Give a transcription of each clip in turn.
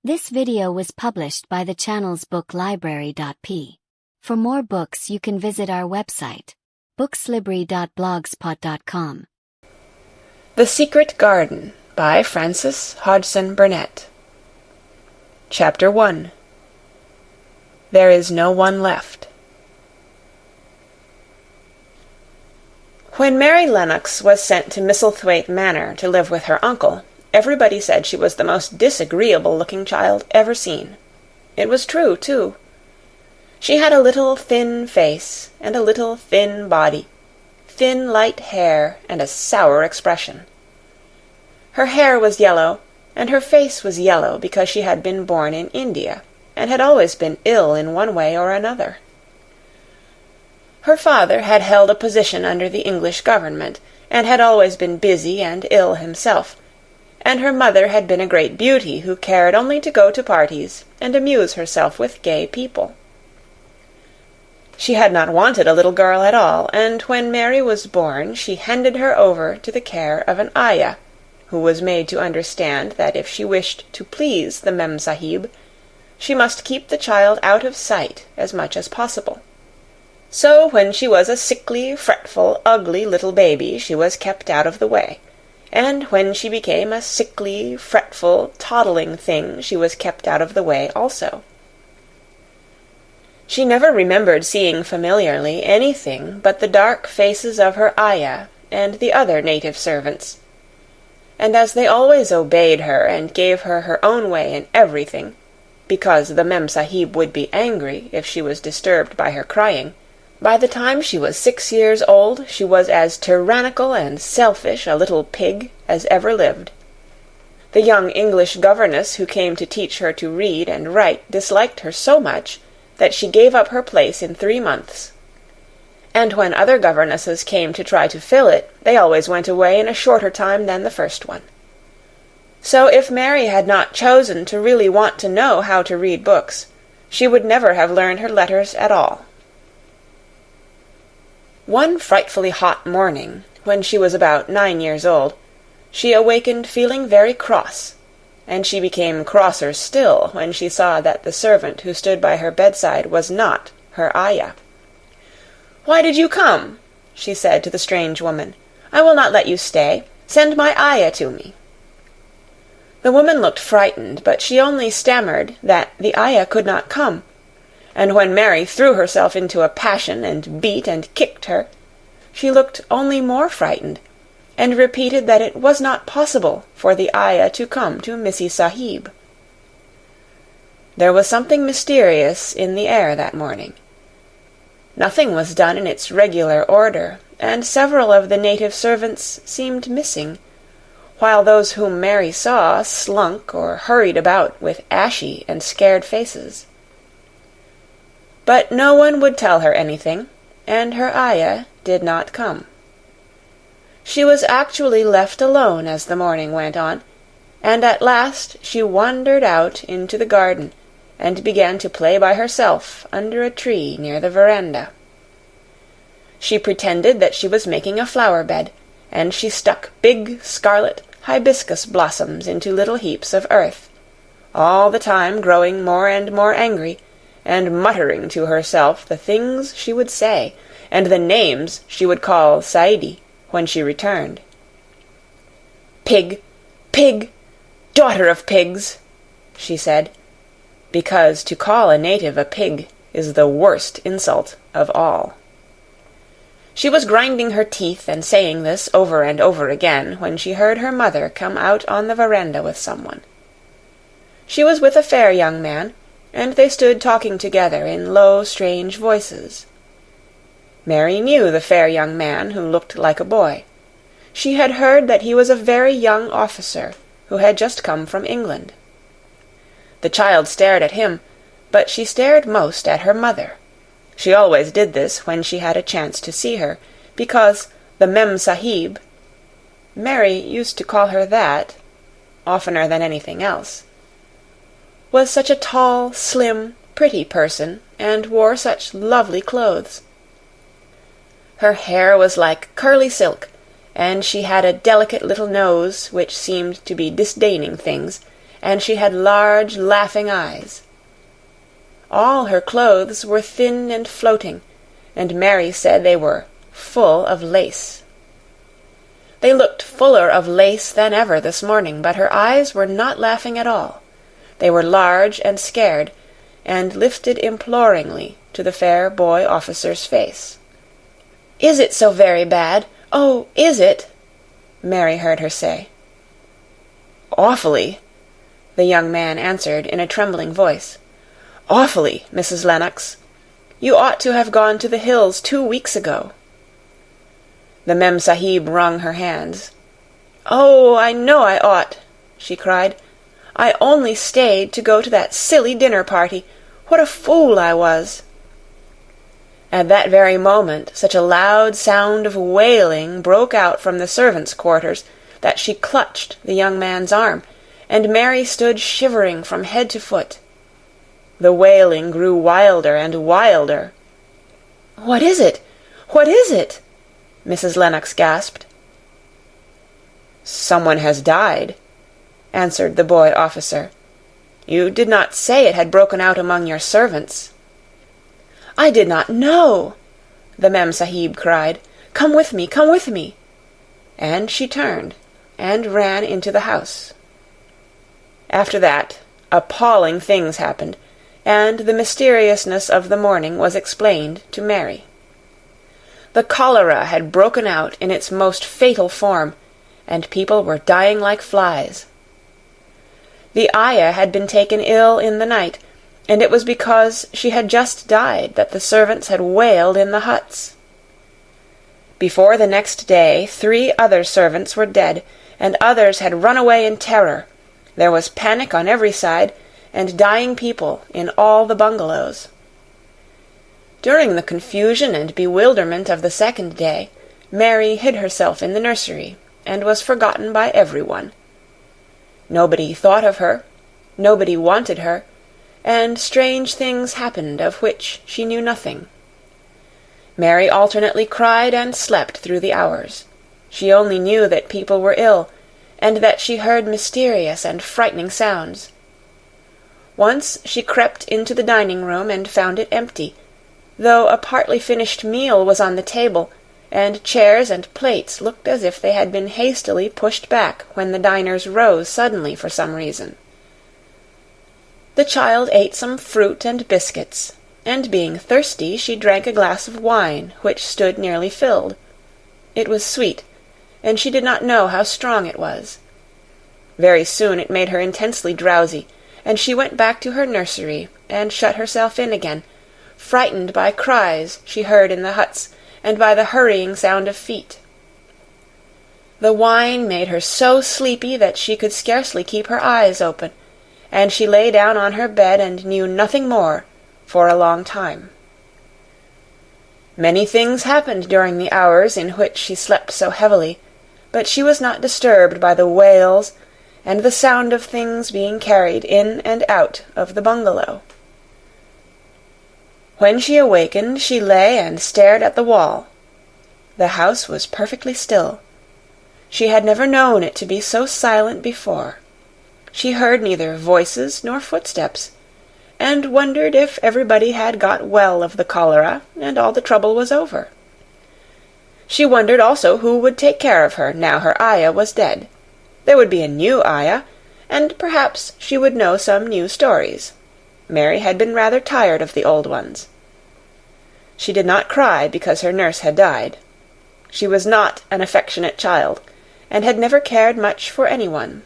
This video was published by the channel's book library.P. For more books you can visit our website, bookslibrary.blogspot.com. The Secret Garden by Frances Hodgson Burnett. Chapter 1. There is no one left. When Mary Lennox was sent to Misselthwaite Manor to live with her uncle, everybody said she was the most disagreeable-looking child ever seen. It was true, too. She had a little thin face and a little thin body, thin light hair and a sour expression. Her hair was yellow, and her face was yellow because she had been born in India, and had always been ill in one way or another. Her father had held a position under the English government, and had always been busy and ill himself, and her mother had been a great beauty who cared only to go to parties and amuse herself with gay people. She had not wanted a little girl at all, and when Mary was born she handed her over to the care of an ayah, who was made to understand that if she wished to please the Mem Sahib, she must keep the child out of sight as much as possible. So when she was a sickly, fretful, ugly little baby, she was kept out of the way, and when she became a sickly, fretful, toddling thing, she was kept out of the way also. She never remembered seeing familiarly anything but the dark faces of her ayah and the other native servants, and as they always obeyed her and gave her her own way in everything, because the Mem Sahib would be angry if she was disturbed by her crying, by the time she was 6 years old she was as tyrannical and selfish a little pig as ever lived. The young English governess who came to teach her to read and write disliked her so much that she gave up her place in 3 months. And when other governesses came to try to fill it, they always went away in a shorter time than the first one. So if Mary had not chosen to really want to know how to read books, she would never have learned her letters at all. One frightfully hot morning, when she was about 9 years old, she awakened feeling very cross, and she became crosser still when she saw that the servant who stood by her bedside was not her ayah. "Why did you come?" she said to the strange woman. "I will not let you stay. Send my ayah to me." The woman looked frightened, but she only stammered that the ayah could not come, and when Mary threw herself into a passion and beat and kicked her, she looked only more frightened, and repeated that it was not possible for the ayah to come to Missie Sahib. There was something mysterious in the air that morning. Nothing was done in its regular order, and several of the native servants seemed missing, while those whom Mary saw slunk or hurried about with ashy and scared faces. But no one would tell her anything, and her ayah did not come. She was actually left alone as the morning went on, and at last she wandered out into the garden and began to play by herself under a tree near the veranda. She pretended that she was making a flower-bed, and she stuck big scarlet hibiscus blossoms into little heaps of earth, all the time growing more and more angry, and muttering to herself the things she would say, and the names she would call Saidi when she returned. "Pig! Pig! Daughter of pigs!" she said, because to call a native a pig is the worst insult of all. She was grinding her teeth and saying this over and over again when she heard her mother come out on the veranda with someone. She was with a fair young man, and they stood talking together in low, strange voices. Mary knew the fair young man who looked like a boy. She had heard that he was a very young officer who had just come from England. The child stared at him, but she stared most at her mother. She always did this when she had a chance to see her, because the Mem Sahib, Mary used to call her that, oftener than anything else, was such a tall, slim, pretty person, and wore such lovely clothes. Her hair was like curly silk, and she had a delicate little nose which seemed to be disdaining things, and she had large, laughing eyes. All her clothes were thin and floating, and Mary said they were full of lace. They looked fuller of lace than ever this morning, but her eyes were not laughing at all. They were large and scared, and lifted imploringly to the fair boy officer's face. "Is it so very bad? Oh, is it?" Mary heard her say. "Awfully," the young man answered in a trembling voice. "Awfully, Mrs. Lennox. You ought to have gone to the hills 2 weeks ago." The Mem-Sahib wrung her hands. "Oh, I know I ought," she cried. "I only stayed to go to that silly dinner party. What a fool I was!" At that very moment such a loud sound of wailing broke out from the servants' quarters that she clutched the young man's arm, and Mary stood shivering from head to foot. The wailing grew wilder and wilder. "What is it? What is it?" Mrs. Lennox gasped. "Someone has died," answered the boy officer. "You did not say it had broken out among your servants." "I did not know," the Mem-Sahib cried. "Come with me, come with me." And she turned and ran into the house. After that, appalling things happened, and the mysteriousness of the morning was explained to Mary. The cholera had broken out in its most fatal form, and people were dying like flies. The ayah had been taken ill in the night, and it was because she had just died that the servants had wailed in the huts. Before the next day 3 other servants were dead, and others had run away in terror. There was panic on every side, and dying people in all the bungalows. During the confusion and bewilderment of the second day, Mary hid herself in the nursery, and was forgotten by everyone. Nobody thought of her, nobody wanted her, and strange things happened of which she knew nothing. Mary alternately cried and slept through the hours. She only knew that people were ill, and that she heard mysterious and frightening sounds. Once she crept into the dining-room and found it empty, though a partly finished meal was on the table, and chairs and plates looked as if they had been hastily pushed back when the diners rose suddenly for some reason. The child ate some fruit and biscuits, and being thirsty she drank a glass of wine which stood nearly filled. It was sweet, and she did not know how strong it was. Very soon it made her intensely drowsy, and she went back to her nursery and shut herself in again, frightened by cries she heard in the huts, and by the hurrying sound of feet. The wine made her so sleepy that she could scarcely keep her eyes open, and she lay down on her bed and knew nothing more for a long time. Many things happened during the hours in which she slept so heavily, but she was not disturbed by the wails and the sound of things being carried in and out of the bungalow. When she awakened, she lay and stared at the wall. The house was perfectly still. She had never known it to be so silent before. She heard neither voices nor footsteps, and wondered if everybody had got well of the cholera and all the trouble was over. She wondered also who would take care of her now her ayah was dead. There would be a new ayah, and perhaps she would know some new stories. Mary had been rather tired of the old ones. She did not cry because her nurse had died. She was not an affectionate child, and had never cared much for anyone.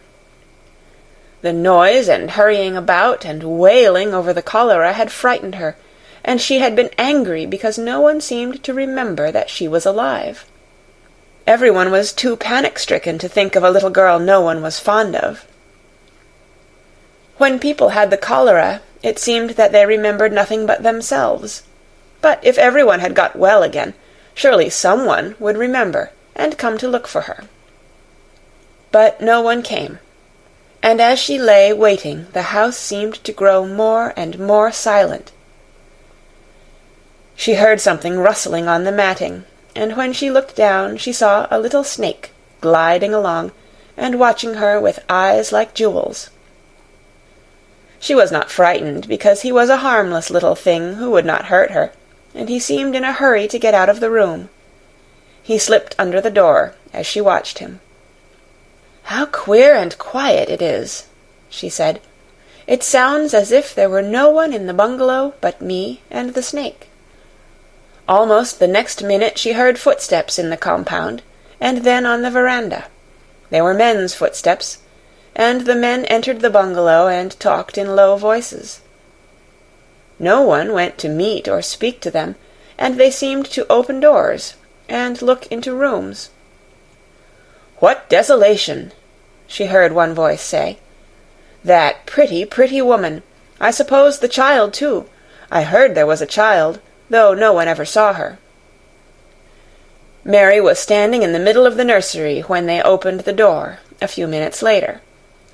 The noise and hurrying about and wailing over the cholera had frightened her, and she had been angry because no one seemed to remember that she was alive. Everyone was too panic-stricken to think of a little girl no one was fond of. When people had the cholera, it seemed that they remembered nothing but themselves. But if everyone had got well again, surely someone would remember and come to look for her. But no one came, and as she lay waiting, the house seemed to grow more and more silent. She heard something rustling on the matting, and when she looked down she saw a little snake gliding along and watching her with eyes like jewels. She was not frightened, because he was a harmless little thing who would not hurt her, and he seemed in a hurry to get out of the room. He slipped under the door as she watched him. "How queer and quiet it is," she said. "It sounds as if there were no one in the bungalow but me and the snake." Almost the next minute she heard footsteps in the compound, and then on the veranda. They were men's footsteps, and the men entered the bungalow and talked in low voices. No one went to meet or speak to them, and they seemed to open doors and look into rooms. "What desolation!" she heard one voice say. "That pretty, pretty woman! I suppose the child, too. I heard there was a child, though no one ever saw her." Mary was standing in the middle of the nursery when they opened the door, a few minutes later.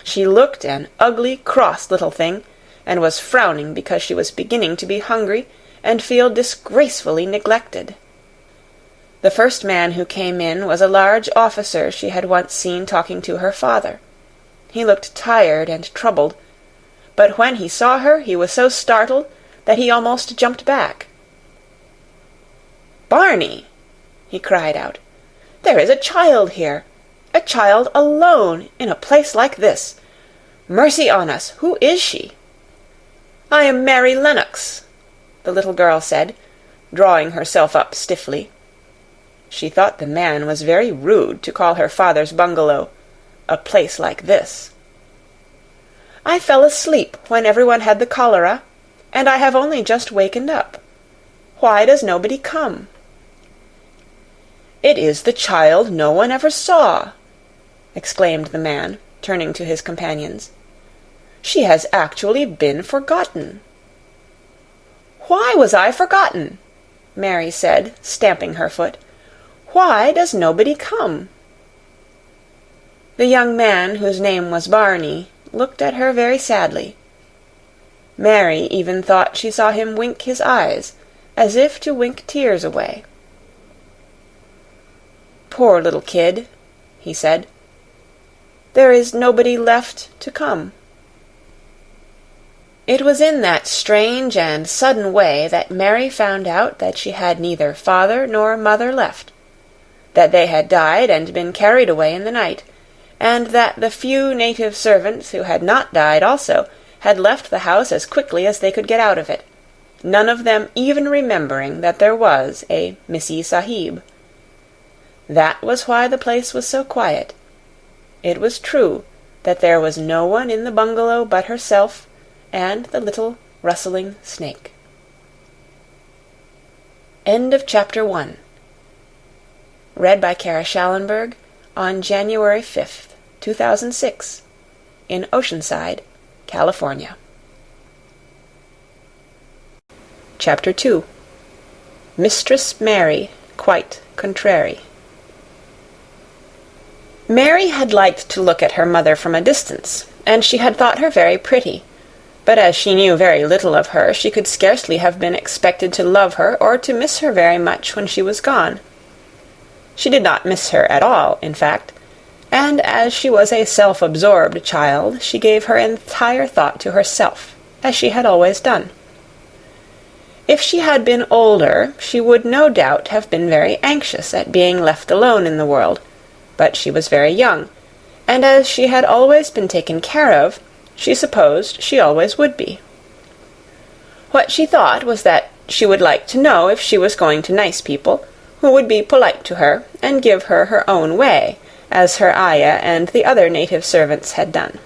She looked an ugly, cross little thing, and was frowning because she was beginning to be hungry and feel disgracefully neglected. The first man who came in was a large officer she had once seen talking to her father. He looked tired and troubled, but when he saw her he was so startled that he almost jumped back. "Barney!" he cried out. "There is a child here! A child alone in a place like this! Mercy on us, who is she?" "I am Mary Lennox," the little girl said, drawing herself up stiffly. She thought the man was very rude to call her father's bungalow a place like this. "I fell asleep when everyone had the cholera, and I have only just wakened up. Why does nobody come?" "It is the child no one ever saw," exclaimed the man, turning to his companions. "She has actually been forgotten." "Why was I forgotten?" Mary said, stamping her foot. "Why does nobody come?" The young man, whose name was Barney, looked at her very sadly. Mary even thought she saw him wink his eyes, as if to wink tears away. "Poor little kid," he said. "There is nobody left to come." It was in that strange and sudden way that Mary found out that she had neither father nor mother left, that they had died and been carried away in the night, and that the few native servants who had not died also had left the house as quickly as they could get out of it, none of them even remembering that there was a Missie Sahib. That was why the place was so quiet. It was true that there was no one in the bungalow but herself and the little rustling snake. End of Chapter 1. Read by Kara Schallenberg on January 5th, 2006, in Oceanside, California. Chapter 2. Mistress Mary, quite contrary. Mary had liked to look at her mother from a distance, and she had thought her very pretty, but as she knew very little of her, she could scarcely have been expected to love her or to miss her very much when she was gone. She did not miss her at all, in fact, and as she was a self-absorbed child, she gave her entire thought to herself, as she had always done. If she had been older, she would no doubt have been very anxious at being left alone in the world, but she was very young, and as she had always been taken care of, she supposed she always would be. What she thought was that she would like to know if she was going to nice people, who would be polite to her and give her her own way, as her ayah and the other native servants had done.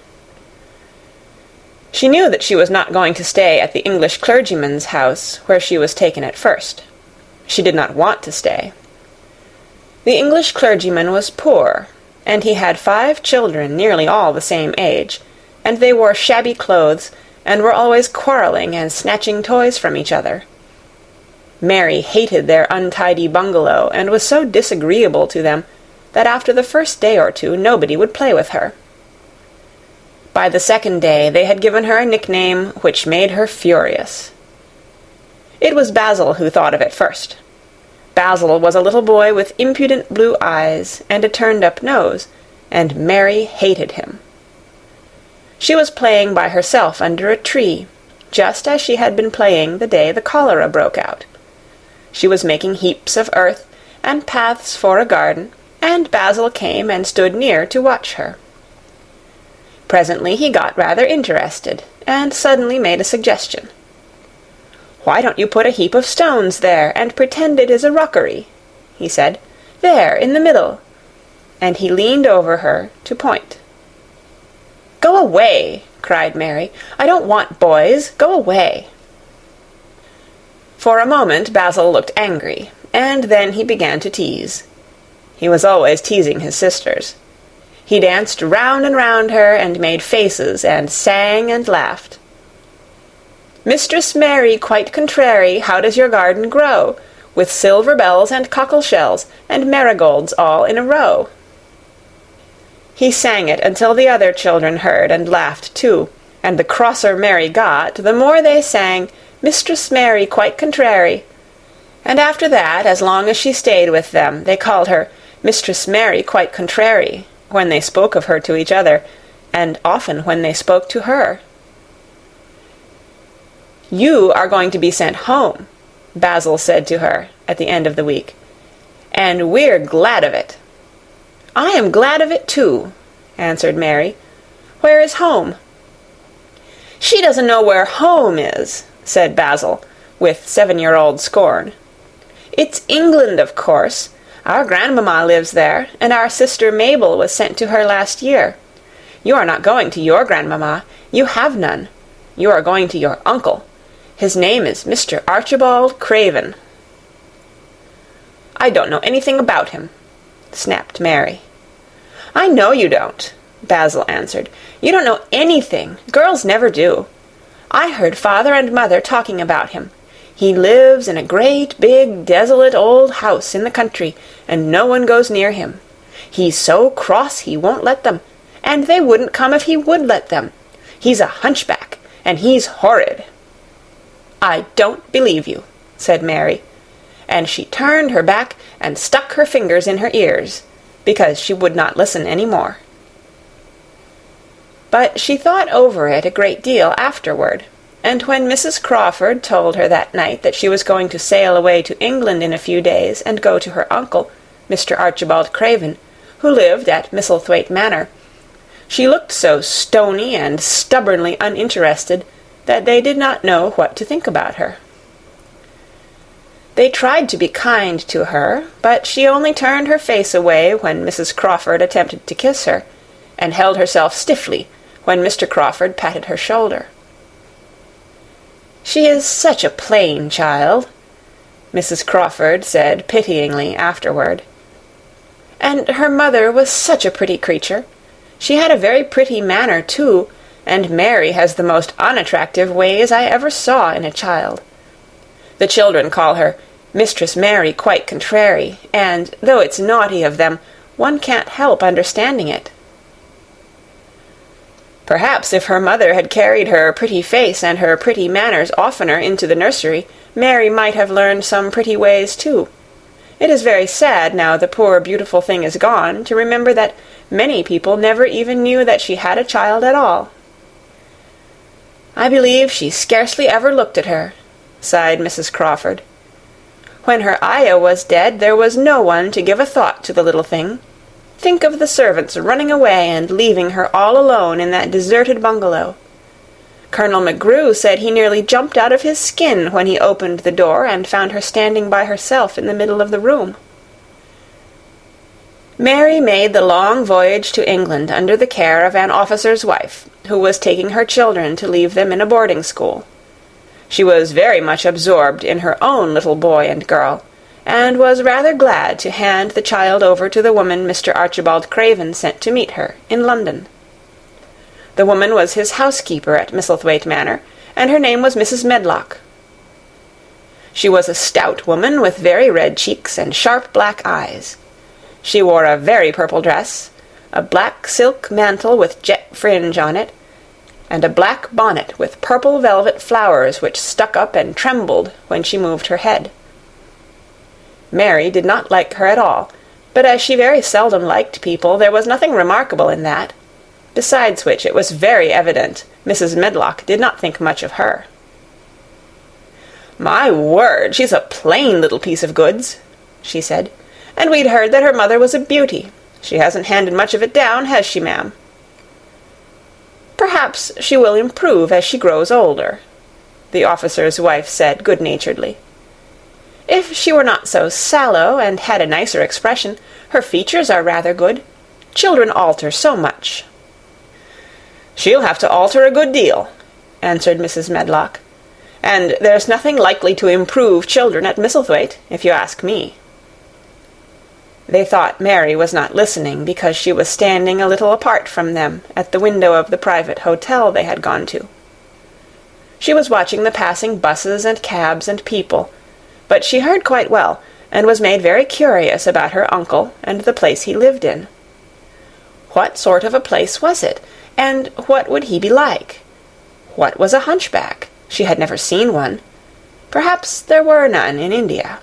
She knew that she was not going to stay at the English clergyman's house where she was taken at first. She did not want to stay. The English clergyman was poor, and he had 5 children nearly all the same age, and they wore shabby clothes and were always quarreling and snatching toys from each other. Mary hated their untidy bungalow and was so disagreeable to them that after the first day or two nobody would play with her. By the second day they had given her a nickname which made her furious. It was Basil who thought of it first. Basil was a little boy with impudent blue eyes and a turned-up nose, and Mary hated him. She was playing by herself under a tree, just as she had been playing the day the cholera broke out. She was making heaps of earth and paths for a garden, and Basil came and stood near to watch her. Presently he got rather interested, and suddenly made a suggestion. "Why don't you put a heap of stones there, and pretend it is a rockery?" he said. "There, in the middle." And he leaned over her to point. "Go away!" cried Mary. "I don't want boys. Go away!" For a moment Basil looked angry, and then he began to tease. He was always teasing his sisters. He danced round and round her, and made faces, and sang and laughed. "Mistress Mary, quite contrary, how does your garden grow? With silver bells and cockle shells, and marigolds all in a row." He sang it until the other children heard and laughed too, and the crosser Mary got, the more they sang, "Mistress Mary, quite contrary." And after that, as long as she stayed with them, they called her Mistress Mary, quite contrary, when they spoke of her to each other, and often when they spoke to her. "You are going to be sent home," Basil said to her at the end of the week, "and we're glad of it." "I am glad of it too," answered Mary. "Where is home?" "She doesn't know where home is," said Basil, with 7-year-old scorn. "It's England, of course. Our grandmamma lives there, and our sister Mabel was sent to her last year. You are not going to your grandmamma. You have none. You are going to your uncle. His name is Mr. Archibald Craven." "I don't know anything about him," snapped Mary. "I know you don't," Basil answered. "You don't know anything. Girls never do. I heard father and mother talking about him. He lives in a great, big, desolate old house in the country, and no one goes near him. He's so cross he won't let them, and they wouldn't come if he would let them. He's a hunchback, and he's horrid." "I don't believe you," said Mary, and she turned her back and stuck her fingers in her ears, because she would not listen any more. But she thought over it a great deal afterward, and when Mrs. Crawford told her that night that she was going to sail away to England in a few days and go to her uncle, Mr. Archibald Craven, who lived at Misselthwaite Manor, she looked so stony and stubbornly uninterested that they did not know what to think about her. They tried to be kind to her, but she only turned her face away when Mrs. Crawford attempted to kiss her, and held herself stiffly when Mr. Crawford patted her shoulder. "She is such a plain child," Mrs. Crawford said pityingly afterward. "And her mother was such a pretty creature. She had a very pretty manner, too, and Mary has the most unattractive ways I ever saw in a child. The children call her Mistress Mary quite contrary, and, though it's naughty of them, one can't help understanding it." Perhaps if her mother had carried her pretty face and her pretty manners oftener into the nursery, Mary might have learned some pretty ways too. It is very sad, now the poor beautiful thing is gone, to remember that many people never even knew that she had a child at all. "I believe she scarcely ever looked at her," sighed Mrs. Crawford. "When her ayah was dead, there was no one to give a thought to the little thing. Think of the servants running away and leaving her all alone in that deserted bungalow. Colonel McGrew said he nearly jumped out of his skin when he opened the door and found her standing by herself in the middle of the room." Mary made the long voyage to England under the care of an officer's wife, who was taking her children to leave them in a boarding school. She was very much absorbed in her own little boy and girl, and was rather glad to hand the child over to the woman Mr. Archibald Craven sent to meet her in London. The woman was his housekeeper at Misselthwaite Manor, and her name was Mrs. Medlock. She was a stout woman with very red cheeks and sharp black eyes. She wore a very purple dress, a black silk mantle with jet fringe on it, and a black bonnet with purple velvet flowers which stuck up and trembled when she moved her head. Mary did not like her at all, but as she very seldom liked people, there was nothing remarkable in that. besides which it was very evident Mrs. Medlock did not think much of her. "My word, she's a plain little piece of goods," she said, "and we'd heard that her mother was a beauty. She hasn't handed much of it down, has she, ma'am?" "Perhaps she will improve as she grows older," the officer's wife said good-naturedly. "If she were not so sallow and had a nicer expression, her features are rather good. Children alter so much." "She'll have to alter a good deal," answered Mrs. Medlock, "and there's nothing likely to improve children at Misselthwaite, if you ask me." They thought Mary was not listening because she was standing a little apart from them at the window of the private hotel they had gone to. She was watching the passing buses and cabs and people, but she heard quite well, and was made very curious about her uncle and the place he lived in. What sort of a place was it, and what would he be like? What was a hunchback? She had never seen one. Perhaps there were none in India.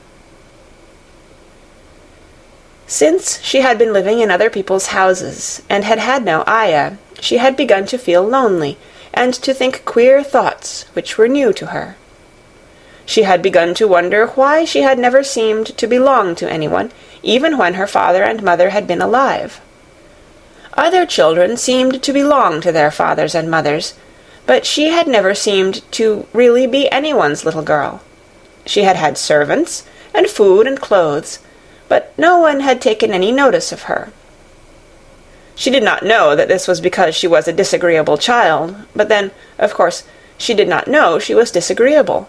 Since she had been living in other people's houses, and had had no ayah, she had begun to feel lonely, and to think queer thoughts which were new to her. She had begun to wonder why she had never seemed to belong to anyone, even when her father and mother had been alive. Other children seemed to belong to their fathers and mothers, but she had never seemed to really be anyone's little girl. She had had servants, and food and clothes, but no one had taken any notice of her. She did not know that this was because she was a disagreeable child, but then, of course, she did not know she was disagreeable.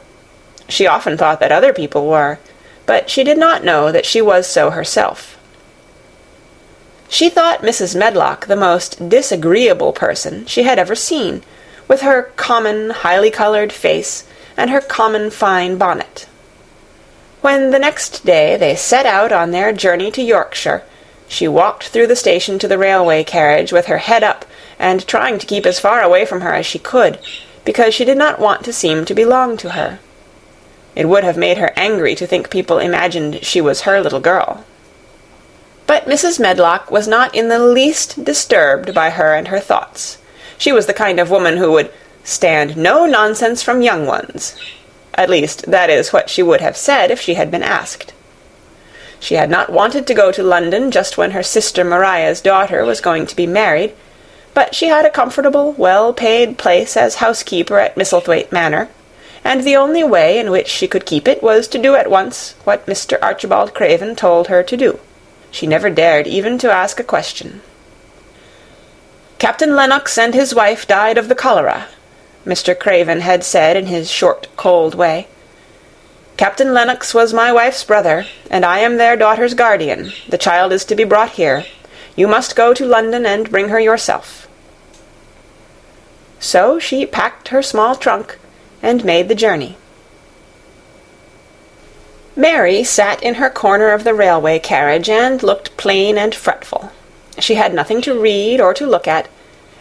She often thought that other people were, but she did not know that she was so herself. She thought Mrs. Medlock the most disagreeable person she had ever seen, with her common, highly-colored face and her common fine bonnet. When the next day they set out on their journey to Yorkshire, she walked through the station to the railway carriage with her head up and trying to keep as far away from her as she could, because she did not want to seem to belong to her. It would have made her angry to think people imagined she was her little girl. But Mrs. Medlock was not in the least disturbed by her and her thoughts. She was the kind of woman who would stand no nonsense from young ones. At least, that is what she would have said if she had been asked. She had not wanted to go to London just when her sister Maria's daughter was going to be married, but she had a comfortable, well-paid place as housekeeper at Misselthwaite Manor, and the only way in which she could keep it was to do at once what Mr. Archibald Craven told her to do. She never dared even to ask a question. "Captain Lennox and his wife died of the cholera," Mr. Craven had said in his short, cold way. "Captain Lennox was my wife's brother, and I am their daughter's guardian. The child is to be brought here. You must go to London and bring her yourself." So she packed her small trunk and made the journey. Mary sat in her corner of the railway carriage and looked plain and fretful. She had nothing to read or to look at,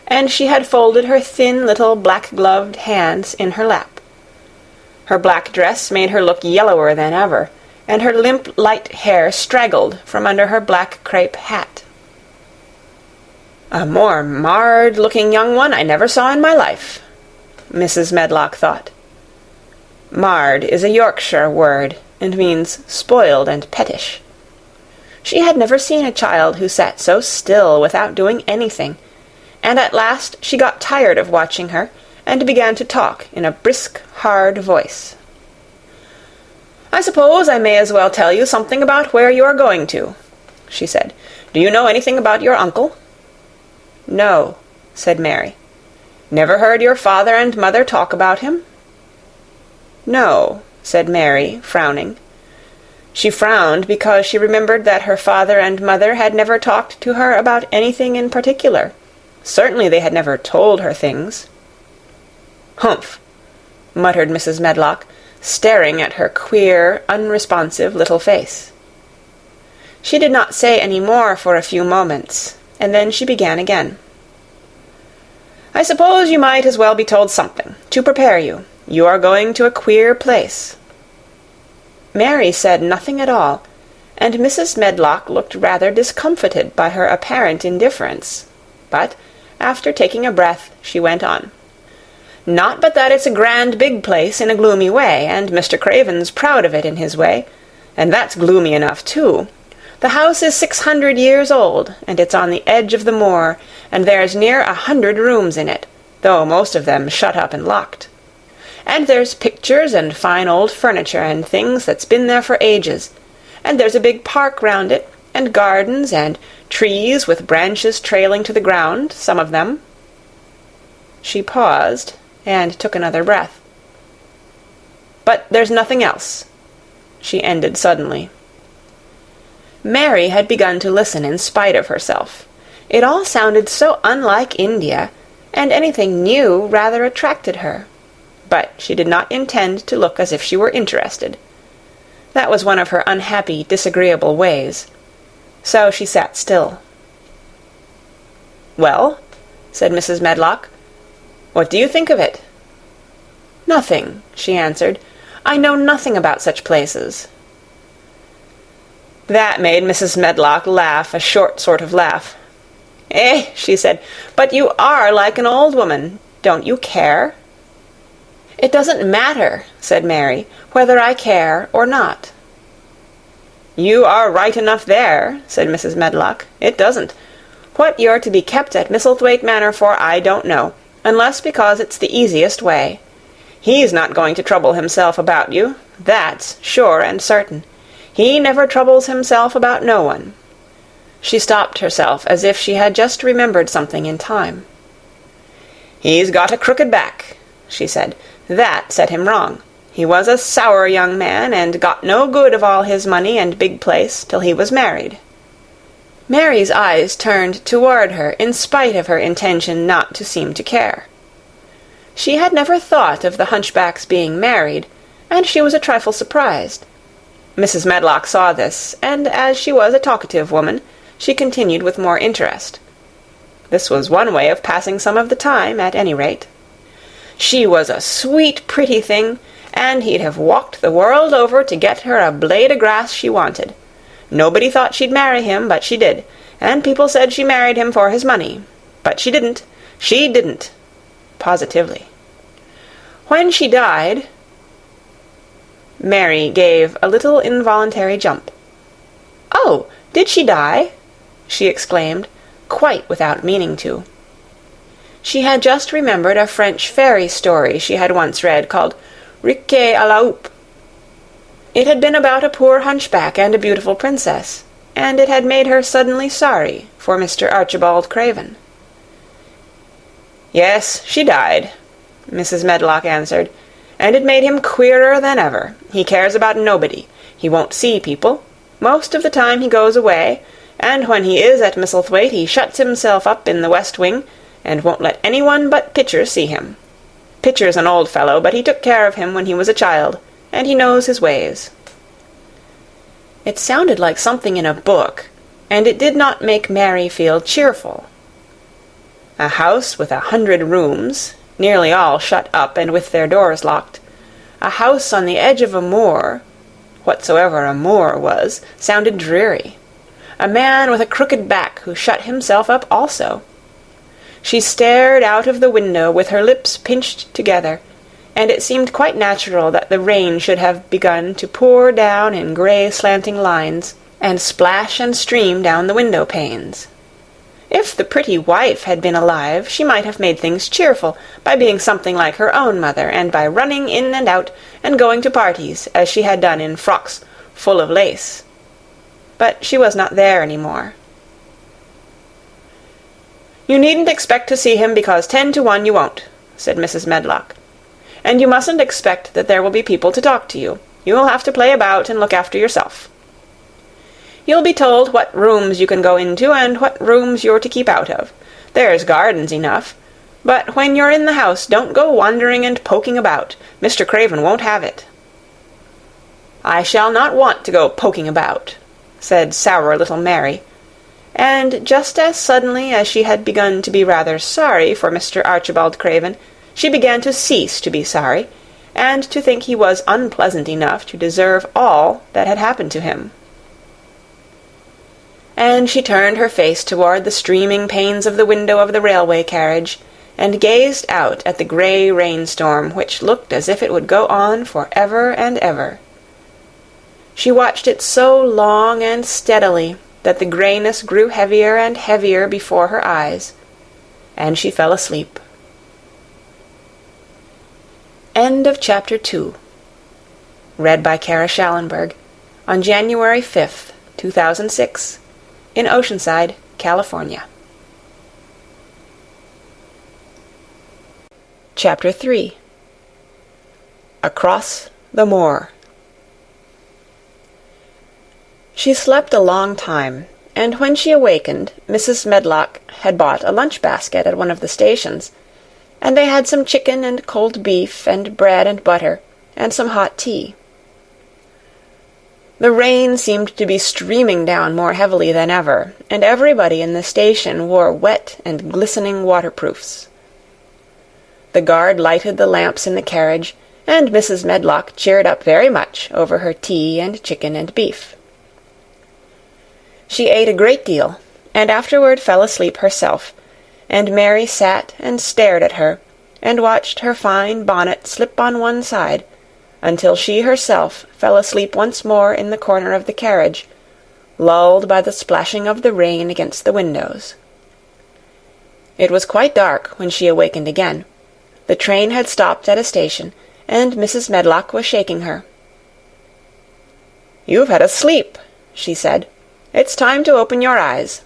and she had folded her thin little black-gloved hands in her lap. Her black dress made her look yellower than ever, and her limp light hair straggled from under her black crape hat. "A more marred-looking young one I never saw in my life," Mrs. Medlock thought. Marred is a Yorkshire word, and means spoiled and pettish. She had never seen a child who sat so still without doing anything, and at last she got tired of watching her, and began to talk in a brisk, hard voice. "I suppose I may as well tell you something about where you are going to," she said. "Do you know anything about your uncle?" "No," said Mary. "Never heard your father and mother talk about him?" "No," said Mary, frowning. She frowned because she remembered that her father and mother had never talked to her about anything in particular. Certainly they had never told her things. "Humph," muttered Mrs. Medlock, staring at her queer, unresponsive little face. She did not say any more for a few moments, and then she began again. "I suppose you might as well be told something, to prepare you. You are going to a queer place." Mary said nothing at all, and Mrs. Medlock looked rather discomfited by her apparent indifference. But, After taking a breath, she went on. "Not but that it's a grand big place in a gloomy way, and Mr. Craven's proud of it in his way, and that's gloomy enough too. The house is 600 years old, and it's on the edge of the moor, and there's near 100 rooms in it, though most of them shut up and locked. And there's pictures and fine old furniture and things that's been there for ages, and there's a big park round it, and gardens and trees with branches trailing to the ground, some of them." She paused and took another breath. "But there's nothing else," she ended suddenly. Mary had begun to listen in spite of herself. It all sounded so unlike India, and anything new rather attracted her. But she did not intend to look as if she were interested. That was one of her unhappy, disagreeable ways. So she sat still. "Well," said Mrs. Medlock, "what do you think of it?" "Nothing," she answered. "I know nothing about such places." That made Mrs. Medlock laugh a short sort of laugh. "Eh," she said, "but you are like an old woman. Don't you care?" "It doesn't matter," said Mary, "whether I care or not." "You are right enough there," said Mrs. Medlock. "It doesn't. What you're to be kept at Misselthwaite Manor for I don't know, unless because it's the easiest way. He's not going to trouble himself about you, that's sure and certain. He never troubles himself about no one." She stopped herself as if she had just remembered something in time. "He's got a crooked back," she said. "That set him wrong. He was a sour young man, and got no good of all his money and big place till he was married." Mary's eyes turned toward her in spite of her intention not to seem to care. She had never thought of the hunchback's being married, and she was a trifle surprised. Mrs. Medlock saw this, and as she was a talkative woman, she continued with more interest. This was one way of passing some of the time, at any rate. "She was a sweet, pretty thing, and he'd have walked the world over to get her a blade o' grass she wanted. Nobody thought she'd marry him, but she did, and people said she married him for his money. But she didn't. She didn't. Positively. When she died—" Mary gave a little involuntary jump. "Oh, did she die?" she exclaimed, quite without meaning to. She had just remembered a French fairy story she had once read called Riquet à la Houppe. It had been about a poor hunchback and a beautiful princess, and it had made her suddenly sorry for Mr. Archibald Craven. "Yes, she died," Mrs. Medlock answered, "and it made him queerer than ever. He cares about nobody. He won't see people. Most of the time he goes away, and when he is at Misselthwaite he shuts himself up in the west wing, and won't let anyone but Pitcher see him. Pitcher's an old fellow, but he took care of him when he was a child, and he knows his ways." It sounded like something in a book, and it did not make Mary feel cheerful. A house with 100 rooms, nearly all shut up and with their doors locked, a house on the edge of a moor, whatsoever a moor was, sounded dreary. A man with a crooked back who shut himself up also. She stared out of the window with her lips pinched together, and it seemed quite natural that the rain should have begun to pour down in grey slanting lines, and splash and stream down the window panes. If the pretty wife had been alive, she might have made things cheerful by being something like her own mother, and by running in and out and going to parties, as she had done in frocks full of lace. But she was not there any more. "You needn't expect to see him, because 10 to 1 you won't," said Mrs. Medlock. "And you mustn't expect that there will be people to talk to you. You'll have to play about and look after yourself. You'll be told what rooms you can go into and what rooms you're to keep out of. There's gardens enough. But when you're in the house, don't go wandering and poking about. Mr. Craven won't have it." "I shall not want to go poking about," said sour little Mary, and just as suddenly as she had begun to be rather sorry for Mr. Archibald Craven, she began to cease to be sorry, and to think he was unpleasant enough to deserve all that had happened to him. and she turned her face toward the streaming panes of the window of the railway carriage, and gazed out at the grey rainstorm, which looked as if it would go on for ever and ever. She watched it so long and steadily that the greyness grew heavier and heavier before her eyes, and she fell asleep. End of Chapter 2. Read by Kara Schallenberg on January 5th, 2006, in Oceanside, California. Chapter 3. Across the Moor. She slept a long time, and when she awakened, Mrs. Medlock had bought a lunch-basket at one of the stations, and they had some chicken and cold beef and bread and butter, and some hot tea. The rain seemed to be streaming down more heavily than ever, and everybody in the station wore wet and glistening waterproofs. The guard lighted the lamps in the carriage, and Mrs. Medlock cheered up very much over her tea and chicken and beef. She ate a great deal, and afterward fell asleep herself, and Mary sat and stared at her, and watched her fine bonnet slip on one side, until she herself fell asleep once more in the corner of the carriage, lulled by the splashing of the rain against the windows. It was quite dark when she awakened again. The train had stopped at a station, and Mrs. Medlock was shaking her. "You've had a sleep," she said. "It's time to open your eyes.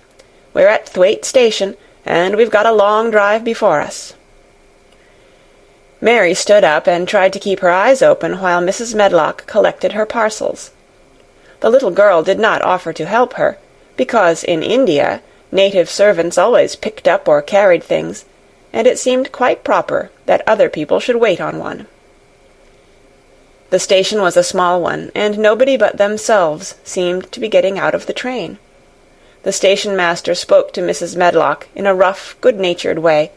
We're at Thwaite Station, and we've got a long drive before us." Mary stood up and tried to keep her eyes open while Mrs. Medlock collected her parcels. The little girl did not offer to help her, because in India native servants always picked up or carried things, and it seemed quite proper that other people should wait on one. The station was a small one, and nobody but themselves seemed to be getting out of the train. The station-master spoke to Mrs. Medlock in a rough, good-natured way,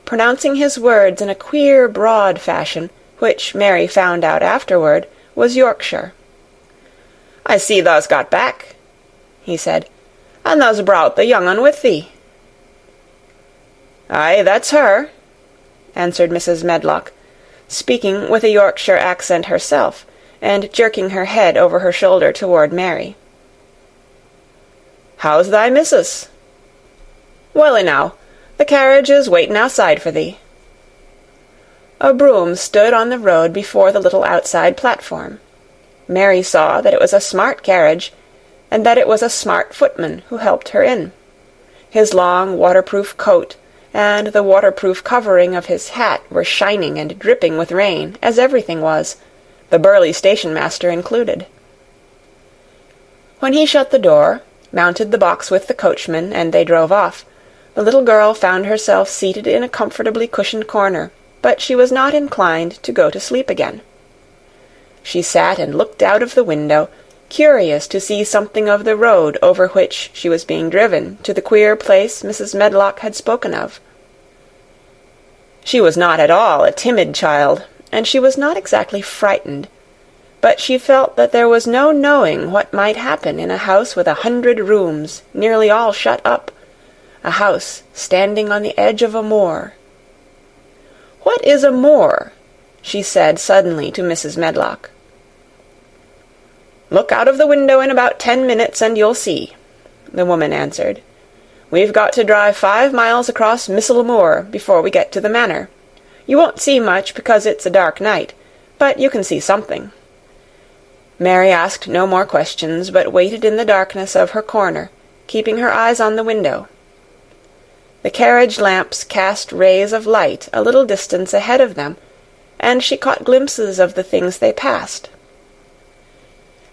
pronouncing his words in a queer, broad fashion, which Mary found out afterward was Yorkshire. "I see thou's got back," he said, "and thou's brought the young un with thee." "Aye, that's her," answered Mrs. Medlock, speaking with a Yorkshire accent herself, and jerking her head over her shoulder toward Mary. "How's thy missus?" "Well enow. The carriage is waitin' outside for thee." A brougham stood on the road before the little outside platform. Mary saw that it was a smart carriage, and that it was a smart footman who helped her in. His long waterproof coat and the waterproof covering of his hat were shining and dripping with rain, as everything was, the burly station-master included. When he shut the door, mounted the box with the coachman, and they drove off, the little girl found herself seated in a comfortably cushioned corner, but she was not inclined to go to sleep again. She sat and looked out of the window, curious to see something of the road over which she was being driven to the queer place Mrs. Medlock had spoken of. She was not at all a timid child, and she was not exactly frightened, but she felt that there was no knowing what might happen in a house with 100 rooms, nearly all shut up, a house standing on the edge of a moor. "What is a moor?" she said suddenly to Mrs. Medlock. "Look out of the window in about 10 minutes and you'll see," the woman answered. "We've got to drive 5 miles across Moor before we get to the manor. You won't see much because it's a dark night, but you can see something." Mary asked no more questions, but waited in the darkness of her corner, keeping her eyes on the window. The carriage lamps cast rays of light a little distance ahead of them, and she caught glimpses of the things they passed.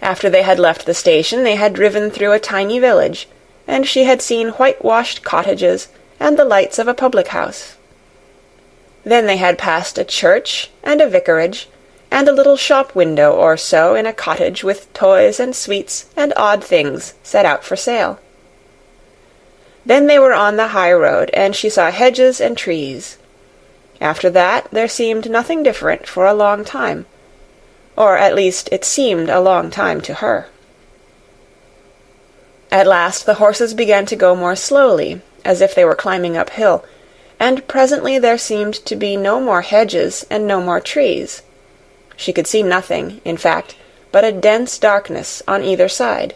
After they had left the station, they had driven through a tiny village, and she had seen whitewashed cottages and the lights of a public-house. Then they had passed a church and a vicarage, and a little shop window or so in a cottage with toys and sweets and odd things set out for sale. Then they were on the high road, and she saw hedges and trees. After that there seemed nothing different for a long time, or at least it seemed a long time to her. At last the horses began to go more slowly, as if they were climbing uphill, and presently there seemed to be no more hedges and no more trees. She could see nothing, in fact, but a dense darkness on either side.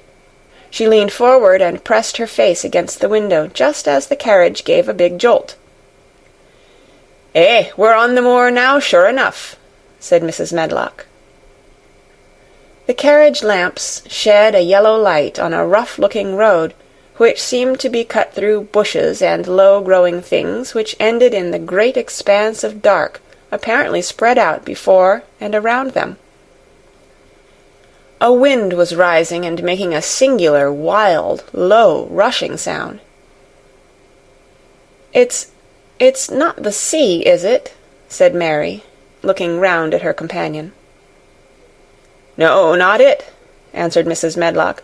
She leaned forward and pressed her face against the window just as the carriage gave a big jolt. "Eh, we're on the moor now, sure enough," said Mrs. Medlock. The carriage lamps shed a yellow light on a rough-looking road, which seemed to be cut through bushes and low-growing things which ended in the great expanse of dark apparently spread out before and around them. A wind was rising and making a singular, wild, low, rushing sound. It's not the sea, is it?" said Mary, looking round at her companion. "No, not it," answered Mrs. Medlock.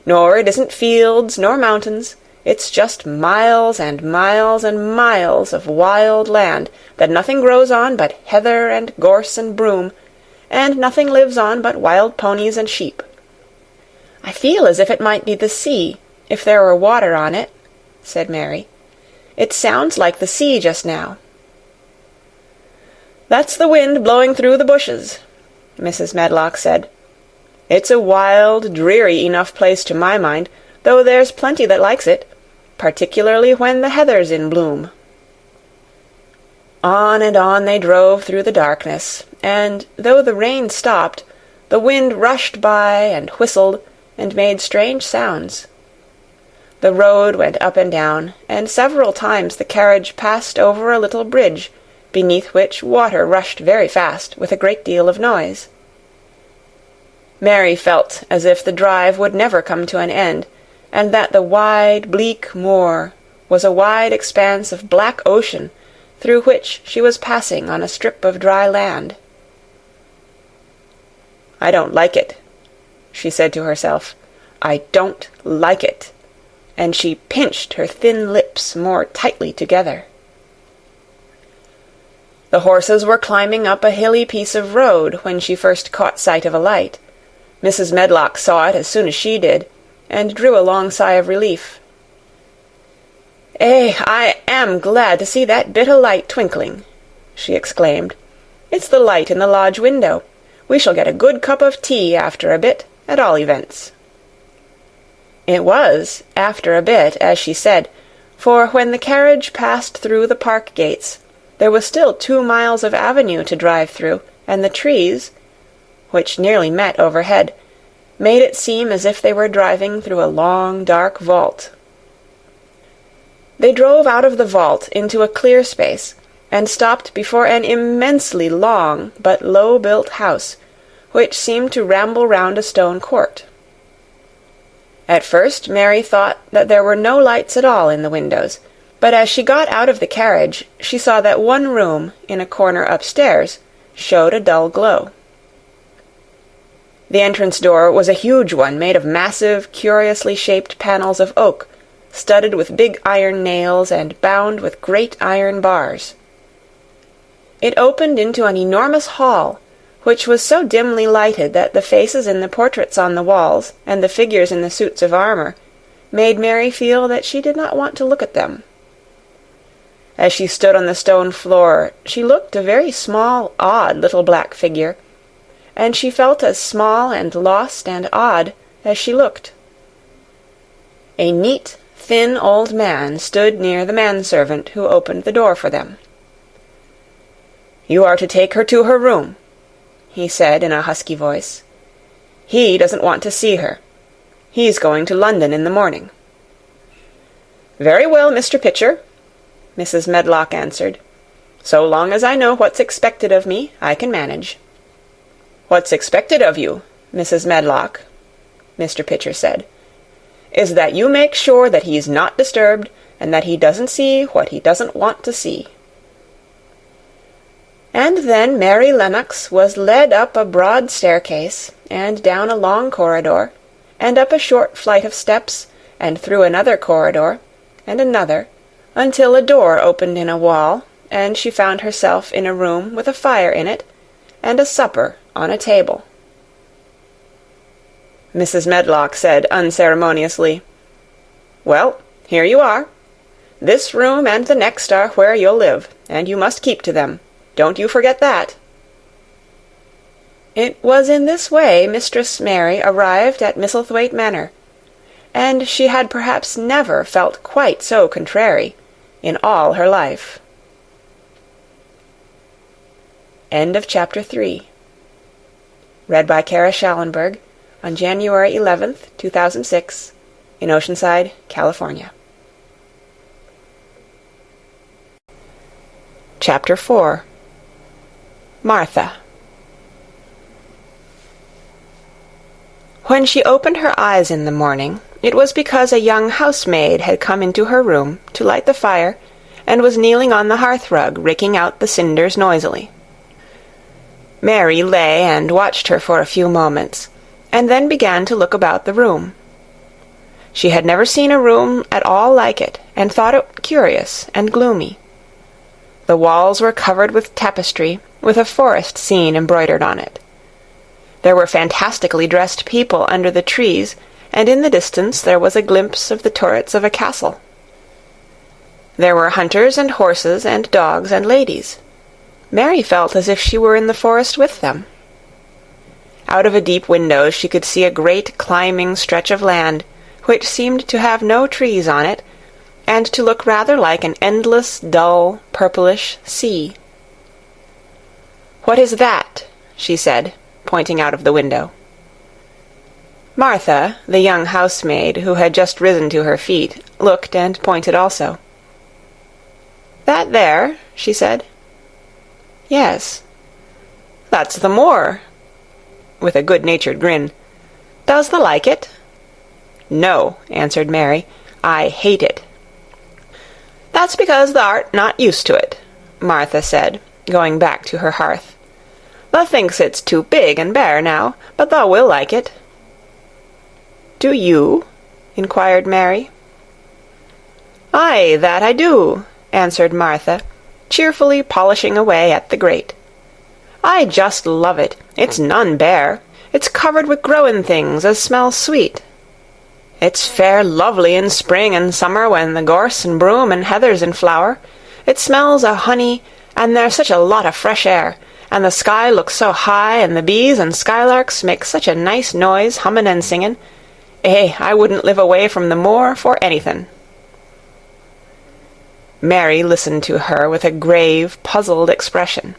"Nor it isn't fields nor mountains. It's just miles and miles and miles of wild land that nothing grows on but heather and gorse and broom, and nothing lives on but wild ponies and sheep. I feel as if it might be the sea, if there were water on it," said Mary. "It sounds like the sea just now." "That's the wind blowing through the bushes," Mrs. Medlock said. "It's a wild, dreary enough place to my mind, though there's plenty that likes it, particularly when the heather's in bloom." On and on they drove through the darkness, and though the rain stopped, the wind rushed by and whistled and made strange sounds. The road went up and down, and several times the carriage passed over a little bridge, beneath which water rushed very fast with a great deal of noise. Mary felt as if the drive would never come to an end, and that the wide, bleak moor was a wide expanse of black ocean through which she was passing on a strip of dry land. "I don't like it," she said to herself. "I don't like it," and she pinched her thin lips more tightly together. The horses were climbing up a hilly piece of road when she first caught sight of a light. Mrs. Medlock saw it as soon as she did, and drew a long sigh of relief. "Eh, I am glad to see that bit o' light twinkling," she exclaimed. "It's the light in the lodge window. We shall get a good cup of tea after a bit, at all events." It was after a bit, as she said, for when the carriage passed through the park gates, there was still 2 miles of avenue to drive through, and the trees, which nearly met overhead, made it seem as if they were driving through a long, dark vault. They drove out of the vault into a clear space, and stopped before an immensely long but low-built house, which seemed to ramble round a stone court. At first Mary thought that there were no lights at all in the windows, but as she got out of the carriage she saw that one room, in a corner upstairs, showed a dull glow. The entrance door was a huge one made of massive, curiously shaped panels of oak, studded with big iron nails and bound with great iron bars. It opened into an enormous hall, which was so dimly lighted that the faces in the portraits on the walls and the figures in the suits of armor made Mary feel that she did not want to look at them. As she stood on the stone floor, she looked a very small, odd little black figure, and she felt as small and lost and odd as she looked. A neat, thin old man stood near the manservant who opened the door for them. "You are to take her to her room," he said in a husky voice. "He doesn't want to see her. He's going to London in the morning." "Very well, Mr. Pitcher," Mrs. Medlock answered. "So long as I know what's expected of me, I can manage." "What's expected of you, Mrs. Medlock," Mr. Pitcher said, "is that you make sure that he's not disturbed, and that he doesn't see what he doesn't want to see." And then Mary Lennox was led up a broad staircase, and down a long corridor, and up a short flight of steps, and through another corridor, and another, until a door opened in a wall, and she found herself in a room with a fire in it, and a supper on a table. Mrs. Medlock said unceremoniously, Well, here you are. This room and the next are where you'll live, and you must keep to them. Don't you forget that." It was in this way Mistress Mary arrived at Misselthwaite Manor, and she had perhaps never felt quite so contrary in all her life. End of Chapter 3. Read by Kara Schallenberg on January 11th, 2006, in Oceanside, California. Chapter 4. Martha. When she opened her eyes in the morning, it was because a young housemaid had come into her room to light the fire and was kneeling on the hearth-rug, raking out the cinders noisily. Mary lay and watched her for a few moments, and then began to look about the room. She had never seen a room at all like it, and thought it curious and gloomy. The walls were covered with tapestry, with a forest scene embroidered on it. There were fantastically dressed people under the trees, and in the distance there was a glimpse of the turrets of a castle. There were hunters and horses and dogs and ladies. Mary felt as if she were in the forest with them. Out of a deep window she could see a great climbing stretch of land, which seemed to have no trees on it, and to look rather like an endless, dull, purplish sea. "What is that?" she said, pointing out of the window. Martha, the young housemaid, who had just risen to her feet, looked and pointed also. "That there?" she said. "Yes." "That's the moor," with a good-natured grin. "Does thee like it?" "No," answered Mary. "I hate it." "That's because thou art not used to it," Martha said, going back to her hearth. "Thou thinks it's too big and bare now, but thou will like it." "Do you?" inquired Mary. "Aye, that I do," answered Martha, cheerfully polishing away at the grate. "I just love it. It's none bare. It's covered with growin' things as smells sweet. It's fair lovely in spring and summer when the gorse and broom and heather's in flower. It smells o' honey, and there's such a lot of fresh air, and the sky looks so high, and the bees and skylarks make such a nice noise hummin' and singin'. I wouldn't live away from the moor for anythin'." Mary listened to her with a grave, puzzled expression.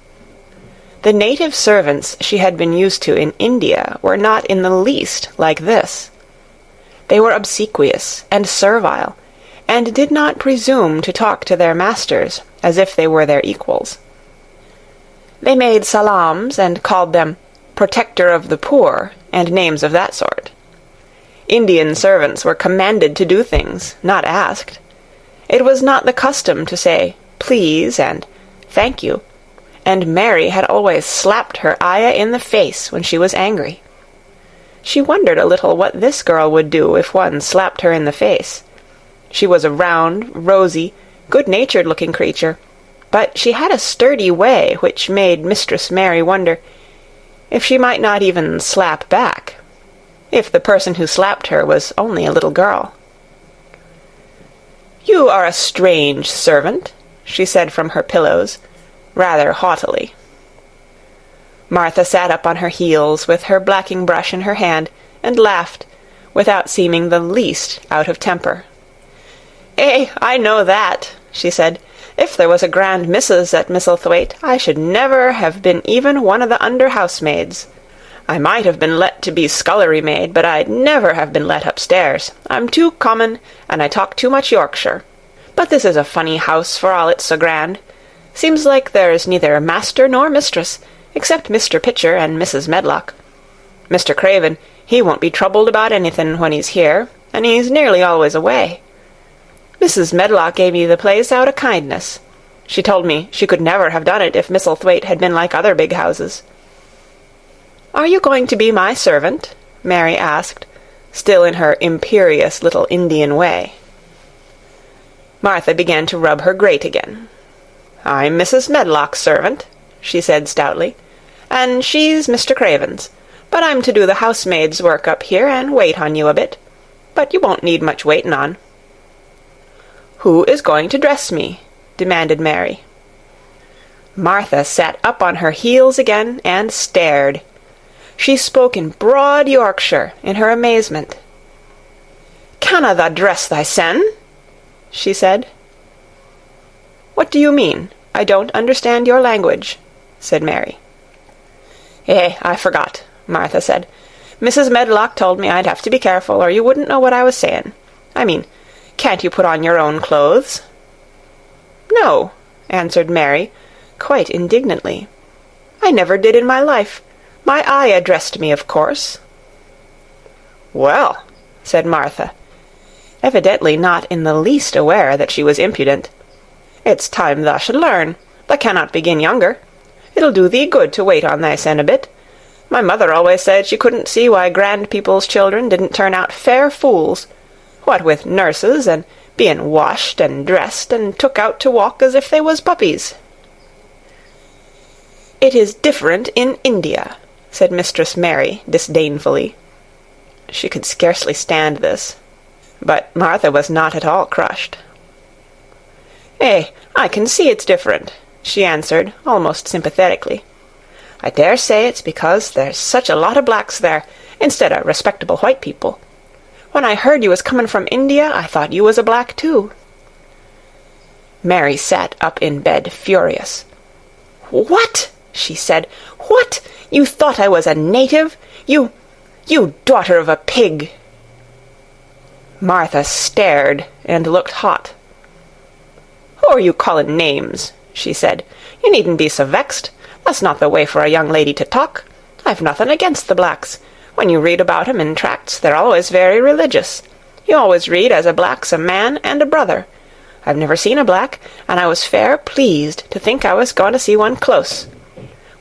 The native servants she had been used to in India were not in the least like this. They were obsequious and servile, and did not presume to talk to their masters as if they were their equals. They made salams and called them protector of the poor and names of that sort. Indian servants were commanded to do things, not asked. It was not the custom to say please and thank you, and Mary had always slapped her ayah in the face when she was angry. She wondered a little what this girl would do if one slapped her in the face. She was a round, rosy, good-natured-looking creature, but she had a sturdy way which made Mistress Mary wonder if she might not even slap back, if the person who slapped her was only a little girl. "You are a strange servant," she said from her pillows, rather haughtily. Martha sat up on her heels with her blacking brush in her hand, and laughed, without seeming the least out of temper. I know that," she said. "If there was a grand missus at Misselthwaite, I should never have been even one of the under-housemaids. I might have been let to be scullery-maid, but I'd never have been let upstairs. I'm too common, and I talk too much Yorkshire. But this is a funny house for all it's so grand. Seems like there's neither master nor mistress, except Mr. Pitcher and Mrs. Medlock. Mr. Craven, he won't be troubled about anything when he's here, and he's nearly always away. Mrs. Medlock gave me the place out of kindness. She told me she could never have done it if Misselthwaite had been like other big houses." "Are you going to be my servant?" Mary asked, still in her imperious little Indian way. Martha began to rub her grate again. "I'm Mrs. Medlock's servant," she said stoutly, "and she's Mr. Craven's. But I'm to do the housemaid's work up here and wait on you a bit. But you won't need much waitin' on. "Who is going to dress me?" demanded Mary. Martha sat up on her heels again and stared. She spoke in broad Yorkshire in her amazement. "Canna tha dress thysen?" she said. "What do you mean? I don't understand your language," said Mary. I forgot," Martha said. "Mrs. Medlock told me I'd have to be careful, or you wouldn't know what I was sayin'. I mean, can't you put on your own clothes?" "No," answered Mary, quite indignantly. "I never did in my life. My ayah dressed me, of course." "Well," said Martha, evidently not in the least aware that she was impudent, "it's time thou should learn. Thou cannot begin younger. It'll do thee good to wait on thysen a bit. My mother always said she couldn't see why grand people's children didn't turn out fair fools, what with nurses, and bein' washed and dressed, and took out to walk as if they was puppies." "It is different in India," said Mistress Mary disdainfully. She could scarcely stand this, but Martha was not at all crushed. I can see it's different," she answered, almost sympathetically. "I dare say it's because there's such a lot of blacks there, instead of respectable white people. When I heard you was comin' from India, I thought you was a black too." Mary sat up in bed, furious. "What?" she said. "What? You thought I was a native? You daughter of a pig!" Martha stared and looked hot. "Who are you callin' names?" she said. "You needn't be so vexed. That's not the way for a young lady to talk. I've nothing against the blacks. When you read about 'em in tracts, they're always very religious. You always read as a black's a man and a brother. I've never seen a black, and I was fair pleased to think I was going to see one close.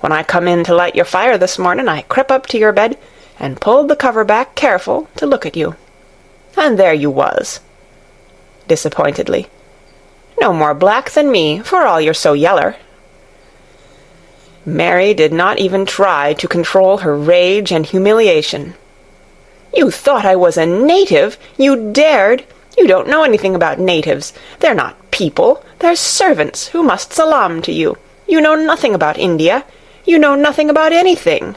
When I come in to light your fire this morning, I crept up to your bed and pulled the cover back careful to look at you. And there you was," disappointedly. "No more black than me, for all you're so yeller." Mary did not even try to control her rage and humiliation. "You thought I was a native? You dared? You don't know anything about natives. They're not people. They're servants who must salaam to you. You know nothing about India. You know nothing about anything."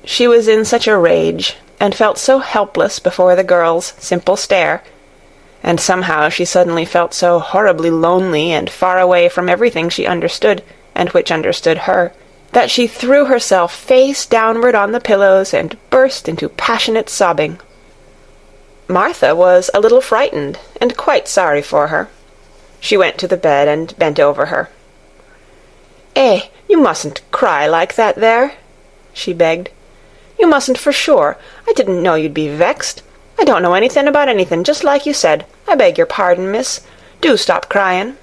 She was in such a rage, and felt so helpless before the girl's simple stare, and somehow she suddenly felt so horribly lonely and far away from everything she understood, and which understood her, that she threw herself face downward on the pillows and burst into passionate sobbing. Martha was a little frightened, and quite sorry for her. She went to the bed and bent over her. You mustn't cry like that there," she begged. "You mustn't for sure. I didn't know you'd be vexed. I don't know anything about anything, just like you said. I beg your pardon, miss. Do stop crying."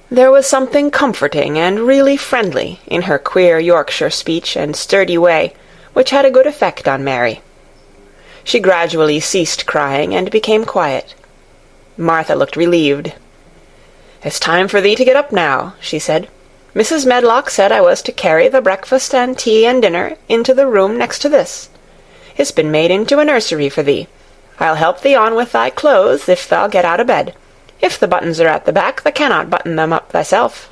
There was something comforting and really friendly in her queer Yorkshire speech and sturdy way, which had a good effect on Mary. She gradually ceased crying and became quiet. Martha looked relieved. "It's time for thee to get up now," she said. "Mrs. Medlock said I was to carry the breakfast and tea and dinner into the room next to this. It's been made into a nursery for thee. I'll help thee on with thy clothes if thou'll get out of bed. If the buttons are at the back, thou cannot button them up thyself."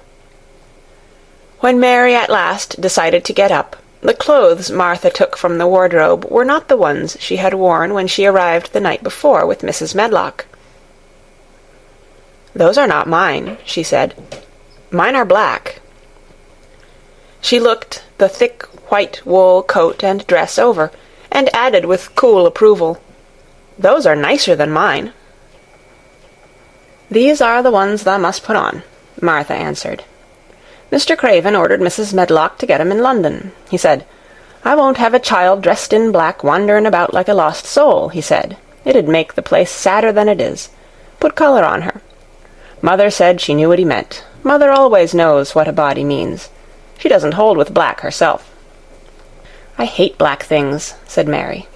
When Mary at last decided to get up, the clothes Martha took from the wardrobe were not the ones she had worn when she arrived the night before with Mrs. Medlock. "Those are not mine," she said. "Mine are black." She looked the thick white wool coat and dress over, and added with cool approval, "Those are nicer than mine." "These are the ones thou must put on," Martha answered. "Mr. Craven ordered Mrs. Medlock to get 'em in London. He said, 'I won't have a child dressed in black wanderin' about like a lost soul,' he said. 'It'd make the place sadder than it is. Put colour on her.' Mother said she knew what he meant. Mother always knows what a body means. She doesn't hold with black herself." "I hate black things," said Mary.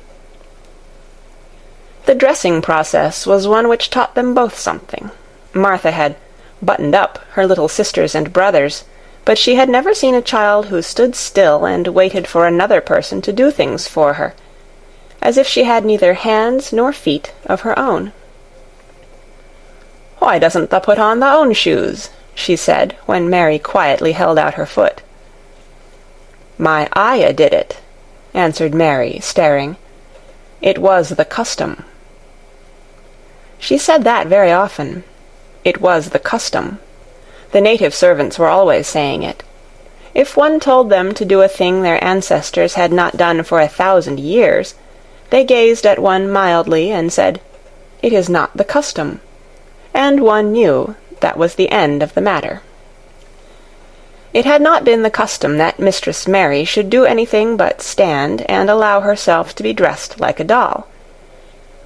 The dressing process was one which taught them both something. Martha had buttoned up her little sisters and brothers, but she had never seen a child who stood still and waited for another person to do things for her, as if she had neither hands nor feet of her own. "Why doesn't thou put on thy own shoes?" she said, when Mary quietly held out her foot. "My ayah did it," answered Mary, staring. "It was the custom." She said that very often. It was the custom. The native servants were always saying it. If one told them to do a thing their ancestors had not done for 1,000 years, they gazed at one mildly and said, "It is not the custom," and one knew that was the end of the matter. It had not been the custom that Mistress Mary should do anything but stand and allow herself to be dressed like a doll.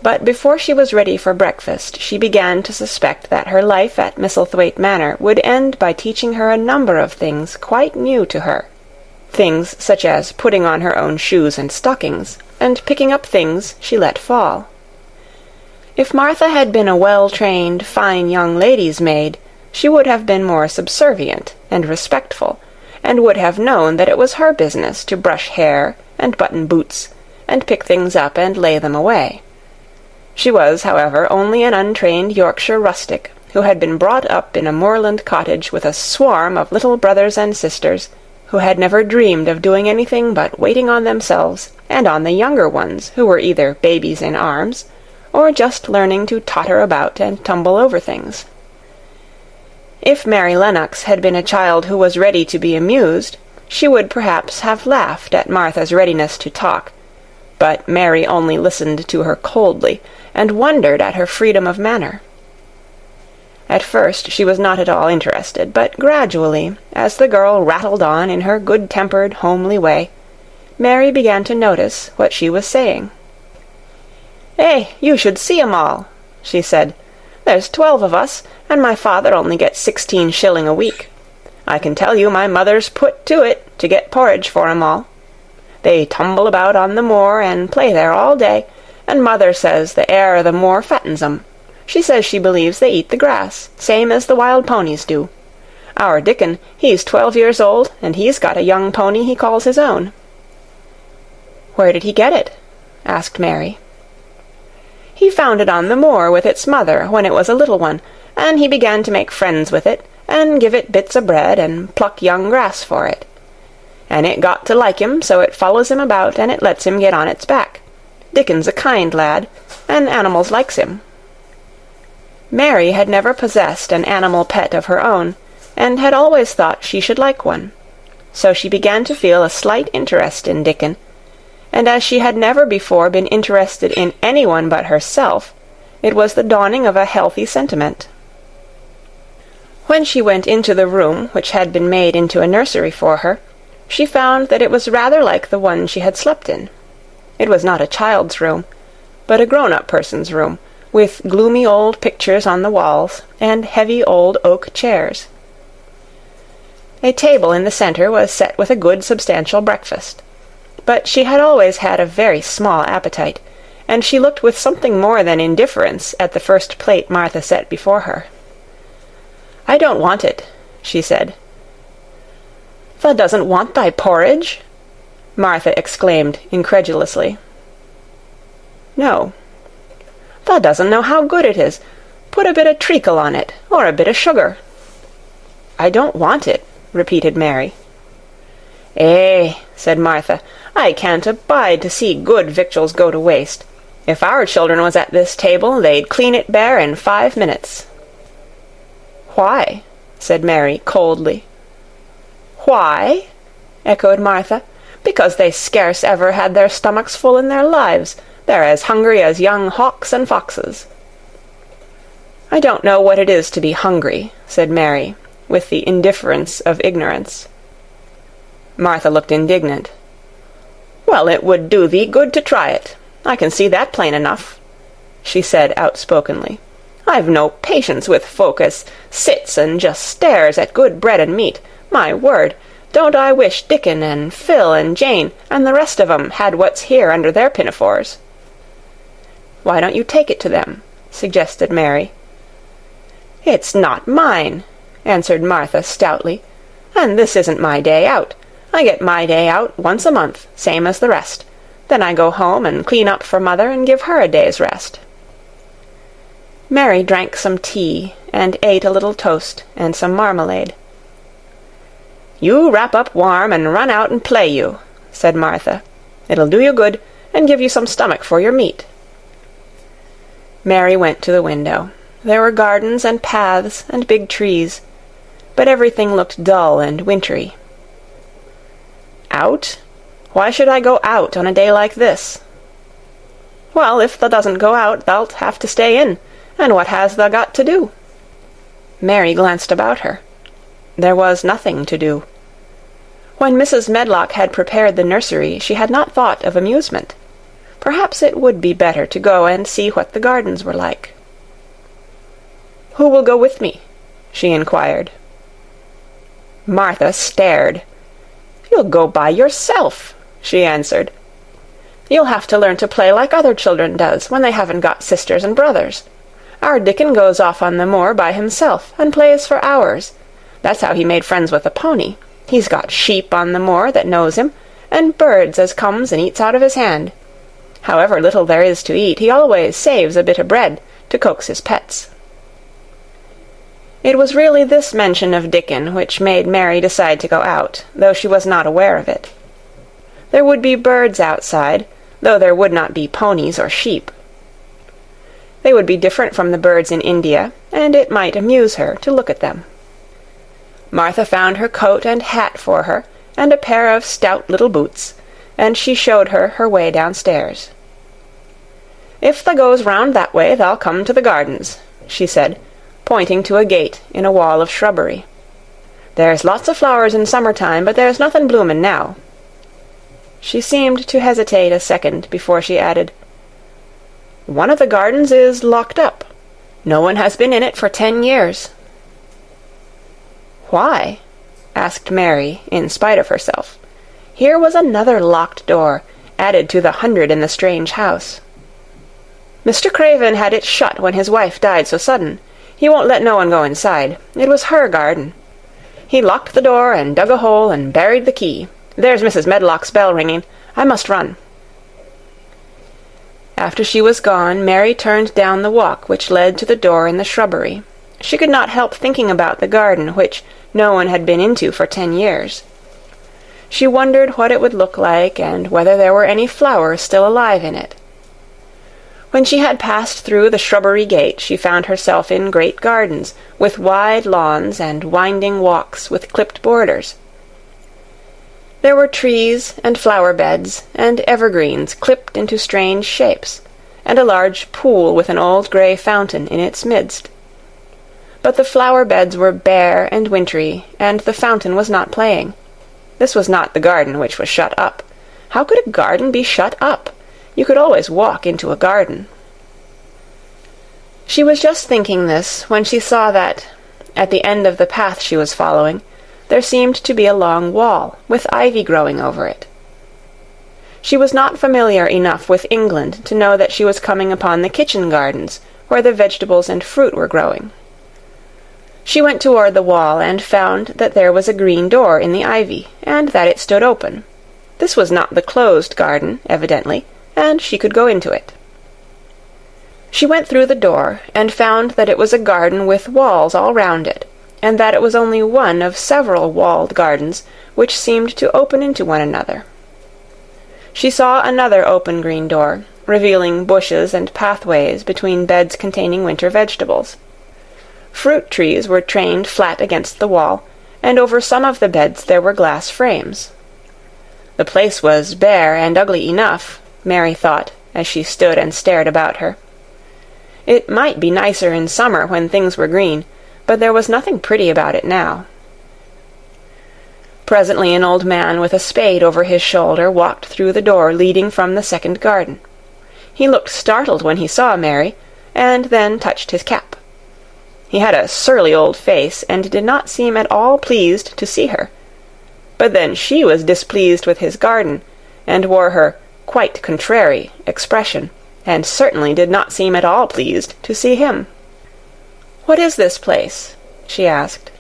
But before she was ready for breakfast, she began to suspect that her life at Misselthwaite Manor would end by teaching her a number of things quite new to her. Things such as putting on her own shoes and stockings, and picking up things she let fall. If Martha had been a well-trained, fine young lady's maid, she would have been more subservient and respectful, and would have known that it was her business to brush hair and button boots, and pick things up and lay them away. She was, however, only an untrained Yorkshire rustic, who had been brought up in a moorland cottage with a swarm of little brothers and sisters, who had never dreamed of doing anything but waiting on themselves and on the younger ones, who were either babies in arms, or just learning to totter about and tumble over things. If Mary Lennox had been a child who was ready to be amused, she would perhaps have laughed at Martha's readiness to talk, but Mary only listened to her coldly, and wondered at her freedom of manner. At first she was not at all interested, but gradually, as the girl rattled on in her good-tempered, homely way, Mary began to notice what she was saying. "Eh, you should see 'em all," she said. "There's 12 of us, and my father only gets 16 shilling a week. I can tell you my mother's put to it to get porridge for 'em all. They tumble about on the moor and play there all day, and mother says the air o' the moor fattens 'em. She says she believes they eat the grass, same as the wild ponies do. Our Dickon, he's 12 years old, and he's got a young pony he calls his own." "Where did he get it?" asked Mary. "He found it on the moor with its mother when it was a little one, and he began to make friends with it, and give it bits o' bread and pluck young grass for it. And it got to like him, so it follows him about, and it lets him get on its back. Dickon's a kind lad, and animals likes him." Mary had never possessed an animal pet of her own, and had always thought she should like one. So she began to feel a slight interest in Dickon, and as she had never before been interested in anyone but herself, it was the dawning of a healthy sentiment. When she went into the room which had been made into a nursery for her, she found that it was rather like the one she had slept in. It was not a child's room, but a grown-up person's room, with gloomy old pictures on the walls, and heavy old oak chairs. A table in the centre was set with a good substantial breakfast, but she had always had a very small appetite, and she looked with something more than indifference at the first plate Martha set before her. "I don't want it," she said. "Thou doesn't want thy porridge?" Martha exclaimed incredulously. "No." "Thou doesn't know how good it is. Put a bit o' treacle on it, or a bit o' sugar." "I don't want it," repeated Mary. "Eh," said Martha, "I can't abide to see good victuals go to waste. If our children was at this table, they'd clean it bare in 5 minutes." "Why?" said Mary coldly. "Why?" echoed Martha. "Because they scarce ever had their stomachs full in their lives. They're as hungry as young hawks and foxes." "I don't know what it is to be hungry," said Mary, with the indifference of ignorance. Martha looked indignant. "Well, it would do thee good to try it. I can see that plain enough," she said outspokenly. "I've no patience with folk as sits and just stares at good bread and meat. My word, don't I wish Dickon and Phil and Jane and the rest of 'em had what's here under their pinafores." "Why don't you take it to them?" suggested Mary. "It's not mine," answered Martha stoutly, "and this isn't my day out. I get my day out once a month, same as the rest. Then I go home and clean up for mother and give her a day's rest." Mary drank some tea, and ate a little toast and some marmalade. "You wrap up warm and run out and play, you," said Martha. "It'll do you good, and give you some stomach for your meat." Mary went to the window. There were gardens and paths and big trees, but everything looked dull and wintry. "Out? Why should I go out on a day like this?" "Well, if thou doesn't go out, thou'lt have to stay in, and what has thou got to do?" Mary glanced about her. There was nothing to do. When Mrs. Medlock had prepared the nursery, she had not thought of amusement. Perhaps it would be better to go and see what the gardens were like. "Who will go with me?" she inquired. Martha stared. "You'll go by yourself," she answered. "You'll have to learn to play like other children does when they haven't got sisters and brothers. Our Dickon goes off on the moor by himself and plays for hours. That's how he made friends with the pony. He's got sheep on the moor that knows him, and birds as comes and eats out of his hand. However little there is to eat, he always saves a bit of bread to coax his pets." It was really this mention of Dickon which made Mary decide to go out, though she was not aware of it. There would be birds outside, though there would not be ponies or sheep. They would be different from the birds in India, and it might amuse her to look at them. Martha found her coat and hat for her, and a pair of stout little boots, and she showed her her way downstairs. "If thou goes round that way, thou'll come to the gardens," she said, pointing to a gate in a wall of shrubbery. "There's lots of flowers in summer-time, but there's nothing bloomin' now." She seemed to hesitate a second before she added, "One of the gardens is locked up. No one has been in it for 10 years. "Why?" asked Mary, in spite of herself. Here was another locked door, added to the 100 in the strange house. "Mr. Craven had it shut when his wife died so sudden. He won't let no one go inside. It was her garden. He locked the door and dug a hole and buried the key. There's Mrs. Medlock's bell ringing. I must run." After she was gone, Mary turned down the walk which led to the door in the shrubbery. She could not help thinking about the garden, which no one had been into for 10 years. She wondered what it would look like, and whether there were any flowers still alive in it. When she had passed through the shrubbery gate, she found herself in great gardens, with wide lawns and winding walks with clipped borders. There were trees and flower-beds and evergreens clipped into strange shapes, and a large pool with an old grey fountain in its midst. But the flower-beds were bare and wintry, and the fountain was not playing. This was not the garden which was shut up. How could a garden be shut up? You could always walk into a garden. She was just thinking this when she saw that, at the end of the path she was following, there seemed to be a long wall, with ivy growing over it. She was not familiar enough with England to know that she was coming upon the kitchen gardens, where the vegetables and fruit were growing. She went toward the wall and found that there was a green door in the ivy, and that it stood open. This was not the closed garden, evidently, and she could go into it. She went through the door, and found that it was a garden with walls all round it, and that it was only one of several walled gardens which seemed to open into one another. She saw another open green door, revealing bushes and pathways between beds containing winter vegetables. Fruit trees were trained flat against the wall, and over some of the beds there were glass frames. The place was bare and ugly enough, Mary thought, as she stood and stared about her. It might be nicer in summer when things were green, but there was nothing pretty about it now. Presently an old man with a spade over his shoulder walked through the door leading from the second garden. He looked startled when he saw Mary, and then touched his cap. He had a surly old face, and did not seem at all pleased to see her. But then she was displeased with his garden, and wore her quite contrary expression, and certainly did not seem at all pleased to see him. "What is this place?" she asked.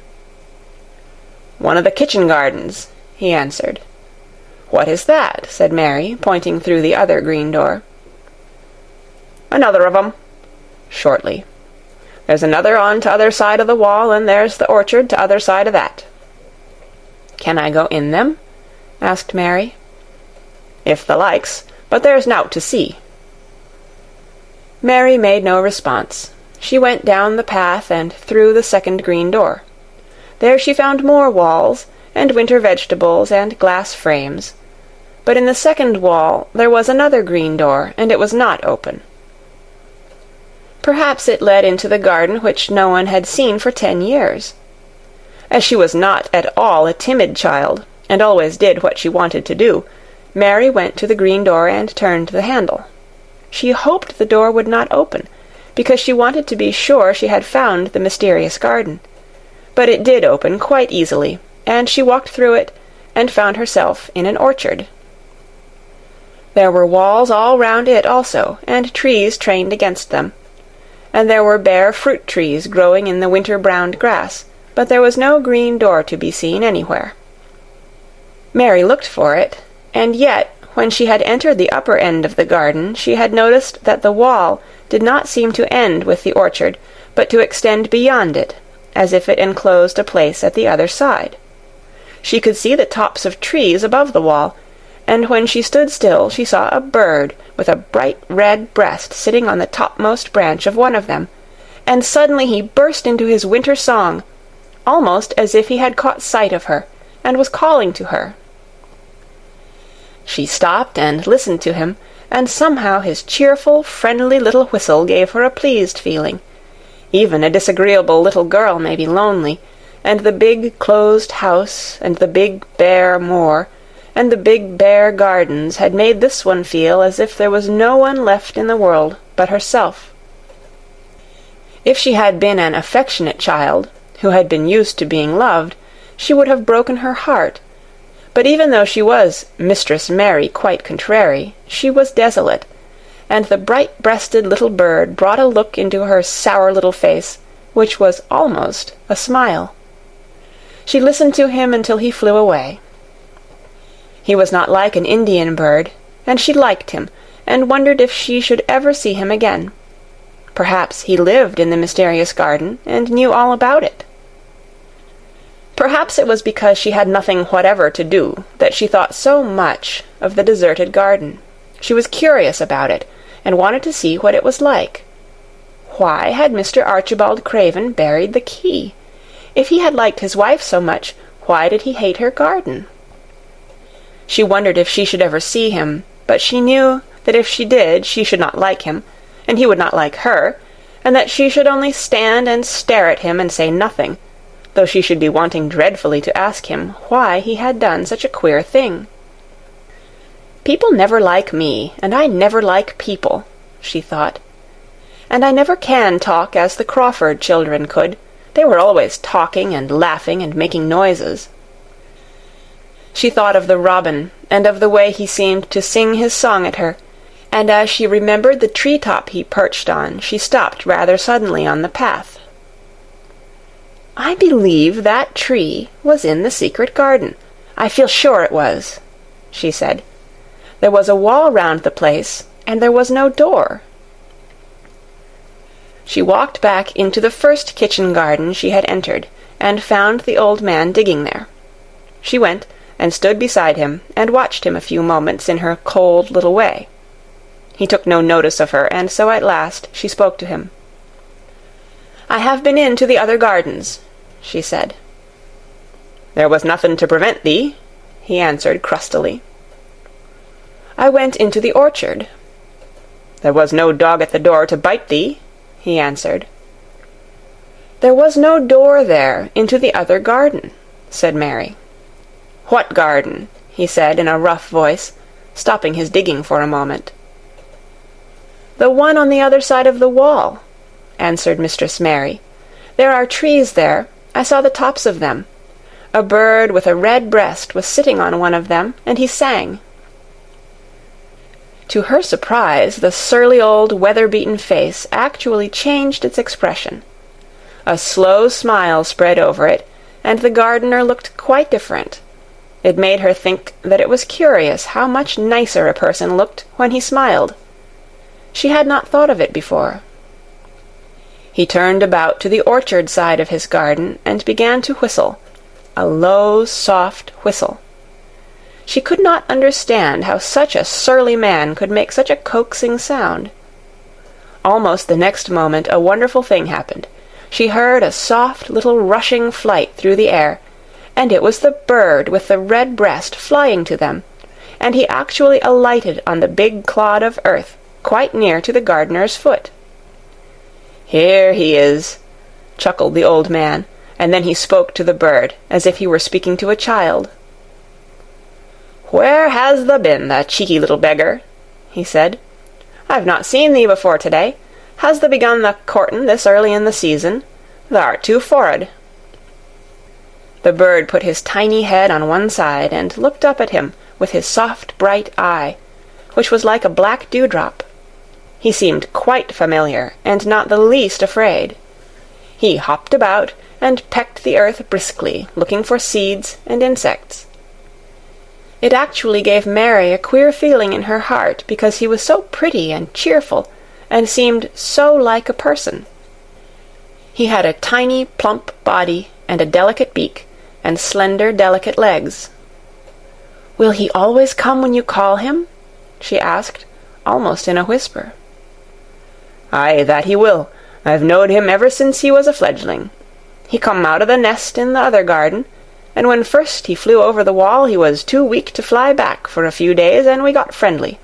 "One of the kitchen gardens," he answered. "What is that?" said Mary, pointing through the other green door. "Another of 'em," shortly. There's another on t'other side of the wall, and there's the orchard t'other side of that." "Can I go in them?" asked Mary. "If the likes, but there's nowt to see." Mary made no response. She went down the path and through the second green door. There she found more walls, and winter vegetables, and glass frames. But in the second wall there was another green door, and it was not open. Perhaps it led into the garden which no one had seen for 10 years. As she was not at all a timid child, and always did what she wanted to do, Mary went to the green door and turned the handle. She hoped the door would not open, because she wanted to be sure she had found the mysterious garden. But it did open quite easily, and she walked through it, and found herself in an orchard. There were walls all round it also, and trees trained against them. And there were bare fruit trees growing in the winter-browned grass, but there was no green door to be seen anywhere. Mary looked for it, and yet, when she had entered the upper end of the garden, she had noticed that the wall did not seem to end with the orchard, but to extend beyond it, as if it enclosed a place at the other side. She could see the tops of trees above the wall, and when she stood still she saw a bird with a bright red breast sitting on the topmost branch of one of them, and suddenly he burst into his winter song, almost as if he had caught sight of her, and was calling to her. She stopped and listened to him, and somehow his cheerful, friendly little whistle gave her a pleased feeling. Even a disagreeable little girl may be lonely, and the big closed house, and the big bare moor, and the big bare gardens had made this one feel as if there was no one left in the world but herself. If she had been an affectionate child, who had been used to being loved, she would have broken her heart. But even though she was Mistress Mary quite contrary, she was desolate, and the bright-breasted little bird brought a look into her sour little face, which was almost a smile. She listened to him until he flew away. He was not like an Indian bird, and she liked him, and wondered if she should ever see him again. Perhaps he lived in the mysterious garden, and knew all about it. Perhaps it was because she had nothing whatever to do that she thought so much of the deserted garden. She was curious about it, and wanted to see what it was like. Why had Mr. Archibald Craven buried the key? If he had liked his wife so much, why did he hate her garden? She wondered if she should ever see him, but she knew that if she did she should not like him, and he would not like her, and that she should only stand and stare at him and say nothing, though she should be wanting dreadfully to ask him why he had done such a queer thing. "People never like me, and I never like people," she thought. "And I never can talk as the Crawford children could. They were always talking and laughing and making noises." She thought of the robin, and of the way he seemed to sing his song at her, and as she remembered the tree-top he perched on, she stopped rather suddenly on the path. "I believe that tree was in the secret garden. I feel sure it was," she said. "There was a wall round the place, and there was no door." She walked back into the first kitchen garden she had entered, and found the old man digging there. She went and stood beside him, and watched him a few moments in her cold little way. He took no notice of her, and so at last she spoke to him. "I have been into the other gardens," she said. "There was nothing to prevent thee," he answered crustily. "I went into the orchard." "There was no dog at the door to bite thee," he answered. "There was no door there into the other garden," said Mary. "What garden?" he said in a rough voice, stopping his digging for a moment. "The one on the other side of the wall," answered Mistress Mary. "There are trees there. I saw the tops of them. A bird with a red breast was sitting on one of them, and he sang." To her surprise, the surly old weather-beaten face actually changed its expression. A slow smile spread over it, and the gardener looked quite different. It made her think that it was curious how much nicer a person looked when he smiled. She had not thought of it before. He turned about to the orchard side of his garden and began to whistle, a low, soft whistle. She could not understand how such a surly man could make such a coaxing sound. Almost the next moment a wonderful thing happened. She heard a soft little rushing flight through the air, and it was the bird with the red breast flying to them, and he actually alighted on the big clod of earth quite near to the gardener's foot. "Here he is," chuckled the old man, and then he spoke to the bird as if he were speaking to a child. "Where has thou been, the cheeky little beggar?" he said. "I've not seen thee before to-day. Has thou begun the courtin' this early in the season? Thou'rt too forrard." The bird put his tiny head on one side and looked up at him with his soft bright eye, which was like a black dewdrop. He seemed quite familiar, and not the least afraid. He hopped about and pecked the earth briskly, looking for seeds and insects. It actually gave Mary a queer feeling in her heart, because he was so pretty and cheerful, and seemed so like a person. He had a tiny, plump body, and a delicate beak, and slender, delicate legs. "Will he always come when you call him?" she asked, almost in a whisper. "Aye, that he will. I've knowed him ever since he was a fledgling. He come out of the nest in the other garden, and when first he flew over the wall he was too weak to fly back for a few days, and we got friendly.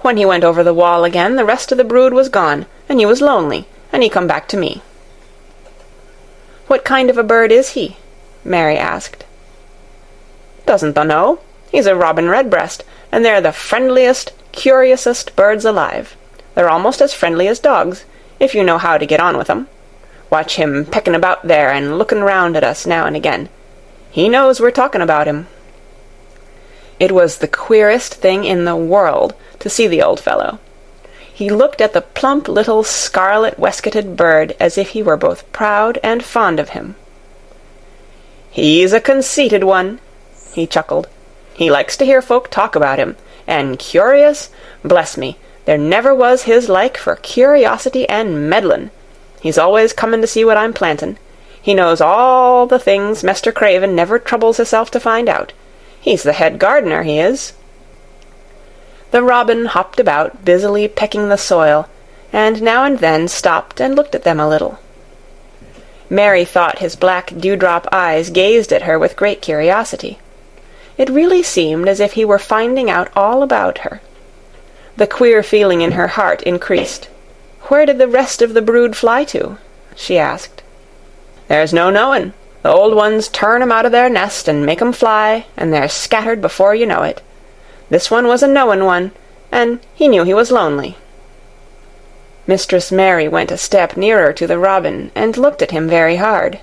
When he went over the wall again, the rest of the brood was gone, and he was lonely, and he come back to me." "What kind of a bird is he?" Mary asked. "Doesn't thou know? He's a robin redbreast, and they're the friendliest, curiousest birds alive. They're almost as friendly as dogs, if you know how to get on with 'em. Watch him pecking about there and looking round at us now and again. He knows we're talking about him." It was the queerest thing in the world to see the old fellow. He looked at the plump little scarlet waistcoated bird as if he were both proud and fond of him. "He's a conceited one," he chuckled. "He likes to hear folk talk about him, and curious, bless me, there never was his like for curiosity and meddlin'. He's always comin' to see what I'm plantin'. He knows all the things Mester Craven never troubles hisself to find out. He's the head gardener, he is." The robin hopped about, busily pecking the soil, and now and then stopped and looked at them a little. Mary thought his black dewdrop eyes gazed at her with great curiosity. It really seemed as if he were finding out all about her. The queer feeling in her heart increased. "Where did the rest of the brood fly to?" she asked. "There's no knowin'. The old ones turn 'em out of their nest and make 'em fly, and they're scattered before you know it. This one was a knowin' one, and he knew he was lonely." Mistress Mary went a step nearer to the robin and looked at him very hard.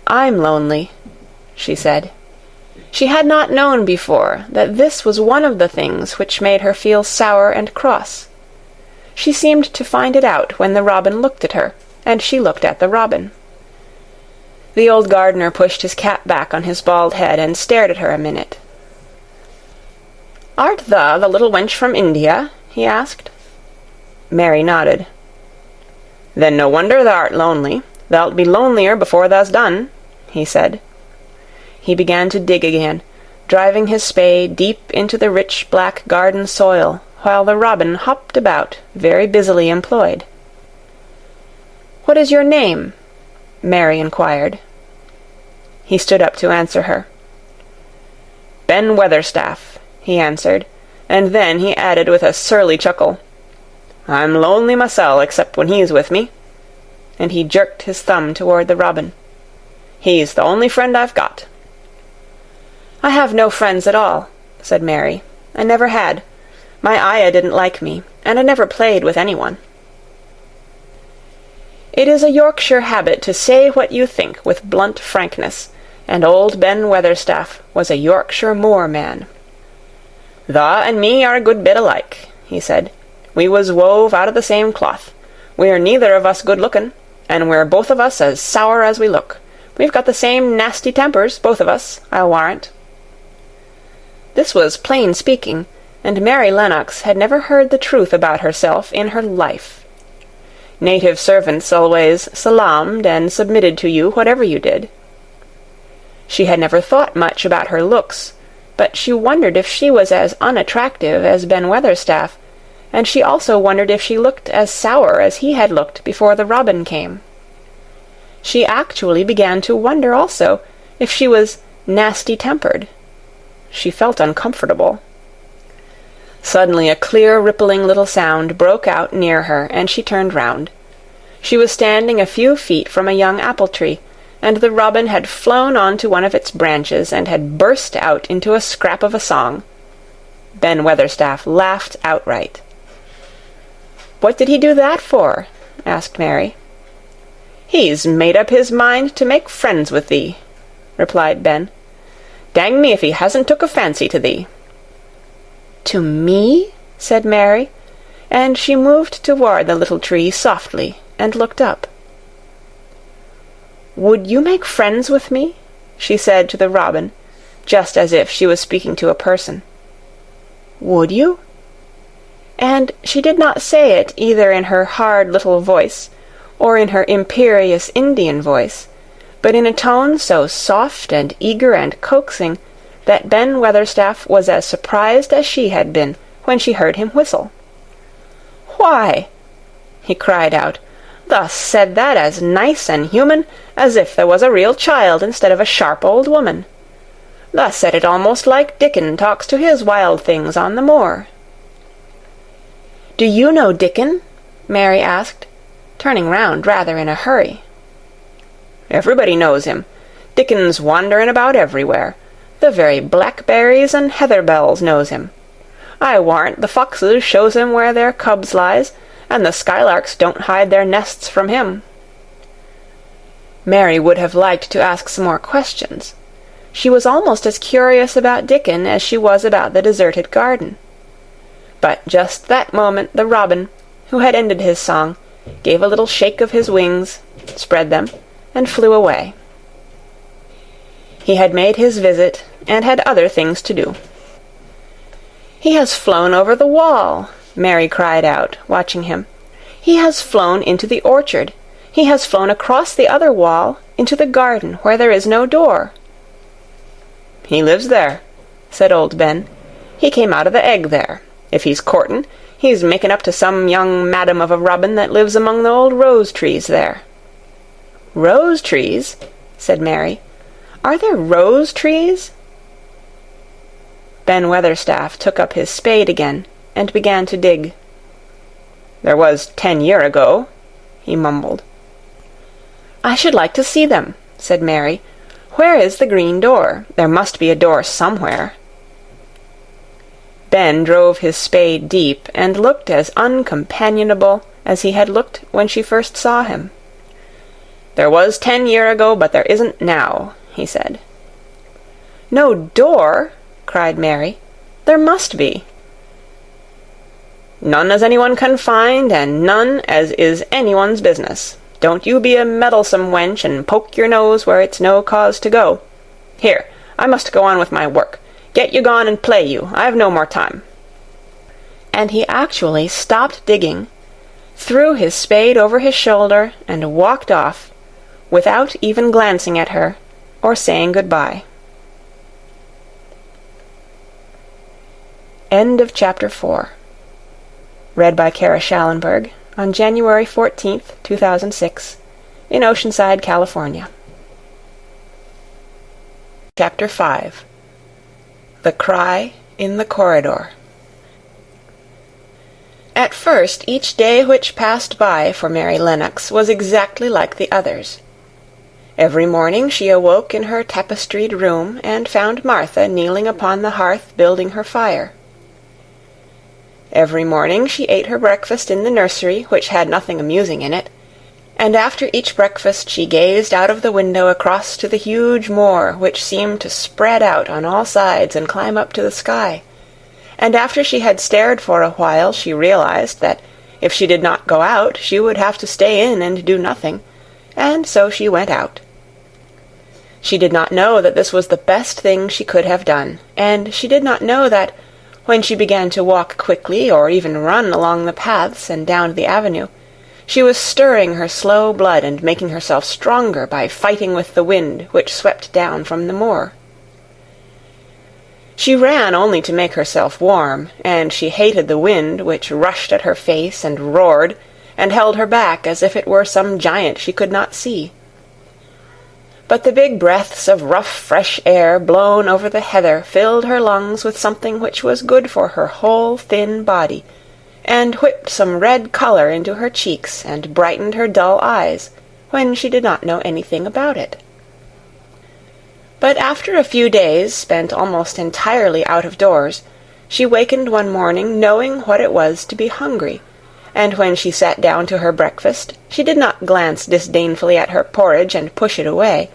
"I'm lonely," she said. She had not known before that this was one of the things which made her feel sour and cross. She seemed to find it out when the robin looked at her, and she looked at the robin. The old gardener pushed his cap back on his bald head and stared at her a minute. "Art thou the little wench from India?" he asked. Mary nodded. "Then no wonder thou'rt lonely. Thou'lt be lonelier before thou's done," he said. He began to dig again, driving his spade deep into the rich black garden soil, while the robin hopped about, very busily employed. "What is your name?" Mary inquired. He stood up to answer her. "Ben Weatherstaff," he answered, and then he added with a surly chuckle, "I'm lonely mysel', except when he's with me," and he jerked his thumb toward the robin. "He's the only friend I've got." "I have no friends at all," said Mary. "I never had. My ayah didn't like me, and I never played with anyone." It is a Yorkshire habit to say what you think with blunt frankness, and old Ben Weatherstaff was a Yorkshire moor-man. "Thou and me are a good bit alike," he said. "We was wove out of the same cloth. We're neither of us good-lookin', and we're both of us as sour as we look. We've got the same nasty tempers, both of us, I'll warrant." This was plain speaking, and Mary Lennox had never heard the truth about herself in her life. Native servants always salaamed and submitted to you whatever you did. She had never thought much about her looks, but she wondered if she was as unattractive as Ben Weatherstaff, and she also wondered if she looked as sour as he had looked before the robin came. She actually began to wonder also if she was nasty-tempered. She felt uncomfortable. Suddenly a clear, rippling little sound broke out near her, and she turned round. She was standing a few feet from a young apple-tree, and the robin had flown on to one of its branches and had burst out into a scrap of a song. Ben Weatherstaff laughed outright. "What did he do that for?" asked Mary. "He's made up his mind to make friends with thee," replied Ben. "Dang me if he hasn't took a fancy to thee." "To me?" said Mary, and she moved toward the little tree softly and looked up. "Would you make friends with me?" she said to the robin, just as if she was speaking to a person. "Would you?" And she did not say it either in her hard little voice or in her imperious Indian voice, but in a tone so soft and eager and coaxing that Ben Weatherstaff was as surprised as she had been when she heard him whistle. "Why," he cried out, "thus said that as nice and human as if there was a real child instead of a sharp old woman. Thus said it almost like Dickon talks to his wild things on the moor." "Do you know Dickon?" Mary asked, turning round rather in a hurry. "Everybody knows him. Dickon's wanderin' about everywhere. The very blackberries and heatherbells knows him. I warrant the foxes shows him where their cubs lies, and the skylarks don't hide their nests from him." Mary would have liked to ask some more questions. She was almost as curious about Dickon as she was about the deserted garden. But just that moment the robin, who had ended his song, gave a little shake of his wings, spread them, and flew away. He had made his visit, and had other things to do. "He has flown over the wall," Mary cried out, watching him. "He has flown into the orchard. He has flown across the other wall into the garden where there is no door." "He lives there," said old Ben. "He came out of the egg there. If he's courtin', he's making up to some young madam of a robin that lives among the old rose-trees there." "Rose-trees?" said Mary. "Are there rose-trees?" Ben Weatherstaff took up his spade again and began to dig. "There was 10 year ago," he mumbled. "I should like to see them," said Mary. "Where is the green door? There must be a door somewhere." Ben drove his spade deep and looked as uncompanionable as he had looked when she first saw him. "There was 10 year ago, but there isn't now," he said. "No door?" cried Mary. "There must be." "None as anyone can find, and none as is anyone's business. Don't you be a meddlesome wench and poke your nose where it's no cause to go. Here, I must go on with my work. Get you gone and play you. I've no more time." And he actually stopped digging, threw his spade over his shoulder, and walked off, without even glancing at her or saying good-bye. End of Chapter 4. Read by Kara Schallenberg on January 14th, 2006, in Oceanside, California. Chapter 5. The Cry in the Corridor. At first, each day which passed by for Mary Lennox was exactly like the others. Every morning she awoke in her tapestried room and found Martha kneeling upon the hearth building her fire. Every morning she ate her breakfast in the nursery, which had nothing amusing in it, and after each breakfast she gazed out of the window across to the huge moor, which seemed to spread out on all sides and climb up to the sky, and after she had stared for a while she realized that if she did not go out she would have to stay in and do nothing, and so she went out. She did not know that this was the best thing she could have done, and she did not know that, when she began to walk quickly or even run along the paths and down the avenue, She was stirring her slow blood and making herself stronger by fighting with the wind which swept down from the moor. She ran only to make herself warm, and she hated the wind which rushed at her face and roared and held her back as if it were some giant she could not see. But the big breaths of rough, fresh air blown over the heather filled her lungs with something which was good for her whole thin body, and whipped some red colour into her cheeks and brightened her dull eyes, when she did not know anything about it. But after a few days spent almost entirely out of doors, she wakened one morning knowing what it was to be hungry, and when she sat down to her breakfast, she did not glance disdainfully at her porridge and push it away,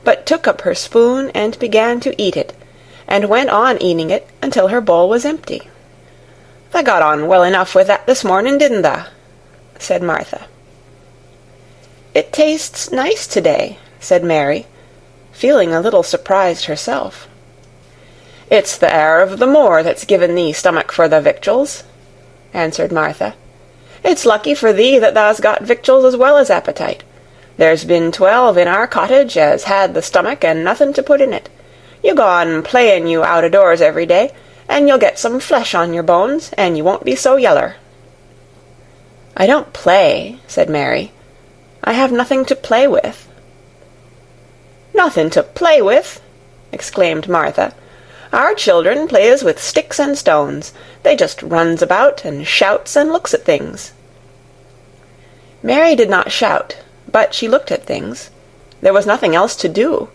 but took up her spoon and began to eat it, and went on eating it until her bowl was empty. "Tha got on well enough with that this morning, didn't tha?" said Martha. "It tastes nice today," said Mary, feeling a little surprised herself. "It's the air of the moor that's given thee stomach for the victuals," answered Martha. "It's lucky for thee that thou's got victuals as well as appetite. There's been 12 in our cottage as had the stomach and nothing to put in it. You go on playin' you out o' doors every day, and you'll get some flesh on your bones, and you won't be so yeller." "I don't play," said Mary. "I have nothing to play with." "Nothing to play with!" exclaimed Martha. "Our children plays with sticks and stones. They just runs about and shouts and looks at things." Mary did not shout, but she looked at things. There was nothing else to do.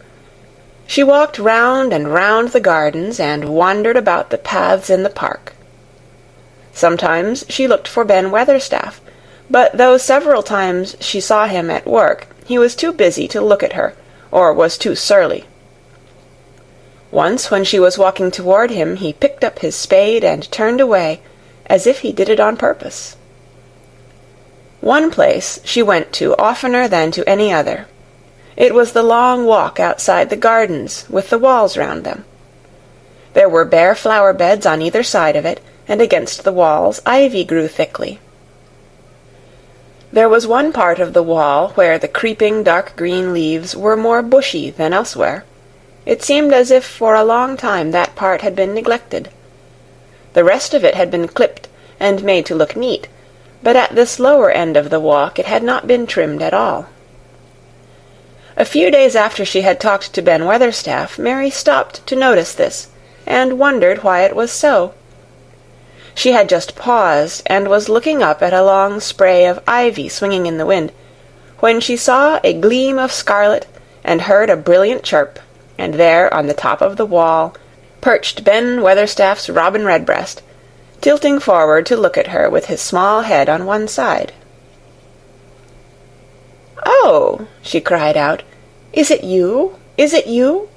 She walked round and round the gardens and wandered about the paths in the park. Sometimes she looked for Ben Weatherstaff, but though several times she saw him at work, he was too busy to look at her, or was too surly. Once when she was walking toward him, he picked up his spade and turned away, as if he did it on purpose. One place she went to oftener than to any other. It was the long walk outside the gardens, with the walls round them. There were bare flower beds on either side of it, and against the walls ivy grew thickly. There was one part of the wall where the creeping dark green leaves were more bushy than elsewhere. It seemed as if for a long time that part had been neglected. The rest of it had been clipped and made to look neat, but at this lower end of the walk it had not been trimmed at all. A few days after she had talked to Ben Weatherstaff, Mary stopped to notice this, and wondered why it was so. She had just paused, and was looking up at a long spray of ivy swinging in the wind, when she saw a gleam of scarlet and heard a brilliant chirp, and there, on the top of the wall, perched Ben Weatherstaff's robin redbreast, tilting forward to look at her with his small head on one side. "Oh!" she cried out. "Is it you? Is it you?"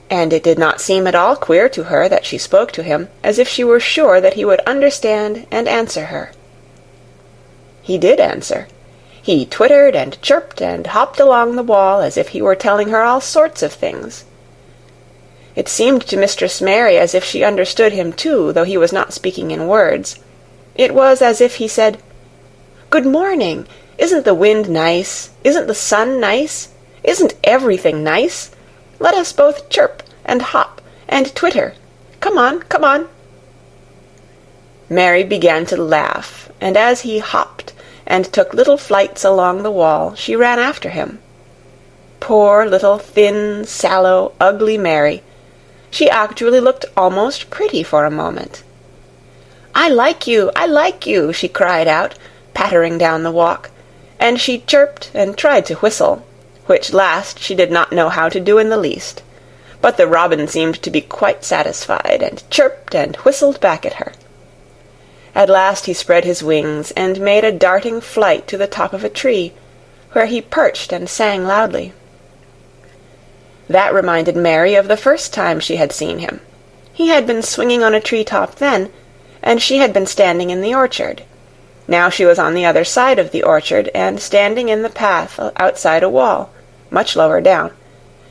And it did not seem at all queer to her that she spoke to him, as if she were sure that he would understand and answer her. He did answer. He twittered and chirped and hopped along the wall as if he were telling her all sorts of things. It seemed to Mistress Mary as if she understood him too, though he was not speaking in words. It was as if he said, "Good morning! Isn't the wind nice? Isn't the sun nice? Isn't everything nice? Let us both chirp and hop and twitter. Come on, come on." Mary began to laugh, and as he hopped and took little flights along the wall, she ran after him. Poor little thin, sallow, ugly Mary! She actually looked almost pretty for a moment. "I like you! I like you!" she cried out, pattering down the walk, and she chirped and tried to whistle, which last she did not know how to do in the least. But the robin seemed to be quite satisfied, and chirped and whistled back at her. At last he spread his wings, and made a darting flight to the top of a tree, where he perched and sang loudly. That reminded Mary of the first time she had seen him. He had been swinging on a tree-top then, and she had been standing in the orchard. Now she was on the other side of the orchard, and standing in the path outside a wall, much lower down,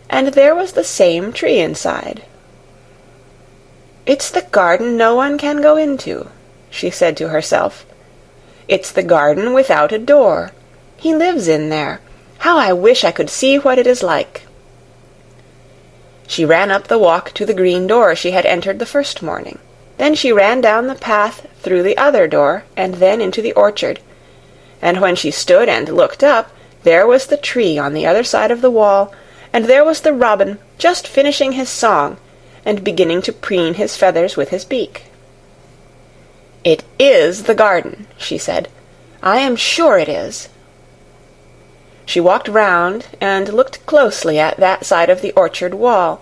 and there was the same tree inside. "It's the garden no one can go into," she said to herself, It's the garden without a door. He lives in there. How I wish I could see what it is like." She ran up the walk to the green door she had entered the first morning. Then she ran down the path through the other door, and then into the orchard. And when she stood and looked up, there was the tree on the other side of the wall, and there was the robin just finishing his song, and beginning to preen his feathers with his beak. "It is the garden," she said. "I am sure it is." She walked round and looked closely at that side of the orchard wall,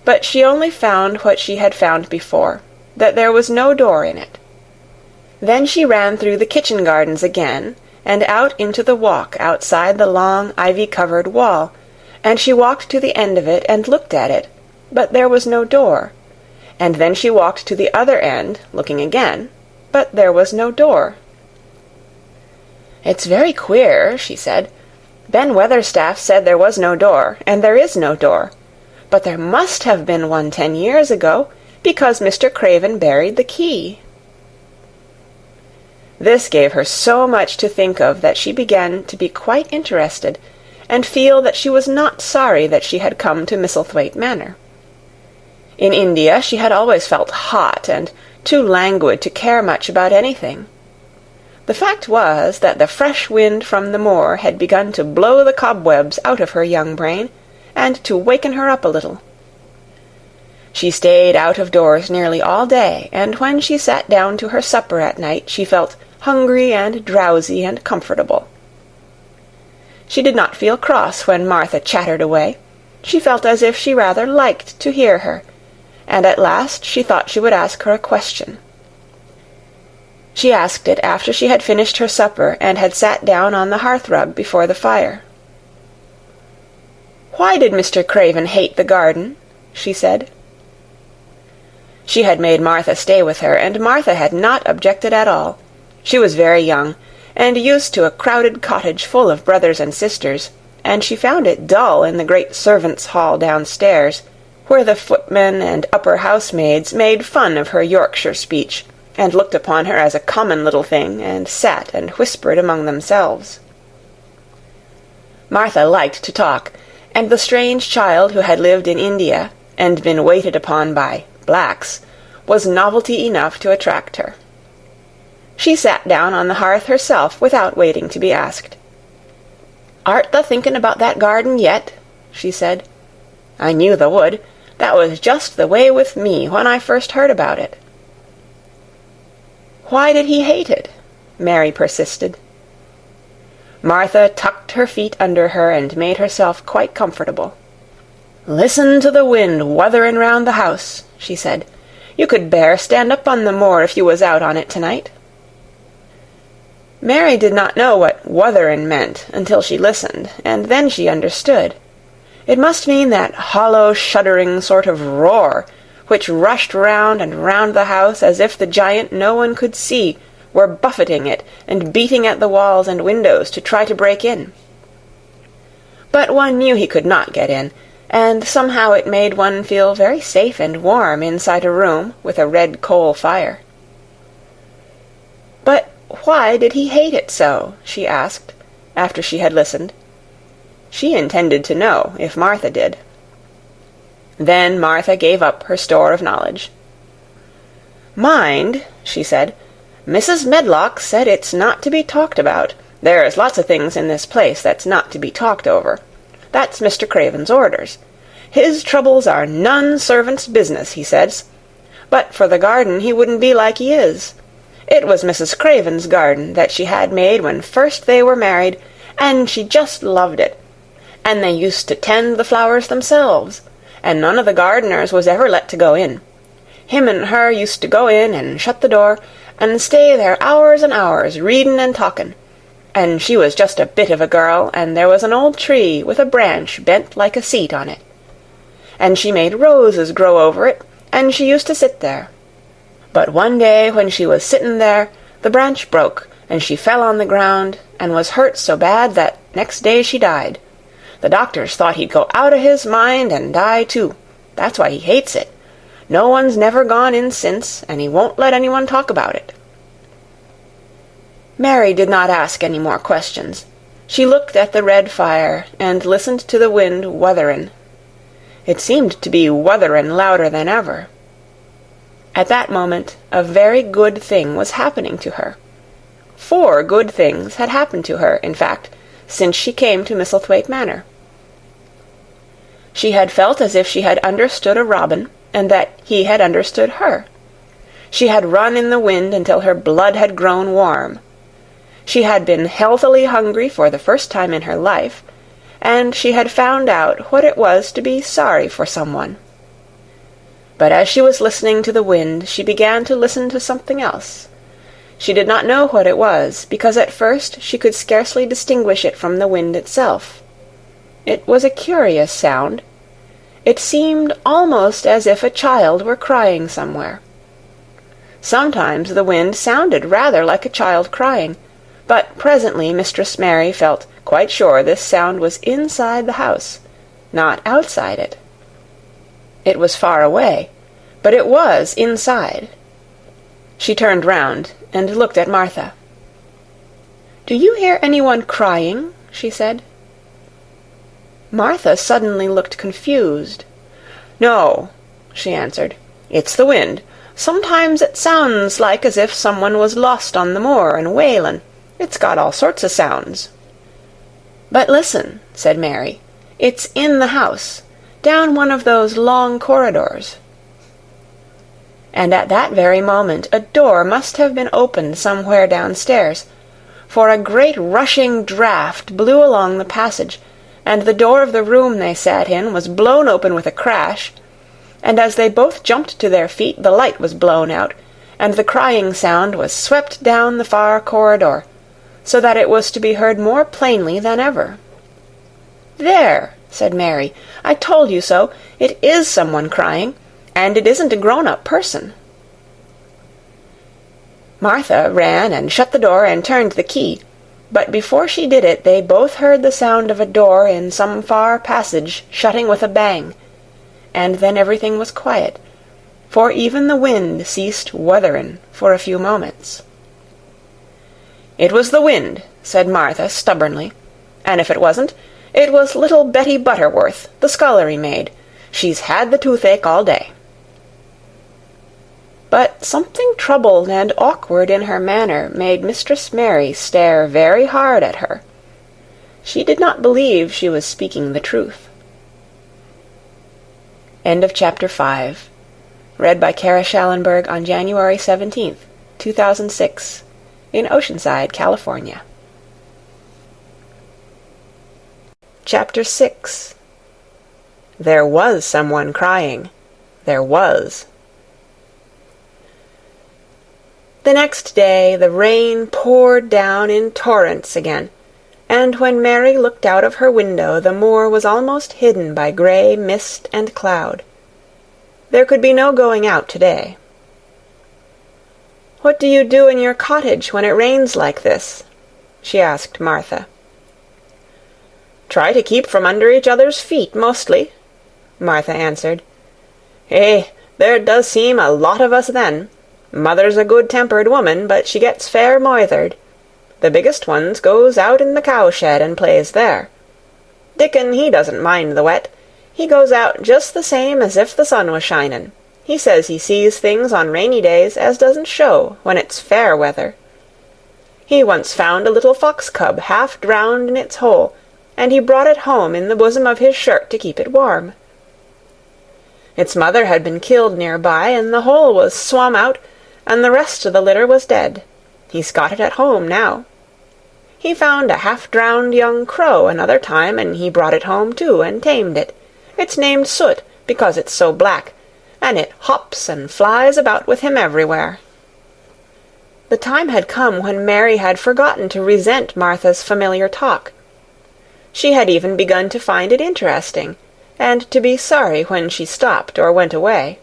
but she only found what she had found before, that there was no door in it. Then she ran through the kitchen gardens again, and out into the walk outside the long ivy-covered wall, and she walked to the end of it and looked at it, but there was no door. And then she walked to the other end, looking again, but there was no door. "It's very queer," she said. "Ben Weatherstaff said there was no door, and there is no door. But there must have been one 10 years ago, because Mr. Craven buried the key." This gave her so much to think of that she began to be quite interested, and feel that she was not sorry that she had come to Misselthwaite Manor. In India she had always felt hot and too languid to care much about anything. The fact was that the fresh wind from the moor had begun to blow the cobwebs out of her young brain, and to waken her up a little. She stayed out of doors nearly all day, and when she sat down to her supper at night she felt hungry and drowsy and comfortable. She did not feel cross when Martha chattered away. She felt as if she rather liked to hear her, and at last she thought she would ask her a question. She asked it after she had finished her supper and had sat down on the hearth-rug before the fire. "Why did Mr. Craven hate the garden?" she said. She had made Martha stay with her, and Martha had not objected at all. She was very young, and used to a crowded cottage full of brothers and sisters, and she found it dull in the great servants' hall downstairs, where the footmen and upper housemaids made fun of her Yorkshire speech, and looked upon her as a common little thing, and sat and whispered among themselves. Martha liked to talk, and the strange child who had lived in India, and been waited upon by blacks, was novelty enough to attract her. She sat down on the hearth herself without waiting to be asked. "Art tha thinking about that garden yet?" she said. "I knew tha would. That was just the way with me when I first heard about it." "Why did he hate it?" Mary persisted. Martha tucked her feet under her and made herself quite comfortable. "Listen to the wind wuthering round the house," she said. "You could bear stand up on the moor if you was out on it tonight." Mary did not know what wutherin' meant until she listened, and then she understood. It must mean that hollow, shuddering sort of roar, which rushed round and round the house as if the giant no one could see were buffeting it and beating at the walls and windows to try to break in. But one knew he could not get in, and somehow it made one feel very safe and warm inside a room with a red coal fire. "But why did he hate it so?" she asked, after she had listened. She intended to know if Martha did. Then Martha gave up her store of knowledge. "Mind," she said, "Mrs. Medlock said it's not to be talked about. There's lots of things in this place that's not to be talked over. That's Mr. Craven's orders. His troubles are none servant's business, he says. But for the garden he wouldn't be like he is. It was Mrs. Craven's garden that she had made when first they were married, and she just loved it. And they used to tend the flowers themselves, and none of the gardeners was ever let to go in. Him and her used to go in and shut the door, and stay there hours and hours, readin' and talkin'. And she was just a bit of a girl, and there was an old tree with a branch bent like a seat on it. And she made roses grow over it, and she used to sit there. But one day when she was sittin' there, the branch broke, and she fell on the ground, and was hurt so bad that next day she died. The doctors thought he'd go out of his mind and die too. That's why he hates it. No one's never gone in since, and he won't let anyone talk about it." Mary did not ask any more questions. She looked at the red fire and listened to the wind wutherin'. It seemed to be wutherin' louder than ever. At that moment, a very good thing was happening to her. 4 good things had happened to her, in fact, since she came to Misselthwaite Manor. She had felt as if she had understood a robin, and that he had understood her. She had run in the wind until her blood had grown warm. She had been healthily hungry for the first time in her life, and she had found out what it was to be sorry for someone. But as she was listening to the wind, she began to listen to something else. She did not know what it was, because at first she could scarcely distinguish it from the wind itself. It was a curious sound. It seemed almost as if a child were crying somewhere. Sometimes the wind sounded rather like a child crying, but presently Mistress Mary felt quite sure this sound was inside the house, not outside it. It was far away, but it was inside. She turned round and looked at Martha. "Do you hear anyone crying?" she said. Martha suddenly looked confused. "No," she answered. "It's the wind. Sometimes it sounds like as if someone was lost on the moor and wailin'. It's got all sorts of sounds." "But listen," said Mary. "It's in the house, down one of those long corridors." And at that very moment a door must have been opened somewhere downstairs, for a great rushing draught blew along the passage, and the door of the room they sat in was blown open with a crash, and as they both jumped to their feet the light was blown out, and the crying sound was swept down the far corridor, so that it was to be heard more plainly than ever. "There," said Mary, "I told you so. It is someone crying, and it isn't a grown-up person." Martha ran and shut the door and turned the key, but before she did it they both heard the sound of a door in some far passage shutting with a bang, and then everything was quiet, for even the wind ceased wutherin' for a few moments. "It was the wind," said Martha stubbornly, "and if it wasn't, it was little Betty Butterworth, the scullery maid. She's had the toothache all day." But something troubled and awkward in her manner made Mistress Mary stare very hard at her. She did not believe she was speaking the truth. End of Chapter 5. Read by Kara Schallenberg on January 17th, 2006, in Oceanside, California. Chapter 6. There was someone crying. There was. The next day the rain poured down in torrents again, and when Mary looked out of her window the moor was almost hidden by grey mist and cloud. There could be no going out today. "What do you do in your cottage when it rains like this?" she asked Martha. "Try to keep from under each other's feet, mostly," Martha answered. There does seem a lot of us then. Mother's a good-tempered woman, but she gets fair moithered. The biggest ones goes out in the cowshed and plays there. Dickon, he doesn't mind the wet. He goes out just the same as if the sun was shinin'. He says he sees things on rainy days as doesn't show when it's fair weather. He once found a little fox cub half drowned in its hole, and he brought it home in the bosom of his shirt to keep it warm. Its mother had been killed near by, and the hole was swum out, and the rest of the litter was dead. He's got it at home now. He found a half-drowned young crow another time, and he brought it home too, and tamed it. It's named Soot, because it's so black, and it hops and flies about with him everywhere. The time had come when Mary had forgotten to resent Martha's familiar talk. She had even begun to find it interesting, and to be sorry when she stopped or went away.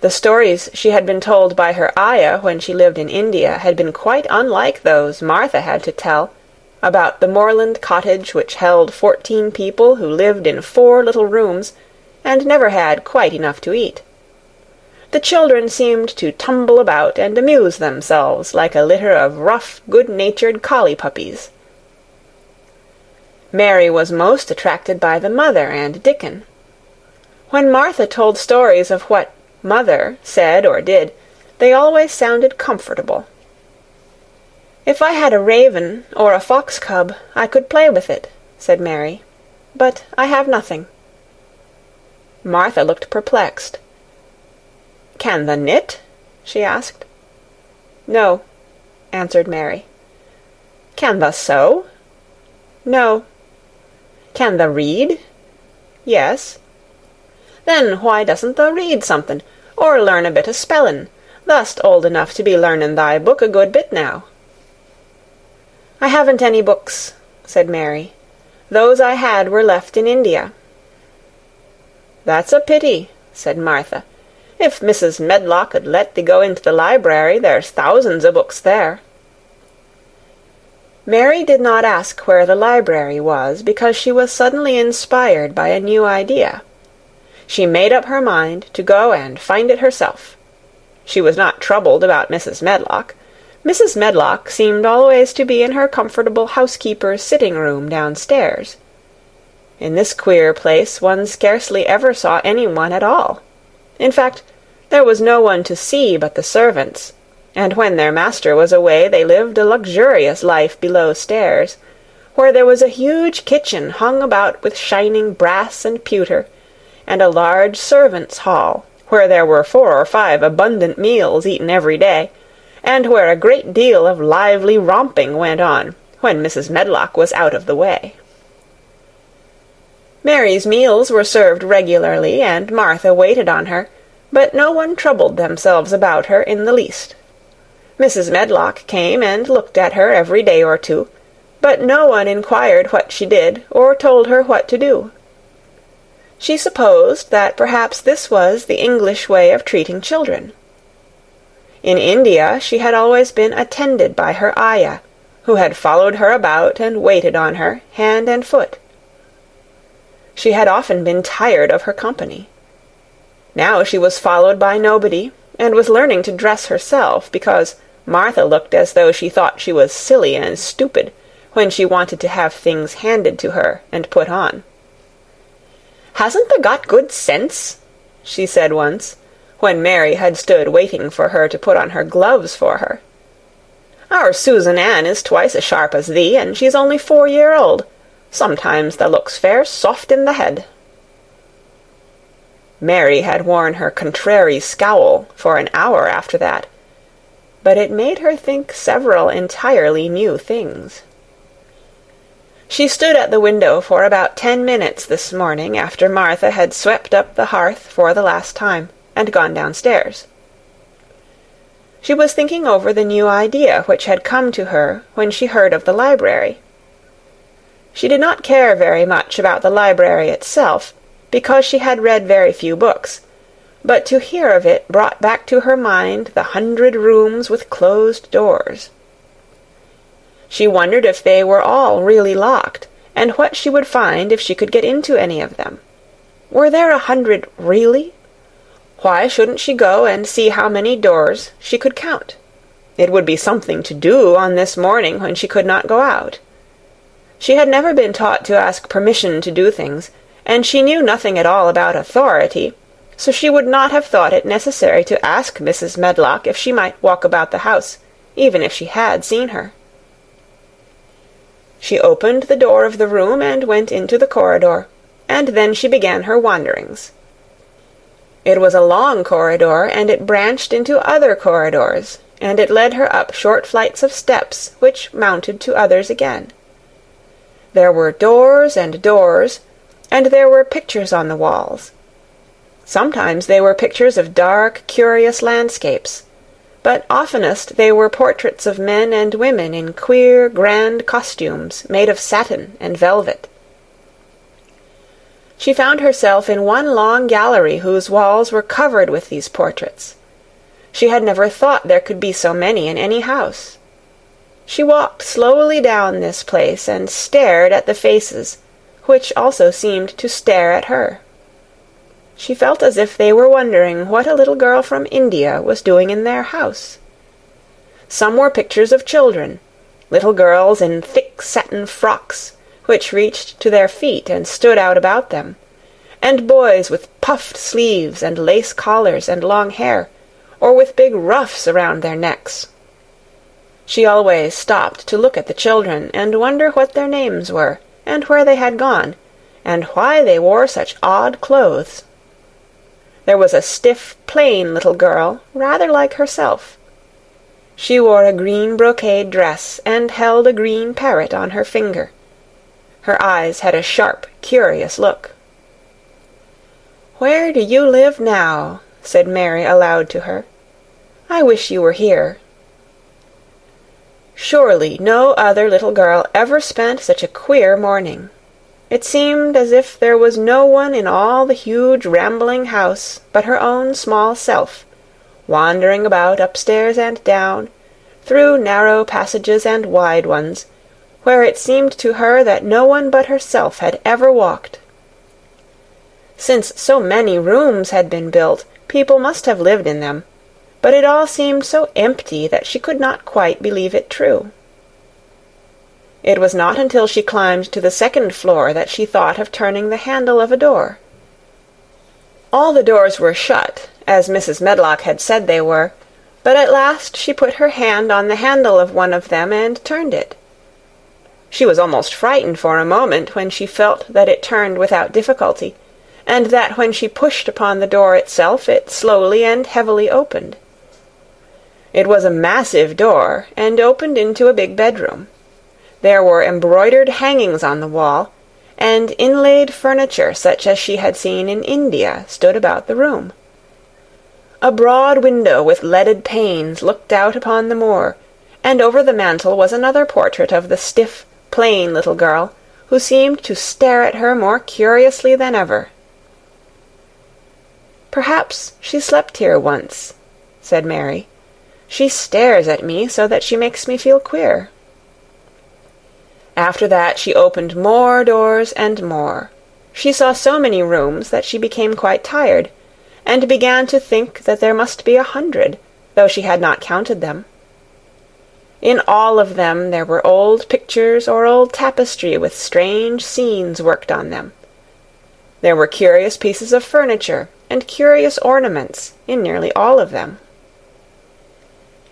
The stories she had been told by her ayah when she lived in India had been quite unlike those Martha had to tell, about the moorland cottage which held 14 people who lived in 4 little rooms, and never had quite enough to eat. The children seemed to tumble about and amuse themselves like a litter of rough, good-natured collie puppies. Mary was most attracted by the mother and Dickon. When Martha told stories of what mother said or did, they always sounded comfortable. "If I had a raven or a fox cub, I could play with it," said Mary. "But I have nothing." Martha looked perplexed. "Can the knit?" she asked. "No," answered Mary. "Can the sew?" "No." "Can the read?" "Yes." "Then why doesn't thou read something, or learn a bit o' spellin'? Thou'st old enough to be learnin' thy book a good bit now." "I haven't any books," said Mary. "Those I had were left in India." "That's a pity," said Martha. "If Mrs. Medlock 'ud let thee go into the library, there's thousands o' books there." Mary did not ask where the library was, because she was suddenly inspired by a new idea. She made up her mind to go and find it herself. She was not troubled about Mrs. Medlock. Mrs. Medlock seemed always to be in her comfortable housekeeper's sitting-room downstairs. In this queer place one scarcely ever saw anyone at all. In fact, there was no one to see but the servants, and when their master was away they lived a luxurious life below stairs, where there was a huge kitchen hung about with shining brass and pewter, and a large servants' hall, where there were 4 or 5 abundant meals eaten every day, and where a great deal of lively romping went on when Mrs. Medlock was out of the way. Mary's meals were served regularly, and Martha waited on her, but no one troubled themselves about her in the least. Mrs. Medlock came and looked at her every day or two, but no one inquired what she did, or told her what to do. She supposed that perhaps this was the English way of treating children. In India she had always been attended by her ayah, who had followed her about and waited on her, hand and foot. She had often been tired of her company. Now she was followed by nobody, and was learning to dress herself, because Martha looked as though she thought she was silly and stupid when she wanted to have things handed to her and put on. "Hasn't thou got good sense?" she said once, when Mary had stood waiting for her to put on her gloves for her. "Our Susan Ann is twice as sharp as thee, and she's only 4-year-old. Sometimes thou looks fair soft in the head." Mary had worn her contrary scowl for an hour after that, but it made her think several entirely new things. She stood at the window for about 10 minutes this morning after Martha had swept up the hearth for the last time, and gone downstairs. She was thinking over the new idea which had come to her when she heard of the library. She did not care very much about the library itself, because she had read very few books, but to hear of it brought back to her mind the 100 rooms with closed doors. She wondered if they were all really locked, and what she would find if she could get into any of them. Were there 100 really? Why shouldn't she go and see how many doors she could count? It would be something to do on this morning when she could not go out. She had never been taught to ask permission to do things, and she knew nothing at all about authority, so she would not have thought it necessary to ask Mrs. Medlock if she might walk about the house, even if she had seen her. She opened the door of the room and went into the corridor, and then she began her wanderings. It was a long corridor, and it branched into other corridors, and it led her up short flights of steps which mounted to others again. There were doors and doors, and there were pictures on the walls. Sometimes they were pictures of dark, curious landscapes, but oftenest they were portraits of men and women in queer, grand costumes made of satin and velvet. She found herself in one long gallery whose walls were covered with these portraits. She had never thought there could be so many in any house. She walked slowly down this place and stared at the faces, which also seemed to stare at her. she felt as if they were wondering what a little girl from India was doing in their house. Some were pictures of children, little girls in thick satin frocks, which reached to their feet and stood out about them, and boys with puffed sleeves and lace collars and long hair, or with big ruffs around their necks. She always stopped to look at the children and wonder what their names were, and where they had gone, and why they wore such odd clothes. There was a stiff, plain little girl, rather like herself. She wore a green brocade dress and held a green parrot on her finger. Her eyes had a sharp, curious look. "Where do you live now?" said Mary aloud to her. "I wish you were here." Surely no other little girl ever spent such a queer morning. It seemed as if there was no one in all the huge rambling house but her own small self, wandering about upstairs and down, through narrow passages and wide ones, where it seemed to her that no one but herself had ever walked. Since so many rooms had been built, people must have lived in them, but it all seemed so empty that she could not quite believe it true. It was not until she climbed to the second floor that she thought of turning the handle of a door. All the doors were shut, as Mrs. Medlock had said they were, but at last she put her hand on the handle of one of them and turned it. She was almost frightened for a moment when she felt that it turned without difficulty, and that when she pushed upon the door itself it slowly and heavily opened. It was a massive door, and opened into a big bedroom. There were embroidered hangings on the wall, and inlaid furniture such as she had seen in India stood about the room. A broad window with leaded panes looked out upon the moor, and over the mantel was another portrait of the stiff, plain little girl, who seemed to stare at her more curiously than ever. "Perhaps she slept here once," said Mary. "She stares at me so that she makes me feel queer." After that she opened more doors and more. She saw so many rooms that she became quite tired, and began to think that there must be 100, though she had not counted them. In all of them there were old pictures or old tapestry with strange scenes worked on them. There were curious pieces of furniture and curious ornaments in nearly all of them.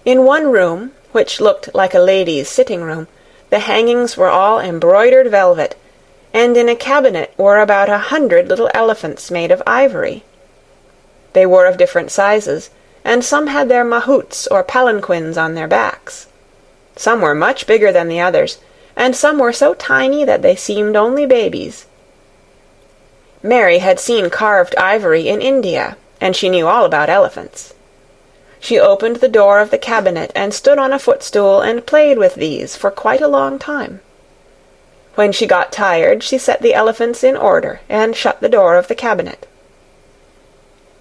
In one room, which looked like a lady's sitting-room, the hangings were all embroidered velvet, and in a cabinet were about 100 little elephants made of ivory. They were of different sizes, and some had their mahouts or palanquins on their backs. Some were much bigger than the others, and some were so tiny that they seemed only babies. Mary had seen carved ivory in India, and she knew all about elephants. She opened the door of the cabinet and stood on a footstool and played with these for quite a long time. When she got tired, she set the elephants in order and shut the door of the cabinet.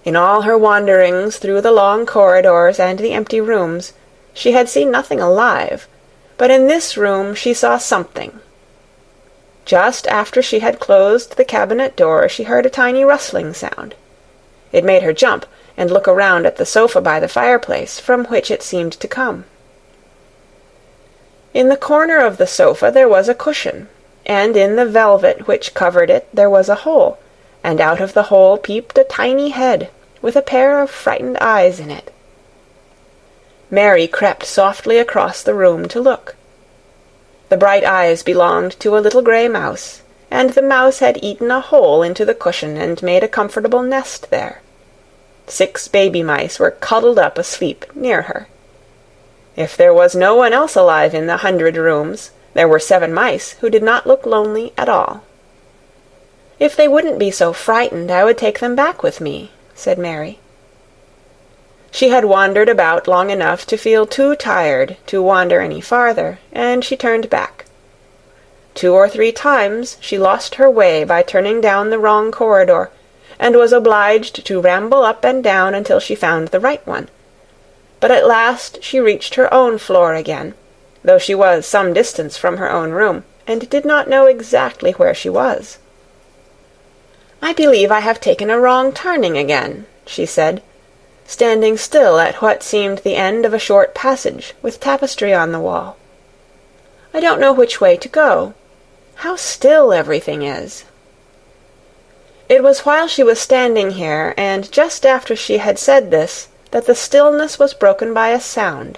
In all her wanderings through the long corridors and the empty rooms, she had seen nothing alive, but in this room she saw something. Just after she had closed the cabinet door, she heard a tiny rustling sound. It made her jump and look around at the sofa by the fireplace, from which it seemed to come. In the corner of the sofa there was a cushion, and in the velvet which covered it there was a hole, and out of the hole peeped a tiny head, with a pair of frightened eyes in it. Mary crept softly across the room to look. The bright eyes belonged to a little grey mouse, and the mouse had eaten a hole into the cushion and made a comfortable nest there. 6 baby mice were cuddled up asleep near her. If there was no one else alive in the 100 rooms, there were 7 mice who did not look lonely at all. "If they wouldn't be so frightened, I would take them back with me," said Mary. She had wandered about long enough to feel too tired to wander any farther, and she turned back. 2 or 3 times she lost her way by turning down the wrong corridor, and was obliged to ramble up and down until she found the right one. But at last she reached her own floor again, though she was some distance from her own room, and did not know exactly where she was. "I believe I have taken a wrong turning again," she said, standing still at what seemed the end of a short passage with tapestry on the wall. "I don't know which way to go. How still everything is." It was while she was standing here, and just after she had said this, that the stillness was broken by a sound.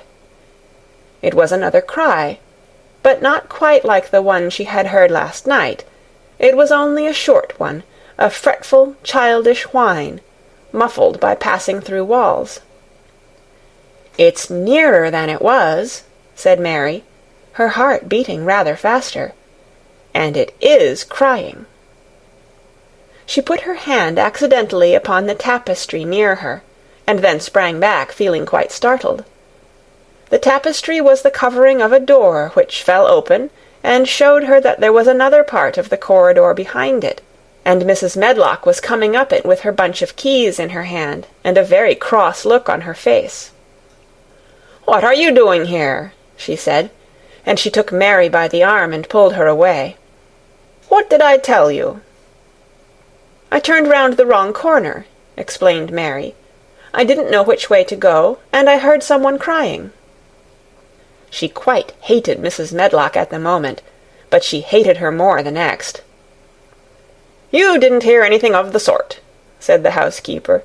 It was another cry, but not quite like the one she had heard last night. It was only a short one, a fretful, childish whine, muffled by passing through walls. "It's nearer than it was," said Mary, her heart beating rather faster. "And it is crying." She put her hand accidentally upon the tapestry near her, and then sprang back, feeling quite startled. The tapestry was the covering of a door which fell open and showed her that there was another part of the corridor behind it, and Mrs. Medlock was coming up it with her bunch of keys in her hand and a very cross look on her face. "What are you doing here?" she said, and she took Mary by the arm and pulled her away. "What did I tell you?" "I turned round the wrong corner," explained Mary. "I didn't know which way to go, and I heard someone crying." She quite hated Mrs. Medlock at the moment, but she hated her more the next. "You didn't hear anything of the sort," said the housekeeper.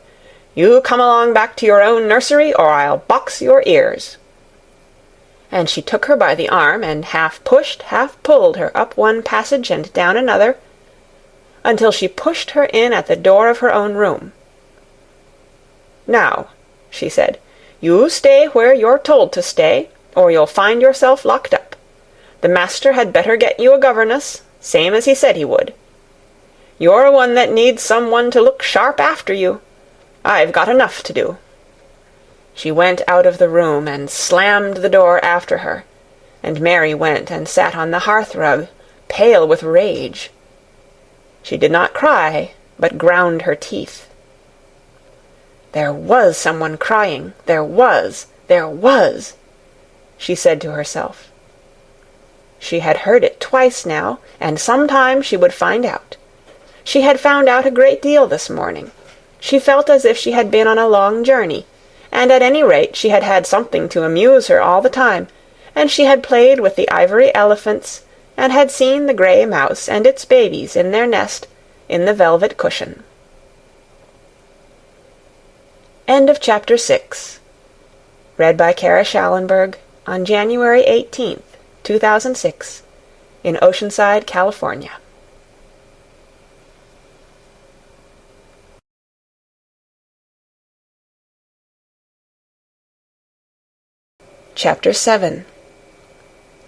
"You come along back to your own nursery, or I'll box your ears." And she took her by the arm, and half pushed, half pulled her up one passage and down another, until she pushed her in at the door of her own room. "Now," she said, "you stay where you're told to stay, or you'll find yourself locked up. The master had better get you a governess, same as he said he would. You're one that needs someone to look sharp after you. I've got enough to do." She went out of the room and slammed the door after her, and Mary went and sat on the hearth-rug, pale with rage. She did not cry, but ground her teeth. "There was someone crying, there was, she said to herself. She had heard it twice now, and sometime she would find out. She had found out a great deal this morning. She felt as if she had been on a long journey, and at any rate she had had something to amuse her all the time, and she had played with the ivory elephants, and had seen the grey mouse and its babies in their nest in the velvet cushion. End of Chapter 6. Read by Kara Schallenberg on January 18th, 2006, in Oceanside, California. Chapter 7.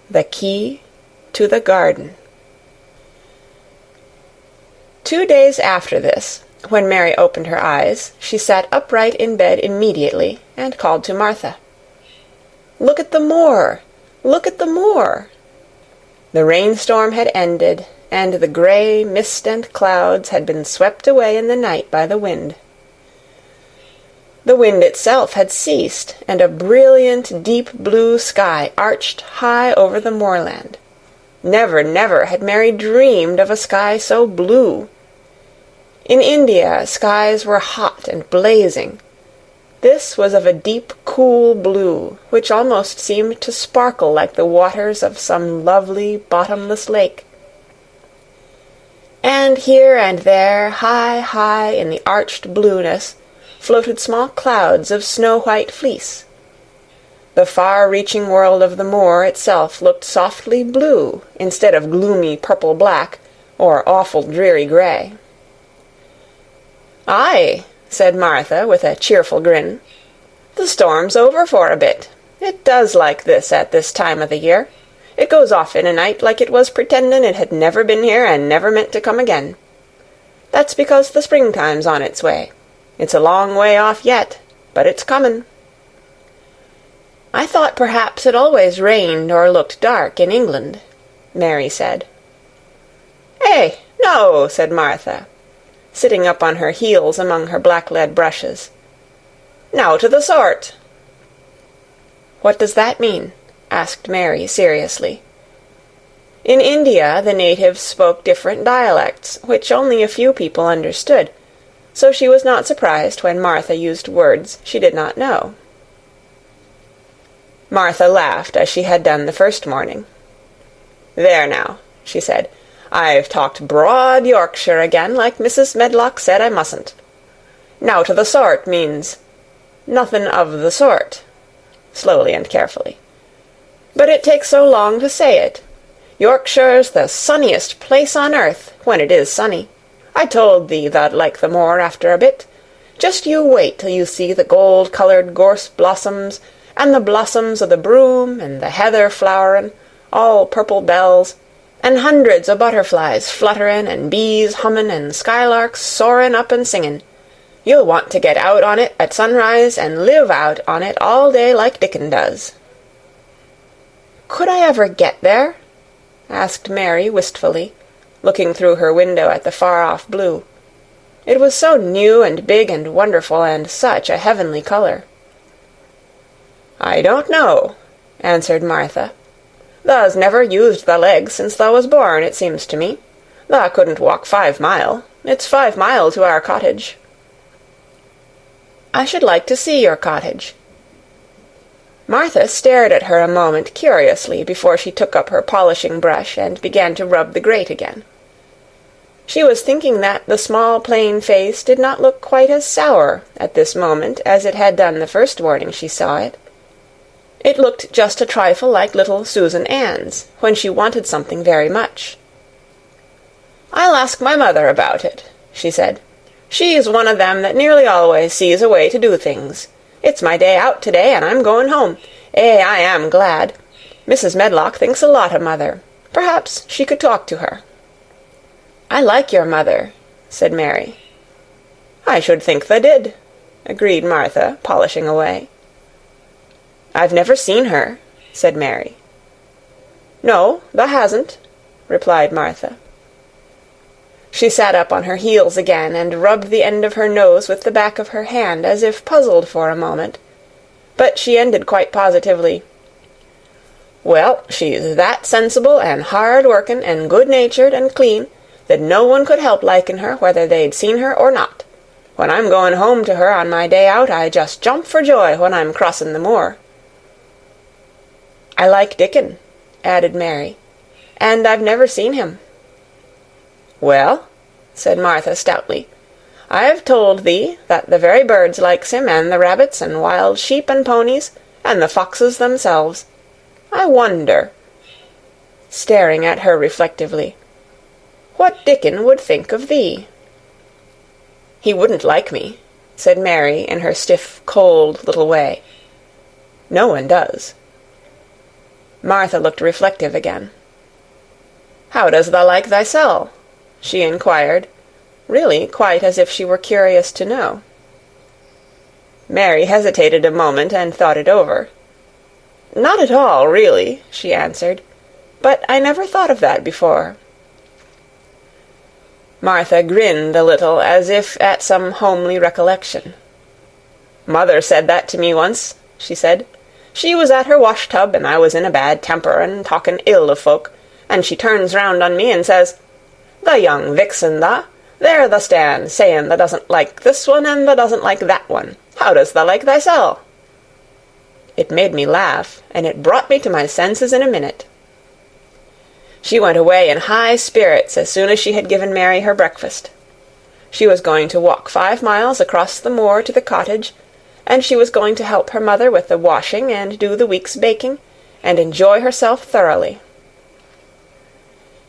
The Key to the Garden. 2 days after this, when Mary opened her eyes, she sat upright in bed immediately and called to Martha. "Look at the moor! Look at the moor!" The rainstorm had ended, and the grey mist and clouds had been swept away in the night by the wind. The wind itself had ceased, and a brilliant, deep blue sky arched high over the moorland. Never, never had Mary dreamed of a sky so blue. In India, skies were hot and blazing. This was of a deep, cool blue, which almost seemed to sparkle like the waters of some lovely, bottomless lake. And here and there, high, high in the arched blueness, floated small clouds of snow-white fleece. The far-reaching world of the moor itself looked softly blue instead of gloomy purple-black or awful dreary grey. "Aye," said Martha, with a cheerful grin. "The storm's over for a bit. It does like this at this time of the year. It goes off in a night like it was pretendin' it had never been here and never meant to come again. That's because the springtime's on its way. It's a long way off yet, but it's comin'." "I thought perhaps it always rained or looked dark in England," Mary said. "Eh, no," said Martha, sitting up on her heels among her black-lead brushes. "Now to the sort." "What does that mean?" asked Mary seriously. In India the natives spoke different dialects, which only a few people understood, so she was not surprised when Martha used words she did not know. Martha laughed as she had done the first morning. "There now," she said, "I've talked broad Yorkshire again, like Mrs. Medlock said I mustn't. Now to the sort means nothing of the sort," slowly and carefully. "But it takes so long to say it. Yorkshire's the sunniest place on earth, when it is sunny. I told thee thou'd like the moor after a bit. Just you wait till you see the gold-coloured gorse blossoms, and the blossoms o' the broom, and the heather flowerin', all purple bells, and hundreds o' butterflies flutterin', and bees hummin', and skylarks soarin' up and singin'. You'll want to get out on it at sunrise, and live out on it all day like Dickon does." "Could I ever get there?" asked Mary wistfully, looking through her window at the far-off blue. It was so new and big and wonderful, and such a heavenly colour. "I don't know," answered Martha. "Tha's never used the legs since thou was born, it seems to me. Tha couldn't walk 5 mile. It's 5 mile to our cottage." "I should like to see your cottage." Martha stared at her a moment curiously before she took up her polishing brush and began to rub the grate again. She was thinking that the small plain face did not look quite as sour at this moment as it had done the first morning she saw it. It looked just a trifle like little Susan Ann's, when she wanted something very much. "I'll ask my mother about it," she said. "She's one of them that nearly always sees a way to do things. It's my day out today, and I'm going home. I am glad. Mrs. Medlock thinks a lot of mother. Perhaps she could talk to her." "I like your mother," said Mary. "I should think tha did," agreed Martha, polishing away. "I've never seen her," said Mary. "No, tha hasn't," replied Martha. She sat up on her heels again and rubbed the end of her nose with the back of her hand, as if puzzled for a moment. But she ended quite positively. "Well, she's that sensible and hard-workin' and good-natured and clean that no one could help liking her whether they'd seen her or not. When I'm going home to her on my day out, I just jump for joy when I'm crossin' the moor." "I like Dickon," added Mary, "and I've never seen him." "Well," said Martha stoutly, "I've told thee that the very birds likes him, and the rabbits, and wild sheep and ponies, and the foxes themselves. I wonder," staring at her reflectively, "what Dickon would think of thee." "He wouldn't like me," said Mary in her stiff, cold little way. "No one does." Martha looked reflective again. "How does thou like thysel'?" she inquired, really quite as if she were curious to know. Mary hesitated a moment and thought it over. "Not at all, really," she answered, "but I never thought of that before." Martha grinned a little, as if at some homely recollection. "Mother said that to me once," she said. "She was at her wash-tub, and I was in a bad temper and talking ill of folk, and she turns round on me and says, 'The young vixen, tha, there tha stand, saying tha doesn't like this one and tha doesn't like that one. How does tha like thysel'?' It made me laugh, and it brought me to my senses in a minute." She went away in high spirits as soon as she had given Mary her breakfast. She was going to walk 5 miles across the moor to the cottage, and she was going to help her mother with the washing and do the week's baking, and enjoy herself thoroughly.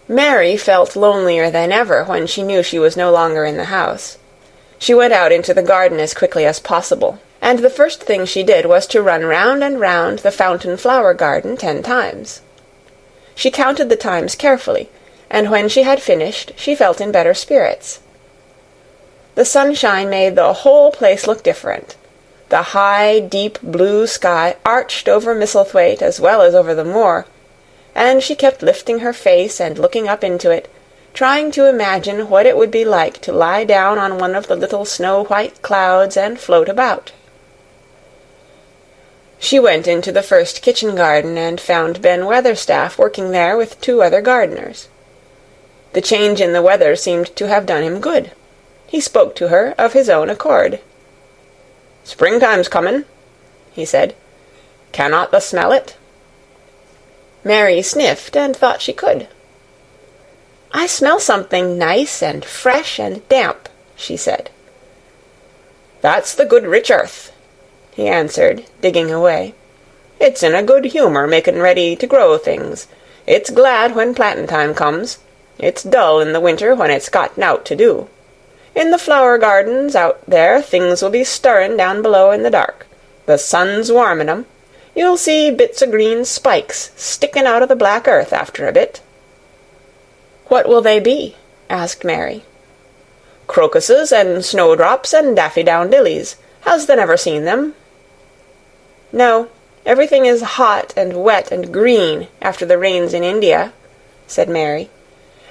Mary felt lonelier than ever when she knew she was no longer in the house. She went out into the garden as quickly as possible, and the first thing she did was to run round and round the fountain flower garden 10 times. She counted the times carefully, and when she had finished, she felt in better spirits. The sunshine made the whole place look different. The high, deep blue sky arched over Misselthwaite as well as over the moor, and she kept lifting her face and looking up into it, trying to imagine what it would be like to lie down on one of the little snow-white clouds and float about. She went into the first kitchen garden and found Ben Weatherstaff working there with 2 other gardeners. The change in the weather seemed to have done him good. He spoke to her of his own accord. "Springtime's comin'," he said. "Cannot thou smell it?" Mary sniffed and thought she could. "I smell something nice and fresh and damp," she said. "That's the good rich earth," he answered, digging away. "It's in a good humour makin' ready to grow things. It's glad when plantin' time comes. It's dull in the winter when it's got nowt to do. In the flower gardens out there things will be stirrin' down below in the dark. The sun's warmin' 'em. You'll see bits o' green spikes stickin' out of the black earth after a bit." "What will they be?" asked Mary. "Crocuses and snowdrops and daffydowndillies. Has thou never seen them?" "No, everything is hot and wet and green after the rains in India," said Mary,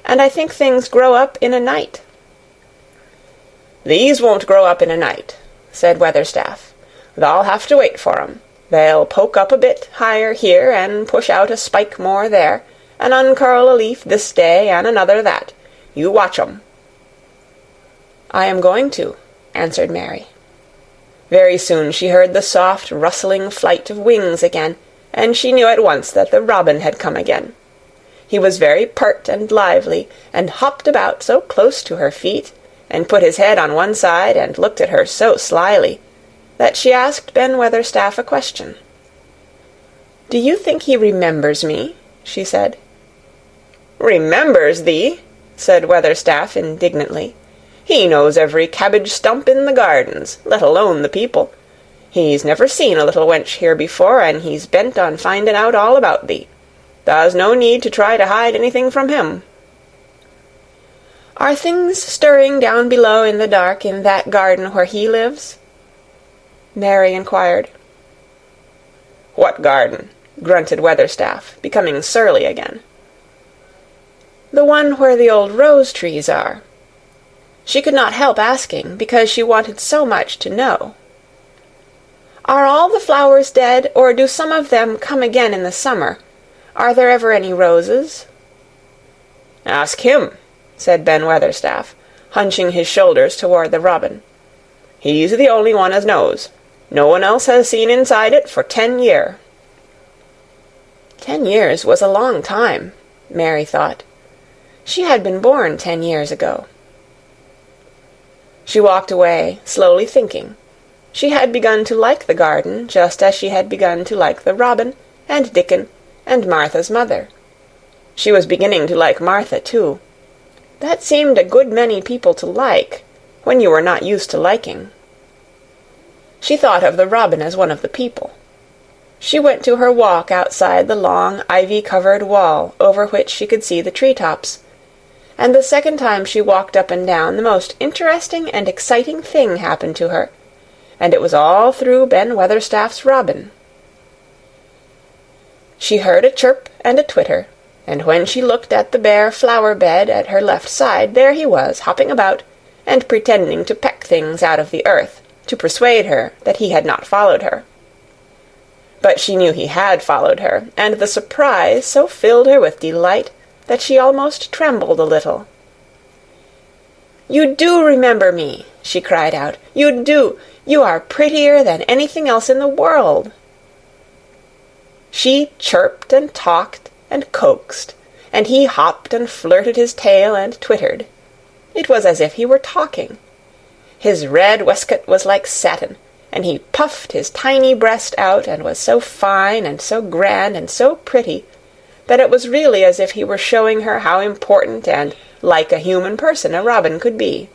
"and I think things grow up in a night." "These won't grow up in a night," said Weatherstaff. "Thou'll have to wait for 'em. They'll poke up a bit higher here, and push out a spike more there, and uncurl a leaf this day and another that. You watch 'em." "I am going to," answered Mary. Very soon she heard the soft rustling flight of wings again, and she knew at once that the robin had come again. He was very pert and lively, and hopped about so close to her feet, and put his head on one side and looked at her so slyly, that she asked Ben Weatherstaff a question. "Do you think he remembers me?" she said. "Remembers thee?" said Weatherstaff indignantly. "He knows every cabbage stump in the gardens, let alone the people. He's never seen a little wench here before, and he's bent on finding out all about thee. Thou's no need to try to hide anything from him." "Are things stirring down below in the dark in that garden where he lives?" Mary inquired. "What garden?" grunted Weatherstaff, becoming surly again. "The one where the old rose trees are." She could not help asking, because she wanted so much to know. "Are all the flowers dead, or do some of them come again in the summer? Are there ever any roses?" "Ask him," said Ben Weatherstaff, hunching his shoulders toward the robin. "He's the only one as knows. No one else has seen inside it for 10 year." 10 years was a long time, Mary thought. She had been born 10 years ago. She walked away, slowly thinking. She had begun to like the garden, just as she had begun to like the robin, and Dickon, and Martha's mother. She was beginning to like Martha, too. That seemed a good many people to like, when you were not used to liking. She thought of the robin as one of the people. She went to her walk outside the long ivy-covered wall over which she could see the tree-tops, and the second time she walked up and down the most interesting and exciting thing happened to her, and it was all through Ben Weatherstaff's robin. She heard a chirp and a twitter, and when she looked at the bare flower-bed at her left side, there he was, hopping about, and pretending to peck things out of the earth, to persuade her that he had not followed her. But she knew he had followed her, and the surprise so filled her with delight that she almost trembled a little. "You do remember me," she cried out. "You do! You are prettier than anything else in the world." She chirped and talked and coaxed, and he hopped and flirted his tail and twittered. It was as if he were talking. His red waistcoat was like satin, and he puffed his tiny breast out and was so fine and so grand and so pretty that it was really as if he were showing her how important and like a human person a robin could be.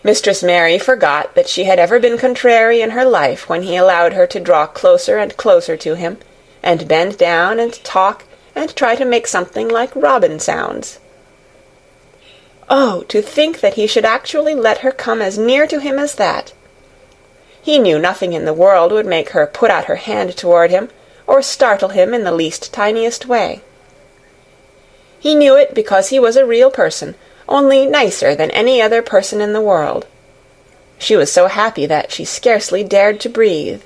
Mistress Mary forgot that she had ever been contrary in her life when he allowed her to draw closer and closer to him, and bend down and talk and try to make something like robin sounds. Oh, to think that he should actually let her come as near to him as that! He knew nothing in the world would make her put out her hand toward him, or startle him in the least tiniest way. He knew it because he was a real person, only nicer than any other person in the world. She was so happy that she scarcely dared to breathe.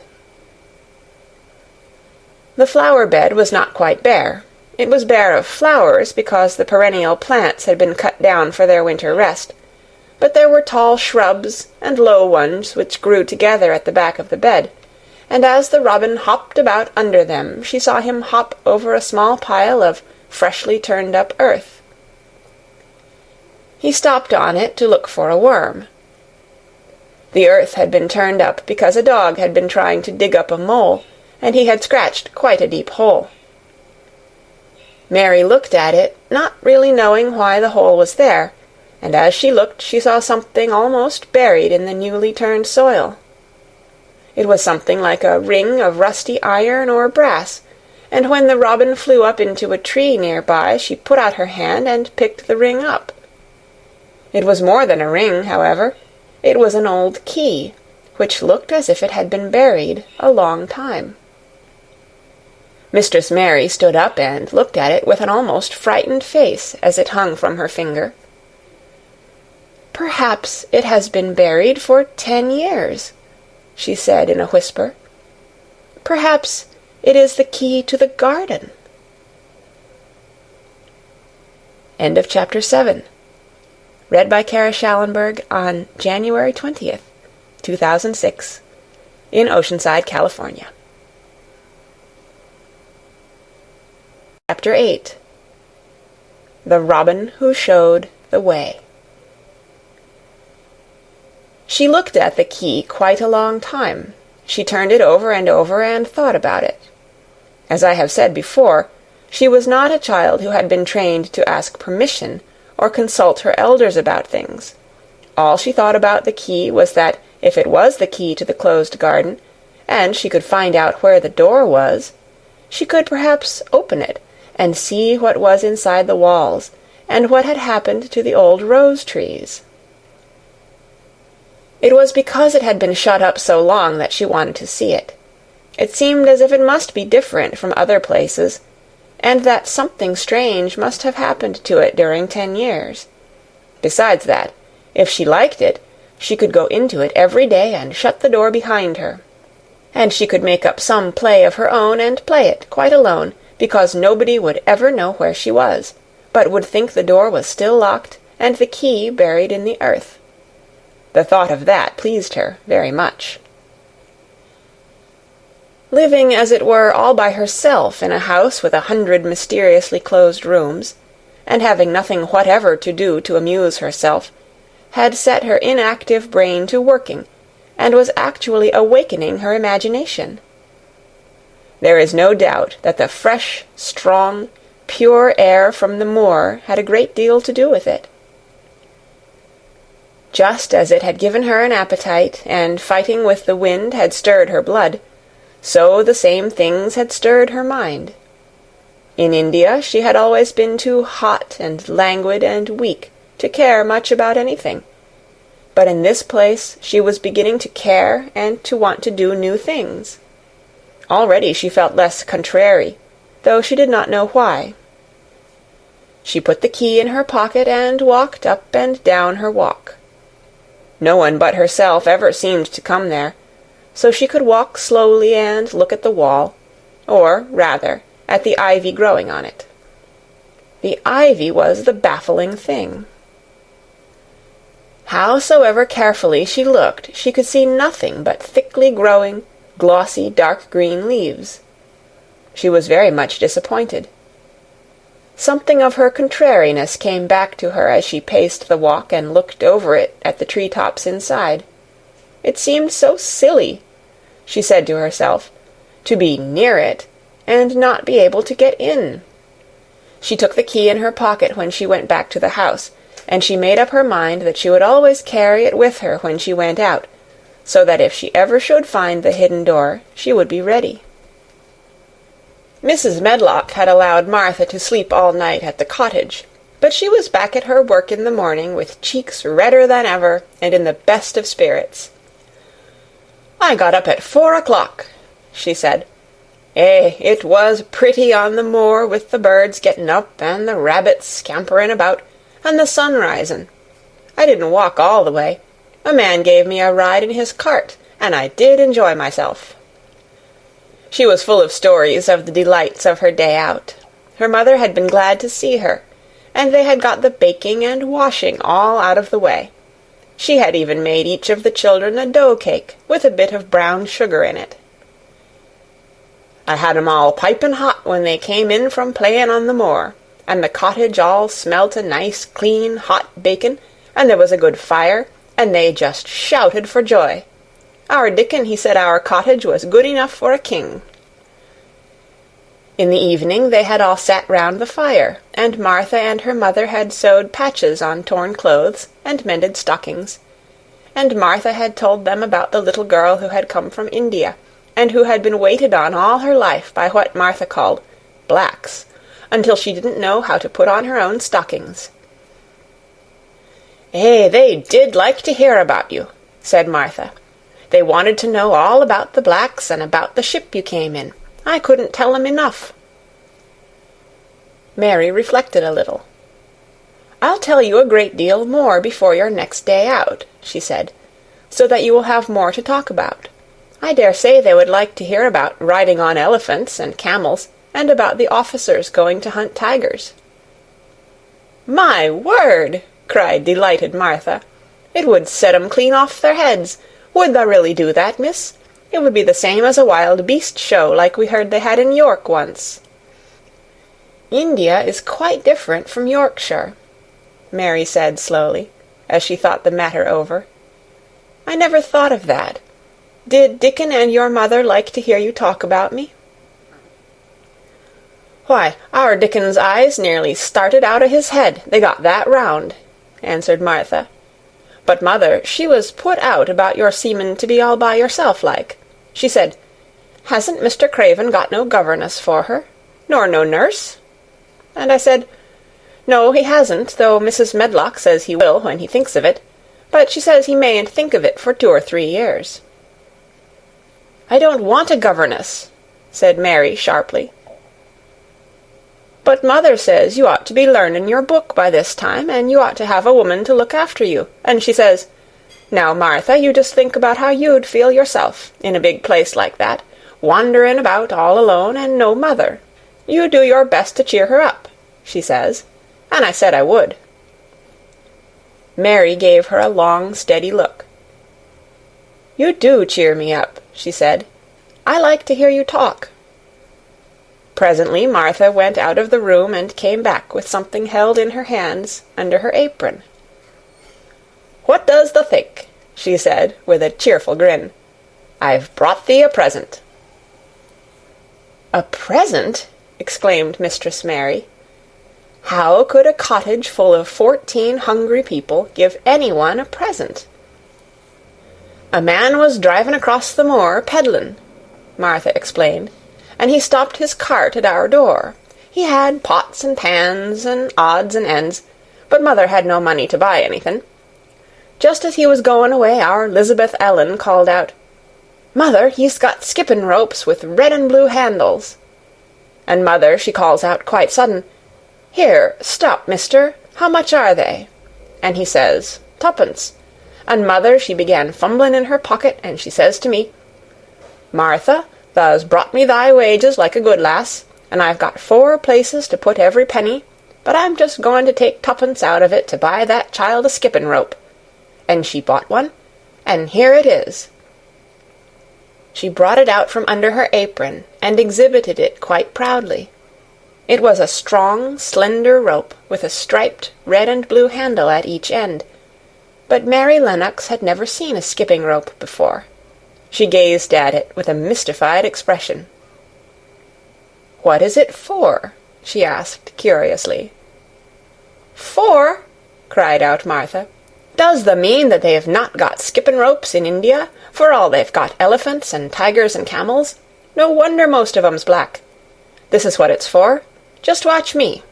The flower-bed was not quite bare. It was bare of flowers because the perennial plants had been cut down for their winter rest, but there were tall shrubs and low ones which grew together at the back of the bed, and as the robin hopped about under them she saw him hop over a small pile of freshly turned-up earth. He stopped on it to look for a worm. The earth had been turned up because a dog had been trying to dig up a mole, and he had scratched quite a deep hole. Mary looked at it, not really knowing why the hole was there, and as she looked she saw something almost buried in the newly turned soil. It was something like a ring of rusty iron or brass, and when the robin flew up into a tree near by, she put out her hand and picked the ring up. It was more than a ring, however. It was an old key, which looked as if it had been buried a long time. Mistress Mary stood up and looked at it with an almost frightened face as it hung from her finger. "Perhaps it has been buried for 10 years," she said in a whisper. "Perhaps it is the key to the garden." End of Chapter 7. Read by Kara Schallenberg on January 20th, 2006, in Oceanside, California. Chapter 8. The Robin Who Showed the Way. She looked at the key quite a long time. She turned it over and thought about it. As I have said before, she was not a child who had been trained to ask permission or consult her elders about things. All she thought about the key was that if it was the key to the closed garden, and she could find out where the door was, she could perhaps open it and see what was inside the walls, and what had happened to the old rose-trees. It was because it had been shut up so long that she wanted to see it. It seemed as if it must be different from other places, and that something strange must have happened to it during 10 years. Besides that, if she liked it, she could go into it every day and shut the door behind her. And she could make up some play of her own and play it quite alone, because nobody would ever know where she was, but would think the door was still locked and the key buried in the earth. The thought of that pleased her very much. Living, as it were, all by herself in a house with 100 mysteriously closed rooms, and having nothing whatever to do to amuse herself, had set her inactive brain to working, and was actually awakening her imagination. There is no doubt that the fresh, strong, pure air from the moor had a great deal to do with it. Just as it had given her an appetite, and fighting with the wind had stirred her blood, so the same things had stirred her mind. In India she had always been too hot and languid and weak to care much about anything, but in this place she was beginning to care and to want to do new things. Already she felt less contrary, though she did not know why. She put the key in her pocket and walked up and down her walk. No one but herself ever seemed to come there, so she could walk slowly and look at the wall, or, rather, at the ivy growing on it. The ivy was the baffling thing. Howsoever carefully she looked, she could see nothing but thickly growing, glossy, dark green leaves. She was very much disappointed. Something of her contrariness came back to her as she paced the walk and looked over it at the tree-tops inside. It seemed so silly, she said to herself, to be near it and not be able to get in. She took the key in her pocket when she went back to the house, and she made up her mind that she would always carry it with her when she went out, so that if she ever should find the hidden door, she would be ready. Mrs. Medlock had allowed Martha to sleep all night at the cottage, but she was back at her work in the morning with cheeks redder than ever and in the best of spirits. "I got up at 4 o'clock," she said. It was pretty on the moor with the birds getting up and the rabbits scampering about and the sun rising. I didn't walk all the way. A man gave me a ride in his cart, and I did enjoy myself." She was full of stories of the delights of her day out. Her mother had been glad to see her, and they had got the baking and washing all out of the way. She had even made each of the children a dough cake with a bit of brown sugar in it. I had 'em all piping hot when they came in from playin' on the moor, and the cottage all smelt o' nice, clean, hot bacon, and there was a good fire, and they just shouted for joy. Our Dickon, he said our cottage was good enough for a king. In the evening they had all sat round the fire, and Martha and her mother had sewed patches on torn clothes and mended stockings, and Martha had told them about the little girl who had come from India, and who had been waited on all her life by what Martha called blacks, until she didn't know how to put on her own stockings. They did like to hear about you," said Martha. "They wanted to know all about the blacks and about the ship you came in. I couldn't tell 'em enough." Mary reflected a little. "I'll tell you a great deal more before your next day out," she said, "so that you will have more to talk about. I dare say they would like to hear about riding on elephants and camels, and about the officers going to hunt tigers." "My word!" cried delighted Martha. "It would set 'em clean off their heads. Would tha really do that, miss? It would be the same as a wild beast show like we heard they had in York once." "India is quite different from Yorkshire," Mary said slowly, as she thought the matter over. "I never thought of that. Did Dickon and your mother like to hear you talk about me?" "Why, our Dickon's eyes nearly started out o' his head, they got that round," answered Martha. "But mother, she was put out about your seemin' to be all by yourself like. She said, 'Hasn't Mr. Craven got no governess for her, nor no nurse?' And I said, 'No, he hasn't, though Mrs. Medlock says he will when he thinks of it, but she says he mayn't think of it for 2 or 3 years.' "I don't want a governess," said Mary sharply. "But mother says you ought to be learnin' your book by this time, and you ought to have a woman to look after you, and she says, 'Now, Martha, you just think about how you'd feel yourself, in a big place like that, wanderin' about all alone, and no mother. You do your best to cheer her up,' she says, and I said I would." Mary gave her a long, steady look. "You do cheer me up," she said. "I like to hear you talk." Presently Martha went out of the room and came back with something held in her hands under her apron. "What does thee think?" she said, with a cheerful grin. "I've brought thee a present." "A present?" exclaimed Mistress Mary. "How could a cottage full of 14 hungry people give anyone a present?" "A man was drivin' across the moor peddlin'," Martha explained, "and he stopped his cart at our door. He had pots and pans and odds and ends, but mother had no money to buy anything. Just as he was goin' away, our Lisbeth Ellen called out, 'Mother, he's got skippin' ropes with red and blue handles.' And mother, she calls out quite sudden, 'Here, stop, mister, how much are they?' And he says, 'Tuppence.' And mother, she began fumblin' in her pocket, and she says to me, 'Martha, thou's brought me thy wages like a good lass, and I've got 4 places to put every penny, but I'm just going to take 2pence out of it to buy that child a skippin' rope.' And she bought one, and here it is." She brought it out from under her apron and exhibited it quite proudly. It was a strong, slender rope with a striped red and blue handle at each end, but Mary Lennox had never seen a skipping rope before. She gazed at it with a mystified expression. "What is it for?" she asked curiously. "For?" cried out Martha. "Does the mean that they've not got skippin' ropes in India, for all they've got elephants and tigers and camels? No wonder most of 'em's black. This is what it's for. Just watch me."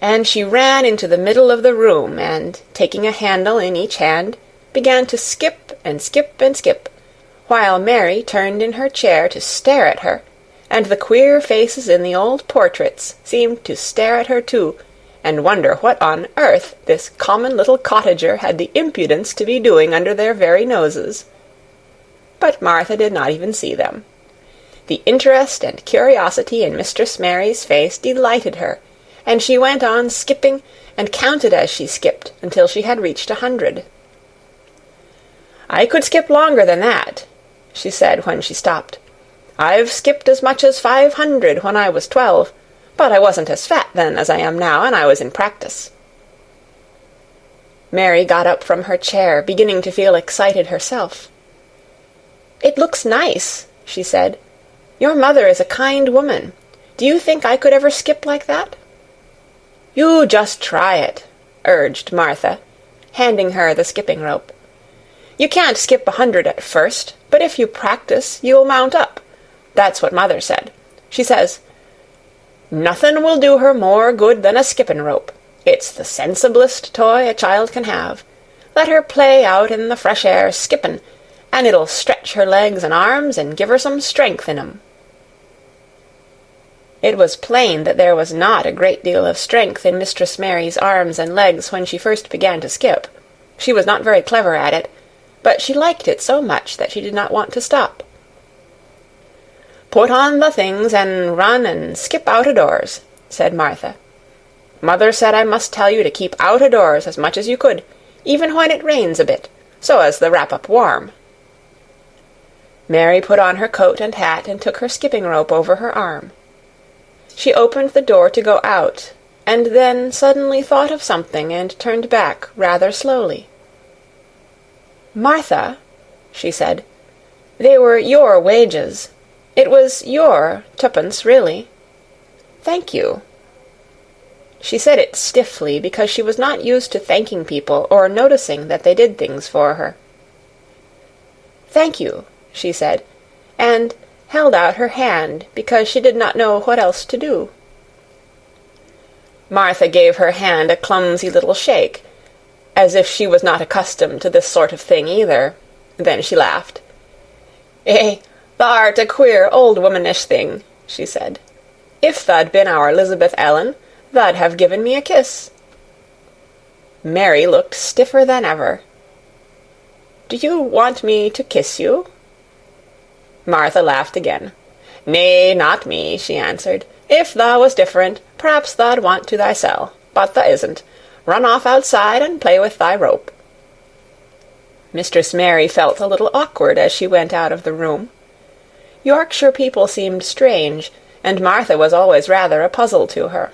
And she ran into the middle of the room, and, taking a handle in each hand, began to skip and skip and skip, while Mary turned in her chair to stare at her, and the queer faces in the old portraits seemed to stare at her too, and wonder what on earth this common little cottager had the impudence to be doing under their very noses. but Martha did not even see them. The interest and curiosity in Mistress Mary's face delighted her, and she went on skipping and counted as she skipped until she had reached 100. "I could skip longer than that," she said when she stopped. "I've skipped as much as 500 when I was 12, but I wasn't as fat then as I am now, and I was in practice." Mary got up from her chair, beginning to feel excited herself. "It looks nice," she said. "Your mother is a kind woman. Do you think I could ever skip like that?" "You just try it," urged Martha, handing her the skipping rope. "You can't skip 100 at first, but if you practice, you'll mount up. That's what Mother said. She says, 'Nothin' will do her more good than a skippin' rope. It's the sensiblest toy a child can have. Let her play out in the fresh air skippin', and it'll stretch her legs and arms and give her some strength in 'em.'" It was plain that there was not a great deal of strength in Mistress Mary's arms and legs when she first began to skip. She was not very clever at it, but she liked it so much that she did not want to stop. "Put on the things and run and skip out-a-doors," said Martha. "Mother said I must tell you to keep out-a-doors as much as you could, even when it rains a bit, so as to wrap up warm." Mary put on her coat and hat and took her skipping rope over her arm. She opened the door to go out, and then suddenly thought of something and turned back rather slowly. "Martha," she said, "they were your wages. It was your 2pence, really. Thank you." She said it stiffly because she was not used to thanking people or noticing that they did things for her. "Thank you," she said, and held out her hand because she did not know what else to do. Martha gave her hand a clumsy little shake, as if she was not accustomed to this sort of thing either. Then she laughed. "Eh, thou'rt a queer old womanish thing," she said. "If tha'd been our Elizabeth Ellen, tha'd have given me a kiss." Mary looked stiffer than ever. "Do you want me to kiss you?" Martha laughed again. "Nay, not me," she answered. "If tha was different, perhaps tha'd want to thysel, but tha isn't. Run off outside and play with thy rope." Mistress Mary felt a little awkward as she went out of the room. Yorkshire people seemed strange, and Martha was always rather a puzzle to her.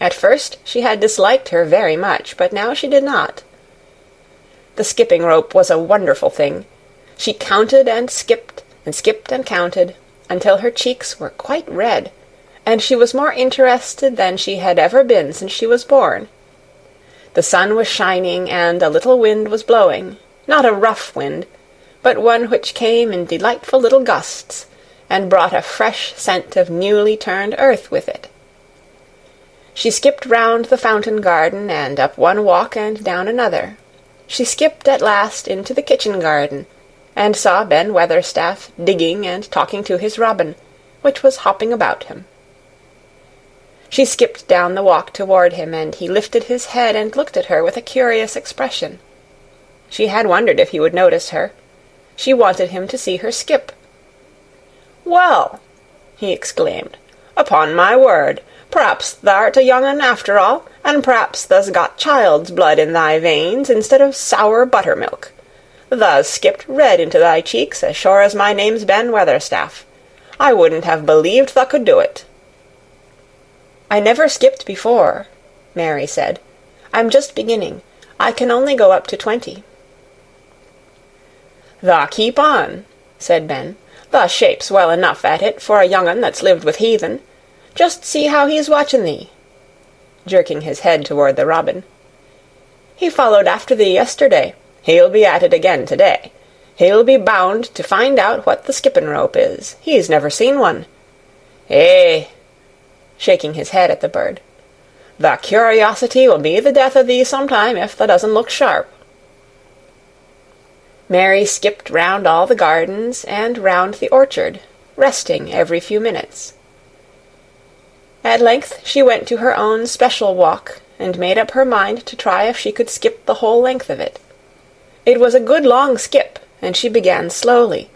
At first she had disliked her very much, but now she did not. The skipping rope was a wonderful thing. She counted and skipped and counted, until her cheeks were quite red, and she was more interested than she had ever been since she was born. The sun was shining, and a little wind was blowing, not a rough wind, but one which came in delightful little gusts, and brought a fresh scent of newly turned earth with it. She skipped round the fountain garden, and up one walk and down another. She skipped at last into the kitchen garden, and saw Ben Weatherstaff digging and talking to his robin, which was hopping about him. She skipped down the walk toward him, and he lifted his head and looked at her with a curious expression. She had wondered if he would notice her. She wanted him to see her skip. "Well," he exclaimed, "upon my word, p'raps tha'rt a young un after all, and p'raps tha's got child's blood in thy veins instead of sour buttermilk. Tha's skipped red into thy cheeks as sure as my name's Ben Weatherstaff. I wouldn't have believed tha could do it." "I never skipped before," Mary said. "I'm just beginning. I can only go up to 20. "Tha keep on," said Ben. "Tha shapes well enough at it for a young un that's lived with heathen. Just see how he's watching thee," jerking his head toward the robin. "He followed after thee yesterday. He'll be at it again to-day. He'll be bound to find out what the skippin' rope is. He's never seen one. Eh," shaking his head at the bird, "the curiosity will be the death of thee sometime if thou doesn't look sharp." Mary skipped round all the gardens and round the orchard, resting every few minutes. At length she went to her own special walk, and made up her mind to try if she could skip the whole length of it. It was a good long skip, and she began slowly.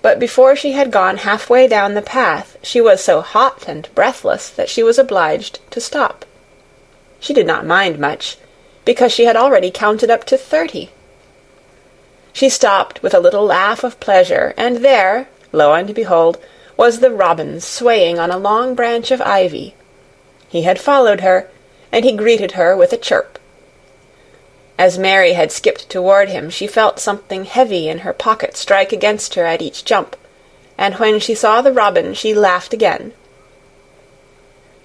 But before she had gone halfway down the path, she was so hot and breathless that she was obliged to stop. She did not mind much, because she had already counted up to 30. She stopped with a little laugh of pleasure, and there, lo and behold, was the robin swaying on a long branch of ivy. He had followed her, and he greeted her with a chirp. As Mary had skipped toward him, she felt something heavy in her pocket strike against her at each jump, and when she saw the robin she laughed again.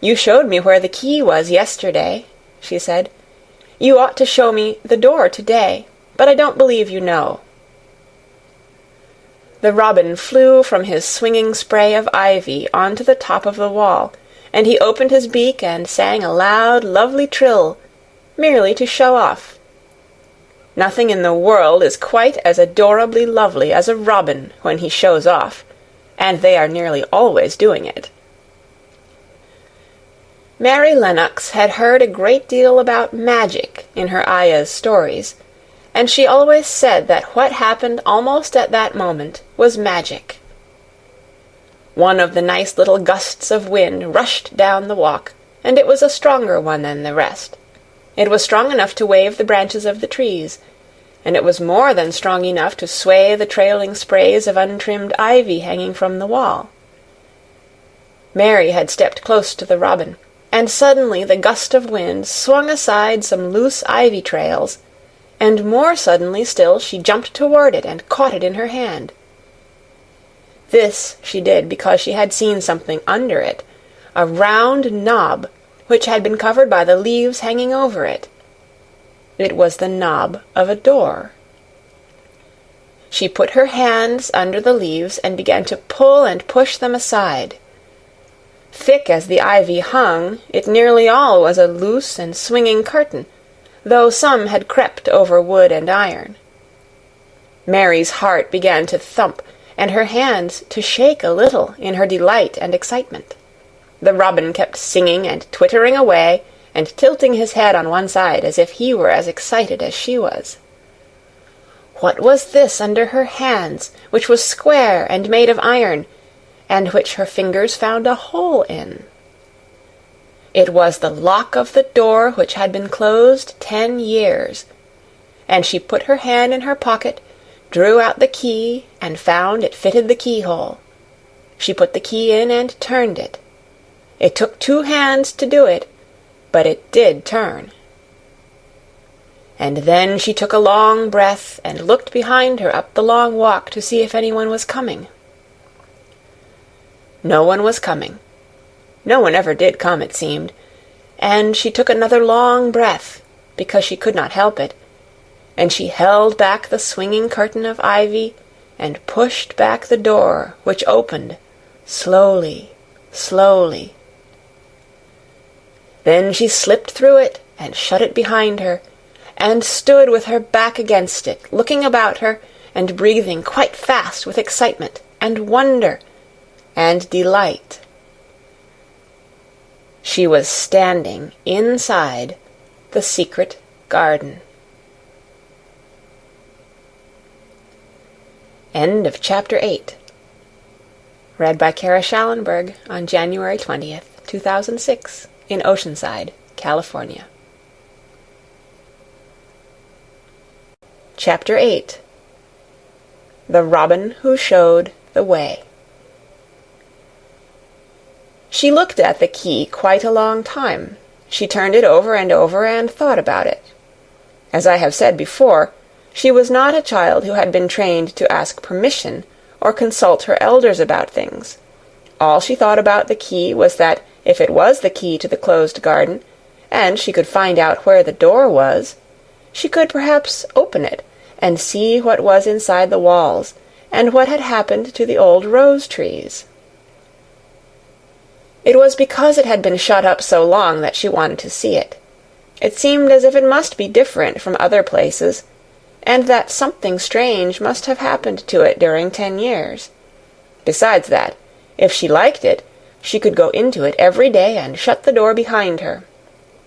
"You showed me where the key was yesterday," she said. "You ought to show me the door today, but I don't believe you know." The robin flew from his swinging spray of ivy on to the top of the wall, and he opened his beak and sang a loud, lovely trill, merely to show off. Nothing in the world is quite as adorably lovely as a robin when he shows off, and they are nearly always doing it. Mary Lennox had heard a great deal about magic in her Aya's stories, and she always said that what happened almost at that moment was magic. One of the nice little gusts of wind rushed down the walk, and it was a stronger one than the rest. It was strong enough to wave the branches of the trees, and it was more than strong enough to sway the trailing sprays of untrimmed ivy hanging from the wall. Mary had stepped close to the robin, and suddenly the gust of wind swung aside some loose ivy trails, and more suddenly still she jumped toward it and caught it in her hand. This she did because she had seen something under it, a round knob which had been covered by the leaves hanging over it. It was the knob of a door. She put her hands under the leaves and began to pull and push them aside. Thick as the ivy hung, it nearly all was a loose and swinging curtain, though some had crept over wood and iron. Mary's heart began to thump, and her hands to shake a little in her delight and excitement. The robin kept singing and twittering away, and tilting his head on one side as if he were as excited as she was. What was this under her hands, which was square and made of iron, and which her fingers found a hole in? It was the lock of the door which had been closed 10 years, and she put her hand in her pocket, drew out the key, and found it fitted the keyhole. She put the key in and turned it. It took 2 hands to do it, but it did turn. And then she took a long breath and looked behind her up the long walk to see if anyone was coming. No one was coming. No one ever did come, it seemed, and she took another long breath, because she could not help it, and she held back the swinging curtain of ivy and pushed back the door, which opened, slowly, slowly. Then she slipped through it and shut it behind her, and stood with her back against it, looking about her and breathing quite fast with excitement and wonder and delight. She was standing inside the secret garden. End of Chapter 8. Read by Kara Schallenberg on January 20th, 2006, in Oceanside, California. Chapter 8. The Robin Who Showed the Way. She looked at the key quite a long time. She turned it over and thought about it. As I have said before, she was not a child who had been trained to ask permission or consult her elders about things. All she thought about the key was that if it was the key to the closed garden, and she could find out where the door was, she could perhaps open it and see what was inside the walls, and what had happened to the old rose trees. It was because it had been shut up so long that she wanted to see it. It seemed as if it must be different from other places, and that something strange must have happened to it during 10 years. Besides that, if she liked it, she could go into it every day and shut the door behind her.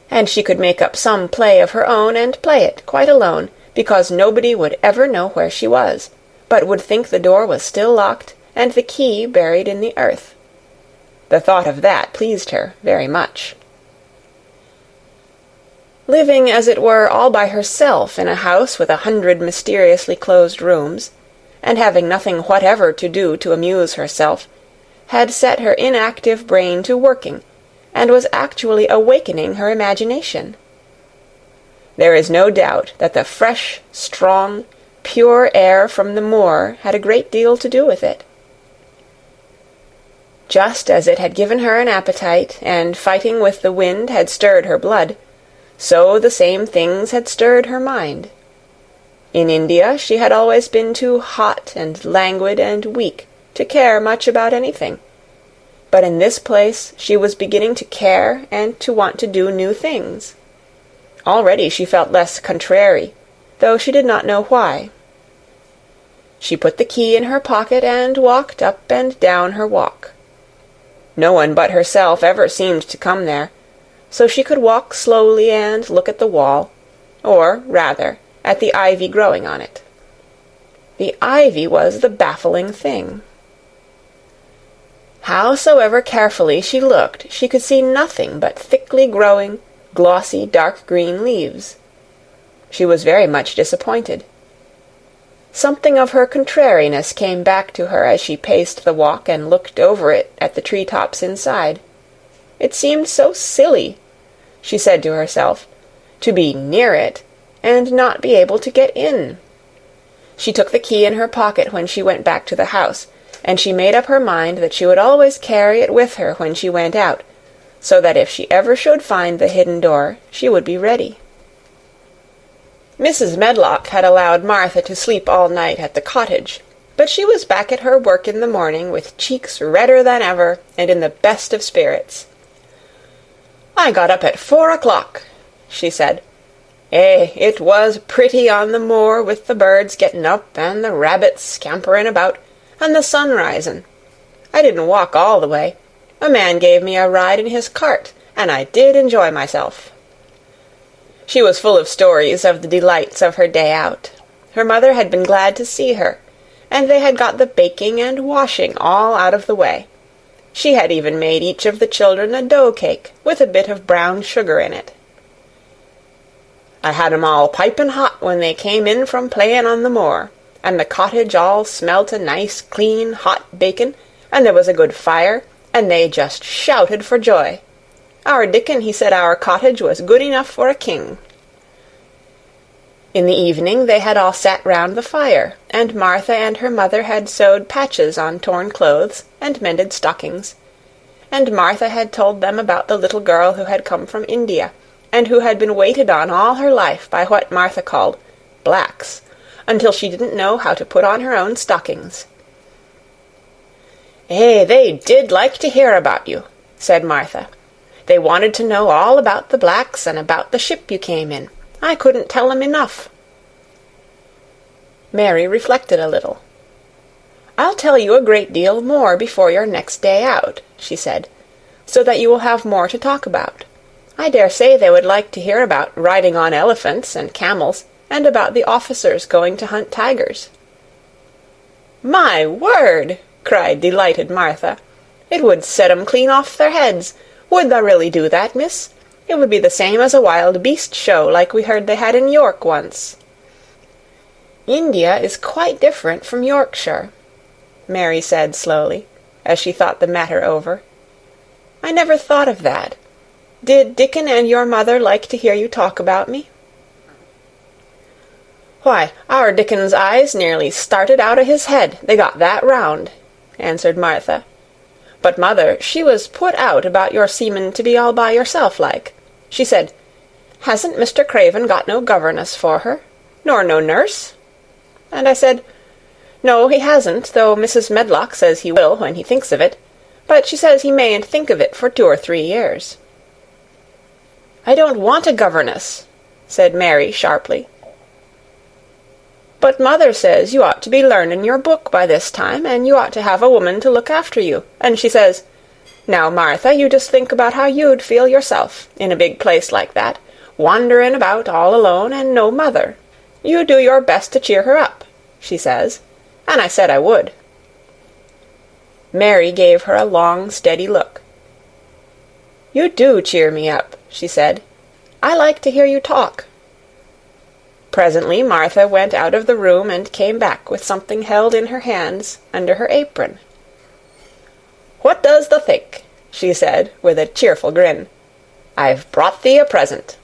And she could make up some play of her own and play it quite alone, because nobody would ever know where she was, but would think the door was still locked and the key buried in the earth. The thought of that pleased her very much. Living, as it were, all by herself in a house with 100 mysteriously closed rooms, and having nothing whatever to do to amuse herself, had set her inactive brain to working, and was actually awakening her imagination. There is no doubt that the fresh, strong, pure air from the moor had a great deal to do with it. Just as it had given her an appetite, and fighting with the wind had stirred her blood, so the same things had stirred her mind. In India she had always been too hot and languid and weak to care much about anything, but in this place she was beginning to care and to want to do new things. Already she felt less contrary, though she did not know why. She put the key in her pocket and walked up and down her walk. No one but herself ever seemed to come there, so she could walk slowly and look at the wall, or, rather, at the ivy growing on it. The ivy was the baffling thing. Howsoever carefully she looked, she could see nothing but thickly growing, glossy, dark green leaves. She was very much disappointed. Something of her contrariness came back to her as she paced the walk and looked over it at the tree-tops inside. It seemed so silly, she said to herself, to be near it and not be able to get in. She took the key in her pocket when she went back to the house, and she made up her mind that she would always carry it with her when she went out, so that if she ever should find the hidden door, she would be ready. Mrs. Medlock had allowed Martha to sleep all night at the cottage, but she was back at her work in the morning with cheeks redder than ever and in the best of spirits. "I got up at 4 o'clock," she said. It was pretty on the moor with the birds getting up and the rabbits scampering about and the sun rising. I didn't walk all the way. A man gave me a ride in his cart, and I did enjoy myself." She was full of stories of the delights of her day out. Her mother had been glad to see her, and they had got the baking and washing all out of the way. She had even made each of the children a dough cake with a bit of brown sugar in it. "I had 'em all piping hot when they came in from playing on the moor, and the cottage all smelt a nice, clean, hot bacon, and there was a good fire, and they just shouted for joy. Our Dickon, he said our cottage was good enough for a king." In the evening they had all sat round the fire, and Martha and her mother had sewed patches on torn clothes and mended stockings, and Martha had told them about the little girl who had come from India, and who had been waited on all her life by what Martha called blacks, until she didn't know how to put on her own stockings. They did like to hear about you," said Martha. "They wanted to know all about the blacks and about the ship you came in. I couldn't tell 'em enough." Mary reflected a little. "I'll tell you a great deal more before your next day out," she said, "so that you will have more to talk about. I dare say they would like to hear about riding on elephants and camels, and about the officers going to hunt tigers." "My word!" cried delighted Martha. "It would set 'em clean off their heads. Would tha really do that, miss? It would be the same as a wild beast show like we heard they had in York once." "India is quite different from Yorkshire," Mary said slowly, as she thought the matter over. "I never thought of that. Did Dickon and your mother like to hear you talk about me?" "Why, our Dickon's eyes nearly started out of his head, they got that round," answered Martha. "But mother, she was put out about your seeming to be all by yourself like. She said, 'Hasn't Mr. Craven got no governess for her, nor no nurse?' And I said, 'No, he hasn't, though Mrs. Medlock says he will when he thinks of it, but she says he mayn't think of it for 2 or 3 years.' "I don't want a governess," said Mary sharply. "But mother says you ought to be learning your book by this time, and you ought to have a woman to look after you, and she says, 'Now, Martha, you just think about how you'd feel yourself, in a big place like that, wandering about all alone, and no mother. You do your best to cheer her up,' she says, and I said I would." Mary gave her a long, steady look. "You do cheer me up," she said. "I like to hear you talk." Presently Martha went out of the room and came back with something held in her hands under her apron. "What does thou think?" she said, with a cheerful grin. "I've brought thee a present."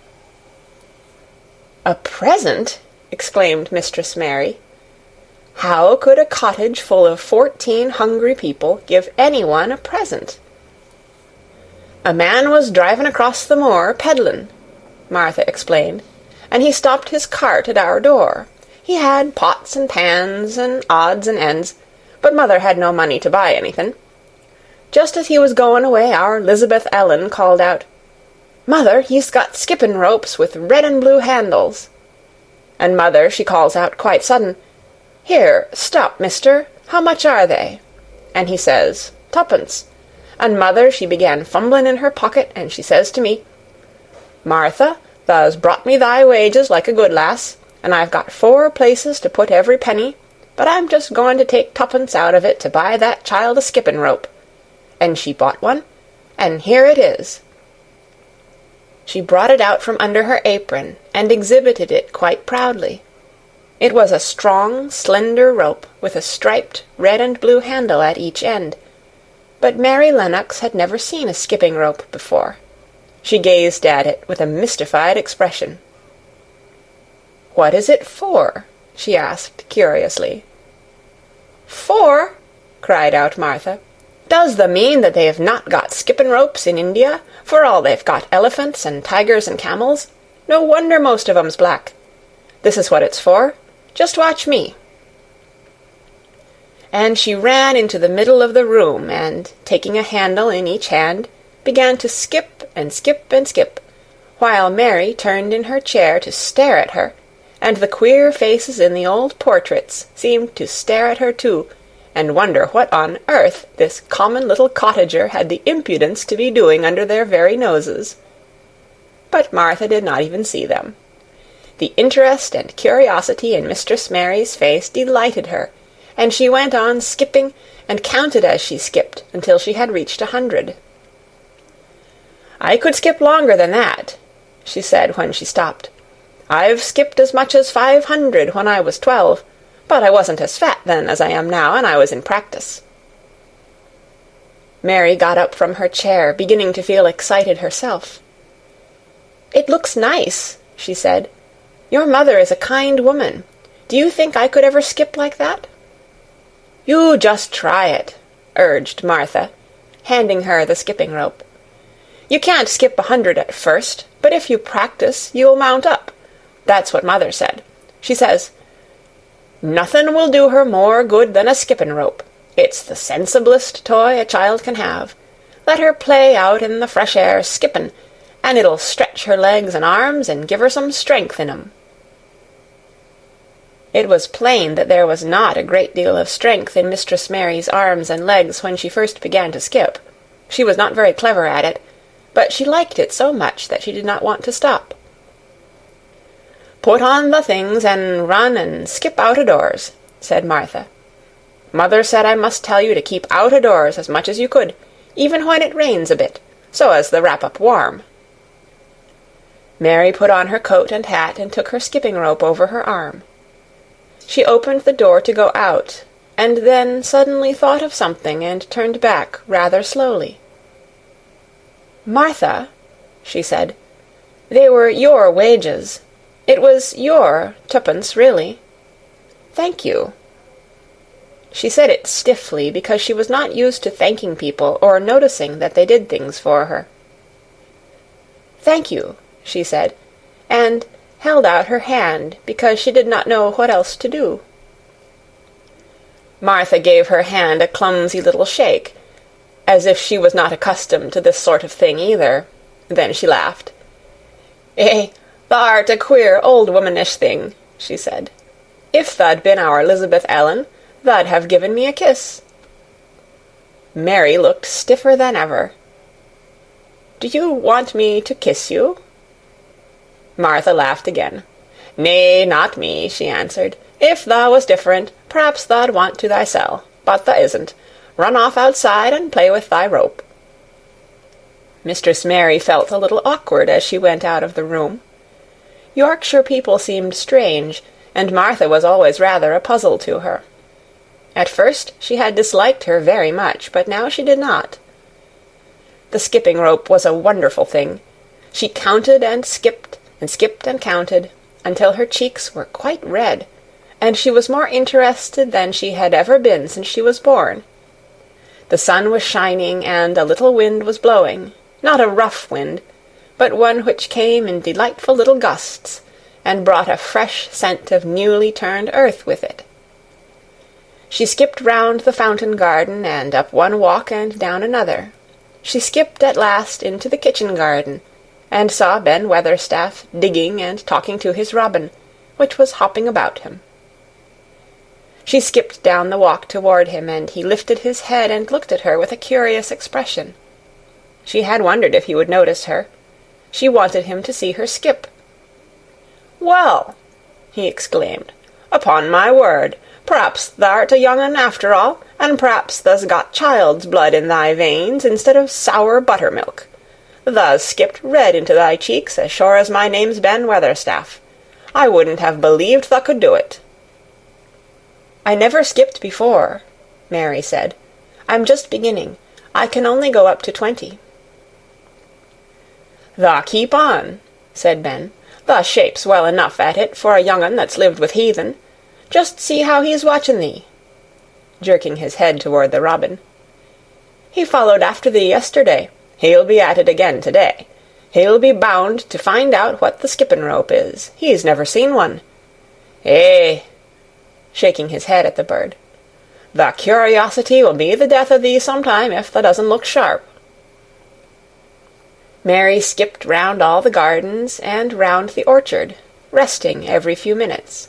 "A present?" exclaimed Mistress Mary. "How could a cottage full of 14 hungry people give anyone a present?" "A man was driving across the moor peddlin'," Martha explained, "and he stopped his cart at our door. He had pots and pans and odds and ends, but Mother had no money to buy anything. Just as he was going away, our Lisbeth Ellen called out, 'Mother, he's got skipping ropes with red and blue handles.' And Mother, she calls out quite sudden, 'Here, stop, mister, how much are they?' And he says, 'Tuppence.' And Mother, she began fumbling in her pocket, and she says to me, 'Martha, thou's brought me thy wages like a good lass, and I've got 4 places to put every penny, but I'm just going to take 2pence out of it to buy that child a skipping rope.' And she bought one, and here it is." She brought it out from under her apron and exhibited it quite proudly. It was a strong, slender rope with a striped red and blue handle at each end, but Mary Lennox had never seen a skipping rope before. She gazed at it with a mystified expression. "What is it for?" she asked curiously. "For?" cried out Martha. "Does the mean that they've not got skipping ropes in India, for all they've got elephants and tigers and camels? No wonder most of 'em's black. This is what it's for. Just watch me." And she ran into the middle of the room and, taking a handle in each hand, began to skip and skip and skip, while Mary turned in her chair to stare at her, and the queer faces in the old portraits seemed to stare at her too, and wonder what on earth this common little cottager had the impudence to be doing under their very noses. But Martha did not even see them. The interest and curiosity in Mistress Mary's face delighted her, and she went on skipping and counted as she skipped until she had reached 100. "I could skip longer than that," she said when she stopped. "I've skipped as much as 500 when I was 12, but I wasn't as fat then as I am now, and I was in practice." Mary got up from her chair, beginning to feel excited herself. "It looks nice," she said. "Your mother is a kind woman. Do you think I could ever skip like that?" "You just try it," urged Martha, handing her the skipping rope. "You can't skip 100 at first, but if you practice, you'll mount up. That's what Mother said. She says, 'Nothing will do her more good than a skipping rope. It's the sensiblest toy a child can have. Let her play out in the fresh air skippin', and it'll stretch her legs and arms and give her some strength in 'em.'" It was plain that there was not a great deal of strength in Mistress Mary's arms and legs when she first began to skip. She was not very clever at it, but she liked it so much that she did not want to stop. "Put on the things and run and skip out-o-doors," said Martha. "Mother said I must tell you to keep out-o-doors as much as you could, even when it rains a bit, so as the wrap up warm." Mary put on her coat and hat and took her skipping rope over her arm. She opened the door to go out, and then suddenly thought of something and turned back rather slowly. "Martha," she said, "they were your wages. It was your 2pence, really. Thank you." She said it stiffly because she was not used to thanking people or noticing that they did things for her. "Thank you," she said, and held out her hand because she did not know what else to do. Martha gave her hand a clumsy little shake, as if she was not accustomed to this sort of thing either. Then she laughed. "Eh, thou'rt a queer old womanish thing," she said. "If tha'd been our Lisbeth Ellen, tha'd have given me a kiss." Mary looked stiffer than ever. "Do you want me to kiss you?" Martha laughed again. "Nay, not me," she answered. "If thou was different, Perhaps tha'd want to thysel, but tha isn't. Run off outside and play with thy rope." Mistress Mary felt a little awkward as she went out of the room. Yorkshire people seemed strange, and Martha was always rather a puzzle to her. At first she had disliked her very much, but now she did not. The skipping rope was a wonderful thing. She counted and skipped and counted, until her cheeks were quite red, and she was more interested than she had ever been since she was born. The sun was shining, and a little wind was blowing, not a rough wind, but one which came in delightful little gusts, and brought a fresh scent of newly turned earth with it. She skipped round the fountain garden, and up one walk and down another. She skipped at last into the kitchen garden, and saw Ben Weatherstaff digging and talking to his robin, which was hopping about him. She skipped down the walk toward him, and he lifted his head and looked at her with a curious expression. She had wondered if he would notice her. She wanted him to see her skip. "Well," he exclaimed, "upon my word, p'raps tha'rt a young un after all, and p'raps tha's got child's blood in thy veins instead of sour buttermilk. Tha's skipped red into thy cheeks as sure as my name's Ben Weatherstaff. I wouldn't have believed tha could do it." "I never skipped before," Mary said. "I'm just beginning. I can only go up to 20. "Tha keep on," said Ben. "Tha shapes well enough at it for a young un that's lived with heathen. Just see how he's watching thee," jerking his head toward the robin. "He followed after thee yesterday. He'll be at it again to-day. He'll be bound to find out what the skippin' rope is. He's never seen one. Eh," shaking his head at the bird, "the curiosity will be the death of thee sometime if tha doesn't look sharp." Mary skipped round all the gardens and round the orchard, resting every few minutes.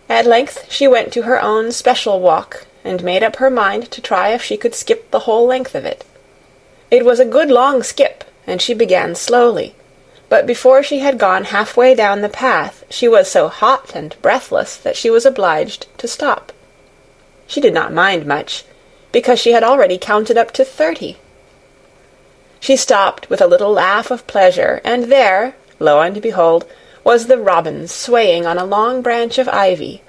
At length she went to her own special walk, and made up her mind to try if she could skip the whole length of it. It was a good long skip, and she began slowly, but before she had gone halfway down the path she was so hot and breathless that she was obliged to stop. She did not mind much, because she had already counted up to 30. She stopped with a little laugh of pleasure, and there, lo and behold, was the robin swaying on a long branch of ivy.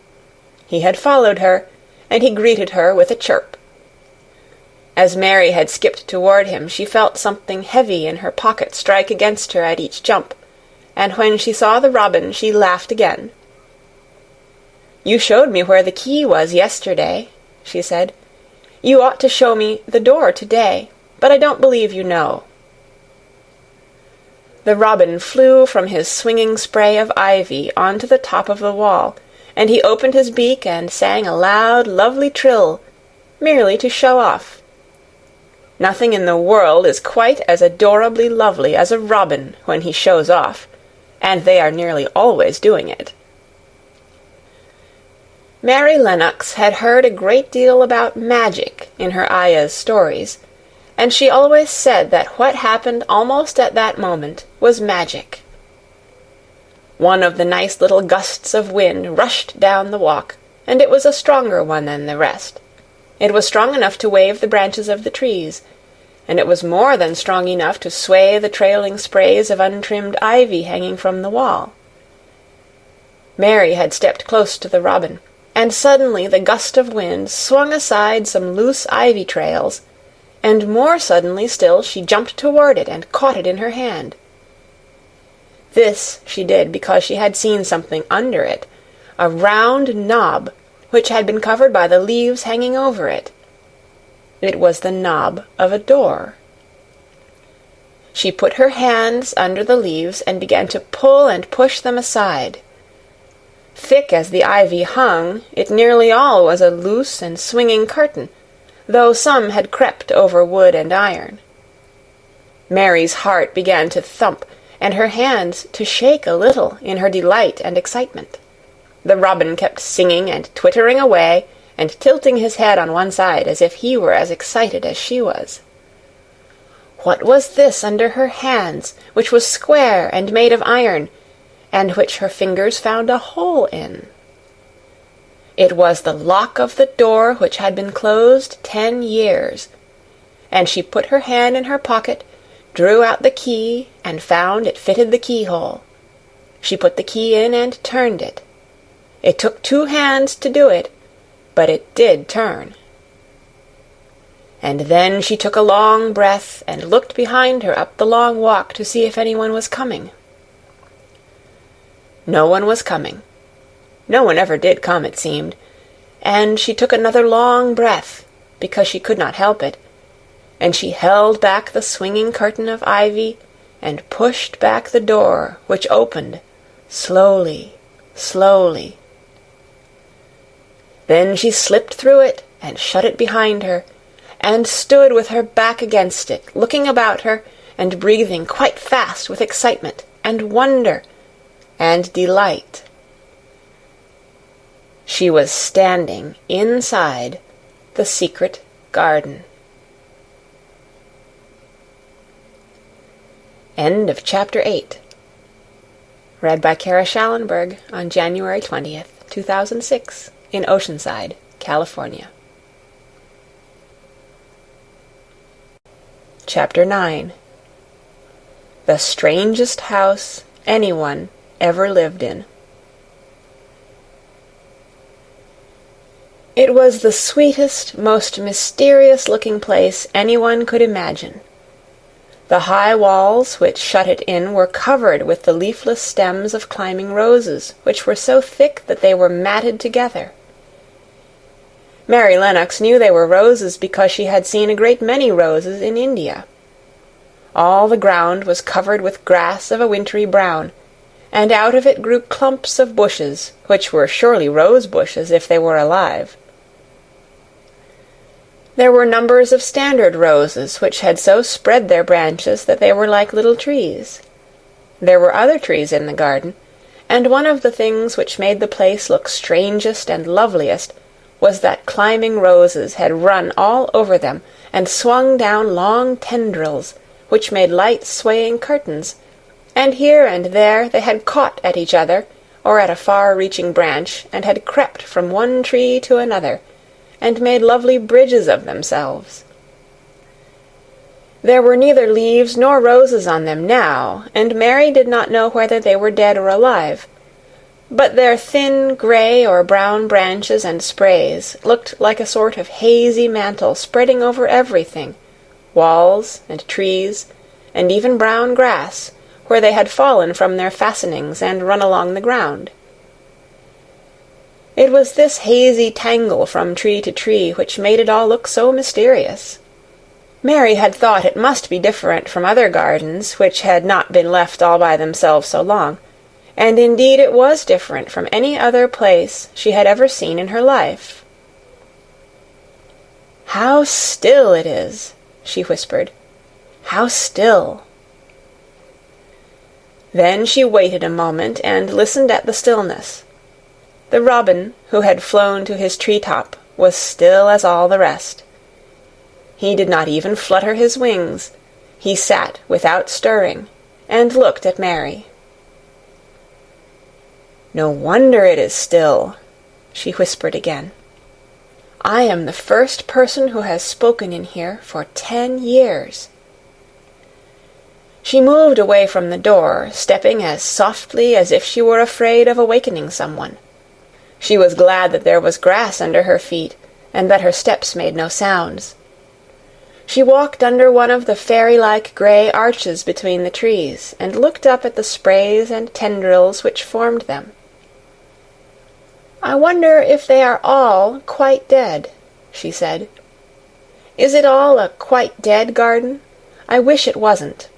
He had followed her, and he greeted her with a chirp. As Mary had skipped toward him, she felt something heavy in her pocket strike against her at each jump, and when she saw the robin she laughed again. "You showed me where the key was yesterday," she said. "You ought to show me the door to-day, but I don't believe you know." The robin flew from his swinging spray of ivy onto the top of the wall, and he opened his beak and sang a loud, lovely trill, merely to show off. Nothing in the world is quite as adorably lovely as a robin when he shows off, and they are nearly always doing it. Mary Lennox had heard a great deal about magic in her Aya's stories, and she always said that what happened almost at that moment was magic. One of the nice little gusts of wind rushed down the walk, and it was a stronger one than the rest. It was strong enough to wave the branches of the trees, and it was more than strong enough to sway the trailing sprays of untrimmed ivy hanging from the wall. Mary had stepped close to the robin, and suddenly the gust of wind swung aside some loose ivy trails, and more suddenly still she jumped toward it and caught it in her hand. This she did because she had seen something under it, a round knob, which had been covered by the leaves hanging over it. It was the knob of a door. She put her hands under the leaves and began to pull and push them aside. Thick as the ivy hung, it nearly all was a loose and swinging curtain, though some had crept over wood and iron. Mary's heart began to thump, and her hands to shake a little in her delight and excitement. The robin kept singing and twittering away, and tilting his head on one side as if he were as excited as she was. What was this under her hands, which was square and made of iron, and which her fingers found a hole in? It was the lock of the door which had been closed 10 years, and she put her hand in her pocket, drew out the key, and found it fitted the keyhole. She put the key in and turned it. It took 2 hands to do it, but it did turn. And then she took a long breath and looked behind her up the long walk to see if anyone was coming. No one was coming. No one ever did come, it seemed, and she took another long breath, because she could not help it, and she held back the swinging curtain of ivy and pushed back the door, which opened slowly, slowly. Then she slipped through it and shut it behind her, and stood with her back against it, looking about her and breathing quite fast with excitement and wonder and delight. She was standing inside the secret garden. End of Chapter 8. Read by Kara Schallenberg on January 20th, 2006, in Oceanside, California. Chapter 9. The strangest house anyone ever lived in. It was the sweetest, most mysterious-looking place anyone could imagine. The high walls which shut it in were covered with the leafless stems of climbing roses, which were so thick that they were matted together. Mary Lennox knew they were roses because she had seen a great many roses in India. All the ground was covered with grass of a wintry brown, and out of it grew clumps of bushes, which were surely rose bushes if they were alive. There were numbers of standard roses which had so spread their branches that they were like little trees. There were other trees in the garden, and one of the things which made the place look strangest and loveliest was that climbing roses had run all over them and swung down long tendrils, which made light swaying curtains, and here and there they had caught at each other or at a far-reaching branch and had crept from one tree to another, and made lovely bridges of themselves. There were neither leaves nor roses on them now, and Mary did not know whether they were dead or alive, but their thin grey or brown branches and sprays looked like a sort of hazy mantle spreading over everything, walls and trees, and even brown grass, where they had fallen from their fastenings and run along the ground. It was this hazy tangle from tree to tree which made it all look so mysterious. Mary had thought it must be different from other gardens which had not been left all by themselves so long, and indeed it was different from any other place she had ever seen in her life. "How still it is," she whispered. "How still." Then she waited a moment and listened at the stillness. The robin, who had flown to his tree-top, was still as all the rest. He did not even flutter his wings. He sat without stirring, and looked at Mary. "No wonder it is still," she whispered again. "I am the first person who has spoken in here for 10 years. She moved away from the door, stepping as softly as if she were afraid of awakening someone. She was glad that there was grass under her feet, and that her steps made no sounds. She walked under one of the fairy-like grey arches between the trees, and looked up at the sprays and tendrils which formed them. "I wonder if they are all quite dead," she said. "Is it all a quite dead garden? I wish it wasn't."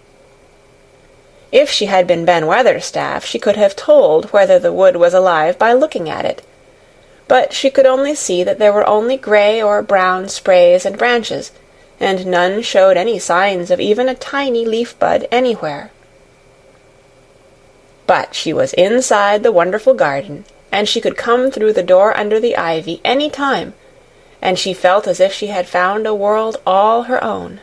If she had been Ben Weatherstaff, she could have told whether the wood was alive by looking at it, but she could only see that there were only grey or brown sprays and branches, and none showed any signs of even a tiny leaf-bud anywhere. But she was inside the wonderful garden, and she could come through the door under the ivy any time, and she felt as if she had found a world all her own.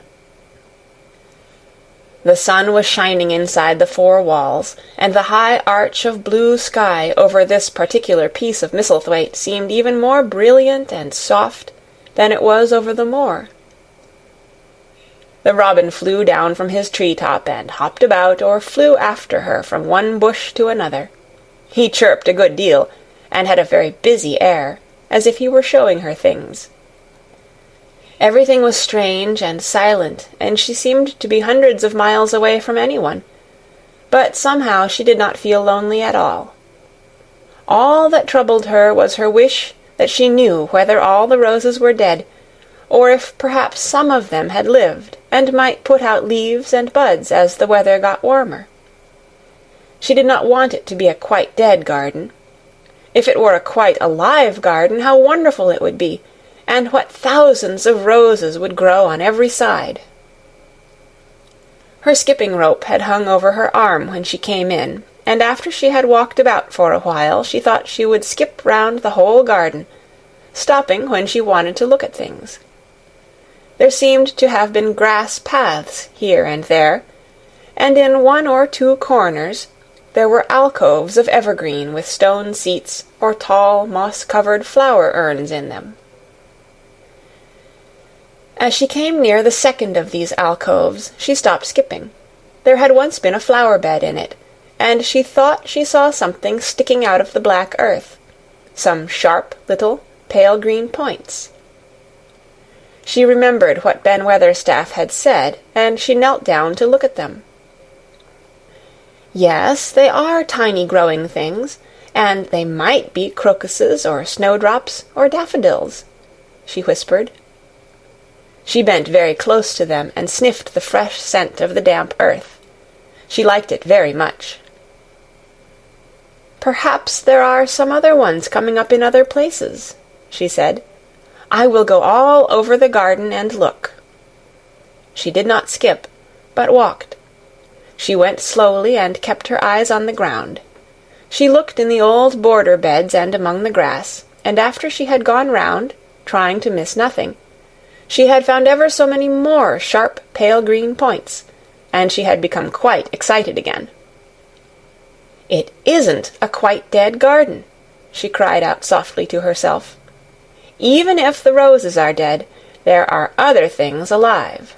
The sun was shining inside the four walls, and the high arch of blue sky over this particular piece of Misselthwaite seemed even more brilliant and soft than it was over the moor. The robin flew down from his tree-top and hopped about or flew after her from one bush to another. He chirped a good deal, and had a very busy air, as if he were showing her things. Everything was strange and silent, and she seemed to be hundreds of miles away from anyone. But somehow she did not feel lonely at all. All that troubled her was her wish that she knew whether all the roses were dead, or if perhaps some of them had lived and might put out leaves and buds as the weather got warmer. She did not want it to be a quite dead garden. If it were a quite alive garden, how wonderful it would be, and what thousands of roses would grow on every side. Her skipping rope had hung over her arm when she came in, and after she had walked about for a while, she thought she would skip round the whole garden, stopping when she wanted to look at things. There seemed to have been grass paths here and there, and in one or two corners there were alcoves of evergreen with stone seats or tall, moss-covered flower urns in them. As she came near the second of these alcoves, she stopped skipping. There had once been a flower-bed in it, and she thought she saw something sticking out of the black earth, some sharp little pale green points. She remembered what Ben Weatherstaff had said, and she knelt down to look at them. Yes, they are tiny growing things, and they might be crocuses or snowdrops or daffodils, she whispered. She bent very close to them and sniffed the fresh scent of the damp earth. She liked it very much. "Perhaps there are some other ones coming up in other places," she said. "I will go all over the garden and look." She did not skip, but walked. She went slowly and kept her eyes on the ground. She looked in the old border beds and among the grass, and after she had gone round, trying to miss nothing, she had found ever so many more sharp pale green points, and she had become quite excited again. "It isn't a quite dead garden," she cried out softly to herself. "Even if the roses are dead, there are other things alive."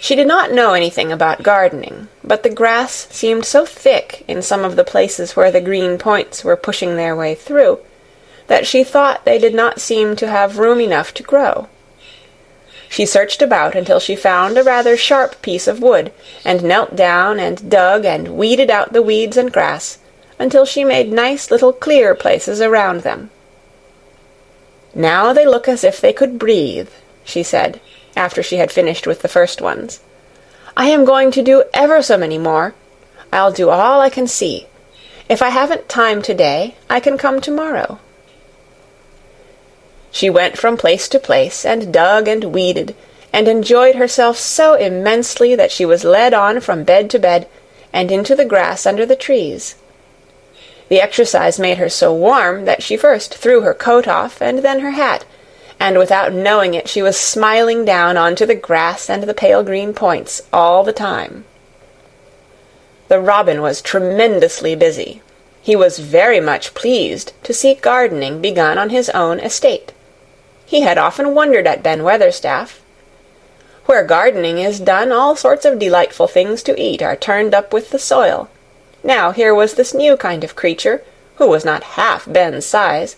She did not know anything about gardening, but the grass seemed so thick in some of the places where the green points were pushing their way through, that she thought they did not seem to have room enough to grow. She searched about until she found a rather sharp piece of wood, and knelt down and dug and weeded out the weeds and grass, until she made nice little clear places around them. "Now they look as if they could breathe," she said, after she had finished with the first ones. "I am going to do ever so many more. I'll do all I can see. If I haven't time today, I can come tomorrow." She went from place to place, and dug and weeded, and enjoyed herself so immensely that she was led on from bed to bed, and into the grass under the trees. The exercise made her so warm that she first threw her coat off, and then her hat, and without knowing it she was smiling down onto the grass and the pale green points all the time. The robin was tremendously busy. He was very much pleased to see gardening begun on his own estate. He had often wondered at Ben Weatherstaff. Where gardening is done, all sorts of delightful things to eat are turned up with the soil. Now here was this new kind of creature, who was not half Ben's size,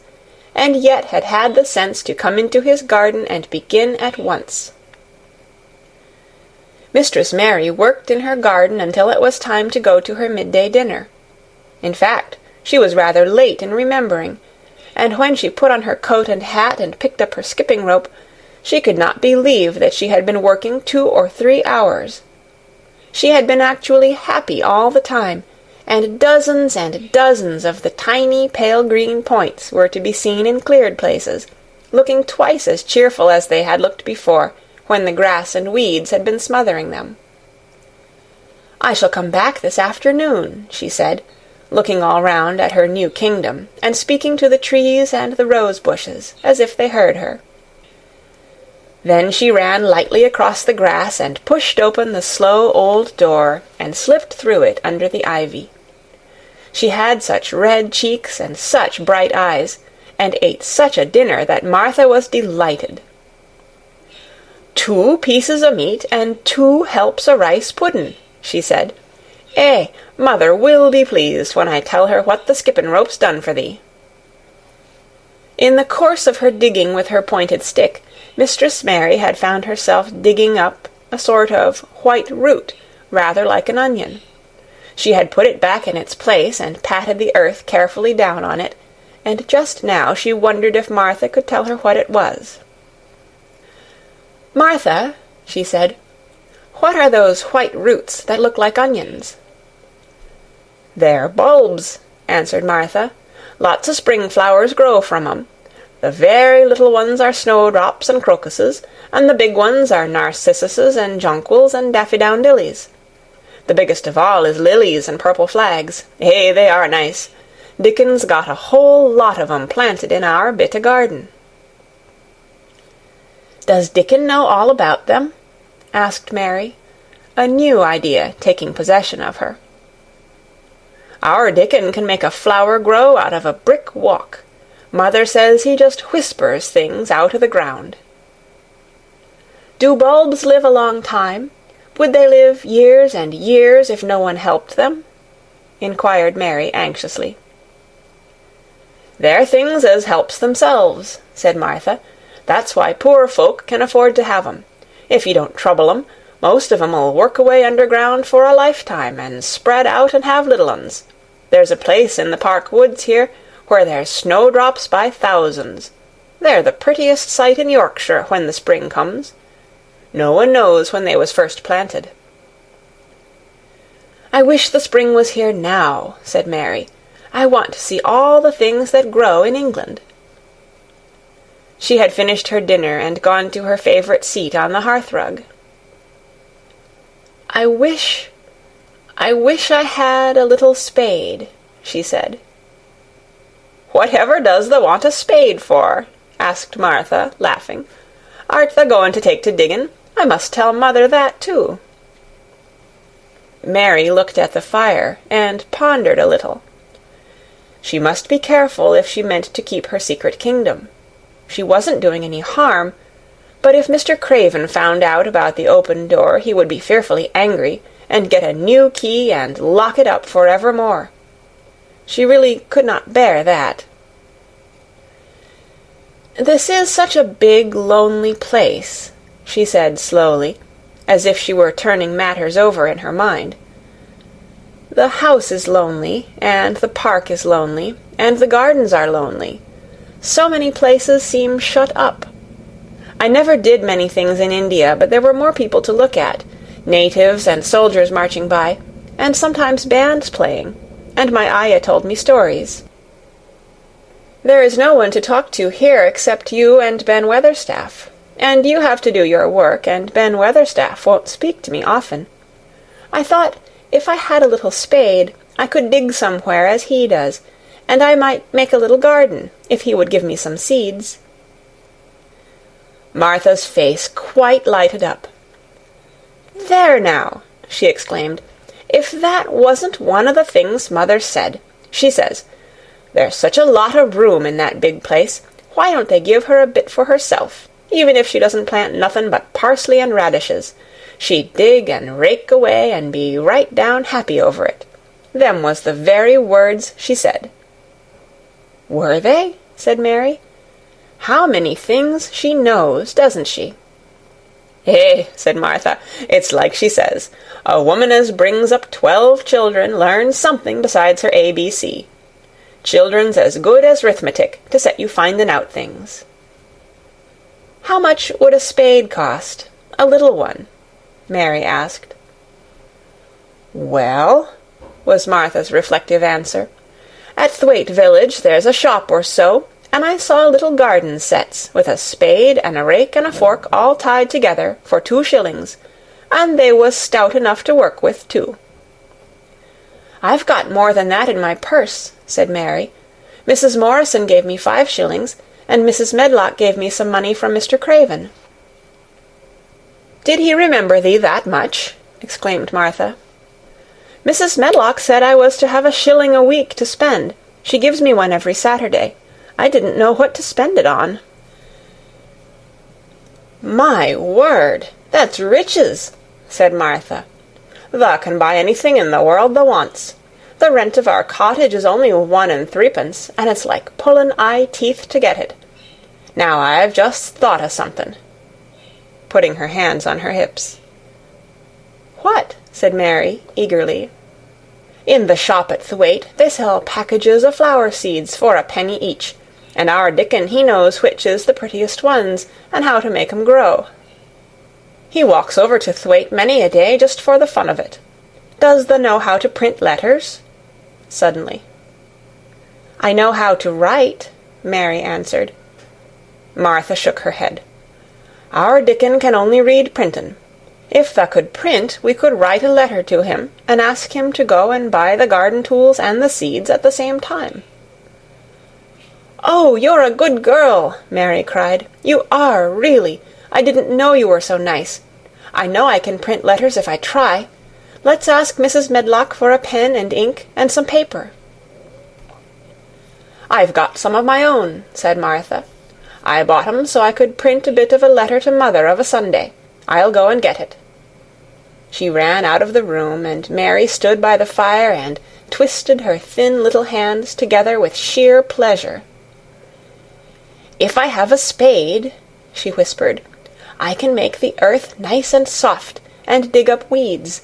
and yet had had the sense to come into his garden and begin at once. Mistress Mary worked in her garden until it was time to go to her midday dinner. In fact, she was rather late in remembering, and when she put on her coat and hat and picked up her skipping rope, she could not believe that she had been working 2 or 3 hours. She had been actually happy all the time, and dozens of the tiny pale green points were to be seen in cleared places, looking twice as cheerful as they had looked before, when the grass and weeds had been smothering them. "I shall come back this afternoon," she said, looking all round at her new kingdom, and speaking to the trees and the rose bushes, as if they heard her. Then she ran lightly across the grass and pushed open the slow old door and slipped through it under the ivy. She had such red cheeks and such bright eyes, and ate such a dinner that Martha was delighted. "2 pieces o' meat and 2 helps o' rice puddin'," she said. Mother will be pleased when I tell her what the skippin' rope's done for thee." In the course of her digging with her pointed stick, Mistress Mary had found herself digging up a sort of white root, rather like an onion. She had put it back in its place and patted the earth carefully down on it, and just now she wondered if Martha could tell her what it was. "Martha," she said, "what are those white roots that look like onions?" "They're bulbs," answered Martha. "Lots of spring flowers grow from 'em. The very little ones are snowdrops and crocuses, and the big ones are narcissuses and jonquils and daffydowndillies. The biggest of all is lilies and purple flags. They are nice. Dickon's got a whole lot of 'em planted in our bit o' garden." "Does Dickon know all about them?" asked Mary, a new idea taking possession of her. "Our Dickon can make a flower grow out of a brick walk. Mother says he just whispers things out o' the ground." "Do bulbs live a long time? Would they live years and years if no one helped them?" inquired Mary anxiously. "They're things as helps themselves," said Martha. "That's why poor folk can afford to have 'em. If you don't trouble 'em, most of 'em'll work away underground for a lifetime and spread out and have little uns. There's a place in the park woods here where there's snowdrops by thousands. They're the prettiest sight in Yorkshire when the spring comes. No one knows when they was first planted." "I wish the spring was here now," said Mary. "I want to see all the things that grow in England." She had finished her dinner and gone to her favorite seat on the hearthrug. I wish I had a little spade," she said. "Whatever does thou want a spade for?" asked Martha, laughing. "Art thou going to take to diggin'? I must tell mother that, too." Mary looked at the fire and pondered a little. She must be careful if she meant to keep her secret kingdom. She wasn't doing any harm, but if Mr. Craven found out about the open door he would be fearfully angry and get a new key and lock it up forevermore. She really could not bear that. "This is such a big, lonely place," she said slowly, as if she were turning matters over in her mind. "The house is lonely, and the park is lonely, and the gardens are lonely. So many places seem shut up. I never did many things in India, but there were more people to look at, natives and soldiers marching by, and sometimes bands playing, and my ayah told me stories. There is no one to talk to here except you and Ben Weatherstaff, and you have to do your work, and Ben Weatherstaff won't speak to me often. I thought if I had a little spade, I could dig somewhere as he does, and I might make a little garden, if he would give me some seeds." Martha's face quite lighted up. "There now," she exclaimed, "if that wasn't one of the things Mother said. She says, 'There's such a lot of room in that big place, why don't they give her a bit for herself, even if she doesn't plant nothin' but parsley and radishes? She'd dig and rake away and be right down happy over it.' Them was the very words she said." "Were they?" said Mary. "How many things she knows, doesn't she?" Said Martha, "it's like she says, a woman as brings up 12 children learns something besides her ABC. Children's as good as 'rithmetic to set you finding out things." "How much would a spade cost, a little one?" Mary asked. "Well," was Martha's reflective answer, "at Thwaite village there's a shop or so, and I saw little garden sets with a spade and a rake and a fork all tied together for 2 shillings, and they was stout enough to work with, too." "I've got more than that in my purse," said Mary. "Mrs. Morrison gave me 5 shillings, and Mrs. Medlock gave me some money from Mr. Craven." "Did he remember thee that much?" exclaimed Martha. "Mrs. Medlock said I was to have a shilling a week to spend. She gives me one every Saturday. I didn't know what to spend it on." "My word, that's riches," said Martha. "Thou can buy anything in the world thou wants. The rent of our cottage is only 1 and 3pence, and it's like pullin' eye teeth to get it. Now I've just thought o' something," putting her hands on her hips. "What?" said Mary, eagerly. "In the shop at Thwaite they sell packages of flower seeds for a penny each, and our Dickon he knows which is the prettiest ones, and how to make 'em grow. He walks over to Thwaite many a day just for the fun of it. Does thou know how to print letters?" suddenly. "I know how to write," Mary answered. Martha shook her head. "Our Dickon can only read printin'. If thou could print, we could write a letter to him, and ask him to go and buy the garden tools and the seeds at the same time." "Oh, you're a good girl!" Mary cried. "You are, really. I didn't know you were so nice. I know I can print letters if I try. Let's ask Mrs. Medlock for a pen and ink and some paper." "I've got some of my own," said Martha. "I bought 'em so I could print a bit of a letter to mother of a Sunday. I'll go and get it." She ran out of the room, and Mary stood by the fire and twisted her thin little hands together with sheer pleasure. "If I have a spade," she whispered, "I can make the earth nice and soft, and dig up weeds.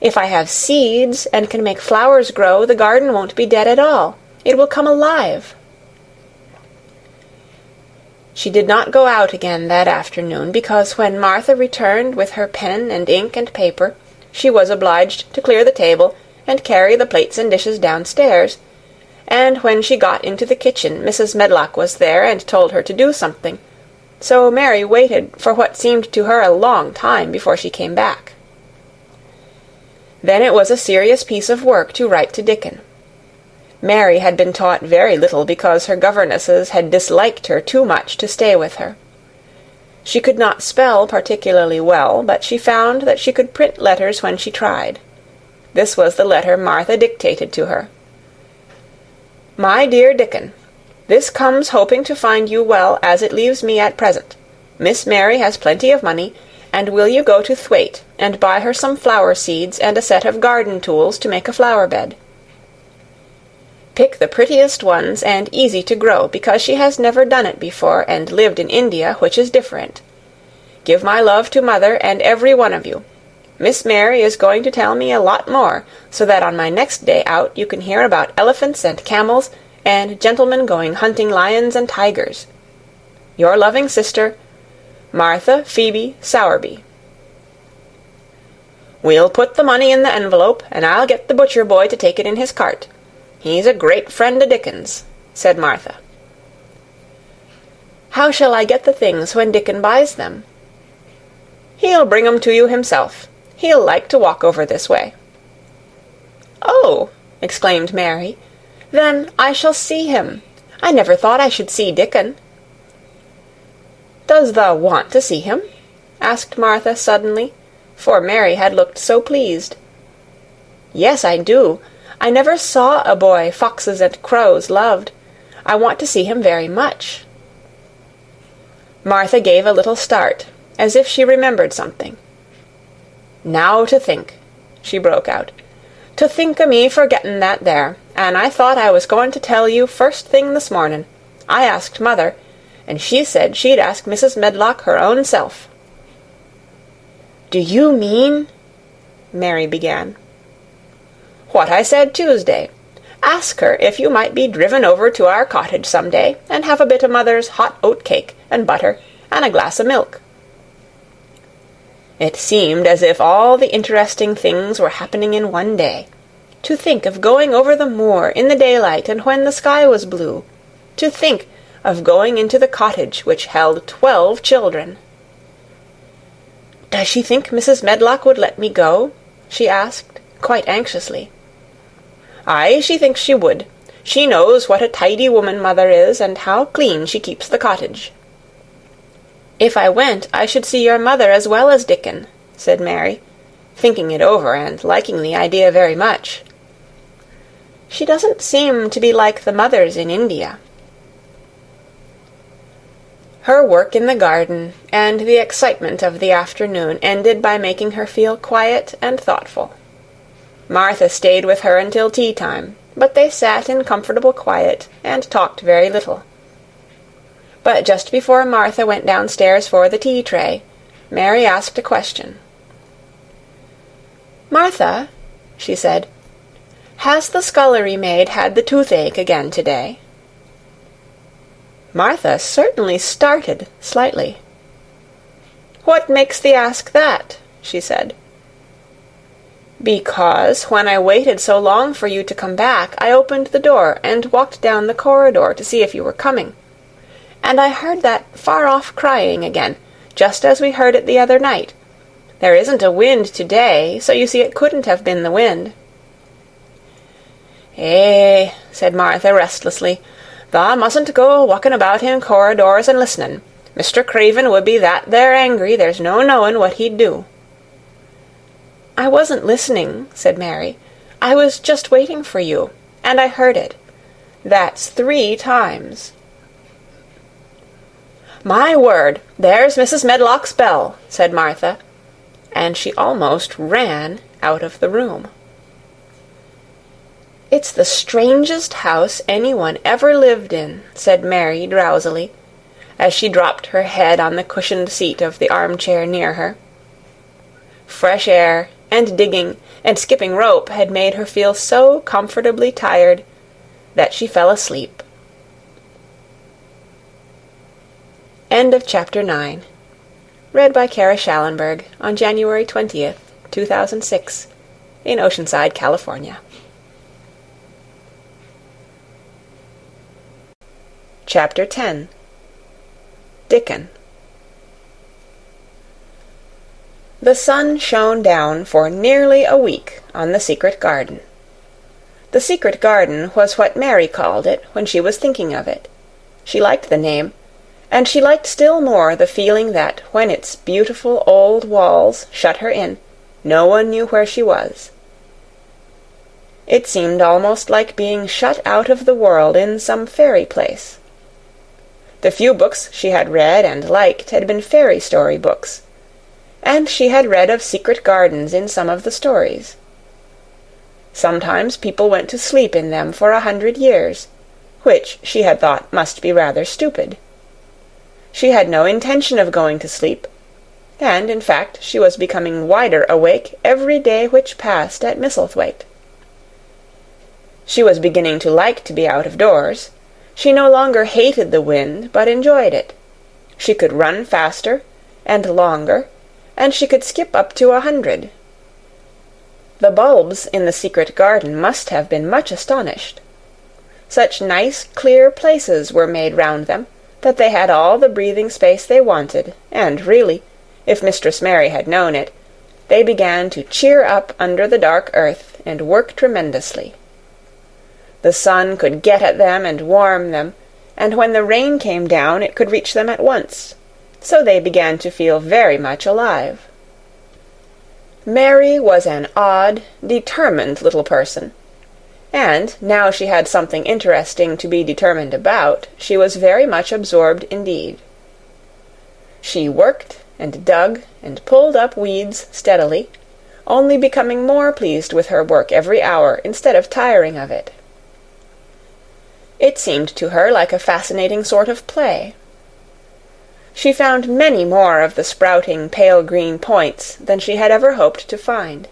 If I have seeds, and can make flowers grow, the garden won't be dead at all. It will come alive." She did not go out again that afternoon, because when Martha returned with her pen and ink and paper, she was obliged to clear the table and carry the plates and dishes downstairs, and when she got into the kitchen Mrs. Medlock was there and told her to do something, so Mary waited for what seemed to her a long time before she came back. Then it was a serious piece of work to write to Dickon. Mary had been taught very little because her governesses had disliked her too much to stay with her. She could not spell particularly well, but she found that she could print letters when she tried. This was the letter Martha dictated to her. "My dear Dickon, this comes hoping to find you well as it leaves me at present. Miss Mary has plenty of money, and will you go to Thwaite and buy her some flower seeds and a set of garden tools to make a flower bed. Pick the prettiest ones and easy to grow, because she has never done it before and lived in India, which is different. Give my love to Mother and every one of you. Miss Mary is going to tell me a lot more, so that on my next day out you can hear about elephants and camels and gentlemen going hunting lions and tigers. Your loving sister, Martha Phoebe Sowerby. We'll put the money in the envelope, and I'll get the butcher boy to take it in his cart. He's a great friend o' Dickon's," said Martha. "How shall I get the things when Dickon buys them?" "He'll bring 'em to you himself. He'll like to walk over this way." "Oh!" exclaimed Mary. "Then I shall see him. I never thought I should see Dickon." "Does thou want to see him?" asked Martha suddenly, for Mary had looked so pleased. "Yes, I do. I never saw a boy foxes and crows loved. I want to see him very much." Martha gave a little start, as if she remembered something. "Now to think," she broke out. "To think o' me forgettin' that there, and I thought I was going to tell you first thing this mornin'. I asked Mother, and she said she'd ask Mrs. Medlock her own self." "Do you mean—" Mary began. "What I said Tuesday. Ask her if you might be driven over to our cottage some day, and have a bit o' Mother's hot oat cake and butter, and a glass o' milk." It seemed as if all the interesting things were happening in one day. To think of going over the moor in the daylight and when the sky was blue. To think of going into the cottage which held 12 children. "Does she think Mrs. Medlock would let me go?" she asked, quite anxiously. "Aye, she thinks she would. She knows what a tidy woman Mother is, and how clean she keeps the cottage." "If I went, I should see your mother as well as Dickon," said Mary, thinking it over and liking the idea very much. "She doesn't seem to be like the mothers in India." Her work in the garden and the excitement of the afternoon ended by making her feel quiet and thoughtful. Martha stayed with her until tea-time, but they sat in comfortable quiet and talked very little. But just before Martha went downstairs for the tea-tray, Mary asked a question. "Martha," she said, "has the scullery maid had the toothache again today?" Martha certainly started slightly. "What makes thee ask that?" she said. "Because when I waited so long for you to come back, I opened the door and walked down the corridor to see if you were coming. And I heard that far-off crying again, just as we heard it the other night. There isn't a wind today, so you see it couldn't have been the wind." "Eh," said Martha restlessly, "thou mustn't go walking about in corridors and listening. Mr. Craven would be that there angry, there's no knowing what he'd do." "I wasn't listening," said Mary. "I was just waiting for you, and I heard it. That's 3 times." "My word, there's Mrs. Medlock's bell," said Martha, and she almost ran out of the room. "It's the strangest house anyone ever lived in," said Mary drowsily, as she dropped her head on the cushioned seat of the armchair near her. Fresh air and digging and skipping rope had made her feel so comfortably tired that she fell asleep. End of Chapter 9. Read by Kara Schallenberg on January 20th, 2006, in Oceanside, California. Chapter 10. Dickon. The sun shone down for nearly a week on the secret garden. The secret garden was what Mary called it when she was thinking of it. She liked the name, and she liked still more the feeling that when its beautiful old walls shut her in, no one knew where she was. It seemed almost like being shut out of the world in some fairy place. The few books she had read and liked had been fairy story books, and she had read of secret gardens in some of the stories. Sometimes people went to sleep in them for 100 years, which she had thought must be rather stupid. She had no intention of going to sleep, and in fact she was becoming wider awake every day which passed at Misselthwaite. She was beginning to like to be out of doors. She no longer hated the wind, but enjoyed it. She could run faster and longer, and she could skip up to 100. The bulbs in the secret garden must have been much astonished. Such nice, clear places were made round them, that they had all the breathing space they wanted, and really, if Mistress Mary had known it, they began to cheer up under the dark earth and work tremendously. The sun could get at them and warm them, and when the rain came down it could reach them at once, so they began to feel very much alive. Mary was an odd, determined little person, and now she had something interesting to be determined about, she was very much absorbed indeed. She worked and dug and pulled up weeds steadily, only becoming more pleased with her work every hour instead of tiring of it. It seemed to her like a fascinating sort of play. She found many more of the sprouting pale green points than she had ever hoped to find.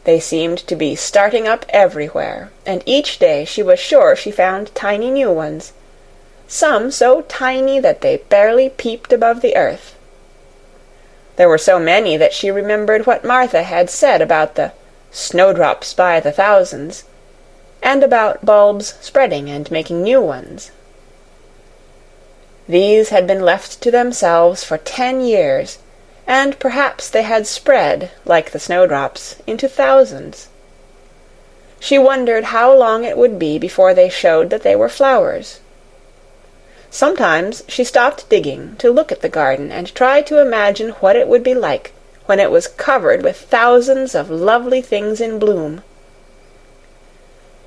They seemed to be starting up everywhere, and each day she was sure she found tiny new ones, some so tiny that they barely peeped above the earth. There were so many that she remembered what Martha had said about the snowdrops by the thousands, and about bulbs spreading and making new ones. These had been left to themselves for 10 years, and perhaps they had spread, like the snowdrops, into thousands. She wondered how long it would be before they showed that they were flowers. Sometimes she stopped digging to look at the garden and try to imagine what it would be like when it was covered with thousands of lovely things in bloom.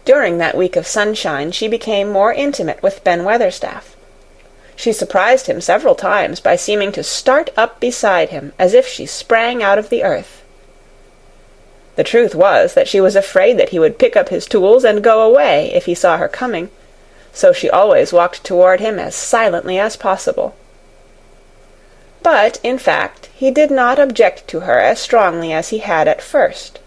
During that week of sunshine she became more intimate with Ben Weatherstaff. She surprised him several times by seeming to start up beside him as if she sprang out of the earth. The truth was that she was afraid that he would pick up his tools and go away if he saw her coming, so she always walked toward him as silently as possible. But, in fact, he did not object to her as strongly as he had at first.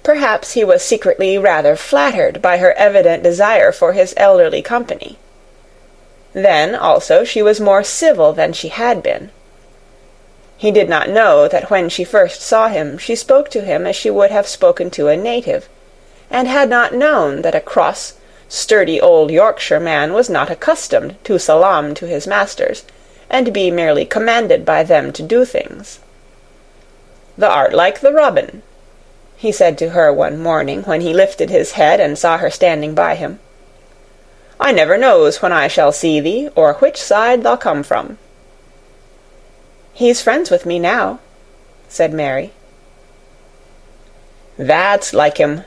Perhaps he was secretly rather flattered by her evident desire for his elderly company. Then, also, she was more civil than she had been. He did not know that when she first saw him she spoke to him as she would have spoken to a native, and had not known that a cross, sturdy old Yorkshire man was not accustomed to salaam to his masters, and be merely commanded by them to do things. "Thou art like the robin," he said to her one morning when he lifted his head and saw her standing by him. "I never knows when I shall see thee, or which side thou come from." "He's friends with me now," said Mary. "That's like him,"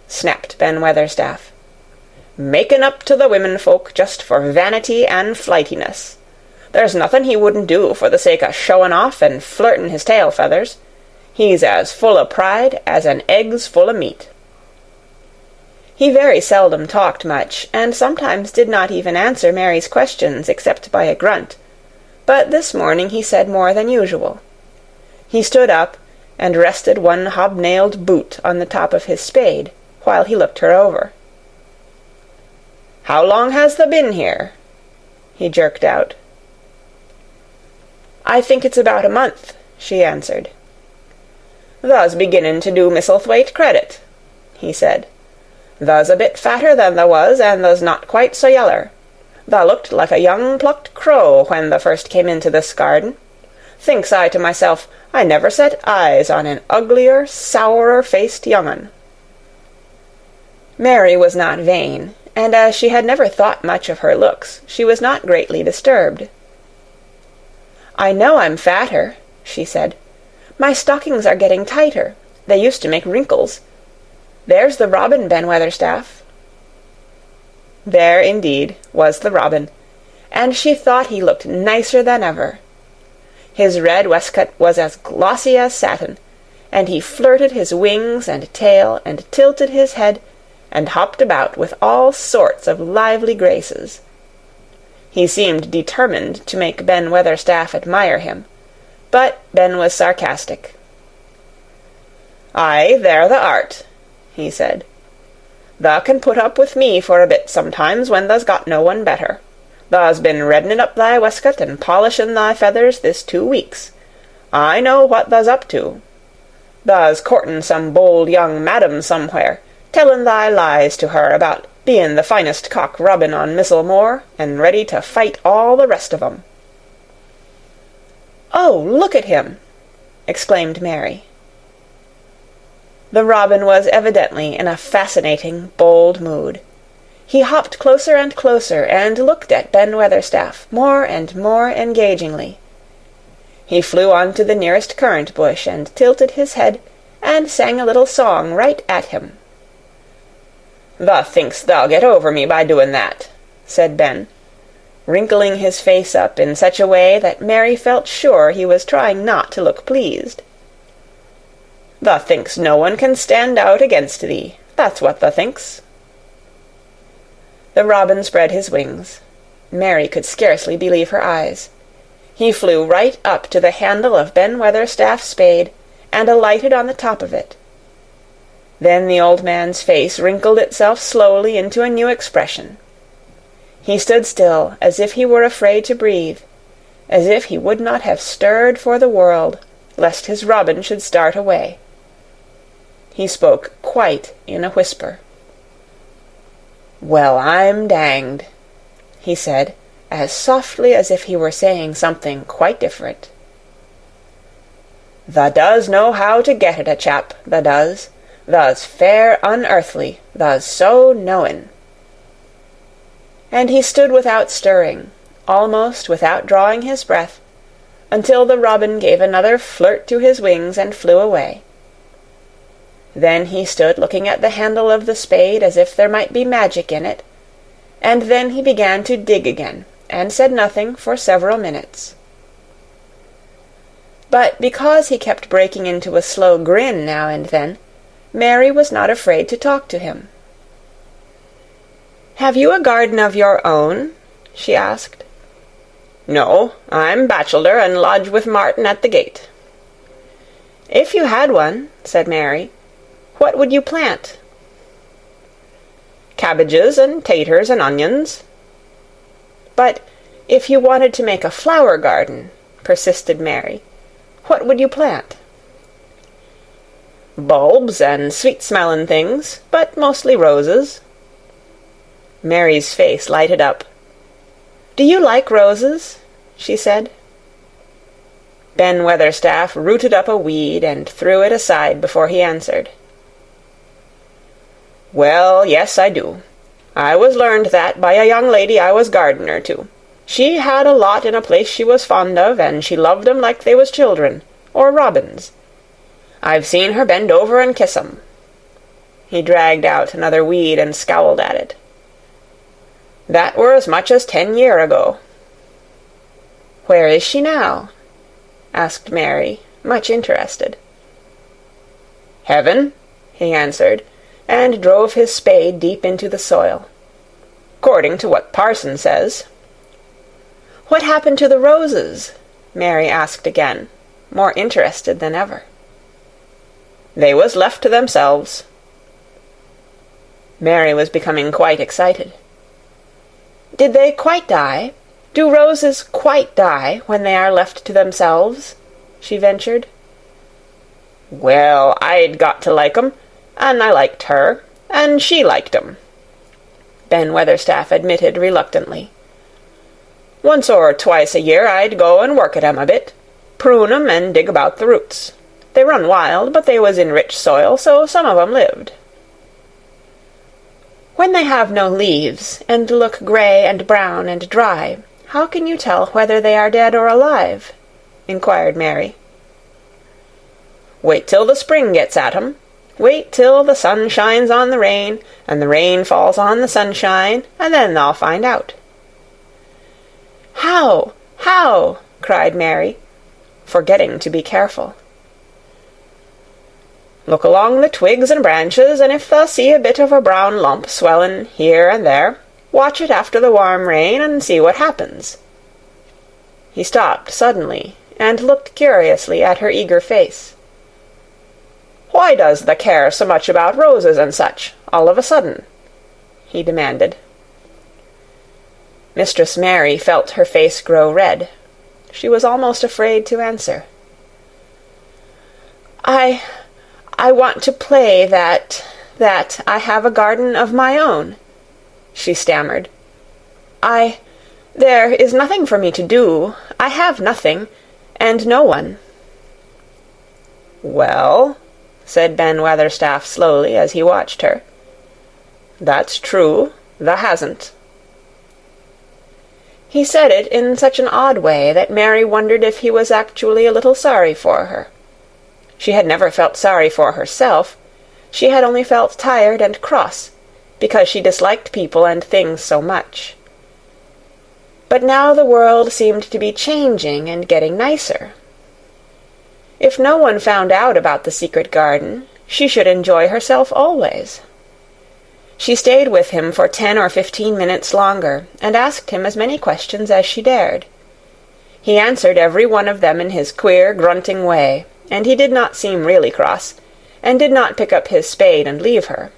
snapped Ben Weatherstaff. "Making up to the women folk just for vanity and flightiness. There's nothing he wouldn't do for the sake of showing off and flirting his tail feathers. He's as full of pride as an egg's full of meat." He very seldom talked much, and sometimes did not even answer Mary's questions except by a grunt, but this morning he said more than usual. He stood up and rested one hobnailed boot on the top of his spade, while he looked her over. "How long has thou been here?" he jerked out. "I think it's about a month," she answered. "Thou's beginning to do Misselthwaite credit," he said. "Thou's a bit fatter than thou was, and thou's not quite so yeller. Thou looked like a young plucked crow when thou first came into this garden. Thinks I to myself, I never set eyes on an uglier, sourer-faced young un." Mary was not vain, and as she had never thought much of her looks, she was not greatly disturbed. "I know I'm fatter," she said. "My stockings are getting tighter. They used to make wrinkles. There's the robin, Ben Weatherstaff." There, indeed, was the robin, and she thought he looked nicer than ever. His red waistcoat was as glossy as satin, and he flirted his wings and tail, and tilted his head, and hopped about with all sorts of lively graces. He seemed determined to make Ben Weatherstaff admire him, but Ben was sarcastic. "Aye, there thou art," he said. "Thou can put up with me for a bit sometimes when thou's got no one better. Thou's been reddening up thy waistcoat and polishing thy feathers this 2 weeks. I know what thou's up to. Thou's courting some bold young madam somewhere, telling thy lies to her about being the finest cock robin on Missel Moor, and ready to fight all the rest of 'em." "Oh, look at him!" exclaimed Mary. The robin was evidently in a fascinating, bold mood. He hopped closer and closer, and looked at Ben Weatherstaff more and more engagingly. He flew on to the nearest currant bush, and tilted his head, and sang a little song right at him. "Thou thinks thou'll get over me by doing that," said Ben, wrinkling his face up in such a way that Mary felt sure he was trying not to look pleased. "Thou thinks no one can stand out against thee, that's what thou thinks." The robin spread his wings. Mary could scarcely believe her eyes. He flew right up to the handle of Ben Weatherstaff's spade, and alighted on the top of it. Then the old man's face wrinkled itself slowly into a new expression. He stood still, as if he were afraid to breathe, as if he would not have stirred for the world, lest his robin should start away. He spoke quite in a whisper. "Well, I'm danged," he said, as softly as if he were saying something quite different. "Thou does know how to get at a chap, thou does. Thou's fair unearthly, thou's so knowin'." and he stood without stirring, almost without drawing his breath, until the robin gave another flirt to his wings and flew away. Then he stood looking at the handle of the spade as if there might be magic in it, and then he began to dig again, and said nothing for several minutes. But because he kept breaking into a slow grin now and then, Mary was not afraid to talk to him. "Have you a garden of your own?" she asked. "No, I'm bachelor and lodge with Martin at the gate." "If you had one," said Mary, "what would you plant?" "Cabbages and taters and onions." "But if you wanted to make a flower garden," persisted Mary, "what would you plant?" "Bulbs and sweet-smelling things, but mostly roses." Mary's face lighted up. "Do you like roses?" she said. Ben Weatherstaff rooted up a weed and threw it aside before he answered. "Well, yes, I do. I was learned that by a young lady I was gardener to. She had a lot in a place she was fond of, and she loved 'em like they was children, or robins. I've seen her bend over and kiss 'em." He dragged out another weed and scowled at it. "That were as much as 10 year ago." "Where is she now?" asked Mary, much interested. "Heaven," he answered, and drove his spade deep into the soil. "'Cording to what parson says." "What happened to the roses?" Mary asked again, more interested than ever. "They was left to themselves." Mary was becoming quite excited. "Did they quite die? Do roses quite die when they are left to themselves?" she ventured. "Well, I'd got to like 'em, and I liked her, and she liked 'em," Ben Weatherstaff admitted reluctantly. "Once or twice a year I'd go and work at 'em a bit, prune 'em and dig about the roots. They run wild, but they was in rich soil, so some of 'em lived." "When they have no leaves, and look grey and brown and dry, how can you tell whether they are dead or alive?" inquired Mary. "Wait till the spring gets at 'em. Wait till the sun shines on the rain, and the rain falls on the sunshine, and then they'll find out." "How? How?" cried Mary, forgetting to be careful. "Look along the twigs and branches, and if they'll see a bit of a brown lump swellin' here and there, watch it after the warm rain, and see what happens." He stopped suddenly, and looked curiously at her eager face. "Why does thou care so much about roses and such, all of a sudden?" he demanded. Mistress Mary felt her face grow red. She was almost afraid to answer. I want to play that I have a garden of my own," she stammered. There is nothing for me to do. I have nothing, and no one." "Well," said Ben Weatherstaff slowly as he watched her, "that's true, thou hasn't." He said it in such an odd way that Mary wondered if he was actually a little sorry for her. She had never felt sorry for herself. She had only felt tired and cross, because she disliked people and things so much. But now the world seemed to be changing and getting nicer. If no one found out about the secret garden, she should enjoy herself always. She stayed with him for 10 or 15 minutes longer, and asked him as many questions as she dared. He answered every one of them in his queer, grunting way, and he did not seem really cross, and did not pick up his spade and leave her.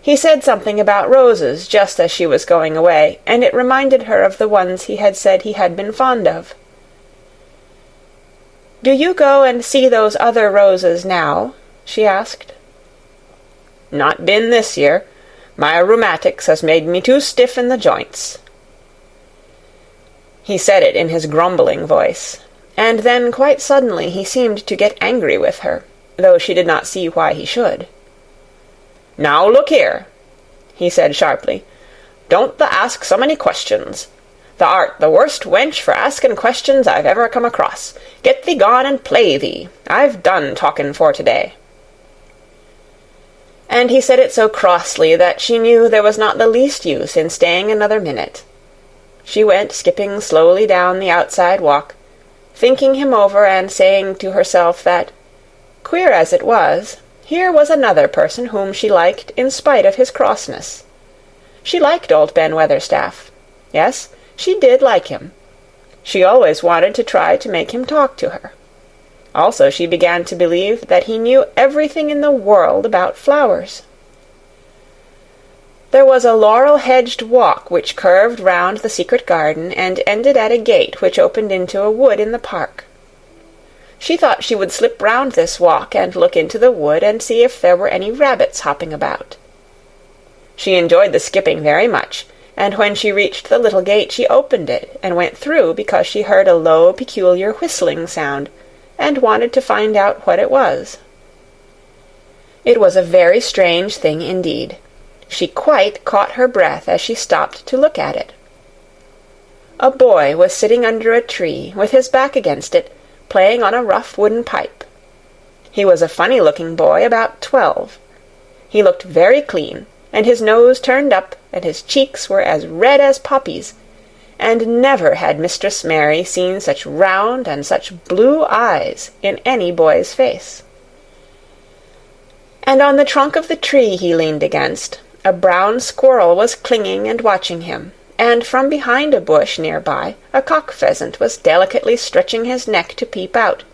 He said something about roses just as she was going away, and it reminded her of the ones he had said he had been fond of. "Do you go and see those other roses now?" she asked. "Not been this year. My rheumatics has made me too stiff in the joints." He said it in his grumbling voice, and then quite suddenly he seemed to get angry with her, though she did not see why he should. "Now look here," he said sharply. Don't tha ask so many questions. Thou art the worst wench for asking questions I've ever come across. Get thee gone and play thee. I've done talking for to-day." And he said it so crossly that she knew there was not the least use in staying another minute. She went skipping slowly down the outside walk, thinking him over and saying to herself that, queer as it was, here was another person whom she liked in spite of his crossness. She liked old Ben Weatherstaff. Yes, she did like him. She always wanted to try to make him talk to her. Also, she began to believe that he knew everything in the world about flowers. There was a laurel-hedged walk which curved round the secret garden and ended at a gate which opened into a wood in the park. She thought she would slip round this walk and look into the wood and see if there were any rabbits hopping about. She enjoyed the skipping very much, and when she reached the little gate she opened it and went through because she heard a low, peculiar whistling sound, and wanted to find out what it was. It was a very strange thing indeed. She quite caught her breath as she stopped to look at it. A boy was sitting under a tree, with his back against it, playing on a rough wooden pipe. He was a funny-looking boy, about 12. He looked very clean, and his nose turned up, and his cheeks were as red as poppies, and never had Mistress Mary seen such round and such blue eyes in any boy's face. And on the trunk of the tree he leaned against, a brown squirrel was clinging and watching him, and from behind a bush near by a cock-pheasant was delicately stretching his neck to peep out,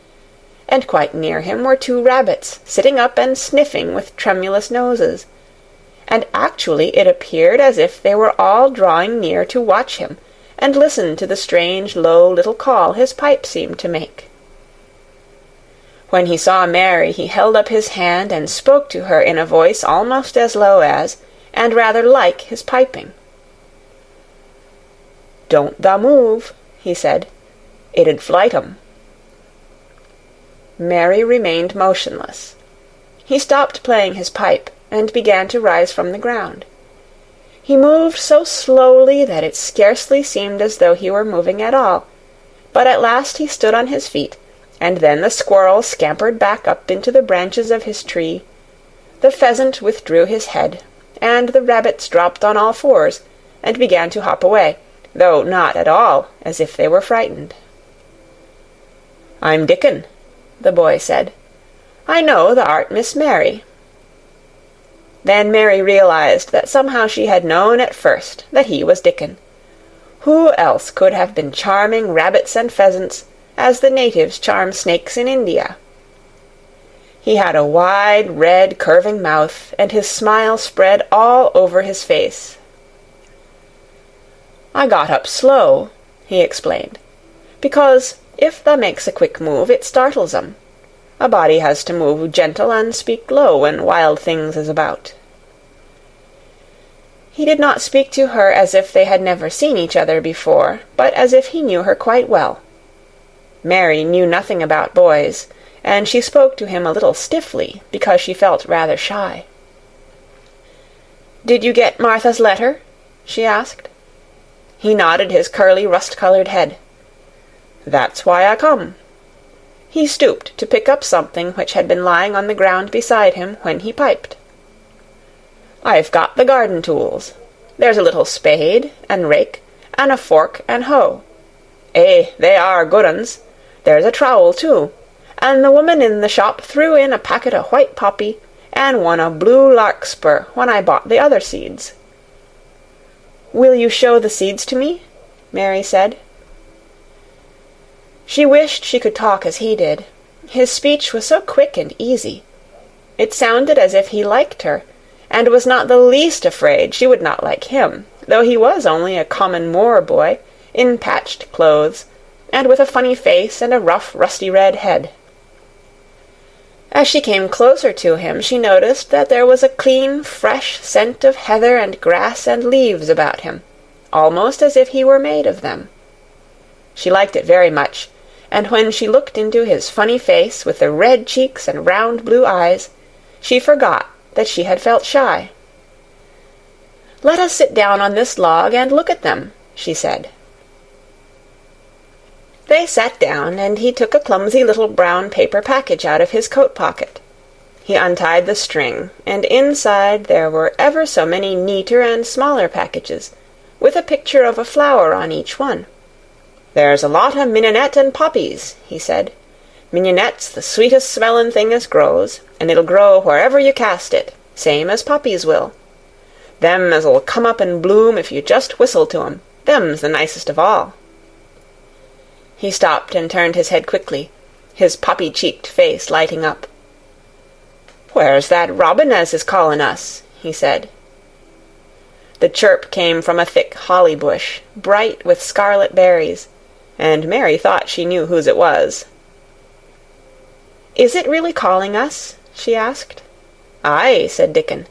and quite near him were 2 rabbits, sitting up and sniffing with tremulous noses, and actually it appeared as if they were all drawing near to watch him, and listen to the strange low little call his pipe seemed to make. When he saw Mary he held up his hand and spoke to her in a voice almost as low as, and rather like, his piping. "Don't thou move," he said. "It 'ud flight 'em." Mary remained motionless. He stopped playing his pipe, and began to rise from the ground. He moved so slowly that it scarcely seemed as though he were moving at all, but at last he stood on his feet, and then the squirrel scampered back up into the branches of his tree, the pheasant withdrew his head, and the rabbits dropped on all fours, and began to hop away, though not at all as if they were frightened. "I'm Dickon," the boy said. "I know thou art Miss Mary." Then Mary realized that somehow she had known at first that he was Dickon. Who else could have been charming rabbits and pheasants, as the natives charm snakes in India? He had a wide, red, curving mouth, and his smile spread all over his face. "I got up slow," he explained, "because if thou makes a quick move it startles 'em. A body has to move gentle and speak low when wild things is about." He did not speak to her as if they had never seen each other before, but as if he knew her quite well. Mary knew nothing about boys, and she spoke to him a little stiffly, because she felt rather shy. "Did you get Martha's letter?" she asked. He nodded his curly, rust-colored head. "That's why I come." He stooped to pick up something which had been lying on the ground beside him when he piped. "I've got the garden tools. There's a little spade, and rake, and a fork and hoe. They are good uns. There's a trowel, too, and the woman in the shop threw in a packet of white poppy, and one of blue larkspur when I bought the other seeds." "Will you show the seeds to me?" Mary said. She wished she could talk as he did. His speech was so quick and easy. It sounded as if he liked her, and was not the least afraid she would not like him, though he was only a common moor boy, in patched clothes, and with a funny face and a rough, rusty red head. As she came closer to him, she noticed that there was a clean, fresh scent of heather and grass and leaves about him, almost as if he were made of them. She liked it very much, and when she looked into his funny face with the red cheeks and round blue eyes, she forgot that she had felt shy. "Let us sit down on this log and look at them," she said. They sat down, and he took a clumsy little brown paper package out of his coat pocket. He untied the string, and inside there were ever so many neater and smaller packages, with a picture of a flower on each one. "There's a lot of mignonette and poppies," he said. "Mignonette's the sweetest smellin' thing as grows, and it'll grow wherever you cast it, same as poppies will. Them as'll come up and bloom if you just whistle to 'em, them's the nicest of all." He stopped and turned his head quickly, his poppy-cheeked face lighting up. "Where's that robin as is callin' us?" he said. The chirp came from a thick holly bush, bright with scarlet berries, and Mary thought she knew whose it was. "Is it really calling us?" she asked. "Aye," said Dickon,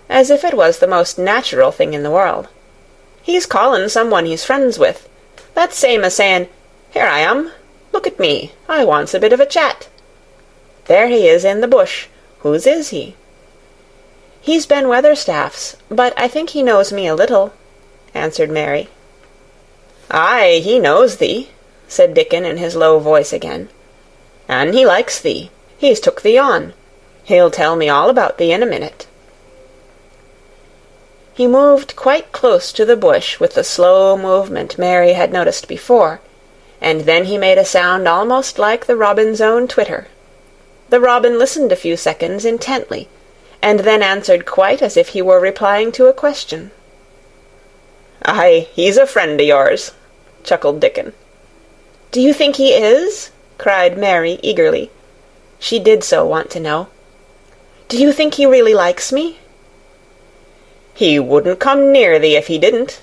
as if it was the most natural thing in the world. "He's callin' someone he's friends with. That's same as sayin', 'Here I am. Look at me. I wants a bit of a chat.' There he is in the bush. Whose is he?" "He's Ben Weatherstaff's, but I think he knows me a little," answered Mary. "Aye, he knows thee," said Dickon in his low voice again. "An' he likes thee. He's took thee on. He'll tell me all about thee in a minute." He moved quite close to the bush with the slow movement Mary had noticed before, and then he made a sound almost like the robin's own twitter. The robin listened a few seconds intently, and then answered quite as if he were replying to a question. "Aye, he's a friend o' yours," chuckled Dickon. "Do you think he is?" cried Mary eagerly. She did so want to know. "Do you think he really likes me?" "He wouldn't come near thee if he didn't,"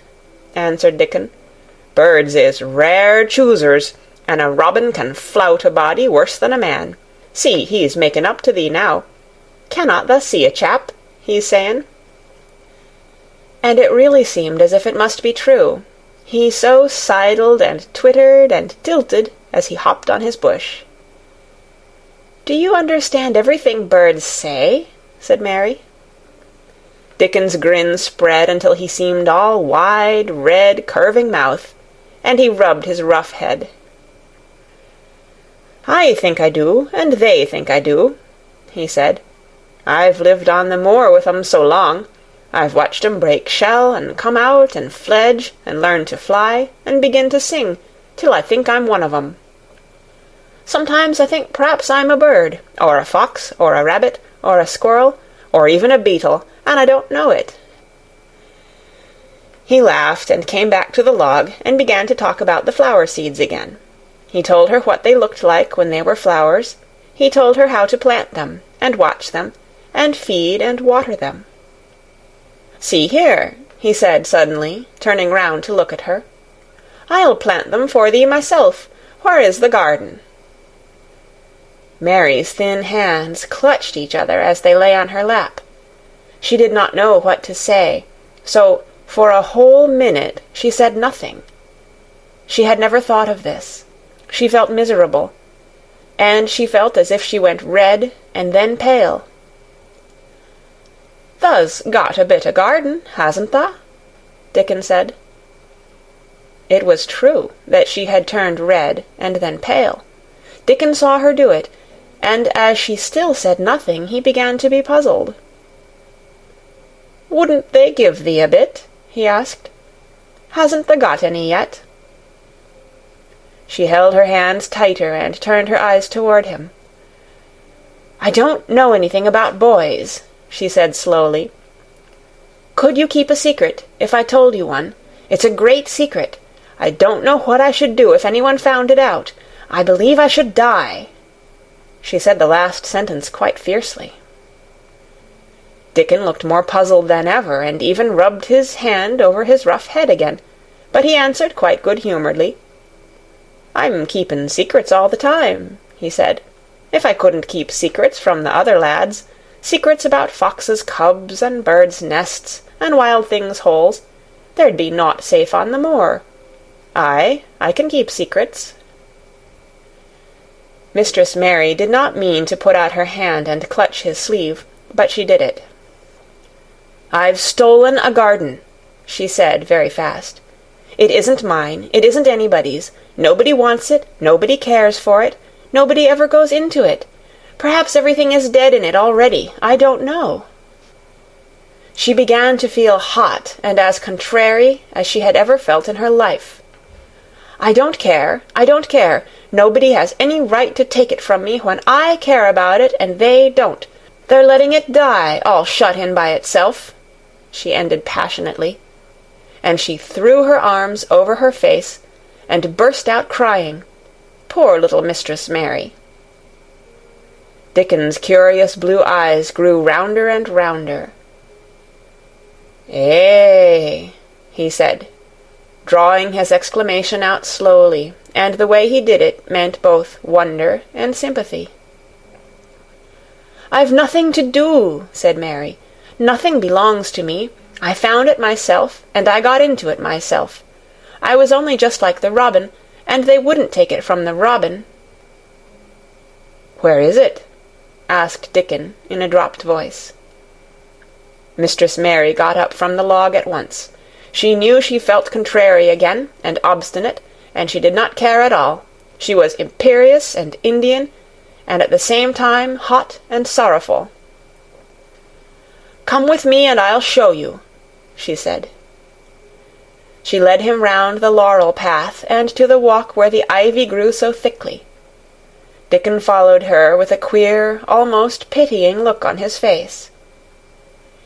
answered Dickon. "Birds is rare choosers, and a robin can flout a body worse than a man. See, he's making up to thee now. Cannot thou see a chap? He's sayin'." And it really seemed as if it must be true. He so sidled and twittered and tilted as he hopped on his bush. "Do you understand everything birds say?" said Mary. Dickon's grin spread until he seemed all wide, red, curving mouth, and he rubbed his rough head. "I think I do, and they think I do," he said. "I've lived on the moor with 'em so long. I've watched 'em break shell, and come out, and fledge, and learn to fly, and begin to sing, till I think I'm one of 'em. Sometimes I think p'raps I'm a bird, or a fox, or a rabbit, or a squirrel, or even a beetle, and I don't know it." He laughed and came back to the log and began to talk about the flower seeds again. He told her what they looked like when they were flowers. He told her how to plant them, and watch them, and feed and water them. "See here," he said suddenly, turning round to look at her. "I'll plant them for thee myself. Where is the garden?" Mary's thin hands clutched each other as they lay on her lap. She did not know what to say, so for a whole minute she said nothing. She had never thought of this. She felt miserable, and she felt as if she went red and then pale. "Thou's got a bit o' garden, hasn't thou?" Dickon said. It was true that she had turned red and then pale. Dickon saw her do it, and as she still said nothing, he began to be puzzled. "Wouldn't they give thee a bit?" he asked. "Hasn't thou got any yet?" She held her hands tighter and turned her eyes toward him. "I don't know anything about boys," she said slowly. "Could you keep a secret if I told you one? It's a great secret. I don't know what I should do if anyone found it out. I believe I should die." She said the last sentence quite fiercely. Dickon looked more puzzled than ever, and even rubbed his hand over his rough head again, but he answered quite good-humouredly. "I'm keepin' secrets all the time," he said. "If I couldn't keep secrets from the other lads, secrets about foxes' cubs and birds' nests and wild things' holes, there'd be naught safe on the moor. Aye, I can keep secrets." Mistress Mary did not mean to put out her hand and clutch his sleeve, but she did it. "I've stolen a garden," she said very fast. "It isn't mine. It isn't anybody's. Nobody wants it. Nobody cares for it. Nobody ever goes into it. Perhaps everything is dead in it already. I don't know." She began to feel hot and as contrary as she had ever felt in her life. "I don't care. I don't care. Nobody has any right to take it from me when I care about it and they don't. They're letting it die, all shut in by itself," she ended passionately, and she threw her arms over her face and burst out crying. Poor little Mistress Mary. Dickon's curious blue eyes grew rounder and rounder. "Eh," he said, drawing his exclamation out slowly, and the way he did it meant both wonder and sympathy. "I've nothing to do," said Mary. "Nothing belongs to me. I found it myself, and I got into it myself. I was only just like the robin, and they wouldn't take it from the robin." "Where is it?" asked Dickon in a dropped voice. Mistress Mary got up from the log at once. She knew she felt contrary again, and obstinate, and she did not care at all. She was imperious and Indian, and at the same time hot and sorrowful. "Come with me and I'll show you," she said. She led him round the laurel path and to the walk where the ivy grew so thickly. Dickon followed her with a queer, almost pitying look on his face.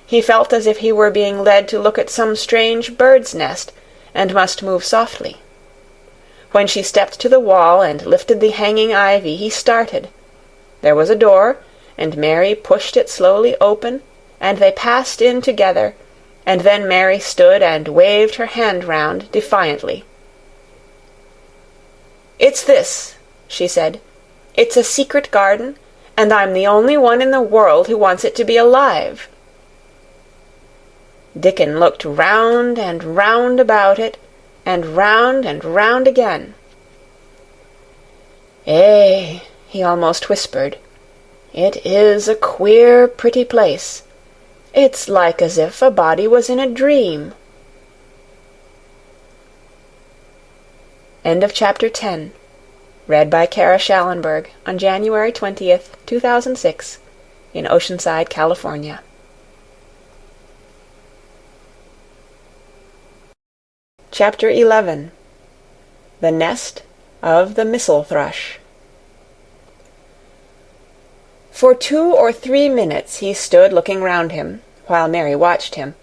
He felt as if he were being led to look at some strange bird's nest, and must move softly. When she stepped to the wall and lifted the hanging ivy, he started. There was a door, and Mary pushed it slowly open, and they passed in together, and then Mary stood and waved her hand round defiantly. "It's this," she said. "It's a secret garden, and I'm the only one in the world who wants it to be alive." Dickon looked round and round about it, and round again. "Eh," he almost whispered, "it is a queer, pretty place. It's like as if a body was in a dream." End of Chapter 10. Read by Kara Schallenberg on January 20th, 2006, in Oceanside, California. Chapter 11. The Nest of the Mistle Thrush. For 2 or 3 minutes he stood looking round him, while Mary watched him,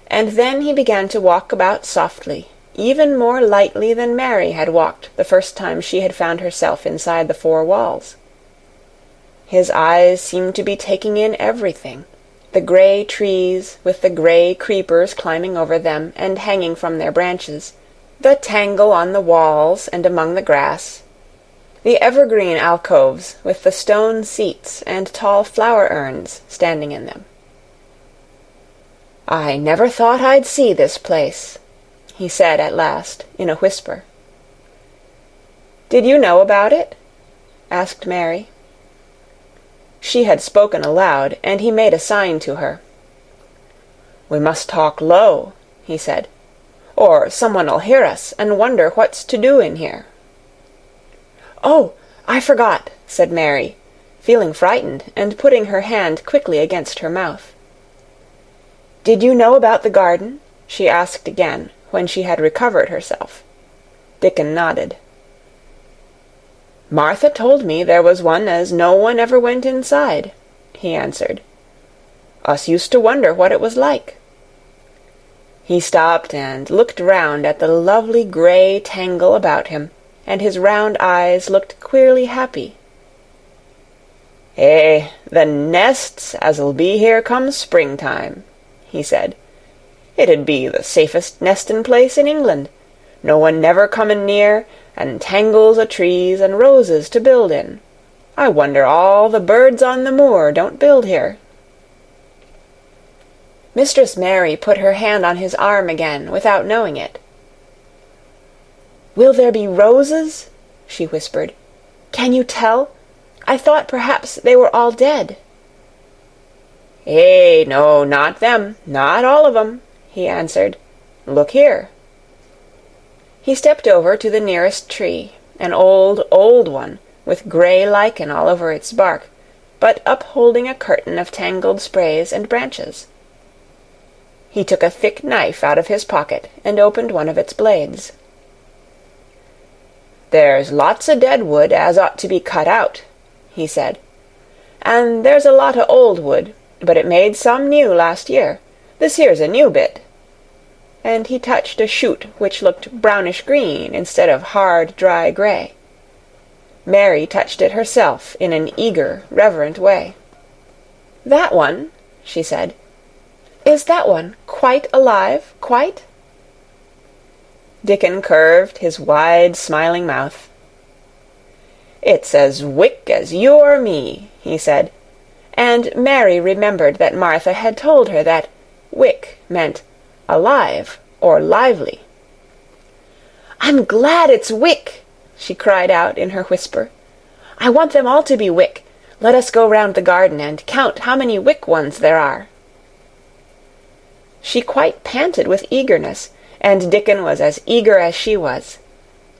and then he began to walk about softly, even more lightly than Mary had walked the first time she had found herself inside the 4 walls. His eyes seemed to be taking in everything, the grey trees with the grey creepers climbing over them and hanging from their branches, the tangle on the walls and among the grass, the evergreen alcoves with the stone seats and tall flower urns standing in them. "I never thought I'd see this place," he said at last, in a whisper. "Did you know about it?" asked Mary. She had spoken aloud, and he made a sign to her. "We must talk low," he said, "or someone'll hear us and wonder what's to do in here." "Oh, I forgot," said Mary, feeling frightened and putting her hand quickly against her mouth. "Did you know about the garden?" she asked again, when she had recovered herself. Dickon nodded. "Martha told me there was one as no one ever went inside," he answered. "Us used to wonder what it was like." He stopped and looked round at the lovely grey tangle about him, and his round eyes looked queerly happy. "Eh, the nests as'll be here come springtime," he said. "It'd be the safest nestin' place in England. No one never comin' near, and tangles o' trees and roses to build in. I wonder all the birds on the moor don't build here." Mistress Mary put her hand on his arm again, without knowing it. "Will there be roses?" she whispered. "Can you tell? I thought perhaps they were all dead." "Eh, no, not them, not all of 'em," he answered, Look here." He stepped over to the nearest tree, an old, old one, with grey lichen all over its bark, but upholding a curtain of tangled sprays and branches. He took a thick knife out of his pocket and opened one of its blades. "There's lots o' dead wood as ought to be cut out," he said. "And there's a lot o' old wood, but it made some new last year. This here's a new bit." And he touched a shoot which looked brownish-green instead of hard, dry grey. Mary touched it herself in an eager, reverent way. "That one," she said, "is that one quite alive, quite?" Dickon curved his wide, smiling mouth. "It's as wick as you or me," he said, and Mary remembered that Martha had told her that wick meant alive or lively. "I'm glad it's wick," she cried out in her whisper. "I want them all to be wick. Let us go round the garden and count how many wick ones there are." She quite panted with eagerness, and Dickon was as eager as she was.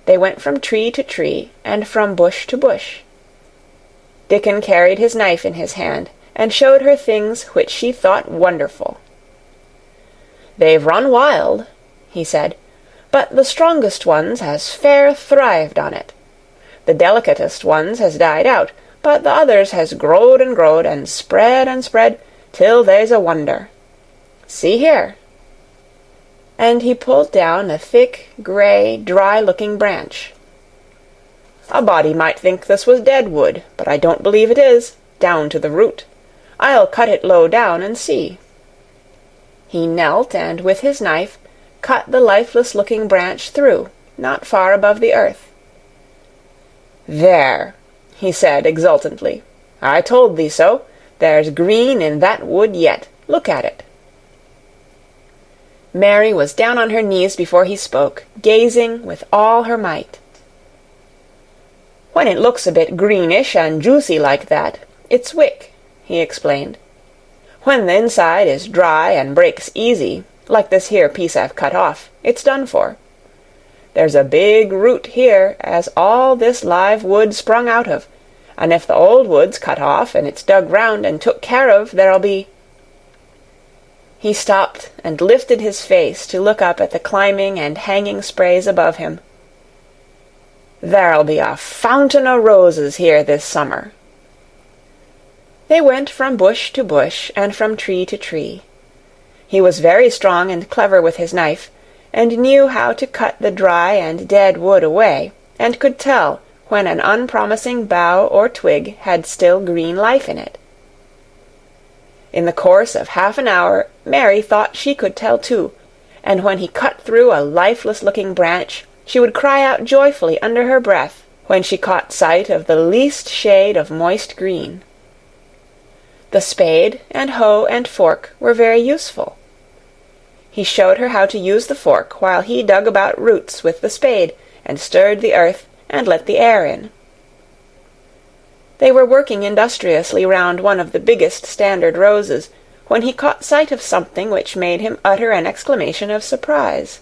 They went from tree to tree, and from bush to bush. Dickon carried his knife in his hand, and showed her things which she thought wonderful. "They've run wild," he said, "but the strongest ones has fair thrived on it. The delicatest ones has died out, but the others has growed and spread, till they's a wonder. See here." And he pulled down a thick, grey, dry-looking branch. "A body might think this was dead wood, but I don't believe it is, down to the root. I'll cut it low down and see." He knelt and with his knife cut the lifeless-looking branch through, not far above the earth. "There," he said exultantly. "I told thee so. There's green in that wood yet. Look at it." Mary was down on her knees before he spoke, gazing with all her might. "When it looks a bit greenish and juicy like that, it's wick," he explained. "When the inside is dry and breaks easy, like this here piece I've cut off, it's done for. There's a big root here as all this live wood sprung out of, and if the old wood's cut off and it's dug round and took care of, there'll be—" He stopped and lifted his face to look up at the climbing and hanging sprays above him. "There'll be a fountain o' roses here this summer." They went from bush to bush and from tree to tree. He was very strong and clever with his knife, and knew how to cut the dry and dead wood away, and could tell when an unpromising bough or twig had still green life in it. In the course of half an hour, Mary thought she could tell too, and when he cut through a lifeless-looking branch, she would cry out joyfully under her breath when she caught sight of the least shade of moist green. The spade and hoe and fork were very useful. He showed her how to use the fork while he dug about roots with the spade and stirred the earth and let the air in. They were working industriously round one of the biggest standard roses when he caught sight of something which made him utter an exclamation of surprise.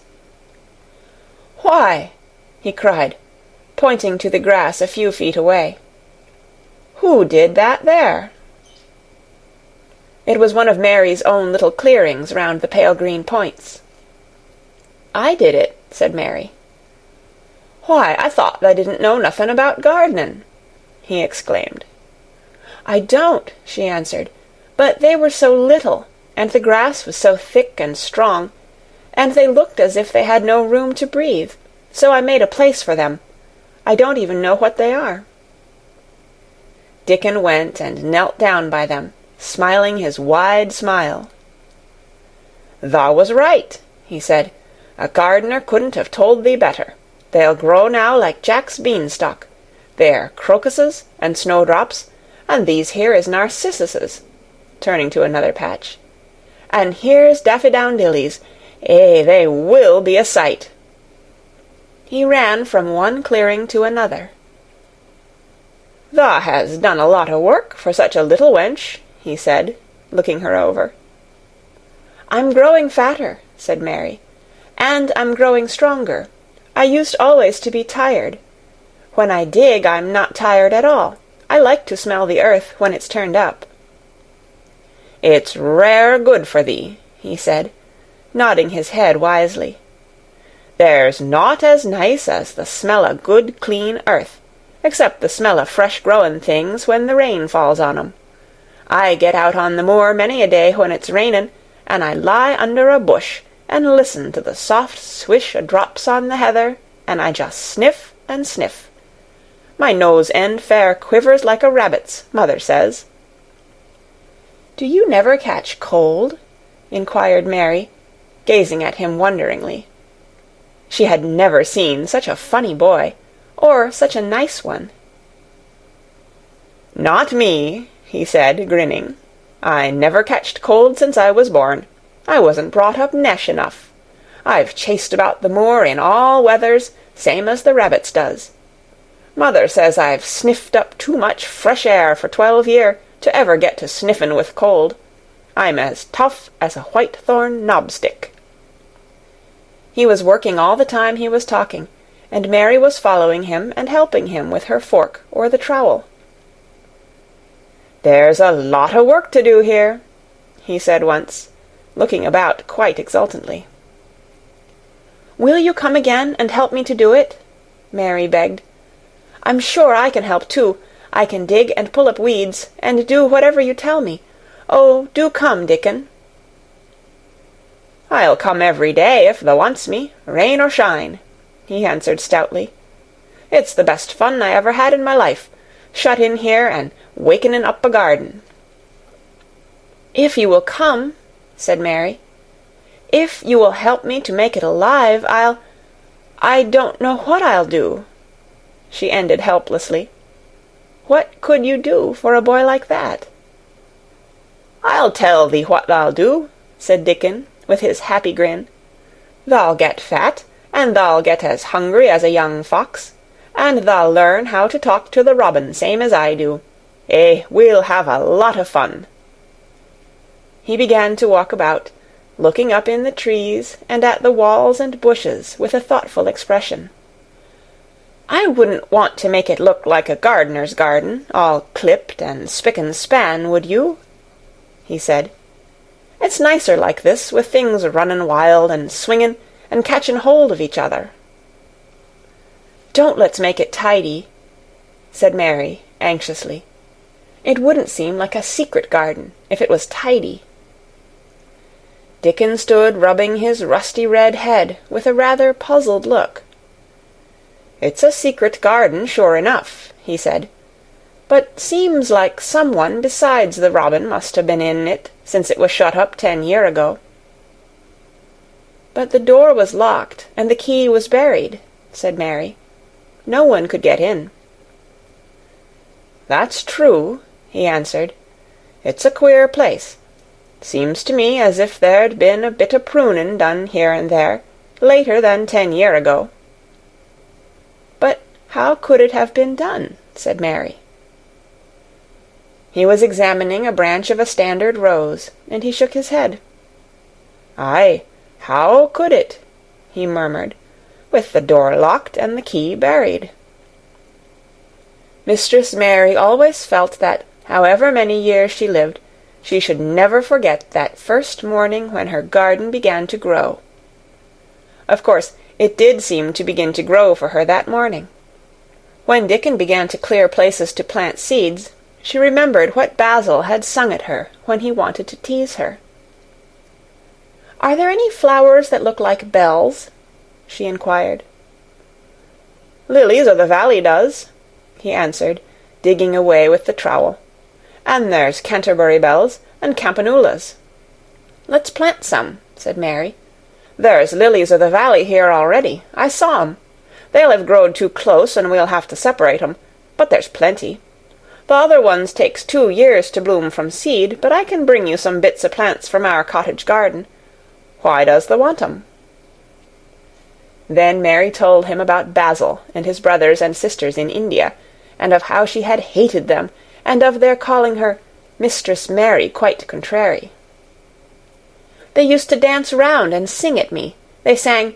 "Why," he cried, pointing to the grass a few feet away, "who did that there?" It was one of Mary's own little clearings round the pale green points. "I did it," said Mary. "Why, I thought thou didn't know nothing about gardening," he exclaimed. "I don't," she answered, "but they were so little, and the grass was so thick and strong, and they looked as if they had no room to breathe, so I made a place for them. I don't even know what they are." Dickon went and knelt down by them, smiling his wide smile. "Thou was right," he said. "A gardener couldn't have told thee better. They'll grow now like Jack's beanstalk. They're crocuses and snowdrops, and these here is narcissuses," turning to another patch. "And here's daffydowndillys. They will be a sight." He ran from one clearing to another. "Thou has done a lot o' work for such a little wench," he said, looking her over. "I'm growing fatter," said Mary. And I'm growing stronger. I used always to be tired. When I dig, I'm not tired at all. I like to smell the earth when it's turned up." "It's rare good for thee," he said, nodding his head wisely. "There's naught as nice as the smell o' good clean earth, except the smell o' fresh growin' things when the rain falls on 'em. I get out on the moor many a day when it's rainin', and I lie under a bush and listen to the soft swish o' drops on the heather, and I just sniff and sniff. My nose end fair quivers like a rabbit's, mother says." "Do you never catch cold?" inquired Mary, gazing at him wonderingly. She had never seen such a funny boy, or such a nice one. "Not me," he said, grinning. "I never catched cold since I was born. I wasn't brought up nesh enough. I've chased about the moor in all weathers, same as the rabbits does. Mother says I've sniffed up too much fresh air for 12 year to ever get to sniffin' with cold. I'm as tough as a whitethorn knobstick." He was working all the time he was talking, and Mary was following him and helping him with her fork or the trowel. "There's a lot o' work to do here," he said once, looking about quite exultantly. "Will you come again and help me to do it?" Mary begged. "I'm sure I can help too. I can dig and pull up weeds, and do whatever you tell me. Oh, do come, Dickon." "I'll come every day if thou wants me, rain or shine," he answered stoutly. "It's the best fun I ever had in my life, shut in here and wakenin' up a garden." "If you will come," said Mary, "if you will help me to make it alive, I don't know what I'll do," she ended helplessly. What could you do for a boy like that? "I'll tell thee what thou'll do," said Dickon, with his happy grin. "Thou'll get fat, and thou'll get as hungry as a young fox, and thou'll learn how to talk to the robin same as I do. We'll have a lot of fun." He began to walk about, looking up in the trees and at the walls and bushes with a thoughtful expression. "I wouldn't want to make it look like a gardener's garden, all clipped and spick and span, would you?" he said. "It's nicer like this, with things runnin' wild and swingin' and catchin' hold of each other." "Don't let's make it tidy," said Mary, anxiously. "It wouldn't seem like a secret garden if it was tidy." Dickon stood rubbing his rusty red head with a rather puzzled look. "It's a secret garden, sure enough," he said, "but seems like someone besides the robin must have been in it since it was shut up 10 year ago." "But the door was locked, and the key was buried," said Mary. "No one could get in." "That's true," he answered. "It's a queer place. Seems to me as if there'd been a bit o' prunin' done here and there, later than 10 year ago." "But how could it have been done?" said Mary. He was examining a branch of a standard rose, and he shook his head. "Aye, how could it?" he murmured, "with the door locked and the key buried?" Mistress Mary always felt that, however many years she lived, she should never forget that first morning when her garden began to grow. Of course, it did seem to begin to grow for her that morning. When Dickon began to clear places to plant seeds, she remembered what Basil had sung at her when he wanted to tease her. "Are there any flowers that look like bells?" she inquired. "Lilies o' the valley does," he answered, digging away with the trowel. "And there's Canterbury bells and campanulas." "Let's plant some," said Mary. "There's lilies o' the valley here already. I saw 'em. They'll have growed too close, and we'll have to separate 'em, but there's plenty. The other ones takes 2 years to bloom from seed, but I can bring you some bits o' plants from our cottage garden. Why does thou want 'em?" Then Mary told him about Basil and his brothers and sisters in India, and of how she had hated them, and of their calling her Mistress Mary quite contrary. "They used to dance round and sing at me, They sang,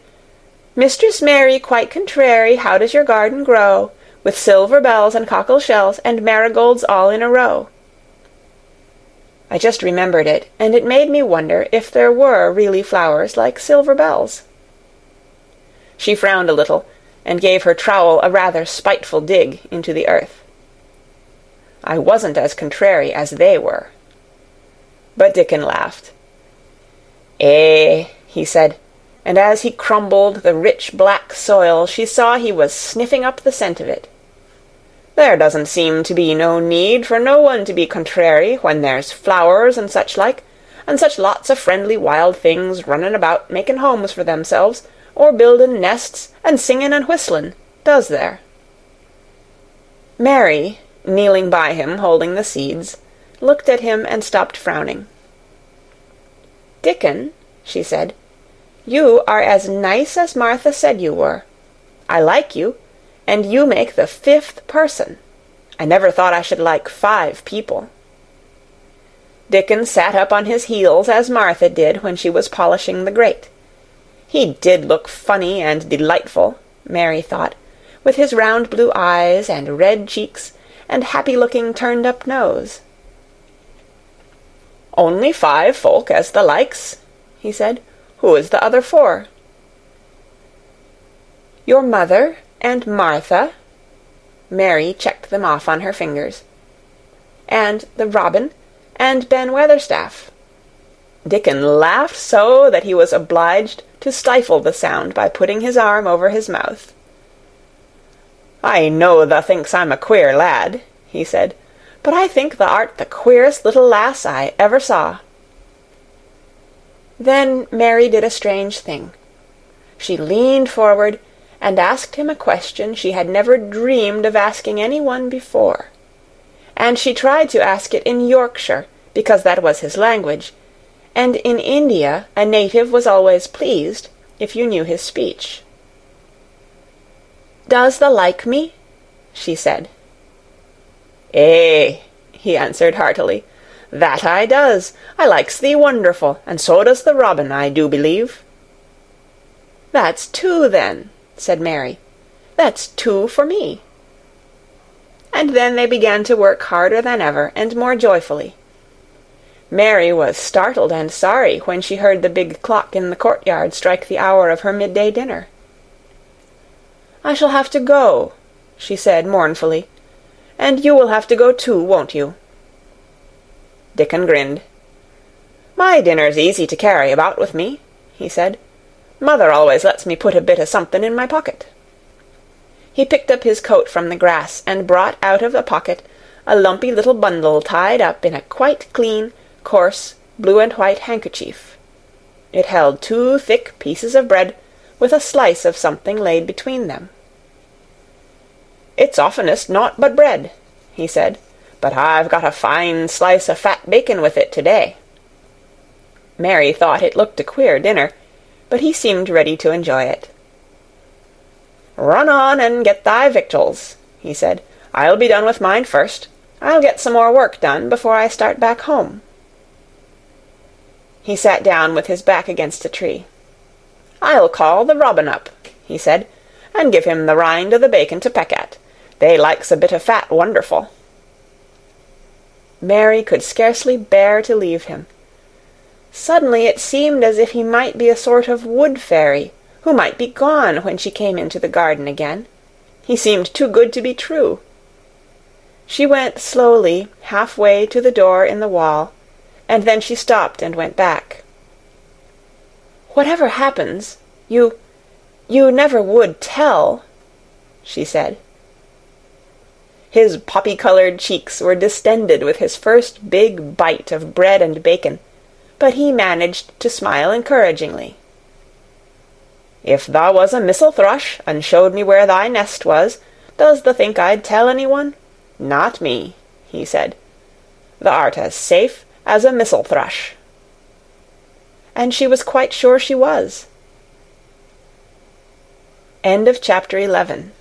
"Mistress Mary, quite contrary, how does your garden grow, with silver bells and cockle shells and marigolds all in a row?" I just remembered it, and it made me wonder if there were really flowers like silver bells. She frowned a little, and gave her trowel a rather spiteful dig into the earth. I wasn't as contrary as they were. But Dickon laughed. "Eh," he said, and as he crumbled the rich black soil she saw he was sniffing up the scent of it. "There doesn't seem to be no need for no one to be contrary when there's flowers and such like, and such lots of friendly wild things running about making homes for themselves, or building nests and singing and whistling, does there?" Mary, kneeling by him holding the seeds, looked at him and stopped frowning. "Dickon," she said, "you are as nice as Martha said you were. I like you, and you make the 5th person. I never thought I should like 5 people." Dickon sat up on his heels as Martha did when she was polishing the grate. He did look funny and delightful, Mary thought, with his round blue eyes and red cheeks and happy-looking turned-up nose. "Only 5 folk as the likes," he said. "Who is the other 4? "Your mother and Martha," Mary checked them off on her fingers, "and the robin, and Ben Weatherstaff." Dickon laughed so that he was obliged to stifle the sound by putting his arm over his mouth. "I know thou thinks I'm a queer lad," he said, "but I think thou art the queerest little lass I ever saw." Then Mary did a strange thing. She leaned forward and asked him a question she had never dreamed of asking anyone before. And she tried to ask it in Yorkshire, because that was his language, and in India a native was always pleased if you knew his speech. "Does thou like me?" she said. "Eh," he answered heartily, "that I does. I likes thee wonderful, and so does the robin, I do believe." "That's 2, then," said Mary. "That's 2 for me." And then they began to work harder than ever, and more joyfully. Mary was startled and sorry when she heard the big clock in the courtyard strike the hour of her midday dinner. "I shall have to go," she said mournfully, "and you will have to go too, won't you?" Dickon grinned. "My dinner's easy to carry about with me," he said. "Mother always lets me put a bit of something in my pocket." He picked up his coat from the grass and brought out of a pocket a lumpy little bundle tied up in a quite clean, coarse, blue and white handkerchief. It held 2 thick pieces of bread, with a slice of something laid between them. "It's oftenest naught but bread," he said, "but I've got a fine slice of fat bacon with it to-day." Mary thought it looked a queer dinner, but he seemed ready to enjoy it. "Run on and get thy victuals," he said. "I'll be done with mine first. I'll get some more work done before I start back home." He sat down with his back against a tree. "I'll call the robin up," he said, "and give him the rind o' the bacon to peck at. They likes a bit of fat wonderful." Mary could scarcely bear to leave him. Suddenly it seemed as if he might be a sort of wood fairy, who might be gone when she came into the garden again. He seemed too good to be true. She went slowly half-way to the door in the wall, and then she stopped and went back. "Whatever happens, you never would tell," she said. His poppy-colored cheeks were distended with his first big bite of bread and bacon, but he managed to smile encouragingly. "If thou was a missel thrush, and showed me where thy nest was, does thou think I'd tell anyone? Not me," he said. "Thou art as safe as a missel thrush." And she was quite sure she was. End of Chapter 11.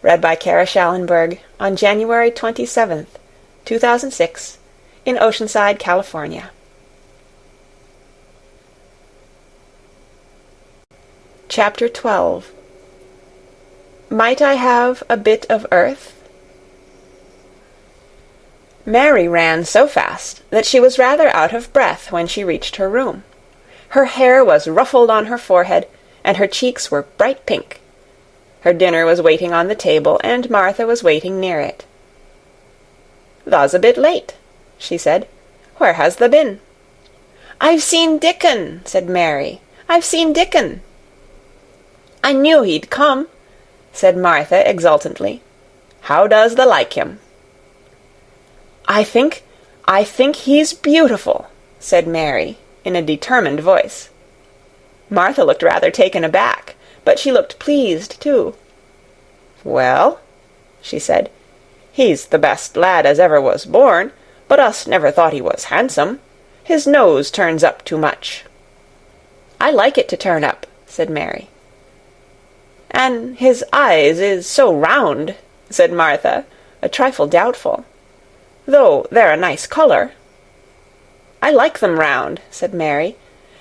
Read by Kara Schallenberg on January 27th, 2006, in Oceanside, California. Chapter 12. Might I have a bit of earth? Mary ran so fast that she was rather out of breath when she reached her room. Her hair was ruffled on her forehead, and her cheeks were bright pink. Her dinner was waiting on the table, and Martha was waiting near it. "Thou's a bit late," she said. "Where has thou been?" "I've seen Dickon," said Mary. "I've seen Dickon." "I knew he'd come," said Martha exultantly. "How does thou like him?" I think he's beautiful," said Mary, in a determined voice. Martha looked rather taken aback, but she looked pleased too. "Well," she said, "he's the best lad as ever was born, but us never thought he was handsome. His nose turns up too much." "I like it to turn up," said Mary. "An' his eyes is so round," said Martha, a trifle doubtful, "though they're a nice colour." "I like them round," said Mary,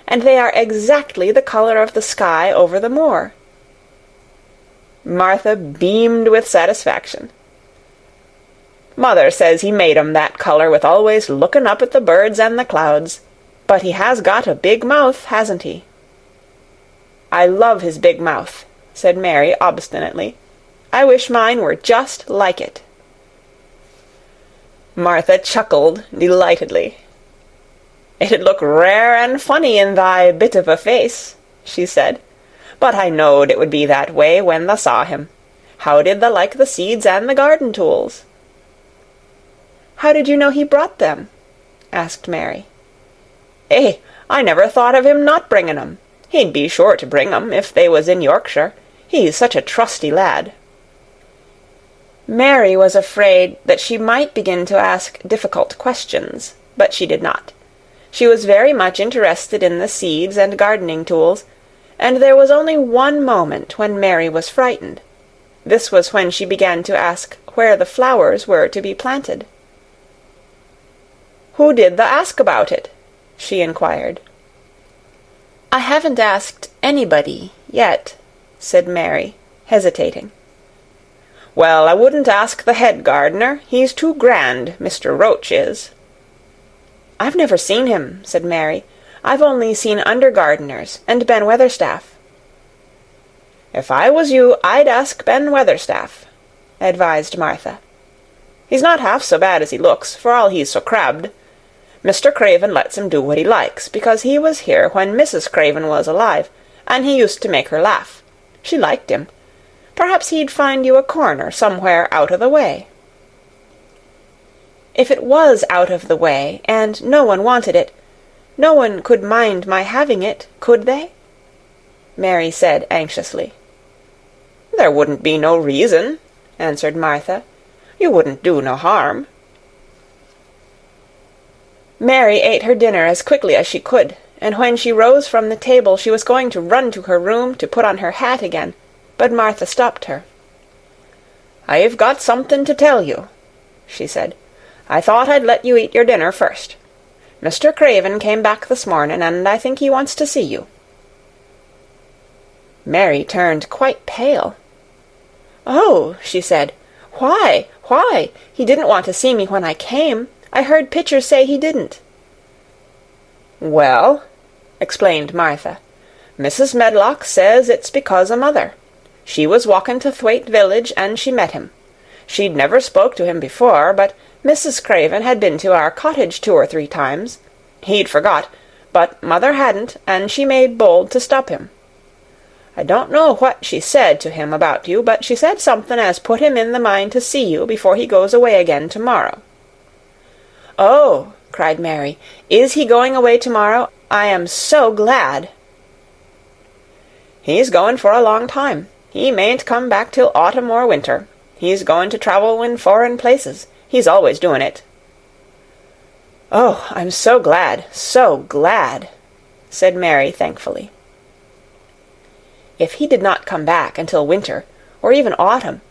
"and they are exactly the colour of the sky over the moor." Martha beamed with satisfaction. "Mother says he made 'em that colour with always lookin' up at the birds and the clouds. But he has got a big mouth, hasn't he?" "I love his big mouth," said Mary obstinately. "I wish mine were just like it." Martha chuckled delightedly. "It'd look rare and funny in thy bit of a face," she said. "But I knowed it would be that way when thou saw him. How did thou like the seeds and the garden tools?" "How did you know he brought them?" asked Mary. I never thought of him not bringing 'em. He'd be sure to bring 'em if they was in Yorkshire. He's such a trusty lad." Mary was afraid that she might begin to ask difficult questions, but she did not. She was very much interested in the seeds and gardening tools, and there was only one moment when Mary was frightened. This was when she began to ask where the flowers were to be planted. "Who did thou ask about it?" she inquired. "I haven't asked anybody yet," said Mary, hesitating. "Well, I wouldn't ask the head gardener. He's too grand, Mr. Roach is." "I've never seen him," said Mary. "I've only seen under-gardeners and Ben Weatherstaff." "If I was you, I'd ask Ben Weatherstaff," advised Martha. "He's not half so bad as he looks, for all he's so crabbed. Mr. Craven lets him do what he likes, because he was here when Mrs. Craven was alive, and he used to make her laugh. She liked him. Perhaps he'd find you a corner somewhere out of the way." "If it was out of the way, and no one wanted it, no one could mind my having it, could they?" Mary said anxiously. "There wouldn't be no reason," answered Martha. "You wouldn't do no harm." Mary ate her dinner as quickly as she could, and when she rose from the table she was going to run to her room to put on her hat again, but Martha stopped her. "I've got something to tell you," she said. "I thought I'd let you eat your dinner first. Mr. Craven came back this morning, and I think he wants to see you." Mary turned quite pale. "Oh," she said, "why? He didn't want to see me when I came. I heard Pitcher say he didn't." "Well," explained Martha, "Mrs. Medlock says it's because o' mother. She was walking to Thwaite village, and she met him. She'd never spoke to him before, but Mrs. Craven had been to our cottage 2 or 3 times. He'd forgot, but mother hadn't, and she made bold to stop him. I don't know what she said to him about you, but she said something as put him in the mind to see you before he goes away again tomorrow." "Oh," cried Mary, "is he going away tomorrow? I am so glad." "He's going for a long time. He mayn't come back till autumn or winter. He's going to travel in foreign places. He's always doing it." "Oh, I'm so glad, said Mary thankfully. If he did not come back until winter, or even autumn,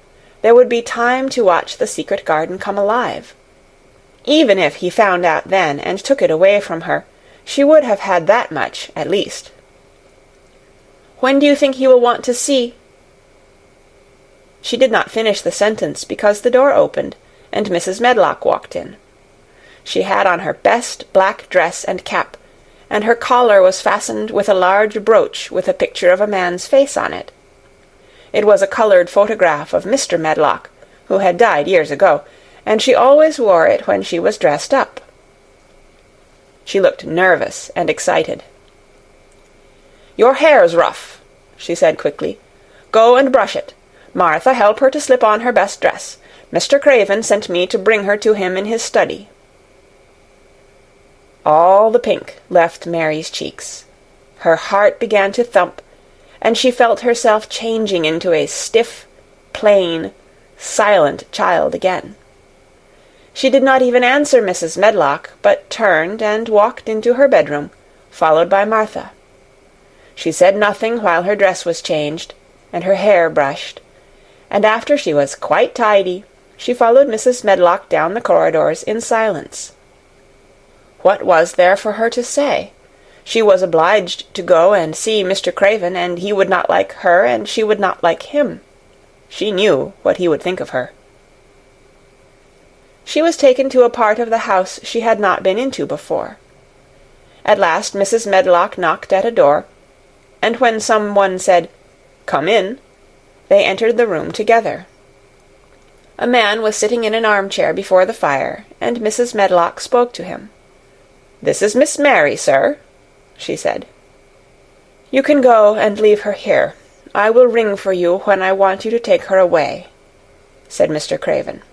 there would be time to watch the secret garden come alive. Even if he found out then and took it away from her, she would have had that much, at least. When do you think he will want to see—" She did not finish the sentence because the door opened, and Mrs. Medlock walked in. She had on her best black dress and cap, and her collar was fastened with a large brooch with a picture of a man's face on it. It was a colored photograph of Mr. Medlock, who had died years ago, and she always wore it when she was dressed up. She looked nervous and excited. "Your hair's rough," she said quickly. "Go and brush it. Martha, help her to slip on her best dress. Mr. Craven sent me to bring her to him in his study." All the pink left Mary's cheeks. Her heart began to thump, and she felt herself changing into a stiff, plain, silent child again. She did not even answer Mrs. Medlock, but turned and walked into her bedroom, followed by Martha. She said nothing while her dress was changed, and her hair brushed, and after she was quite tidy, she followed Mrs. Medlock down the corridors in silence. What was there for her to say? She was obliged to go and see Mr. Craven, and he would not like her, and she would not like him. She knew what he would think of her. She was taken to a part of the house she had not been into before. At last Mrs. Medlock knocked at a door, and when some one said, "Come in," they entered the room together. A man was sitting in an armchair before the fire, and Mrs. Medlock spoke to him. "This is Miss Mary, sir," she said. "You can go and leave her here. I will ring for you when I want you to take her away," said Mr. Craven.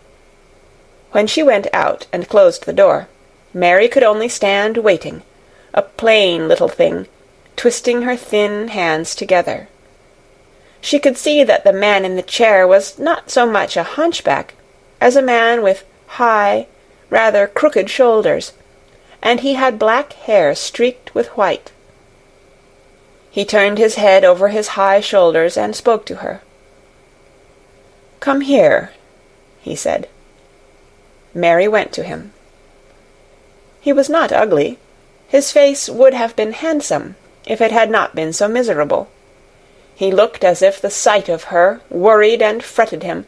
When she went out and closed the door, Mary could only stand waiting, a plain little thing, twisting her thin hands together. She could see that the man in the chair was not so much a hunchback as a man with high, rather crooked shoulders, and he had black hair streaked with white. He turned his head over his high shoulders and spoke to her. "Come here," he said. Mary went to him. He was not ugly. His face would have been handsome if it had not been so miserable. He looked as if the sight of her worried and fretted him,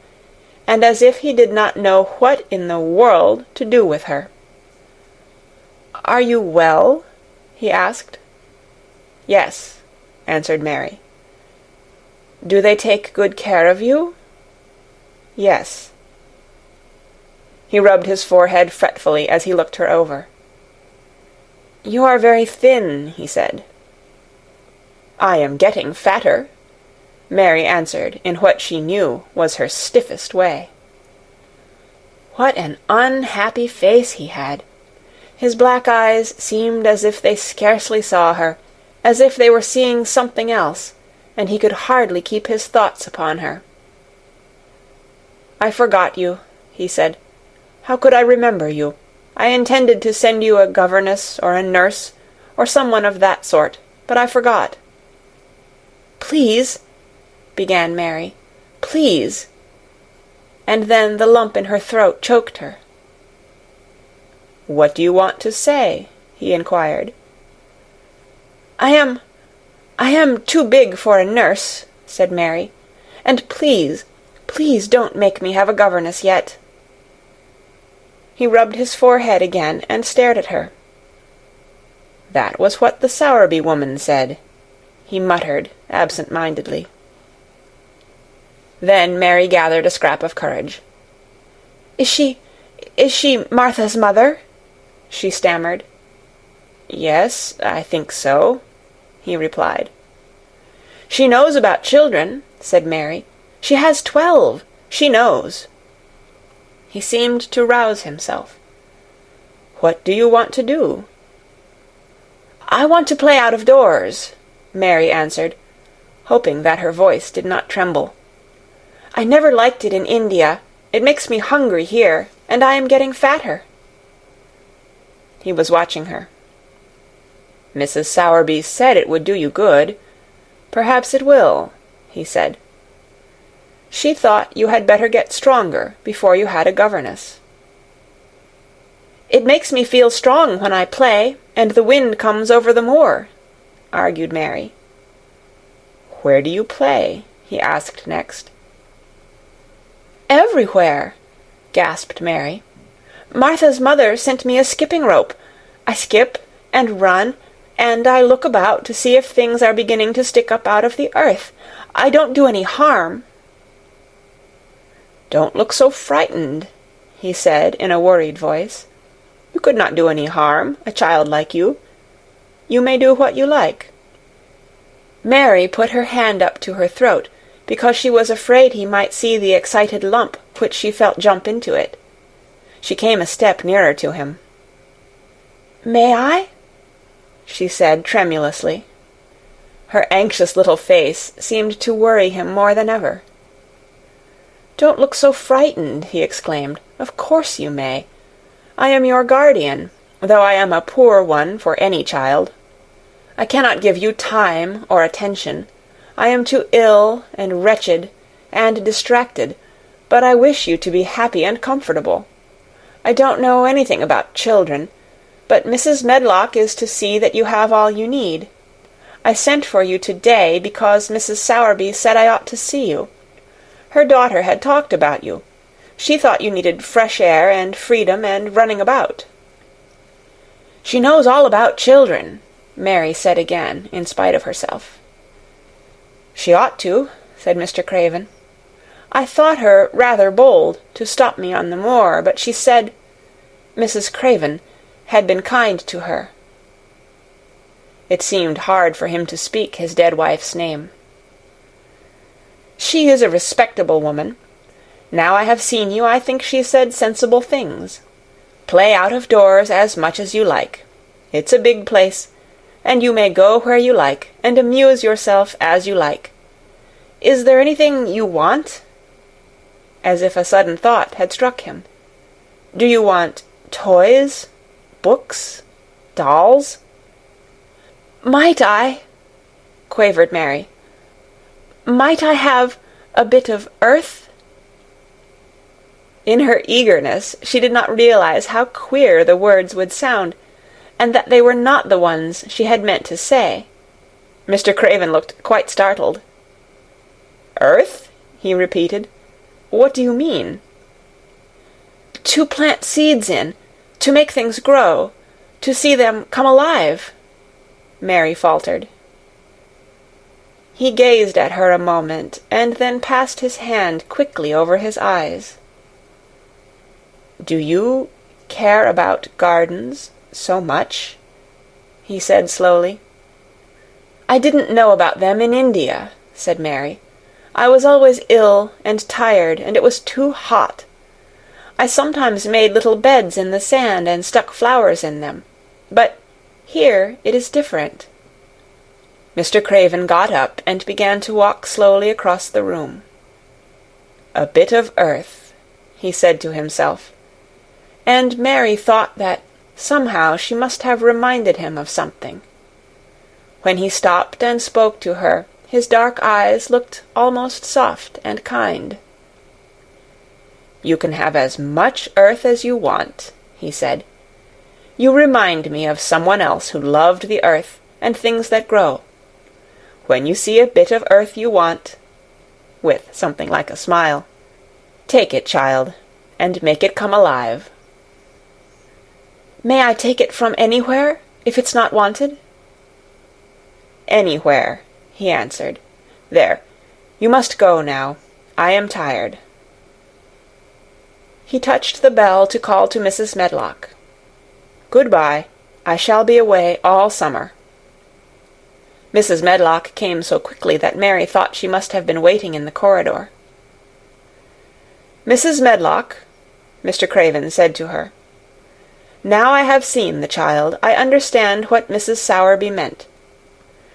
and as if he did not know what in the world to do with her. "Are you well?" he asked. "Yes," answered Mary. "Do they take good care of you?" "Yes." He rubbed his forehead fretfully as he looked her over. "You are very thin," he said. "I am getting fatter," Mary answered in what she knew was her stiffest way. What an unhappy face he had! His black eyes seemed as if they scarcely saw her, as if they were seeing something else, and he could hardly keep his thoughts upon her. "I forgot you," he said. "How could I remember you? I intended to send you a governess or a nurse, or someone of that sort, but I forgot." "Please," began Mary, "please," and then the lump in her throat choked her. "What do you want to say?" he inquired. I am too big for a nurse," said Mary, "and please, please don't make me have a governess yet." He rubbed his forehead again and stared at her. "That was what the Sowerby woman said," he muttered absent-mindedly. Then Mary gathered a scrap of courage. Is she Martha's mother?" she stammered. "Yes, I think so," he replied. "She knows about children," said Mary. "She has 12. She knows." He seemed to rouse himself. "What do you want to do?" "I want to play out of doors," Mary answered, hoping that her voice did not tremble. "I never liked it in India. It makes me hungry here, and I am getting fatter." He was watching her. "Mrs. Sowerby said it would do you good. Perhaps it will," he said. "She thought you had better get stronger before you had a governess." "It makes me feel strong when I play, and the wind comes over the moor," argued Mary. "Where do you play?" he asked next. "Everywhere," gasped Mary. "Martha's mother sent me a skipping rope. I skip and run, and I look about to see if things are beginning to stick up out of the earth. I don't do any harm." "Don't look so frightened," he said in a worried voice. "You could not do any harm, a child like you. You may do what you like." Mary put her hand up to her throat, because she was afraid he might see the excited lump which she felt jump into it. She came a step nearer to him. "May I?" she said tremulously. Her anxious little face seemed to worry him more than ever. "Don't look so frightened," he exclaimed. "Of course you may. I am your guardian, though I am a poor one for any child. I cannot give you time or attention. I am too ill and wretched and distracted, but I wish you to be happy and comfortable. I don't know anything about children, but Mrs. Medlock is to see that you have all you need. I sent for you today because Mrs. Sowerby said I ought to see you. Her daughter had talked about you. She thought you needed fresh air and freedom and running about." "She knows all about children," Mary said again, in spite of herself. "She ought to," said Mr. Craven. "I thought her rather bold to stop me on the moor, but she said Mrs. Craven had been kind to her." It seemed hard for him to speak his dead wife's name. "She is a respectable woman. Now I have seen you, I think she said sensible things. Play out of doors as much as you like. It's a big place, and you may go where you like, and amuse yourself as you like. Is there anything you want?" As if a sudden thought had struck him. "Do you want toys? Books? Dolls?" "Might I?" quavered Mary. "Might I have a bit of earth?" In her eagerness, she did not realize how queer the words would sound, and that they were not the ones she had meant to say. Mr. Craven looked quite startled. "Earth?" he repeated. "What do you mean?" "To plant seeds in, to make things grow, to see them come alive," Mary faltered. He gazed at her a moment, and then passed his hand quickly over his eyes. "Do you care about gardens so much?" he said slowly. "I didn't know about them in India," said Mary. "I was always ill and tired, and it was too hot. I sometimes made little beds in the sand and stuck flowers in them. But here it is different." Mr. Craven got up and began to walk slowly across the room. "A bit of earth," he said to himself, and Mary thought that somehow she must have reminded him of something. When he stopped and spoke to her, his dark eyes looked almost soft and kind. "You can have as much earth as you want," he said. "You remind me of someone else who loved the earth and things that grow. When you see a bit of earth you want," with something like a smile, "take it, child, and make it come alive." "May I take it from anywhere, if it's not wanted?" "Anywhere," he answered. "There, you must go now. I am tired." He touched the bell to call to Mrs. Medlock. "Good-bye. I shall be away all summer." Mrs. Medlock came so quickly that Mary thought she must have been waiting in the corridor. "Mrs. Medlock," Mr. Craven said to her, "now I have seen the child, I understand what Mrs. Sowerby meant.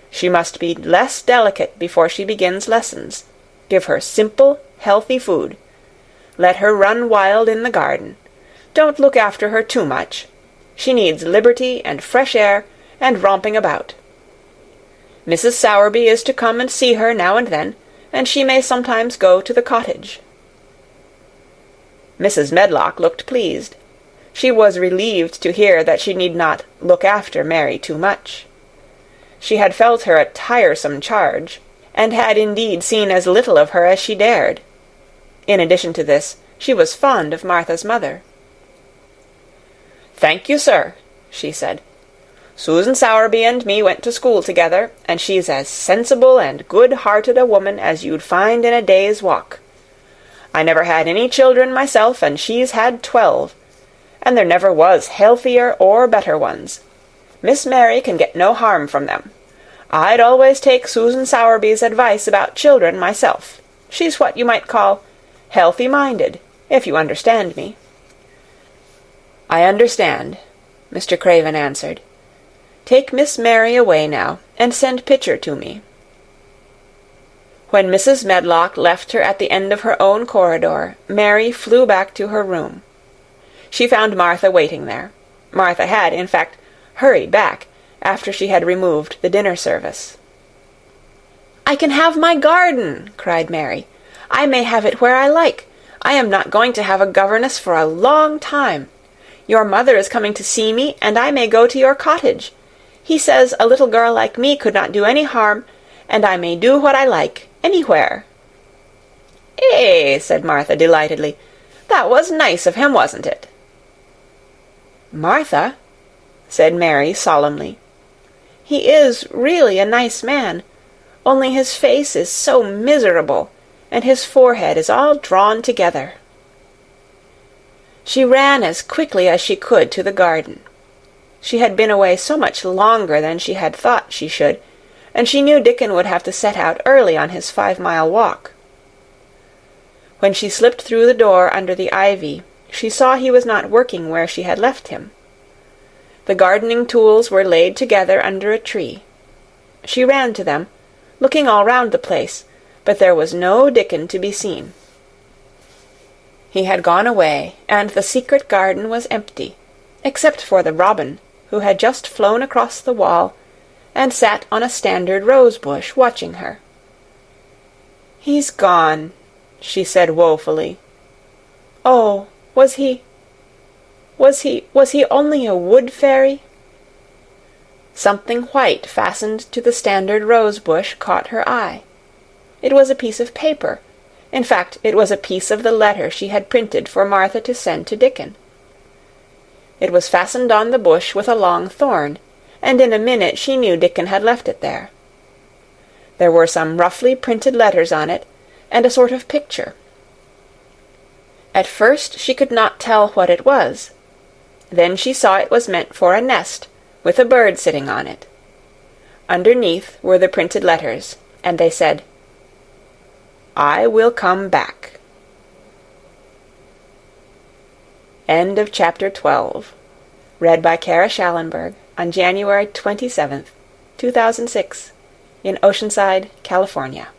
She must be less delicate before she begins lessons. Give her simple, healthy food. Let her run wild in the garden. Don't look after her too much. She needs liberty and fresh air and romping about. Mrs. Sowerby is to come and see her now and then, and she may sometimes go to the cottage." Mrs. Medlock looked pleased. She was relieved to hear that she need not look after Mary too much. She had felt her a tiresome charge, and had indeed seen as little of her as she dared. In addition to this, she was fond of Martha's mother. "Thank you, sir," she said. "Susan Sowerby and me went to school together, and she's as sensible and good-hearted a woman as you'd find in a day's walk. I never had any children myself, and she's had 12, and there never was healthier or better ones. Miss Mary can get no harm from them. I'd always take Susan Sowerby's advice about children myself. She's what you might call healthy-minded, if you understand me." "I understand," Mr. Craven answered. "Take Miss Mary away now, and send Pitcher to me." When Mrs. Medlock left her at the end of her own corridor, Mary flew back to her room. She found Martha waiting there. Martha had, in fact, hurried back after she had removed the dinner service. "I can have my garden!" cried Mary. "I may have it where I like. I am not going to have a governess for a long time. Your mother is coming to see me, and I may go to your cottage. He says a little girl like me could not do any harm, and I may do what I like, anywhere." "Eh," said Martha delightedly. "That was nice of him, wasn't it?" "Martha," said Mary solemnly, "he is really a nice man, only his face is so miserable, and his forehead is all drawn together." She ran as quickly as she could to the garden. She had been away so much longer than she had thought she should, and she knew Dickon would have to set out early on his 5-mile walk. When she slipped through the door under the ivy, she saw he was not working where she had left him. The gardening tools were laid together under a tree. She ran to them, looking all round the place, but there was no Dickon to be seen. He had gone away, and the secret garden was empty, except for the robin, who had just flown across the wall and sat on a standard rose-bush watching her. "He's gone," she said woefully. "Oh, was he only a wood fairy?" Something white fastened to the standard rose-bush caught her eye. It was a piece of paper. In fact, it was a piece of the letter she had printed for Martha to send to Dickon. It was fastened on the bush with a long thorn, and in a minute she knew Dickon had left it there. There were some roughly printed letters on it, and a sort of picture. At first she could not tell what it was. Then she saw it was meant for a nest, with a bird sitting on it. Underneath were the printed letters, and they said, "I will come back." End of Chapter 12. Read by Kara Schallenberg on January 27th, 2006, in Oceanside, California.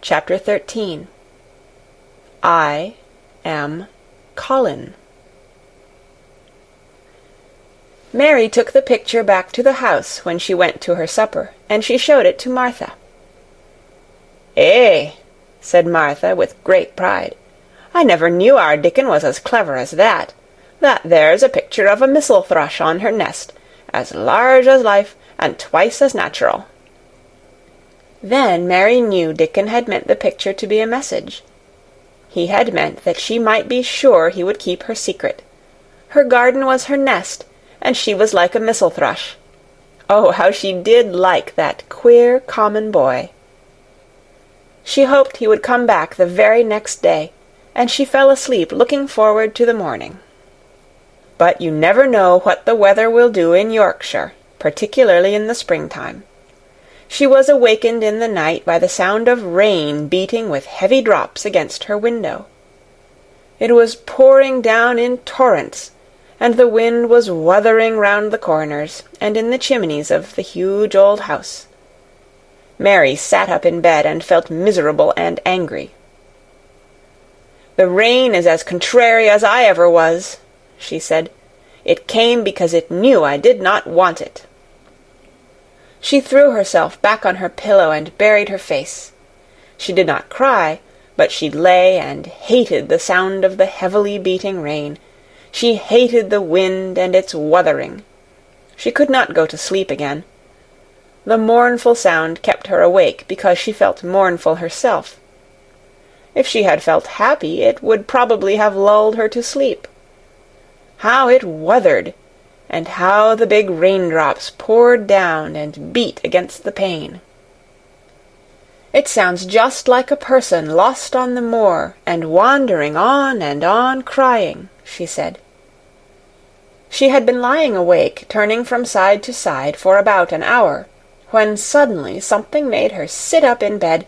Chapter 13. I am Colin. Mary took the picture back to the house when she went to her supper, and she showed it to Martha. "Eh," said Martha with great pride, "I never knew our Dickon was as clever as that. That there's a picture of a missel thrush on her nest, as large as life and twice as natural." Then Mary knew Dickon had meant the picture to be a message. He had meant that she might be sure he would keep her secret. Her garden was her nest, and she was like a missel thrush. Oh, how she did like that queer, common boy! She hoped he would come back the very next day, and she fell asleep looking forward to the morning. But you never know what the weather will do in Yorkshire, particularly in the springtime. She was awakened in the night by the sound of rain beating with heavy drops against her window. It was pouring down in torrents, and the wind was wuthering round the corners and in the chimneys of the huge old house. Mary sat up in bed and felt miserable and angry. "The rain is as contrary as I ever was," she said. "It came because it knew I did not want it." She threw herself back on her pillow and buried her face. She did not cry, but she lay and hated the sound of the heavily beating rain. She hated the wind and its wuthering. She could not go to sleep again. The mournful sound kept her awake because she felt mournful herself. If she had felt happy, it would probably have lulled her to sleep. How it wuthered, and how the big raindrops poured down and beat against the pane. "It sounds just like a person lost on the moor and wandering on and on crying," she said. She had been lying awake, turning from side to side for about an hour, when suddenly something made her sit up in bed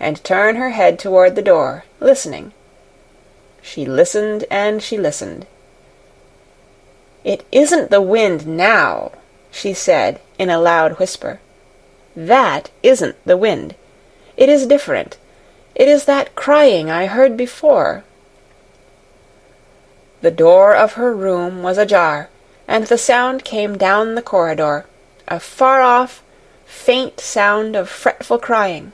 and turn her head toward the door, listening. She listened and she listened. "It isn't the wind now," she said in a loud whisper. "That isn't the wind. It is different. It is that crying I heard before." The door of her room was ajar, and the sound came down the corridor, a far-off, faint sound of fretful crying.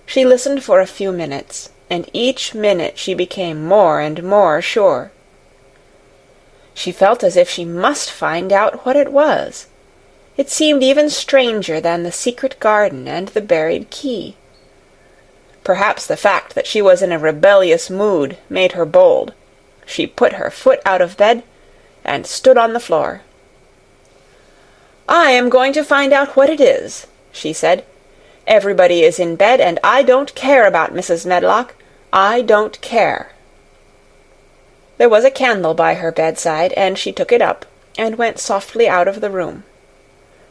She listened for a few minutes, and each minute she became more and more sure. She felt as if she must find out what it was. It seemed even stranger than the secret garden and the buried key. Perhaps the fact that she was in a rebellious mood made her bold. She put her foot out of bed and stood on the floor. "I am going to find out what it is," she said. "Everybody is in bed, and I don't care about Mrs. Medlock. I don't care." There was a candle by her bedside, and she took it up and went softly out of the room.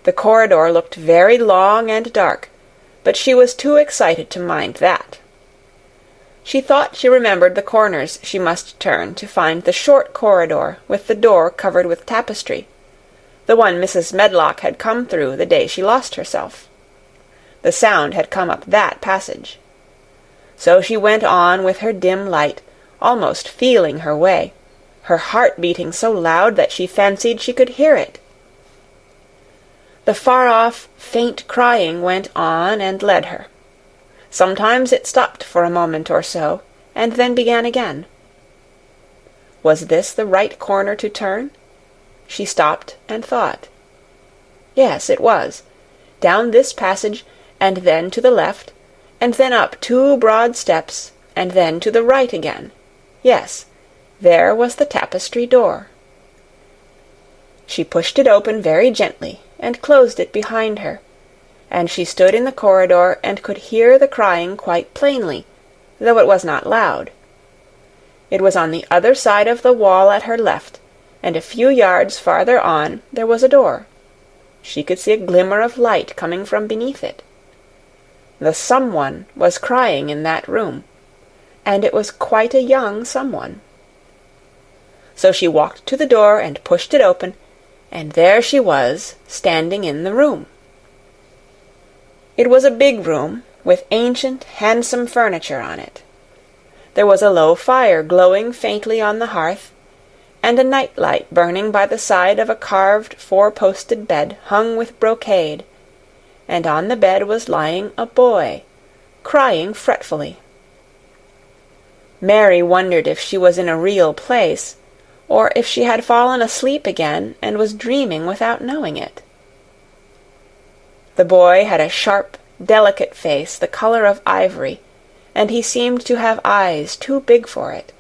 The corridor looked very long and dark, but she was too excited to mind that. She thought she remembered the corners she must turn to find the short corridor with the door covered with tapestry, the one Mrs. Medlock had come through the day she lost herself. The sound had come up that passage. So she went on with her dim light, almost feeling her way, her heart beating so loud that she fancied she could hear it. The far-off, faint crying went on and led her. Sometimes it stopped for a moment or so, and then began again. Was this the right corner to turn? She stopped and thought. Yes, it was. Down this passage, and then to the left, and then up 2 broad steps, and then to the right again. Yes, there was the tapestry door. She pushed it open very gently and closed it behind her, and she stood in the corridor and could hear the crying quite plainly, though it was not loud. It was on the other side of the wall at her left, and a few yards farther on there was a door. She could see a glimmer of light coming from beneath it. The someone was crying in that room, and it was quite a young someone. So she walked to the door and pushed it open, and there she was, standing in the room. It was a big room, with ancient, handsome furniture on it. There was a low fire glowing faintly on the hearth, and a night-light burning by the side of a carved 4-posted bed hung with brocade, and on the bed was lying a boy, crying fretfully. Mary wondered if she was in a real place, or if she had fallen asleep again and was dreaming without knowing it. The boy had a sharp, delicate face the color of ivory, and he seemed to have eyes too big for it.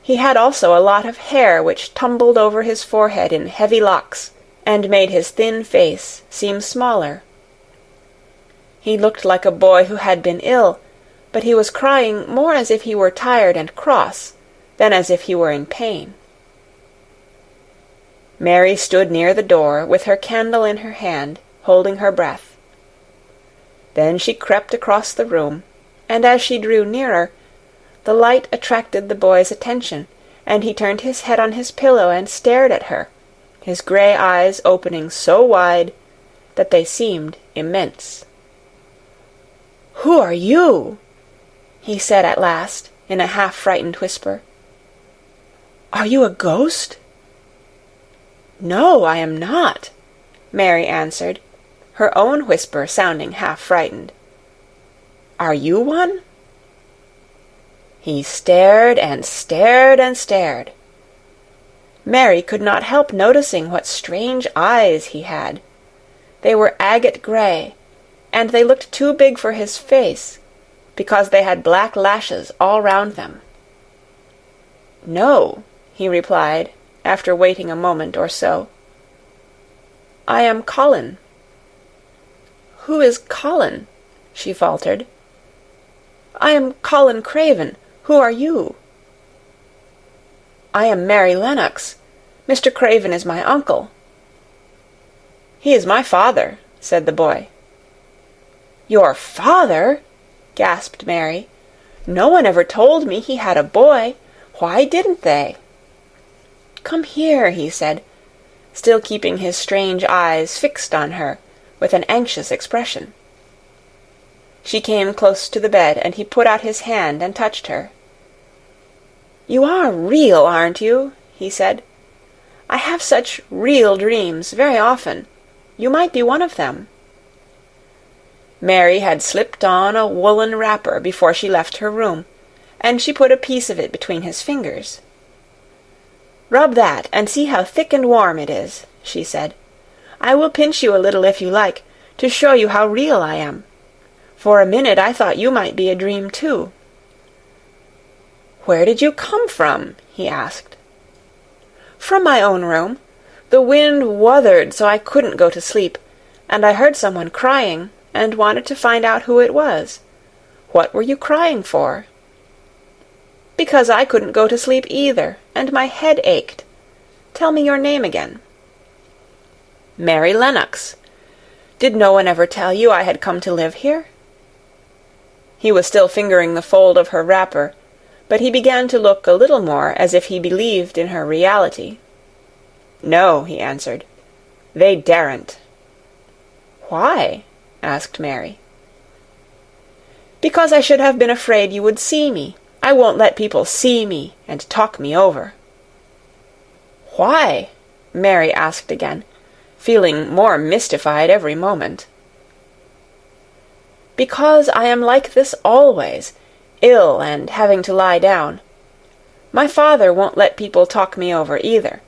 He had also a lot of hair which tumbled over his forehead in heavy locks, and made his thin face seem smaller. He looked like a boy who had been ill, but he was crying more as if he were tired and cross than as if he were in pain. Mary stood near the door with her candle in her hand, holding her breath. Then she crept across the room, and as she drew nearer, the light attracted the boy's attention, and he turned his head on his pillow and stared at her, his grey eyes opening so wide that they seemed immense. "Who are you?" he said at last, in a half-frightened whisper. "Are you a ghost?" "No, I am not," Mary answered, her own whisper sounding half-frightened. "Are you one?" He stared and stared and stared. Mary could not help noticing what strange eyes he had. They were agate grey, and they looked too big for his face, because they had black lashes all round them. "No," he replied, after waiting a moment or so. "I am Colin." "Who is Colin?" she faltered. "I am Colin Craven. Who are you?" "I am Mary Lennox. Mr. Craven is my uncle." "He is my father," said the boy. "Your father?" gasped Mary. "No one ever told me he had a boy. Why didn't they?" "Come here," he said, still keeping his strange eyes fixed on her with an anxious expression. She came close to the bed, and he put out his hand and touched her. "You are real, aren't you?" he said. "I have such real dreams very often. You might be one of them." Mary had slipped on a woolen wrapper before she left her room, and she put a piece of it between his fingers. "Rub that, and see how thick and warm it is," she said. "I will pinch you a little if you like, to show you how real I am. For a minute I thought you might be a dream too." "Where did you come from?" he asked. "From my own room. The wind wuthered so I couldn't go to sleep, and I heard someone crying, and wanted to find out who it was. What were you crying for?" "Because I couldn't go to sleep either, and my head ached. Tell me your name again." "Mary Lennox. Did no one ever tell you I had come to live here?" He was still fingering the fold of her wrapper, but he began to look a little more as if he believed in her reality. "No," he answered. "They daren't." "Why?" asked Mary. "Because I should have been afraid you would see me. I won't let people see me and talk me over." "Why?" Mary asked again, feeling more mystified every moment. "Because I am like this always, ill and having to lie down. My father won't let people talk me over either.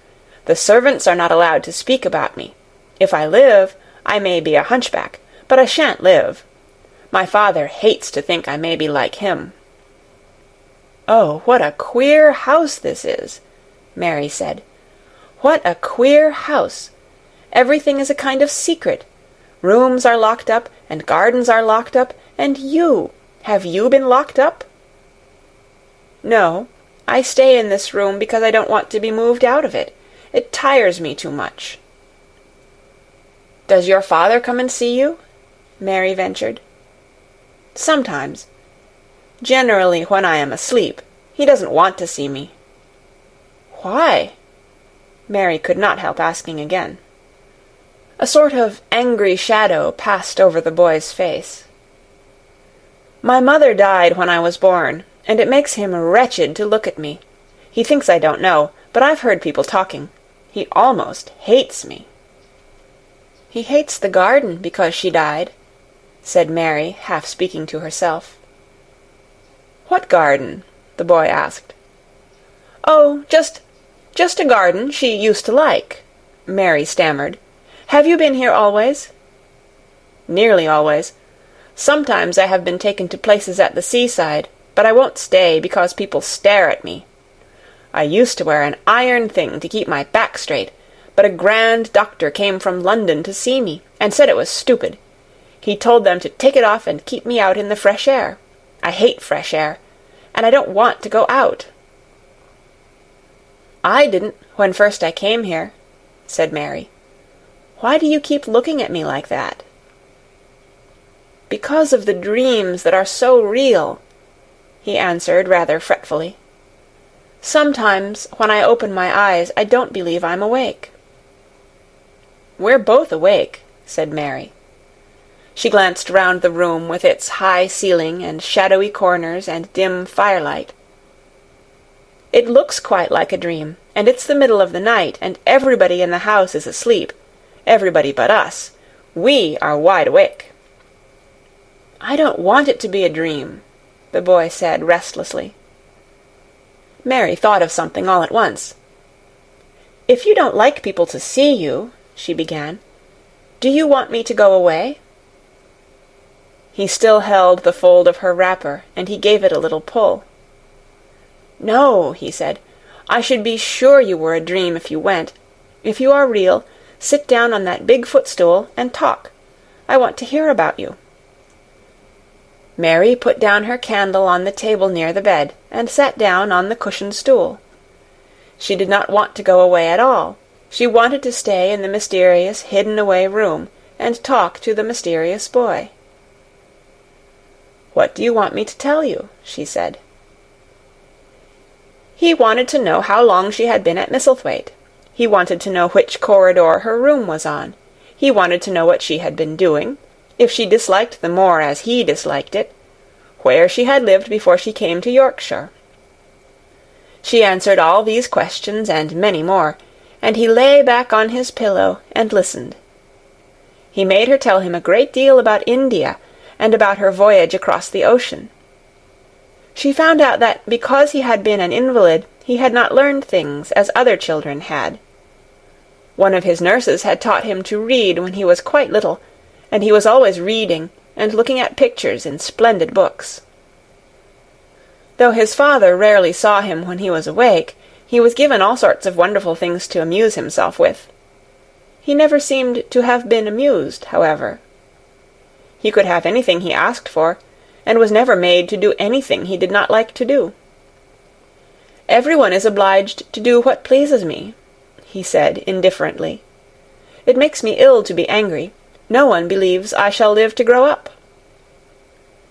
The servants are not allowed to speak about me. If I live, I may be a hunchback, but I shan't live. My father hates to think I may be like him." "Oh, what a queer house this is," Mary said. "What a queer house. Everything is a kind of secret. Rooms are locked up, and gardens are locked up, and have you been locked up?" "No, I stay in this room because I don't want to be moved out of it. It tires me too much." "Does your father come and see you?" Mary ventured. "Sometimes. Generally when I am asleep. He doesn't want to see me." "Why?" Mary could not help asking again. A sort of angry shadow passed over the boy's face. "My mother died when I was born, and it makes him wretched to look at me. He thinks I don't know, but I've heard people talking. He almost hates me." "He hates the garden because she died," said Mary, half speaking to herself. "What garden?" the boy asked. "Oh, just a garden she used to like," Mary stammered. "Have you been here always?" "Nearly always. Sometimes I have been taken to places at the seaside, but I won't stay because people stare at me. I used to wear an iron thing to keep my back straight, but a grand doctor came from London to see me, and said it was stupid. He told them to take it off and keep me out in the fresh air. I hate fresh air, and I don't want to go out." "I didn't when first I came here," said Mary. "Why do you keep looking at me like that?" "Because of the dreams that are so real," he answered rather fretfully. "Sometimes when I open my eyes I don't believe I'm awake." "We're both awake," said Mary. She glanced round the room with its high ceiling and shadowy corners and dim firelight. "It looks quite like a dream, and it's the middle of the night, and everybody in the house is asleep. Everybody but us. We are wide awake." "I don't want it to be a dream," the boy said restlessly. Mary thought of something all at once. "If you don't like people to see you," she began, "do you want me to go away?" He still held the fold of her wrapper, and he gave it a little pull. "No," he said. "I should be sure you were a dream if you went. If you are real, sit down on that big footstool and talk. I want to hear about you." Mary put down her candle on the table near the bed, and sat down on the cushioned stool. She did not want to go away at all. She wanted to stay in the mysterious, hidden-away room, and talk to the mysterious boy. "What do you want me to tell you?" she said. He wanted to know how long she had been at Misselthwaite. He wanted to know which corridor her room was on. He wanted to know what she had been doing, if she disliked the moor as he disliked it, where she had lived before she came to Yorkshire. She answered all these questions and many more, and he lay back on his pillow and listened. He made her tell him a great deal about India and about her voyage across the ocean. She found out that because he had been an invalid, he had not learned things as other children had. One of his nurses had taught him to read when he was quite little, and he was always reading and looking at pictures in splendid books. Though his father rarely saw him when he was awake, he was given all sorts of wonderful things to amuse himself with. He never seemed to have been amused, however. He could have anything he asked for, and was never made to do anything he did not like to do. "Everyone is obliged to do what pleases me," he said indifferently. "It makes me ill to be angry. No one believes I shall live to grow up."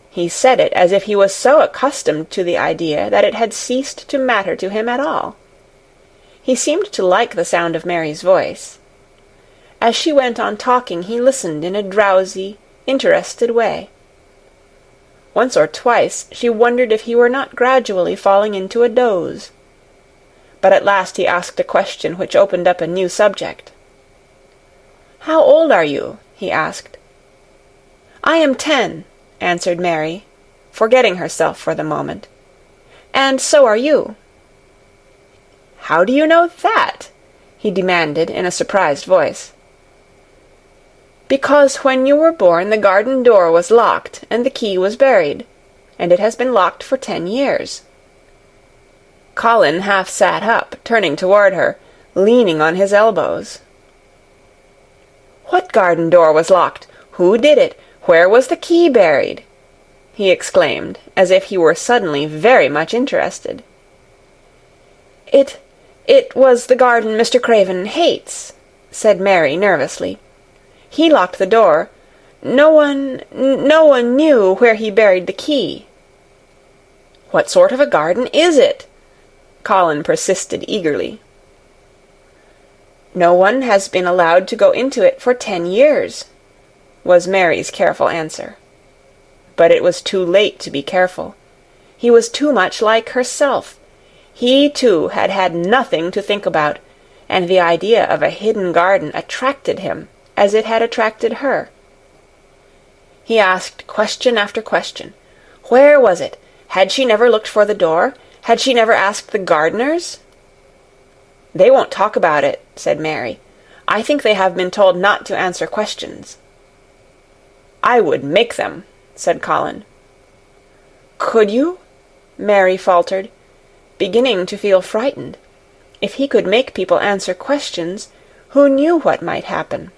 He said it as if he was so accustomed to the idea that it had ceased to matter to him at all. He seemed to like the sound of Mary's voice. As she went on talking, he listened in a drowsy, interested way. Once or twice she wondered if he were not gradually falling into a doze. But at last he asked a question which opened up a new subject. "How old are you?" he asked. "I am 10, answered Mary, forgetting herself for the moment. "And so are you." "How do you know that?" he demanded in a surprised voice. "Because when you were born the garden door was locked and the key was buried, and it has been locked for 10 years. Colin half sat up, turning toward her, leaning on his elbows. "What garden door was locked? Who did it? Where was the key buried?" he exclaimed, as if he were suddenly very much interested. It was the garden Mr. Craven hates," said Mary nervously. "He locked the door. No one knew where he buried the key." "What sort of a garden is it?" Colin persisted eagerly. "No one has been allowed to go into it for 10 years, was Mary's careful answer. But it was too late to be careful. He was too much like herself. He, too, had had nothing to think about, and the idea of a hidden garden attracted him as it had attracted her. He asked question after question. Where was it? Had she never looked for the door? Had she never asked the gardeners? "They won't talk about it," said Mary. "I think they have been told not to answer questions." "I would make them," said Colin. "Could you?" Mary faltered, beginning to feel frightened. If he could make people answer questions, who knew what might happen?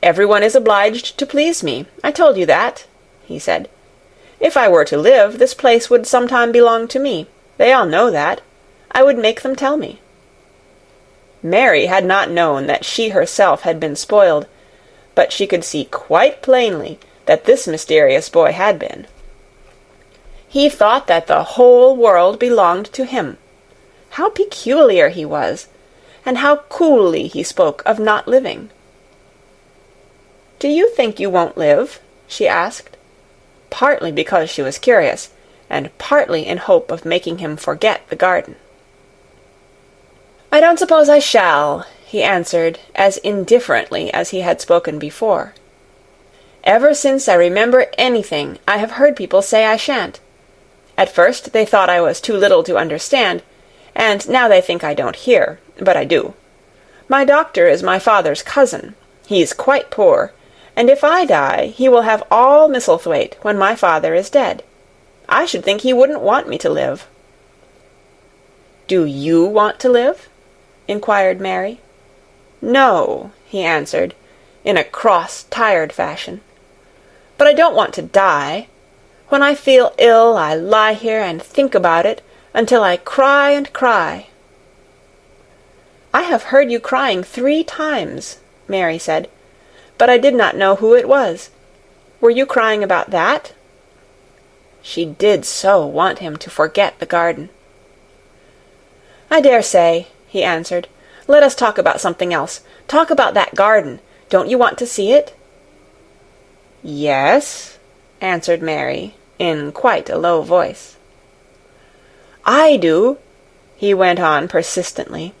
"Everyone is obliged to please me. I told you that," he said. "If I were to live, this place would sometime belong to me. They all know that. I would make them tell me." Mary had not known that she herself had been spoiled, but she could see quite plainly that this mysterious boy had been. He thought that the whole world belonged to him. How peculiar he was, and how coolly he spoke of not living. "Do you think you won't live?" she asked, partly because she was curious, and partly in hope of making him forget the garden. "I don't suppose I shall," he answered as indifferently as he had spoken before. "Ever since I remember anything, I have heard people say I shan't. At first they thought I was too little to understand, and now they think I don't hear, but I do. My doctor is my father's cousin. He's quite poor, and if I die, he will have all Misselthwaite when my father is dead. I should think he wouldn't want me to live." "Do you want to live?" inquired Mary. "No," he answered, in a cross, tired fashion. "But I don't want to die. When I feel ill, I lie here and think about it until I cry and cry." "I have heard you crying 3 times," Mary said, "but I did not know who it was. Were you crying about that?" She did so want him to forget the garden. "I dare say," he answered. "Let us talk about something else. Talk about that garden. Don't you want to see it?" "Yes," answered Mary, in quite a low voice. "I do," he went on persistently.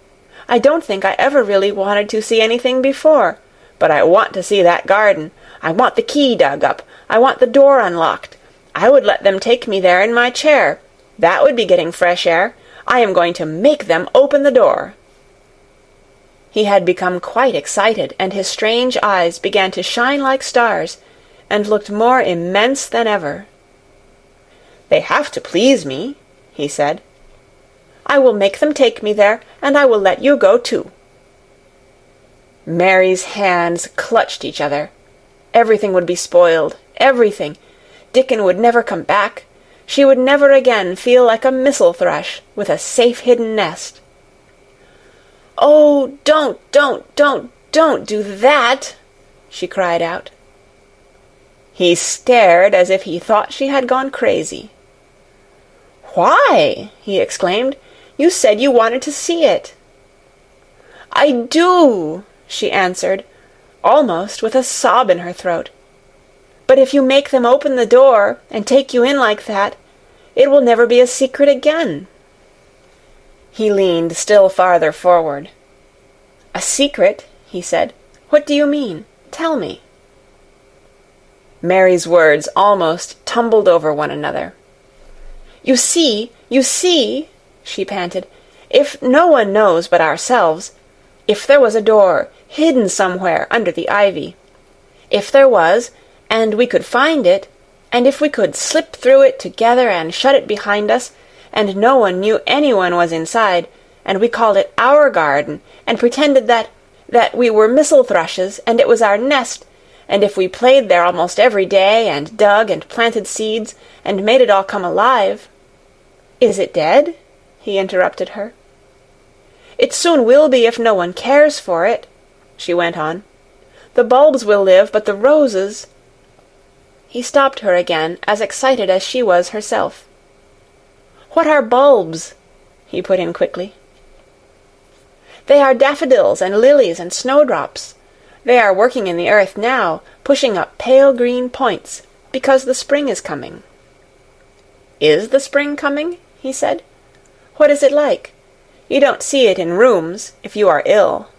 "I don't think I ever really wanted to see anything before, but I want to see that garden. I want the key dug up. I want the door unlocked. I would let them take me there in my chair. That would be getting fresh air. I am going to make them open the door." He had become quite excited, and his strange eyes began to shine like stars, and looked more immense than ever. "They have to please me," he said. "I will make them take me there, and I will let you go too." Mary's hands clutched each other. Everything would be spoiled, everything. Dickon would never come back. She would never again feel like a missel thrush with a safe-hidden nest. "Oh, don't do that!" she cried out. He stared as if he thought she had gone crazy. "Why?" he exclaimed. "You said you wanted to see it." "I do," she answered, almost with a sob in her throat. "But if you make them open the door and take you in like that, it will never be a secret again." He leaned still farther forward. "A secret?" he said. "What do you mean? Tell me." Mary's words almost tumbled over one another. You see," she panted, "if no one knows but ourselves, if there was a door hidden somewhere under the ivy, if there was, and we could find it, and if we could slip through it together and shut it behind us, and no one knew anyone was inside, and we called it our garden, and pretended that we were missel thrushes, and it was our nest, and if we played there almost every day, and dug and planted seeds, and made it all come alive—" "Is it dead?" he interrupted her. "It soon will be if no one cares for it," she went on. "The bulbs will live, but the roses—" He stopped her again, as excited as she was herself. "What are bulbs?" he put in quickly. "They are daffodils and lilies and snowdrops. They are working in the earth now, pushing up pale green points, because the spring is coming." "Is the spring coming?" he said. "What is it like? You don't see it in rooms, if you are ill."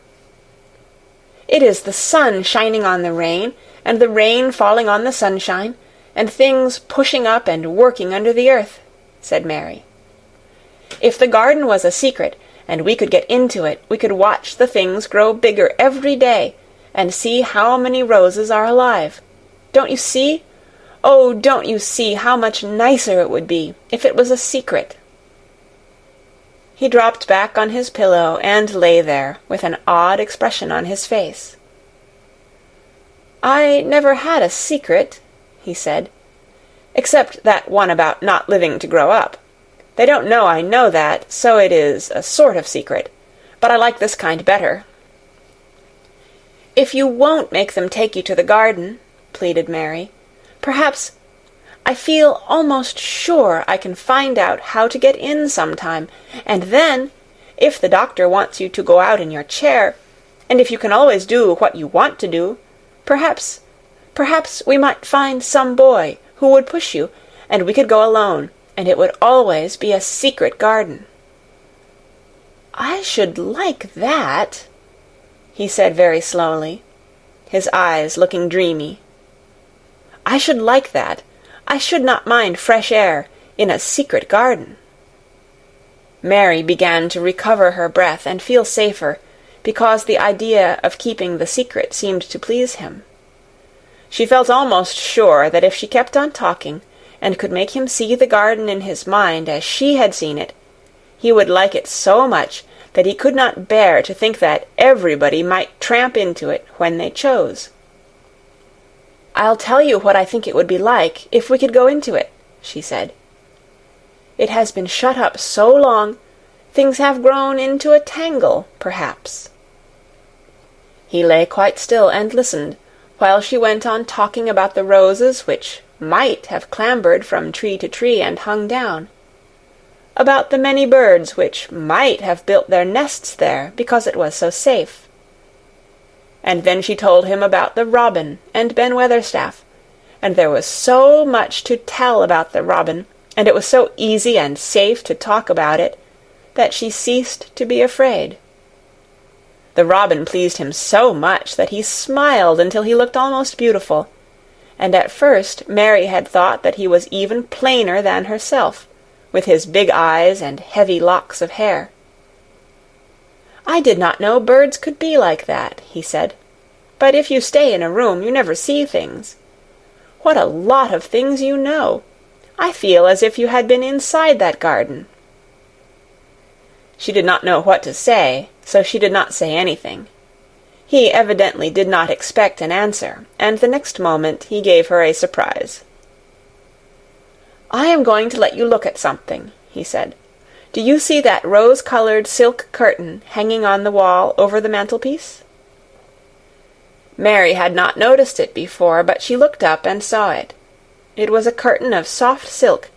"It is the sun shining on the rain, and the rain falling on the sunshine, and things pushing up and working under the earth," said Mary. "If the garden was a secret, and we could get into it, we could watch the things grow bigger every day, and see how many roses are alive. Don't you see? Oh, don't you see how much nicer it would be if it was a secret?" He dropped back on his pillow and lay there with an odd expression on his face. "I never had a secret," he said, "except that one about not living to grow up. They don't know I know that, so it is a sort of secret, but I like this kind better." "If you won't make them take you to the garden," pleaded Mary, "perhaps, I feel almost sure I can find out how to get in sometime, and then, if the doctor wants you to go out in your chair, and if you can always do what you want to do, perhaps we might find some boy who would push you, and we could go alone, and it would always be a secret garden." "I should like that," he said very slowly, his eyes looking dreamy. "I should like that. I should not mind fresh air in a secret garden." Mary began to recover her breath and feel safer, because the idea of keeping the secret seemed to please him. She felt almost sure that if she kept on talking, and could make him see the garden in his mind as she had seen it, he would like it so much that he could not bear to think that everybody might tramp into it when they chose. "I'll tell you what I think it would be like if we could go into it," she said. "It has been shut up so long, things have grown into a tangle, perhaps." He lay quite still and listened, while she went on talking about the roses which might have clambered from tree to tree and hung down, about the many birds which might have built their nests there because it was so safe. And then she told him about the robin and Ben Weatherstaff, and there was so much to tell about the robin, and it was so easy and safe to talk about it, that she ceased to be afraid. The robin pleased him so much that he smiled until he looked almost beautiful, and at first Mary had thought that he was even plainer than herself, with his big eyes and heavy locks of hair. "I did not know birds could be like that," he said. "But if you stay in a room, you never see things. What a lot of things you know! I feel as if you had been inside that garden." She did not know what to say, so she did not say anything. He evidently did not expect an answer, and the next moment he gave her a surprise. "I am going to let you look at something," he said. "Do you see that rose-colored silk curtain hanging on the wall over the mantelpiece?" Mary had not noticed it before, but she looked up and saw it. It was a curtain of soft silk,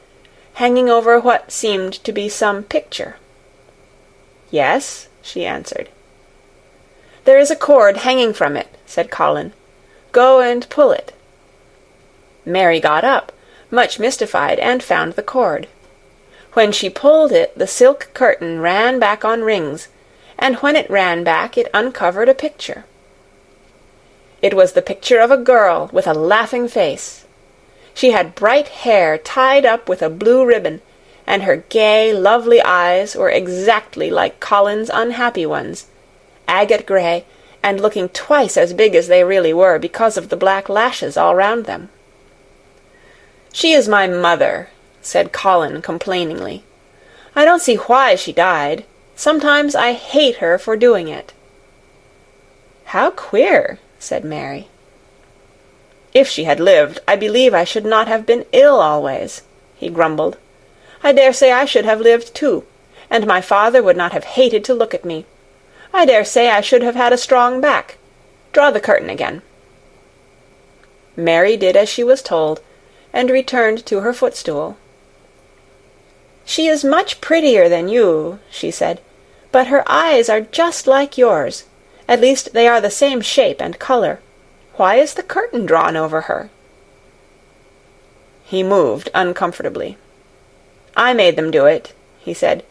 hanging over what seemed to be some picture. "Yes," she answered. "There is a cord hanging from it," said Colin. "Go and pull it." Mary got up, much mystified, and found the cord. When she pulled it, the silk curtain ran back on rings, and when it ran back it uncovered a picture. It was the picture of a girl with a laughing face. She had bright hair tied up with a blue ribbon, and her gay, lovely eyes were exactly like Colin's unhappy ones, agate grey, and looking twice as big as they really were because of the black lashes all round them. "She is my mother," said Colin complainingly. "I don't see why she died. Sometimes I hate her for doing it." "How queer," said Mary. "If she had lived, I believe I should not have been ill always," he grumbled. "I dare say I should have lived too, and my father would not have hated to look at me. I dare say I should have had a strong back. Draw the curtain again." Mary did as she was told, and returned to her footstool. "She is much prettier than you," she said, "but her eyes are just like yours. At least they are the same shape and color. Why is the curtain drawn over her?" He moved uncomfortably. "I made them do it," he said.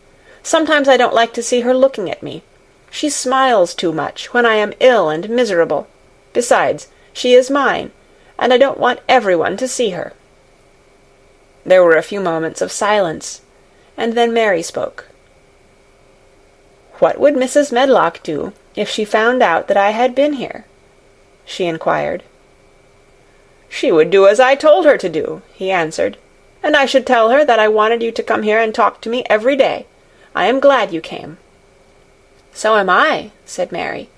"Sometimes I don't like to see her looking at me. She smiles too much when I am ill and miserable. Besides, she is mine, and I don't want everyone to see her." There were a few moments of silence, and then Mary spoke. "What would Mrs. Medlock do if she found out that I had been here?" she inquired. "She would do as I told her to do," he answered, "and I should tell her that I wanted you to come here and talk to me every day. I am glad you came." "So am I," said Mary.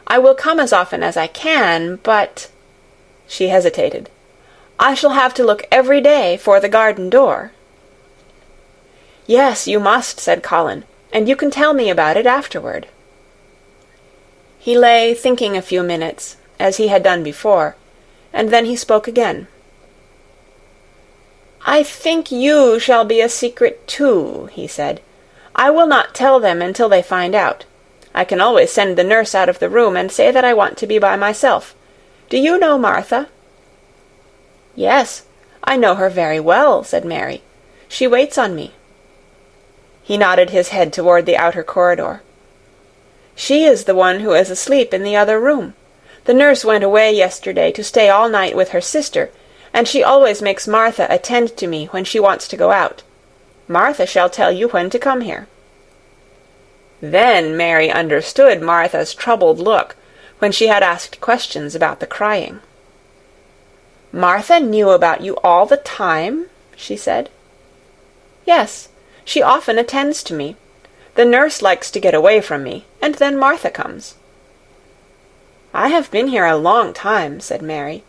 "I will come as often as I can, but—" She hesitated. "I shall have to look every day for the garden door." "Yes, you must," said Colin, "and you can tell me about it afterward." He lay thinking a few minutes, as he had done before, and then he spoke again. "I think you shall be a secret too," he said. "I will not tell them until they find out. I can always send the nurse out of the room and say that I want to be by myself. Do you know Martha?" "Yes, I know her very well," said Mary. "She waits on me." He nodded his head toward the outer corridor. "She is the one who is asleep in the other room. The nurse went away yesterday to stay all night with her sister, and she always makes Martha attend to me when she wants to go out. Martha shall tell you when to come here." Then Mary understood Martha's troubled look when she had asked questions about the crying. "Martha knew about you all the time?" she said. "Yes, she often attends to me. The nurse likes to get away from me, and then Martha comes." "I have been here a long time," said Mary.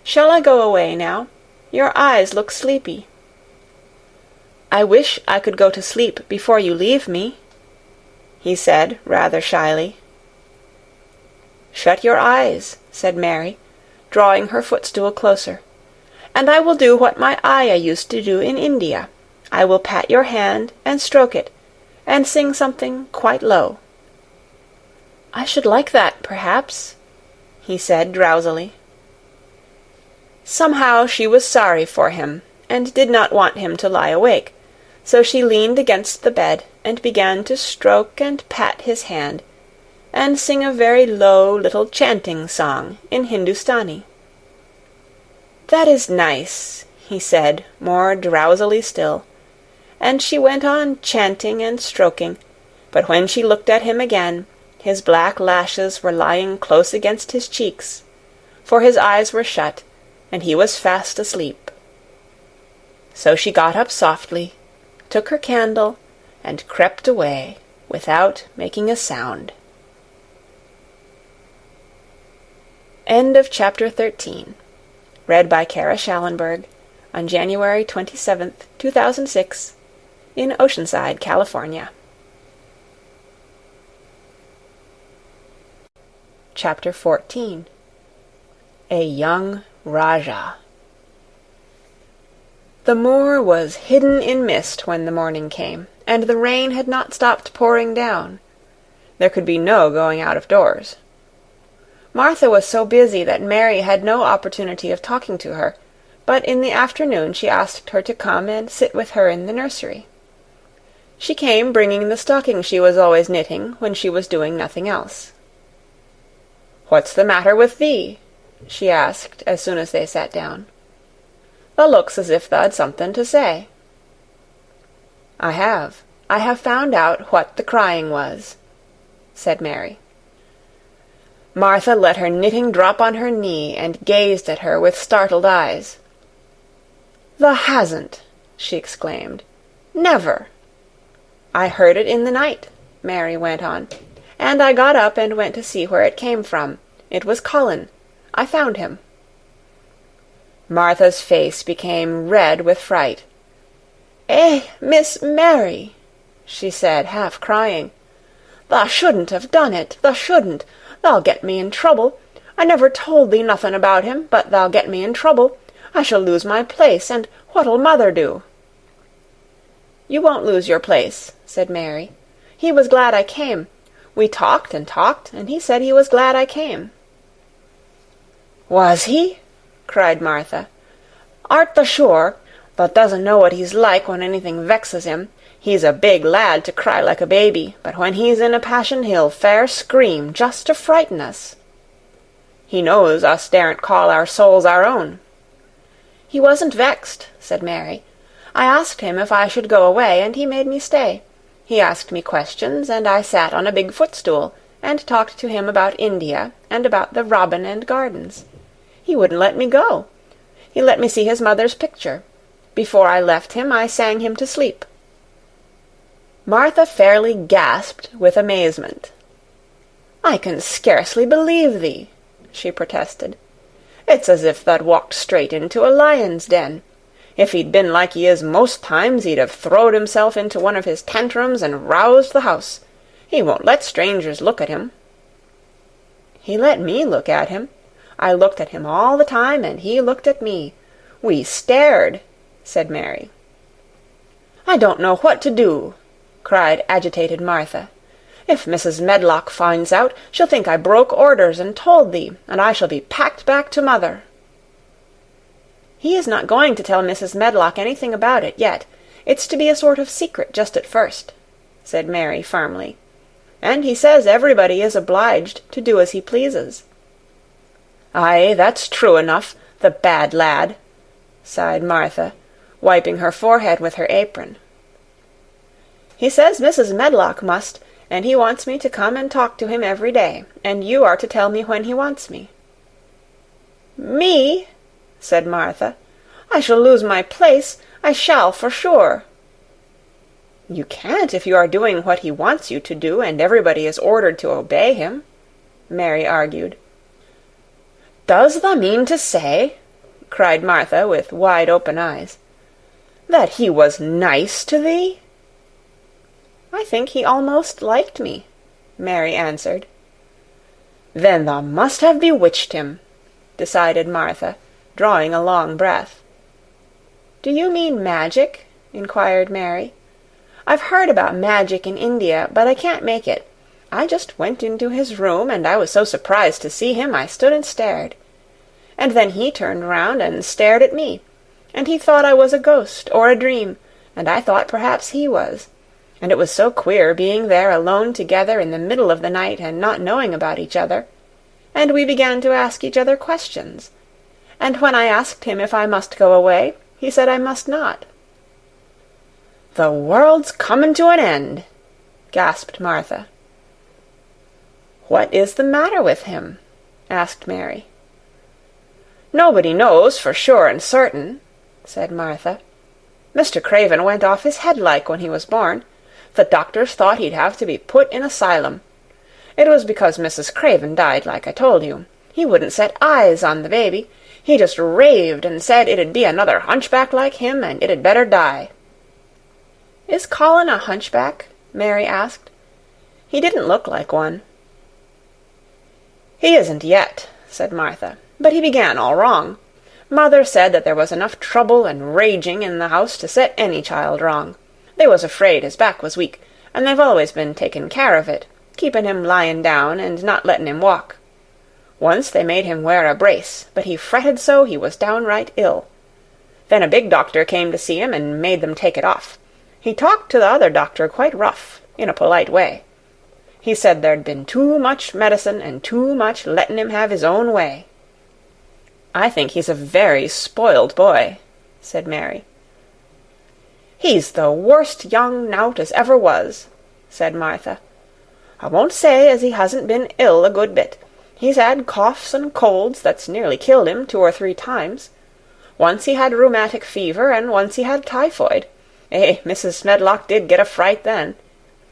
"Shall I go away now? Your eyes look sleepy." "I wish I could go to sleep before you leave me," he said rather shyly. "Shut your eyes," said Mary, drawing her footstool closer, "and I will do what my ayah used to do in India. I will pat your hand and stroke it, and sing something quite low." "I should like that, perhaps," he said drowsily. Somehow she was sorry for him, and did not want him to lie awake, so she leaned against the bed and began to stroke and pat his hand, and sing a very low little chanting song in Hindustani. "That is nice," he said, more drowsily still, and she went on chanting and stroking, but when she looked at him again, his black lashes were lying close against his cheeks, for his eyes were shut, and he was fast asleep. So she got up softly, took her candle, and crept away without making a sound. End of Chapter 13. Read by Kara Schallenberg on January 27th, 2006, in Oceanside, California. Chapter 14. A Young Rajah. The moor was hidden in mist when the morning came, and the rain had not stopped pouring down. There could be no going out of doors. Martha was so busy that Mary had no opportunity of talking to her, but in the afternoon she asked her to come and sit with her in the nursery. She came bringing the stocking she was always knitting when she was doing nothing else. "What's the matter with thee?" she asked as soon as they sat down. "Thou looks as if tha'd something to say." I have found out what the crying was," said Mary. Martha let her knitting drop on her knee and gazed at her with startled eyes. "Thou hasn't!" she exclaimed. "Never!" "I heard it in the night," Mary went on, "and I got up and went to see where it came from. It was Colin. I found him." Martha's face became red with fright. "Eh, Miss Mary," she said, half crying. "Thou shouldn't have done it. Thou shouldn't. Thou'll get me in trouble. I never told thee nothing about him, but thou'll get me in trouble. I shall lose my place, and what'll mother do?" "You won't lose your place," said Mary. "He was glad I came. We talked, and he said he was glad I came." "Was he?" cried Martha. "Art thou sure? Thou doesn't know what he's like when anything vexes him. He's a big lad to cry like a baby, but when he's in a passion he'll fair scream just to frighten us. He knows us daren't call our souls our own." "He wasn't vexed," said Mary. "I asked him if I should go away, and he made me stay. He asked me questions, and I sat on a big footstool, and talked to him about India, and about the robin and gardens. He wouldn't let me go. He let me see his mother's picture. Before I left him, I sang him to sleep." Martha fairly gasped with amazement. "I can scarcely believe thee," she protested. "It's as if thou'd walked straight into a lion's den. If he'd been like he is most times, he'd have throwed himself into one of his tantrums and roused the house. He won't let strangers look at him." "He let me look at him. I looked at him all the time, and he looked at me. We stared," said Mary. "I don't know what to do," cried agitated Martha. "If Mrs. Medlock finds out, she'll think I broke orders and told thee, and I shall be packed back to mother." "He is not going to tell Mrs. Medlock anything about it yet. It's to be a sort of secret just at first," said Mary firmly. "And he says everybody is obliged to do as he pleases." "Aye, that's true enough, the bad lad," sighed Martha, wiping her forehead with her apron. "He says Mrs. Medlock must, and he wants me to come and talk to him every day, and you are to tell me when he wants me." "Me?" said Martha. "I shall lose my place. I shall, for sure." "You can't if you are doing what he wants you to do, and everybody is ordered to obey him," Mary argued. "Does thou mean to say," cried Martha with wide-open eyes, "that he was nice to thee?" "I think he almost liked me," Mary answered. "Then thou must have bewitched him," decided Martha, drawing a long breath. "Do you mean magic?" inquired Mary. "I've heard about magic in India, but I can't make it. I just went into his room, and I was so surprised to see him I stood and stared. And then he turned round and stared at me, and he thought I was a ghost or a dream, and I thought perhaps he was. And it was so queer being there alone together in the middle of the night and not knowing about each other. And we began to ask each other questions. And when I asked him if I must go away, he said I must not." "The world's comin' to an end," gasped Martha. "What is the matter with him?" asked Mary. "Nobody knows for sure and certain," said Martha. "Mr. Craven went off his head like when he was born. The doctors thought he'd have to be put in asylum. It was because Mrs. Craven died, like I told you. He wouldn't set eyes on the baby. He just raved and said it'd be another hunchback like him, and it'd better die." "Is Colin a hunchback?" Mary asked. "He didn't look like one." "He isn't yet," said Martha, "but he began all wrong. Mother said that there was enough trouble and raging in the house to set any child wrong. They was afraid his back was weak, and they've always been taking care of it, keeping him lying down and not letting him walk. Once they made him wear a brace, but he fretted so he was downright ill. Then a big doctor came to see him and made them take it off. He talked to the other doctor quite rough, in a polite way. He said there'd been too much medicine and too much letting him have his own way." "I think he's a very spoiled boy," said Mary. "He's the worst young nowt as ever was," said Martha. "I won't say as he hasn't been ill a good bit. He's had coughs and colds that's nearly killed him 2 or 3 times. Once he had rheumatic fever, and once he had typhoid. Mrs. Smedlock did get a fright then.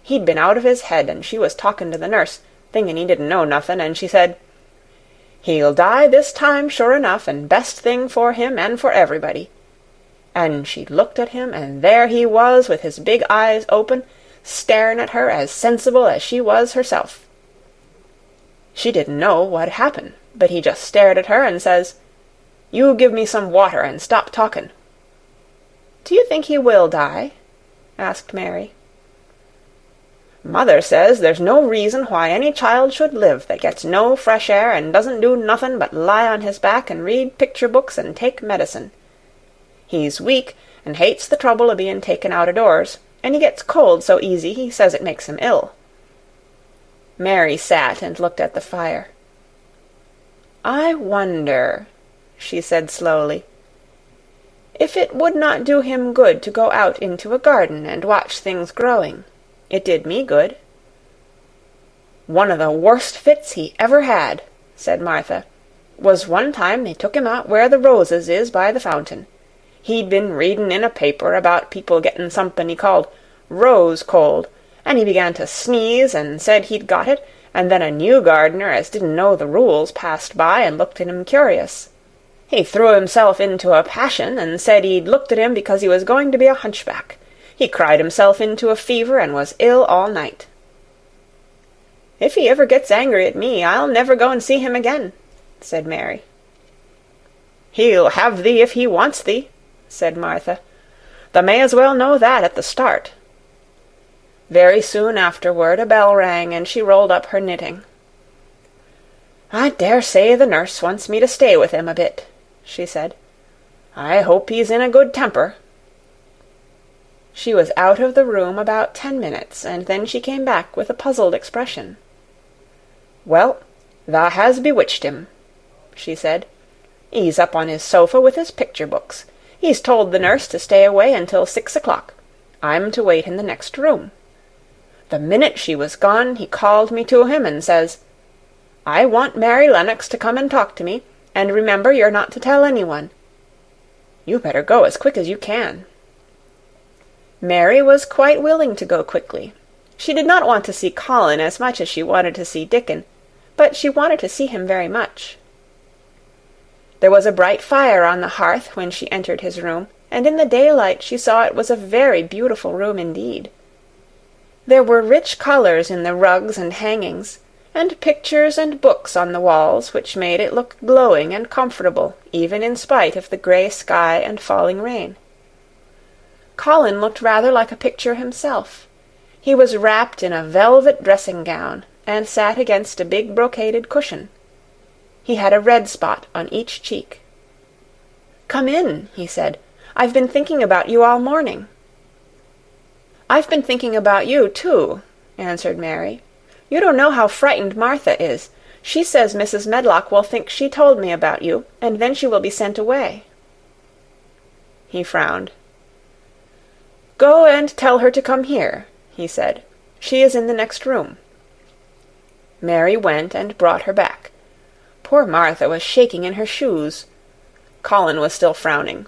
He'd been out of his head, and she was talking to the nurse, thinking he didn't know nothing, and she said, 'He'll die this time sure enough, and best thing for him and for everybody.' And she looked at him, and there he was with his big eyes open, staring at her as sensible as she was herself. She didn't know what'd happen, but he just stared at her and says, 'You give me some water and stop talking.'" "Do you think he will die?" asked Mary. "Mother says there's no reason why any child should live that gets no fresh air and doesn't do nothing but lie on his back and read picture books and take medicine. He's weak and hates the trouble of being taken out of doors, and he gets cold so easy he says it makes him ill." Mary sat and looked at the fire. "I wonder," she said slowly, "if it would not do him good to go out into a garden and watch things growing. It did me good." "One of the worst fits he ever had," said Martha, "was one time they took him out where the roses is by the fountain. He'd been reading in a paper about people getting something he called rose cold, and he began to sneeze and said he'd got it, and then a new gardener as didn't know the rules passed by and looked at him curious. He threw himself into a passion and said he'd looked at him because he was going to be a hunchback. He cried himself into a fever and was ill all night." "If he ever gets angry at me, I'll never go and see him again," said Mary. "He'll have thee if he wants thee," said Martha. "Thou may as well know that at the start." Very soon afterward a bell rang, and she rolled up her knitting. "I dare say the nurse wants me to stay with him a bit," she said. "I hope he's in a good temper." She was out of the room about 10 minutes, and then she came back with a puzzled expression. "Well, thou has bewitched him," she said. "He's up on his sofa with his picture books. He's told the nurse to stay away until 6 o'clock. I'm to wait in the next room. The minute she was gone, he called me to him and says, 'I want Mary Lennox to come and talk to me, and remember you're not to tell anyone. You better go as quick as you can.' Mary was quite willing to go quickly. She did not want to see Colin as much as she wanted to see Dickon, but she wanted to see him very much. There was a bright fire on the hearth when she entered his room, and in the daylight she saw it was a very beautiful room indeed. There were rich colours in the rugs and hangings, and pictures and books on the walls which made it look glowing and comfortable, even in spite of the grey sky and falling rain. Colin looked rather like a picture himself. He was wrapped in a velvet dressing-gown, and sat against a big brocaded cushion. He had a red spot on each cheek. "Come in," he said. "I've been thinking about you all morning." "I've been thinking about you, too," answered Mary. "You don't know how frightened Martha is. She says Mrs. Medlock will think she told me about you, and then she will be sent away." He frowned. "Go and tell her to come here," he said. "She is in the next room." Mary went and brought her back. Poor Martha was shaking in her shoes. Colin was still frowning.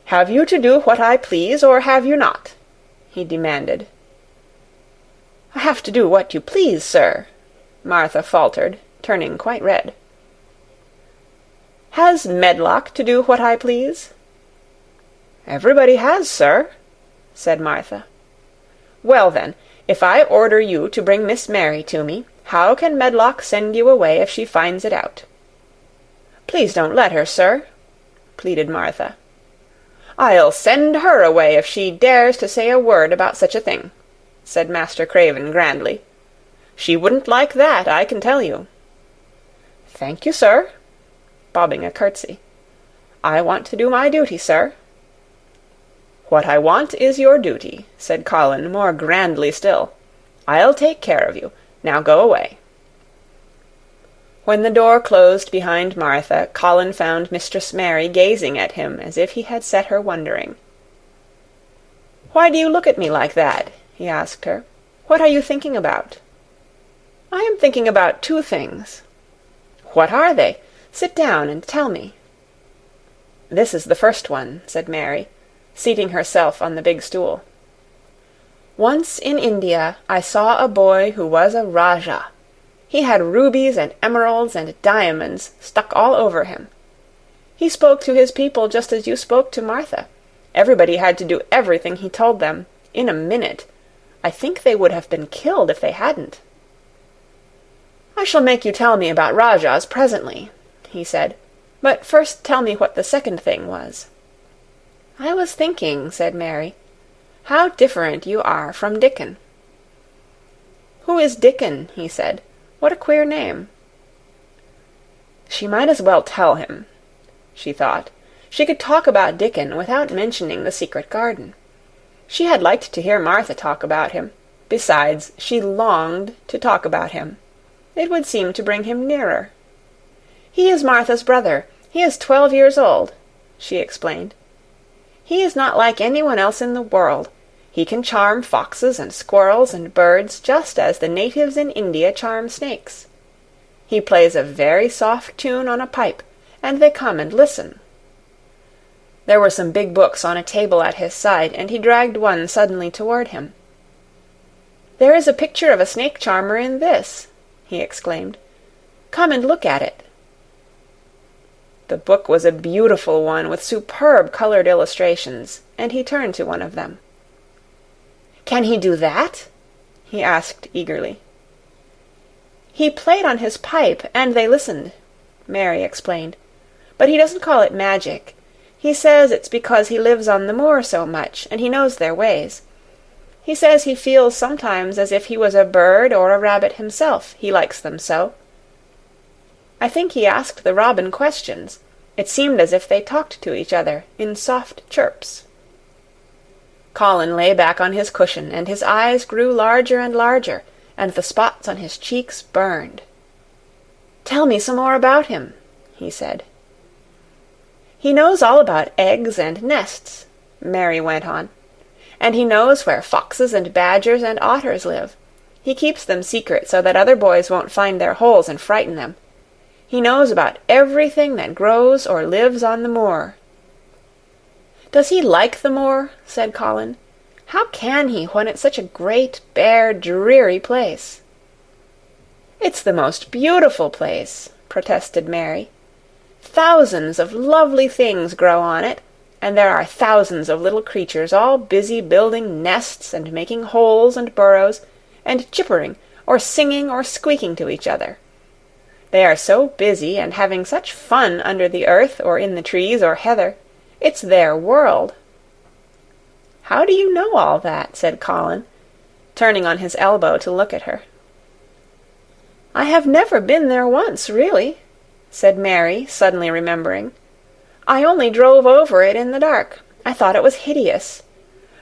"Have you to do what I please, or have you not?" he demanded. "I have to do what you please, sir," Martha faltered, turning quite red. "Has Medlock to do what I please?" "Everybody has, sir," said Martha. "Well, then, if I order you to bring Miss Mary to me, how can Medlock send you away if she finds it out?" "Please don't let her, sir," pleaded Martha. "I'll send her away if she dares to say a word about such a thing," said Master Craven grandly. "She wouldn't like that, I can tell you." "Thank you, sir," bobbing a curtsy. "I want to do my duty, sir." "What I want is your duty," said Colin more grandly still. "I'll take care of you. Now go away." When the door closed behind Martha, Colin found Mistress Mary gazing at him as if he had set her wondering. "Why do you look at me like that?" he asked her. "What are you thinking about?" "I am thinking about two things." "What are they? Sit down and tell me." "This is the first one," said Mary, seating herself on the big stool. "Once in India I saw a boy who was a Rajah. He had rubies and emeralds and diamonds stuck all over him. He spoke to his people just as you spoke to Martha. Everybody had to do everything he told them, in a minute. I think they would have been killed if they hadn't." "I shall make you tell me about Rajahs presently," he said. "But first tell me what the second thing was." "I was thinking," said Mary, "how different you are from Dickon." "Who is Dickon?" he said. "What a queer name." She might as well tell him, she thought. She could talk about Dickon without mentioning the secret garden. She had liked to hear Martha talk about him. Besides, she longed to talk about him. It would seem to bring him nearer. "He is Martha's brother. He is 12 years old," she explained. "He is not like anyone else in the world. He can charm foxes and squirrels and birds just as the natives in India charm snakes. He plays a very soft tune on a pipe, and they come and listen." There were some big books on a table at his side, and he dragged one suddenly toward him. "There is a picture of a snake charmer in this," he exclaimed. "Come and look at it." The book was a beautiful one with superb colored illustrations, and he turned to one of them. "Can he do that?" he asked eagerly. "He played on his pipe, and they listened," Mary explained. "But he doesn't call it magic. He says it's because he lives on the moor so much, and he knows their ways. He says he feels sometimes as if he was a bird or a rabbit himself, he likes them so. I think he asked the robin questions. It seemed as if they talked to each other in soft chirps." Colin lay back on his cushion, and his eyes grew larger and larger, and the spots on his cheeks burned. "Tell me some more about him," he said. "He knows all about eggs and nests," Mary went on, And he knows where foxes and badgers and otters live. He keeps them secret so that other boys won't find their holes and frighten them. He knows about everything that grows or lives on the moor." "Does he like the moor?" said Colin. "How can he, when it's such a great, bare, dreary place?" "It's the most beautiful place," protested Mary. "Thousands of lovely things grow on it, and there are thousands of little creatures all busy building nests and making holes and burrows, and chippering or singing or squeaking to each other. They are so busy and having such fun under the earth or in the trees or heather. It's their world." "How do you know all that?" said Colin, turning on his elbow to look at her. "I have never been there once, really," said Mary, suddenly remembering. "I only drove over it in the dark. I thought it was hideous.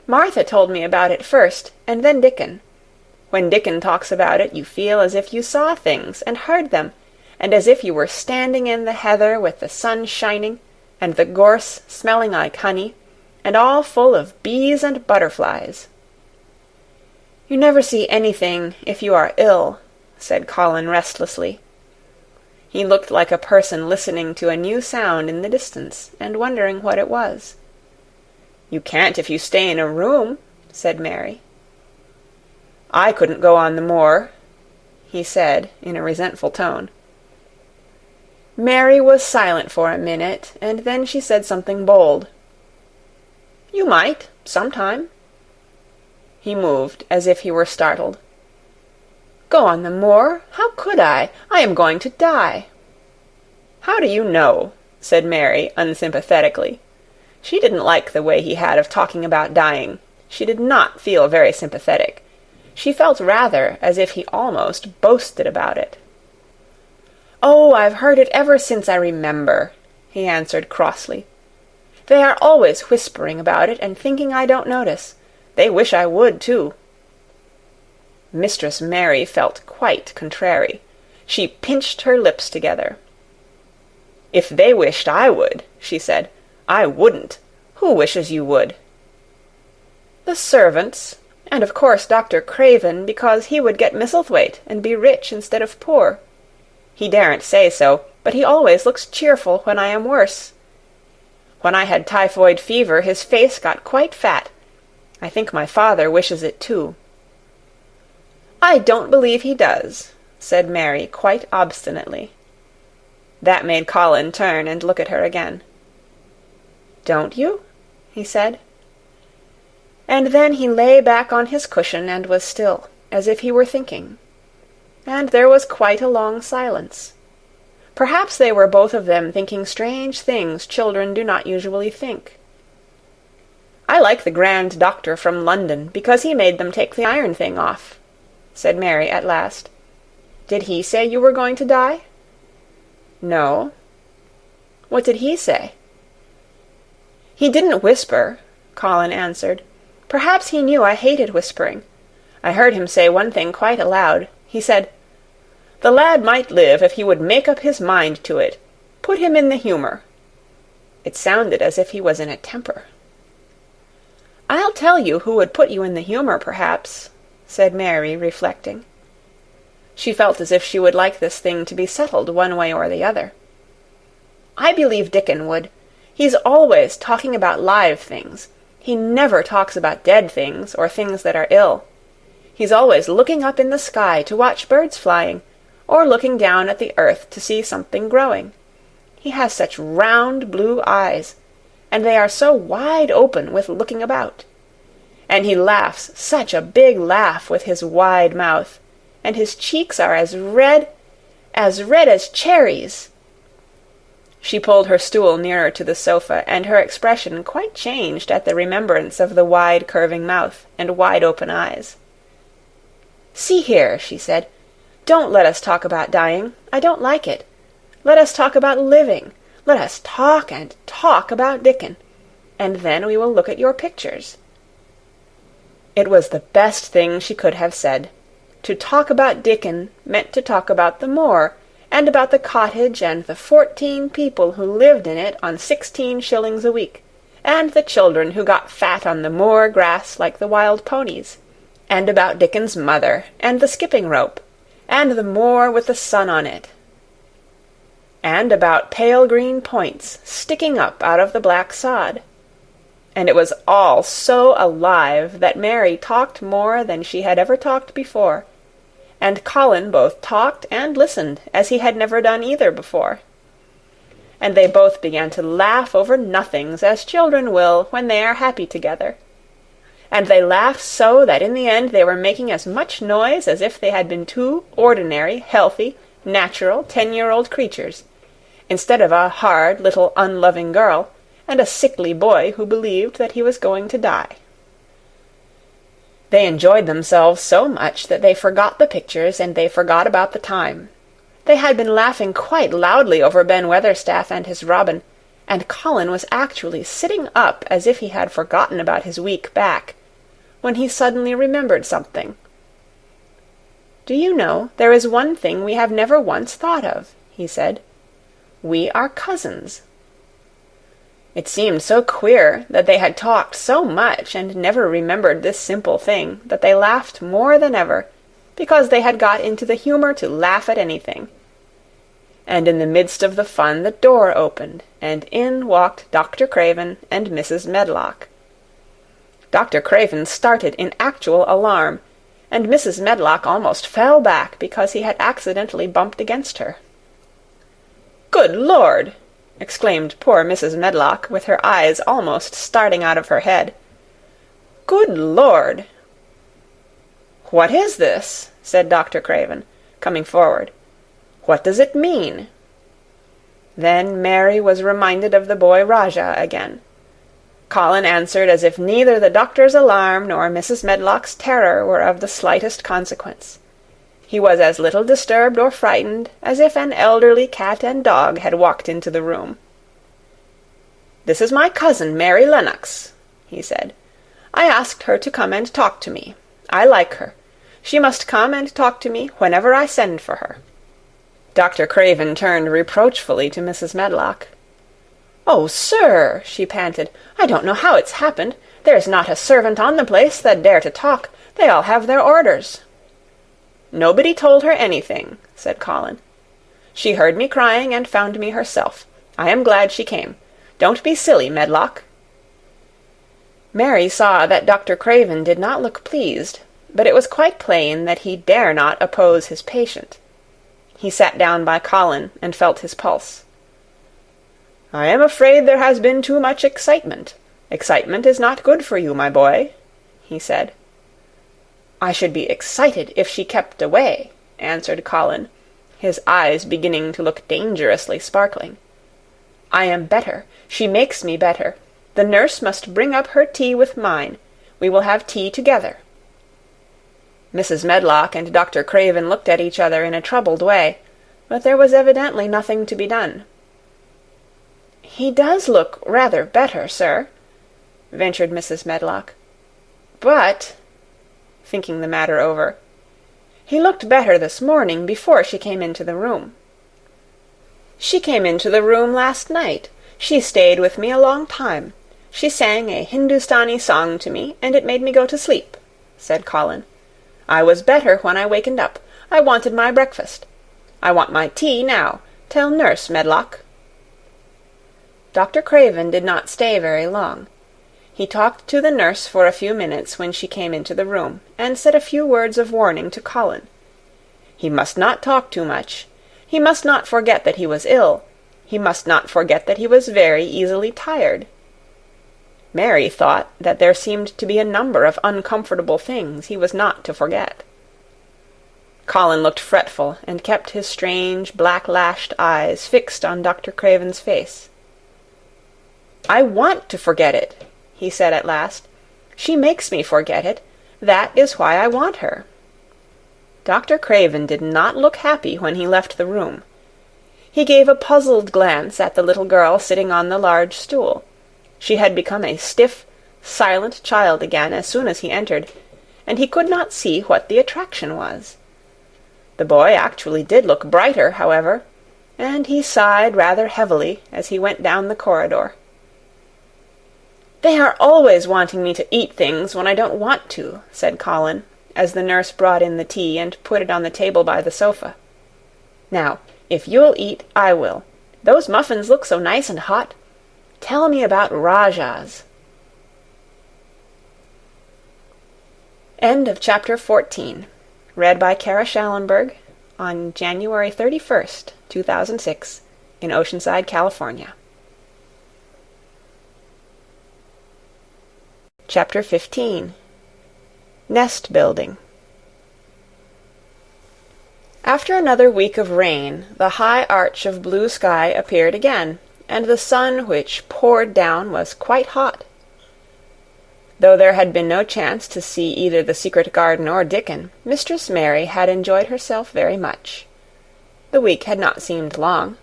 Martha told me about it first, and then Dickon. When Dickon talks about it, you feel as if you saw things and heard them, and as if you were standing in the heather with the sun shining, and the gorse smelling like honey, and all full of bees and butterflies." "You never see anything if you are ill," said Colin restlessly. He looked like a person listening to a new sound in the distance and wondering what it was. "You can't if you stay in a room," said Mary. "I couldn't go on the moor," he said in a resentful tone. Mary was silent for a minute, and then she said something bold. "You might, sometime." He moved as if he were startled. "Go on the moor? How could I? I am going to die." "How do you know?" said Mary unsympathetically. She didn't like the way he had of talking about dying. She did not feel very sympathetic. She felt rather as if he almost boasted about it. "Oh, I've heard it ever since I remember," he answered crossly. "They are always whispering about it and thinking I don't notice. They wish I would, too." Mistress Mary felt quite contrary. She pinched her lips together. "If they wished I would," she said, "I wouldn't. Who wishes you would?" "The servants, and of course Dr. Craven, because he would get Misselthwaite and be rich instead of poor. He daren't say so, but he always looks cheerful when I am worse. When I had typhoid fever, his face got quite fat. I think my father wishes it too." "I don't believe he does," said Mary quite obstinately. That made Colin turn and look at her again. "Don't you?" he said. And then he lay back on his cushion and was still, as if he were thinking. And there was quite a long silence. Perhaps they were both of them thinking strange things children do not usually think. "I like the grand doctor from London, because he made them take the iron thing off," said Mary at last. "Did he say you were going to die?" "No." "What did he say?" "He didn't whisper," Colin answered. "Perhaps he knew I hated whispering. I heard him say one thing quite aloud. He said, 'The lad might live if he would make up his mind to it. Put him in the humour.' It sounded as if he was in a temper." "I'll tell you who would put you in the humour, perhaps," said Mary, reflecting. She felt as if she would like this thing to be settled one way or the other. "I believe Dickon would. He's always talking about live things. He never talks about dead things or things that are ill. He's always looking up in the sky to watch birds flying, or looking down at the earth to see something growing. He has such round blue eyes, and they are so wide open with looking about. And he laughs such a big laugh with his wide mouth, and his cheeks are as red as cherries." She pulled her stool nearer to the sofa, and her expression quite changed at the remembrance of the wide curving mouth and wide open eyes. "See here," she said, "don't let us talk about dying. I don't like it. Let us talk about living. Let us talk and talk about Dickon, and then we will look at your pictures." It was the best thing she could have said. To talk about Dickon meant to talk about the moor, and about the cottage and the 14 people who lived in it on 16 shillings a week, and the children who got fat on the moor grass like the wild ponies, and about Dickon's mother, and the skipping rope, and the moor with the sun on it, and about pale green points sticking up out of the black sod. And it was all so alive that Mary talked more than she had ever talked before, and Colin both talked and listened as he had never done either before. And they both began to laugh over nothings, as children will when they are happy together. And they laughed so that in the end they were making as much noise as if they had been two ordinary, healthy, natural 10-year-old creatures, instead of a hard little unloving girl, and a sickly boy who believed that he was going to die. They enjoyed themselves so much that they forgot the pictures and they forgot about the time. They had been laughing quite loudly over Ben Weatherstaff and his robin, and Colin was actually sitting up as if he had forgotten about his weak back, when he suddenly remembered something. "Do you know, there is one thing we have never once thought of," he said. "We are cousins." It seemed so queer that they had talked so much and never remembered this simple thing that they laughed more than ever, because they had got into the humour to laugh at anything. And in the midst of the fun the door opened, and in walked Dr. Craven and Mrs. Medlock. Dr. Craven started in actual alarm, and Mrs. Medlock almost fell back because he had accidentally bumped against her. "Good Lord!" exclaimed poor Mrs. Medlock, with her eyes almost starting out of her head. "Good Lord!" "What is this?" said Dr. Craven, coming forward. "What does it mean?" Then Mary was reminded of the boy Rajah again. Colin answered as if neither the doctor's alarm nor Mrs. Medlock's terror were of the slightest consequence. He was as little disturbed or frightened as if an elderly cat and dog had walked into the room. "This is my cousin, Mary Lennox," he said. "I asked her to come and talk to me. I like her. She must come and talk to me whenever I send for her." Dr. Craven turned reproachfully to Mrs. Medlock. "Oh, sir," she panted, "I don't know how it's happened. There's not a servant on the place that dare to talk. They all have their orders." "Nobody told her anything," said Colin. "She heard me crying and found me herself. I am glad she came. Don't be silly, Medlock." Mary saw that Dr. Craven did not look pleased, but it was quite plain that he dare not oppose his patient. He sat down by Colin and felt his pulse. "I am afraid there has been too much excitement. Excitement is not good for you, my boy," he said. "I should be excited if she kept away," answered Colin, his eyes beginning to look dangerously sparkling. "I am better. She makes me better. The nurse must bring up her tea with mine. We will have tea together." Mrs. Medlock and Dr. Craven looked at each other in a troubled way, but there was evidently nothing to be done. "He does look rather better, sir," ventured Mrs. Medlock. "But," thinking the matter over, "he looked better this morning before she came into the room." "She came into the room last night. She stayed with me a long time. She sang a Hindustani song to me, and it made me go to sleep," said Colin. "I was better when I wakened up. I wanted my breakfast. I want my tea now. Tell Nurse, Medlock." Dr. Craven did not stay very long. He talked to the nurse for a few minutes when she came into the room, and said a few words of warning to Colin. He must not talk too much. He must not forget that he was ill. He must not forget that he was very easily tired. Mary thought that there seemed to be a number of uncomfortable things he was not to forget. Colin looked fretful, and kept his strange, black-lashed eyes fixed on Dr. Craven's face. "I want to forget it," he said at last. "She makes me forget it. That is why I want her." Dr. Craven did not look happy when he left the room. He gave a puzzled glance at the little girl sitting on the large stool. She had become a stiff, silent child again as soon as he entered, and he could not see what the attraction was. The boy actually did look brighter, however, and he sighed rather heavily as he went down the corridor. "They are always wanting me to eat things when I don't want to," said Colin, as the nurse brought in the tea and put it on the table by the sofa. "Now, if you'll eat, I will. Those muffins look so nice and hot. Tell me about Rajahs." End of chapter 14. Read by Kara Schallenberg on January 31st, 2006, in Oceanside, California. Chapter 15. Nest Building. After another week of rain, the high arch of blue sky appeared again, and the sun which poured down was quite hot. Though there had been no chance to see either the secret garden or Dickon, Mistress Mary had enjoyed herself very much. The week had not seemed long.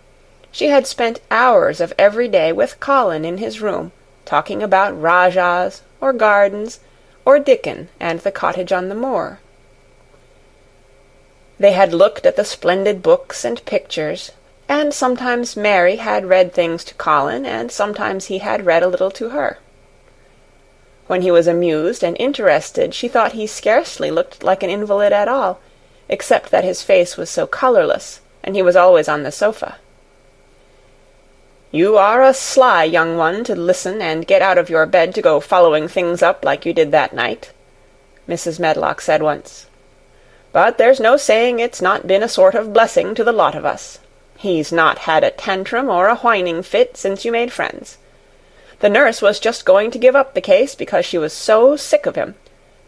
She had spent hours of every day with Colin in his room, talking about Rajahs, or gardens, or Dickon and the cottage on the moor. They had looked at the splendid books and pictures, and sometimes Mary had read things to Colin, and sometimes he had read a little to her. When he was amused and interested, she thought he scarcely looked like an invalid at all, except that his face was so colourless, and he was always on the sofa. "You are a sly young one to listen and get out of your bed to go following things up like you did that night," Mrs. Medlock said once. "But there's no saying it's not been a sort of blessing to the lot of us. He's not had a tantrum or a whining fit since you made friends. The nurse was just going to give up the case because she was so sick of him,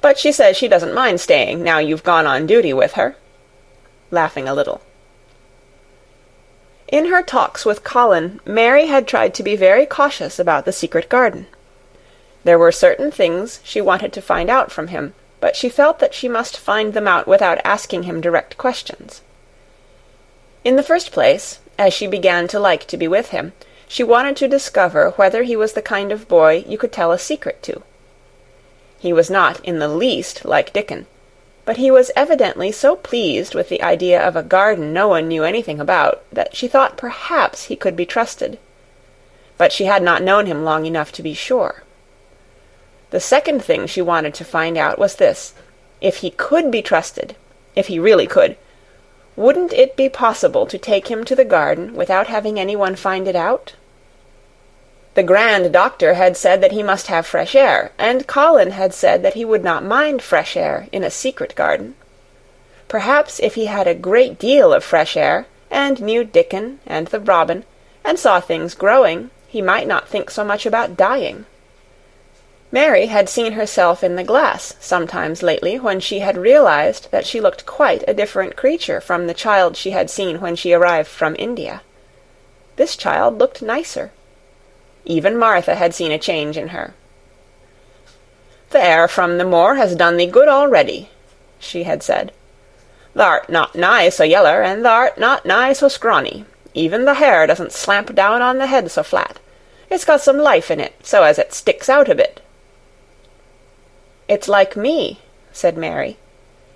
but she says she doesn't mind staying now you've gone on duty with her," laughing a little. In her talks with Colin, Mary had tried to be very cautious about the secret garden. There were certain things she wanted to find out from him, but she felt that she must find them out without asking him direct questions. In the first place, as she began to like to be with him, she wanted to discover whether he was the kind of boy you could tell a secret to. He was not in the least like Dickon, but he was evidently so pleased with the idea of a garden no one knew anything about that she thought perhaps he could be trusted. But she had not known him long enough to be sure. The second thing she wanted to find out was this: if he could be trusted, if he really could, wouldn't it be possible to take him to the garden without having anyone find it out? The grand doctor had said that he must have fresh air, and Colin had said that he would not mind fresh air in a secret garden. Perhaps if he had a great deal of fresh air, and knew Dickon and the robin, and saw things growing, he might not think so much about dying. Mary had seen herself in the glass sometimes lately when she had realized that she looked quite a different creature from the child she had seen when she arrived from India. This child looked nicer. Even Martha had seen a change in her. "The air from the moor has done thee good already," she had said. "Thou'rt not nigh so yeller, and thou'rt not nigh so scrawny. Even the hair doesn't slamp down on the head so flat. It's got some life in it, so as it sticks out a bit." "It's like me," said Mary.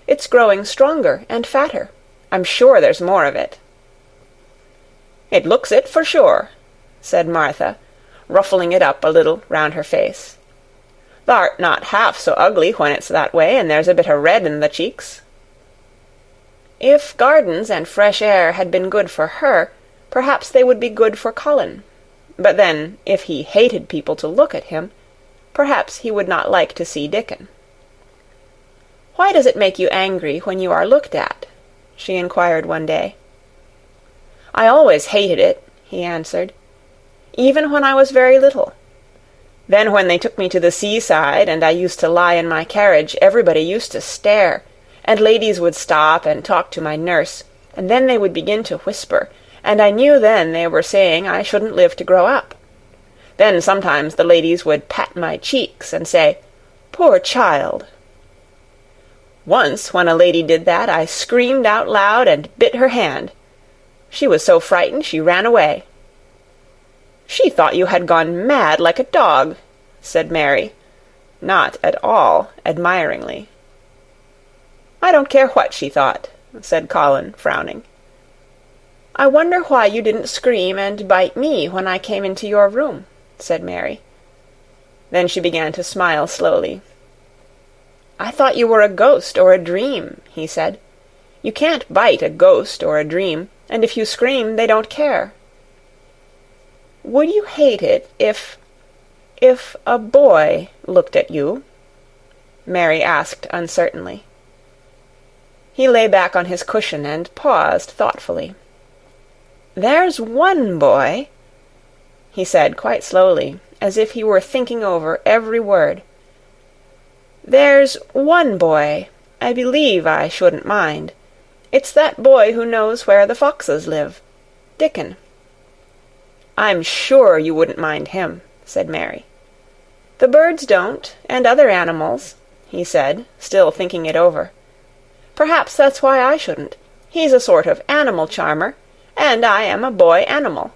"It's growing stronger and fatter. I'm sure there's more of it." "It looks it for sure," said Martha, ruffling it up a little round her face. "Thou'rt not half so ugly when it's that way, and there's a bit of red in the cheeks." If gardens and fresh air had been good for her, perhaps they would be good for Colin. But then, if he hated people to look at him, perhaps he would not like to see Dickon. "Why does it make you angry when you are looked at?" she inquired one day. "I always hated it," he answered, "even when I was very little. Then when they took me to the seaside, and I used to lie in my carriage, everybody used to stare, and ladies would stop and talk to my nurse, and then they would begin to whisper, and I knew then they were saying I shouldn't live to grow up. Then sometimes the ladies would pat my cheeks and say, 'Poor child.' Once when a lady did that, I screamed out loud and bit her hand. She was so frightened she ran away." "She thought you had gone mad like a dog," said Mary, not at all admiringly. "I don't care what she thought," said Colin, frowning. "I wonder why you didn't scream and bite me when I came into your room," said Mary. Then she began to smile slowly. "I thought you were a ghost or a dream," he said. "You can't bite a ghost or a dream, and if you scream, they don't care." "Would you hate it if a boy looked at you?" Mary asked uncertainly. He lay back on his cushion and paused thoughtfully. "There's one boy," he said quite slowly, as if he were thinking over every word. "There's one boy I believe I shouldn't mind. It's that boy who knows where the foxes live. Dickon." "I'm sure you wouldn't mind him," said Mary. "The birds don't, and other animals," he said, still thinking it over. "Perhaps that's why I shouldn't. He's a sort of animal charmer, and I am a boy animal."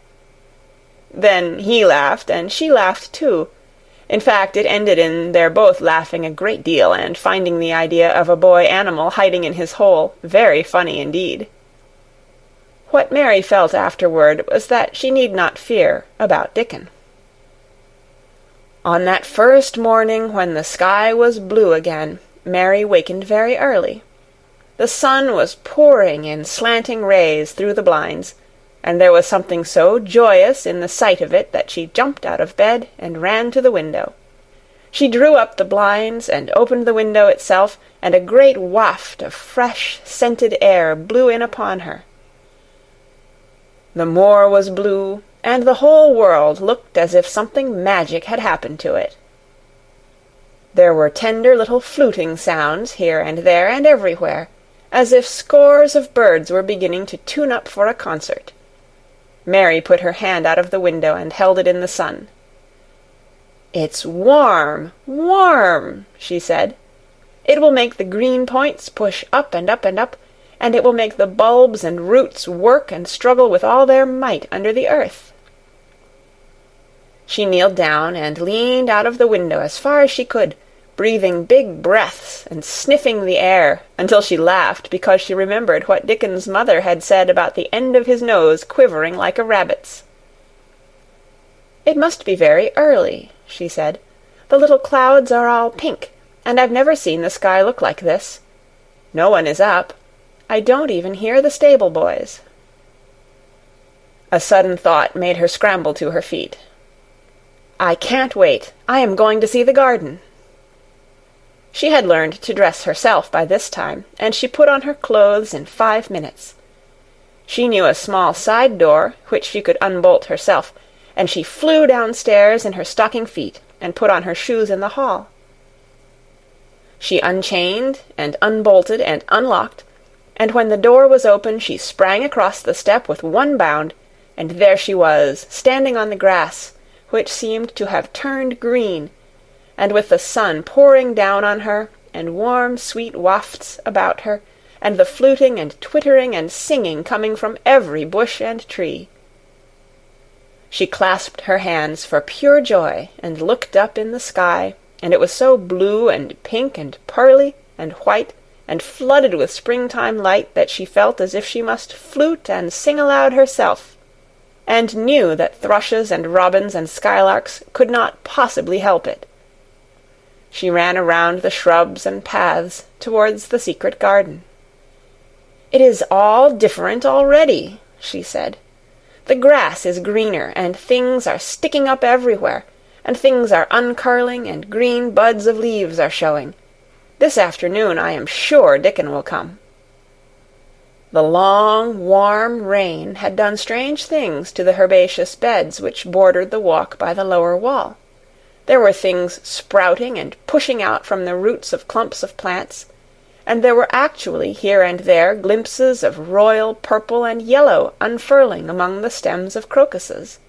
Then he laughed, and she laughed too. In fact, it ended in their both laughing a great deal and finding the idea of a boy animal hiding in his hole very funny indeed. What Mary felt afterward was that she need not fear about Dickon. On that first morning when the sky was blue again, Mary wakened very early. The sun was pouring in slanting rays through the blinds, and there was something so joyous in the sight of it that she jumped out of bed and ran to the window. She drew up the blinds and opened the window itself, and a great waft of fresh, scented air blew in upon her. The moor was blue, and the whole world looked as if something magic had happened to it. There were tender little fluting sounds here and there and everywhere, as if scores of birds were beginning to tune up for a concert. Mary put her hand out of the window and held it in the sun. "It's warm, warm," she said. "It will make the green points push up and up and up, and it will make the bulbs and roots work and struggle with all their might under the earth." She kneeled down and leaned out of the window as far as she could, breathing big breaths and sniffing the air until she laughed because she remembered what Dickon's mother had said about the end of his nose quivering like a rabbit's. "It must be very early," she said. "The little clouds are all pink, and I've never seen the sky look like this. No one is up. I don't even hear the stable boys." A sudden thought made her scramble to her feet. "I can't wait. I am going to see the garden." She had learned to dress herself by this time, and she put on her clothes in 5 minutes. She knew a small side door, which she could unbolt herself, and she flew downstairs in her stocking feet and put on her shoes in the hall. She unchained and unbolted and unlocked, and when the door was open she sprang across the step with one bound, and there she was, standing on the grass, which seemed to have turned green, and with the sun pouring down on her, and warm, sweet wafts about her, and the fluting and twittering and singing coming from every bush and tree. She clasped her hands for pure joy, and looked up in the sky, and it was so blue and pink and pearly and white and flooded with springtime light that she felt as if she must flute and sing aloud herself, and knew that thrushes and robins and skylarks could not possibly help it. She ran around the shrubs and paths towards the secret garden. "It is all different already," she said. "The grass is greener, and things are sticking up everywhere, and things are uncurling, and green buds of leaves are showing. This afternoon I am sure Dickon will come." The long, warm rain had done strange things to the herbaceous beds which bordered the walk by the lower wall. There were things sprouting and pushing out from the roots of clumps of plants, and there were actually here and there glimpses of royal purple and yellow unfurling among the stems of crocuses.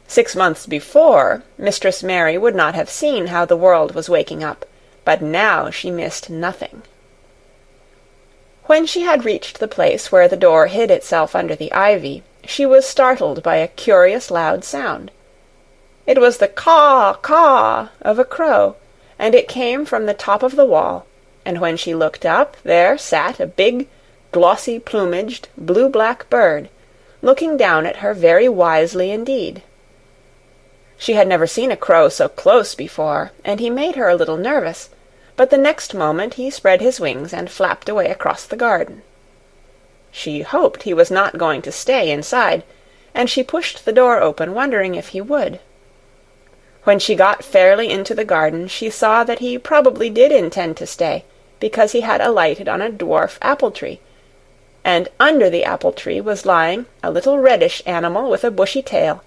6 months before, Mistress Mary would not have seen how the world was waking up, but now she missed nothing. When she had reached the place where the door hid itself under the ivy, she was startled by a curious loud sound. It was the caw-caw of a crow, and it came from the top of the wall, and when she looked up, there sat a big, glossy-plumaged, blue-black bird, looking down at her very wisely indeed. She had never seen a crow so close before, and he made her a little nervous, but the next moment he spread his wings and flapped away across the garden. She hoped he was not going to stay inside, and she pushed the door open, wondering if he would. When she got fairly into the garden, she saw that he probably did intend to stay, because he had alighted on a dwarf apple-tree, and under the apple-tree was lying a little reddish animal with a bushy tail,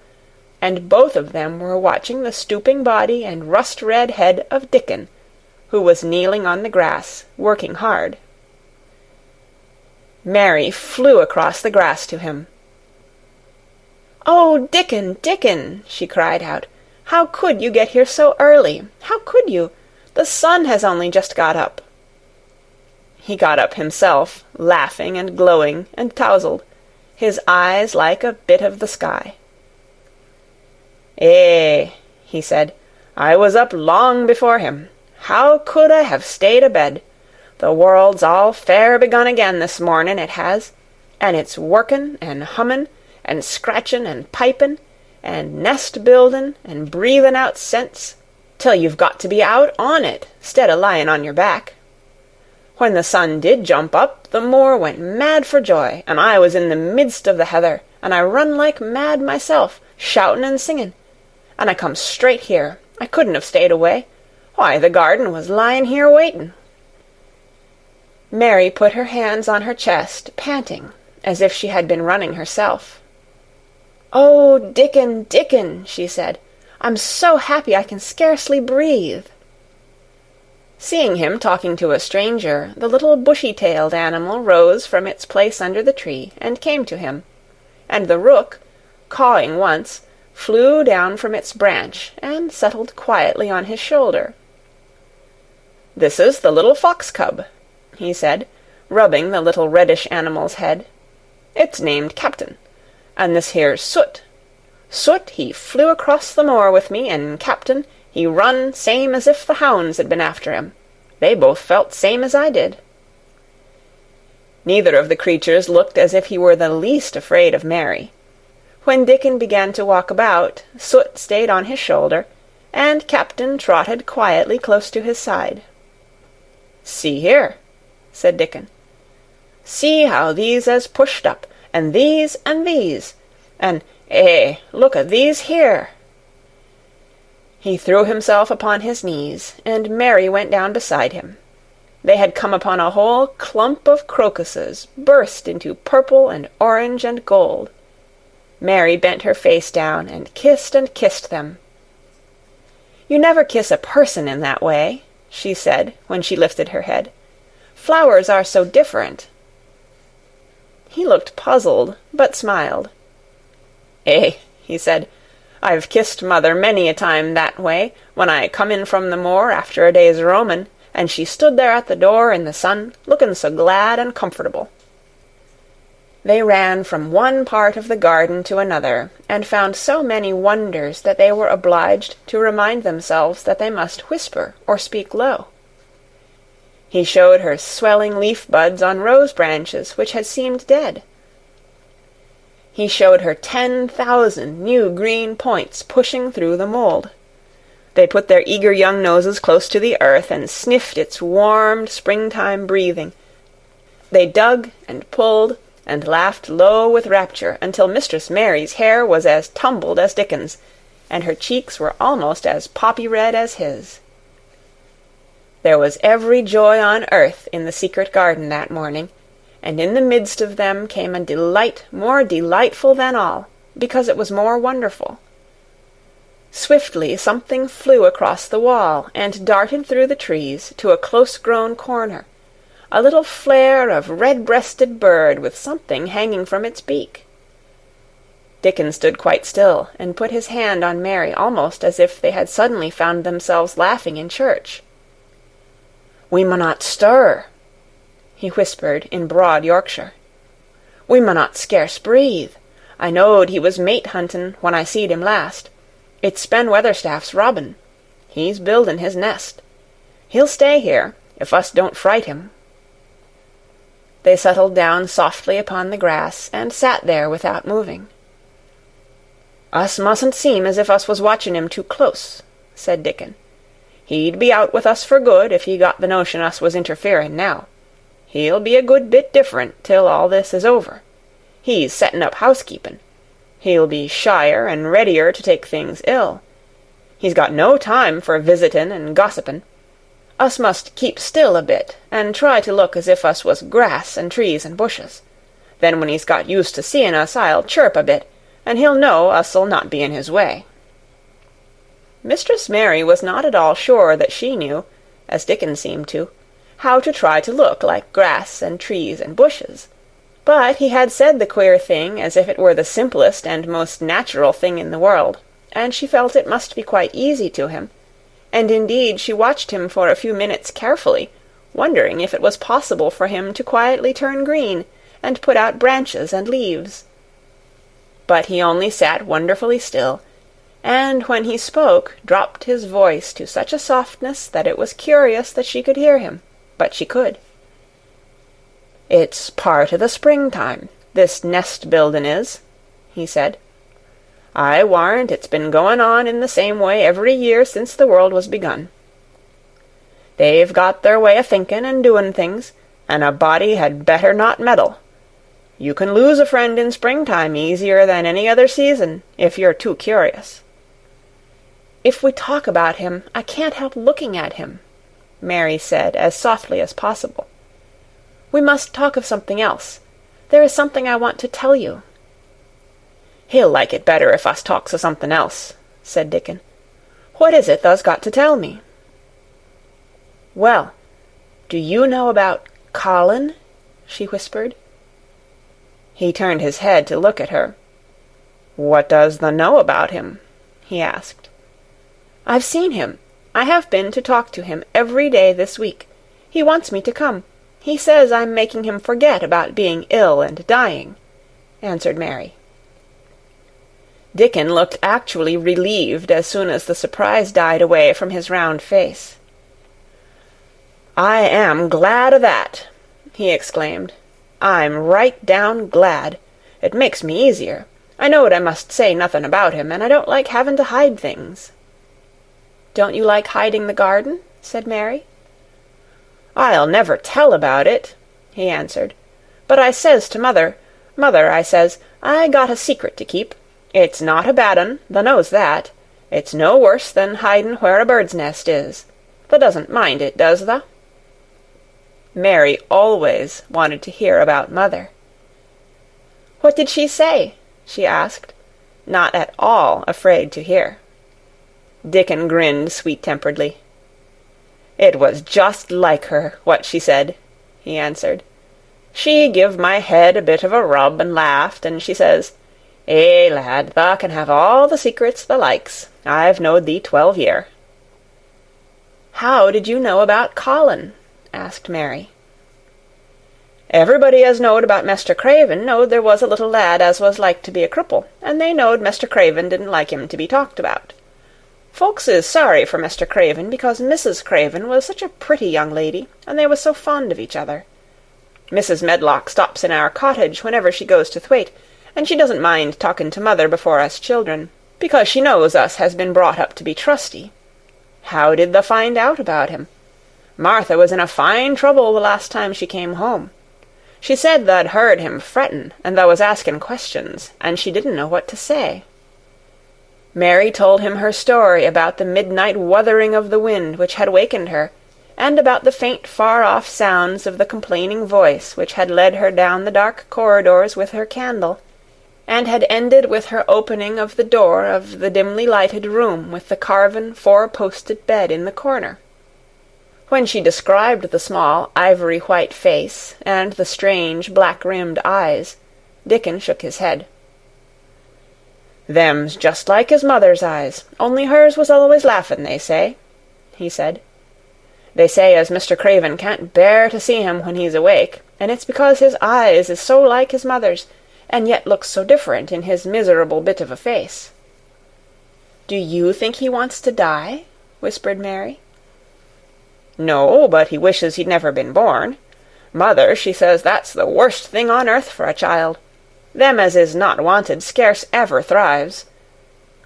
and both of them were watching the stooping body and rust-red head of Dickon, who was kneeling on the grass, working hard. Mary flew across the grass to him. "Oh, Dickon, Dickon!" she cried out. "How could you get here so early? How could you? The sun has only just got up." He got up himself, laughing and glowing and tousled, his eyes like a bit of the sky. "Eh," he said, "I was up long before him. How could I have stayed abed? The world's all fair begun again this morning, it has, and it's workin' and hummin' and scratchin' and pipin' and nest-buildin' and breathin' out scents, till you've got to be out on it, 'stead o' lyin' on your back. When the sun did jump up, the moor went mad for joy, and I was in the midst of the heather, and I run like mad myself, shoutin' and singin'. And I come straight here. I couldn't have stayed away. Why, the garden was lyin' here waitin'." Mary put her hands on her chest, panting, as if she had been running herself. "Oh, Dickon, Dickon," she said, "I'm so happy I can scarcely breathe." Seeing him talking to a stranger, the little bushy-tailed animal rose from its place under the tree and came to him, and the rook, cawing once, flew down from its branch and settled quietly on his shoulder. "This is the little fox-cub," he said, rubbing the little reddish animal's head. "It's named Captain. And this here's Soot. Soot, he flew across the moor with me, and Captain, he run same as if the hounds had been after him. They both felt same as I did." Neither of the creatures looked as if he were the least afraid of Mary. When Dickon began to walk about, Soot stayed on his shoulder, and Captain trotted quietly close to his side. "See here," said Dickon. "See how these has pushed up, and these, and look at these here." He threw himself upon his knees, and Mary went down beside him. They had come upon a whole clump of crocuses, burst into purple and orange and gold. Mary bent her face down and kissed them. "You never kiss a person in that way," she said, when she lifted her head. "Flowers are so different." He looked puzzled, but smiled. He said, "I've kissed mother many a time that way, when I come in from the moor after a day's roamin', and she stood there at the door in the sun, looking so glad and comfortable." They ran from one part of the garden to another, and found so many wonders that they were obliged to remind themselves that they must whisper or speak low. He showed her swelling leaf-buds on rose branches which had seemed dead. He showed her 10,000 new green points pushing through the mould. They put their eager young noses close to the earth and sniffed its warm springtime breathing. They dug and pulled and laughed low with rapture until Mistress Mary's hair was as tumbled as Dickon's, and her cheeks were almost as poppy-red as his. There was every joy on earth in the secret garden that morning, and in the midst of them came a delight more delightful than all, because it was more wonderful. Swiftly something flew across the wall and darted through the trees to a close-grown corner, a little flare of red-breasted bird with something hanging from its beak. Dickon stood quite still and put his hand on Mary almost as if they had suddenly found themselves laughing in church. "We munnot stir," he whispered in broad Yorkshire. "We munnot scarce breathe. I knowed he was mate-huntin' when I seed him last. It's Ben Weatherstaff's robin. He's buildin' his nest. He'll stay here, if us don't fright him." They settled down softly upon the grass and sat there without moving. "Us mustn't seem as if us was watching him too close," said Dickon. "He'd be out with us for good if he got the notion us was interfering now. He'll be a good bit different till all this is over. He's setting up housekeeping. He'll be shyer and readier to take things ill. He's got no time for visitin' and gossiping. Us must keep still a bit, and try to look as if us was grass and trees and bushes. Then when he's got used to seeing us, I'll chirp a bit, and he'll know us'll not be in his way." Mistress Mary was not at all sure that she knew, as Dickon seemed to, how to try to look like grass and trees and bushes. But he had said the queer thing as if it were the simplest and most natural thing in the world, and she felt it must be quite easy to him, and indeed she watched him for a few minutes carefully, wondering if it was possible for him to quietly turn green and put out branches and leaves. But he only sat wonderfully still, and when he spoke dropped his voice to such a softness that it was curious that she could hear him, but she could. "It's part o' the springtime, this nest-buildin' is," he said. "I warrant it's been going on in the same way every year since the world was begun. They've got their way o' thinking and doing things, and a body had better not meddle. You can lose a friend in springtime easier than any other season, if you're too curious." "If we talk about him, I can't help looking at him," Mary said as softly as possible. "We must talk of something else. There is something I want to tell you." "He'll like it better if us talks o' something else," said Dickon. "What is it thou's got to tell me?" "Well, do you know about Colin?" she whispered. He turned his head to look at her. "What does thou know about him?" he asked. "I've seen him. I have been to talk to him every day this week. He wants me to come. He says I'm making him forget about being ill and dying," answered Mary. Dickon looked actually relieved as soon as the surprise died away from his round face. "I am glad o' that," he exclaimed. "I'm right down glad. It makes me easier. I knowed I must say nothing about him, and I don't like having to hide things." "Don't you like hiding the garden?" said Mary. "I'll never tell about it," he answered. "But I says to mother, 'Mother,' I says, 'I got a secret to keep. It's not a bad un, thou knows that. It's no worse than hiding where a bird's nest is. Thou doesn't mind it, does thou?'" Mary always wanted to hear about mother. "What did she say?" she asked, not at all afraid to hear. Dickon grinned sweet-temperedly. "It was just like her, what she said," he answered. "She give my head a bit of a rub and laughed, and she says, 'Eh, lad, thou can have all the secrets thou likes. I've knowed thee 12 year.'" "How did you know about Colin?" asked Mary. "Everybody as knowed about Mester Craven knowed there was a little lad as was like to be a cripple, and they knowed Mester Craven didn't like him to be talked about. Folks is sorry for Mester Craven because Mrs. Craven was such a pretty young lady, and they was so fond of each other. Mrs. Medlock stops in our cottage whenever she goes to Thwaite, and she doesn't mind talking to mother before us children, because she knows us has been brought up to be trusty. How did thou find out about him? Martha was in a fine trouble the last time she came home. She said tha'd heard him frettin', and thou was asking questions, and she didn't know what to say." Mary told him her story about the midnight wuthering of the wind which had wakened her, and about the faint far-off sounds of the complaining voice which had led her down the dark corridors with her candle, and had ended with her opening of the door of the dimly lighted room with the carven four-posted bed in the corner. When she described the small ivory-white face and the strange black-rimmed eyes, Dickon shook his head. "Them's just like his mother's eyes, only hers was always laughin', they say," he said. "They say as Mr. Craven can't bear to see him when he's awake, and it's because his eyes is so like his mother's, and yet looks so different in his miserable bit of a face." "Do you think he wants to die?" whispered Mary. "No, but he wishes he'd never been born. Mother, she says that's the worst thing on earth for a child. Them as is not wanted scarce ever thrives.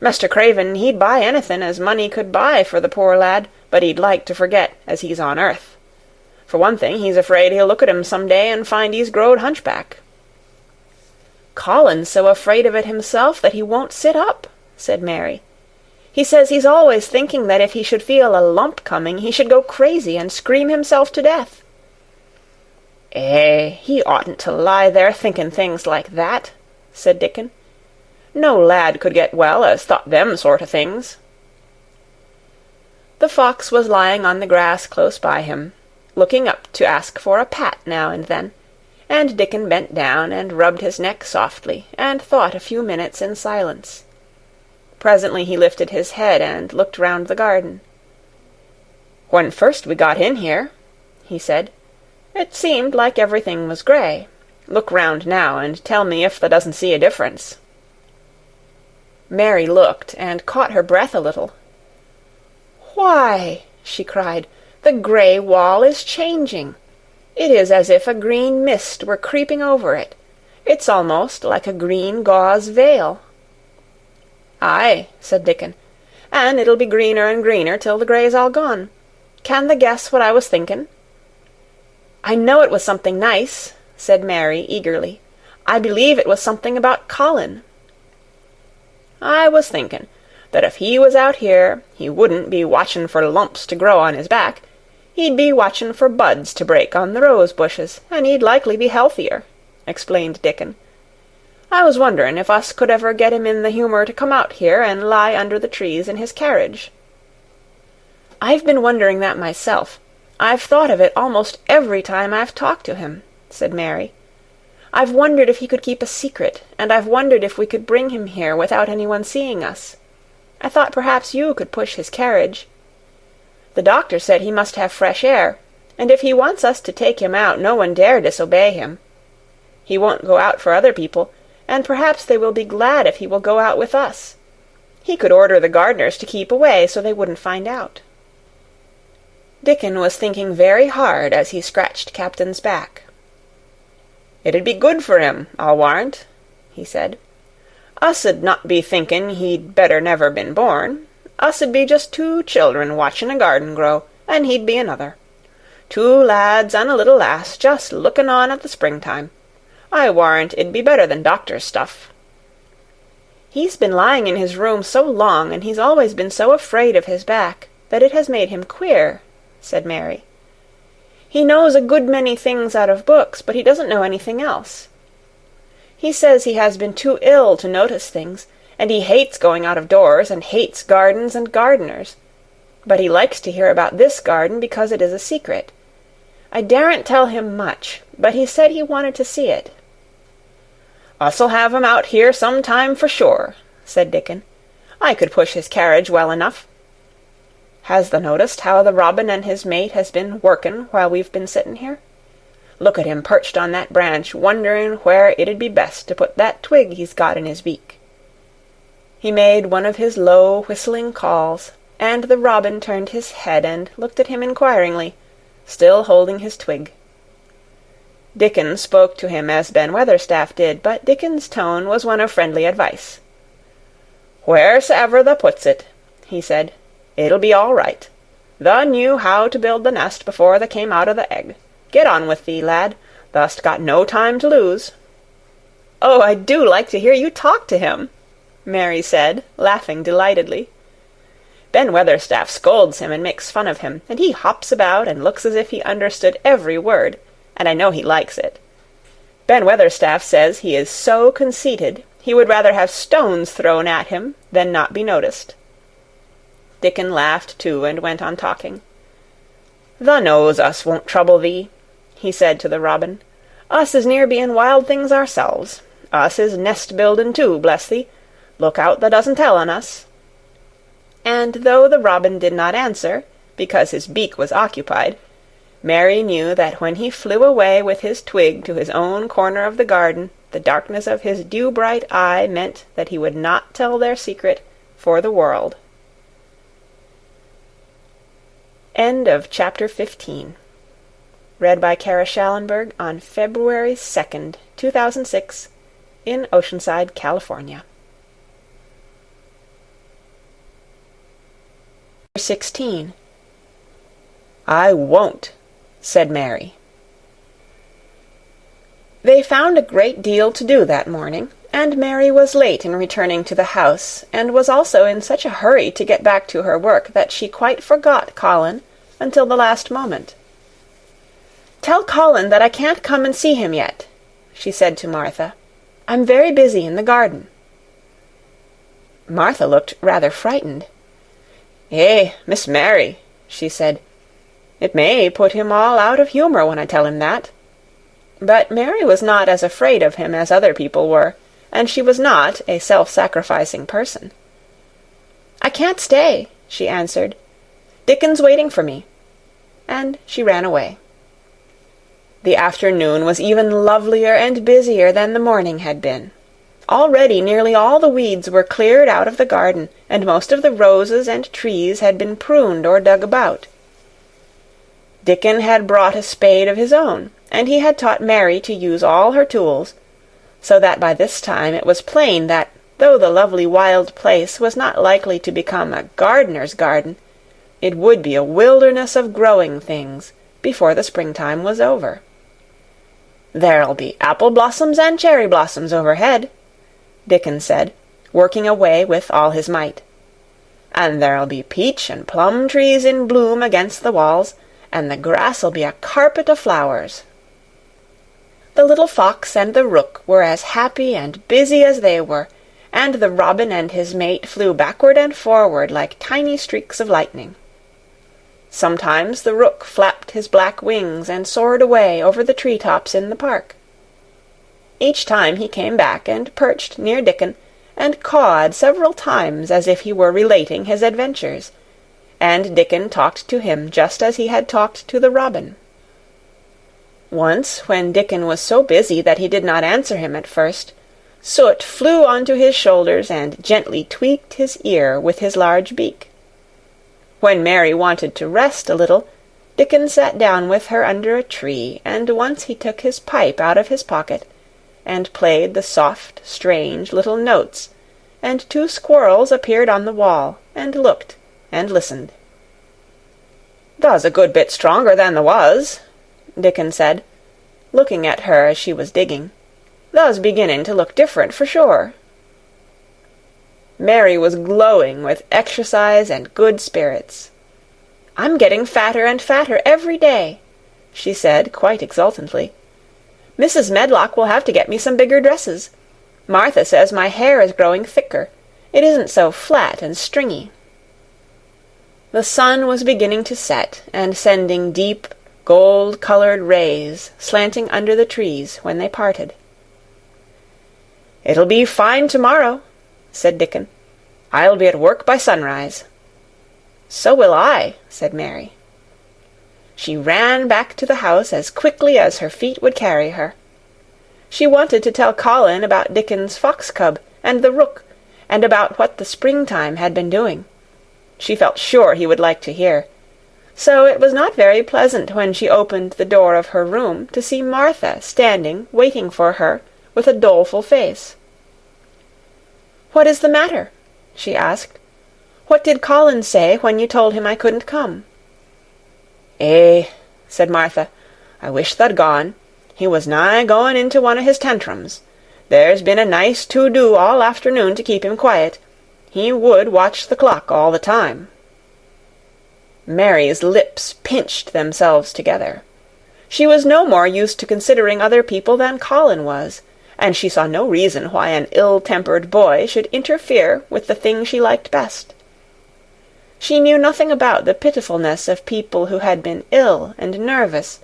Mr. Craven, he'd buy anything as money could buy for the poor lad, but he'd like to forget as he's on earth. For one thing, he's afraid he'll look at him some day and find he's growed hunchback." "Colin's so afraid of it himself that he won't sit up," said Mary. "He says he's always thinking that if he should feel a lump coming, he should go crazy and scream himself to death." He oughtn't to lie there thinking things like that," said Dickon. "No lad could get well as thought them sort of things." The fox was lying on the grass close by him, looking up to ask for a pat now and then, and Dickon bent down and rubbed his neck softly, and thought a few minutes in silence. Presently he lifted his head and looked round the garden. "When first we got in here," he said, "it seemed like everything was grey. Look round now, and tell me if thou doesn't see a difference." Mary looked, and caught her breath a little. "Why," she cried, "the grey wall is changing. It is as if a green mist were creeping over it. It's almost like a green gauze veil." "Aye," said Dickon, "and it'll be greener and greener till the grey's all gone. Can thou guess what I was thinking?" "I know it was something nice," said Mary eagerly. "I believe it was something about Colin." "I was thinking that if he was out here, he wouldn't be watching for lumps to grow on his back. He'd be watching for buds to break on the rose bushes, and he'd likely be healthier," explained Dickon. "I was wondering if us could ever get him in the humour to come out here and lie under the trees in his carriage." "I've been wondering that myself. I've thought of it almost every time I've talked to him," said Mary. "I've wondered if he could keep a secret, and I've wondered if we could bring him here without anyone seeing us. I thought perhaps you could push his carriage. The doctor said he must have fresh air, and if he wants us to take him out, no one dare disobey him. He won't go out for other people, and perhaps they will be glad if he will go out with us. He could order the gardeners to keep away so they wouldn't find out." Dickon was thinking very hard as he scratched Captain's back. "It'd be good for him, I'll warrant," he said. "Us'd not be thinking he'd better never been born. Us'd be just two children watching a garden grow, and he'd be another. Two lads and a little lass just looking on at the springtime. I warrant it'd be better than doctor's stuff." "He's been lying in his room so long, and he's always been so afraid of his back, that it has made him queer," said Mary. "He knows a good many things out of books, but he doesn't know anything else. He says he has been too ill to notice things, and he hates going out of doors, and hates gardens and gardeners. But he likes to hear about this garden because it is a secret. I daren't tell him much, but he said he wanted to see it." "Us'll have him out here some time for sure," said Dickon. "I could push his carriage well enough. Has thou noticed how the robin and his mate has been working while we've been sitting here? Look at him perched on that branch, wondering where it'd be best to put that twig he's got in his beak." He made one of his low whistling calls, and the robin turned his head and looked at him inquiringly, still holding his twig. Dickon spoke to him as Ben Weatherstaff did, but Dickon's tone was one of friendly advice. "Wheresoever thou puts it," he said, "it'll be all right. Thou knew how to build the nest before thou came out of the egg. Get on with thee, lad. Thou'st got no time to lose." "Oh, I do like to hear you talk to him," Mary said, laughing delightedly. "Ben Weatherstaff scolds him and makes fun of him, and he hops about and looks as if he understood every word, and I know he likes it. Ben Weatherstaff says he is so conceited he would rather have stones thrown at him than not be noticed." Dickon laughed too, and went on talking. "Thou knows us won't trouble thee," he said to the robin. "Us is near being wild things ourselves. Us is nest-building too, bless thee. Look out thou doesn't tell on us." And though the robin did not answer, because his beak was occupied, Mary knew that when he flew away with his twig to his own corner of the garden, the darkness of his dew-bright eye meant that he would not tell their secret for the world. End of chapter 15. Read by Kara Schallenberg on February 2nd, 2006, in Oceanside, California. 16. "I won't," said Mary. They found a great deal to do that morning, and Mary was late in returning to the house, and was also in such a hurry to get back to her work that she quite forgot Colin until the last moment. "Tell Colin that I can't come and see him yet," she said to Martha. "I'm very busy in the garden." Martha looked rather frightened. "Eh, Miss Mary," she said, "it may put him all out of humour when I tell him that." But Mary was not as afraid of him as other people were, and she was not a self-sacrificing person. "I can't stay," she answered. "Dickon's waiting for me." And she ran away. The afternoon was even lovelier and busier than the morning had been. Already nearly all the weeds were cleared out of the garden, and most of the roses and trees had been pruned or dug about. Dickon had brought a spade of his own, and he had taught Mary to use all her tools, so that by this time it was plain that, though the lovely wild place was not likely to become a gardener's garden, it would be a wilderness of growing things before the springtime was over. "There'll be apple blossoms and cherry blossoms overhead," Dickon said, working away with all his might. "And there'll be peach and plum trees in bloom against the walls, and the grass'll be a carpet of flowers." The little fox and the rook were as happy and busy as they were, and the robin and his mate flew backward and forward like tiny streaks of lightning. Sometimes the rook flapped his black wings and soared away over the tree-tops in the park. Each time he came back and perched near Dickon, and cawed several times as if he were relating his adventures, and Dickon talked to him just as he had talked to the robin. Once, when Dickon was so busy that he did not answer him at first, Soot flew onto his shoulders and gently tweaked his ear with his large beak. When Mary wanted to rest a little, Dickon sat down with her under a tree, and once he took his pipe out of his pocket, and played the soft, strange little notes, and 2 squirrels appeared on the wall, and looked, and listened. "Thou's a good bit stronger than thou was," Dickon said, looking at her as she was digging. "Thou's beginning to look different for sure." Mary was glowing with exercise and good spirits. "I'm getting fatter and fatter every day," she said quite exultantly. "Mrs. Medlock will have to get me some bigger dresses. Martha says my hair is growing thicker. It isn't so flat and stringy." The sun was beginning to set, and sending deep, gold-colored rays slanting under the trees when they parted. "It'll be fine tomorrow," said Dickon. "I'll be at work by sunrise." "So will I," said Mary. She ran back to the house as quickly as her feet would carry her. She wanted to tell Colin about Dickon's fox cub and the rook, and about what the springtime had been doing. She felt sure he would like to hear. So it was not very pleasant when she opened the door of her room to see Martha standing waiting for her with a doleful face. "What is the matter?" she asked. "What did Colin say when you told him I couldn't come?" "Eh," said Martha, "I wish tha'd gone. He was nigh going into one o' his tantrums. There's been a nice to-do all afternoon to keep him quiet. He would watch the clock all the time." Mary's lips pinched themselves together. She was no more used to considering other people than Colin was, and she saw no reason why an ill-tempered boy should interfere with the thing she liked best. She knew nothing about the pitifulness of people who had been ill and nervous,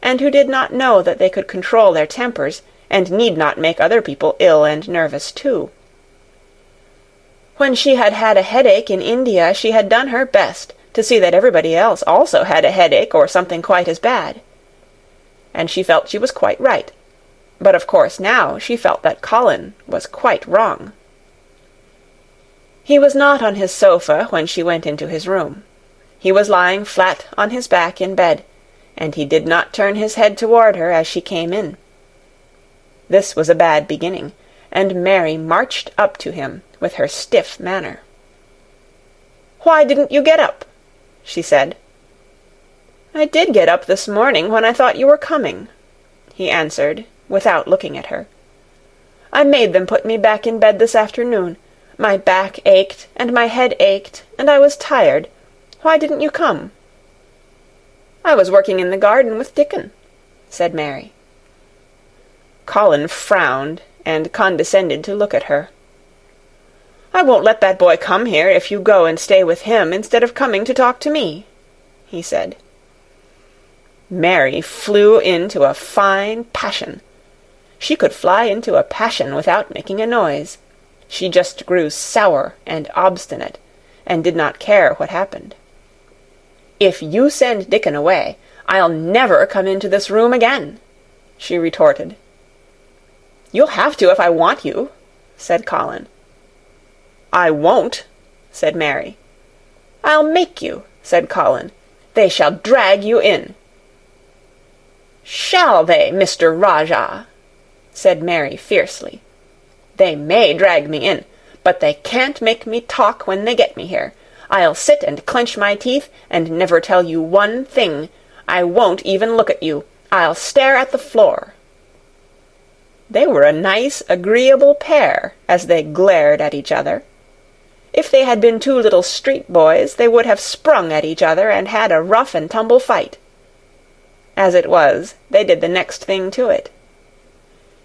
and who did not know that they could control their tempers, and need not make other people ill and nervous too. When she had had a headache in India, she had done her best to see that everybody else also had a headache or something quite as bad. And she felt she was quite right. But of course now she felt that Colin was quite wrong. He was not on his sofa when she went into his room. He was lying flat on his back in bed, and he did not turn his head toward her as she came in. This was a bad beginning, and Mary marched up to him with her stiff manner. "Why didn't you get up?" she said. "I did get up this morning when I thought you were coming," he answered, without looking at her. "I made them put me back in bed this afternoon. My back ached, and my head ached, and I was tired. Why didn't you come?" "I was working in the garden with Dickon," said Mary. Colin frowned and condescended to look at her. "I won't let that boy come here if you go and stay with him instead of coming to talk to me," he said. Mary flew into a fine passion. She could fly into a passion without making a noise. She just grew sour and obstinate, and did not care what happened. "If you send Dickon away, I'll never come into this room again," she retorted. "You'll have to if I want you," said Colin. "I won't," said Mary. "I'll make you," said Colin. "They shall drag you in." "Shall they, Mr. Rajah?" said Mary fiercely. "They may drag me in, but they can't make me talk when they get me here. I'll sit and clench my teeth and never tell you one thing. I won't even look at you. I'll stare at the floor." They were a nice, agreeable pair as they glared at each other. If they had been two little street boys, they would have sprung at each other and had a rough-and-tumble fight. As it was, they did the next thing to it.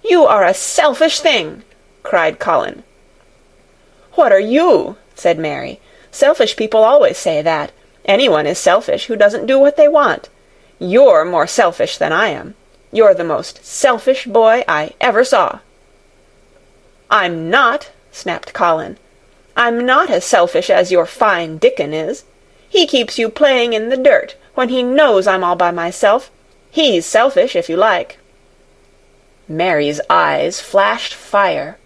"You are a selfish thing!" cried Colin. "What are you?" said Mary. "Selfish people always say that. Anyone is selfish who doesn't do what they want. You're more selfish than I am. You're the most selfish boy I ever saw." "I'm not," snapped Colin. "I'm not as selfish as your fine Dickon is. He keeps you playing in the dirt when he knows I'm all by myself. He's selfish, if you like." Mary's eyes flashed fire.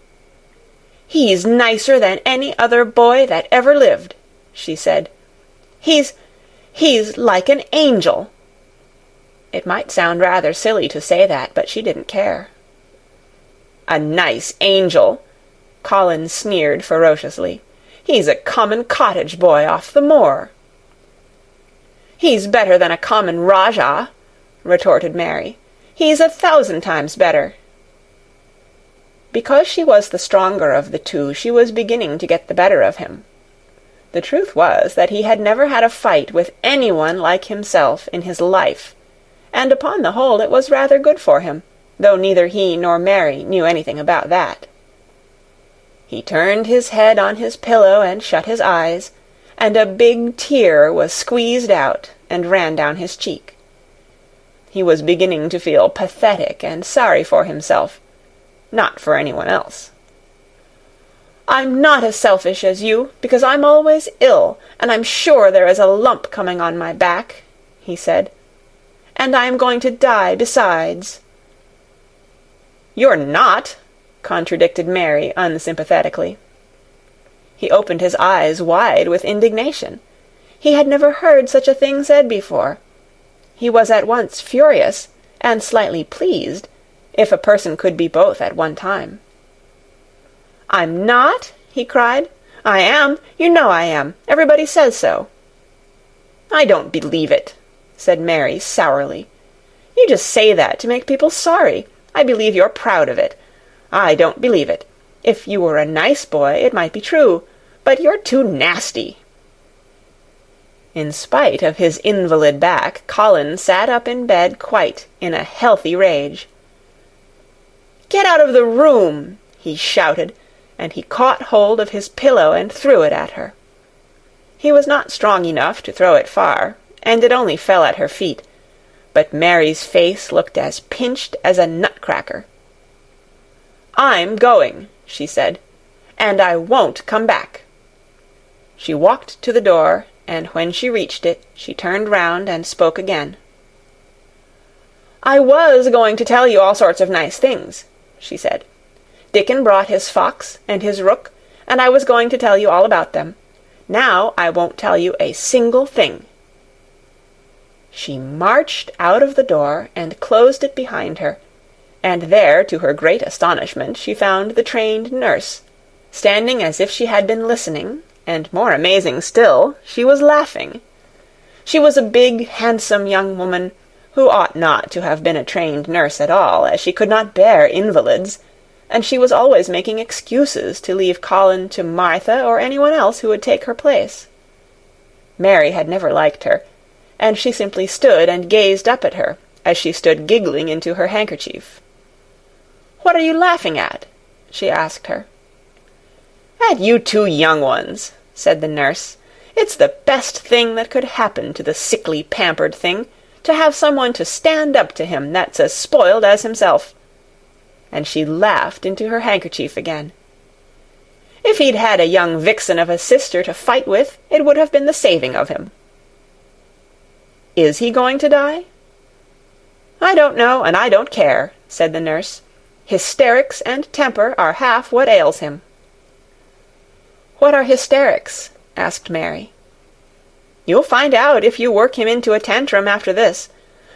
"He's nicer than any other boy that ever lived," she said. He's like an angel." It might sound rather silly to say that, but she didn't care. "A nice angel!" Colin sneered ferociously. "He's a common cottage boy off the moor." "He's better than a common Rajah," retorted Mary. "He's 1,000 times better." Because she was the stronger of the two, she was beginning to get the better of him. The truth was that he had never had a fight with anyone like himself in his life, and upon the whole it was rather good for him, though neither he nor Mary knew anything about that. He turned his head on his pillow and shut his eyes, and a big tear was squeezed out and ran down his cheek. He was beginning to feel pathetic and sorry for himself, not for anyone else. "I'm not as selfish as you, because I'm always ill, and I'm sure there is a lump coming on my back," he said. "And I am going to die besides." "You're not," contradicted Mary unsympathetically. He opened his eyes wide with indignation. He had never heard such a thing said before. He was at once furious and slightly pleased, if a person could be both at one time. "I'm not?" he cried. "I am. You know I am. Everybody says so." "I don't believe it," said Mary sourly. "You just say that to make people sorry. I believe you're proud of it. I don't believe it. If you were a nice boy, it might be true, but you're too nasty." In spite of his invalid back, Colin sat up in bed quite in a healthy rage. "Get out of the room!" he shouted, and he caught hold of his pillow and threw it at her. He was not strong enough to throw it far, and it only fell at her feet, but Mary's face looked as pinched as a nutcracker. "I'm going," she said, "and I won't come back." She walked to the door, and when she reached it, she turned round and spoke again. "I was going to tell you all sorts of nice things," she said. "Dickon brought his fox and his rook, and I was going to tell you all about them. Now I won't tell you a single thing." She marched out of the door and closed it behind her, and there, to her great astonishment, she found the trained nurse, standing as if she had been listening, and more amazing still, she was laughing. She was a big, handsome young woman, who ought not to have been a trained nurse at all, as she could not bear invalids, and she was always making excuses to leave Colin to Martha or anyone else who would take her place. Mary had never liked her, and she simply stood and gazed up at her, as she stood giggling into her handkerchief. "What are you laughing at?" she asked her. "At you two young ones," said the nurse. "It's the best thing that could happen to the sickly, pampered thing, to have someone to stand up to him that's as spoiled as himself." And she laughed into her handkerchief again. "If he'd had a young vixen of a sister to fight with, it would have been the saving of him." "Is he going to die?" "I don't know, and I don't care," said the nurse. "Hysterics and temper are half what ails him." "What are hysterics?" asked Mary. "You'll find out if you work him into a tantrum after this.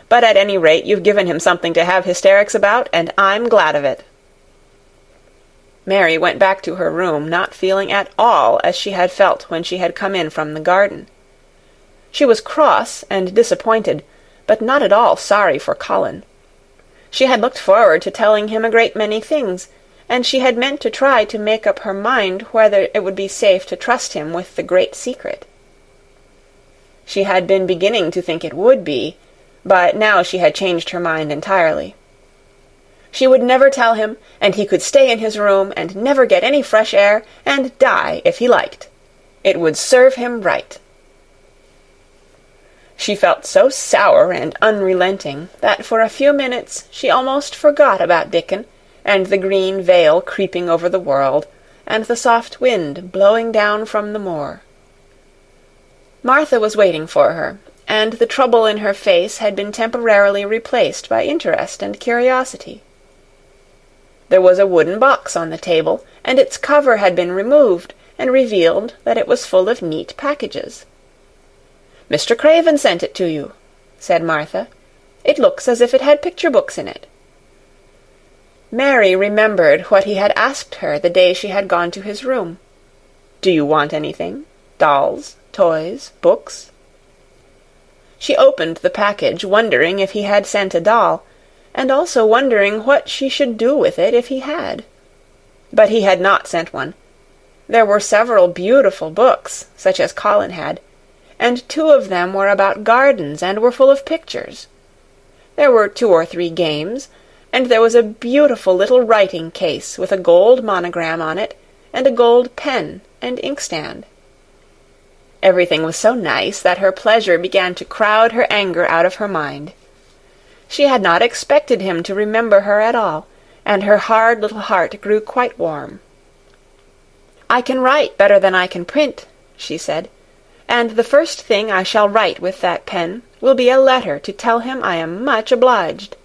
But at any rate you've given him something to have hysterics about, and I'm glad of it." Mary went back to her room, not feeling at all as she had felt when she had come in from the garden. She was cross and disappointed, but not at all sorry for Colin. She had looked forward to telling him a great many things, and she had meant to try to make up her mind whether it would be safe to trust him with the great secret. She had been beginning to think it would be, but now she had changed her mind entirely. She would never tell him, and he could stay in his room and never get any fresh air, and die if he liked. It would serve him right. She felt so sour and unrelenting that for a few minutes she almost forgot about Dickon, and the green veil creeping over the world, and the soft wind blowing down from the moor. Martha was waiting for her, and the trouble in her face had been temporarily replaced by interest and curiosity. There was a wooden box on the table, and its cover had been removed, and revealed that it was full of neat packages. "Mr. Craven sent it to you," said Martha. "It looks as if it had picture books in it." Mary remembered what he had asked her the day she had gone to his room. "Do you want anything? Dolls, toys, books?" She opened the package, wondering if he had sent a doll, and also wondering what she should do with it if he had. But he had not sent one. There were several beautiful books, such as Colin had, and 2 of them were about gardens and were full of pictures. There were 2 or 3 games, and there was a beautiful little writing case with a gold monogram on it, and a gold pen and inkstand. Everything was so nice that her pleasure began to crowd her anger out of her mind. She had not expected him to remember her at all, and her hard little heart grew quite warm. "I can write better than I can print," she said, "and the first thing I shall write with that pen will be a letter to tell him I am much obliged."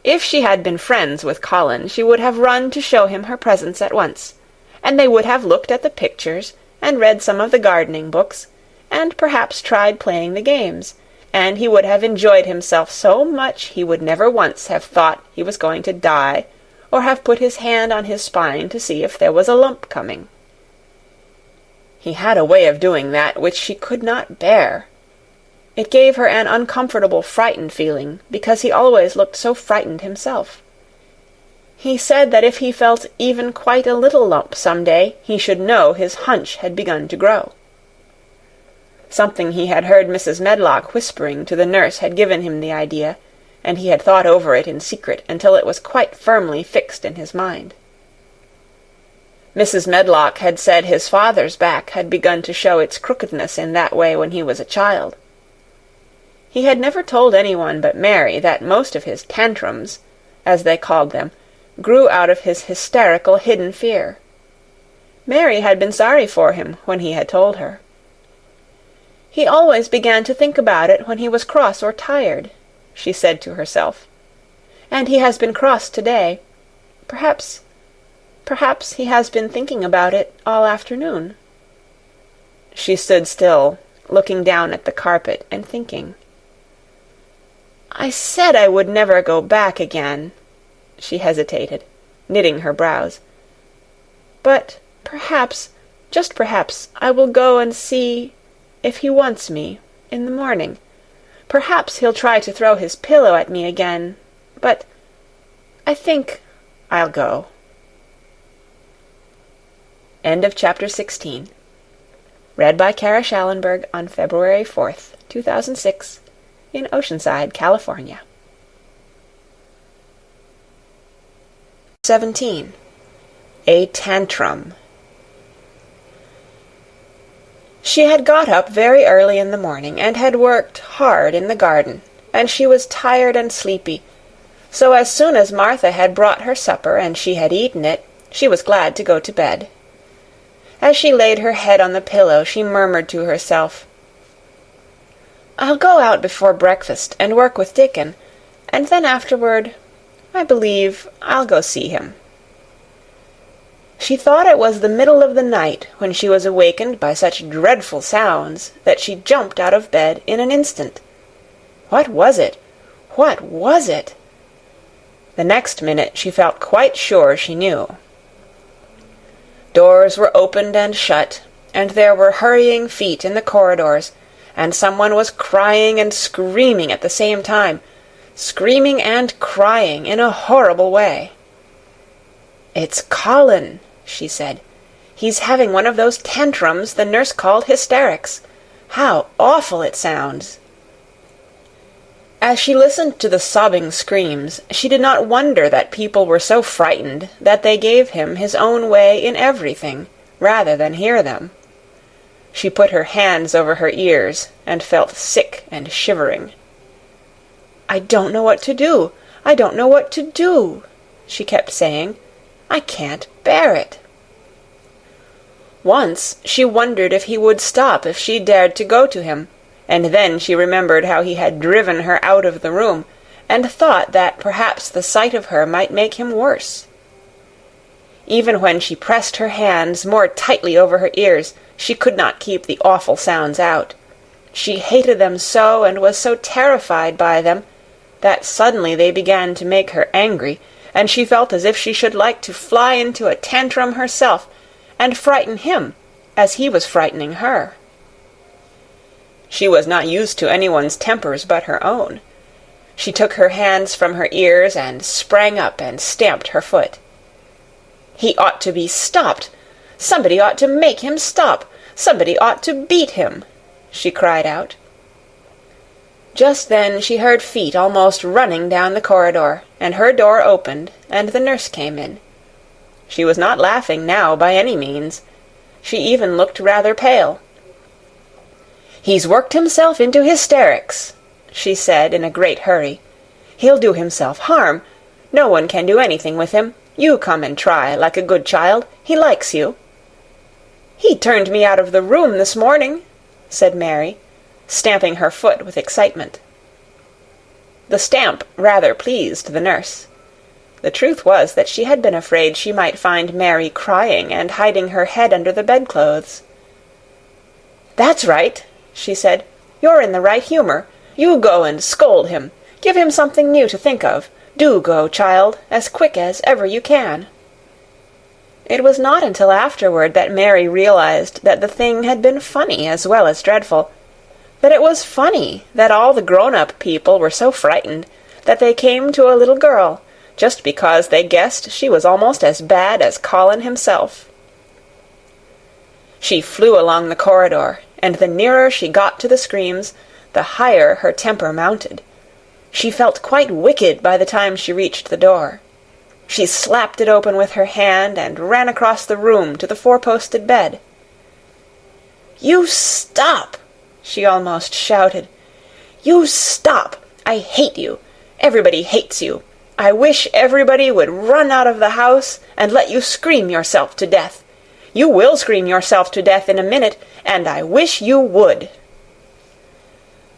If she had been friends with Colin, she would have run to show him her presents at once, and they would have looked at the pictures, and read some of the gardening books, and perhaps tried playing the games, and he would have enjoyed himself so much he would never once have thought he was going to die, or have put his hand on his spine to see if there was a lump coming. He had a way of doing that which she could not bear. It gave her an uncomfortable, frightened feeling, because he always looked so frightened himself. He said that if he felt even quite a little lump some day, he should know his hunch had begun to grow. Something he had heard Mrs. Medlock whispering to the nurse had given him the idea, and he had thought over it in secret until it was quite firmly fixed in his mind. Mrs. Medlock had said his father's back had begun to show its crookedness in that way when he was a child. He had never told anyone but Mary that most of his tantrums, as they called them, grew out of his hysterical hidden fear. Mary had been sorry for him when he had told her. "He always began to think about it when he was cross or tired," she said to herself. "And he has been cross today. Perhaps he has been thinking about it all afternoon." She stood still, looking down at the carpet and thinking. "I said I would never go back again." She hesitated, knitting her brows. "But perhaps, just perhaps, I will go and see if he wants me, in the morning. Perhaps he'll try to throw his pillow at me again, but I think I'll go. End of chapter 16. Read by Kara Schallenberg on February 4th, 2006, in Oceanside, California. 17. A tantrum. She had got up very early in the morning and had worked hard in the garden, and she was tired and sleepy, so as soon as Martha had brought her supper and she had eaten it, she was glad to go to bed. As she laid her head on the pillow, she murmured to herself, "I'll go out before breakfast and work with Dickon, and then afterward, I believe I'll go see him." She thought it was the middle of the night when she was awakened by such dreadful sounds that she jumped out of bed in an instant. What was it? What was it? The next minute she felt quite sure she knew. Doors were opened and shut, and there were hurrying feet in the corridors, and someone was crying and screaming at the same time, screaming and crying in a horrible way. "It's Colin," she said. "He's having one of those tantrums the nurse called hysterics. How awful it sounds!" As she listened to the sobbing screams, she did not wonder that people were so frightened that they gave him his own way in everything, rather than hear them. She put her hands over her ears and felt sick and shivering. "I don't know what to do. I don't know what to do," she kept saying. "I can't bear it." Once she wondered if he would stop if she dared to go to him, and then she remembered how he had driven her out of the room, and thought that perhaps the sight of her might make him worse. Even when she pressed her hands more tightly over her ears, she could not keep the awful sounds out. She hated them so and was so terrified by them that suddenly they began to make her angry, and she felt as if she should like to fly into a tantrum herself and frighten him as he was frightening her. She was not used to anyone's tempers but her own. She took her hands from her ears and sprang up and stamped her foot. "He ought to be stopped. Somebody ought to make him stop. Somebody ought to beat him," she cried out. Just then she heard feet almost running down the corridor, and her door opened, and the nurse came in. She was not laughing now by any means. She even looked rather pale. "He's worked himself into hysterics," she said in a great hurry. "He'll do himself harm. No one can do anything with him. You come and try, like a good child. He likes you." "He turned me out of the room this morning," said Mary, stamping her foot with excitement. The stamp rather pleased the nurse. The truth was that she had been afraid she might find Mary crying and hiding her head under the bedclothes. "That's right," she said. "You're in the right humor. You go and scold him. Give him something new to think of. Do go, child, as quick as ever you can." It was not until afterward that Mary realized that the thing had been funny as well as dreadful, that it was funny that all the grown-up people were so frightened that they came to a little girl just because they guessed she was almost as bad as Colin himself. She flew along the corridor, and the nearer she got to the screams, the higher her temper mounted. She felt quite wicked by the time she reached the door. She slapped it open with her hand and ran across the room to the four-posted bed. "You stop!" she almost shouted. "You stop! I hate you! Everybody hates you! I wish everybody would run out of the house and let you scream yourself to death! You will scream yourself to death in a minute, and I wish you would!"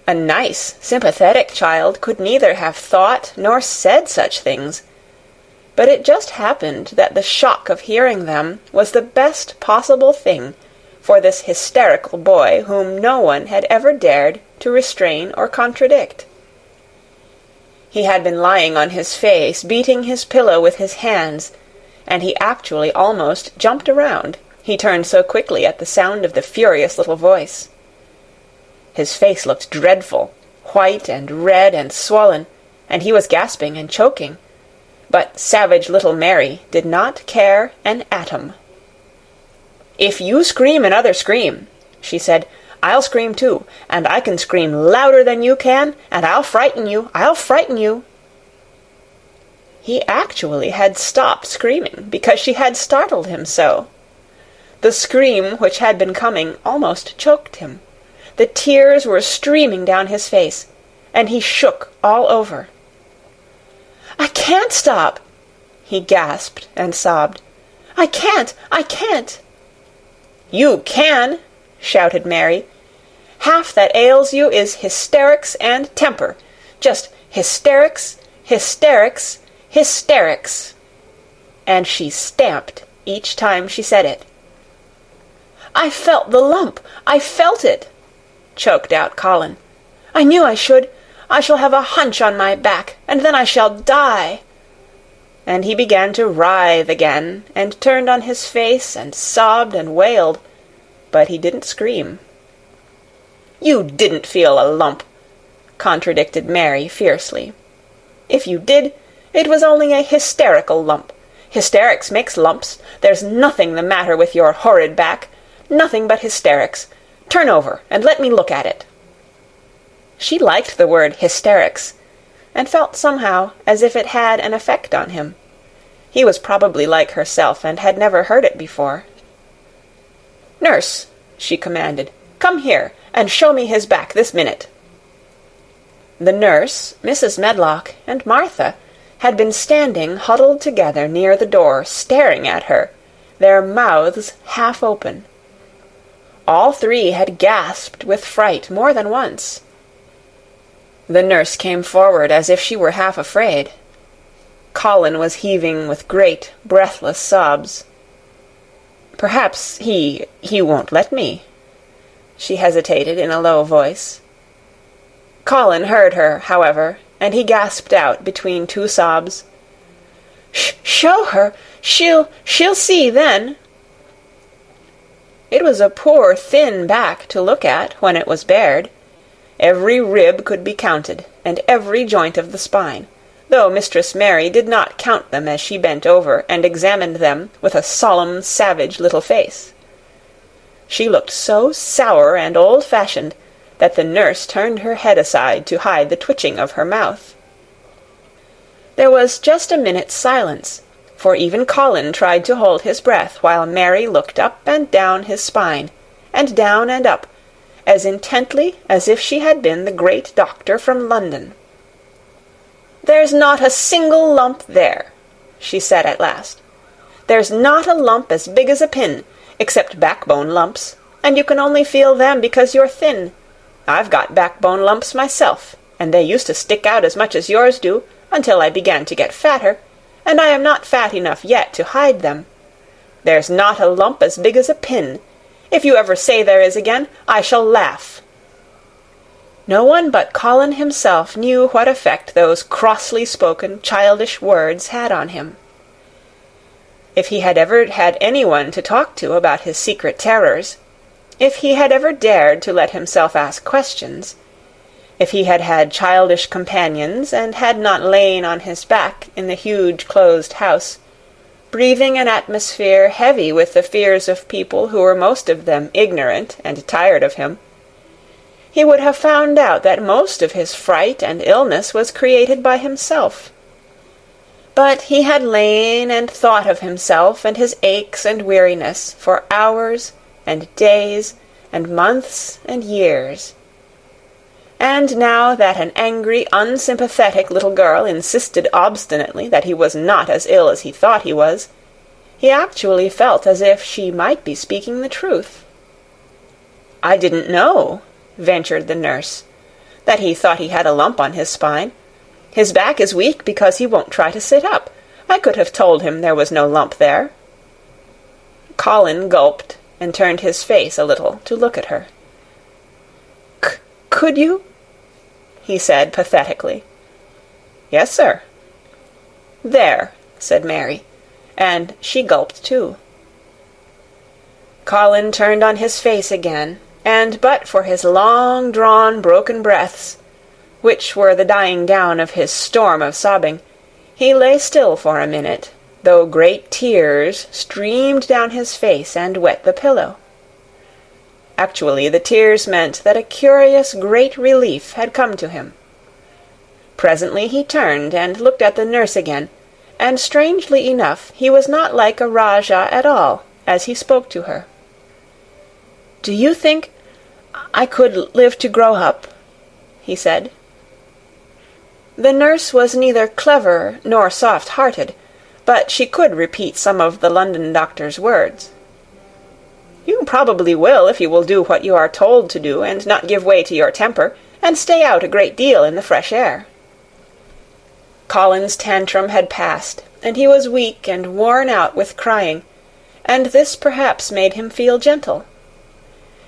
A nice, sympathetic child could neither have thought nor said such things, but it just happened that the shock of hearing them was the best possible thing for this hysterical boy whom no one had ever dared to restrain or contradict. He had been lying on his face, beating his pillow with his hands, and he actually almost jumped around, he turned so quickly at the sound of the furious little voice. His face looked dreadful, white and red and swollen, and he was gasping and choking. But savage little Mary did not care an atom. "If you scream another scream," she said, "I'll scream too, and I can scream louder than you can, and I'll frighten you, I'll frighten you." He actually had stopped screaming because she had startled him so. The scream which had been coming almost choked him. The tears were streaming down his face, and he shook all over. "I can't stop," he gasped and sobbed. "I can't! I can't!" "You can!" shouted Mary. "Half that ails you is hysterics and temper. Just hysterics, hysterics, hysterics." And she stamped each time she said it. "I felt the lump! I felt it!" choked out Colin. "I knew I should. I shall have a hunch on my back, and then I shall die." And he began to writhe again, and turned on his face, and sobbed and wailed, but he didn't scream. "You didn't feel a lump," contradicted Mary fiercely. "If you did, it was only a hysterical lump. Hysterics makes lumps. There's nothing the matter with your horrid back. Nothing but hysterics. Turn over, and let me look at it." She liked the word hysterics, and felt somehow as if it had an effect on him. He was probably like herself, and had never heard it before. "Nurse," she commanded, "come here, and show me his back this minute." The nurse, Mrs. Medlock, and Martha had been standing huddled together near the door, staring at her, their mouths half open. All three had gasped with fright more than once. The nurse came forward as if she were half afraid. Colin was heaving with great, breathless sobs. "Perhaps he won't let me." She hesitated in a low voice. Colin heard her, however, and he gasped out between two sobs, "Show her! She'll see then." It was a poor thin back to look at when it was bared. Every rib could be counted, and every joint of the spine, though Mistress Mary did not count them as she bent over and examined them with a solemn, savage little face. She looked so sour and old-fashioned that the nurse turned her head aside to hide the twitching of her mouth. There was just a minute's silence, for even Colin tried to hold his breath while Mary looked up and down his spine, and down and up, as intently as if she had been the great doctor from London. "There's not a single lump there," she said at last. "There's not a lump as big as a pin, except backbone lumps, and you can only feel them because you're thin. I've got backbone lumps myself, and they used to stick out as much as yours do, until I began to get fatter, and I am not fat enough yet to hide them. There's not a lump as big as a pin. If you ever say there is again, I shall laugh." No one but Colin himself knew what effect those crossly spoken, childish words had on him. If he had ever had anyone to talk to about his secret terrors, if he had ever dared to let himself ask questions, if he had had childish companions and had not lain on his back in the huge closed house, breathing an atmosphere heavy with the fears of people who were most of them ignorant and tired of him, he would have found out that most of his fright and illness was created by himself. But he had lain and thought of himself and his aches and weariness for hours and days and months and years. And now that an angry, unsympathetic little girl insisted obstinately that he was not as ill as he thought he was, he actually felt as if she might be speaking the truth. "I didn't know," ventured the nurse, "that he thought he had a lump on his spine. His back is weak because he won't try to sit up. I could have told him there was no lump there." Colin gulped and turned his face a little to look at her. "Could you?" he said pathetically. "Yes, sir." "There," said Mary, and she gulped too. Colin turned on his face again, and but for his long-drawn broken breaths, which were the dying down of his storm of sobbing, he lay still for a minute, though great tears streamed down his face and wet the pillow. Actually, the tears meant that a curious great relief had come to him. Presently he turned and looked at the nurse again, and strangely enough he was not like a Rajah at all as he spoke to her. "Do you think I could live to grow up?" he said. The nurse was neither clever nor soft-hearted, but she could repeat some of the London doctor's words. "You probably will if you will do what you are told to do and not give way to your temper, and stay out a great deal in the fresh air." Colin's tantrum had passed, and he was weak and worn out with crying, and this perhaps made him feel gentle.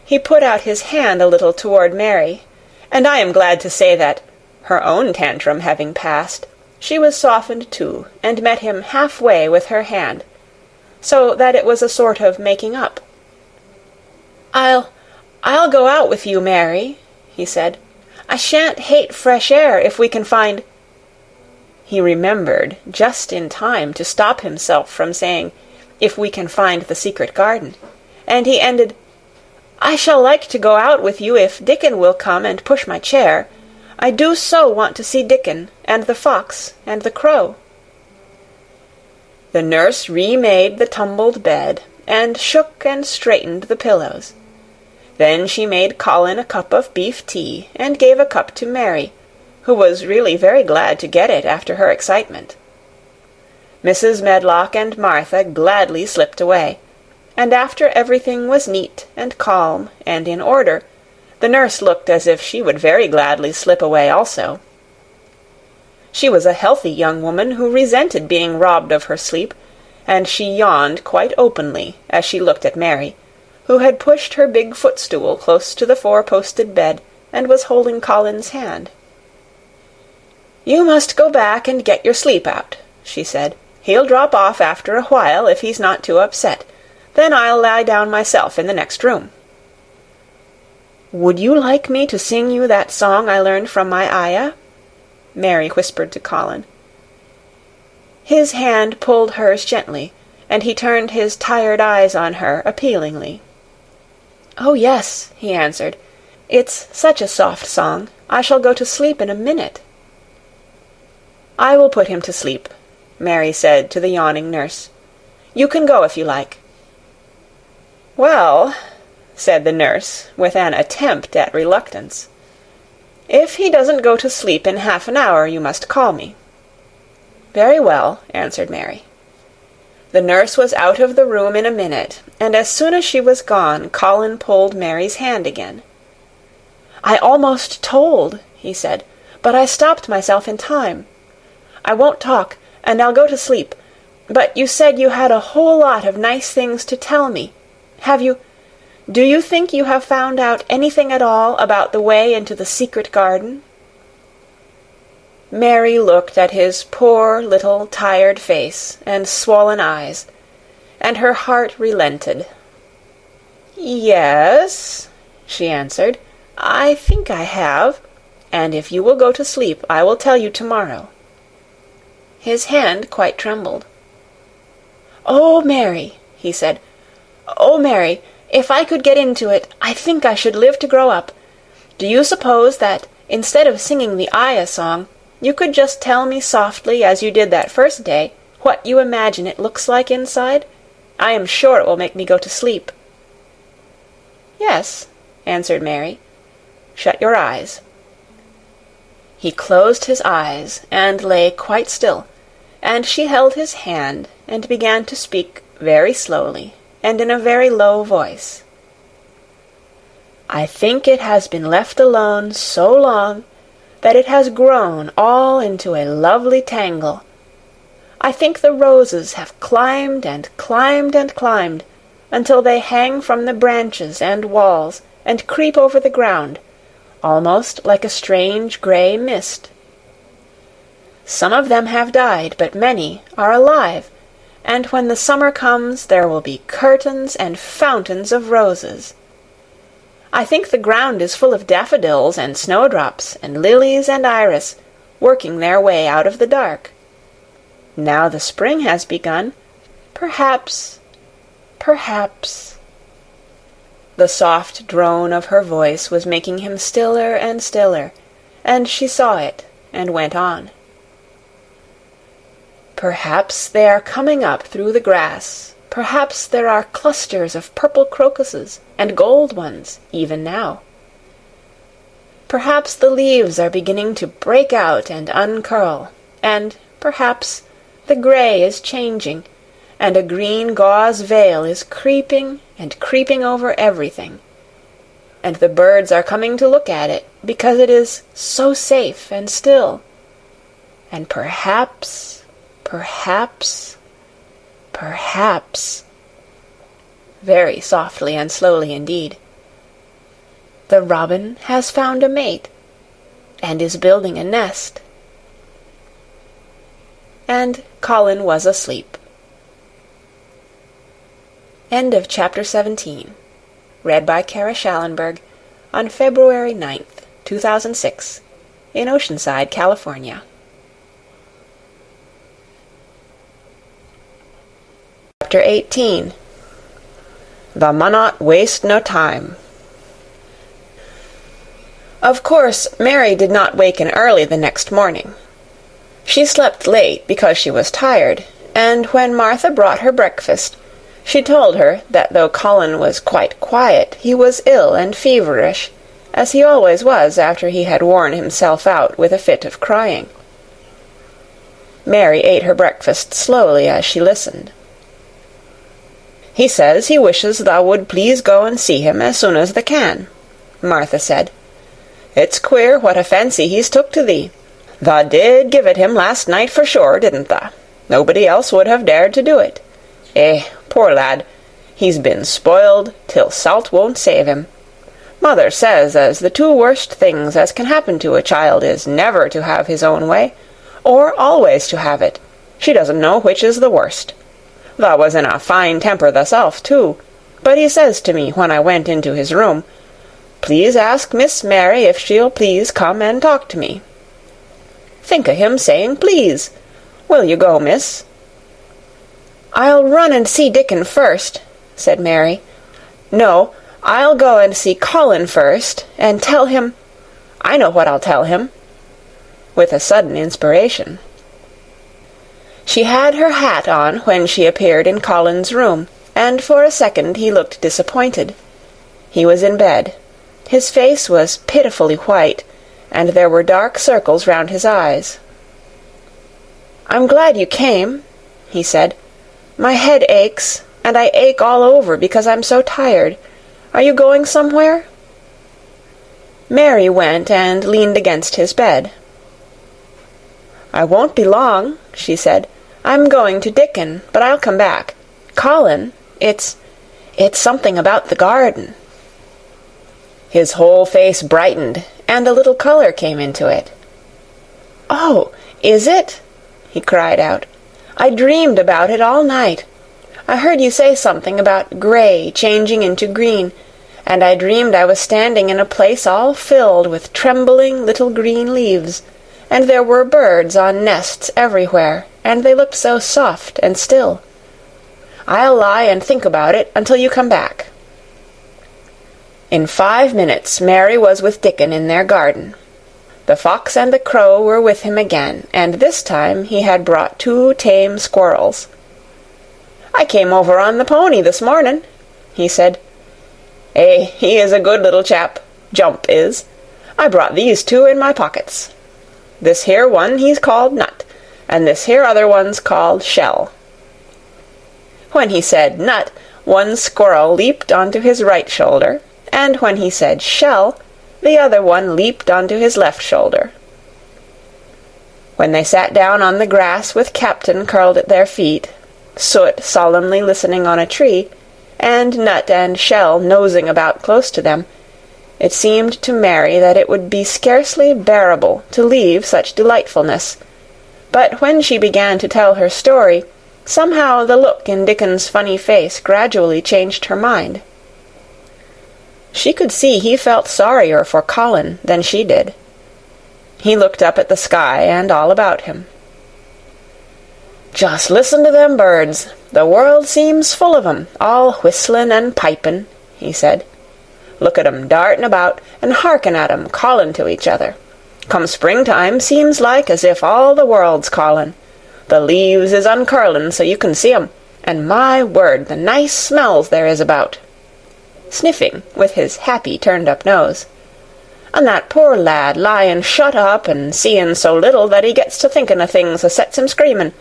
He put out his hand a little toward Mary, and I am glad to say that, her own tantrum having passed, she was softened too, and met him half-way with her hand, so that it was a sort of making up. I'll go out with you, Mary," he said. "I shan't hate fresh air if we can find—" He remembered just in time to stop himself from saying, "if we can find the secret garden," and he ended, "I shall like to go out with you if Dickon will come and push my chair. I do so want to see Dickon, and the fox, and the crow." The nurse remade the tumbled bed, and shook and straightened the pillows. Then she made Colin a cup of beef tea, and gave a cup to Mary, who was really very glad to get it after her excitement. Mrs. Medlock and Martha gladly slipped away, and after everything was neat and calm and in order, the nurse looked as if she would very gladly slip away also. She was a healthy young woman who resented being robbed of her sleep, and she yawned quite openly as she looked at Mary, who had pushed her big footstool close to the four-posted bed and was holding Colin's hand. "You must go back and get your sleep out," she said. "He'll drop off after a while if he's not too upset. Then I'll lie down myself in the next room." "Would you like me to sing you that song I learned from my ayah?" Mary whispered to Colin. His hand pulled hers gently, and he turned his tired eyes on her appealingly. "Oh, yes," he answered. "It's such a soft song. I shall go to sleep in a minute." "I will put him to sleep," Mary said to the yawning nurse. "You can go if you like." "Well," said the nurse, with an attempt at reluctance, "if he doesn't go to sleep in half an hour, you must call me." "Very well," answered Mary. The nurse was out of the room in a minute, and as soon as she was gone, Colin pulled Mary's hand again. "I almost told," he said, "but I stopped myself in time. I won't talk, and I'll go to sleep. But you said you had a whole lot of nice things to tell me. Do you think you have found out anything at all about the way into the secret garden?" Mary looked at his poor little tired face and swollen eyes, and her heart relented. "Yes," she answered, "I think I have, and if you will go to sleep, I will tell you tomorrow." His hand quite trembled. "Oh, Mary," he said, "oh, Mary, if I could get into it, I think I should live to grow up. Do you suppose that, instead of singing the ayah song, you could just tell me softly, as you did that first day, what you imagine it looks like inside? I am sure it will make me go to sleep." "Yes," answered Mary. "Shut your eyes." He closed his eyes and lay quite still, and she held his hand and began to speak very slowly and in a very low voice. "I think it has been left alone so long that it has grown all into a lovely tangle. I think the roses have climbed and climbed and climbed until they hang from the branches and walls and creep over the ground, almost like a strange grey mist. Some of them have died, but many are alive, and when the summer comes there will be curtains and fountains of roses. I think the ground is full of daffodils and snowdrops and lilies and iris, working their way out of the dark. Now the spring has begun. Perhaps. The soft drone of her voice was making him stiller and stiller, and she saw it and went on. Perhaps they are coming up through the grass. Perhaps there are clusters of purple crocuses and gold ones even now. Perhaps the leaves are beginning to break out and uncurl, and perhaps the grey is changing, and a green gauze veil is creeping and creeping over everything. And the birds are coming to look at it, because it is so safe and still. And perhaps, very softly and slowly indeed, the robin has found a mate, and is building a nest. And Colin was asleep. End of chapter 17. Read by Kara Schallenberg on February 9th, 2006, in Oceanside, California. Chapter 18. The Munnot Waste No Time. Of course, Mary did not waken early the next morning. She slept late because she was tired, and when Martha brought her breakfast, she told her that though Colin was quite quiet, he was ill and feverish, as he always was after he had worn himself out with a fit of crying. Mary ate her breakfast slowly as she listened. "He says he wishes thou would please go and see him as soon as thou can," Martha said. "It's queer what a fancy he's took to thee. Thou did give it him last night for sure, didn't thou? Nobody else would have dared to do it. Poor lad, he's been spoiled till salt won't save him. Mother says as the two worst things as can happen to a child is never to have his own way, or always to have it. She doesn't know which is the worst. Thou was in a fine temper thyself, too, but he says to me when I went into his room, 'Please ask Miss Mary if she'll please come and talk to me.' Think o' him saying please. Will you go, miss?" "I'll run and see Dickon first," said Mary. "No, I'll go and see Colin first, and tell him— I know what I'll tell him," with a sudden inspiration. She had her hat on when she appeared in Colin's room, and for a second he looked disappointed. He was in bed. His face was pitifully white, and there were dark circles round his eyes. "I'm glad you came," he said. "My head aches, and I ache all over because I'm so tired. Are you going somewhere?" Mary went and leaned against his bed. "I won't be long," she said. "I'm going to Dickon, but I'll come back. Colin, it's something about the garden." His whole face brightened, and a little color came into it. "Oh, is it?" he cried out. "I dreamed about it all night. I heard you say something about gray changing into green, and I dreamed I was standing in a place all filled with trembling little green leaves, and there were birds on nests everywhere, and they looked so soft and still. I'll lie and think about it until you come back." In 5 minutes Mary was with Dickon in their garden. The fox and the crow were with him again, and this time he had brought 2 tame squirrels. "I came over on the pony this morning," he said. He is a good little chap, Jump is. I brought these 2 in my pockets. This here one he's called Nut, and this here other one's called Shell." When he said Nut, one squirrel leaped onto his right shoulder, and when he said Shell, the other one leaped onto his left shoulder. When they sat down on the grass with Captain curled at their feet, Soot solemnly listening on a tree, and Nut and Shell nosing about close to them, it seemed to Mary that it would be scarcely bearable to leave such delightfulness. But when she began to tell her story, somehow the look in Dickon's funny face gradually changed her mind. She could see he felt sorrier for Colin than she did. He looked up at the sky and all about him. "Just listen to them birds. The world seems full of 'em, all whistlin' and pipin'," he said. "Look at 'em dartin' about, and hearken at 'em callin' to each other. Come springtime, seems like as if all the world's callin'. The leaves is uncurlin' so you can see 'em, and my word, the nice smells there is about," sniffing with his happy turned-up nose. "And that poor lad lyin' shut up and seein' so little that he gets to thinkin' o' things as sets him screamin'.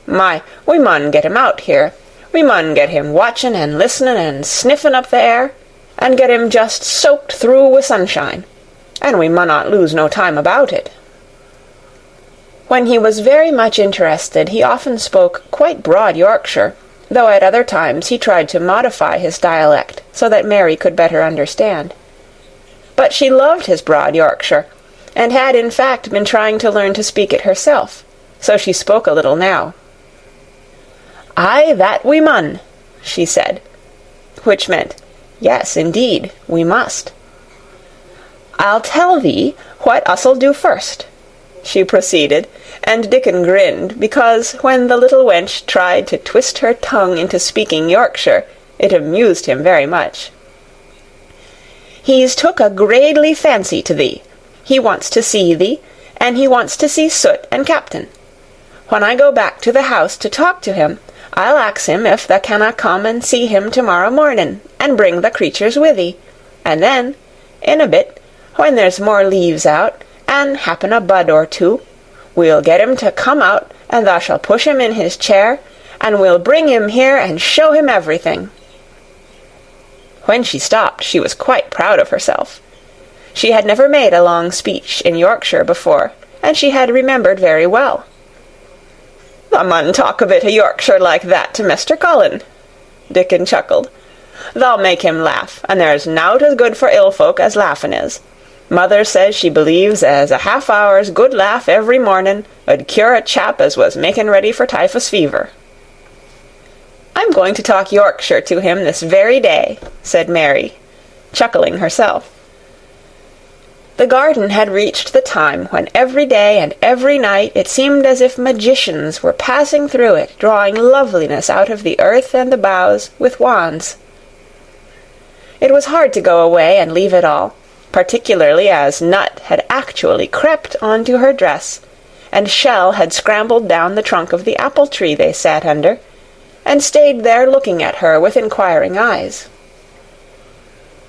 My, we mun get him out here. We mun get him watchin' and listenin' and sniffin' up the air, and get him just soaked through wi' sunshine. And we munnot lose no time about it." When he was very much interested, he often spoke quite broad Yorkshire, though at other times he tried to modify his dialect so that Mary could better understand. But she loved his broad Yorkshire, and had in fact been trying to learn to speak it herself, so she spoke a little now. "Aye, that we mun," she said, which meant, "Yes, indeed, we must." "I'll tell thee what us'll do first," she proceeded, and Dickon grinned, because when the little wench tried to twist her tongue into speaking Yorkshire, it amused him very much. "He's took a gradely fancy to thee. He wants to see thee, and he wants to see Soot and Captain. When I go back to the house to talk to him, I'll ax him if tha canna come and see him to-morrow mornin', and bring the creatures with thee, and then, in a bit, when there's more leaves out, and happen a bud or two, we'll get him to come out, and thou shall push him in his chair, and we'll bring him here and show him everything." When she stopped, she was quite proud of herself. She had never made a long speech in Yorkshire before, and she had remembered very well. "Thou mun talk a bit o' Yorkshire like that to Mr. Colin," Dickon chuckled. "Thou'll make him laugh, and there's nowt as good for ill folk as laughin' is. Mother says she believes as a half-hour's good laugh every mornin' 'ud cure a chap as was making ready for typhus fever." "I'm going to talk Yorkshire to him this very day," said Mary, chuckling herself. The garden had reached the time when every day and every night it seemed as if magicians were passing through it, drawing loveliness out of the earth and the boughs with wands. It was hard to go away and leave it all, particularly as Nut had actually crept onto her dress, and Shell had scrambled down the trunk of the apple-tree they sat under, and stayed there looking at her with inquiring eyes.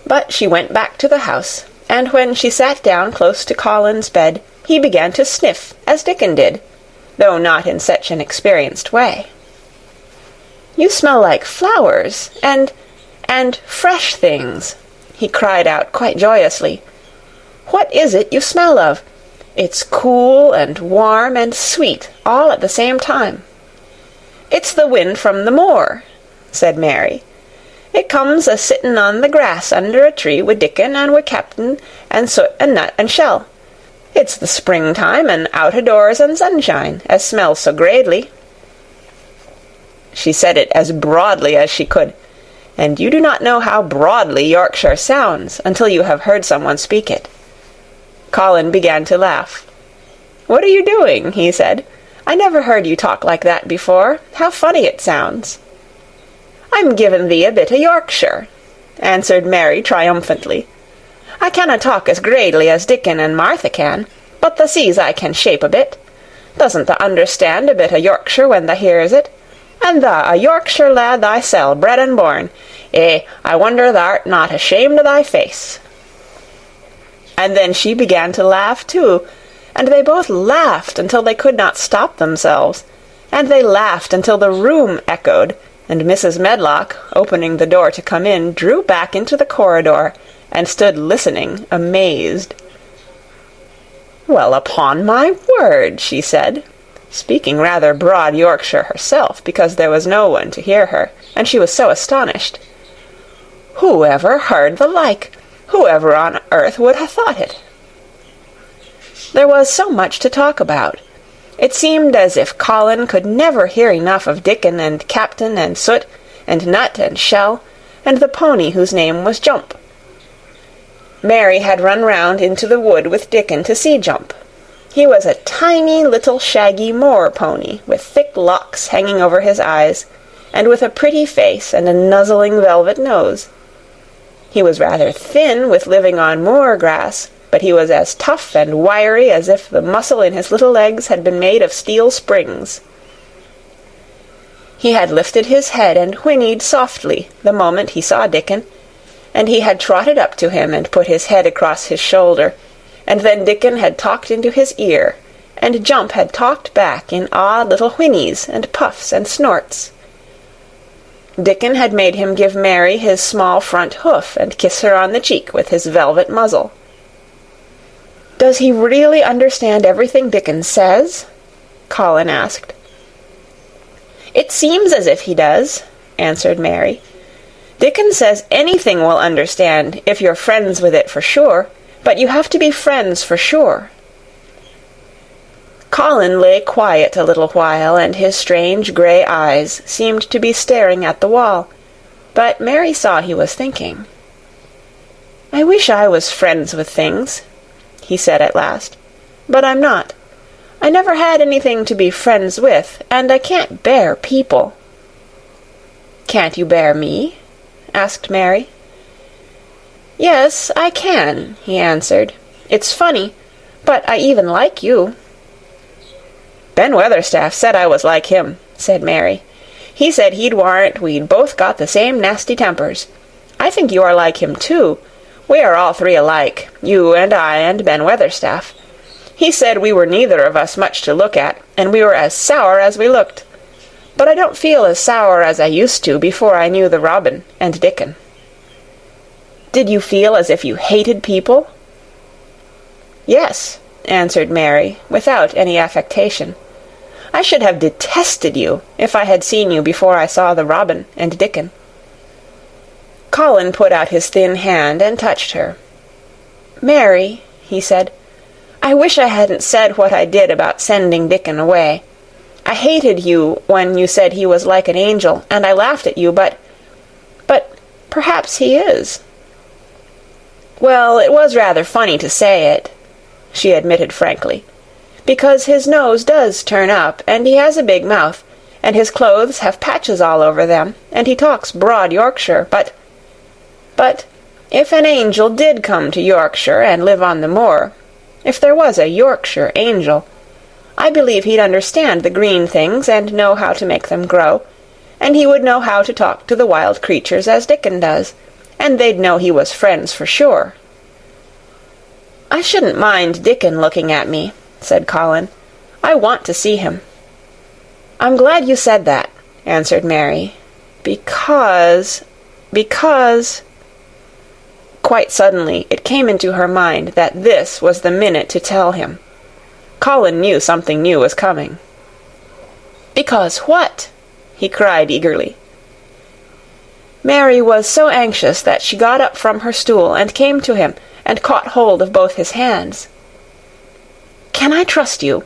But she went back to the house, and when she sat down close to Colin's bed, he began to sniff, as Dickon did, though not in such an experienced way. "You smell like flowers, and fresh things," he cried out quite joyously. "What is it you smell of? It's cool and warm and sweet all at the same time." "It's the wind from the moor," said Mary. "It comes a-sittin' on the grass under a tree wi' Dickon and wi' Captain and Soot and Nut and Shell. It's the springtime and out-o-doors and sunshine, as smells so gradely." She said it as broadly as she could, and you do not know how broadly Yorkshire sounds until you have heard someone speak it. Colin began to laugh. "What are you doing?" he said. "I never heard you talk like that before. How funny it sounds." "I'm givin' thee a bit o' Yorkshire," answered Mary triumphantly. "I canna talk as gradely as Dickon and Martha can, but tha sees I can shape a bit. Doesn't tha understand a bit o' Yorkshire when tha hears it? And tha a Yorkshire lad thysel, bred and born. I wonder tha'rt not ashamed o' thy face." And then she began to laugh too, and they both laughed until they could not stop themselves, and they laughed until the room echoed, and Mrs. Medlock, opening the door to come in, drew back into the corridor, and stood listening, amazed. "Well, upon my word," she said, speaking rather broad Yorkshire herself, because there was no one to hear her, and she was so astonished. "Who ever heard the like? Whoever on earth would ha' thought it?" There was so much to talk about. It seemed as if Colin could never hear enough of Dickon and Captain and Soot and Nut and Shell, and the pony whose name was Jump, Mary had run round into the wood with Dickon to see Jump. He was a tiny little shaggy moor pony, with thick locks hanging over his eyes, and with a pretty face and a nuzzling velvet nose. He was rather thin with living on moor grass, but he was as tough and wiry as if the muscle in his little legs had been made of steel springs. He had lifted his head and whinnied softly the moment he saw Dickon, and he had trotted up to him and put his head across his shoulder, and then Dickon had talked into his ear, and Jump had talked back in odd little whinnies and puffs and snorts. Dickon had made him give Mary his small front hoof and kiss her on the cheek with his velvet muzzle. "Does he really understand everything Dickon says?" Colin asked. "It seems as if he does," answered Mary. "Dickon says anything will understand if you're friends with it for sure, but you have to be friends for sure." Colin lay quiet a little while, and his strange grey eyes seemed to be staring at the wall, but Mary saw he was thinking. "I wish I was friends with things," he said at last, "but I'm not. I never had anything to be friends with, and I can't bear people." "Can't you bear me?" asked Mary. "Yes, I can," he answered. "It's funny, but I even like you." "Ben Weatherstaff said I was like him," said Mary. "He said he'd warrant we'd both got the same nasty tempers. I think you are like him, too. We are all three alike, you and I and Ben Weatherstaff. He said we were neither of us much to look at, and we were as sour as we looked. But I don't feel as sour as I used to before I knew the Robin and Dickon." "Did you feel as if you hated people?" "Yes," answered Mary, without any affectation. "I should have detested you if I had seen you before I saw the Robin and Dickon." Colin put out his thin hand and touched her. "Mary," he said, "I wish I hadn't said what I did about sending Dickon away. I hated you when you said he was like an angel, and I laughed at you, but perhaps he is." "Well, it was rather funny to say it," she admitted frankly, "because his nose does turn up, and he has a big mouth, and his clothes have patches all over them, and he talks broad Yorkshire, but if an angel did come to Yorkshire and live on the moor, if there was a Yorkshire angel, I believe he'd understand the green things and know how to make them grow, and he would know how to talk to the wild creatures as Dickon does, and they'd know he was friends for sure." "I shouldn't mind Dickon looking at me," said Colin. "I want to see him." "I'm glad you said that," answered Mary, because... Quite suddenly it came into her mind that this was the minute to tell him. Colin knew something new was coming. "Because what?" he cried eagerly. Mary was so anxious that she got up from her stool and came to him and caught hold of both his hands. "Can I trust you?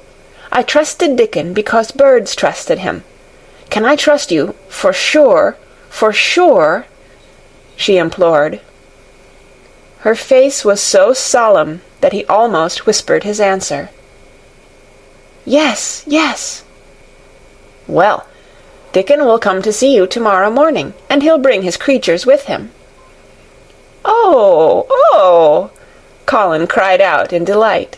I trusted Dickon because birds trusted him. Can I trust you for sure, she implored. Her face was so solemn that he almost whispered his answer. "Yes, yes." "Well, Dickon will come to see you tomorrow morning, and he'll bring his creatures with him." "Oh, oh!" Colin cried out in delight.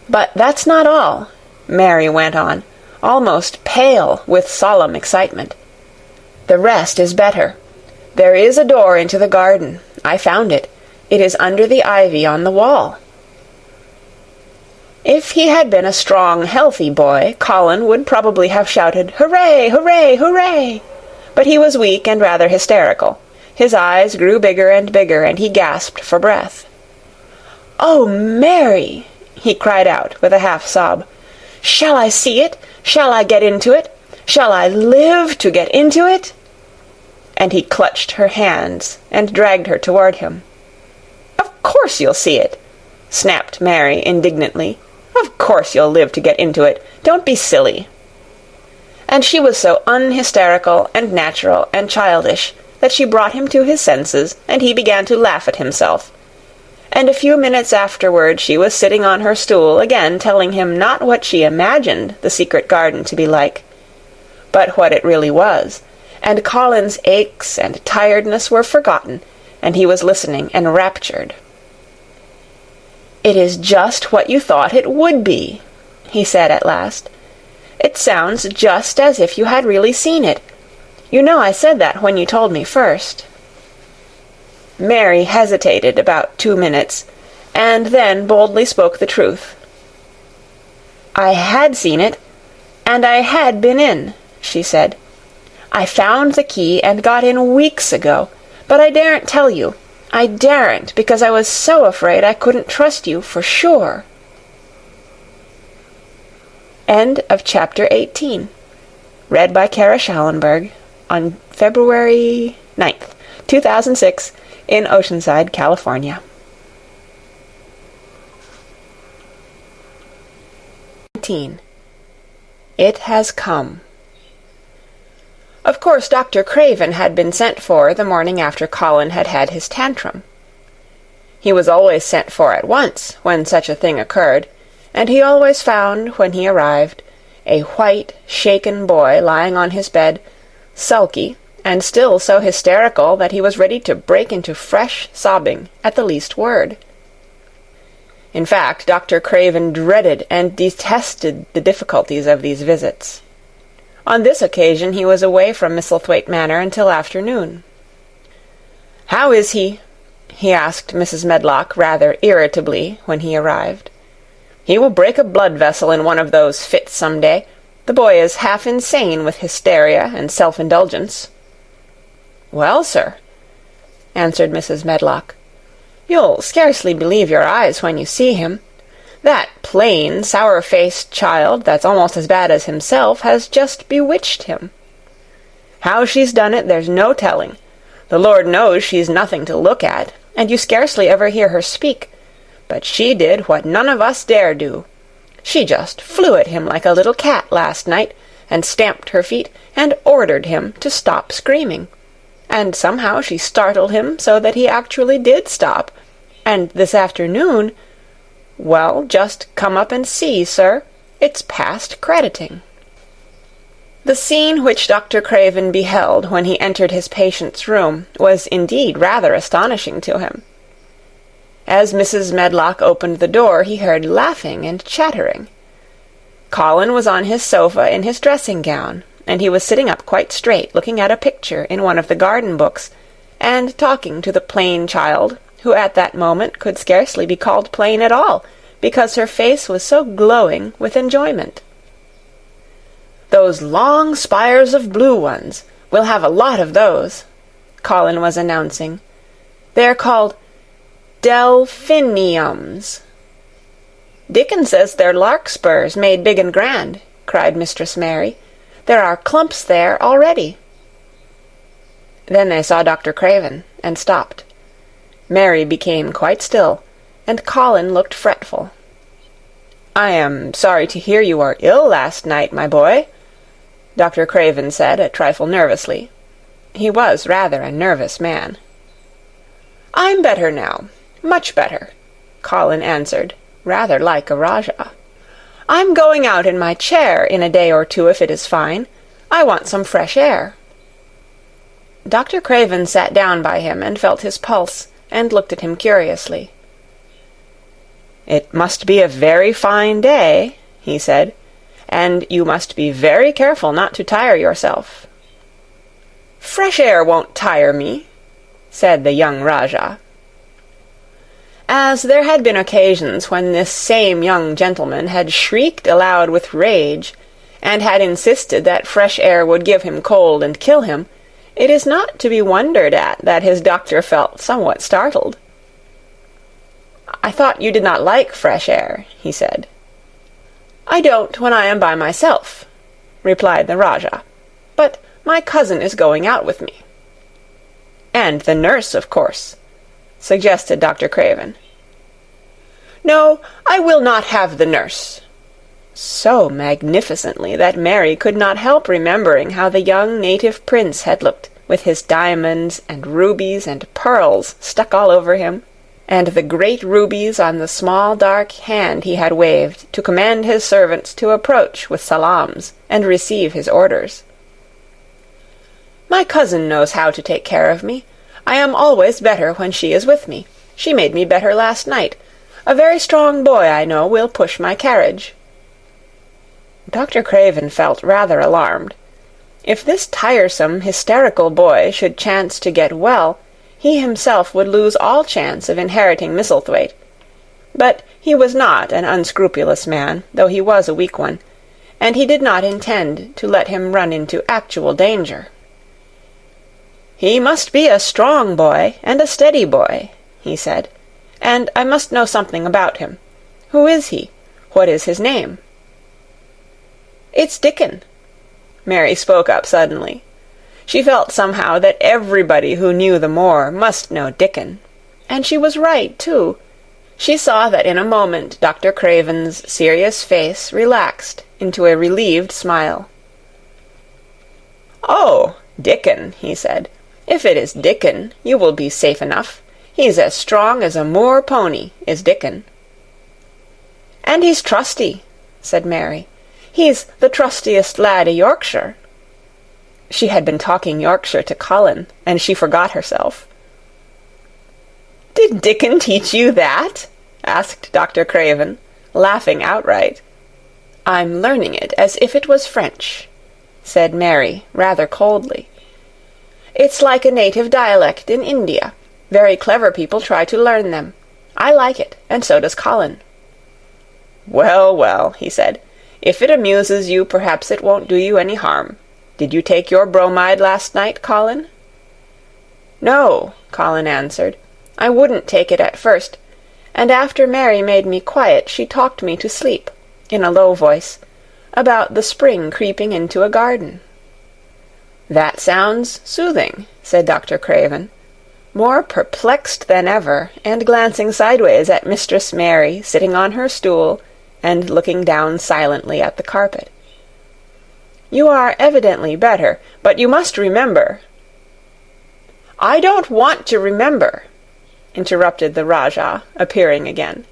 "But that's not all," Mary went on, almost pale with solemn excitement. "The rest is better. There is a door into the garden. I found it. It is under the ivy on the wall." If he had been a strong, healthy boy, Colin would probably have shouted, "Hooray, hooray, hooray!" But he was weak and rather hysterical. His eyes grew bigger and bigger, and he gasped for breath. "Oh, Mary!" he cried out with a half-sob. "Shall I see it? Shall I get into it? Shall I live to get into it?" And he clutched her hands and dragged her toward him. "Of course you'll see it," snapped Mary indignantly. "Of course you'll live to get into it. Don't be silly." And she was so unhysterical and natural and childish that she brought him to his senses, and he began to laugh at himself, and a few minutes afterward she was sitting on her stool again, telling him not what she imagined the secret garden to be like, but what it really was, and Colin's aches and tiredness were forgotten, and he was listening enraptured. "It is just what you thought it would be," he said at last. "It sounds just as if you had really seen it. You know I said that when you told me first." Mary hesitated about 2 minutes, and then boldly spoke the truth. "I had seen it, and I had been in," she said. "I found the key and got in weeks ago, but I daren't tell you. I daren't, because I was so afraid I couldn't trust you for sure." End of chapter 18. Read by Kara Schallenberg on February 9th, 2006, in Oceanside, California. 19. It Has Come. Of course, Dr. Craven had been sent for the morning after Colin had had his tantrum. He was always sent for at once when such a thing occurred, and he always found, when he arrived, a white, shaken boy lying on his bed, sulky, and still so hysterical that he was ready to break into fresh sobbing at the least word. In fact, Dr. Craven dreaded and detested the difficulties of these visits. On this occasion he was away from Misselthwaite Manor until afternoon. "How is he?" he asked Mrs. Medlock rather irritably when he arrived. "He will break a blood vessel in one of those fits some day. The boy is half insane with hysteria and self-indulgence." "Well, sir," answered Mrs. Medlock, "you'll scarcely believe your eyes when you see him. That plain, sour-faced child, that's almost as bad as himself, has just bewitched him. How she's done it, there's no telling. The Lord knows she's nothing to look at, and you scarcely ever hear her speak. But she did what none of us dare do. She just flew at him like a little cat last night, and stamped her feet, and ordered him to stop screaming. And somehow she startled him so that he actually did stop. And this afternoon, well, just come up and see, sir. It's past crediting." The scene which Dr. Craven beheld when he entered his patient's room was indeed rather astonishing to him. As Mrs. Medlock opened the door, he heard laughing and chattering. Colin was on his sofa in his dressing-gown, and he was sitting up quite straight, looking at a picture in one of the garden books, and talking to the plain child, who at that moment could scarcely be called plain at all, because her face was so glowing with enjoyment. "Those long spires of blue ones. We'll have a lot of those," Colin was announcing. "They're called delphiniums." "Dickon says they're larkspurs made big and grand," cried Mistress Mary. "There are clumps there already." Then they saw Dr. Craven, and stopped. Mary became quite still, and Colin looked fretful. "I am sorry to hear you are ill last night, my boy," Dr. Craven said, a trifle nervously. He was rather a nervous man. "I'm better now, much better," Colin answered, rather like a Rajah. "I'm going out in my chair in a day or two if it is fine. I want some fresh air." Dr. Craven sat down by him and felt his pulse, and looked at him curiously. "It must be a very fine day," he said, "and you must be very careful not to tire yourself." "Fresh air won't tire me," said the young Rajah. As there had been occasions when this same young gentleman had shrieked aloud with rage, and had insisted that fresh air would give him cold and kill him, it is not to be wondered at that his doctor felt somewhat startled. "I thought you did not like fresh air," he said. "I don't when I am by myself," replied the Rajah, "but my cousin is going out with me." "And the nurse, of course," suggested Dr. Craven. "No, I will not have the nurse," so magnificently that Mary could not help remembering how the young native prince had looked, with his diamonds and rubies and pearls stuck all over him. and the great rubies on the small dark hand he had waved to command his servants to approach with salams and receive his orders. "My cousin knows how to take care of me. I am always better when she is with me. She made me better last night. A very strong boy, I know, will push my carriage." Dr. Craven felt rather alarmed. If this tiresome, hysterical boy should chance to get well, he himself would lose all chance of inheriting Misselthwaite. But he was not an unscrupulous man, though he was a weak one, and he did not intend to let him run into actual danger. "He must be a strong boy and a steady boy," he said, "and I must know something about him. Who is he? What is his name?" "It's Dickon." Mary spoke up suddenly. She felt somehow that everybody who knew the moor must know Dickon. And she was right, too. She saw that in a moment Dr. Craven's serious face relaxed into a relieved smile. "Oh, Dickon," he said. "If it is Dickon, you will be safe enough. He's as strong as a moor pony, is Dickon." "And he's trusty," said Mary. "He's the trustiest lad i' Yorkshire." She had been talking Yorkshire to Colin, and she forgot herself. "Did Dickon teach you that?" asked Dr. Craven, laughing outright. "I'm learning it as if it was French," said Mary, rather coldly. "It's like a native dialect in India. Very clever people try to learn them. I like it, and so does Colin." "Well, well," he said. "If it amuses you, perhaps it won't do you any harm. Did you take your bromide last night, Colin?" "No," Colin answered. "I wouldn't take it at first, and after Mary made me quiet she talked me to sleep, in a low voice, about the spring creeping into a garden." "That sounds soothing," said Dr. Craven, more perplexed than ever, and glancing sideways at Mistress Mary sitting on her stool and looking down silently at the carpet. "You are evidently better, but you must remember—" "I don't want to remember," interrupted the Rajah, appearing again.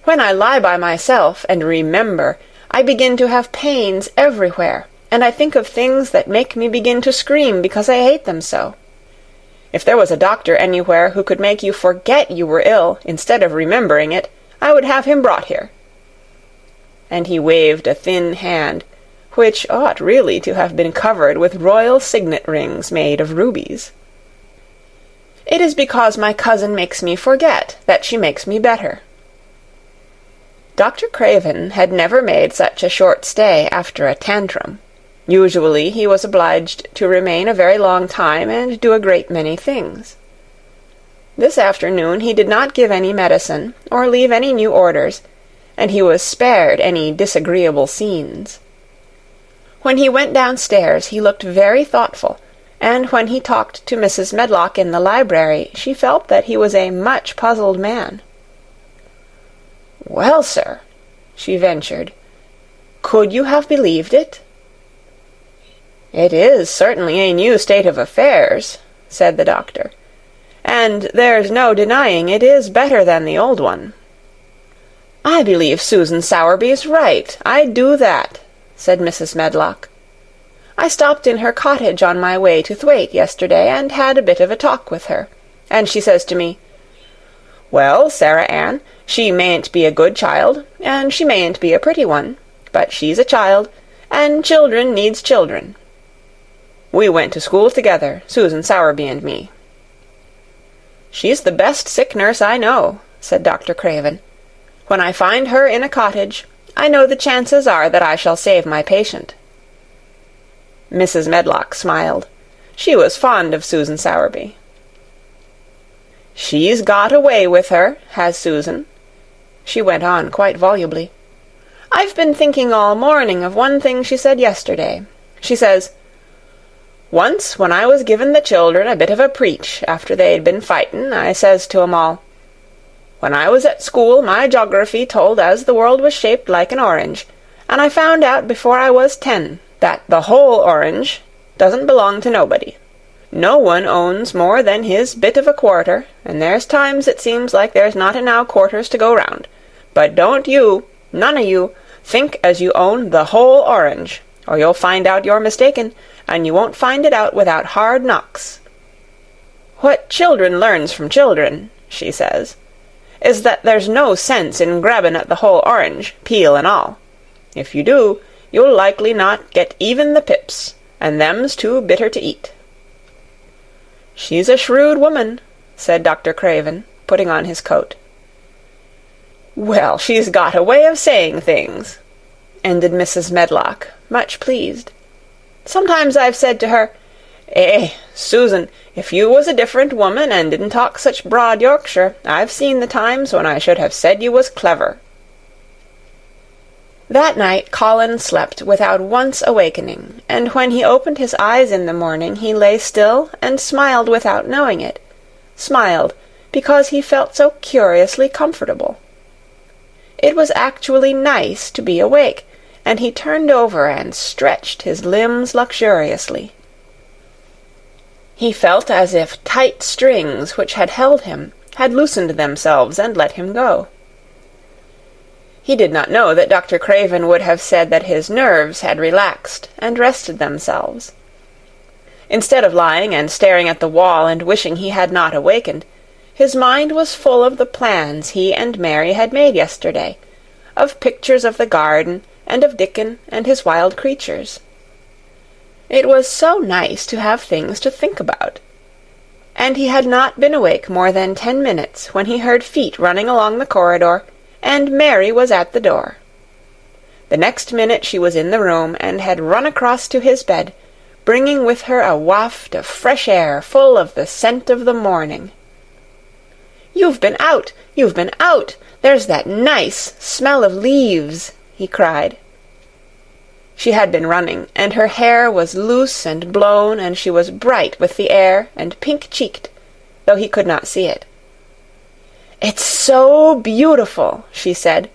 "When I lie by myself and remember, I begin to have pains everywhere, and I think of things that make me begin to scream because I hate them so. If there was a doctor anywhere who could make you forget you were ill instead of remembering it, I would have him brought here." And he waved a thin hand, which ought really to have been covered with royal signet rings made of rubies. "It is because my cousin makes me forget that she makes me better." Dr. Craven had never made such a short stay after a tantrum. Usually he was obliged to remain a very long time and do a great many things. This afternoon he did not give any medicine or leave any new orders, and he was spared any disagreeable scenes. When he went downstairs he looked very thoughtful, and when he talked to Mrs. Medlock in the library she felt that he was a much puzzled man. "Well, sir," she ventured, "could you have believed it?" "It is certainly a new state of affairs," said the doctor, "and there's no denying it is better than the old one." "I believe Susan Sowerby's right, I do that," said Mrs. Medlock. "I stopped in her cottage on my way to Thwaite yesterday and had a bit of a talk with her, and she says to me, 'Well, Sarah Ann, she mayn't be a good child, and she mayn't be a pretty one, but she's a child, and children needs children.' We went to school together, Susan Sowerby and me." "She's the best sick nurse I know," said Dr. Craven. "When I find her in a cottage, I know the chances are that I shall save my patient." Mrs. Medlock smiled. She was fond of Susan Sowerby. "She's got a way with her, has Susan," she went on quite volubly. "I've been thinking all morning of one thing she said yesterday. She says, 'Once, when I was givin' the children a bit of a preach after they'd been fightin', I says to 'em all, "When I was at school, my joggraphy told as the world was shaped like an orange, and I found out before I was 10 that the whole orange doesn't belong to nobody. No one owns more than his bit of a quarter, and there's times it seems like there's not enow quarters to go round. But don't you, none o' you, think as you own the whole orange, or you'll find out you're mistaken, and you won't find it out without hard knocks. What children learns from children, she says, is that there's no sense in grabbin' at the whole orange, peel and all. If you do, you'll likely not get even the pips, and them's too bitter to eat." "She's a shrewd woman," said Dr. Craven, putting on his coat. "Well, she's got a way of saying things," ended Mrs. Medlock, much pleased. "Sometimes I've said to her, 'Susan, if you was a different woman and didn't talk such broad Yorkshire, I've seen the times when I should have said you was clever.'" That night Colin slept without once awakening, and when he opened his eyes in the morning he lay still and smiled without knowing it, smiled because he felt so curiously comfortable. It was actually nice to be awake, and he turned over and stretched his limbs luxuriously. He felt as if tight strings which had held him had loosened themselves and let him go. He did not know that Dr. Craven would have said that his nerves had relaxed and rested themselves. Instead of lying and staring at the wall and wishing he had not awakened, his mind was full of the plans he and Mary had made yesterday, of pictures of the garden and of Dickon and his wild creatures. It was so nice to have things to think about. And he had not been awake more than 10 minutes when he heard feet running along the corridor, and Mary was at the door. The next minute she was in the room and had run across to his bed, bringing with her a waft of fresh air full of the scent of the morning. "You've been out! You've been out! There's that nice smell of leaves!" he cried. She had been running, and her hair was loose and blown, and she was bright with the air and pink-cheeked, though he could not see it. "It's so beautiful," she said,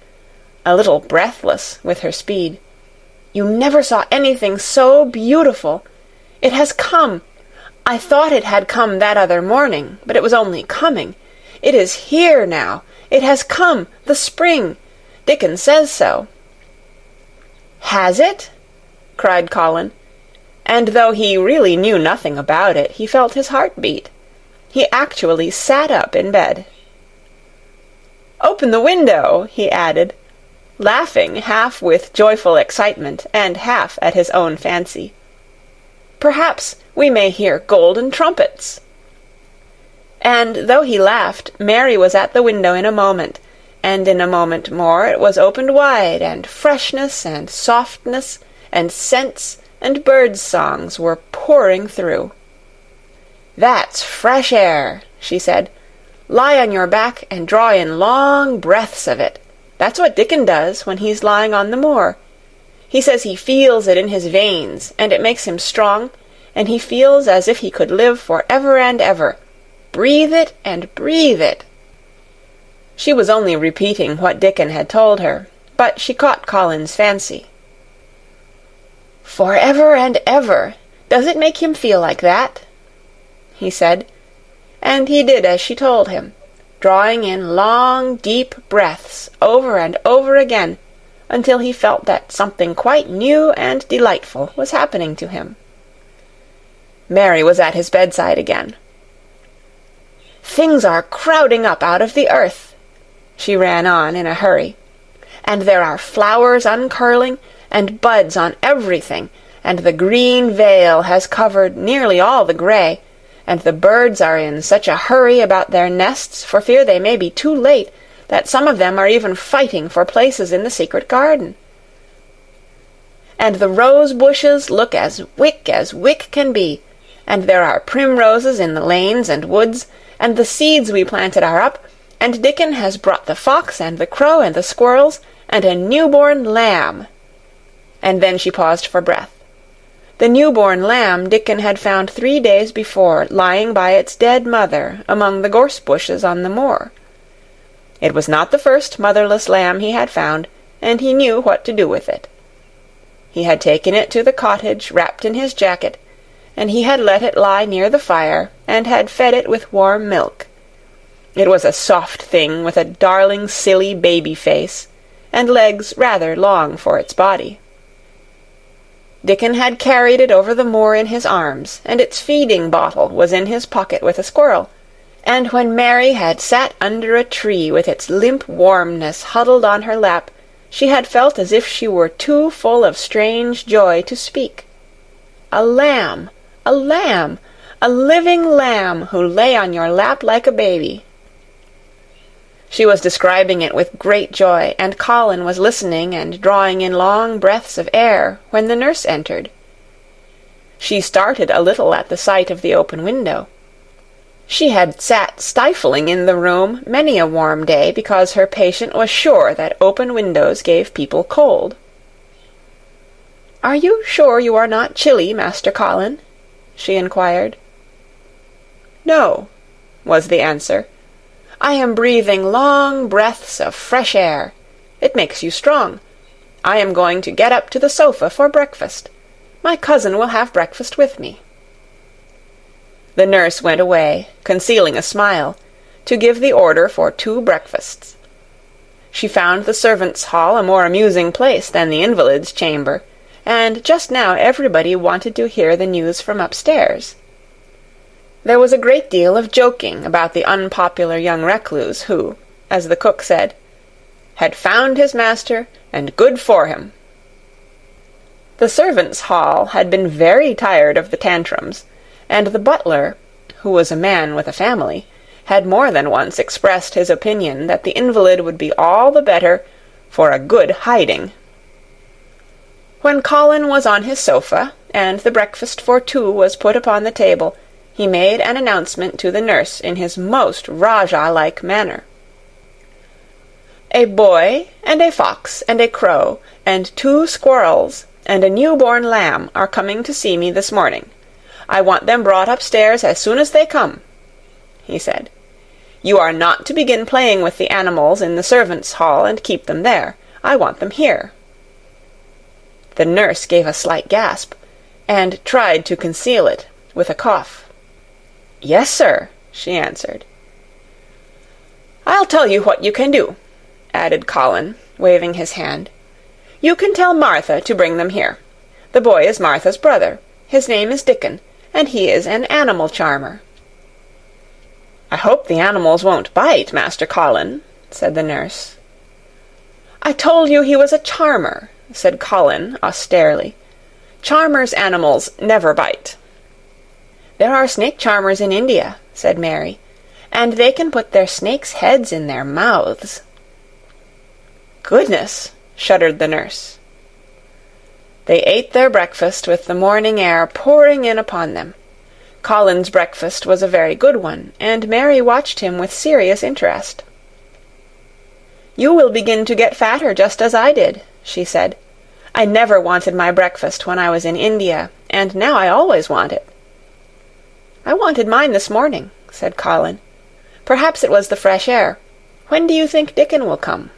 a little breathless with her speed. "You never saw anything so beautiful. It has come. I thought it had come that other morning, but it was only coming. It is here now. It has come, the spring. Dickon says so." "Has it?" cried Colin, and though he really knew nothing about it, he felt his heart beat. He actually sat up in bed. "Open the window," he added, laughing half with joyful excitement and half at his own fancy. "Perhaps we may hear golden trumpets." And though he laughed, Mary was at the window in a moment, and in a moment more it was opened wide, and freshness and softness and scents and birds' songs were pouring through. "That's fresh air," she said. "Lie on your back and draw in long breaths of it. That's what Dickon does when he's lying on the moor. He says he feels it in his veins, and it makes him strong, and he feels as if he could live for ever and ever. Breathe it and breathe it." She was only repeating what Dickon had told her, but she caught Colin's fancy. "For ever and ever! Does it make him feel like that?" he said, and he did as she told him, drawing in long, deep breaths over and over again, until he felt that something quite new and delightful was happening to him. Mary was at his bedside again. "Things are crowding up out of the earth," she ran on in a hurry, "and there are flowers uncurling, and buds on everything, and the green veil has covered nearly all the grey, and the birds are in such a hurry about their nests for fear they may be too late, that some of them are even fighting for places in the secret garden. And the rose bushes look as wick can be, and there are primroses in the lanes and woods, and the seeds we planted are up, and Dickon has brought the fox and the crow and the squirrels, and a newborn lamb." And then she paused for breath. The newborn lamb Dickon had found 3 days before, lying by its dead mother among the gorse bushes on the moor. It was not the first motherless lamb he had found, and he knew what to do with it. He had taken it to the cottage wrapped in his jacket, and he had let it lie near the fire, and had fed it with warm milk. It was a soft thing with a darling, silly baby face, and legs rather long for its body. Dickon had carried it over the moor in his arms, and its feeding bottle was in his pocket with a squirrel, and when Mary had sat under a tree with its limp warmness huddled on her lap, she had felt as if she were too full of strange joy to speak. A lamb! A lamb! A living lamb who lay on your lap like a baby. She was describing it with great joy, and Colin was listening and drawing in long breaths of air when the nurse entered. She started a little at the sight of the open window. She had sat stifling in the room many a warm day because her patient was sure that open windows gave people cold. "Are you sure you are not chilly, Master Colin?" she inquired. "No," was the answer. "I am breathing long breaths of fresh air. It makes you strong. I am going to get up to the sofa for breakfast. My cousin will have breakfast with me." The nurse went away, concealing a smile, to give the order for 2 breakfasts. She found the servants' hall a more amusing place than the invalid's chamber, and just now everybody wanted to hear the news from upstairs. There was a great deal of joking about the unpopular young recluse who, as the cook said, had found his master, and good for him. The servants' hall had been very tired of the tantrums, and the butler, who was a man with a family, had more than once expressed his opinion that the invalid would be all the better for a good hiding. When Colin was on his sofa, and the breakfast for 2 was put upon the table, he made an announcement to the nurse in his most Rajah-like manner. "A boy, and a fox, and a crow, and 2 squirrels, and a new-born lamb are coming to see me this morning. I want them brought upstairs as soon as they come," he said. "You are not to begin playing with the animals in the servants' hall and keep them there. I want them here." The nurse gave a slight gasp, and tried to conceal it with a cough. "Yes, sir," she answered. "I'll tell you what you can do," added Colin, waving his hand. "You can tell Martha to bring them here. The boy is Martha's brother. His name is Dickon, and he is an animal charmer." "I hope the animals won't bite, Master Colin," said the nurse. "I told you he was a charmer," said Colin austerely. "Charmers' animals never bite." "There are snake charmers in India," said Mary, "and they can put their snakes' heads in their mouths." "Goodness!" shuddered the nurse. They ate their breakfast with the morning air pouring in upon them. Colin's breakfast was a very good one, and Mary watched him with serious interest. "You will begin to get fatter just as I did," she said. "I never wanted my breakfast when I was in India, and now I always want it." "I wanted mine this morning," said Colin. "Perhaps it was the fresh air. When do you think Dickon will come?"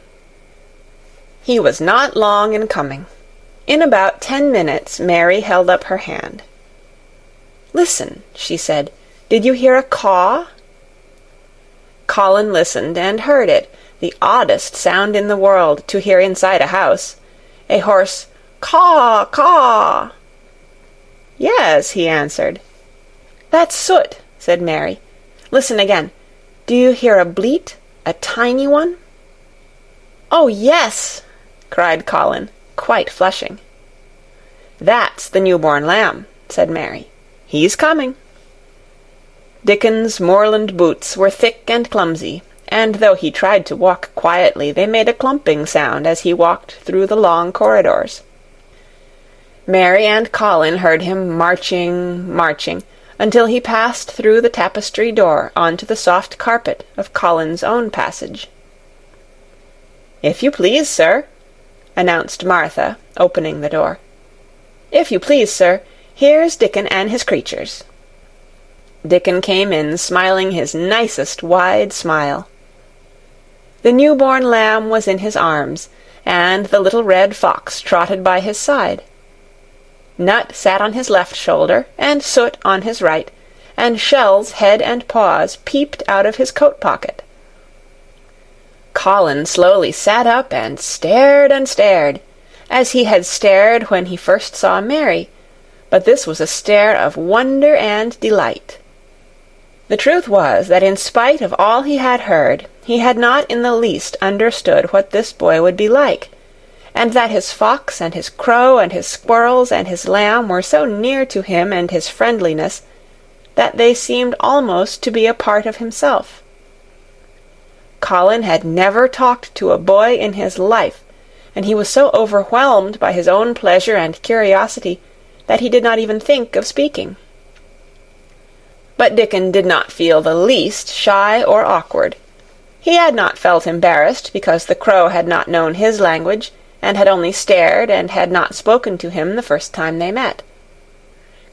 He was not long in coming. In about 10 minutes Mary held up her hand. "Listen," she said. "Did you hear a caw?" Colin listened and heard it, the oddest sound in the world to hear inside a house. A hoarse caw, caw. "Yes," he answered. "That's soot," said Mary. "Listen again. Do you hear a bleat, a tiny one?" "Oh, yes!" cried Colin, quite flushing. "That's the newborn lamb," said Mary. "He's coming." Dickon's moorland boots were thick and clumsy, and though he tried to walk quietly, they made a clumping sound as he walked through the long corridors. Mary and Colin heard him marching, until he passed through the tapestry door onto the soft carpet of Colin's own passage. "If you please, sir," announced Martha, opening the door. "If you please, sir, here's Dickon and his creatures." Dickon came in, smiling his nicest wide smile. The newborn lamb was in his arms, and the little red fox trotted by his side. Nut sat on his left shoulder, and Soot on his right, and Shell's head and paws peeped out of his coat pocket. Colin slowly sat up and stared, as he had stared when he first saw Mary, but this was a stare of wonder and delight. The truth was that in spite of all he had heard, he had not in the least understood what this boy would be like, and that his fox and his crow and his squirrels and his lamb were so near to him and his friendliness that they seemed almost to be a part of himself. Colin had never talked to a boy in his life, and he was so overwhelmed by his own pleasure and curiosity that he did not even think of speaking. But Dickon did not feel the least shy or awkward. He had not felt embarrassed because the crow had not known his language, and had only stared and had not spoken to him the first time they met.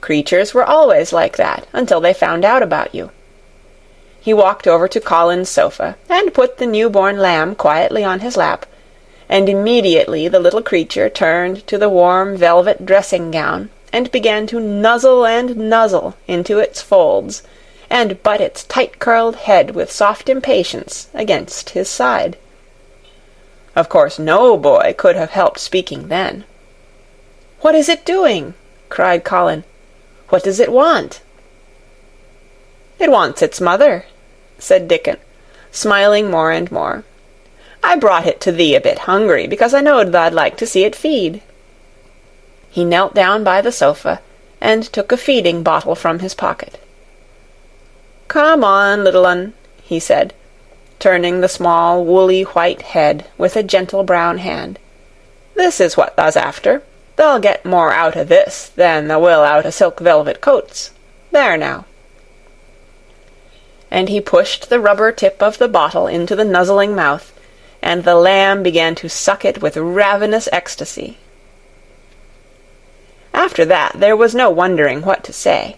Creatures were always like that until they found out about you. He walked over to Colin's sofa and put the newborn lamb quietly on his lap, and immediately the little creature turned to the warm velvet dressing-gown and began to nuzzle and nuzzle into its folds, and butt its tight-curled head with soft impatience against his side. Of course no boy could have helped speaking then. "What is it doing?" cried Colin. "What does it want?" "It wants its mother," said Dickon, smiling more and more. "I brought it to thee a bit hungry, because I knowed tha'd like to see it feed." He knelt down by the sofa, and took a feeding bottle from his pocket. "Come on, little un," he said, turning the small woolly white head with a gentle brown hand. "This is what thou's after. They'll get more out o' this than they will out o' silk velvet coats. There now." And he pushed the rubber tip of the bottle into the nuzzling mouth, and the lamb began to suck it with ravenous ecstasy. After that there was no wondering what to say.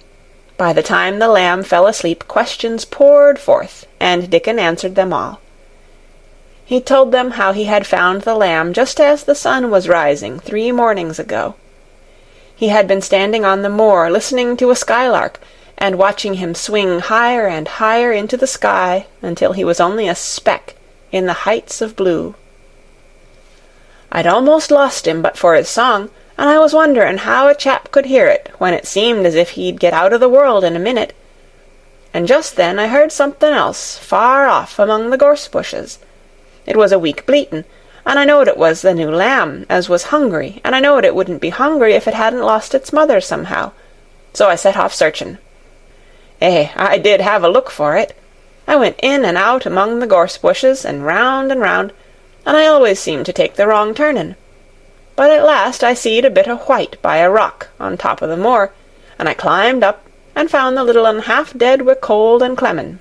By the time the lamb fell asleep, questions poured forth, and Dickon answered them all. He told them how he had found the lamb just as the sun was rising 3 mornings ago. He had been standing on the moor listening to a skylark, and watching him swing higher and higher into the sky until he was only a speck in the heights of blue. "I'd almost lost him but for his song, and I was wondering how a chap could hear it when it seemed as if he'd get out of the world in a minute. And just then I heard something else far off among the gorse bushes. It was a weak bleatin', and I knowed it was the new lamb, as was hungry, and I knowed it wouldn't be hungry if it hadn't lost its mother somehow. So I set off searchin'. I did have a look for it. I went in and out among the gorse bushes, and round, and I always seemed to take the wrong turnin'. But at last I seed a bit o' white by a rock on top o' the moor, and I climbed up, and found the little un half dead wi' cold and clemmin'."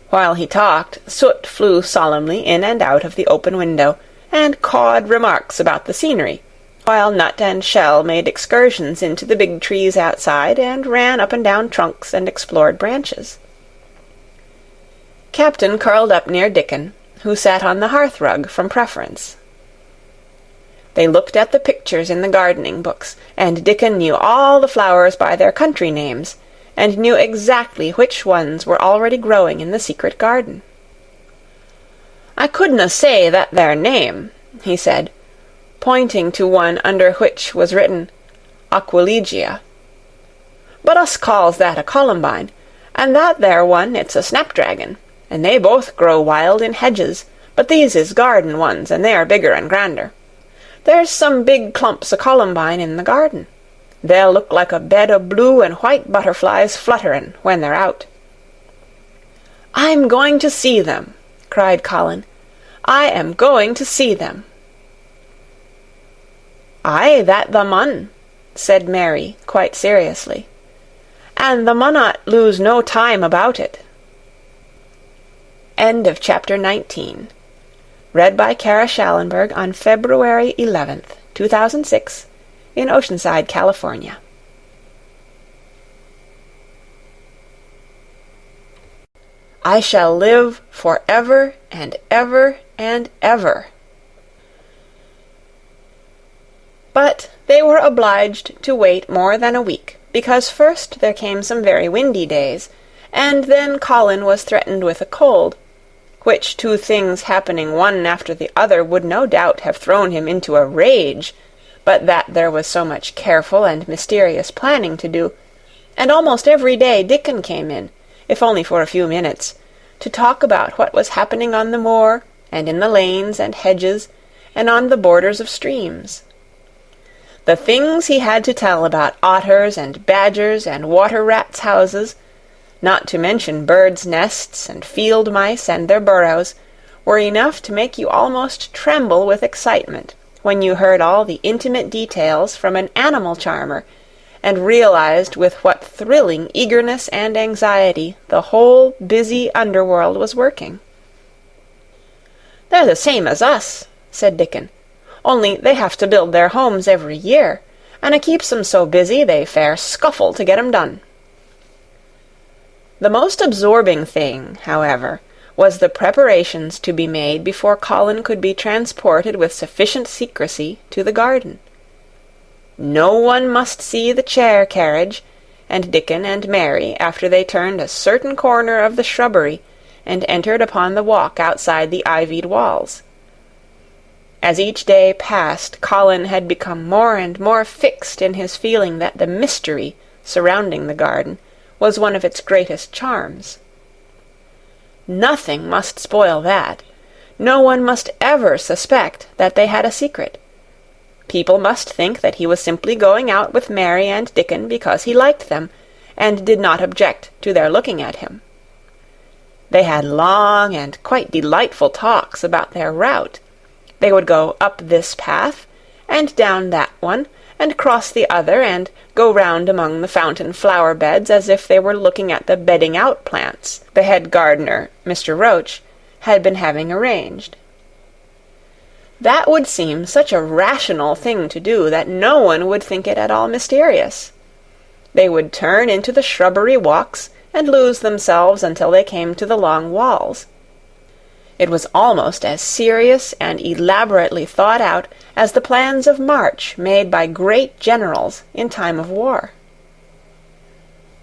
While he talked, Soot flew solemnly in and out of the open window, and cawed remarks about the scenery, while Nut and Shell made excursions into the big trees outside, and ran up and down trunks and explored branches. Captain curled up near Dickon, who sat on the hearth-rug from preference. They looked at the pictures in the gardening books, and Dickon knew all the flowers by their country names, and knew exactly which ones were already growing in the secret garden. "I couldna say that there name," he said, pointing to one under which was written Aquilegia. "But us calls that a columbine, and that there one it's a snapdragon, and they both grow wild in hedges, but these is garden ones, and they are bigger and grander. There's some big clumps o' columbine in the garden. They'll look like a bed o' blue and white butterflies flutterin' when they're out." "I'm going to see them," cried Colin. "I am going to see them." "Aye, that thou mun," said Mary, quite seriously. "And thou munnot lose no time about it." End of chapter 19. Read by Kara Schallenberg on February 11th, 2006, in Oceanside, California. I shall live forever and ever and ever. But They were obliged to wait more than a week, because first there came some very windy days, and then Colin was threatened with a cold, which two things happening one after the other would no doubt have thrown him into a rage, but that there was so much careful and mysterious planning to do, and almost every day Dickon came in, if only for a few minutes, to talk about what was happening on the moor, and in the lanes and hedges, and on the borders of streams. The things he had to tell about otters and badgers and water-rats' houses, not to mention birds' nests and field mice and their burrows, were enough to make you almost tremble with excitement when you heard all the intimate details from an animal charmer, and realized with what thrilling eagerness and anxiety the whole busy underworld was working. "They're the same as us," said Dickon, "only they have to build their homes every year, and it keeps 'em so busy they fair scuffle to get 'em done." The most absorbing thing, however, was the preparations to be made before Colin could be transported with sufficient secrecy to the garden. No one must see the chair-carriage, and Dickon and Mary, after they turned a certain corner of the shrubbery and entered upon the walk outside the ivied walls. As each day passed, Colin had become more and more fixed in his feeling that the mystery surrounding the garden was one of its greatest charms. Nothing must spoil that. No one must ever suspect that they had a secret. People must think that he was simply going out with Mary and Dickon because he liked them, and did not object to their looking at him. They had long and quite delightful talks about their route. They would go up this path, and down that one, and cross the other, and go round among the fountain flower-beds as if they were looking at the bedding-out plants the head gardener, Mr. Roach, had been having arranged. That would seem such a rational thing to do that no one would think it at all mysterious. They would turn into the shrubbery walks and lose themselves until they came to the long walls. It was almost as serious and elaborately thought out as the plans of march made by great generals in time of war.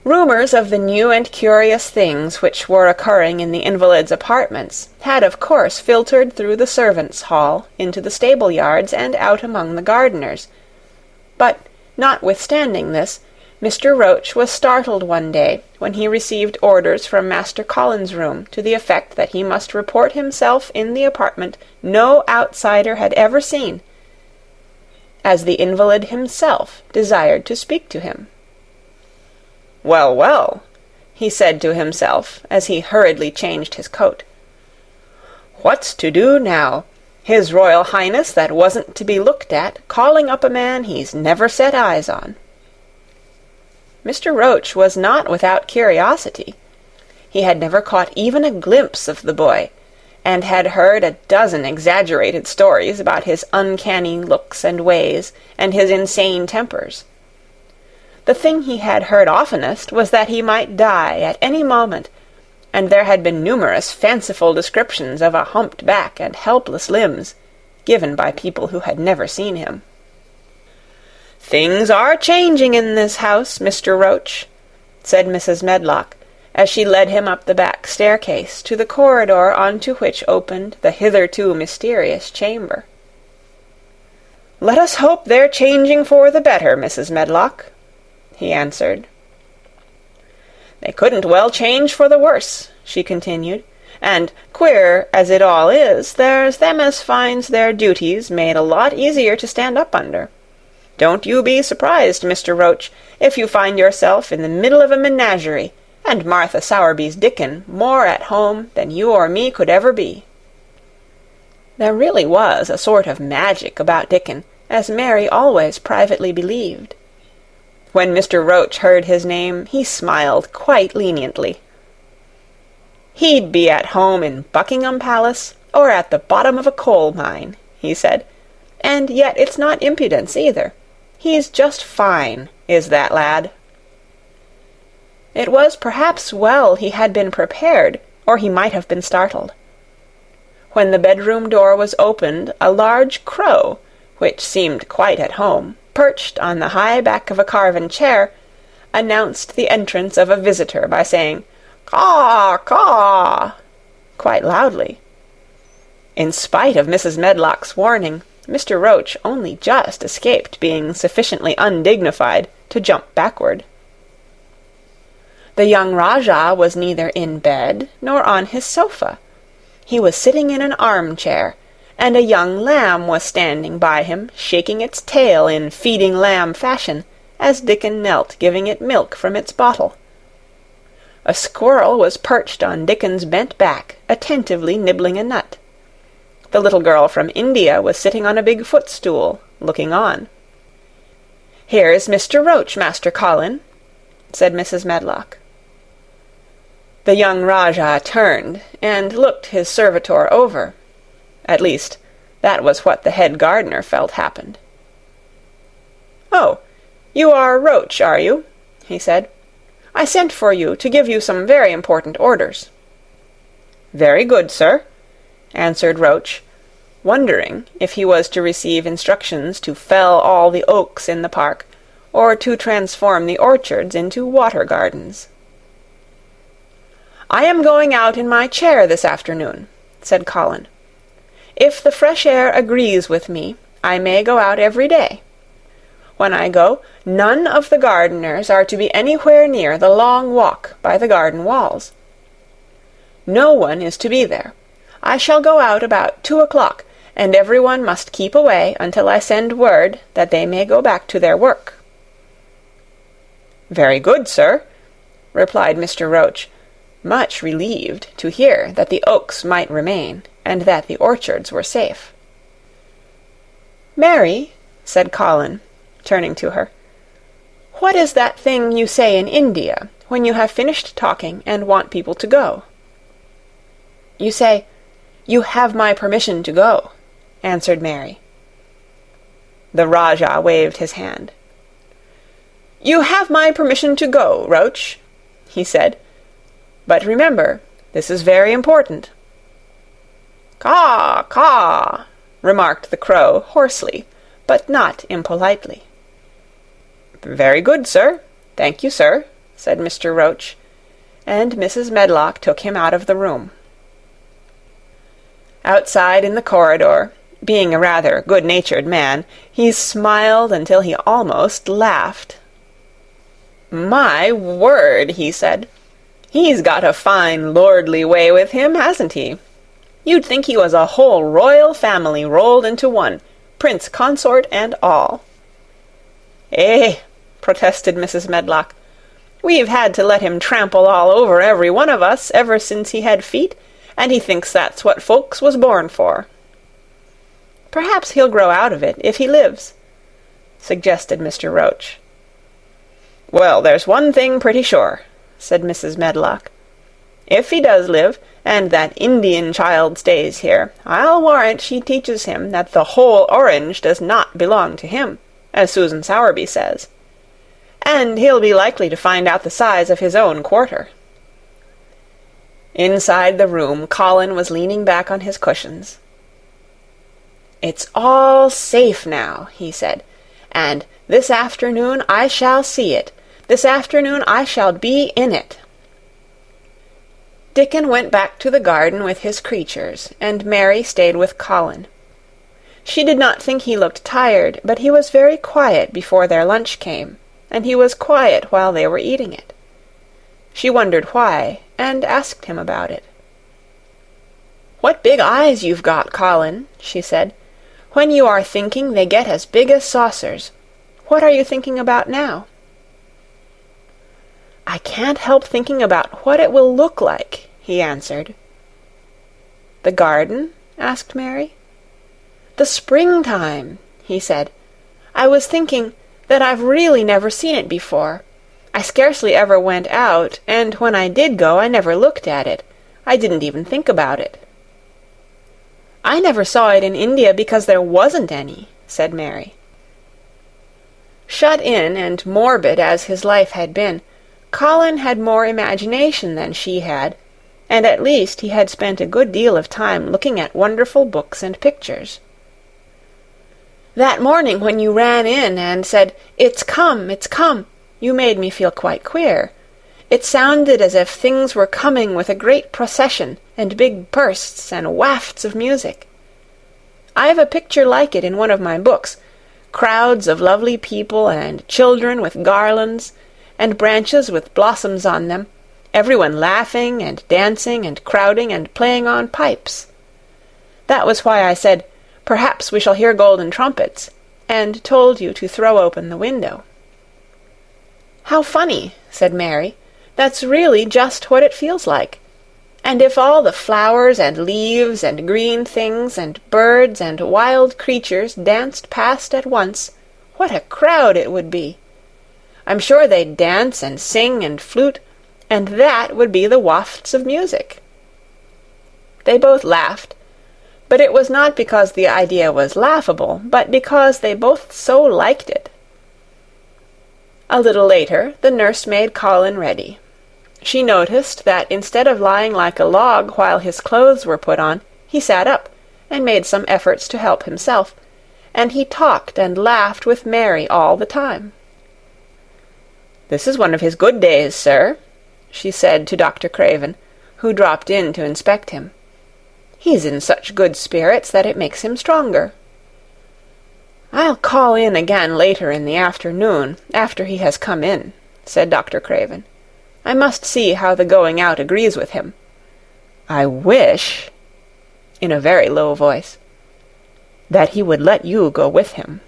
Rumours of the new and curious things which were occurring in the invalids' apartments had of course filtered through the servants' hall into the stable-yards and out among the gardeners, but, notwithstanding this, Mr. Roach was startled one day when he received orders from Master Colin's room to the effect that he must report himself in the apartment no outsider had ever seen, as the invalid himself desired to speak to him. "Well, well," he said to himself as he hurriedly changed his coat. "What's to do now? His Royal Highness that wasn't to be looked at, calling up a man he's never set eyes on." Mr. Roach was not without curiosity. He had never caught even a glimpse of the boy, and had heard a dozen exaggerated stories about his uncanny looks and ways, and his insane tempers. The thing he had heard oftenest was that he might die at any moment, and there had been numerous fanciful descriptions of a humped back and helpless limbs, given by people who had never seen him. "Things are changing in this house, Mr. Roach," said Mrs. Medlock, as she led him up the back staircase to the corridor on to which opened the hitherto mysterious chamber. "Let us hope they're changing for the better, Mrs. Medlock," he answered. "They couldn't well change for the worse," she continued, "and, queer as it all is, there's them as finds their duties made a lot easier to stand up under. Don't you be surprised, Mr. Roach, if you find yourself in the middle of a menagerie, and Martha Sowerby's Dickon more at home than you or me could ever be." There really was a sort of magic about Dickon, as Mary always privately believed. When Mr. Roach heard his name, he smiled quite leniently. "He'd be at home in Buckingham Palace, or at the bottom of a coal mine," he said, "and yet it's not impudence either. He's just fine, is that lad." It was perhaps well he had been prepared, or he might have been startled. When the bedroom door was opened, a large crow, which seemed quite at home, perched on the high back of a carven chair, announced the entrance of a visitor by saying, "Caw, caw," quite loudly. In spite of Mrs. Medlock's warning, Mr. Roach only just escaped being sufficiently undignified to jump backward. The young Rajah was neither in bed nor on his sofa. He was sitting in an armchair, and a young lamb was standing by him, shaking its tail in feeding lamb fashion, as Dickon knelt giving it milk from its bottle. A squirrel was perched on Dickon's bent back, attentively nibbling a nut. The little girl from India was sitting on a big footstool, looking on. "Here's Mr. Roach, Master Colin," said Mrs. Medlock. The young Rajah turned and looked his servitor over. At least, that was what the head gardener felt happened. "Oh, you are Roach, are you?" he said. "I sent for you to give you some very important orders." "Very good, sir," answered Roach, wondering if he was to receive instructions to fell all the oaks in the park, or to transform the orchards into water gardens. "I am going out in my chair this afternoon," said Colin. "If the fresh air agrees with me, I may go out every day. When I go, none of the gardeners are to be anywhere near the long walk by the garden walls. No one is to be there. I shall go out about 2 o'clock, and everyone must keep away until I send word that they may go back to their work." "Very good, sir," replied Mr. Roach, much relieved to hear that the oaks might remain, and that the orchards were safe. "Mary," said Colin, turning to her, "what is that thing you say in India, when you have finished talking and want people to go?" "You say, 'You have my permission to go,'" answered Mary. The Rajah waved his hand. "You have my permission to go, Roach," he said. "But remember, this is very important." "Caw, caw," remarked the crow hoarsely, but not impolitely. "Very good, sir. Thank you, sir," said Mr. Roach, and Mrs. Medlock took him out of the room. Outside in the corridor, being a rather good-natured man, he smiled until he almost laughed. "My word," he said, "he's got a fine lordly way with him, hasn't he? You'd think he was a whole royal family rolled into one, prince consort and all." "Eh," protested Mrs. Medlock, "we've had to let him trample all over every one of us ever since he had feet, and he thinks that's what folks was born for." "Perhaps he'll grow out of it, if he lives," suggested Mr. Roach. "Well, there's one thing pretty sure," said Mrs. Medlock. "If he does live, and that Indian child stays here, I'll warrant she teaches him that the whole orange does not belong to him, as Susan Sowerby says. And he'll be likely to find out the size of his own quarter." Inside the room, Colin was leaning back on his cushions. "It's all safe now," he said, "and this afternoon I shall see it. This afternoon I shall be in it." Dickon went back to the garden with his creatures, and Mary stayed with Colin. She did not think he looked tired, but he was very quiet before their lunch came, and he was quiet while they were eating it. She wondered why, and asked him about it. "What big eyes you've got, Colin," she said. "When you are thinking, they get as big as saucers. What are you thinking about now?" "I can't help thinking about what it will look like," he answered. "The garden?" asked Mary. "The springtime," he said. "I was thinking that I've really never seen it before. I scarcely ever went out, and when I did go I never looked at it. I didn't even think about it." "I never saw it in India because there wasn't any," said Mary. Shut in and morbid as his life had been, Colin had more imagination than she had, and at least he had spent a good deal of time looking at wonderful books and pictures. That morning when you ran in and said, 'It's come, it's come,' you made me feel quite queer. It sounded as if things were coming with a great procession and big bursts and wafts of music. I've a picture like it in one of my books, crowds of lovely people and children with garlands, and branches with blossoms on them, everyone laughing and dancing and crowding and playing on pipes. That was why I said, 'Perhaps we shall hear golden trumpets,' and told you to throw open the window." "How funny," said Mary. "That's really just what it feels like. And if all the flowers and leaves and green things and birds and wild creatures danced past at once, what a crowd it would be! I'm sure they'd dance and sing and flute, and that would be the wafts of music." They both laughed, but it was not because the idea was laughable, but because they both so liked it. A little later, the nurse made Colin ready. She noticed that instead of lying like a log while his clothes were put on, he sat up and made some efforts to help himself, and he talked and laughed with Mary all the time. "This is one of his good days, sir," she said to Dr. Craven, who dropped in to inspect him. "He's in such good spirits that it makes him stronger." "I'll call in again later in the afternoon, after he has come in," said Dr. Craven. "I must see how the going out agrees with him. I wish," in a very low voice, "that he would let you go with him."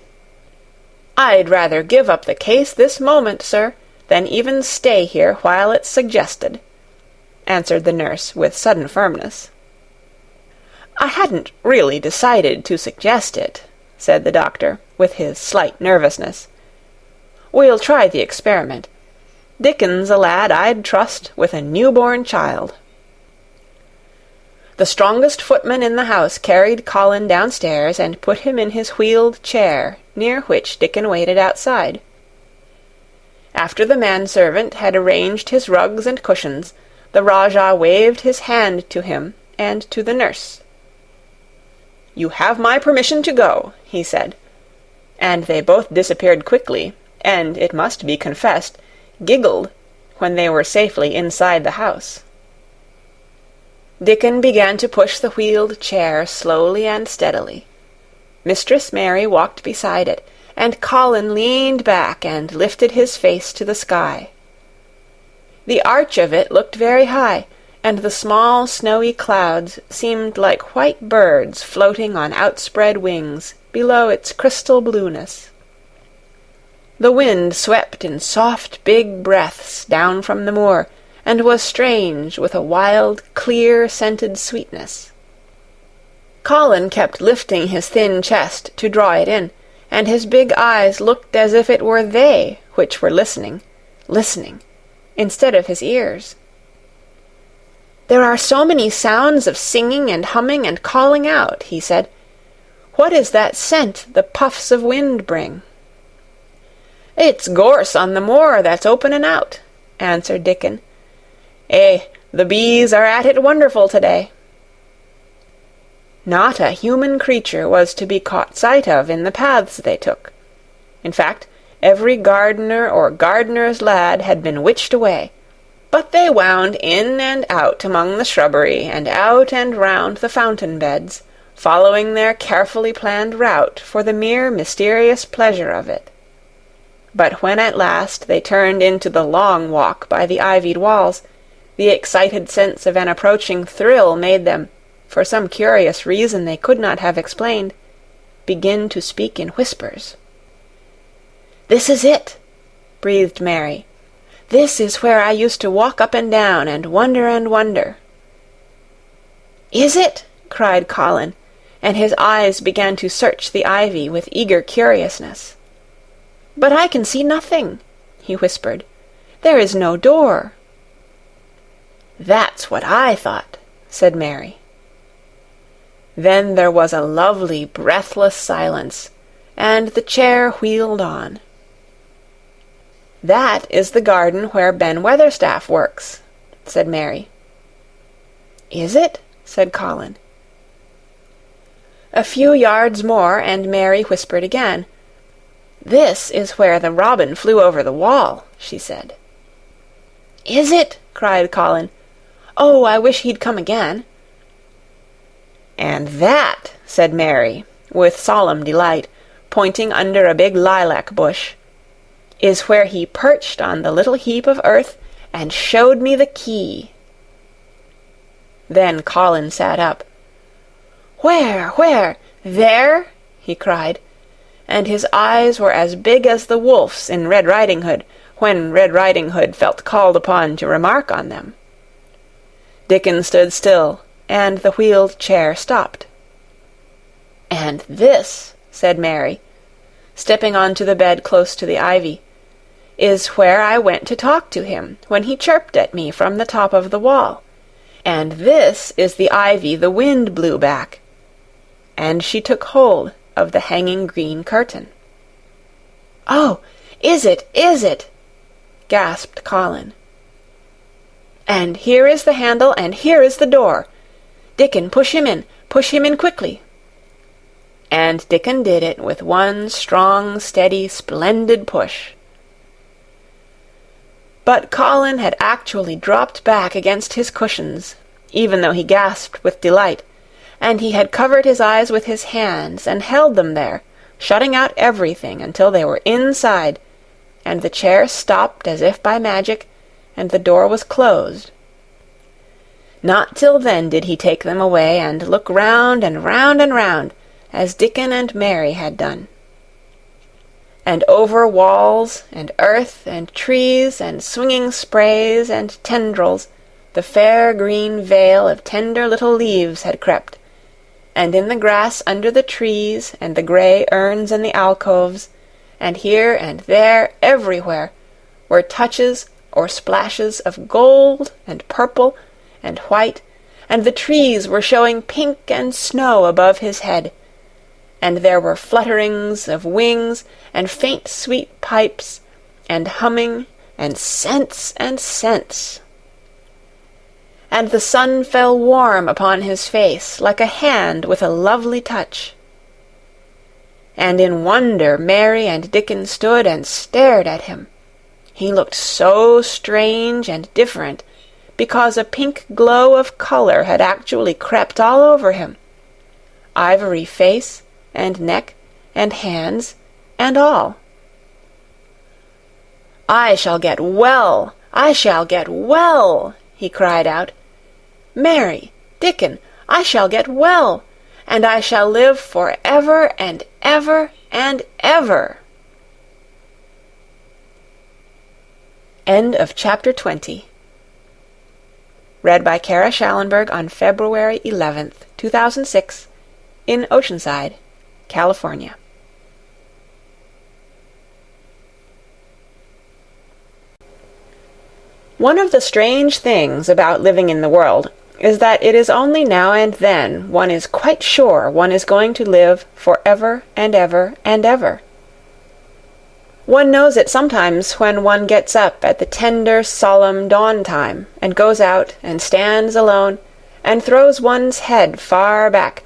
"I'd rather give up the case this moment, sir, than even stay here while it's suggested," answered the nurse with sudden firmness. "I hadn't really decided to suggest it," said the doctor, with his slight nervousness. "We'll try the experiment. Dickon's a lad I'd trust with a newborn child." The strongest footman in the house carried Colin downstairs and put him in his wheeled chair, near which Dickon waited outside. After the manservant had arranged his rugs and cushions, the Rajah waved his hand to him and to the nurse. "You have my permission to go," he said, and they both disappeared quickly, and, it must be confessed, giggled when they were safely inside the house. Dickon began to push the wheeled chair slowly and steadily. Mistress Mary walked beside it, and Colin leaned back and lifted his face to the sky. The arch of it looked very high, and the small snowy clouds seemed like white birds floating on outspread wings below its crystal blueness. The wind swept in soft big breaths down from the moor, and was strange with a wild, clear-scented sweetness. Colin kept lifting his thin chest to draw it in, and his big eyes looked as if it were they which were listening, instead of his ears. "There are so many sounds of singing and humming and calling out," he said. "What is that scent the puffs of wind bring?" "It's gorse on the moor that's opening out," answered Dickon. The bees are at it wonderful to-day." Not a human creature was to be caught sight of in the paths they took. In fact, every gardener or gardener's lad had been witched away, but they wound in and out among the shrubbery and out and round the fountain beds, following their carefully planned route for the mere mysterious pleasure of it. But when at last they turned into the long walk by the ivied walls, the excited sense of an approaching thrill made them, for some curious reason they could not have explained, begin to speak in whispers. "This is it," breathed Mary. "This is where I used to walk up and down and wonder. "Is it?" cried Colin, and his eyes began to search the ivy with eager curiousness. "But I can see nothing," he whispered. "There is no door." "That's what I thought," said Mary. Then there was a lovely, breathless silence, and the chair wheeled on. "That is the garden where Ben Weatherstaff works," said Mary. "Is it?" said Colin. A few yards more, and Mary whispered again. "This is where the robin flew over the wall," she said. "Is it?" cried Colin. "Oh, I wish he'd come again." "And that," said Mary, with solemn delight, pointing under a big lilac bush, "is where he perched on the little heap of earth and showed me the key." Then Colin sat up. "Where? There?" he cried, and his eyes were as big as the wolf's in Red Riding Hood, when Red Riding Hood felt called upon to remark on them. Dickon stood still, and the wheeled chair stopped. "And this," said Mary, stepping onto the bed close to the ivy, "is where I went to talk to him when he chirped at me from the top of the wall. And this is the ivy the wind blew back." And she took hold of the hanging green curtain. "Oh, is it? Gasped Colin. "And here is the handle, and here is the door. Dickon, push him in quickly." And Dickon did it with one strong, steady, splendid push. But Colin had actually dropped back against his cushions, even though he gasped with delight, and he had covered his eyes with his hands and held them there, shutting out everything until they were inside, and the chair stopped as if by magic, and the door was closed. Not till then did he take them away and look round and round and round, as Dickon and Mary had done. And over walls and earth and trees and swinging sprays and tendrils the fair green veil of tender little leaves had crept, and in the grass under the trees and the grey urns in the alcoves, and here and there everywhere, were touches or splashes of gold and purple and white, and the trees were showing pink and snow above his head, and there were flutterings of wings and faint sweet pipes and humming and scents and scents. And the sun fell warm upon his face like a hand with a lovely touch. And in wonder Mary and Dickon stood and stared at him. He looked so strange and different, because a pink glow of color had actually crept all over him. Ivory face and neck and hands and all. "I shall get well! I shall get well!" he cried out. "Mary, Dickon, I shall get well, and I shall live for ever and ever and ever." End of chapter 20. Read by Kara Schallenberg on February 11th, 2006, in Oceanside, California. One of the strange things about living in the world is that it is only now and then one is quite sure one is going to live for ever and ever and ever. One knows it sometimes when one gets up at the tender, solemn dawn time and goes out and stands alone and throws one's head far back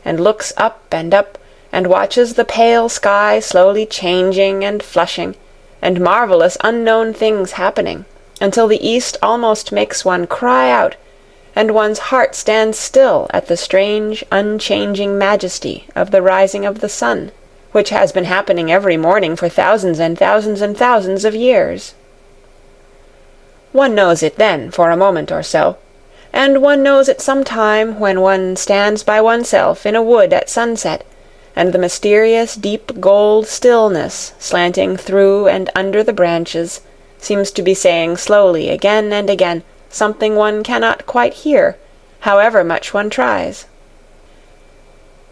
and looks up and watches the pale sky slowly changing and flushing and marvelous unknown things happening, until the east almost makes one cry out, and one's heart stands still at the strange, unchanging majesty of the rising of the sun, which has been happening every morning for thousands and thousands and thousands of years. One knows it then for a moment or so, and one knows it some time when one stands by oneself in a wood at sunset, and the mysterious deep gold stillness slanting through and under the branches seems to be saying slowly again and again something one cannot quite hear, however much one tries.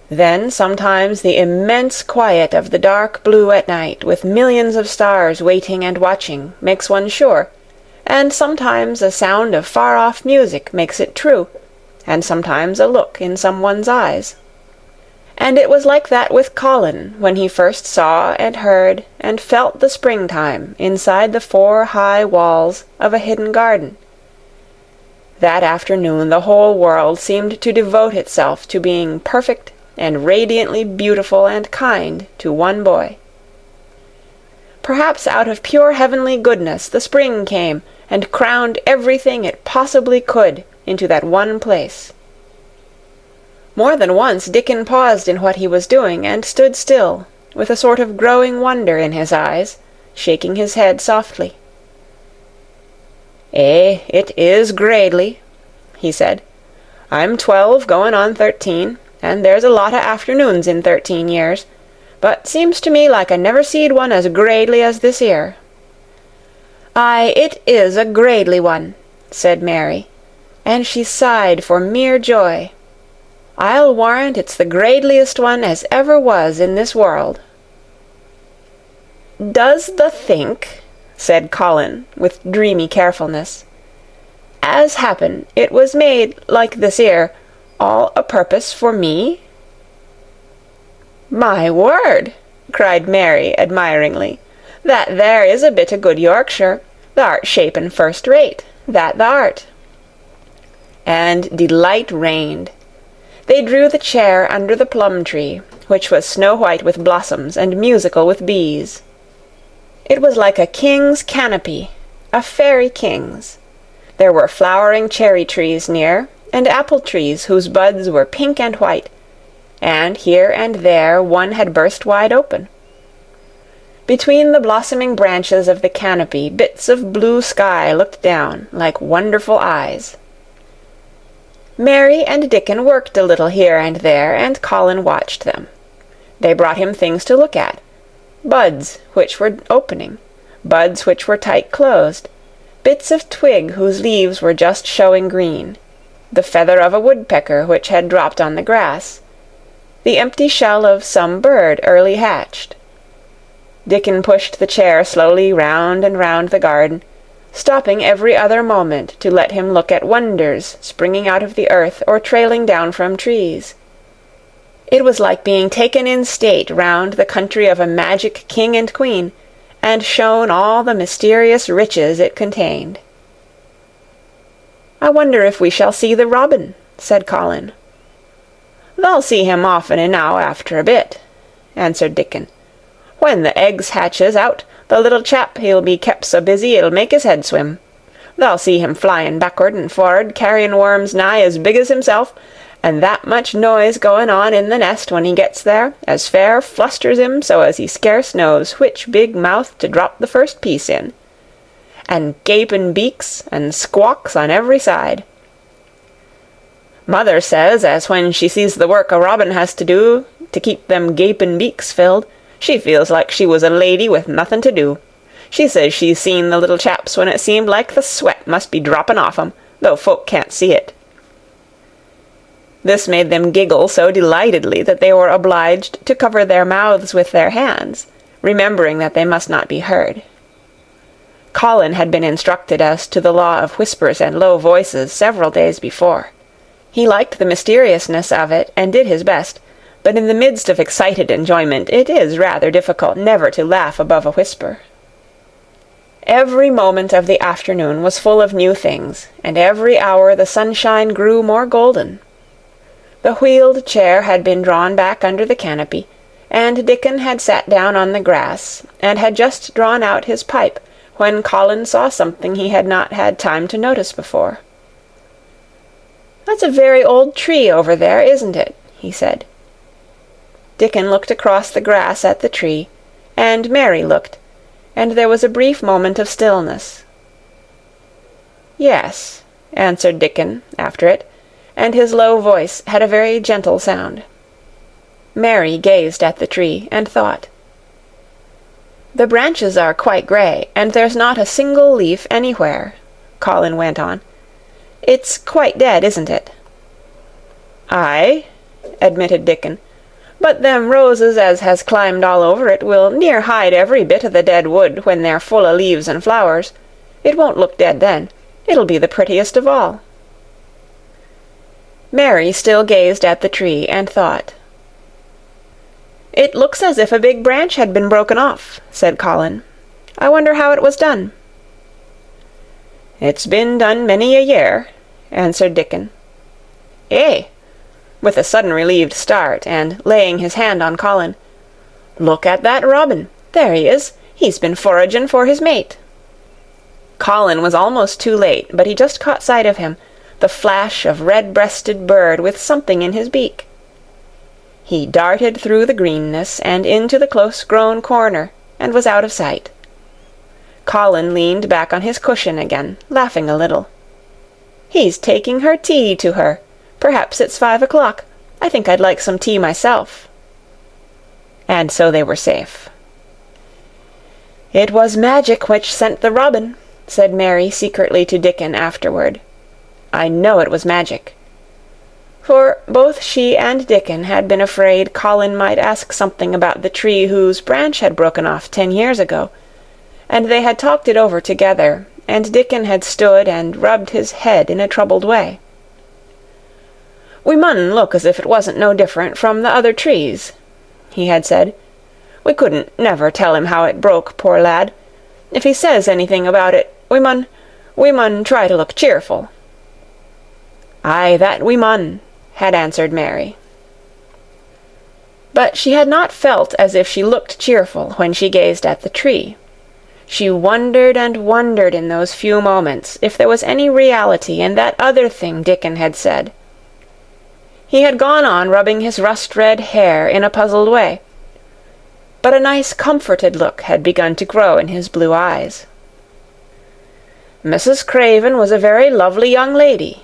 Then sometimes the immense quiet of the dark blue at night, with millions of stars waiting and watching, makes one sure, and sometimes a sound of far-off music makes it true, and sometimes a look in someone's eyes. And it was like that with Colin when he first saw and heard and felt the springtime inside the 4 high walls of a hidden garden. That afternoon the whole world seemed to devote itself to being perfect and radiantly beautiful and kind to one boy. Perhaps out of pure heavenly goodness the spring came and crowned everything it possibly could into that one place. More than once Dickon paused in what he was doing and stood still, with a sort of growing wonder in his eyes, shaking his head softly. It is gradely," he said. "I'm 12 going on 13, and there's a lot o' afternoons in 13 years, but seems to me like I never seed one as gradely as this 'ere." "Aye, it is a gradely one," said Mary, and she sighed for mere joy. "I'll warrant it's the gradeliest one as ever was in this world." "Does thee think," said Colin, with dreamy carefulness, "as happen it was made like this 'ere, all a purpose for me?" "My word!" cried Mary admiringly. "That there is a bit o' good Yorkshire. Th'art shapen first rate, that th'art." And delight reigned. They drew the chair under the plum-tree, which was snow-white with blossoms and musical with bees. It was like a king's canopy, a fairy king's. There were flowering cherry-trees near, and apple-trees whose buds were pink and white, and here and there one had burst wide open. Between the blossoming branches of the canopy bits of blue sky looked down, like wonderful eyes. Mary and Dickon worked a little here and there, and Colin watched them. They brought him things to look at. Buds which were opening, buds which were tight-closed, bits of twig whose leaves were just showing green, the feather of a woodpecker which had dropped on the grass, the empty shell of some bird early hatched. Dickon pushed the chair slowly round and round the garden, stopping every other moment to let him look at wonders springing out of the earth or trailing down from trees. It was like being taken in state round the country of a magic king and queen, and shown all the mysterious riches it contained. "I wonder if we shall see the robin," said Colin. "Thou'll see him often enow after a bit," answered Dickon. "When the eggs hatches out, the little chap he'll be kep so busy it'll make his head swim. Thou'll see him flyin' backward and for'ard, carryin' worms nigh as big as himself, and that much noise goin' on in the nest when he gets there, as fair flusters him so as he scarce knows which big mouth to drop the first piece in. And gapin' beaks and squawks on every side. Mother says as when she sees the work a robin has to do to keep them gapin' beaks filled, she feels like she was a lady with nothing to do. She says she's seen the little chaps when it seemed like the sweat must be droppin' off 'em, though folk can't see it." This made them giggle so delightedly that they were obliged to cover their mouths with their hands, remembering that they must not be heard. Colin had been instructed as to the law of whispers and low voices several days before. He liked the mysteriousness of it, and did his best, but in the midst of excited enjoyment it is rather difficult never to laugh above a whisper. Every moment of the afternoon was full of new things, and every hour the sunshine grew more golden. The wheeled chair had been drawn back under the canopy, and Dickon had sat down on the grass, and had just drawn out his pipe, when Colin saw something he had not had time to notice before. "That's a very old tree over there, isn't it?" he said. Dickon looked across the grass at the tree, and Mary looked, and there was a brief moment of stillness. "Yes," answered Dickon after it, and his low voice had a very gentle sound. Mary gazed at the tree and thought. "The branches are quite grey, and there's not a single leaf anywhere," Colin went on. "It's quite dead, isn't it?" "Aye," admitted Dickon, "but them roses as has climbed all over it will near hide every bit o' the dead wood when they're full o' leaves and flowers. It won't look dead then. It'll be the prettiest of all." Mary still gazed at the tree and thought. "It looks as if a big branch had been broken off," said Colin. "I wonder how it was done." "It's been done many a year," answered Dickon. "Eh, with a sudden relieved start, and laying his hand on Colin. "Look at that robin. There he is. He's been foragin' for his mate." Colin was almost too late, but he just caught sight of him, the flash of red-breasted bird with something in his beak. He darted through the greenness and into the close-grown corner, and was out of sight. Colin leaned back on his cushion again, laughing a little. "He's taking her tea to her. Perhaps it's 5 o'clock. I think I'd like some tea myself." And so they were safe. "It was magic which sent the robin," said Mary secretly to Dickon afterward. "I know it was magic." For both she and Dickon had been afraid Colin might ask something about the tree whose branch had broken off 10 years ago, and they had talked it over together, and Dickon had stood and rubbed his head in a troubled way. "We mun look as if it wasn't no different from the other trees," he had said. "We couldn't never tell him how it broke, poor lad. If he says anything about it, we mun try to look cheerful." "Aye, that we mun," had answered Mary. But she had not felt as if she looked cheerful when she gazed at the tree. She wondered and wondered in those few moments if there was any reality in that other thing Dickon had said. He had gone on rubbing his rust-red hair in a puzzled way, but a nice comforted look had begun to grow in his blue eyes. "Mrs. Craven was a very lovely young lady,"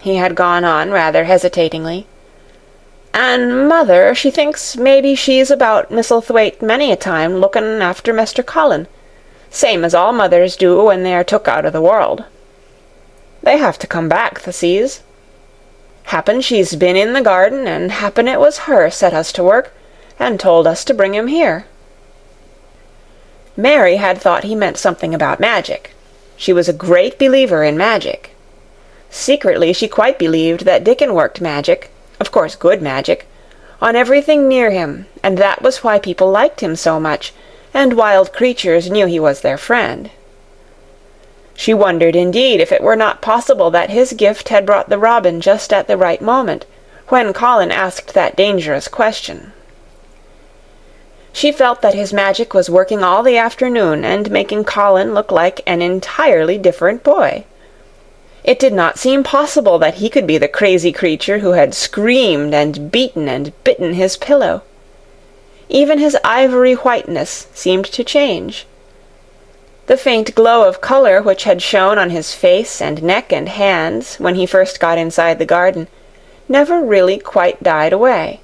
he had gone on rather hesitatingly. "An' mother, she thinks maybe she's about Misselthwaite many a time looking after Mr. Colin, same as all mothers do when they are took out of the world. They have to come back, th'a sees. Happen she's been in the garden, and happen it was her set us to work, and told us to bring him here." Mary had thought he meant something about magic. She was a great believer in magic. Secretly she quite believed that Dickon worked magic, of course good magic, on everything near him, and that was why people liked him so much, and wild creatures knew he was their friend. She wondered indeed if it were not possible that his gift had brought the robin just at the right moment, when Colin asked that dangerous question. She felt that his magic was working all the afternoon and making Colin look like an entirely different boy. It did not seem possible that he could be the crazy creature who had screamed and beaten and bitten his pillow. Even his ivory whiteness seemed to change. The faint glow of color which had shone on his face and neck and hands when he first got inside the garden never really quite died away.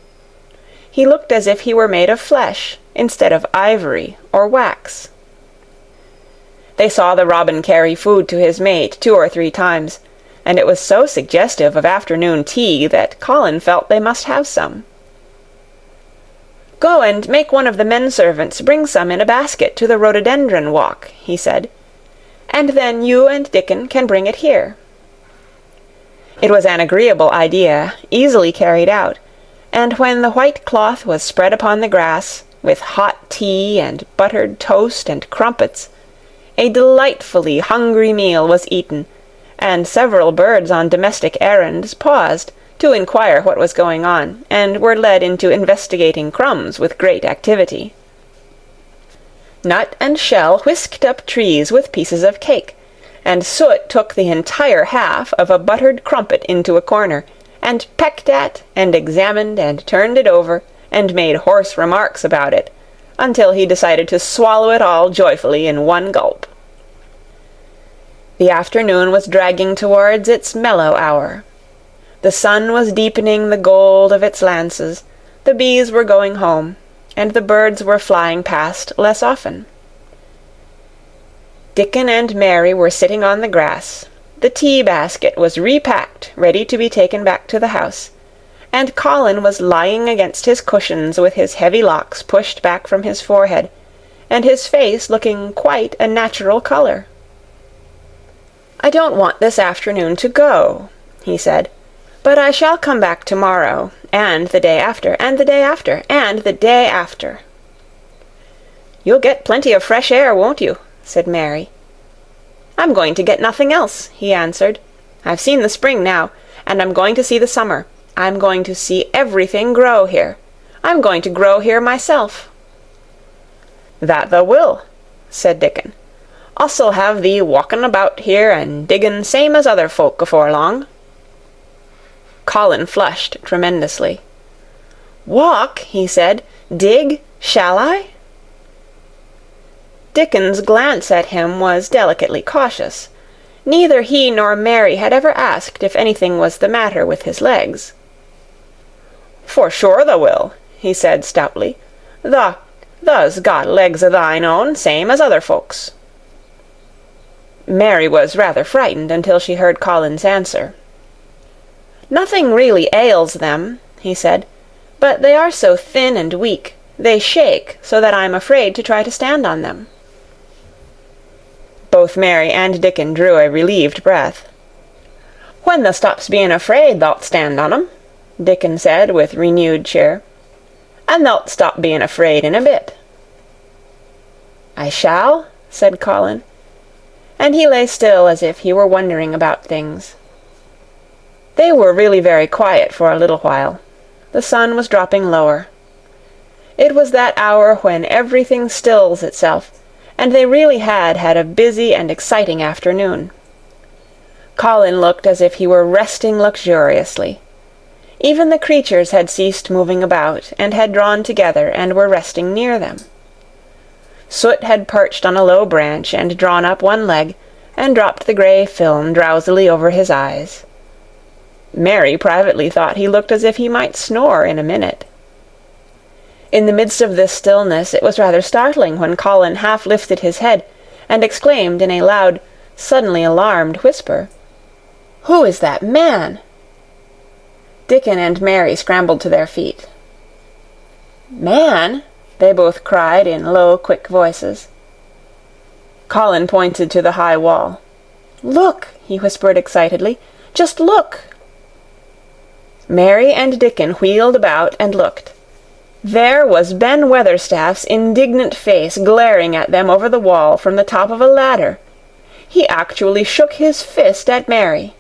He looked as if he were made of flesh instead of ivory or wax. They saw the robin carry food to his mate 2 or 3 times, and it was so suggestive of afternoon tea that Colin felt they must have some. "Go and make one of the men-servants bring some in a basket to the rhododendron walk," he said, "and then you and Dickon can bring it here." It was an agreeable idea, easily carried out, and when the white cloth was spread upon the grass, with hot tea and buttered toast and crumpets, a delightfully hungry meal was eaten, and several birds on domestic errands paused to inquire what was going on, and were led into investigating crumbs with great activity. Nut and Shell whisked up trees with pieces of cake, and Soot took the entire half of a buttered crumpet into a corner, and pecked at, and examined, and turned it over, and made hoarse remarks about it, until he decided to swallow it all joyfully in one gulp. The afternoon was dragging towards its mellow hour. The sun was deepening the gold of its lances, the bees were going home, and the birds were flying past less often. Dickon and Mary were sitting on the grass, the tea-basket was repacked, ready to be taken back to the house, and Colin was lying against his cushions with his heavy locks pushed back from his forehead, and his face looking quite a natural color. "I don't want this afternoon to go," he said, "but I shall come back tomorrow, and the day after, and the day after, and the day after." "You'll get plenty of fresh air, won't you?" said Mary. "I'm going to get nothing else," he answered. "I've seen the spring now, and I'm going to see the summer. I'm going to see everything grow here. I'm going to grow here myself." "That thou will," said Dickon. "Us'll have thee walking about here and digging same as other folk afore long." Colin flushed tremendously. "Walk?" he said. "Dig? Shall I?" Dickon's glance at him was delicately cautious. Neither he nor Mary had ever asked if anything was the matter with his legs. "For sure thou will," he said stoutly. "Thou's got legs o' thine own, same as other folks." Mary was rather frightened until she heard Colin's answer. "Nothing really ails them," he said, "but they are so thin and weak, they shake so that I'm afraid to try to stand on them." Both Mary and Dickon drew a relieved breath. "When thou stops being afraid thou'lt stand on 'em," Dickon said with renewed cheer. "And thou'lt stop being afraid in a bit." "I shall?" said Colin, and he lay still as if he were wondering about things. They were really very quiet for a little while. The sun was dropping lower. It was that hour when everything stills itself, and they really had a busy and exciting afternoon. Colin looked as if he were resting luxuriously. Even the creatures had ceased moving about, and had drawn together and were resting near them. Soot had perched on a low branch and drawn up one leg, and dropped the grey film drowsily over his eyes. Mary privately thought he looked as if he might snore in a minute. In the midst of this stillness it was rather startling when Colin half lifted his head and exclaimed in a loud, suddenly alarmed whisper, "Who is that man?" Dickon and Mary scrambled to their feet. "Man?" they both cried in low, quick voices. Colin pointed to the high wall. "Look!" he whispered excitedly. "Just look!" Mary and Dickon wheeled about and looked. There was Ben Weatherstaff's indignant face glaring at them over the wall from the top of a ladder. He actually shook his fist at Mary.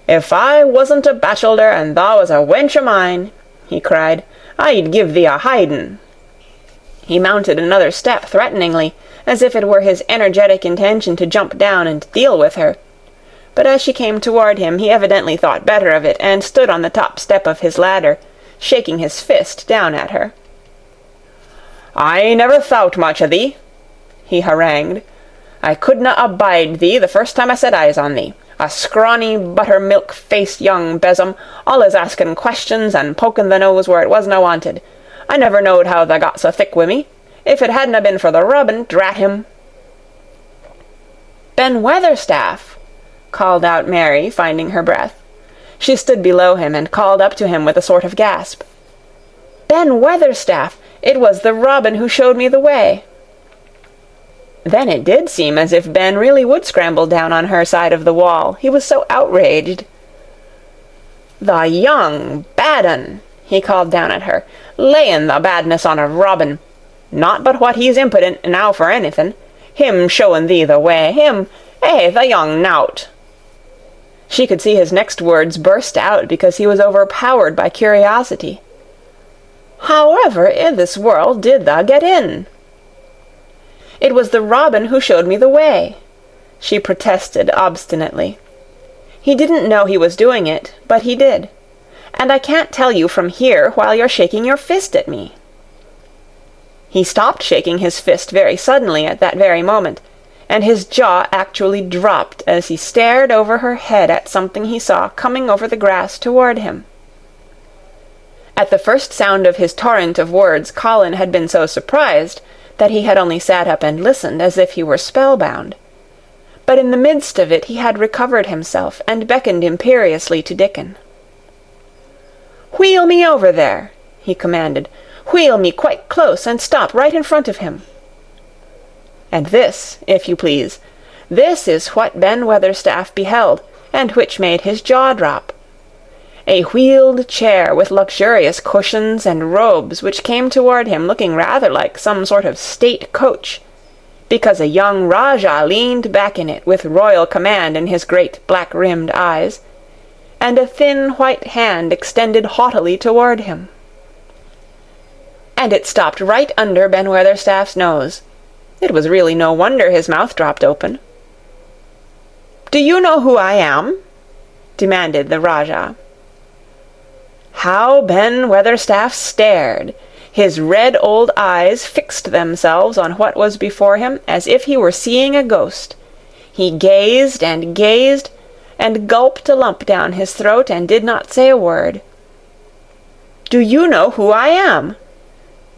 "If I wasn't a bachelder and thou was a wench o' mine," he cried, "I'd give thee a hidin'." He mounted another step threateningly, as if it were his energetic intention to jump down and deal with her. But as she came toward him, he evidently thought better of it, and stood on the top step of his ladder, shaking his fist down at her. "I never thowt much o' thee," he harangued. "I couldna abide thee the first time I set eyes on thee. A scrawny, buttermilk-faced young besom, allus asking questions and poking the nose where it wasna wanted. I never knowed how tha got so thick wi' me. If it hadna been for the rubbin', drat him." "Ben Weatherstaff!" called out Mary, finding her breath. She stood below him and called up to him with a sort of gasp. "Ben Weatherstaff! It was the robin who showed me the way." Then it did seem as if Ben really would scramble down on her side of the wall, he was so outraged. "The young bad un!" he called down at her, "layin' the badness on a robin. Not but what he's impudent now for anything. Him showing thee the way, him, the young nowt." She could see his next words burst out because he was overpowered by curiosity. "However i' this world did thou get in?" "It was the robin who showed me the way," she protested obstinately. "He didn't know he was doing it, but he did. And I can't tell you from here while you're shaking your fist at me." He stopped shaking his fist very suddenly at that very moment, and his jaw actually dropped as he stared over her head at something he saw coming over the grass toward him. At the first sound of his torrent of words, Colin had been so surprised that he had only sat up and listened as if he were spellbound. But in the midst of it he had recovered himself and beckoned imperiously to Dickon. "Wheel me over there," he commanded. "Wheel me quite close and stop right in front of him." And this, if you please, this is what Ben Weatherstaff beheld, and which made his jaw drop. A wheeled chair with luxurious cushions and robes which came toward him looking rather like some sort of state coach, because a young Rajah leaned back in it with royal command in his great black-rimmed eyes, and a thin white hand extended haughtily toward him. And it stopped right under Ben Weatherstaff's nose. It was really no wonder his mouth dropped open. "Do you know who I am?" demanded the Rajah. How Ben Weatherstaff stared! His red old eyes fixed themselves on what was before him as if he were seeing a ghost. He gazed and gazed, and gulped a lump down his throat and did not say a word. "Do you know who I am?"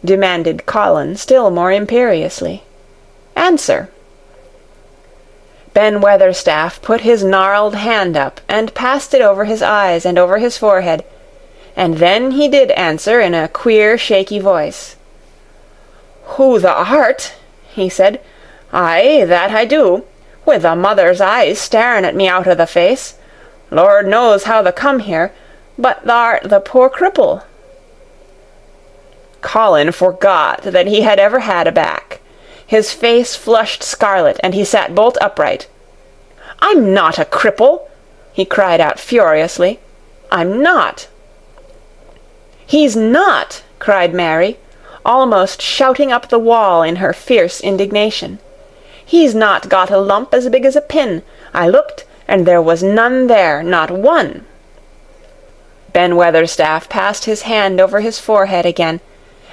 demanded Colin still more imperiously. "Answer." Ben Weatherstaff put his gnarled hand up and passed it over his eyes and over his forehead, and then he did answer in a queer, shaky voice. "Who thou art?" he said. "Aye, that I do, with a mother's eyes staring at me out of the face. Lord knows how thou come here, but thou'rt the poor cripple." Colin forgot that he had ever had a back. His face flushed scarlet, and he sat bolt upright. "I'm not a cripple!" he cried out furiously. "I'm not!" "He's not!" cried Mary, almost shouting up the wall in her fierce indignation. "He's not got a lump as big as a pin. I looked, and there was none there, not one." Ben Weatherstaff passed his hand over his forehead again,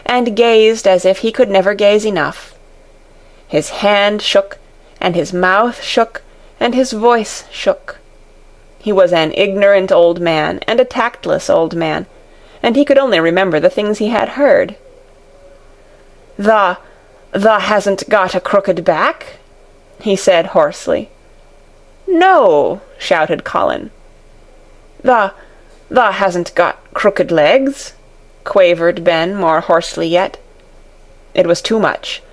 and gazed as if he could never gaze enough. His hand shook, and his mouth shook, and his voice shook. He was an ignorant old man, and a tactless old man, and he could only remember the things he had heard. Thou hasn't got a crooked back?" he said hoarsely. "No," shouted Colin. Thou hasn't got crooked legs?" quavered Ben more hoarsely yet. It was too much.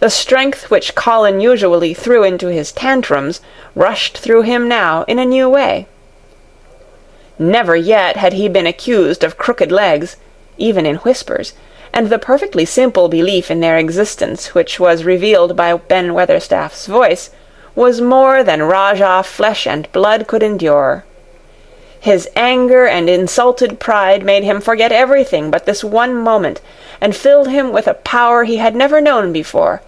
The strength which Colin usually threw into his tantrums rushed through him now in a new way. Never yet had he been accused of crooked legs, even in whispers, and the perfectly simple belief in their existence which was revealed by Ben Weatherstaff's voice was more than Rajah flesh and blood could endure. His anger and insulted pride made him forget everything but this one moment, and filled him with a power he had never known before,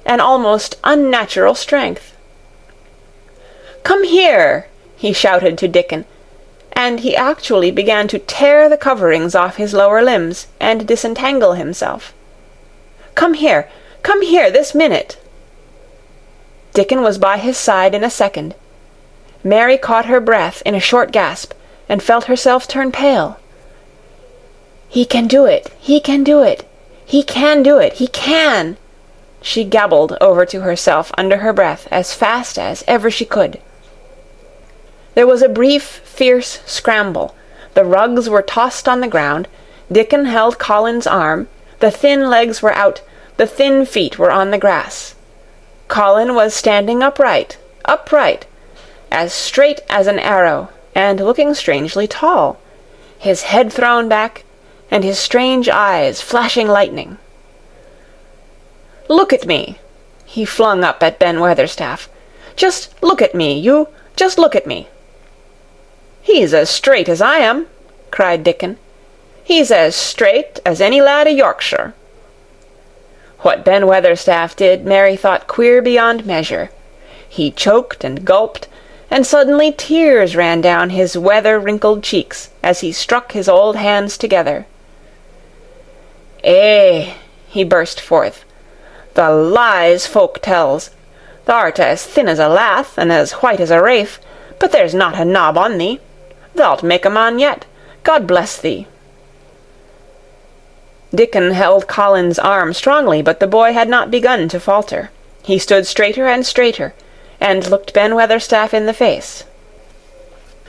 an almost unnatural strength. "Come here!" he shouted to Dickon, and he actually began to tear the coverings off his lower limbs and disentangle himself. Come here, this minute!" Dickon was by his side in a second. Mary caught her breath in a short gasp, and felt herself turn pale. "He can do it! He can do it! He can do it! He can!" she gabbled over to herself under her breath as fast as ever she could. There was a brief, fierce scramble. The rugs were tossed on the ground. Dickon held Colin's arm. The thin legs were out. The thin feet were on the grass. Colin was standing upright, as straight as an arrow, and looking strangely tall, his head thrown back, and his strange eyes flashing lightning. "Look at me!" he flung up at Ben Weatherstaff. "Just look at me, you! Just look at me!" "He's as straight as I am!" cried Dickon. "He's as straight as any lad of Yorkshire." What Ben Weatherstaff did Mary thought queer beyond measure. He choked and gulped, and suddenly tears ran down his weather-wrinkled cheeks as he struck his old hands together. "Eh," he burst forth, "the lies folk tells! Thou'rt as thin as a lath, and as white as a wraith, but there's not a knob on thee. Thou'lt make a man yet. God bless thee." Dickon held Colin's arm strongly, but the boy had not begun to falter. He stood straighter and straighter, and looked Ben Weatherstaff in the face.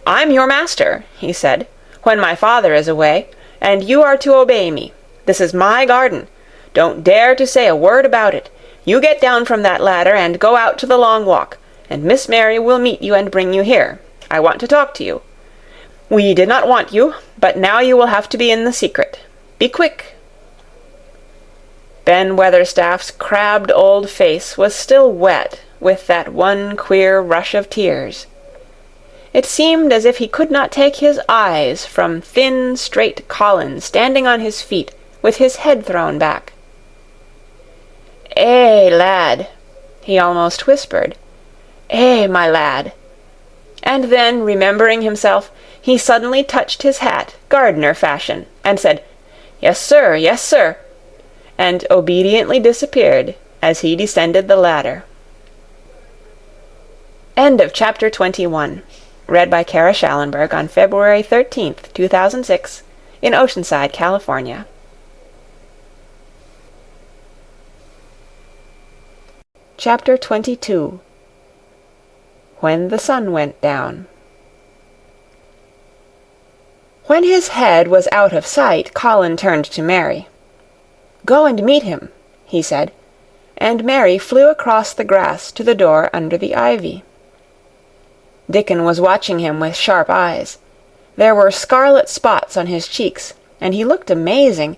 "I'm your master," he said, "when my father is away, and you are to obey me. This is my garden. Don't dare to say a word about it. You get down from that ladder and go out to the long walk, and Miss Mary will meet you and bring you here. I want to talk to you. We did not want you, but now you will have to be in the secret. Be quick." Ben Weatherstaff's crabbed old face was still wet with that one queer rush of tears. It seemed as if he could not take his eyes from thin, straight Colin standing on his feet, with his head thrown back. "Eh, lad," he almost whispered. "Eh, my lad." And then, remembering himself, he suddenly touched his hat, gardener fashion, and said, "Yes, sir, yes, sir," and obediently disappeared as he descended the ladder. End of chapter 21. Read by Kara Schallenberg on February 13th, 2006, in Oceanside, California. Chapter 22. When the Sun Went Down. When his head was out of sight, Colin turned to Mary. "Go and meet him," he said, and Mary flew across the grass to the door under the ivy. Dickon was watching him with sharp eyes. There were scarlet spots on his cheeks, and he looked amazing,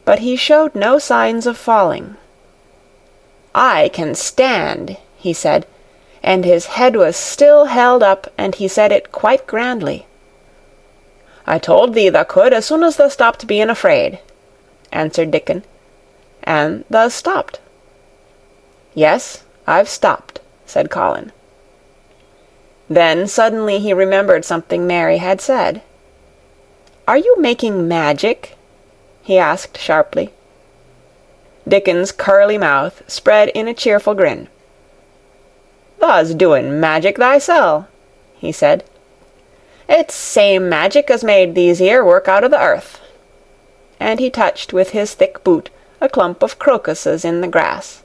but he showed no signs of falling. "I can stand," he said, and his head was still held up, and he said it quite grandly. "I told thee thou could as soon as thou stopped being afraid," answered Dickon, and thou stopped. "Yes, I've stopped," said Colin. Then suddenly he remembered something Mary had said. "Are you making magic?" he asked sharply. Dickon's curly mouth spread in a cheerful grin. "Thou's doin' magic thysel'," he said. "It's same magic as made these here work out o' the earth." And he touched with his thick boot a clump of crocuses in the grass.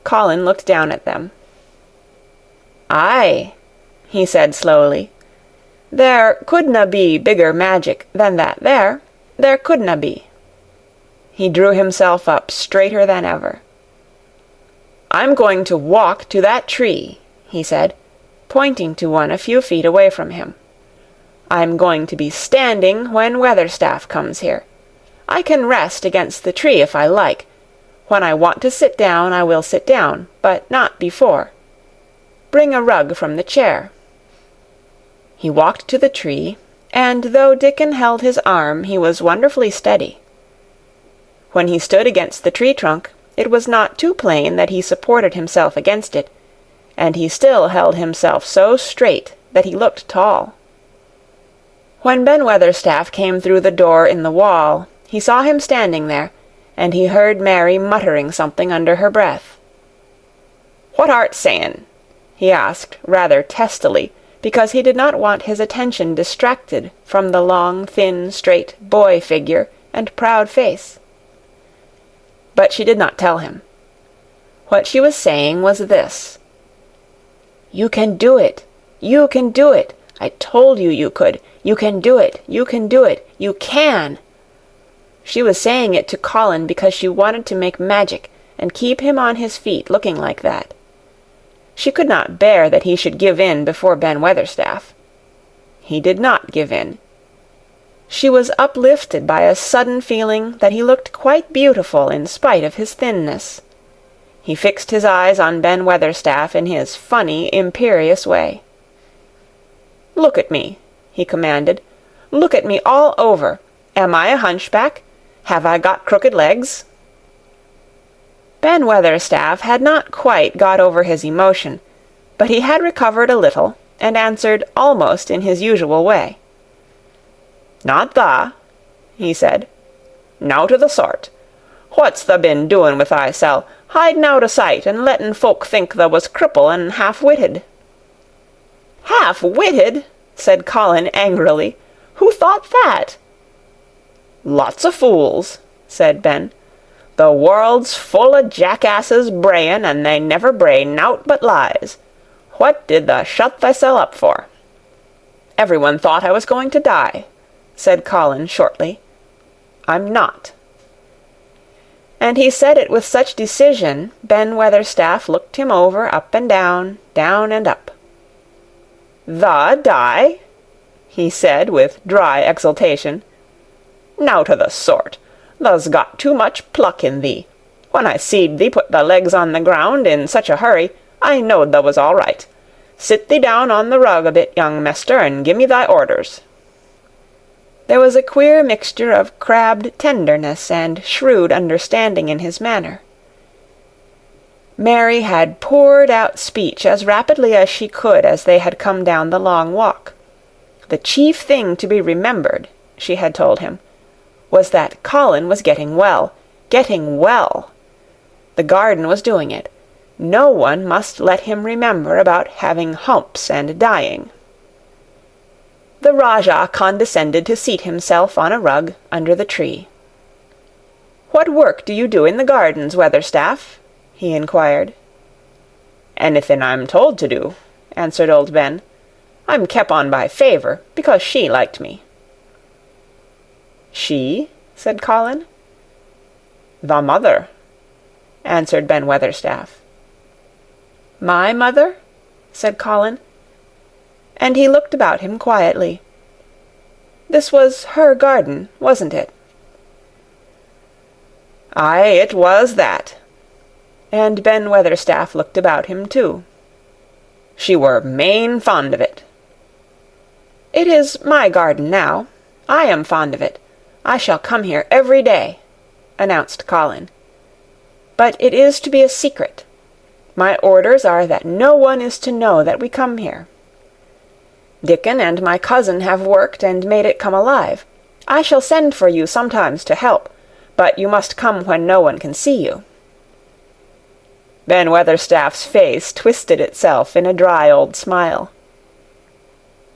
Colin looked down at them. "Aye," he said slowly. "There couldna be bigger magic than that there. There couldna be." He drew himself up straighter than ever. "I'm going to walk to that tree," he said, pointing to one a few feet away from him. "I'm going to be standing when Weatherstaff comes here. I can rest against the tree if I like. When I want to sit down, I will sit down, but not before. Bring a rug from the chair." He walked to the tree, and though Dickon held his arm, he was wonderfully steady. When he stood against the tree trunk, it was not too plain that he supported himself against it, and he still held himself so straight that he looked tall. When Ben Weatherstaff came through the door in the wall, he saw him standing there, and he heard Mary muttering something under her breath. "What art sayin'?" he asked rather testily, because he did not want his attention distracted from the long, thin, straight boy figure and proud face. But she did not tell him. What she was saying was this: "You can do it! You can do it! I told you you could! You can do it! You can do it! You can!" She was saying it to Colin because she wanted to make magic and keep him on his feet looking like that. She could not bear that he should give in before Ben Weatherstaff. He did not give in. She was uplifted by a sudden feeling that he looked quite beautiful in spite of his thinness. He fixed his eyes on Ben Weatherstaff in his funny, imperious way. "Look at me," he commanded. "Look at me all over. Am I a hunchback? Have I got crooked legs?" Ben Weatherstaff had not quite got over his emotion, but he had recovered a little, and answered almost in his usual way. "Not tha," he said. "Nowt o' the sort. What's tha been doin' with thysel', hiding out o' sight and letting folk think tha was cripple and half-witted?" "Half-witted!" said Colin angrily. "Who thought that?" "Lots o' fools," said Ben. "The world's full o' jackasses brayin', and they never bray nowt but lies. What did tha shut thysel' up for?" "Everyone thought I was going to die," said Colin shortly. "I'm not." And he said it with such decision, Ben Weatherstaff looked him over up and down and up. "Tha die?" he said with dry exultation. "Nowt o' the sort. Tha's got too much pluck in thee. When I seed thee put thy legs on the ground in such a hurry, I knowed tha was all right. Sit thee down on the rug a bit, young mester, and gi' me thy orders." There was a queer mixture of crabbed tenderness and shrewd understanding in his manner. Mary had poured out speech as rapidly as she could as they had come down the long walk. The chief thing to be remembered, she had told him, was that Colin was getting well. Getting well! The garden was doing it. No one must let him remember about having humps and dying. The Rajah condescended to seat himself on a rug under the tree. "What work do you do in the gardens, Weatherstaff?" he inquired. "Anything I'm told to do," answered old Ben. "I'm kep' on by favour, because she liked me." "She?" said Colin. "The mother," answered Ben Weatherstaff. "My mother?" said Colin, and he looked about him quietly. This was her garden, wasn't it? "Aye, it was that." And Ben Weatherstaff looked about him too. "She were main fond of it." "It is my garden now. I am fond of it. I shall come here every day," announced Colin. "But it is to be a secret. My orders are that no one is to know that we come here. Dickon and my cousin have worked and made it come alive. I shall send for you sometimes to help, but you must come when no one can see you." Ben Weatherstaff's face twisted itself in a dry old smile.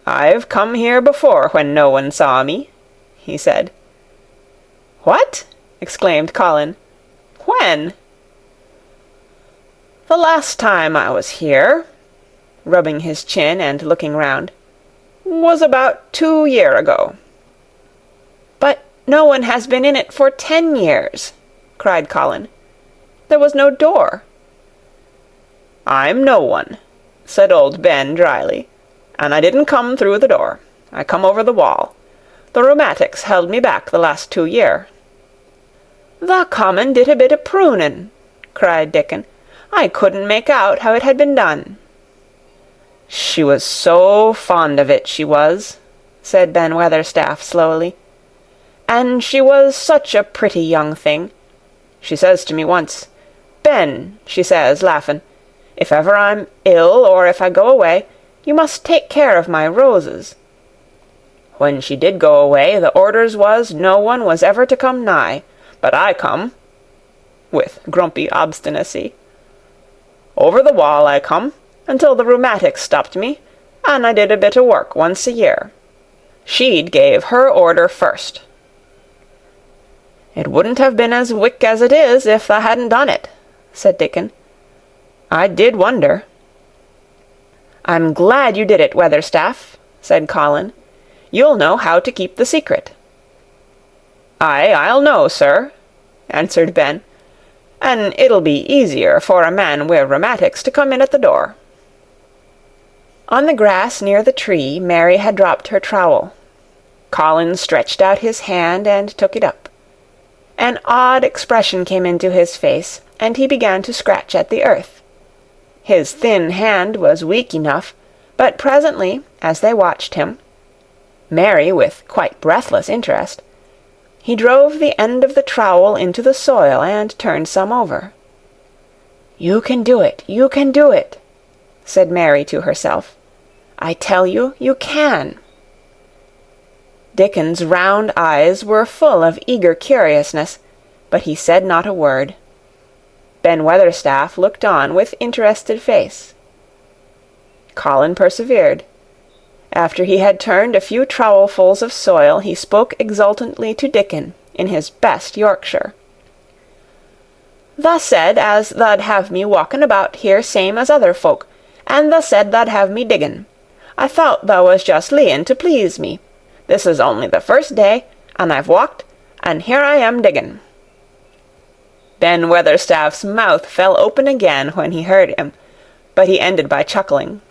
"I've come here before when no one saw me," he said. "What?" exclaimed Colin. "When?" "The last time I was here," rubbing his chin and looking round, "was about 2 year ago." "But no one has been in it for 10 years," cried Colin. "There was no door." "I'm no one," said old Ben dryly, "and I didn't come through the door. I come over the wall. The rheumatics held me back the last 2 year." "The common did a bit of prunin'," cried Dickon. "I couldn't make out how it had been done." "She was so fond of it, she was," said Ben Weatherstaff slowly. "And she was such a pretty young thing. She says to me once, 'Ben,' she says, laughin', 'if ever I'm ill or if I go away, you must take care of my roses.' When she did go away, the orders was no one was ever to come nigh, but I come," with grumpy obstinacy. "Over the wall I come, until the rheumatics stopped me, and I did a bit o' work once a year. She'd gave her order first." "It wouldn't have been as wick as it is if tha hadn't done it," said Dickon. "I did wonder." "I'm glad you did it, Weatherstaff," said Colin. "You'll know how to keep the secret." "Aye, I'll know, sir," answered Ben, "and it'll be easier for a man wi' rheumatics to come in at the door." On the grass near the tree, Mary had dropped her trowel. Colin stretched out his hand and took it up. An odd expression came into his face, and he began to scratch at the earth. His thin hand was weak enough, but presently, as they watched him, Mary with quite breathless interest, he drove the end of the trowel into the soil and turned some over. "You can do it, you can do it," said Mary to herself. "I tell you, you can." Dickon's round eyes were full of eager curiousness, but he said not a word. Ben Weatherstaff looked on with interested face. Colin persevered. After he had turned a few trowelfuls of soil, he spoke exultantly to Dickon in his best Yorkshire. "Tha said as tha'd have me walking about here same as other folk, and tha said tha'd have me diggin'. I thought tha was just leein' to please me. This is only the first day, and I've walked, and here I am diggin'." Ben Weatherstaff's mouth fell open again when he heard him, but he ended by chuckling.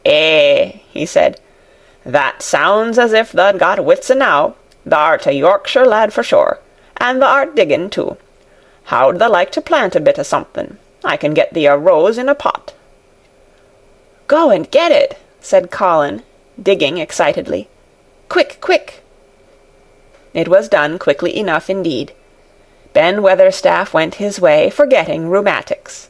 "Eh," he said, "that sounds as if tha'd got wits enow. Tha'rt a Yorkshire lad for sure, and tha'rt diggin' too. How'd tha like to plant a bit o' something? I can get thee a rose in a pot." "Go and get it," said Colin, digging excitedly. "Quick, quick!" It was done quickly enough indeed. Ben Weatherstaff went his way, forgetting rheumatics.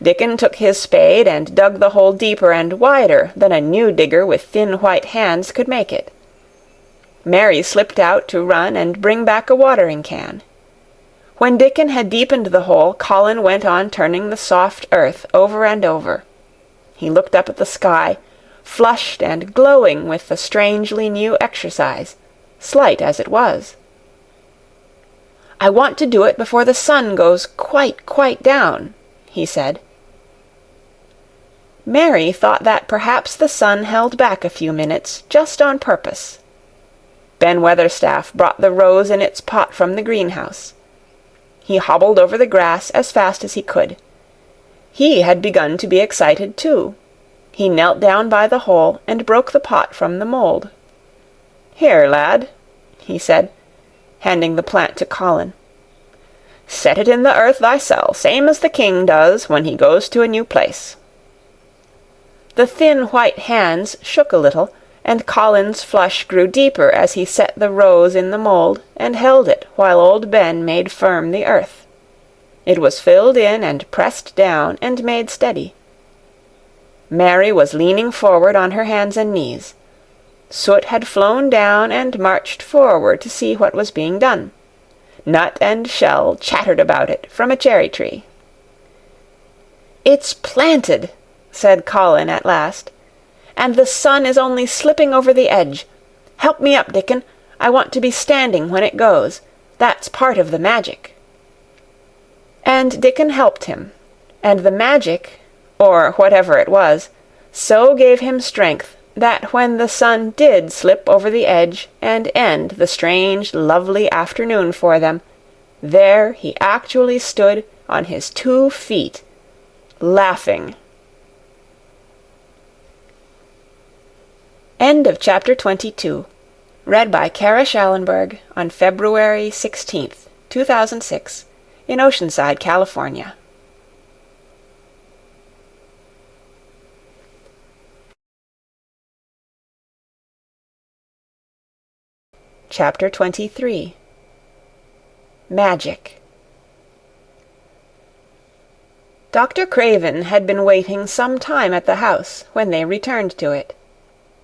Dickon took his spade and dug the hole deeper and wider than a new digger with thin white hands could make it. Mary slipped out to run and bring back a watering-can. When Dickon had deepened the hole, Colin went on turning the soft earth over and over. He looked up at the sky, flushed and glowing with the strangely new exercise, slight as it was. "I want to do it before the sun goes quite down," he said. Mary thought that perhaps the sun held back a few minutes, just on purpose. Ben Weatherstaff brought the rose in its pot from the greenhouse. He hobbled over the grass as fast as he could. He had begun to be excited too. He knelt down by the hole and broke the pot from the mould. "Here, lad," he said, handing the plant to Colin. "Set it in the earth thysel, same as the king does when he goes to a new place." The thin white hands shook a little, and Colin's flush grew deeper as he set the rose in the mould and held it while old Ben made firm the earth. It was filled in and pressed down and made steady. Mary was leaning forward on her hands and knees. Soot had flown down and marched forward to see what was being done. Nut and shell chattered about it from a cherry-tree. "It's planted," said Colin at last, "and the sun is only slipping over the edge. Help me up, Dickon. I want to be standing when it goes. That's part of the magic." And Dickon helped him, and the magic, or whatever it was, so gave him strength that when the sun did slip over the edge and end the strange, lovely afternoon for them, there he actually stood on his 2 feet, laughing. End of chapter 22. Read by Kara Schallenberg on February 16th, 2006, in Oceanside, California. Chapter 23. Magic. Dr. Craven had been waiting some time at the house when they returned to it.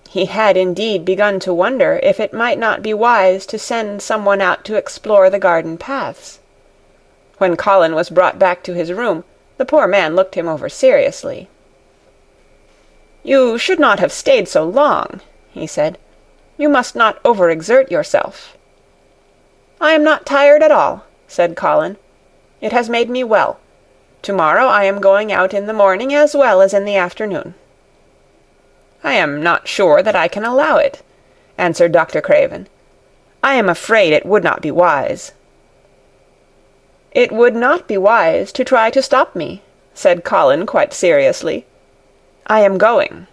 He had indeed begun to wonder if it might not be wise to send someone out to explore the garden paths. When Colin was brought back to his room, the poor man looked him over seriously. "You should not have stayed so long," he said. "You must not overexert yourself." "I am not tired at all," said Colin. "It has made me well. Tomorrow I am going out in the morning as well as in the afternoon." "I am not sure that I can allow it," answered Dr. Craven. "I am afraid it would not be wise." "It would not be wise to try to stop me," said Colin quite seriously. "I am going."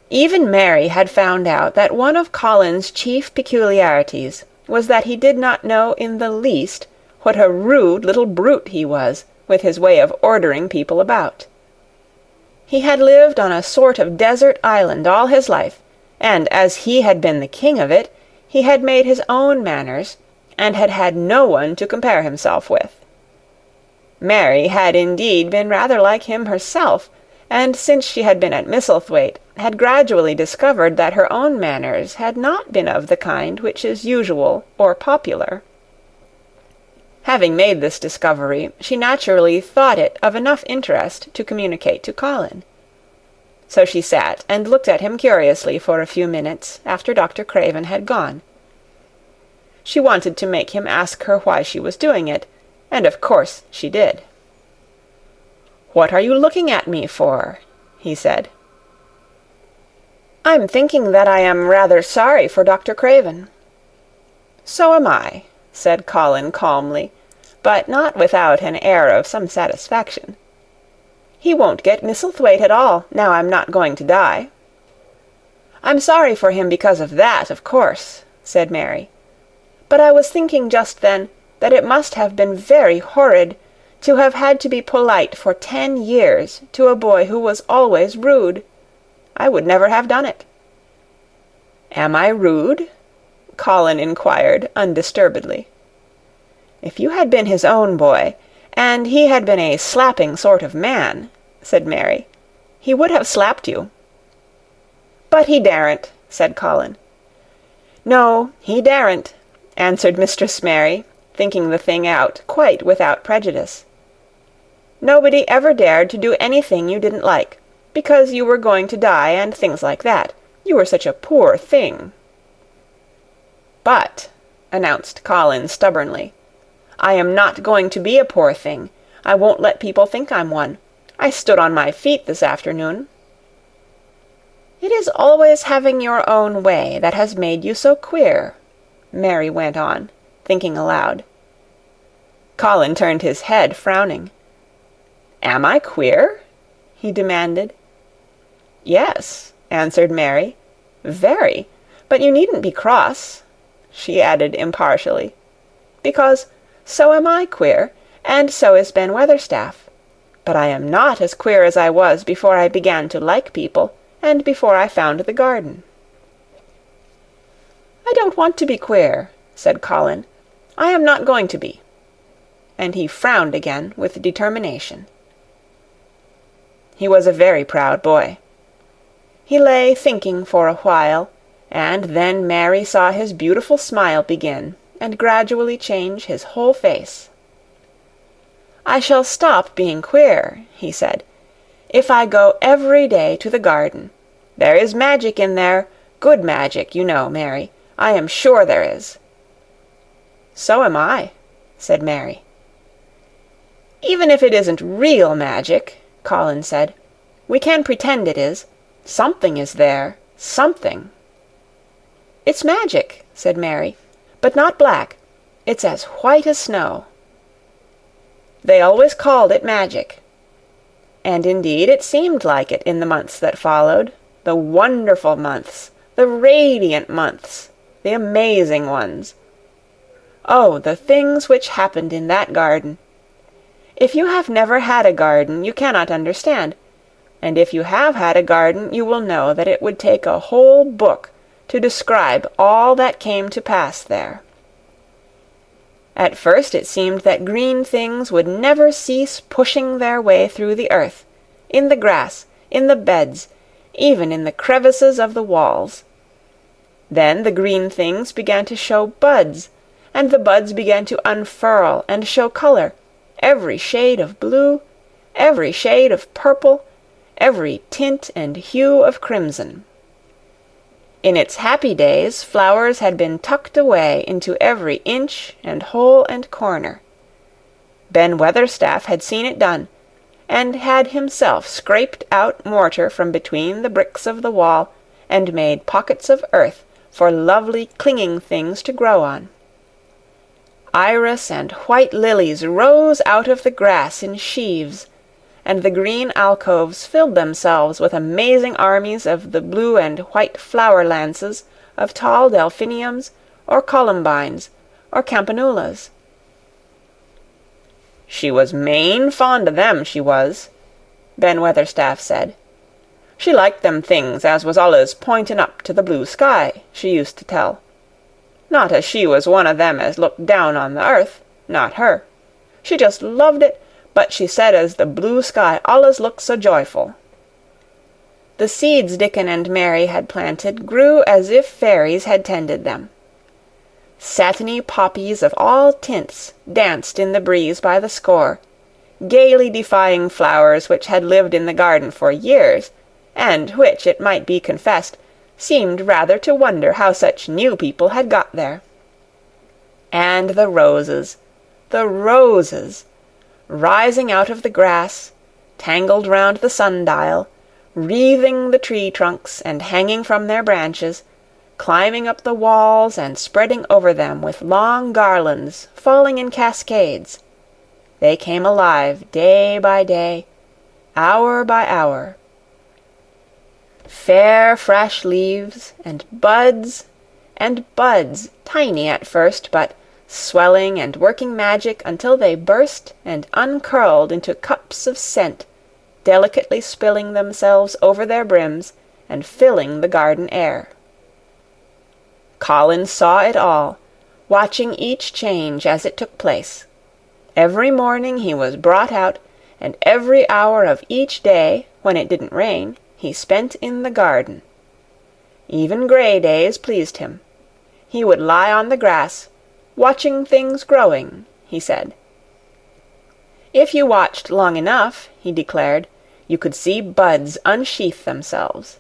Even Mary had found out that one of Colin's chief peculiarities was that he did not know in the least what a rude little brute he was with his way of ordering people about. He had lived on a sort of desert island all his life, and as he had been the king of it, he had made his own manners, and had had no one to compare himself with. Mary had indeed been rather like him herself, and since she had been at Misselthwaite, had gradually discovered that her own manners had not been of the kind which is usual or popular. Having made this discovery, she naturally thought it of enough interest to communicate to Colin. So she sat and looked at him curiously for a few minutes after Dr. Craven had gone. She wanted to make him ask her why she was doing it, and of course she did. "What are you looking at me for?" he said. "I'm thinking that I am rather sorry for Dr. Craven." "So am I," said Colin calmly, but not without an air of some satisfaction. "He won't get Misselthwaite at all, now I'm not going to die." "I'm sorry for him because of that, of course," said Mary. "But I was thinking just then that it must have been very horrid To have had to be polite for 10 years to a boy who was always rude. I would never have done it." "Am I rude?" Colin inquired undisturbedly. "If you had been his own boy, and he had been a slapping sort of man," said Mary, "he would have slapped you." "But he daren't," said Colin. "No, he daren't," answered Mistress Mary, thinking the thing out quite without prejudice. "Nobody ever dared to do anything you didn't like, because you were going to die and things like that. You were such a poor thing." "But," announced Colin stubbornly, "I am not going to be a poor thing. I won't let people think I'm one. I stood on my feet this afternoon." "It is always having your own way that has made you so queer," Mary went on, thinking aloud. Colin turned his head, frowning. "Am I queer?" he demanded. "Yes," answered Mary, "very. But you needn't be cross," she added impartially, "because so am I queer, and so is Ben Weatherstaff. But I am not as queer as I was before I began to like people, and before I found the garden." "I don't want to be queer," said Colin. "I am not going to be." And he frowned again with determination. He was a very proud boy. He lay thinking for a while, and then Mary saw his beautiful smile begin, and gradually change his whole face. "I shall stop being queer," he said, "if I go every day to the garden. There is magic in there, good magic, you know, Mary. I am sure there is." "So am I," said Mary. "Even if it isn't real magic," Colin said, "we can pretend it is. Something is there, something." "It's magic," said Mary, "but not black. It's as white as snow." They always called it magic. And indeed it seemed like it in the months that followed, the wonderful months, the radiant months, the amazing ones. Oh, the things which happened in that garden! If you have never had a garden, you cannot understand, and if you have had a garden, you will know that it would take a whole book to describe all that came to pass there. At first it seemed that green things would never cease pushing their way through the earth, in the grass, in the beds, even in the crevices of the walls. Then the green things began to show buds, and the buds began to unfurl and show color, every shade of blue, every shade of purple, every tint and hue of crimson. In its happy days, flowers had been tucked away into every inch and hole and corner. Ben Weatherstaff had seen it done, and had himself scraped out mortar from between the bricks of the wall, and made pockets of earth for lovely clinging things to grow on. Iris and white lilies rose out of the grass in sheaves, and the green alcoves filled themselves with amazing armies of the blue and white flower-lances of tall delphiniums, or columbines, or campanulas. "She was main fond o' them, she was," Ben Weatherstaff said. "She liked them things as was allus pointing up to the blue sky, she used to tell. Not as she was one o' them as looked down on the earth, not her. She just loved it, but she said as the blue sky allus looked so joyful." The seeds Dickon and Mary had planted grew as if fairies had tended them. Satiny poppies of all tints danced in the breeze by the score, gaily defying flowers which had lived in the garden for years, and which, it might be confessed, seemed rather to wonder how such new people had got there. And the roses, rising out of the grass, tangled round the sundial, wreathing the tree trunks and hanging from their branches, climbing up the walls and spreading over them with long garlands falling in cascades. They came alive day by day, hour by hour. Fair fresh leaves, and buds, tiny at first, but swelling and working magic until they burst and uncurled into cups of scent, delicately spilling themselves over their brims and filling the garden air. Colin saw it all, watching each change as it took place. Every morning he was brought out, and every hour of each day, when it didn't rain, he spent in the garden. Even grey days pleased him. He would lie on the grass, watching things growing, he said. If you watched long enough, he declared, you could see buds unsheath themselves.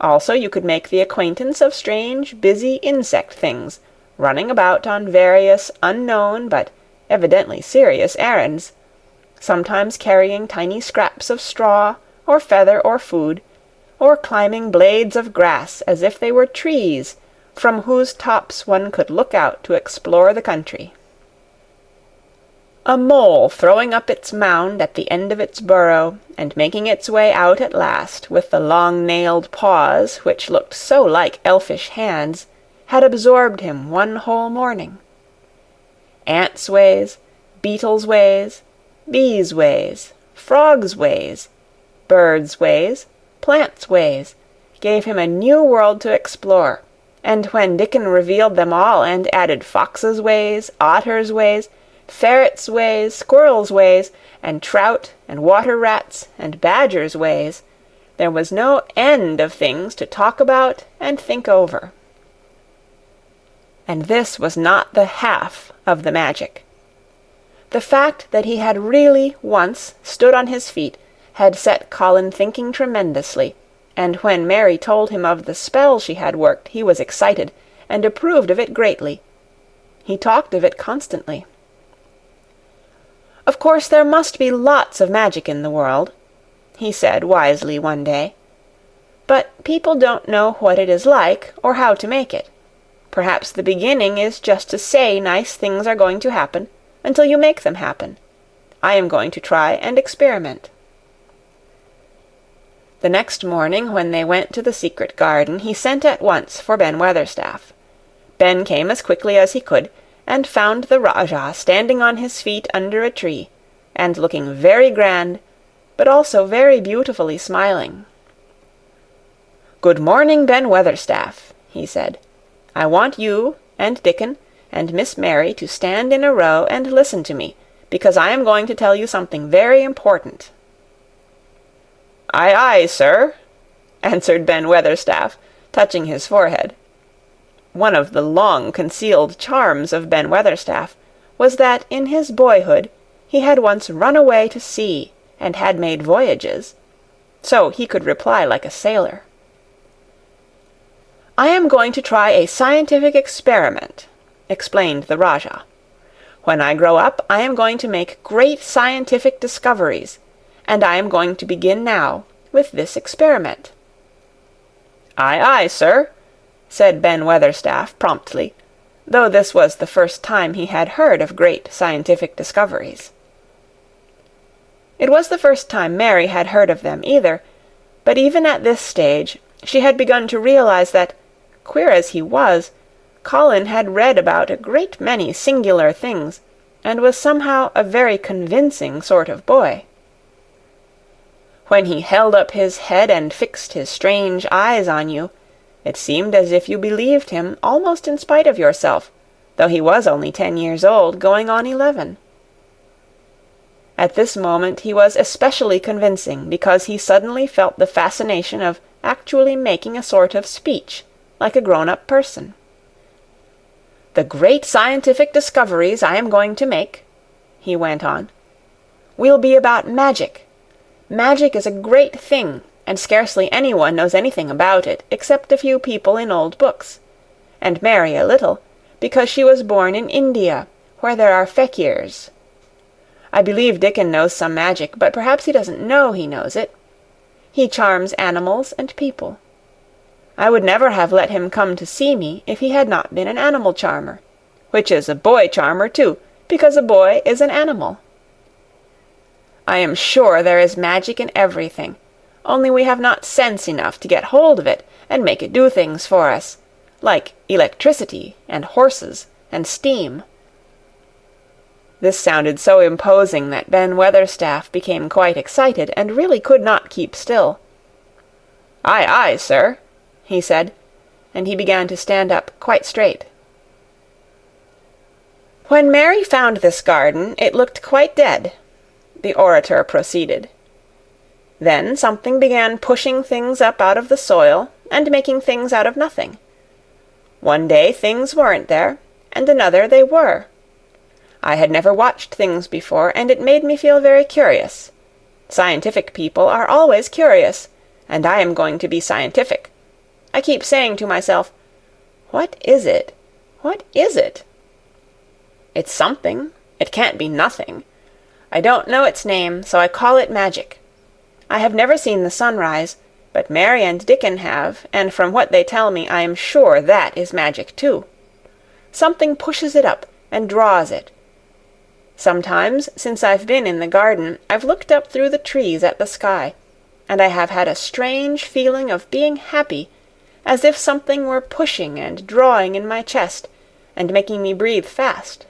Also you could make the acquaintance of strange, busy insect things, running about on various unknown but evidently serious errands, sometimes carrying tiny scraps of straw, or feather, or food, or climbing blades of grass as if they were trees, from whose tops one could look out to explore the country. A mole throwing up its mound at the end of its burrow, and making its way out at last with the long-nailed paws which looked so like elfish hands, had absorbed him one whole morning. Ants' ways, beetles' ways, bees' ways, frogs' ways, birds' ways, plants' ways, gave him a new world to explore, and when Dickon revealed them all and added foxes' ways, otters' ways, ferrets' ways, squirrels' ways, and trout and water-rats and badgers' ways, there was no end of things to talk about and think over. And this was not the half of the magic. The fact that he had really once stood on his feet had set Colin thinking tremendously, and when Mary told him of the spell she had worked, he was excited, and approved of it greatly. He talked of it constantly. Of course there must be lots of magic in the world, he said wisely one day. But people don't know what it is like, or how to make it. Perhaps the beginning is just to say nice things are going to happen, until you make them happen. I am going to try and experiment. The next morning, when they went to the secret garden, he sent at once for Ben Weatherstaff. Ben came as quickly as he could, and found the Rajah standing on his feet under a tree, and looking very grand, but also very beautifully smiling. "Good morning, Ben Weatherstaff," he said. "I want you, and Dickon, and Miss Mary to stand in a row and listen to me, because I am going to tell you something very important." "Aye, aye, sir," answered Ben Weatherstaff, touching his forehead. One of the long-concealed charms of Ben Weatherstaff was that in his boyhood he had once run away to sea, and had made voyages. So he could reply like a sailor. "I am going to try a scientific experiment," explained the Rajah. "When I grow up, I am going to make great scientific discoveries, and I am going to begin now with this experiment." "Aye, aye, sir," said Ben Weatherstaff promptly, though this was the first time he had heard of great scientific discoveries. It was the first time Mary had heard of them either, but even at this stage she had begun to realize that, queer as he was, Colin had read about a great many singular things, and was somehow a very convincing sort of boy. When he held up his head and fixed his strange eyes on you, it seemed as if you believed him almost in spite of yourself, though he was only 10 years old, going on 11. At this moment he was especially convincing, because he suddenly felt the fascination of actually making a sort of speech, like a grown-up person. "The great scientific discoveries I am going to make," he went on, "will be about magic. Magic is a great thing, and scarcely anyone knows anything about it, except a few people in old books, and Mary a little, because she was born in India, where there are fakirs. I believe Dickon knows some magic, but perhaps he doesn't know he knows it. He charms animals and people. I would never have let him come to see me if he had not been an animal charmer, which is a boy charmer too, because a boy is an animal. I am sure there is magic in everything, only we have not sense enough to get hold of it and make it do things for us, like electricity and horses and steam. This sounded so imposing that Ben Weatherstaff became quite excited, and really could not keep still. "Aye, aye, sir," he said, and he began to stand up quite straight. "When Mary found this garden, it looked quite dead," the orator proceeded. "Then something began pushing things up out of the soil, and making things out of nothing. One day things weren't there, and another they were. I had never watched things before, and it made me feel very curious. Scientific people are always curious, and I am going to be scientific. I keep saying to myself, 'What is it? What is it?' It's something. It can't be nothing. I don't know its name, so I call it magic. I have never seen the sunrise, but Mary and Dickon have, and from what they tell me I am sure that is magic too. Something pushes it up and draws it. Sometimes, since I've been in the garden, I've looked up through the trees at the sky, and I have had a strange feeling of being happy, as if something were pushing and drawing in my chest, and making me breathe fast.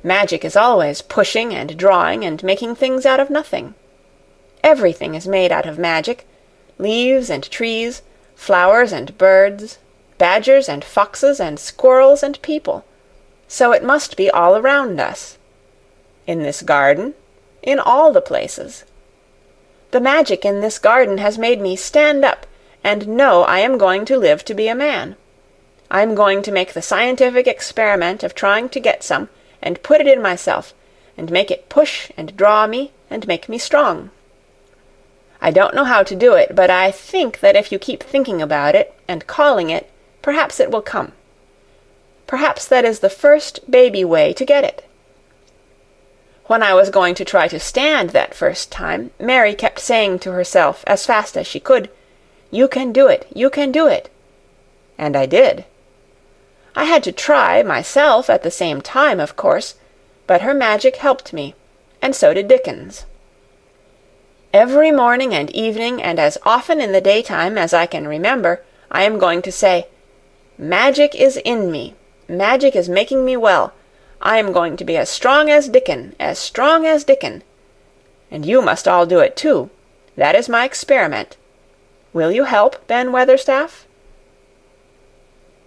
Magic is always pushing and drawing and making things out of nothing. Everything is made out of magic, leaves and trees, flowers and birds, badgers and foxes and squirrels and people. So it must be all around us. In this garden, in all the places. The magic in this garden has made me stand up and know I am going to live to be a man. I am going to make the scientific experiment of trying to get some, and put it in myself, and make it push and draw me, and make me strong. I don't know how to do it, but I think that if you keep thinking about it, and calling it, perhaps it will come. Perhaps that is the first baby way to get it. When I was going to try to stand that first time, Mary kept saying to herself as fast as she could, 'You can do it, you can do it.' And I did. I had to try myself at the same time, of course, but her magic helped me, and so did Dickon's. Every morning and evening, and as often in the daytime as I can remember, I am going to say, 'Magic is in me. Magic is making me well. I am going to be as strong as Dickon, as strong as Dickon.' And you must all do it too. That is my experiment. Will you help, Ben Weatherstaff?"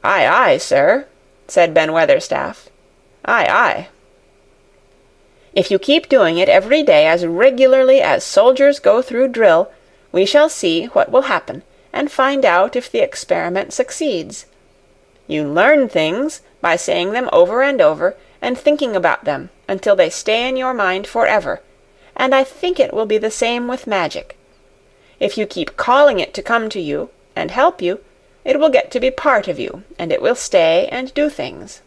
"Aye, aye, sir," said Ben Weatherstaff. "Aye, aye." "If you keep doing it every day as regularly as soldiers go through drill, we shall see what will happen, and find out if the experiment succeeds. You learn things by saying them over and over, and thinking about them until they stay in your mind forever, and I think it will be the same with magic. If you keep calling it to come to you, and help you, it will get to be part of you, and it will stay and do things.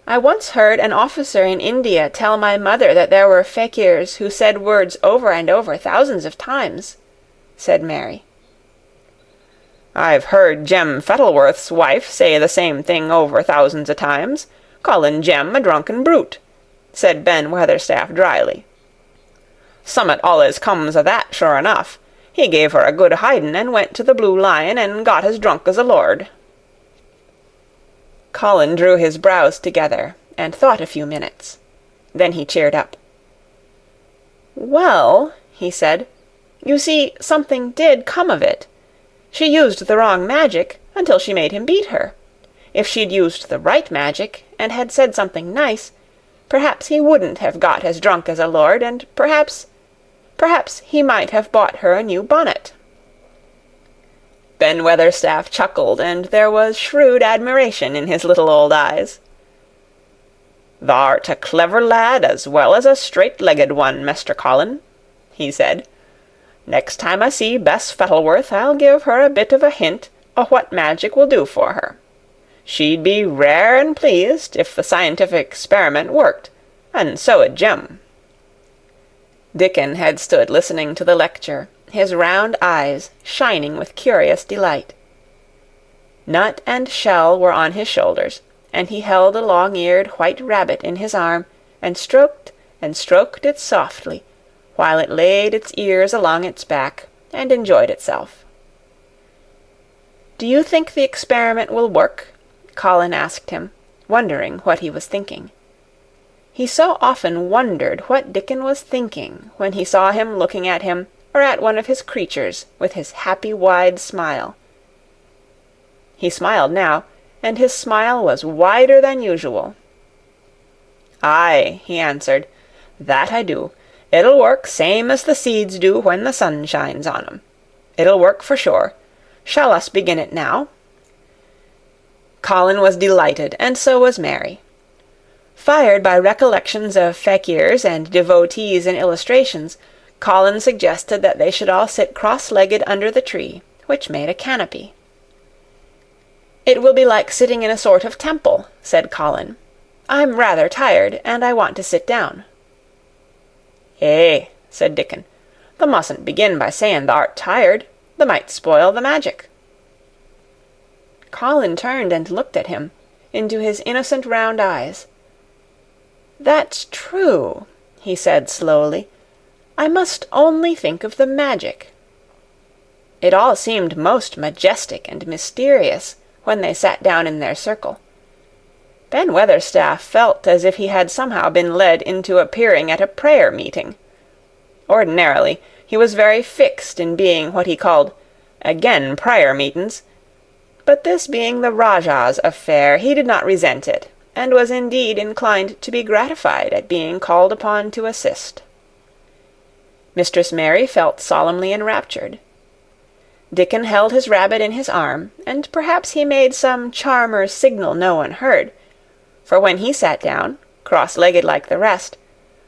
I once heard an officer in India tell my mother that there were fakirs who said words over and over thousands of times," said Mary. "I've heard Jem Fettleworth's wife say the same thing over thousands of times, callin' Jem a drunken brute," said Ben Weatherstaff dryly. "Summat allus comes o' that, sure enough. He gave her a good hidin' and went to the Blue Lion and got as drunk as a lord." Colin drew his brows together and thought a few minutes. Then he cheered up. "Well," he said, "you see, something did come of it. She used the wrong magic until she made him beat her. If she'd used the right magic and had said something nice, perhaps he wouldn't have got as drunk as a lord, and perhaps he might have bought her a new bonnet." Ben Weatherstaff chuckled, and there was shrewd admiration in his little old eyes. "Thou'rt a clever lad as well as a straight-legged one, Mester Colin," he said. "Next time I see Bess Fettleworth, I'll give her a bit of a hint o' what magic will do for her. She'd be rare and pleased if the scientific experiment worked, and so 'ud Jem." Dickon had stood listening to the lecture, his round eyes shining with curious delight. Nut and Shell were on his shoulders, and he held a long-eared white rabbit in his arm, and stroked it softly, while it laid its ears along its back, and enjoyed itself. "Do you think the experiment will work?" Colin asked him, wondering what he was thinking. He so often wondered what Dickon was thinking when he saw him looking at him or at one of his creatures with his happy wide smile. He smiled now, and his smile was wider than usual. "Aye," he answered, "that I do. It'll work same as the seeds do when the sun shines on 'em. It'll work for sure. Shall us begin it now?" Colin was delighted, and so was Mary. Fired by recollections of fakirs and devotees in illustrations, Colin suggested that they should all sit cross-legged under the tree, which made a canopy. "It will be like sitting in a sort of temple," said Colin. "I'm rather tired, and I want to sit down." "Eh," said Dickon, "thou mustn't begin by saying thou'rt tired. Thou might spoil the magic." Colin turned and looked at him, into his innocent round eyes. "That's true," he said slowly. "I must only think of the magic." It all seemed most majestic and mysterious when they sat down in their circle. Ben Weatherstaff felt as if he had somehow been led into appearing at a prayer meeting. Ordinarily, he was very fixed in being what he called "agen prayer meetin's," but this being the Rajah's affair, he did not resent it, and was indeed inclined to be gratified at being called upon to assist. Mistress Mary felt solemnly enraptured. Dickon held his rabbit in his arm, and perhaps he made some charmer's signal no one heard, for when he sat down, cross-legged like the rest,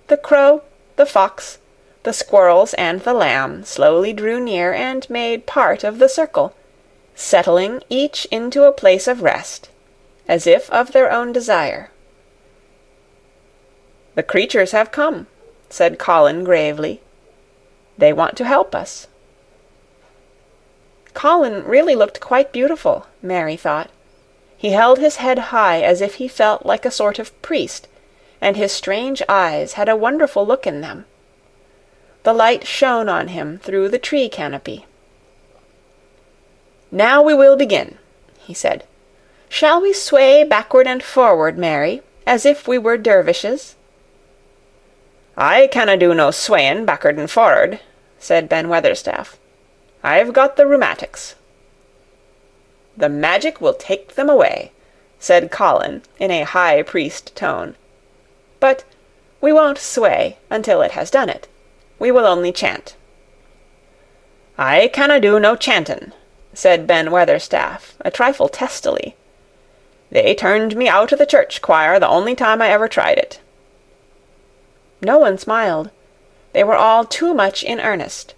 the crow, the fox, the squirrels, and the lamb slowly drew near and made part of the circle, settling each into a place of rest, as if of their own desire. "The creatures have come," said Colin gravely. "They want to help us." Colin really looked quite beautiful, Mary thought. He held his head high as if he felt like a sort of priest, and his strange eyes had a wonderful look in them. The light shone on him through the tree canopy. "Now we will begin," he said. "Shall we sway backward and forward, Mary, as if we were dervishes?" "I canna do no swayin' back'ard and for'ard," said Ben Weatherstaff. "I've got the rheumatics." "The magic will take them away," said Colin in a high priest tone. "But we won't sway until it has done it. We will only chant." "I canna do no chantin'," said Ben Weatherstaff, a trifle testily. "They turned me out of the church choir the only time I ever tried it." No one smiled. They were all too much in earnest.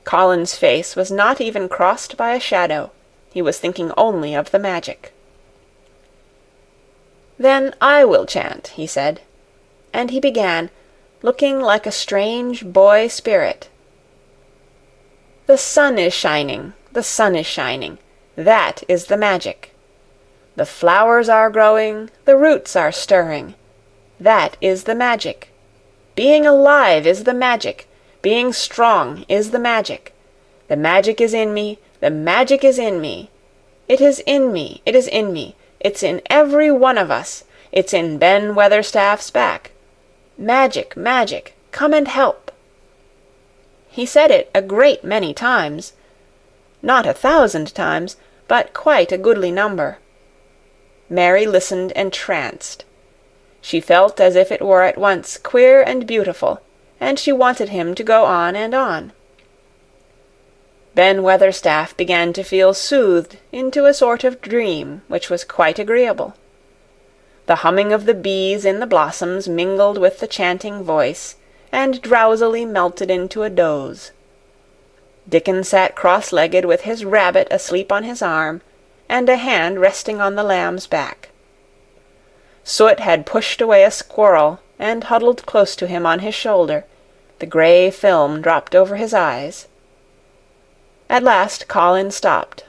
Colin's face was not even crossed by a shadow. He was thinking only of the magic. "Then I will chant," he said, and he began, looking like a strange boy spirit. "The sun is shining, the sun is shining. That is the magic. The flowers are growing, the roots are stirring. That is the magic. Being alive is the magic. Being strong is the magic. The magic is in me, the magic is in me. It is in me, it is in me. It's in every one of us. It's in Ben Weatherstaff's back. Magic, magic, come and help." He said it a great many times. Not 1,000 times, but quite a goodly number. Mary listened entranced. She felt as if it were at once queer and beautiful, and she wanted him to go on and on. Ben Weatherstaff began to feel soothed into a sort of dream which was quite agreeable. The humming of the bees in the blossoms mingled with the chanting voice, and drowsily melted into a doze. Dickon sat cross-legged with his rabbit asleep on his arm, and a hand resting on the lamb's back. Soot had pushed away a squirrel, and huddled close to him on his shoulder. The grey film dropped over his eyes. At last Colin stopped.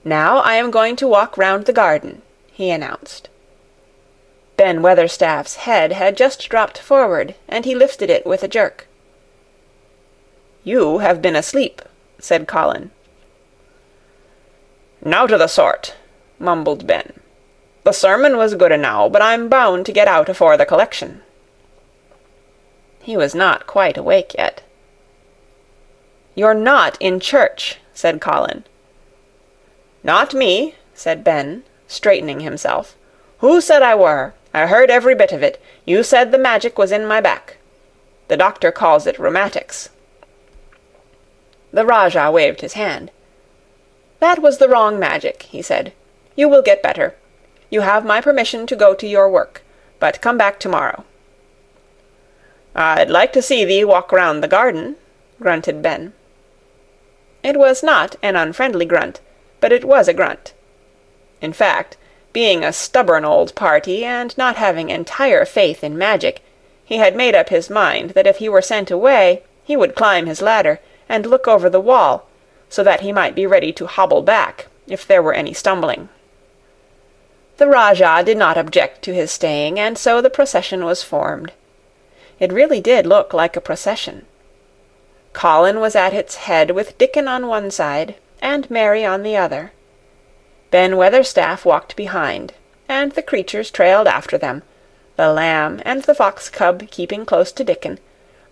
"Now I am going to walk round the garden," he announced. Ben Weatherstaff's head had just dropped forward, and he lifted it with a jerk. "You have been asleep," said Colin. "Nowt o' the sort," mumbled Ben. The sermon was good enow, but I'm bound to get out afore the collection." He was not quite awake yet. "You're not in church," said Colin. "Not me," said Ben, straightening himself. "Who said I were? I heard every bit of it. You said the magic was in my back. The doctor calls it rheumatics." The Rajah waved his hand. "That was the wrong magic," he said. "You will get better. You have my permission to go to your work, but come back tomorrow." "I'd like to see thee walk round the garden," grunted Ben. It was not an unfriendly grunt, but it was a grunt. In fact, being a stubborn old party, and not having entire faith in magic, he had made up his mind that if he were sent away, he would climb his ladder, and look over the wall, so that he might be ready to hobble back, if there were any stumbling. The Rajah did not object to his staying, and so the procession was formed. It really did look like a procession. Colin was at its head with Dickon on one side, and Mary on the other. Ben Weatherstaff walked behind, and the creatures trailed after them, the lamb and the fox cub keeping close to Dickon,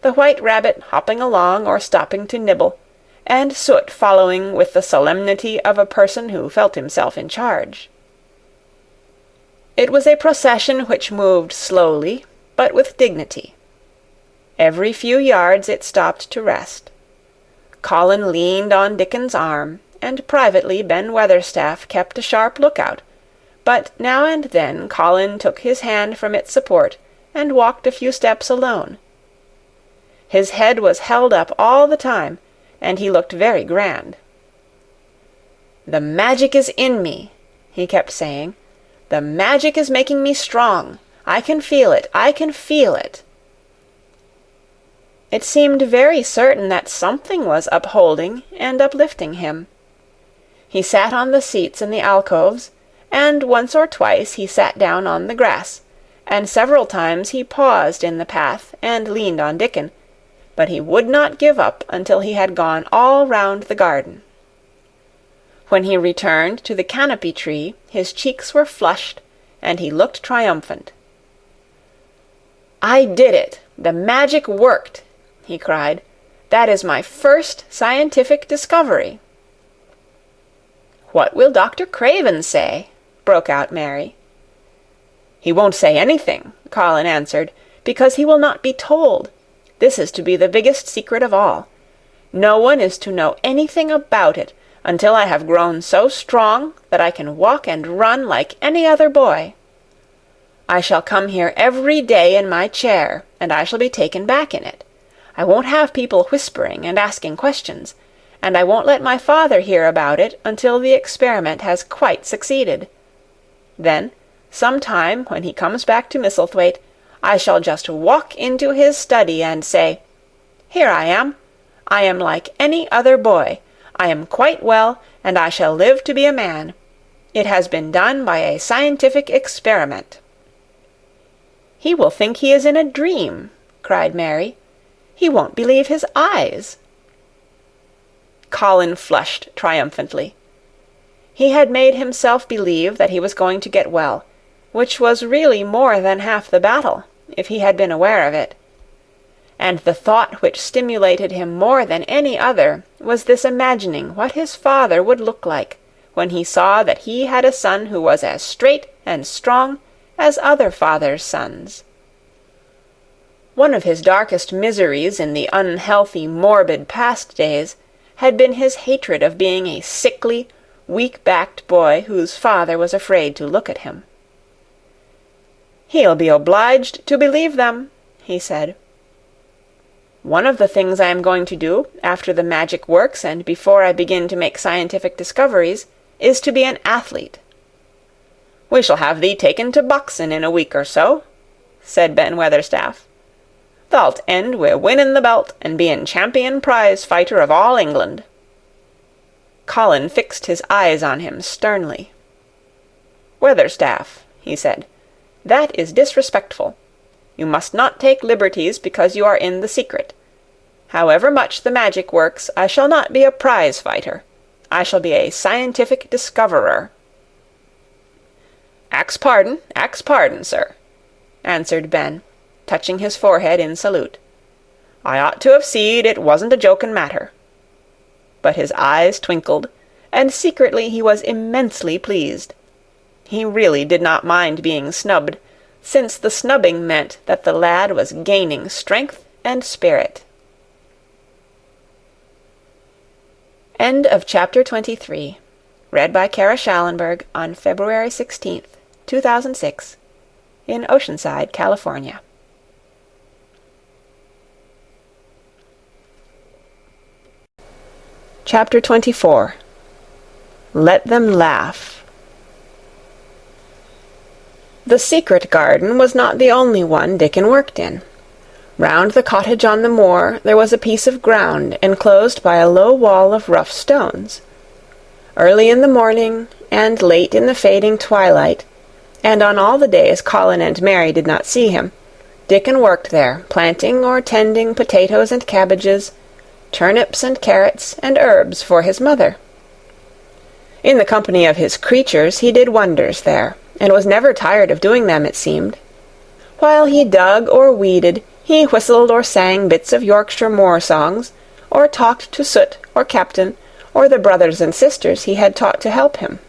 the white rabbit hopping along or stopping to nibble, and Soot following with the solemnity of a person who felt himself in charge. It was a procession which moved slowly, but with dignity. Every few yards it stopped to rest. Colin leaned on Dickon's arm, and privately Ben Weatherstaff kept a sharp lookout, but now and then Colin took his hand from its support and walked a few steps alone. His head was held up all the time, and he looked very grand. "The magic is in me," he kept saying. "The magic is making me strong. I can feel it. I can feel it." It seemed very certain that something was upholding and uplifting him. He sat on the seats in the alcoves, and once or twice he sat down on the grass, and several times he paused in the path and leaned on Dickon, but he would not give up until he had gone all round the garden. When he returned to the canopy tree, his cheeks were flushed, and he looked triumphant. "I did it! The magic worked!" he cried. "That is my first scientific discovery." "What will Dr. Craven say?" broke out Mary. "He won't say anything," Colin answered, "because he will not be told. This is to be the biggest secret of all. No one is to know anything about it until I have grown so strong that I can walk and run like any other boy. I shall come here every day in my chair, and I shall be taken back in it. I won't have people whispering and asking questions, and I won't let my father hear about it until the experiment has quite succeeded. Then, some time when he comes back to Misselthwaite, I shall just walk into his study and say, 'Here I am. I am like any other boy. I am quite well, and I shall live to be a man. It has been done by a scientific experiment.'" "He will think he is in a dream," cried Mary. "He won't believe his eyes." Colin flushed triumphantly. He had made himself believe that he was going to get well, which was really more than half the battle, if he had been aware of it. And the thought which stimulated him more than any other was this imagining what his father would look like when he saw that he had a son who was as straight and strong as other fathers' sons. One of his darkest miseries in the unhealthy, morbid past days had been his hatred of being a sickly, weak-backed boy whose father was afraid to look at him. "He'll be obliged to believe them," he said. "One of the things I am going to do, after the magic works and before I begin to make scientific discoveries, is to be an athlete." "We shall have thee taken to boxing in a week or so," said Ben Weatherstaff. "Thou'lt end wi' winning the belt and being champion prize fighter of all England." Colin fixed his eyes on him sternly. "Weatherstaff," he said, "that is disrespectful. You must not take liberties because you are in the secret. However much the magic works, I shall not be a prize fighter. I shall be a scientific discoverer." Ax pardon, sir," answered Ben, touching his forehead in salute. "I ought to have seed it wasn't a joking matter." But his eyes twinkled, and secretly he was immensely pleased. He really did not mind being snubbed, since the snubbing meant that the lad was gaining strength and spirit. End of chapter 23. Read by Kara Schallenberg on February 16th, 2006, in Oceanside, California. Chapter 24. Let Them Laugh. The secret garden was not the only one Dickon worked in. Round the cottage on the moor there was a piece of ground enclosed by a low wall of rough stones. Early in the morning, and late in the fading twilight, and on all the days Colin and Mary did not see him, Dickon worked there, planting or tending potatoes and cabbages, turnips and carrots and herbs for his mother. In the company of his creatures he did wonders there, and was never tired of doing them, it seemed. While he dug or weeded, he whistled or sang bits of Yorkshire moor songs, or talked to Soot or Captain, or the brothers and sisters he had taught to help him.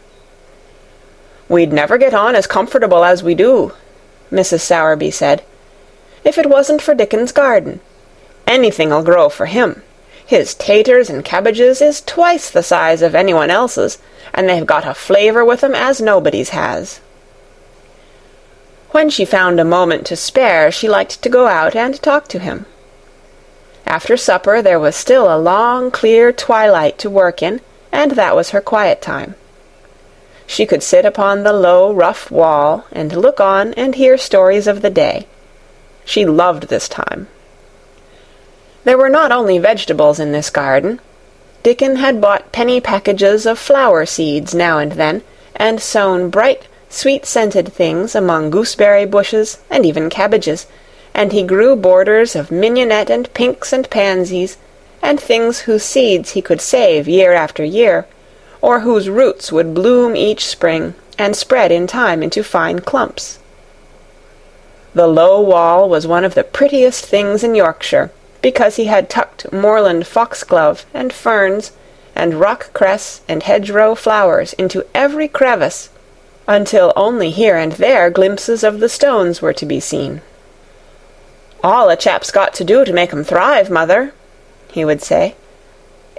"We'd never get on as comfortable as we do," Mrs. Sowerby said, "if it wasn't for Dickon's garden. Anything'll grow for him. His taters and cabbages is twice the size of anyone else's, and they've got a flavour with 'em as nobody's has." When she found a moment to spare, she liked to go out and talk to him. After supper there was still a long, clear twilight to work in, and that was her quiet time. She could sit upon the low, rough wall, and look on and hear stories of the day. She loved this time. There were not only vegetables in this garden. Dickon had bought penny packages of flower seeds now and then, and sown bright, sweet-scented things among gooseberry bushes and even cabbages, and he grew borders of mignonette and pinks and pansies, and things whose seeds he could save year after year, or whose roots would bloom each spring and spread in time into fine clumps. The low wall was one of the prettiest things in Yorkshire, because he had tucked moorland foxglove and ferns and rock cress and hedgerow flowers into every crevice, until only here and there glimpses of the stones were to be seen. "All a chap's got to do to make 'em thrive, mother," he would say,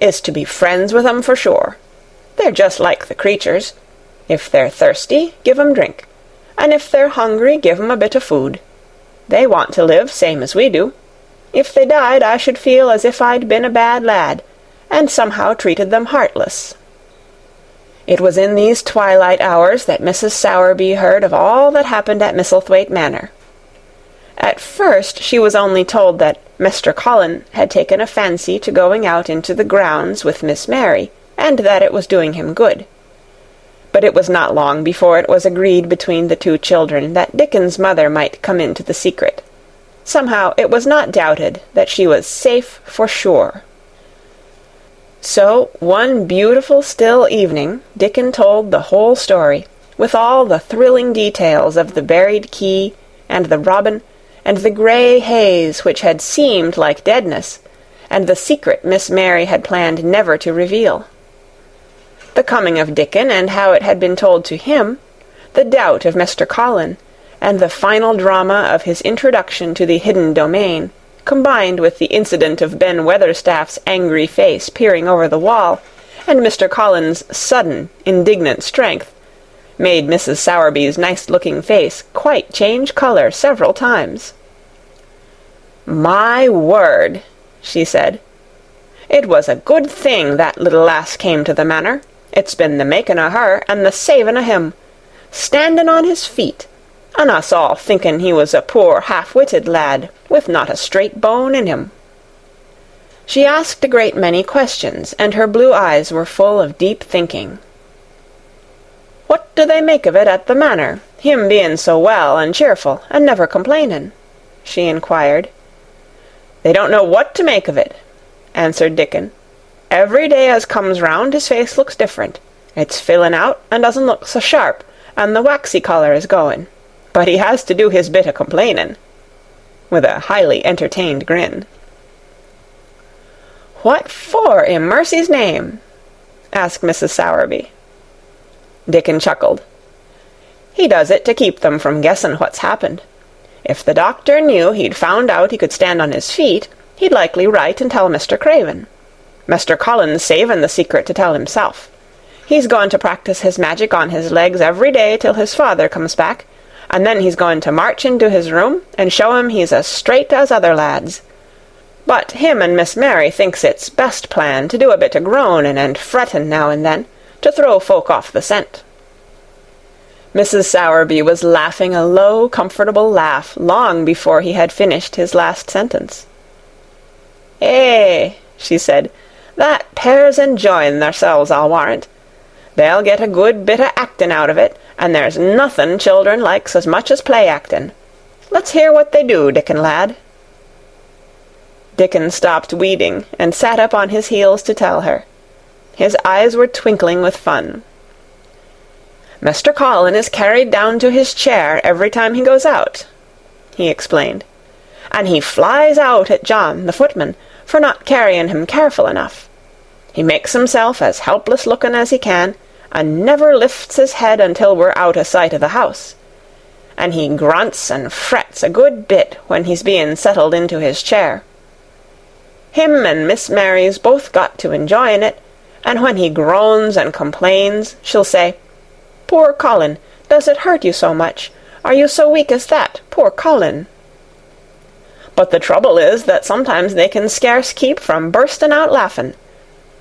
"is to be friends with 'em for sure. They're just like the creatures. If they're thirsty, give 'em drink, and if they're hungry, give 'em a bit of food. They want to live same as we do. If they died, I should feel as if I'd been a bad lad, and somehow treated them heartless." It was in these twilight hours that Mrs. Sowerby heard of all that happened at Misselthwaite Manor. At first she was only told that Mr. Colin had taken a fancy to going out into the grounds with Miss Mary, and that it was doing him good. But it was not long before it was agreed between the two children that Dickon's mother might come into the secret. Somehow it was not doubted that she was safe for sure. So one beautiful still evening Dickon told the whole story, with all the thrilling details of the buried key, and the robin, and the grey haze which had seemed like deadness, and the secret Miss Mary had planned never to reveal. The coming of Dickon, and how it had been told to him, the doubt of Mr. Colin, and the final drama of his introduction to the hidden domain, combined with the incident of Ben Weatherstaff's angry face peering over the wall, and Mr. Colin's sudden, indignant strength, made Mrs. Sowerby's nice-looking face quite change colour several times. "My word," she said, "it was a good thing that little lass came to the manor. It's been the making o' her and the saving o' him. Standing on his feet, and us all thinking he was a poor half-witted lad, with not a straight bone in him." She asked a great many questions, and her blue eyes were full of deep thinking. "What do they make of it at the manor, him being so well and cheerful, and never complaining?" she inquired. "They don't know what to make of it," answered Dickon. "Every day as comes round his face looks different. It's filling out and doesn't look so sharp, and the waxy colour is going. But he has to do his bit o' complainin'," with a highly entertained grin. "What for, in mercy's name?" asked Mrs. Sowerby. Dickon chuckled. "He does it to keep them from guessing what's happened. If the doctor knew he'd found out he could stand on his feet, he'd likely write and tell Mr. Craven. Mr. Cullen's saving the secret to tell himself. He's going to practice his magic on his legs every day till his father comes back, and then he's going to march into his room and show him he's as straight as other lads. But him and Miss Mary thinks it's best plan to do a bit o' groaning and fretting now and then, to throw folk off the scent." Mrs. Sowerby was laughing a low, comfortable laugh long before he had finished his last sentence. "Eh," she said, "that pair's enjoying theirselves, I'll warrant. They'll get a good bit o' acting out of it, and there's nothing children likes as much as play-acting. Let's hear what they do, Dickon lad." Dickon stopped weeding and sat up on his heels to tell her. His eyes were twinkling with fun. "Mr. Colin is carried down to his chair every time he goes out," he explained, "and he flies out at John, the footman, for not carrying him careful enough. He makes himself as helpless-looking as he can, and never lifts his head until we're out o' sight of the house. And he grunts and frets a good bit when he's being settled into his chair. Him and Miss Mary's both got to enjoying it, and when he groans and complains, she'll say, 'Poor Colin, does it hurt you so much? Are you so weak as that, poor Colin?' But the trouble is that sometimes they can scarce keep from bursting out laughing.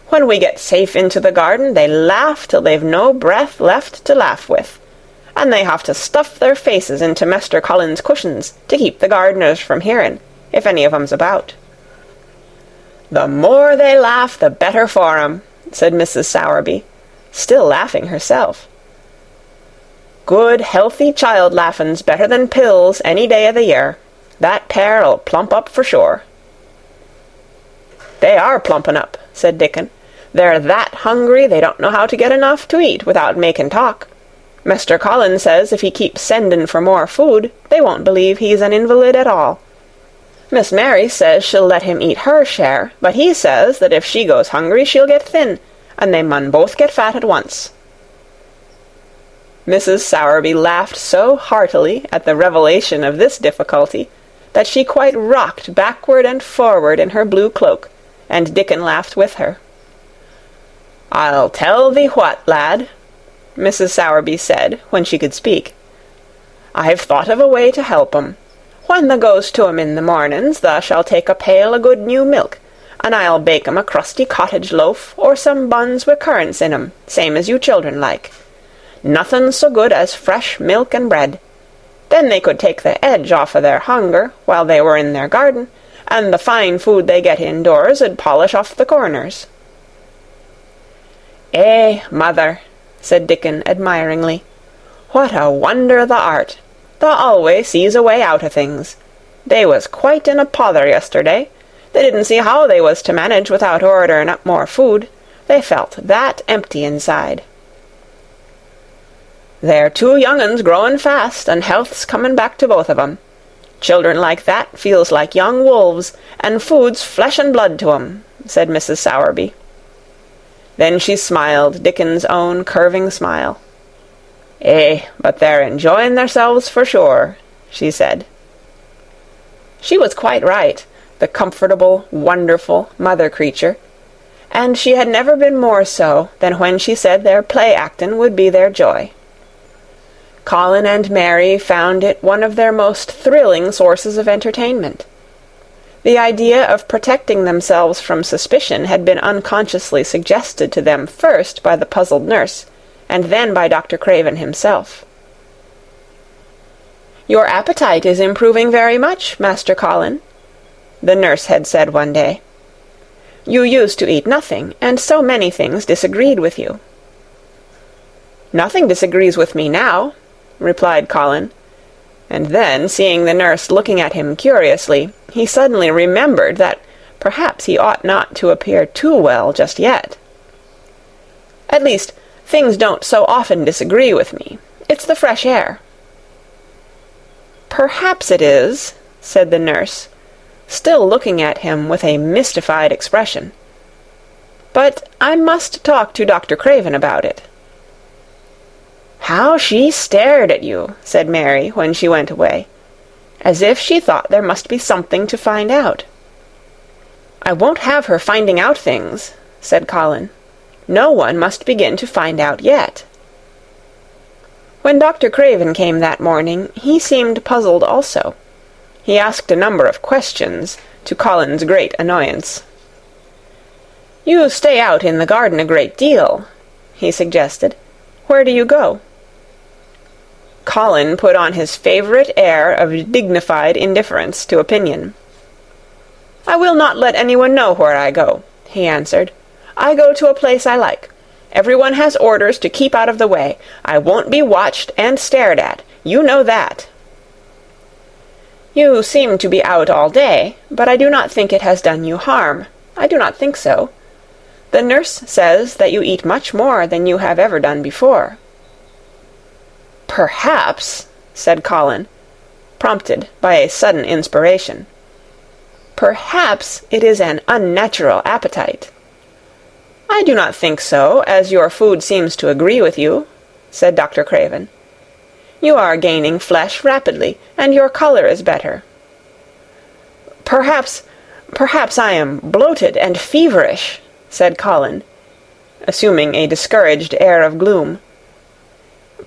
When we get safe into the garden, they laugh till they've no breath left to laugh with, and they have to stuff their faces into Mr. Cullen's cushions to keep the gardeners from hearing, if any of 'em's about." "The more they laugh, the better for 'em," said Mrs. Sowerby, still laughing herself. "Good, healthy child laughing's better than pills any day o' the year. That pair'll plump up for sure." "They are plumping up," said Dickon. "They're that hungry they don't know how to get enough to eat without making talk. Mr. Colin says if he keeps sending for more food, they won't believe he's an invalid at all. Miss Mary says she'll let him eat her share, but he says that if she goes hungry she'll get thin, and they mun both get fat at once." Mrs. Sowerby laughed so heartily at the revelation of this difficulty that she quite rocked backward and forward in her blue cloak, and Dickon laughed with her. "I'll tell thee what, lad," Mrs. Sowerby said, when she could speak. "I've thought of a way to help 'em. When thou goes to 'em in the mornings, thou shall take a pail o' good new milk, and I'll bake 'em a crusty cottage loaf, or some buns wi' currants in 'em, same as you children like. Nothing so good as fresh milk and bread. Then they could take the edge off o' their hunger while they were in their garden, and the fine food they get indoors 'ud polish off the corners." "Eh, mother," said Dickon admiringly, "what a wonder thou art! Thou always sees a way out o' things. They was quite in a pother yesterday. They didn't see how they was to manage without ordering up more food. They felt that empty inside." "They're two young uns growing fast, and health's coming back to both of 'em. Children like that feels like young wolves, and food's flesh and blood to 'em," said Mrs. Sowerby. Then she smiled Dickon's own curving smile. "Eh, but they're enjoying theirselves for sure," she said. She was quite right, the comfortable, wonderful mother creature, and she had never been more so than when she said their play-actin' would be their joy. Colin and Mary found it one of their most thrilling sources of entertainment. The idea of protecting themselves from suspicion had been unconsciously suggested to them first by the puzzled nurse, and then by Dr. Craven himself. "Your appetite is improving very much, Master Colin," the nurse had said one day. "You used to eat nothing, and so many things disagreed with you." "Nothing disagrees with me now," replied Colin, and then, seeing the nurse looking at him curiously, he suddenly remembered that perhaps he ought not to appear too well just yet. "At least, things don't so often disagree with me. It's the fresh air." "Perhaps it is," said the nurse, still looking at him with a mystified expression. "But I must talk to Dr. Craven about it." "How she stared at you," said Mary when she went away, "as if she thought there must be something to find out." "I won't have her finding out things," said Colin. "No one must begin to find out yet." When Dr. Craven came that morning, he seemed puzzled also. He asked a number of questions, to Colin's great annoyance. "You stay out in the garden a great deal," he suggested. "Where do you go?" Colin put on his favourite air of dignified indifference to opinion. "I will not let anyone know where I go," he answered. "I go to a place I like. Everyone has orders to keep out of the way. I won't be watched and stared at. You know that." "You seem to be out all day, but I do not think it has done you harm. I do not think so. The nurse says that you eat much more than you have ever done before." "Perhaps," said Colin, prompted by a sudden inspiration, "perhaps it is an unnatural appetite." "I do not think so, as your food seems to agree with you," said Dr. Craven. "You are gaining flesh rapidly, and your colour is better." Perhaps I am bloated and feverish," said Colin, assuming a discouraged air of gloom.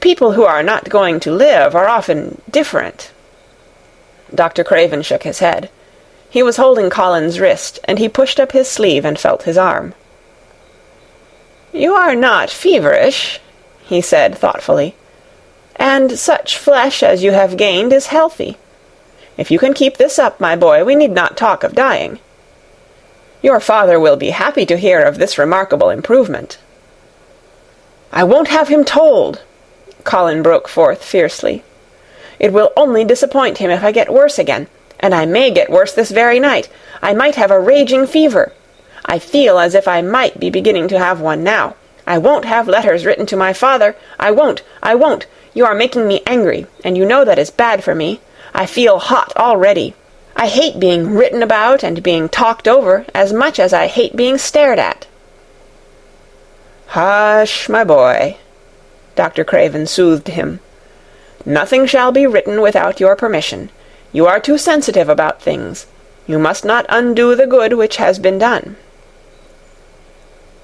"People who are not going to live are often different." Dr. Craven shook his head. He was holding Colin's wrist, and he pushed up his sleeve and felt his arm. "You are not feverish," he said thoughtfully, "and such flesh as you have gained is healthy. If you can keep this up, my boy, we need not talk of dying. Your father will be happy to hear of this remarkable improvement." "I won't have him told," Colin broke forth fiercely. "It will only disappoint him if I get worse again, and I may get worse this very night. I might have a raging fever. I feel as if I might be beginning to have one now. I won't have letters written to my father. I won't. You are making me angry, and you know that is bad for me. I feel hot already. I hate being written about and being talked over as much as I hate being stared at." "Hush, my boy," Dr. Craven soothed him. "Nothing shall be written without your permission. You are too sensitive about things. You must not undo the good which has been done."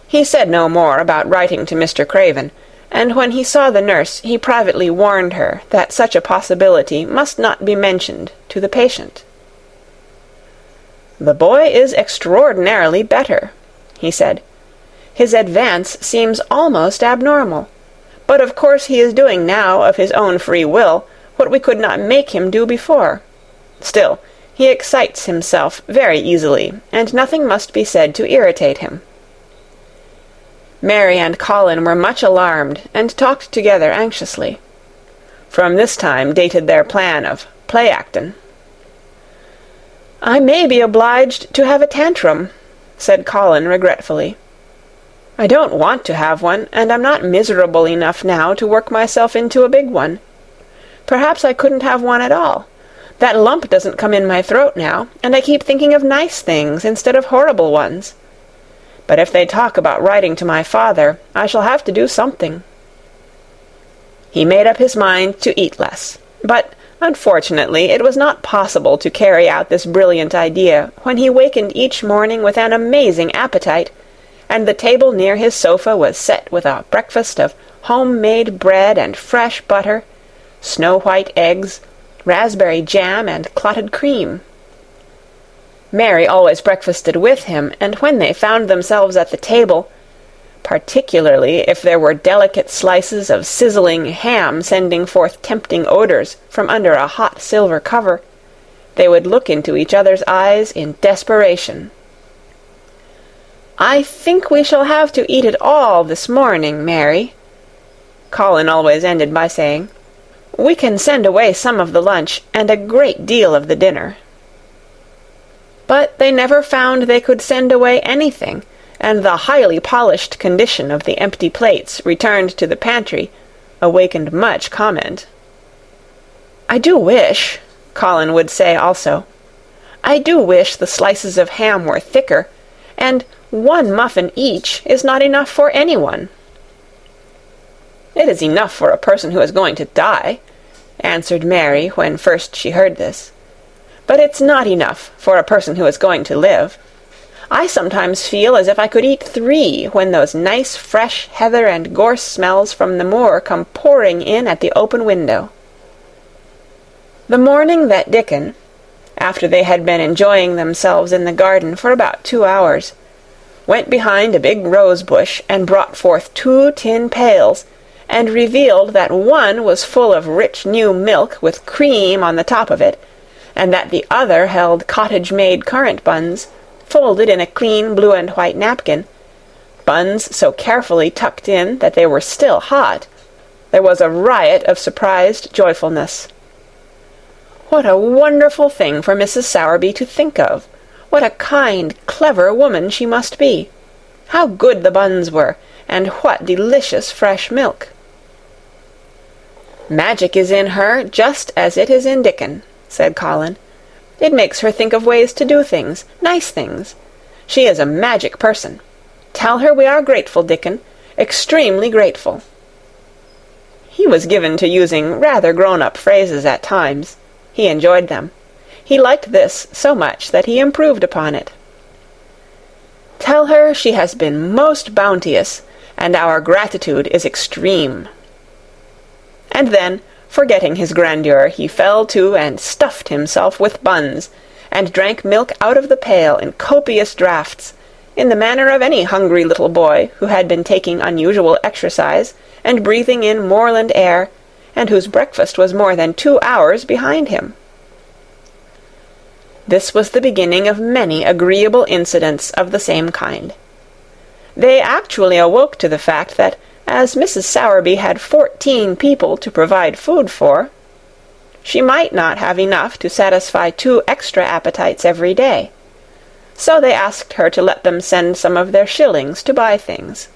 He said no more about writing to Mr. Craven, and when he saw the nurse he privately warned her that such a possibility must not be mentioned to the patient. "The boy is extraordinarily better," he said. "His advance seems almost abnormal. But of course he is doing now of his own free will what we could not make him do before. Still, he excites himself very easily, and nothing must be said to irritate him." Mary and Colin were much alarmed, and talked together anxiously. From this time dated their plan of play-actin'. "I may be obliged to have a tantrum," said Colin regretfully. "I don't want to have one, and I'm not miserable enough now to work myself into a big one. Perhaps I couldn't have one at all. That lump doesn't come in my throat now, and I keep thinking of nice things instead of horrible ones. But if they talk about writing to my father, I shall have to do something." He made up his mind to eat less, but unfortunately it was not possible to carry out this brilliant idea when he wakened each morning with an amazing appetite, and the table near his sofa was set with a breakfast of home-made bread and fresh butter, snow-white eggs, raspberry jam, and clotted cream. Mary always breakfasted with him, and when they found themselves at the table, particularly if there were delicate slices of sizzling ham sending forth tempting odors from under a hot silver cover, they would look into each other's eyes in desperation. "I think we shall have to eat it all this morning, Mary," Colin always ended by saying. "We can send away some of the lunch and a great deal of the dinner." But they never found they could send away anything, and the highly polished condition of the empty plates returned to the pantry awakened much comment. "I do wish," Colin would say also, "I do wish the slices of ham were thicker, and one muffin each is not enough for anyone." "It is enough for a person who is going to die," answered Mary when first she heard this. "But it's not enough for a person who is going to live. I sometimes feel as if I could eat 3 when those nice fresh heather and gorse smells from the moor come pouring in at the open window." The morning that Dickon, after they had been enjoying themselves in the garden for about 2 hours, went behind a big rose bush and brought forth 2 tin pails, and revealed that one was full of rich new milk with cream on the top of it, and that the other held cottage-made currant buns, folded in a clean blue and white napkin, buns so carefully tucked in that they were still hot, there was a riot of surprised joyfulness. What a wonderful thing for Mrs. Sowerby to think of! What a kind, clever woman she must be! How good the buns were, and what delicious fresh milk! "Magic is in her just as it is in Dickon," said Colin. "It makes her think of ways to do things, nice things. She is a magic person. Tell her we are grateful, Dickon, extremely grateful." He was given to using rather grown-up phrases at times. He enjoyed them. He liked this so much that he improved upon it. "Tell her she has been most bounteous, and our gratitude is extreme." And then, forgetting his grandeur, he fell to and stuffed himself with buns, and drank milk out of the pail in copious draughts, in the manner of any hungry little boy who had been taking unusual exercise and breathing in moorland air, and whose breakfast was more than 2 hours behind him. This was the beginning of many agreeable incidents of the same kind. They actually awoke to the fact that, as Mrs. Sowerby had 14 people to provide food for, she might not have enough to satisfy 2 extra appetites every day. So they asked her to let them send some of their shillings to buy things.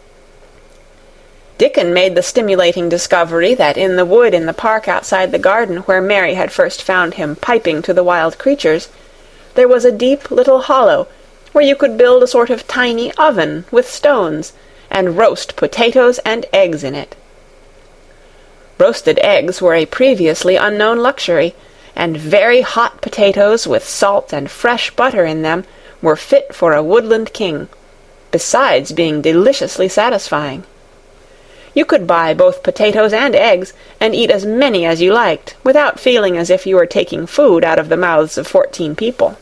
Dickon made the stimulating discovery that in the wood in the park outside the garden where Mary had first found him piping to the wild creatures, there was a deep little hollow where you could build a sort of tiny oven with stones, and roast potatoes and eggs in it. Roasted eggs were a previously unknown luxury, and very hot potatoes with salt and fresh butter in them were fit for a woodland king, besides being deliciously satisfying. You could buy both potatoes and eggs, and eat as many as you liked, without feeling as if you were taking food out of the mouths of 14 people.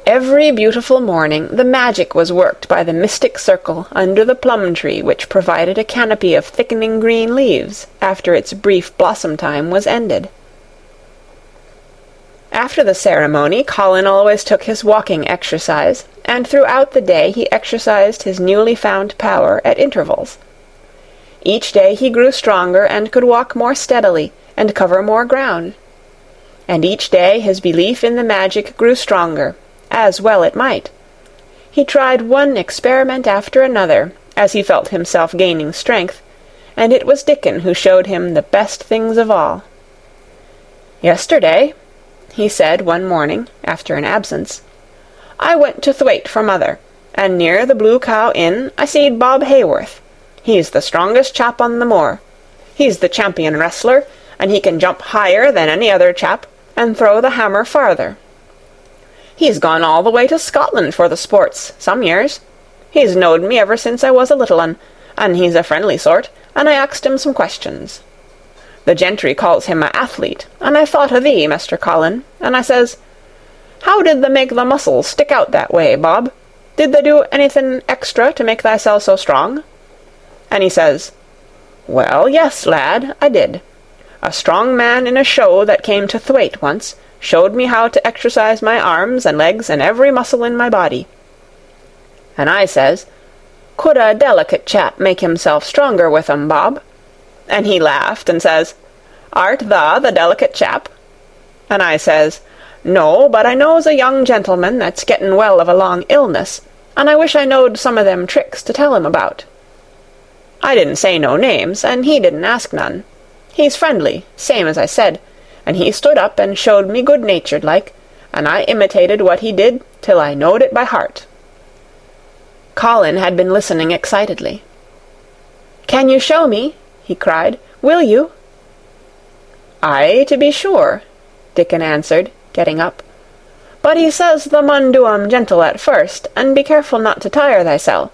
Every beautiful morning the magic was worked by the mystic circle under the plum-tree which provided a canopy of thickening green leaves after its brief blossom time was ended. After the ceremony, Colin always took his walking exercise, and throughout the day he exercised his newly found power at intervals. Each day he grew stronger and could walk more steadily and cover more ground. And each day his belief in the magic grew stronger, as well it might. He tried one experiment after another, as he felt himself gaining strength, and it was Dickon who showed him the best things of all. "Yesterday," he said one morning, after an absence, "I went to Thwaite for mother, and near the Blue Cow Inn I seed Bob Hayworth. He's the strongest chap on the moor. He's the champion wrestler, and he can jump higher than any other chap, and throw the hammer farther. He's gone all the way to Scotland for the sports, some years. He's knowed me ever since I was a little un, and he's a friendly sort, and I asked him some questions. The gentry calls him a athlete, and I thought o' thee, Mr. Colin, and I says, 'How did they make the muscles stick out that way, Bob? Did they do anything extra to make thyself so strong?' And he says, 'Well, yes, lad, I did. A strong man in a show that came to Thwaite once showed me how to exercise my arms and legs and every muscle in my body.' And I says, 'Could a delicate chap make himself stronger with 'em, Bob?' And he laughed and says, 'Art thou the delicate chap?' And I says, 'No, but I knows a young gentleman that's getting well of a long illness, and I wish I knowed some of them tricks to tell him about.' I didn't say no names, and he didn't ask none. He's friendly, same as I said, and he stood up and showed me good-natured like, and I imitated what he did till I knowed it by heart." Colin had been listening excitedly. "Can you show me?" he cried. "Will you?" "Aye, to be sure," Dickon answered, getting up. "But he says thou mun do 'em gentle at first, and be careful not to tire thysel.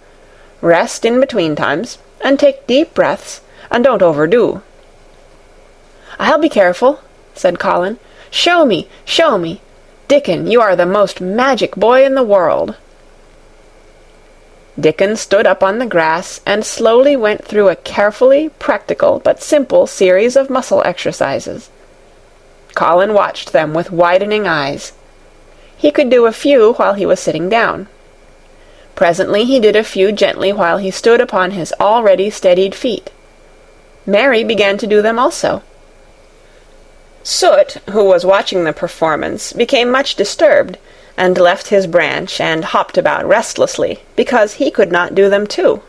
Rest in between times, and take deep breaths, and don't overdo." "I'll be careful," said Colin. "Show me, show me. Dickon, you are the most magic boy in the world." Dickon stood up on the grass and slowly went through a carefully practical but simple series of muscle exercises. Colin watched them with widening eyes. He could do a few while he was sitting down. Presently he did a few gently while he stood upon his already steadied feet. Mary began to do them also. Soot, who was watching the performance, became much disturbed, and left his branch and hopped about restlessly, because he could not do them too.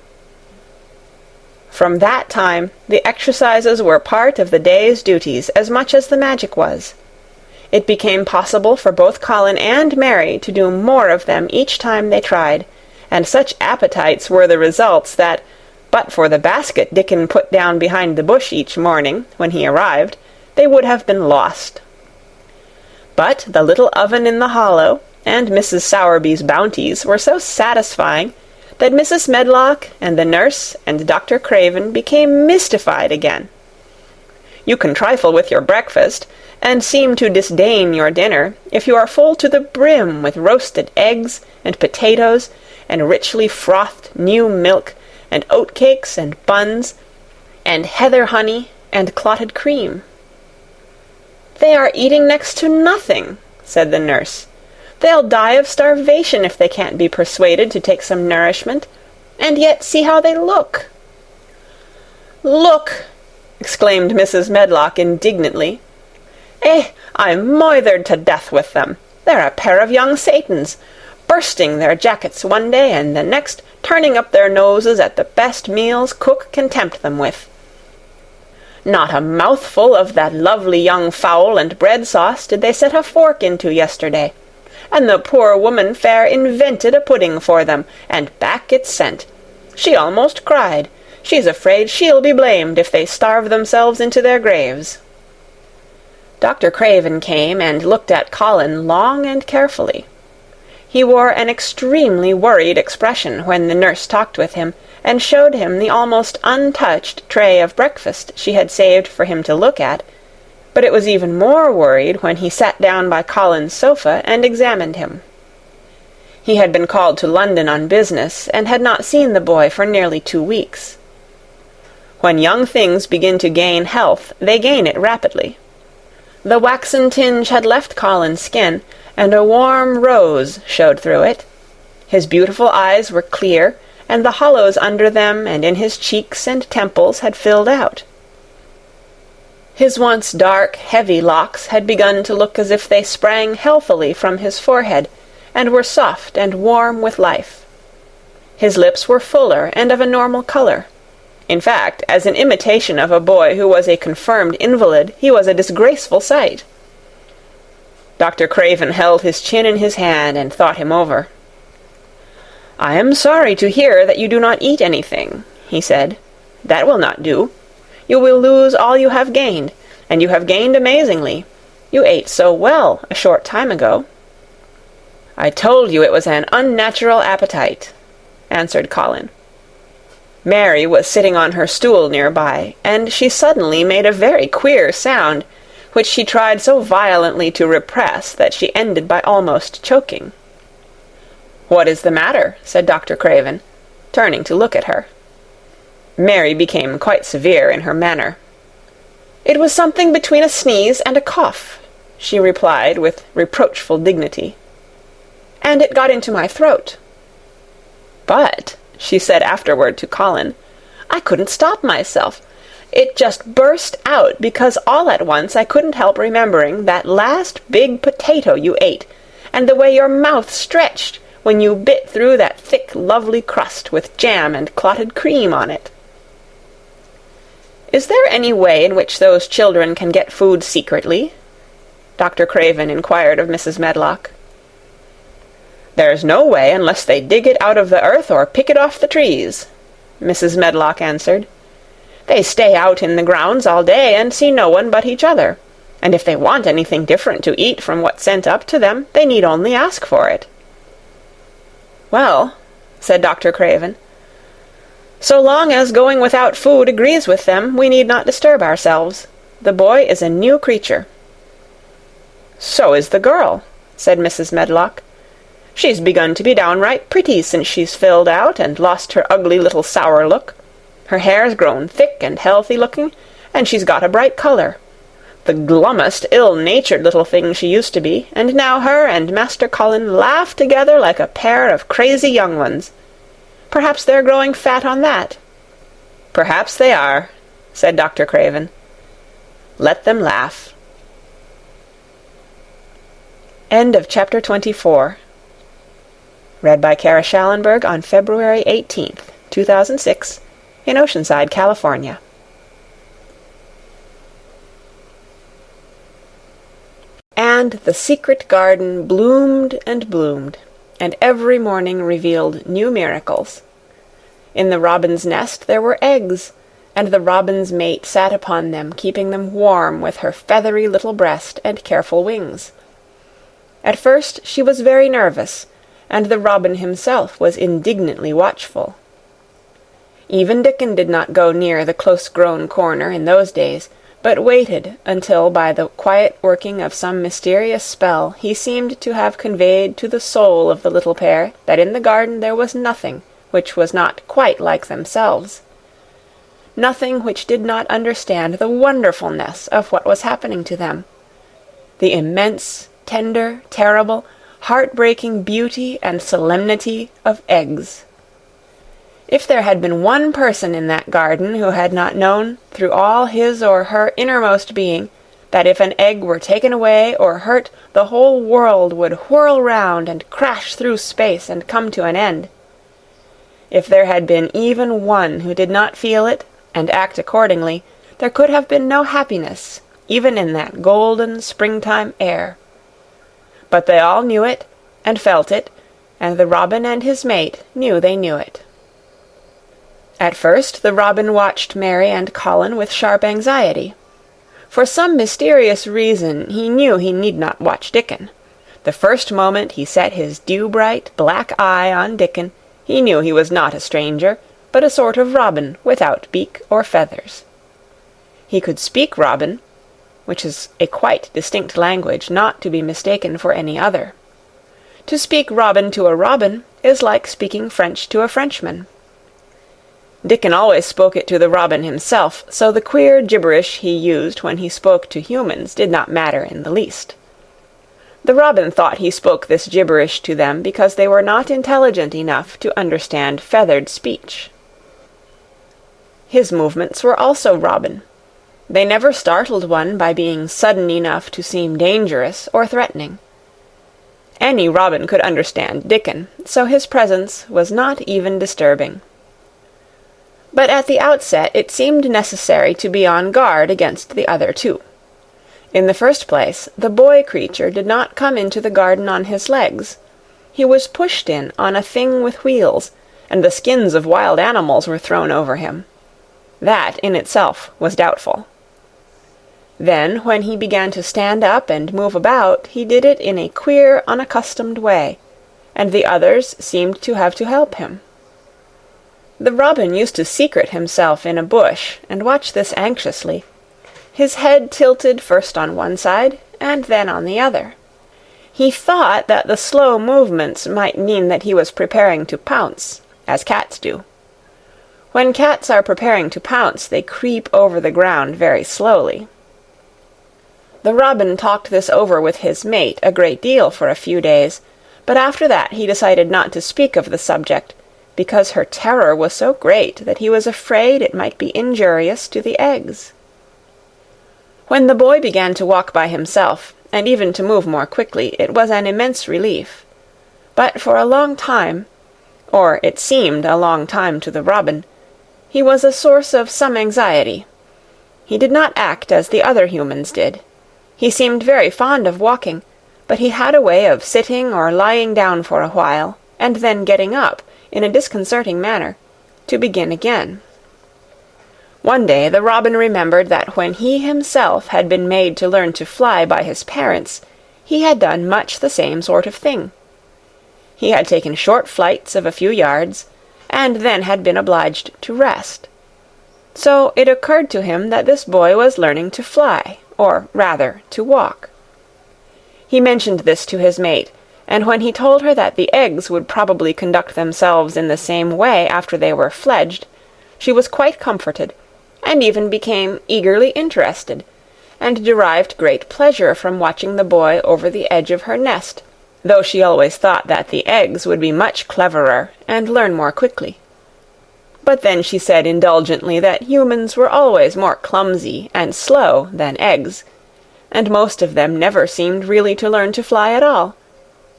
From that time the exercises were part of the day's duties as much as the magic was. It became possible for both Colin and Mary to do more of them each time they tried, and such appetites were the results that, but for the basket Dickon put down behind the bush each morning, when he arrived, they would have been lost. But the little oven in the hollow, and Mrs. Sowerby's bounties were so satisfying that Mrs. Medlock and the nurse and Dr. Craven became mystified again. You can trifle with your breakfast, and seem to disdain your dinner, if you are full to the brim with roasted eggs and potatoes, and richly frothed new milk, and oatcakes and buns, and heather honey and clotted cream. "They are eating next to nothing," said the nurse. "They'll die of starvation if they can't be persuaded to take some nourishment, and yet see how they look." "Look!" exclaimed Mrs. Medlock indignantly. I'm moithered to death with them. They're a pair of young Satans, bursting their jackets one day, and the next turning up their noses at the best meals cook can tempt them with. Not a mouthful of that lovely young fowl and bread sauce did they set a fork into yesterday, and the poor woman fair invented a pudding for them, and back it sent. She almost cried. She's afraid she'll be blamed if they starve themselves into their graves." Dr. Craven came and looked at Colin long and carefully. He wore an extremely worried expression when the nurse talked with him, and showed him the almost untouched tray of breakfast she had saved for him to look at, but it was even more worried when he sat down by Colin's sofa and examined him. He had been called to London on business, and had not seen the boy for nearly 2 weeks. When young things begin to gain health, they gain it rapidly. The waxen tinge had left Colin's skin, and a warm rose showed through it. His beautiful eyes were clear, and the hollows under them and in his cheeks and temples had filled out. His once dark, heavy locks had begun to look as if they sprang healthily from his forehead, and were soft and warm with life. His lips were fuller and of a normal color. In fact, as an imitation of a boy who was a confirmed invalid, he was a disgraceful sight. Dr. Craven held his chin in his hand and thought him over. "I am sorry to hear that you do not eat anything," he said. "That will not do. You will lose all you have gained, and you have gained amazingly. You ate so well a short time ago." "I told you it was an unnatural appetite," answered Colin. Mary was sitting on her stool near by, and she suddenly made a very queer sound, which she tried so violently to repress that she ended by almost choking. "What is the matter?" said Dr. Craven, turning to look at her. Mary became quite severe in her manner. "It was something between a sneeze and a cough," she replied with reproachful dignity. "And it got into my throat." "But," she said afterward to Colin, "I couldn't stop myself. It just burst out because all at once I couldn't help remembering that last big potato you ate, and the way your mouth stretched when you bit through that thick, lovely crust with jam and clotted cream on it." "Is there any way in which those children can get food secretly?" Dr. Craven inquired of Mrs. Medlock. "There's no way unless they dig it out of the earth or pick it off the trees," Mrs. Medlock answered. "They stay out in the grounds all day and see no one but each other, and if they want anything different to eat from what's sent up to them, they need only ask for it." "Well," said Dr. Craven, "so long as going without food agrees with them, we need not disturb ourselves. The boy is a new creature." "So is the girl," said Mrs. Medlock. "She's begun to be downright pretty since she's filled out and lost her ugly little sour look. Her hair's grown thick and healthy-looking, and she's got a bright colour. The glummest, ill-natured little thing she used to be, and now her and Master Colin laugh together like a pair of crazy young ones. Perhaps they're growing fat on that." "Perhaps they are," said Dr. Craven. "Let them laugh." End of chapter 24. Read by Kara Schallenberg on February 18th, 2006, in Oceanside, California. And the secret garden bloomed, and every morning revealed new miracles. In the robin's nest there were eggs, and the robin's mate sat upon them, keeping them warm with her feathery little breast and careful wings. At first she was very nervous, and the robin himself was indignantly watchful. Even Dickon did not go near the close-grown corner in those days, but waited until by the quiet working of some mysterious spell he seemed to have conveyed to the soul of the little pair that in the garden there was nothing which was not quite like themselves, nothing which did not understand the wonderfulness of what was happening to them, the immense, tender, terrible, heart-breaking beauty and solemnity of eggs. If there had been one person in that garden who had not known, through all his or her innermost being, that if an egg were taken away or hurt, the whole world would whirl round and crash through space and come to an end. If there had been even one who did not feel it and act accordingly, there could have been no happiness, even in that golden springtime air. But they all knew it, and felt it, and the robin and his mate knew they knew it. At first the robin watched Mary and Colin with sharp anxiety. For some mysterious reason he knew he need not watch Dickon. The first moment he set his dew-bright black eye on Dickon, he knew he was not a stranger, but a sort of robin without beak or feathers. He could speak robin, which is a quite distinct language not to be mistaken for any other. To speak robin to a robin is like speaking French to a Frenchman. Dickon always spoke it to the robin himself, so the queer gibberish he used when he spoke to humans did not matter in the least. The robin thought he spoke this gibberish to them because they were not intelligent enough to understand feathered speech. His movements were also robin. They never startled one by being sudden enough to seem dangerous or threatening. Any robin could understand Dickon, so his presence was not even disturbing. But at the outset it seemed necessary to be on guard against the other two. In the first place, the boy creature did not come into the garden on his legs. He was pushed in on a thing with wheels, and the skins of wild animals were thrown over him. That in itself was doubtful. Then, when he began to stand up and move about, he did it in a queer, unaccustomed way, and the others seemed to have to help him. The robin used to secret himself in a bush and watch this anxiously, his head tilted first on one side and then on the other. He thought that the slow movements might mean that he was preparing to pounce, as cats do. When cats are preparing to pounce, they creep over the ground very slowly. The robin talked this over with his mate a great deal for a few days, but after that he decided not to speak of the subject, because her terror was so great that he was afraid it might be injurious to the eggs. When the boy began to walk by himself, and even to move more quickly, it was an immense relief. But for a long time, or it seemed a long time to the robin, he was a source of some anxiety. He did not act as the other humans did. He seemed very fond of walking, but he had a way of sitting or lying down for a while, and then getting up, in a disconcerting manner, to begin again. One day the robin remembered that when he himself had been made to learn to fly by his parents, he had done much the same sort of thing. He had taken short flights of a few yards, and then had been obliged to rest. So it occurred to him that this boy was learning to fly, or rather to walk. He mentioned this to his mate, and when he told her that the eggs would probably conduct themselves in the same way after they were fledged, she was quite comforted, and even became eagerly interested, and derived great pleasure from watching the boy over the edge of her nest, though she always thought that the eggs would be much cleverer and learn more quickly. But then she said indulgently that humans were always more clumsy and slow than eggs, and most of them never seemed really to learn to fly at all.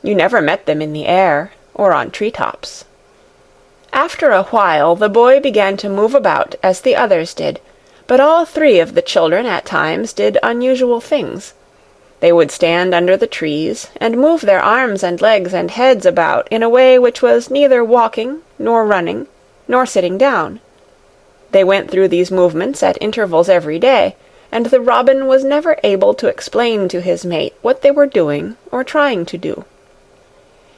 You never met them in the air, or on tree-tops. After a while the boy began to move about as the others did, but all three of the children at times did unusual things. They would stand under the trees, and move their arms and legs and heads about in a way which was neither walking, nor running, nor sitting down. They went through these movements at intervals every day, and the robin was never able to explain to his mate what they were doing or trying to do.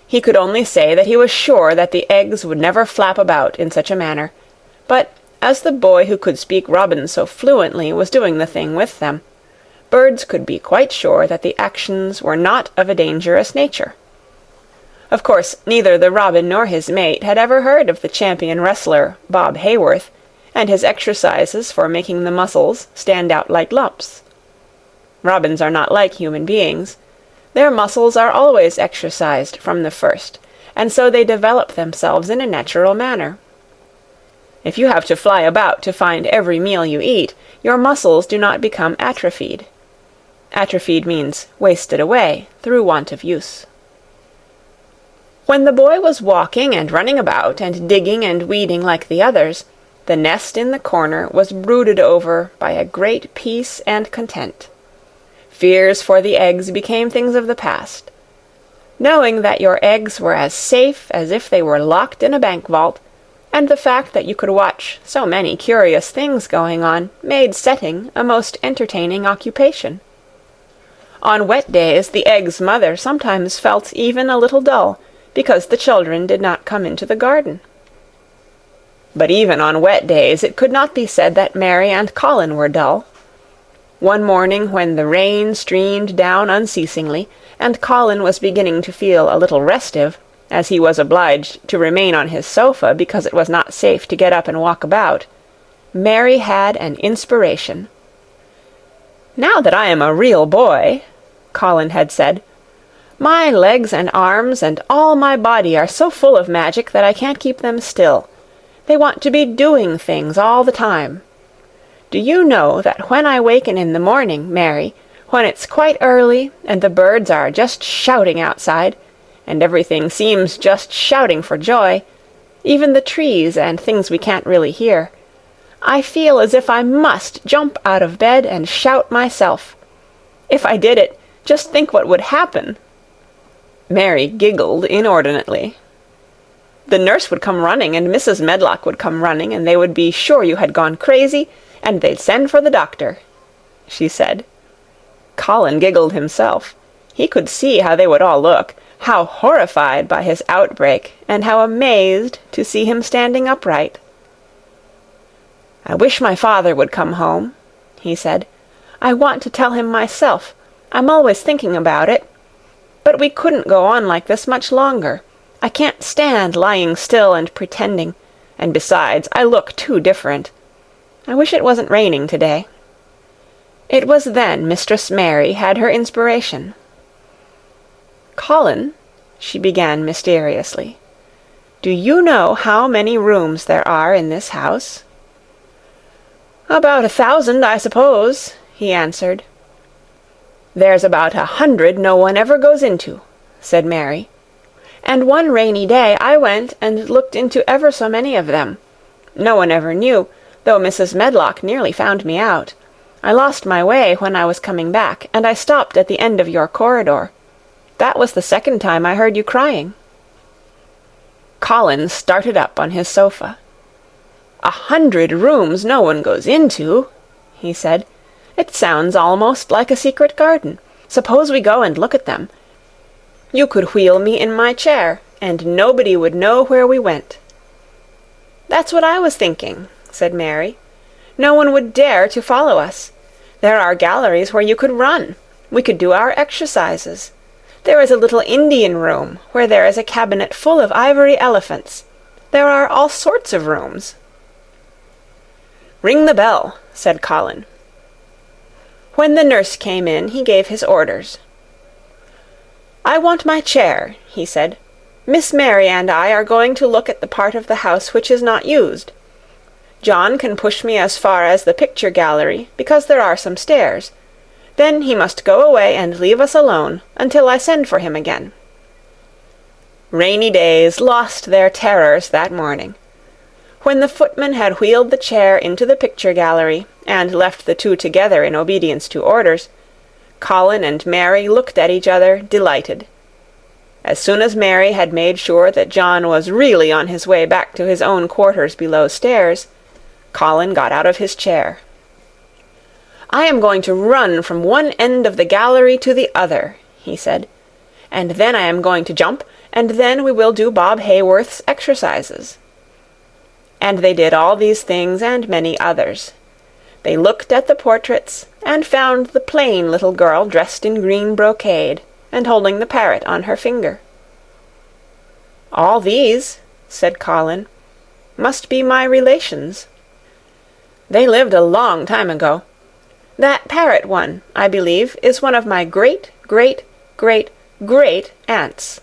He could only say that he was sure that the eggs would never flap about in such a manner, but as the boy who could speak robin so fluently was doing the thing with them, birds could be quite sure that the actions were not of a dangerous nature. Of course, neither the robin nor his mate had ever heard of the champion wrestler, Bob Hayworth, and his exercises for making the muscles stand out like lumps. Robins are not like human beings. Their muscles are always exercised from the first, and so they develop themselves in a natural manner. If you have to fly about to find every meal you eat, your muscles do not become atrophied. Atrophied means wasted away through want of use. When the boy was walking and running about and digging and weeding like the others, the nest in the corner was brooded over by a great peace and content. Fears for the eggs became things of the past. Knowing that your eggs were as safe as if they were locked in a bank vault, and the fact that you could watch so many curious things going on, made setting a most entertaining occupation. On wet days the egg's mother sometimes felt even a little dull, because the children did not come into the garden. But even on wet days it could not be said that Mary and Colin were dull. One morning when the rain streamed down unceasingly, and Colin was beginning to feel a little restive, as he was obliged to remain on his sofa because it was not safe to get up and walk about, Mary had an inspiration. "Now that I am a real boy," Colin had said, "my legs and arms and all my body are so full of magic that I can't keep them still. They want to be doing things all the time. Do you know that when I waken in the morning, Mary, when it's quite early and the birds are just shouting outside, and everything seems just shouting for joy, even the trees and things we can't really hear, I feel as if I must jump out of bed and shout myself. If I did it, just think what would happen." Mary giggled inordinately. "The nurse would come running, and Mrs. Medlock would come running, and they would be sure you had gone crazy, and they'd send for the doctor," she said. Colin giggled himself. He could see how they would all look, how horrified by his outbreak, and how amazed to see him standing upright. "I wish my father would come home," he said. "I want to tell him myself. I'm always thinking about it. But we couldn't go on like this much longer. I can't stand lying still and pretending, and besides, I look too different. I wish it wasn't raining today." It was then Mistress Mary had her inspiration. "Colin," she began mysteriously, "do you know how many rooms there are in this house?" "About 1,000, I suppose," he answered. "There's about 100 no one ever goes into," said Mary. "And one rainy day I went and looked into ever so many of them. No one ever knew, though Mrs. Medlock nearly found me out. I lost my way when I was coming back, and I stopped at the end of your corridor. That was the second time I heard you crying." Colin started up on his sofa. "100 rooms no one goes into," he said. "It sounds almost like a secret garden. Suppose we go and look at them. You could wheel me in my chair, and nobody would know where we went." "That's what I was thinking," said Mary. "No one would dare to follow us. There are galleries where you could run. We could do our exercises. There is a little Indian room where there is a cabinet full of ivory elephants. There are all sorts of rooms." "Ring the bell," said Colin. When the nurse came in, he gave his orders. "I want my chair," he said. "Miss Mary and I are going to look at the part of the house which is not used. John can push me as far as the picture gallery, because there are some stairs. Then he must go away and leave us alone until I send for him again." Rainy days lost their terrors that morning. When the footman had wheeled the chair into the picture gallery, and left the two together in obedience to orders, Colin and Mary looked at each other, delighted. As soon as Mary had made sure that John was really on his way back to his own quarters below stairs, Colin got out of his chair. "I am going to run from one end of the gallery to the other," he said, "and then I am going to jump, and then we will do Bob Hayworth's exercises." And they did all these things and many others. They looked at the portraits, and found the plain little girl dressed in green brocade, and holding the parrot on her finger. "All these," said Colin, "must be my relations. They lived a long time ago. That parrot one, I believe, is one of my great-great-great-great-aunts.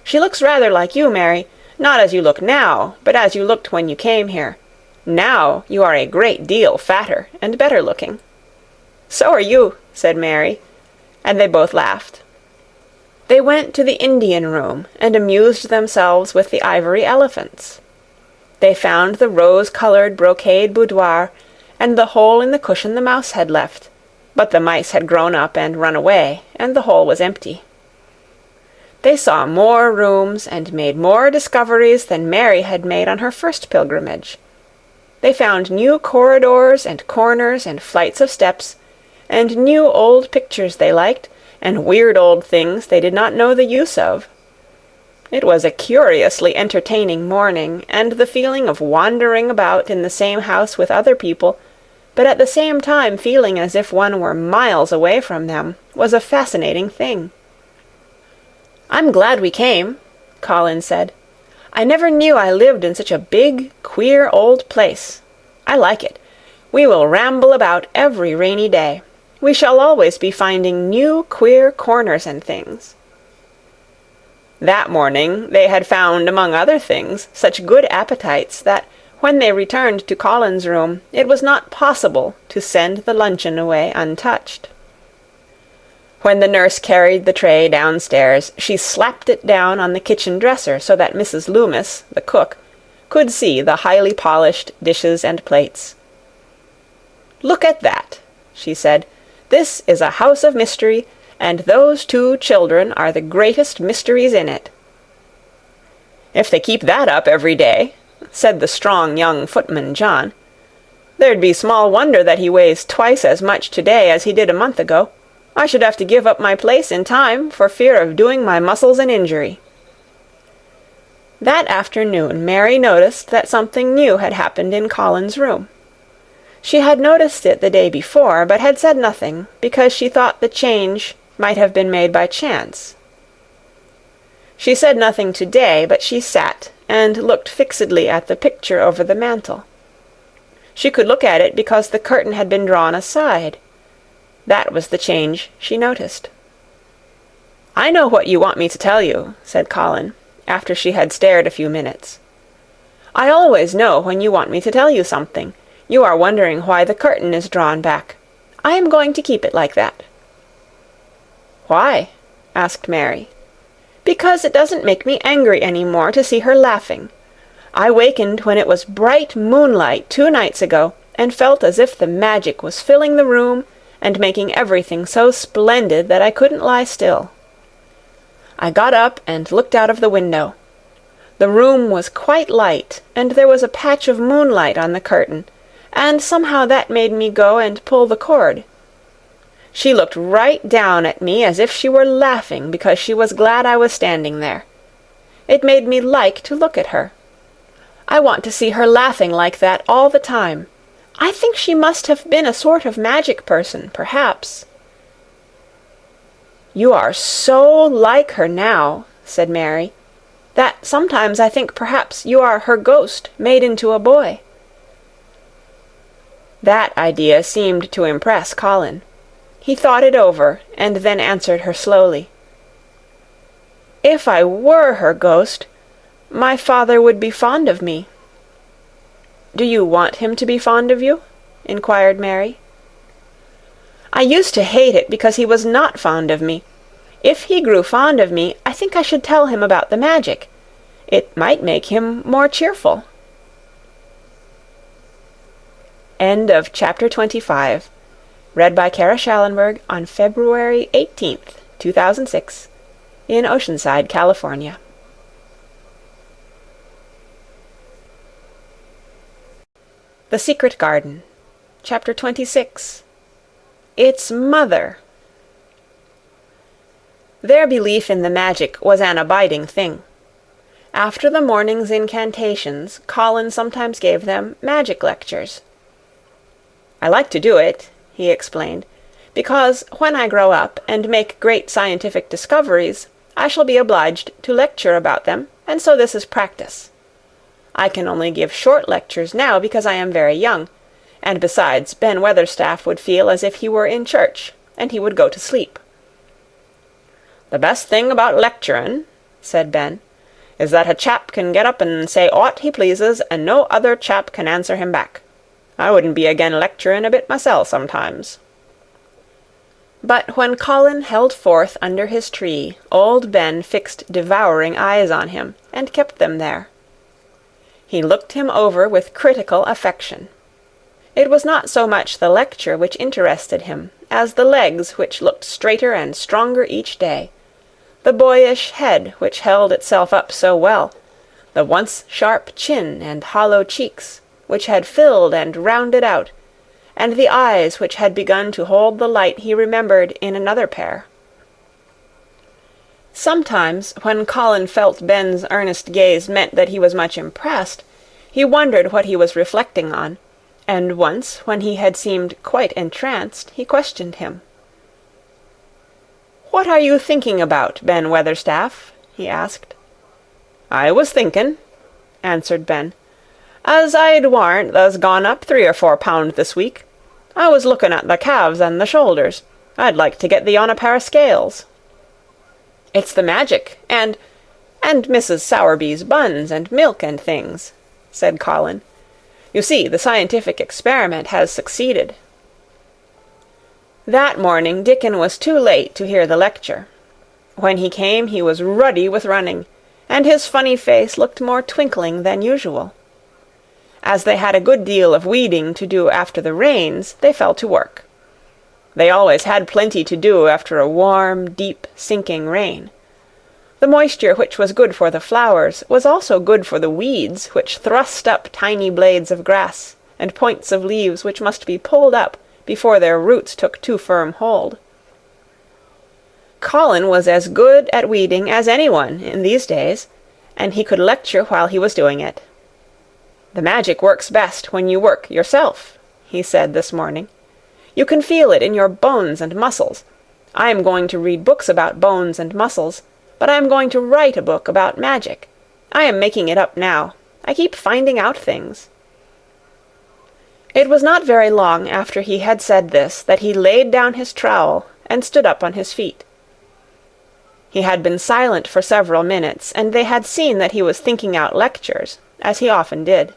She looks rather like you, Mary, not as you look now, but as you looked when you came here. Now you are a great deal fatter and better looking." "So are you," said Mary, and they both laughed. They went to the Indian room and amused themselves with the ivory elephants. They found the rose-colored brocade boudoir and the hole in the cushion the mouse had left, but the mice had grown up and run away, and the hole was empty. They saw more rooms and made more discoveries than Mary had made on her first pilgrimage. They found new corridors and corners and flights of steps, and new old pictures they liked, and weird old things they did not know the use of. It was a curiously entertaining morning, and the feeling of wandering about in the same house with other people, but at the same time feeling as if one were miles away from them, was a fascinating thing. "I'm glad we came," Colin said. "I never knew I lived in such a big, queer old place. I like it. We will ramble about every rainy day. We shall always be finding new, queer corners and things." That morning they had found, among other things, such good appetites that, when they returned to Colin's room, it was not possible to send the luncheon away untouched. When the nurse carried the tray downstairs, she slapped it down on the kitchen dresser so that Mrs. Loomis, the cook, could see the highly polished dishes and plates. "Look at that," she said. "This is a house of mystery, and those 2 children are the greatest mysteries in it." "If they keep that up every day," said the strong young footman John, "there'd be small wonder that he weighs twice as much today as he did a month ago. I should have to give up my place in time for fear of doing my muscles an injury." That afternoon Mary noticed that something new had happened in Colin's room. She had noticed it the day before, but had said nothing, because she thought the change might have been made by chance. She said nothing today, but she sat and looked fixedly at the picture over the mantel. She could look at it because the curtain had been drawn aside. That was the change she noticed. "I know what you want me to tell you," said Colin, after she had stared a few minutes. "I always know when you want me to tell you something. You are wondering why the curtain is drawn back. I am going to keep it like that." "Why?" asked Mary. "Because it doesn't make me angry any more to see her laughing. I wakened when it was bright moonlight 2 nights ago, and felt as if the magic was filling the room and making everything so splendid that I couldn't lie still. I got up and looked out of the window. The room was quite light, and there was a patch of moonlight on the curtain, and somehow that made me go and pull the cord. She looked right down at me as if she were laughing because she was glad I was standing there. It made me like to look at her. I want to see her laughing like that all the time. I think she must have been a sort of magic person, perhaps." "You are so like her now," said Mary, "that sometimes I think perhaps you are her ghost made into a boy." That idea seemed to impress Colin. He thought it over, and then answered her slowly. "If I were her ghost, my father would be fond of me." "Do you want him to be fond of you?" inquired Mary. "I used to hate it because he was not fond of me. If he grew fond of me, I think I should tell him about the magic. It might make him more cheerful." End of chapter 25. Read by Kara Schallenberg on February 18th, 2006, in Oceanside, California. The Secret Garden. Chapter 26. Its Mother. Their belief in the magic was an abiding thing. After the morning's incantations, Colin sometimes gave them magic lectures. "I like to do it," he explained, "because when I grow up and make great scientific discoveries, I shall be obliged to lecture about them, and so this is practice. I can only give short lectures now because I am very young, and besides, Ben Weatherstaff would feel as if he were in church, and he would go to sleep." "The best thing about lecturin'," said Ben, "is that a chap can get up and say aught he pleases, and no other chap can answer him back. I wouldn't be again lecturin' a bit mysel' sometimes." But when Colin held forth under his tree, old Ben fixed devouring eyes on him, and kept them there. He looked him over with critical affection. It was not so much the lecture which interested him as the legs which looked straighter and stronger each day, the boyish head which held itself up so well, the once sharp chin and hollow cheeks which had filled and rounded out, and the eyes which had begun to hold the light he remembered in another pair. Sometimes, when Colin felt Ben's earnest gaze meant that he was much impressed, he wondered what he was reflecting on, and once, when he had seemed quite entranced, he questioned him. "What are you thinking about, Ben Weatherstaff?" he asked. "I was thinkin'," answered Ben, "as I'd warrant tha's gone up 3 or 4 pound this week. I was looking at the calves and the shoulders. I'd like to get thee on a pair of scales." "It's the magic, and Mrs. Sowerby's buns and milk and things," said Colin. "You see, the scientific experiment has succeeded." That morning Dickon was too late to hear the lecture. When he came he was ruddy with running, and his funny face looked more twinkling than usual. As they had a good deal of weeding to do after the rains, they fell to work. They always had plenty to do after a warm, deep, sinking rain. The moisture which was good for the flowers was also good for the weeds which thrust up tiny blades of grass and points of leaves which must be pulled up before their roots took too firm hold. Colin was as good at weeding as anyone in these days, and he could lecture while he was doing it. "The magic works best when you work yourself," he said this morning. "You can feel it in your bones and muscles. I am going to read books about bones and muscles, but I am going to write a book about magic. I am making it up now. I keep finding out things." It was not very long after he had said this that he laid down his trowel and stood up on his feet. He had been silent for several minutes, and they had seen that he was thinking out lectures, as he often did.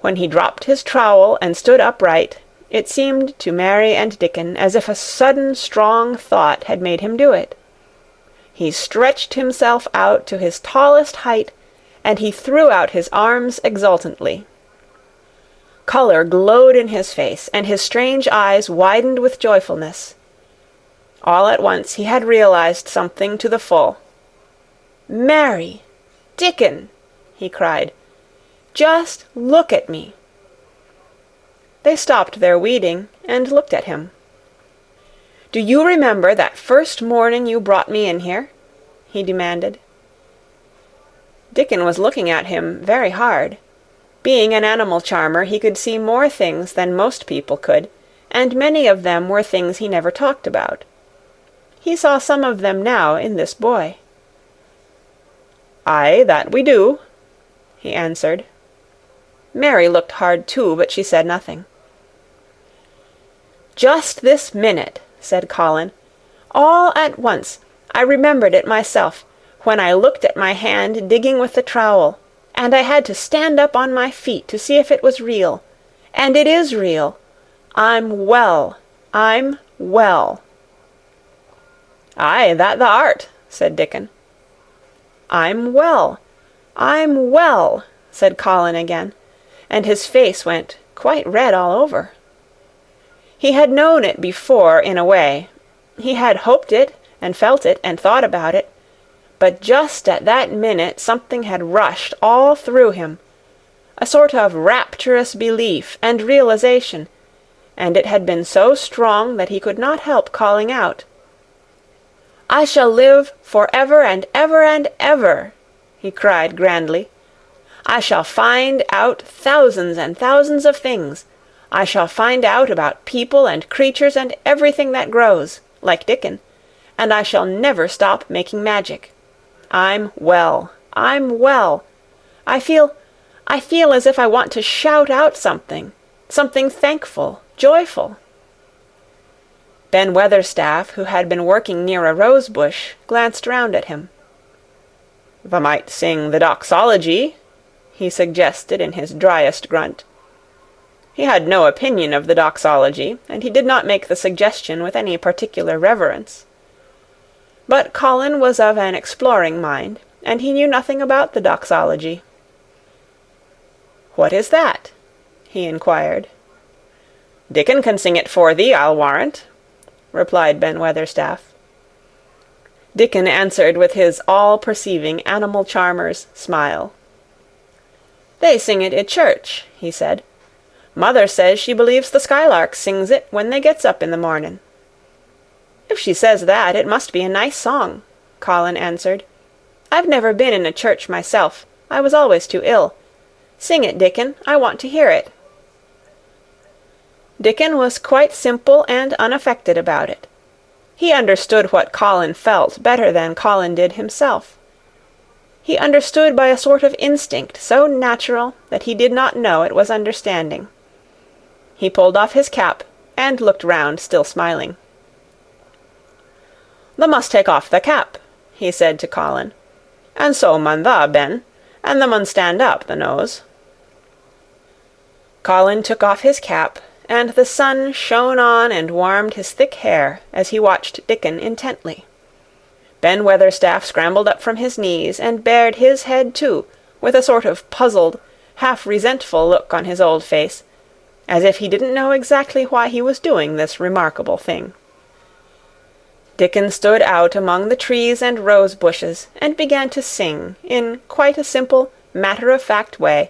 When he dropped his trowel and stood upright, it seemed to Mary and Dickon as if a sudden strong thought had made him do it. He stretched himself out to his tallest height, and he threw out his arms exultantly. Colour glowed in his face, and his strange eyes widened with joyfulness. All at once he had realized something to the full. "Mary! Dickon!" he cried. "Just look at me!" They stopped their weeding and looked at him. "Do you remember that first morning you brought me in here?" he demanded. Dickon was looking at him very hard. Being an animal charmer, he could see more things than most people could, and many of them were things he never talked about. He saw some of them now in this boy. "Aye, that we do," he answered. Mary looked hard too, but she said nothing. "Just this minute," said Colin, "all at once, I remembered it myself, when I looked at my hand digging with the trowel, and I had to stand up on my feet to see if it was real. And it is real. I'm well. I'm well." "Aye, that thou art," said Dickon. "I'm well. I'm well," said Colin again, and his face went quite red all over. He had known it before in a way. He had hoped it and felt it and thought about it. But just at that minute something had rushed all through him, a sort of rapturous belief and realization, and it had been so strong that he could not help calling out, "I shall live for ever and ever and ever," he cried grandly. "I shall find out thousands and thousands of things. I shall find out about people and creatures and everything that grows, like Dickon, and I shall never stop making magic. I'm well. I'm well. I feel as if I want to shout out something thankful, joyful." Ben Weatherstaff, who had been working near a rose bush, glanced round at him. "Thou might sing the doxology," he suggested in his driest grunt. He had no opinion of the doxology, and he did not make the suggestion with any particular reverence. But Colin was of an exploring mind, and he knew nothing about the doxology. "What is that?" he inquired. "Dickon can sing it for thee, I'll warrant," replied Ben Weatherstaff. Dickon answered with his all-perceiving animal charmer's smile. "They sing it at church," he said. "Mother says she believes the skylark sings it when they gets up in the mornin'." "If she says that, it must be a nice song," Colin answered. "I've never been in a church myself. I was always too ill. Sing it, Dickon. I want to hear it." Dickon was quite simple and unaffected about it. He understood what Colin felt better than Colin did himself. He understood by a sort of instinct so natural that he did not know it was understanding. He pulled off his cap and looked round, still smiling. "Thou must take off the cap," he said to Colin. "And so mun thou, Ben, and thou mun stand up, thou knows." Colin took off his cap, and the sun shone on and warmed his thick hair as he watched Dickon intently. Ben Weatherstaff scrambled up from his knees and bared his head too, with a sort of puzzled, half-resentful look on his old face, as if he didn't know exactly why he was doing this remarkable thing. Dickon stood out among the trees and rose bushes and began to sing in quite a simple, matter-of-fact way,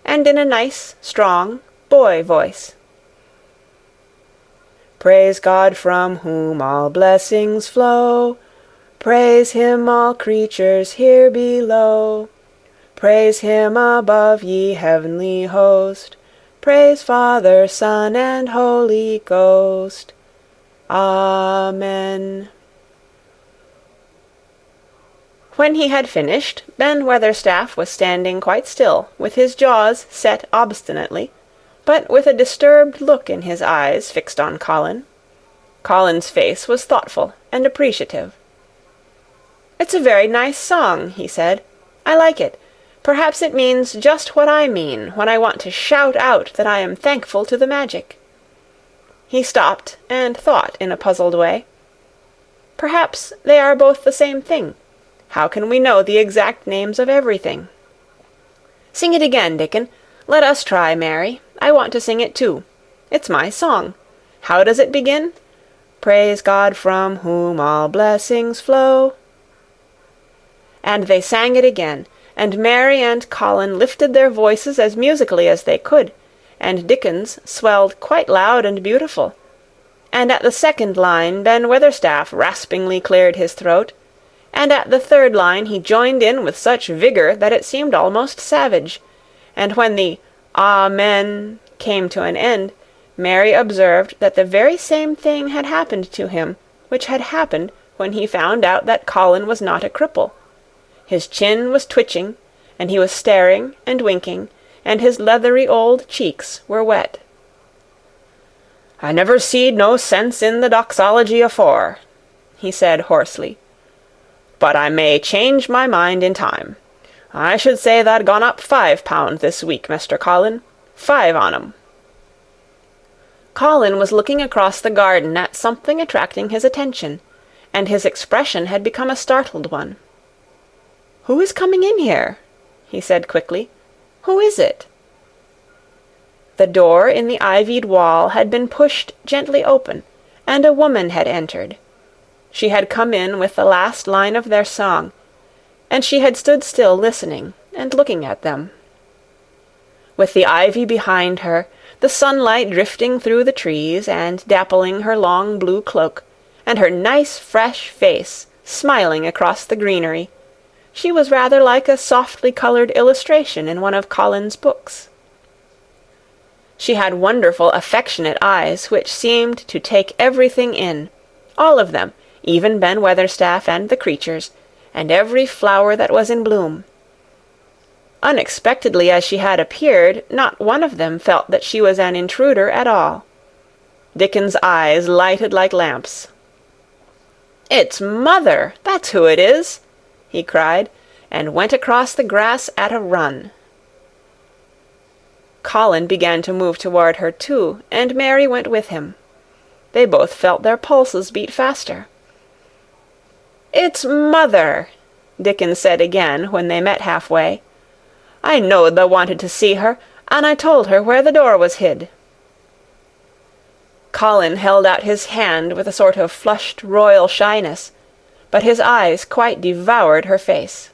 and in a nice, strong boy voice. "Praise God from whom all blessings flow. Praise him, all creatures here below. Praise him above, ye heavenly host. Praise Father, Son, and Holy Ghost. Amen." When he had finished, Ben Weatherstaff was standing quite still, with his jaws set obstinately, but with a disturbed look in his eyes fixed on Colin. Colin's face was thoughtful and appreciative. "It's a very nice song," he said. "I like it. Perhaps it means just what I mean when I want to shout out that I am thankful to the magic." He stopped and thought in a puzzled way. "Perhaps they are both the same thing. How can we know the exact names of everything?" "Sing it again, Dickon. Let us try, Mary. I want to sing it too. It's my song. How does it begin? Praise God from whom all blessings flow. And they sang it again, and Mary and Colin lifted their voices as musically as they could, and Dickens swelled quite loud and beautiful. And at the second line Ben Weatherstaff raspingly cleared his throat, and at the third line he joined in with such vigour that it seemed almost savage, and when the Amen came to an end, Mary observed that the very same thing had happened to him which had happened when he found out that Colin was not a cripple. His chin was twitching, and he was staring and winking, and his leathery old cheeks were wet. "I never seed no sense in the doxology afore," he said hoarsely. "But I may change my mind in time. I should say that'd gone up £5 this week, Mr. Colin. 5 on 'em." Colin was looking across the garden at something attracting his attention, and his expression had become a startled one. "Who is coming in here?" he said quickly. "Who is it?" The door in the ivied wall had been pushed gently open, and a woman had entered. She had come in with the last line of their song, and she had stood still listening and looking at them. With the ivy behind her, the sunlight drifting through the trees and dappling her long blue cloak, and her nice fresh face smiling across the greenery, she was rather like a softly coloured illustration in one of Colin's books. She had wonderful affectionate eyes which seemed to take everything in, all of them, even Ben Weatherstaff and the creatures, and every flower that was in bloom. Unexpectedly as she had appeared, not one of them felt that she was an intruder at all. Dickens's eyes lighted like lamps. "It's Mother! That's who it is!" he cried, and went across the grass at a run. Colin began to move toward her too, and Mary went with him. They both felt their pulses beat faster. "It's Mother!" Dickens said again when they met halfway. "I knowed thou wanted to see her, and I told her where the door was hid." Colin held out his hand with a sort of flushed royal shyness, but his eyes quite devoured her face.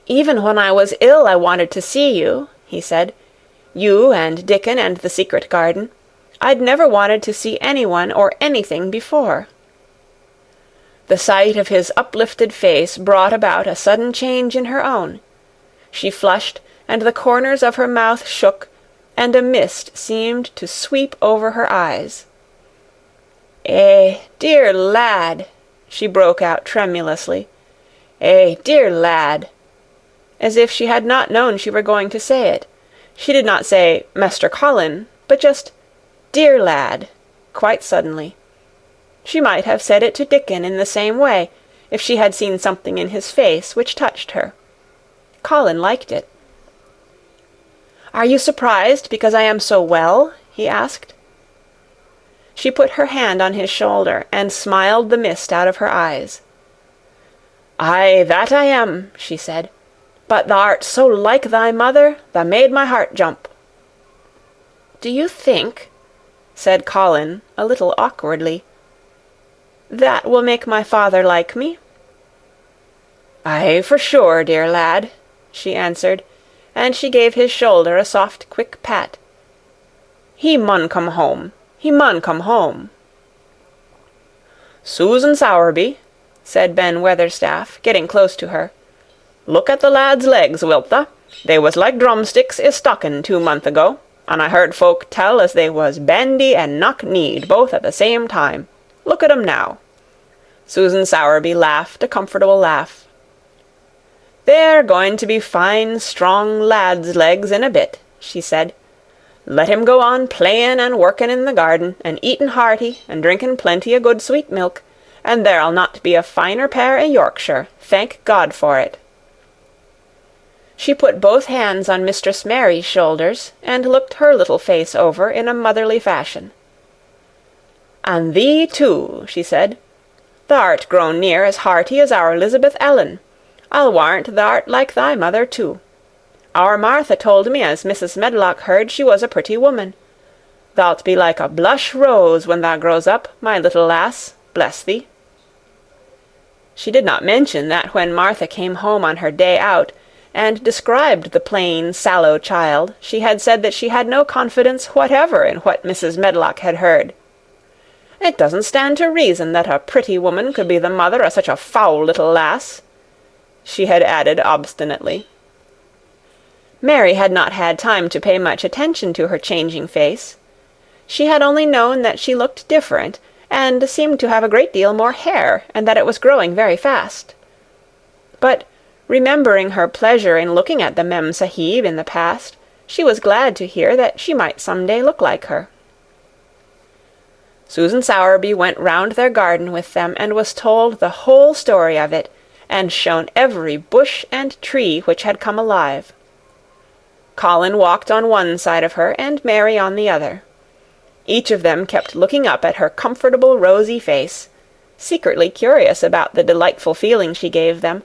"Even when I was ill I wanted to see you," he said. "You and Dickon and the secret garden. I'd never wanted to see anyone or anything before." The sight of his uplifted face brought about a sudden change in her own. She flushed, and the corners of her mouth shook, and a mist seemed to sweep over her eyes. "Eh, dear lad!" she broke out tremulously. "Eh, dear lad!" as if she had not known she were going to say it. She did not say, "Master Colin," but just, "Dear lad," quite suddenly. She might have said it to Dickon in the same way, if she had seen something in his face which touched her. Colin liked it. "Are you surprised because I am so well?" he asked. She put her hand on his shoulder and smiled the mist out of her eyes. "Aye, that I am," she said. "But thou'rt so like thy mother, thou made my heart jump." "Do you think," said Colin a little awkwardly, "that will make my father like me?" "Aye, for sure, dear lad," she answered, and she gave his shoulder a soft, quick pat. "He mun come home. He mun come home." "Susan Sowerby," said Ben Weatherstaff, getting close to her, "look at the lad's legs, wilt tha? They was like drumsticks i' stockin' 2 month ago, and I heard folk tell as they was bandy and knock-kneed both at the same time. Look at 'em now." Susan Sowerby laughed a comfortable laugh. "They're going to be fine, strong lads' legs in a bit," she said. "Let him go on playin' and workin' in the garden, and eatin' hearty, and drinkin' plenty o' good sweet milk, and there'll not be a finer pair i' Yorkshire, thank God for it." She put both hands on Mistress Mary's shoulders, and looked her little face over in a motherly fashion. "And thee too," she said. "Thou'rt grown near as hearty as our Elizabeth Ellen. I'll warrant thou'rt like thy mother too. Our Martha told me as Mrs. Medlock heard she was a pretty woman. Thou'lt be like a blush rose when thou grows up, my little lass, bless thee." She did not mention that when Martha came home on her day out, and described the plain, sallow child, she had said that she had no confidence whatever in what Mrs. Medlock had heard. "It doesn't stand to reason that a pretty woman could be the mother of such a foul little lass," she had added obstinately. Mary had not had time to pay much attention to her changing face. She had only known that she looked different, and seemed to have a great deal more hair, and that it was growing very fast. But, remembering her pleasure in looking at the Mem Sahib in the past, she was glad to hear that she might some day look like her. Susan Sowerby went round their garden with them, and was told the whole story of it, and shown every bush and tree which had come alive. Colin walked on one side of her, and Mary on the other. Each of them kept looking up at her comfortable rosy face, secretly curious about the delightful feeling she gave them,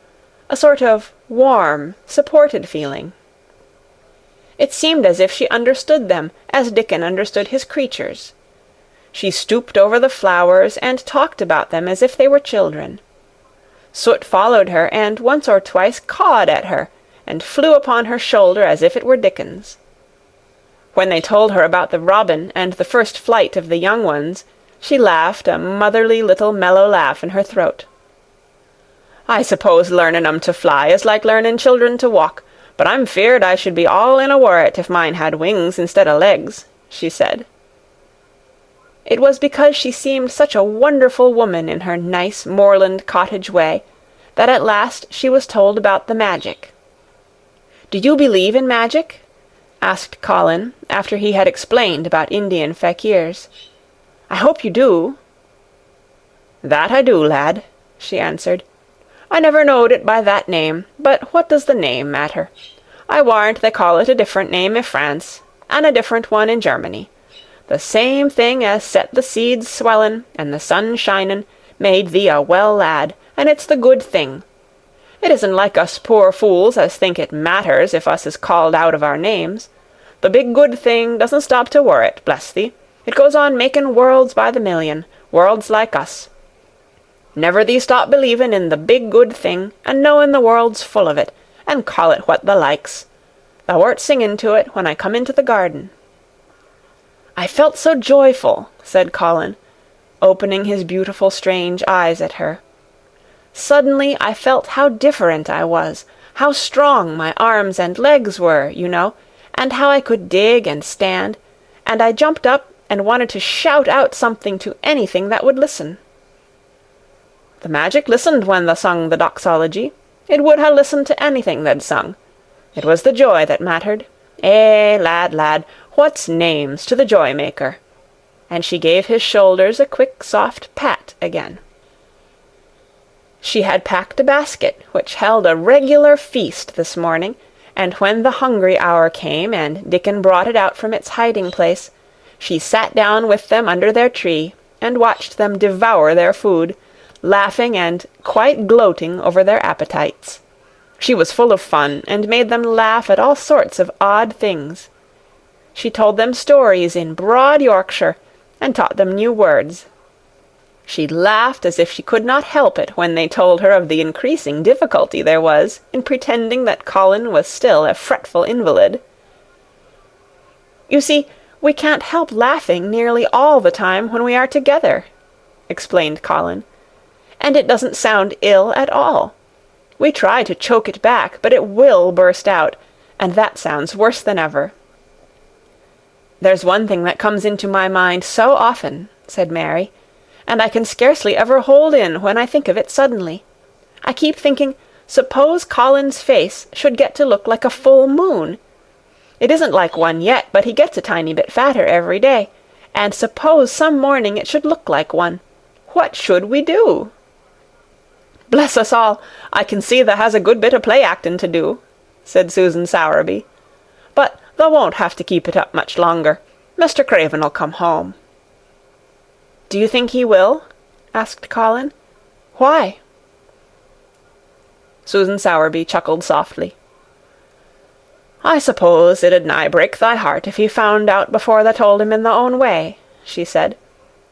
a sort of warm, supported feeling. It seemed as if she understood them as Dickon understood his creatures. She stooped over the flowers and talked about them as if they were children. Soot followed her, and once or twice cawed at her, and flew upon her shoulder as if it were Dickon's. When they told her about the robin and the first flight of the young ones, she laughed a motherly little mellow laugh in her throat. "I suppose learning 'em to fly is like learning children to walk, but I'm feared I should be all in a worrit if mine had wings instead o' legs," she said. It was because she seemed such a wonderful woman in her nice moorland cottage way, that at last she was told about the magic. "Do you believe in magic?" asked Colin, after he had explained about Indian fakirs. "I hope you do." "That I do, lad," she answered. "I never knowed it by that name, but what does the name matter? I warrant they call it a different name i' France, and a different one in Germany. The same thing as set the seeds swellin', and the sun shinin', made thee a well lad, and it's the good thing. It isn't like us poor fools as think it matters if us is called out of our names. The big good thing doesn't stop to worrit, bless thee. It goes on making worlds by the million, worlds like us. Never thee stop believin' in the big good thing, and knowin' the world's full of it, and call it what thou likes. Thou wert singing to it when I come into the garden." "I felt so joyful," said Colin, opening his beautiful strange eyes at her. "Suddenly I felt how different I was, how strong my arms and legs were, you know, and how I could dig and stand, and I jumped up and wanted to shout out something to anything that would listen." "The magic listened when thou sung the doxology. It would ha' listened to anything tha'd sung. It was the joy that mattered. Eh, lad, lad, what's names to the joy-maker?" And she gave his shoulders a quick, soft pat again. She had packed a basket which held a regular feast this morning, and when the hungry hour came and Dickon brought it out from its hiding-place, she sat down with them under their tree and watched them devour their food, laughing and quite gloating over their appetites. She was full of fun, and made them laugh at all sorts of odd things. She told them stories in broad Yorkshire, and taught them new words. She laughed as if she could not help it when they told her of the increasing difficulty there was in pretending that Colin was still a fretful invalid. "You see, we can't help laughing nearly all the time when we are together," explained Colin, "and it doesn't sound ill at all. We try to choke it back, but it will burst out, and that sounds worse than ever." "There's one thing that comes into my mind so often," said Mary, "and I can scarcely ever hold in when I think of it suddenly. I keep thinking, suppose Colin's face should get to look like a full moon. It isn't like one yet, but he gets a tiny bit fatter every day, and suppose some morning it should look like one. What should we do?" "Bless us all, I can see thou has a good bit of play-acting to do," said Susan Sowerby. "But thou won't have to keep it up much longer. Mr. Craven'll come home." "Do you think he will?" asked Colin. "Why?" Susan Sowerby chuckled softly. "I suppose it 'ud nigh break thy heart if he found out before tha told him in thy own way," she said.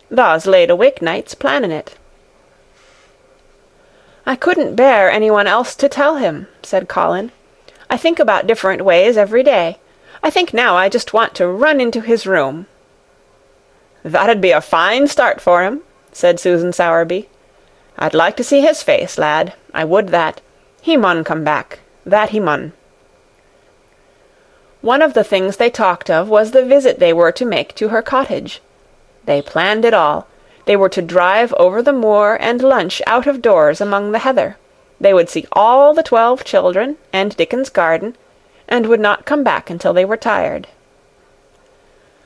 "Tha's laid awake nights planning it." "I couldn't bear anyone else to tell him," said Colin. "I think about different ways every day. I think now I just want to run into his room." "That'd be a fine start for him," said Susan Sowerby. "I'd like to see his face, lad. I would that. He mun come back. That he mun." One of the things they talked of was the visit they were to make to her cottage. They planned it all. They were to drive over the moor and lunch out of doors among the heather. They would see all the 12 children and Dickens's garden, and would not come back until they were tired.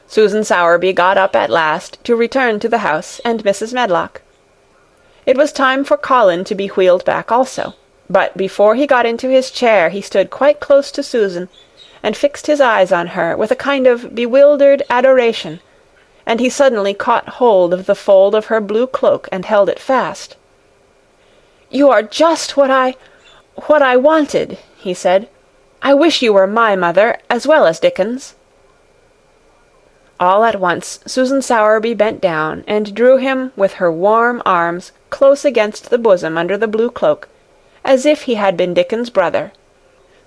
Susan Sowerby got up at last to return to the house and Mrs. Medlock. It was time for Colin to be wheeled back also, but before he got into his chair he stood quite close to Susan, and fixed his eyes on her with a kind of bewildered adoration, and he suddenly caught hold of the fold of her blue cloak and held it fast. "You are just what I wanted," he said. "I wish you were my mother as well as Dickens." All at once Susan Sowerby bent down and drew him with her warm arms close against the bosom under the blue cloak, as if he had been Dickens's brother.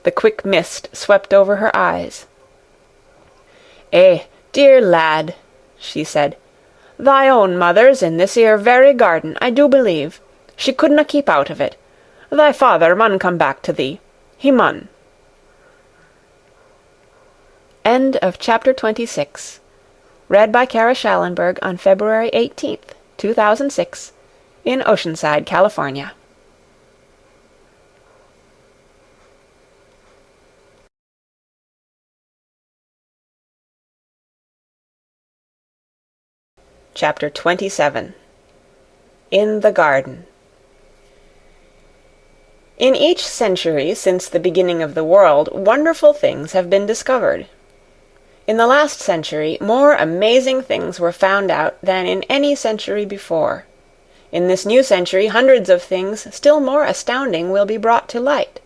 The quick mist swept over her eyes. "Eh, dear lad," she said, "thy own mother's in this 'ere very garden, I do believe. She couldna keep out of it. Thy father mun come back to thee. He mun." End of chapter 26. Read by Kara Schallenberg on February 18th, 2006, in Oceanside, California. Chapter 27. In the Garden. In each century since the beginning of the world, wonderful things have been discovered. In the last century, more amazing things were found out than in any century before. In this new century, hundreds of things still more astounding will be brought to light.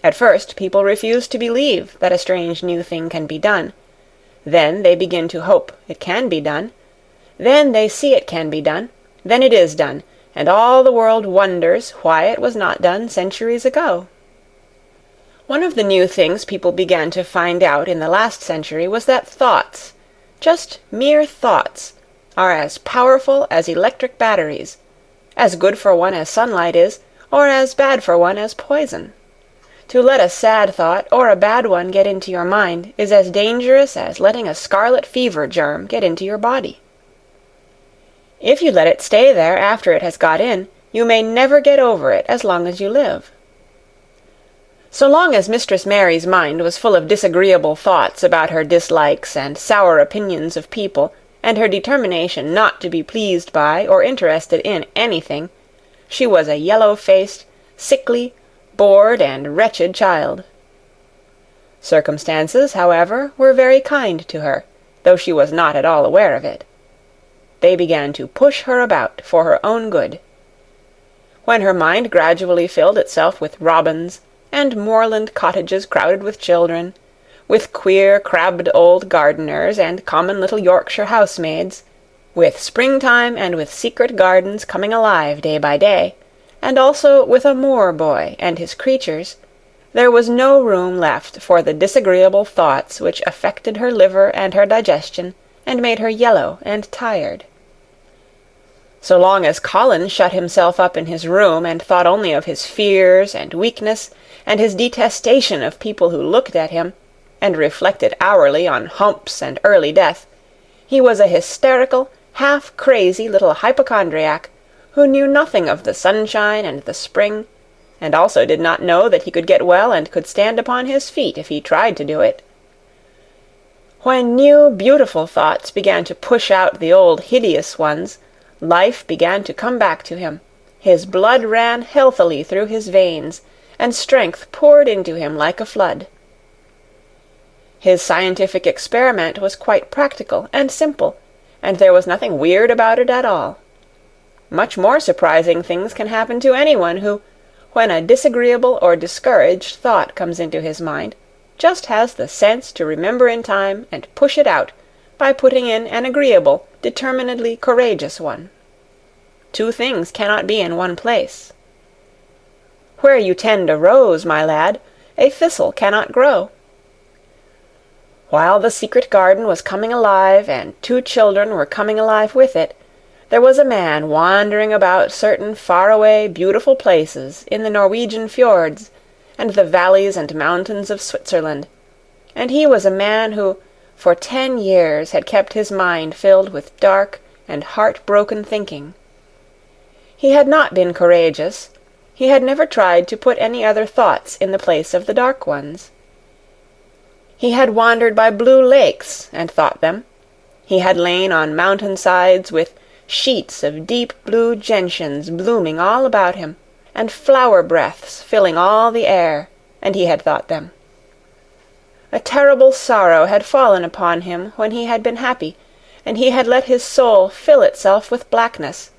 At first, people refuse to believe that a strange new thing can be done. Then they begin to hope it can be done. Then they see it can be done. Then it is done, and all the world wonders why it was not done centuries ago. One of the new things people began to find out in the last century was that thoughts, just mere thoughts, are as powerful as electric batteries, as good for one as sunlight is, or as bad for one as poison. To let a sad thought or a bad one get into your mind is as dangerous as letting a scarlet fever germ get into your body. If you let it stay there after it has got in, you may never get over it as long as you live. So long as Mistress Mary's mind was full of disagreeable thoughts about her dislikes and sour opinions of people, and her determination not to be pleased by or interested in anything, she was a yellow-faced, sickly, bored, and wretched child. Circumstances, however, were very kind to her, though she was not at all aware of it. They began to push her about for her own good. When her mind gradually filled itself with robins, and moorland cottages crowded with children, with queer crabbed old gardeners and common little Yorkshire housemaids, with springtime and with secret gardens coming alive day by day, and also with a moor boy and his creatures, there was no room left for the disagreeable thoughts which affected her liver and her digestion, and made her yellow and tired. So long as Colin shut himself up in his room and thought only of his fears and weakness, and his detestation of people who looked at him, and reflected hourly on humps and early death, he was a hysterical, half-crazy little hypochondriac, who knew nothing of the sunshine and the spring, and also did not know that he could get well and could stand upon his feet if he tried to do it. When new, beautiful thoughts began to push out the old hideous ones, life began to come back to him, his blood ran healthily through his veins, and strength poured into him like a flood. His scientific experiment was quite practical and simple, and there was nothing weird about it at all. Much more surprising things can happen to anyone who, when a disagreeable or discouraged thought comes into his mind, just has the sense to remember in time and push it out by putting in an agreeable, determinedly courageous one. Two things cannot be in one place. Where you tend a rose, my lad, a thistle cannot grow. While the secret garden was coming alive, and two children were coming alive with it, there was a man wandering about certain far-away, beautiful places in the Norwegian fjords and the valleys and mountains of Switzerland, and he was a man who, for 10 years, had kept his mind filled with dark and heart-broken thinking. He had not been courageous. He had never tried to put any other thoughts in the place of the dark ones. He had wandered by blue lakes and thought them. He had lain on mountain-sides with sheets of deep blue gentians blooming all about him, and flower-breaths filling all the air, and he had thought them. A terrible sorrow had fallen upon him when he had been happy, and he had let his soul fill itself with blackness,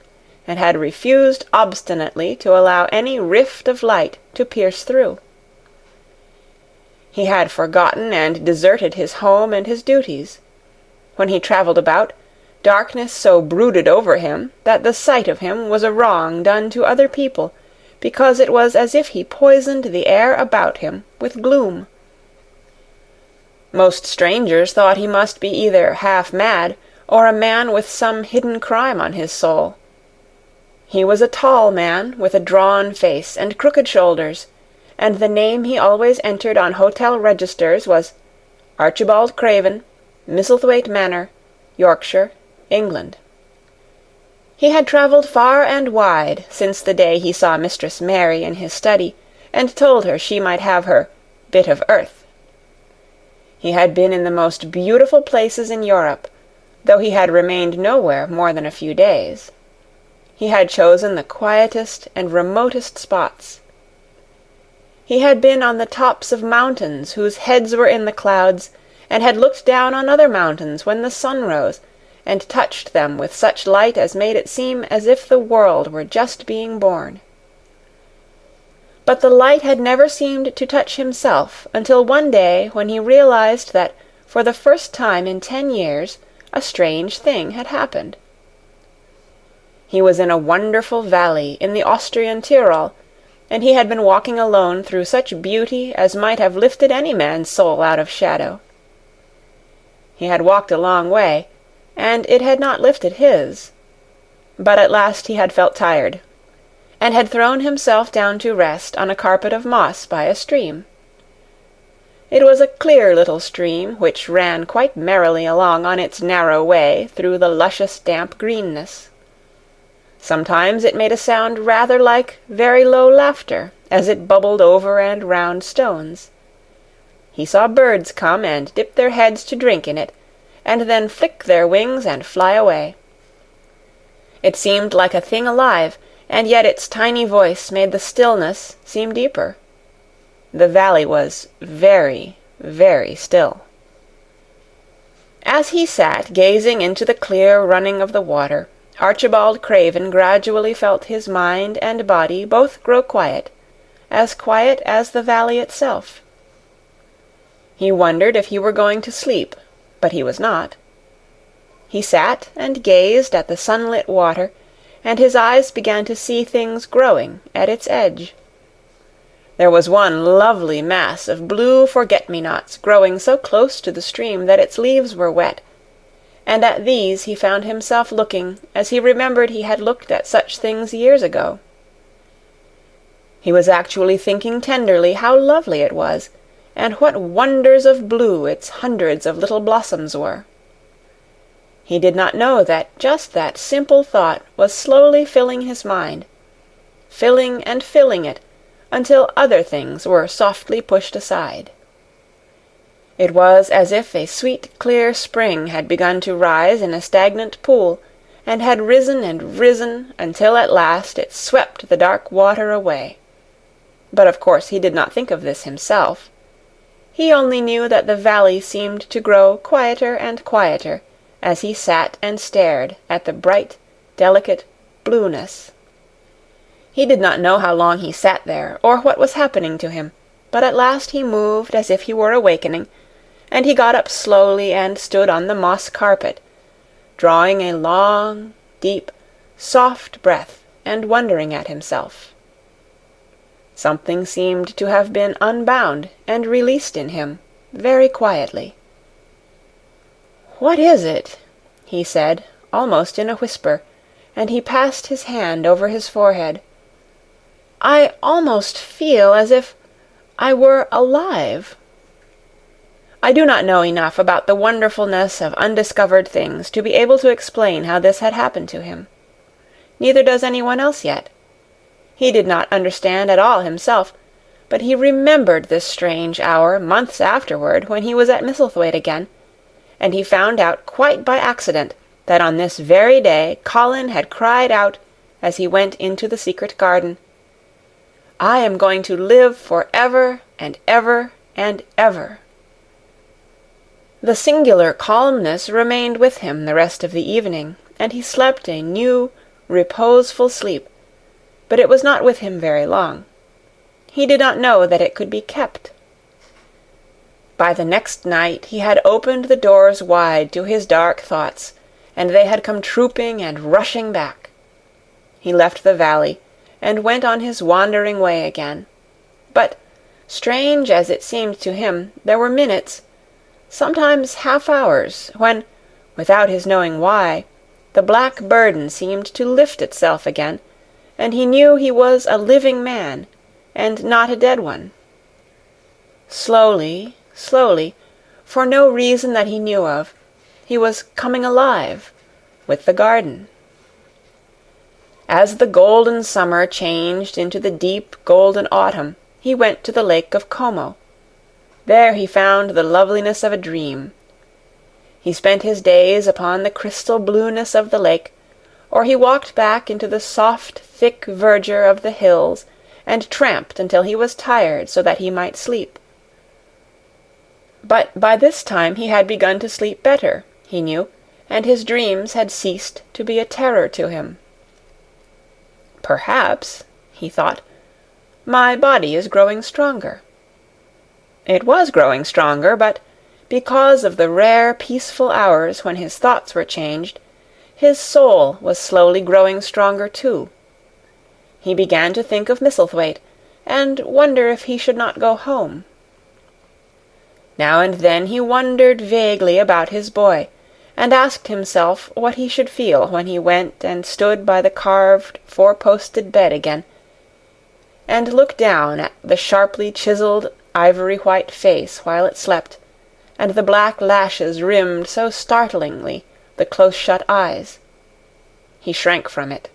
and had refused obstinately to allow any rift of light to pierce through. He had forgotten and deserted his home and his duties. When he travelled about, darkness so brooded over him that the sight of him was a wrong done to other people, because it was as if he poisoned the air about him with gloom. Most strangers thought he must be either half mad or a man with some hidden crime on his soul. He was a tall man with a drawn face and crooked shoulders, and the name he always entered on hotel registers was Archibald Craven, Misselthwaite Manor, Yorkshire, England. He had travelled far and wide since the day he saw Mistress Mary in his study, and told her she might have her bit of earth. He had been in the most beautiful places in Europe, though he had remained nowhere more than a few days. He had chosen the quietest and remotest spots. He had been on the tops of mountains whose heads were in the clouds, and had looked down on other mountains when the sun rose, and touched them with such light as made it seem as if the world were just being born. But the light had never seemed to touch himself until one day when he realized that for the first time in 10 years a strange thing had happened. He was in a wonderful valley in the Austrian Tyrol, and he had been walking alone through such beauty as might have lifted any man's soul out of shadow. He had walked a long way, and it had not lifted his. But at last he had felt tired, and had thrown himself down to rest on a carpet of moss by a stream. It was a clear little stream which ran quite merrily along on its narrow way through the luscious damp greenness. Sometimes it made a sound rather like very low laughter as it bubbled over and round stones. He saw birds come and dip their heads to drink in it, and then flick their wings and fly away. It seemed like a thing alive, and yet its tiny voice made the stillness seem deeper. The valley was very, very still. As he sat gazing into the clear running of the water, Archibald Craven gradually felt his mind and body both grow quiet as the valley itself. He wondered if he were going to sleep, but he was not. He sat and gazed at the sunlit water, and his eyes began to see things growing at its edge. There was one lovely mass of blue forget-me-nots growing so close to the stream that its leaves were wet, and at these he found himself looking as he remembered he had looked at such things years ago. He was actually thinking tenderly how lovely it was, and what wonders of blue its hundreds of little blossoms were. He did not know that just that simple thought was slowly filling his mind, filling and filling it, until other things were softly pushed aside. It was as if a sweet, clear spring had begun to rise in a stagnant pool, and had risen and risen until at last it swept the dark water away. But of course he did not think of this himself. He only knew that the valley seemed to grow quieter and quieter as he sat and stared at the bright, delicate blueness. He did not know how long he sat there, or what was happening to him, but at last he moved as if he were awakening, and he got up slowly and stood on the moss carpet, drawing a long, deep, soft breath and wondering at himself. Something seemed to have been unbound and released in him, very quietly. "What is it?" he said, almost in a whisper, and he passed his hand over his forehead. "I almost feel as if I were alive." I do not know enough about the wonderfulness of undiscovered things to be able to explain how this had happened to him. Neither does anyone else yet. He did not understand at all himself, but he remembered this strange hour months afterward when he was at Misselthwaite again, and he found out quite by accident that on this very day Colin had cried out, as he went into the secret garden, "I am going to live for ever and ever and ever." The singular calmness remained with him the rest of the evening, and he slept a new, reposeful sleep, but it was not with him very long. He did not know that it could be kept. By the next night he had opened the doors wide to his dark thoughts, and they had come trooping and rushing back. He left the valley, and went on his wandering way again. But, strange as it seemed to him, there were minutes, sometimes half-hours, when, without his knowing why, the black burden seemed to lift itself again, and he knew he was a living man, and not a dead one. Slowly, slowly, for no reason that he knew of, he was coming alive with the garden. As the golden summer changed into the deep golden autumn, he went to the lake of Como. There he found the loveliness of a dream. He spent his days upon the crystal blueness of the lake, or he walked back into the soft, thick verdure of the hills and tramped until he was tired so that he might sleep. But by this time he had begun to sleep better, he knew, and his dreams had ceased to be a terror to him. "Perhaps," he thought, "my body is growing stronger." It was growing stronger, but because of the rare peaceful hours when his thoughts were changed, his soul was slowly growing stronger too. He began to think of Misselthwaite, and wonder if he should not go home. Now and then he wondered vaguely about his boy, and asked himself what he should feel when he went and stood by the carved four-posted bed again, and looked down at the sharply chiselled ivory-white face while it slept, and the black lashes rimmed so startlingly the close-shut eyes. He shrank from it.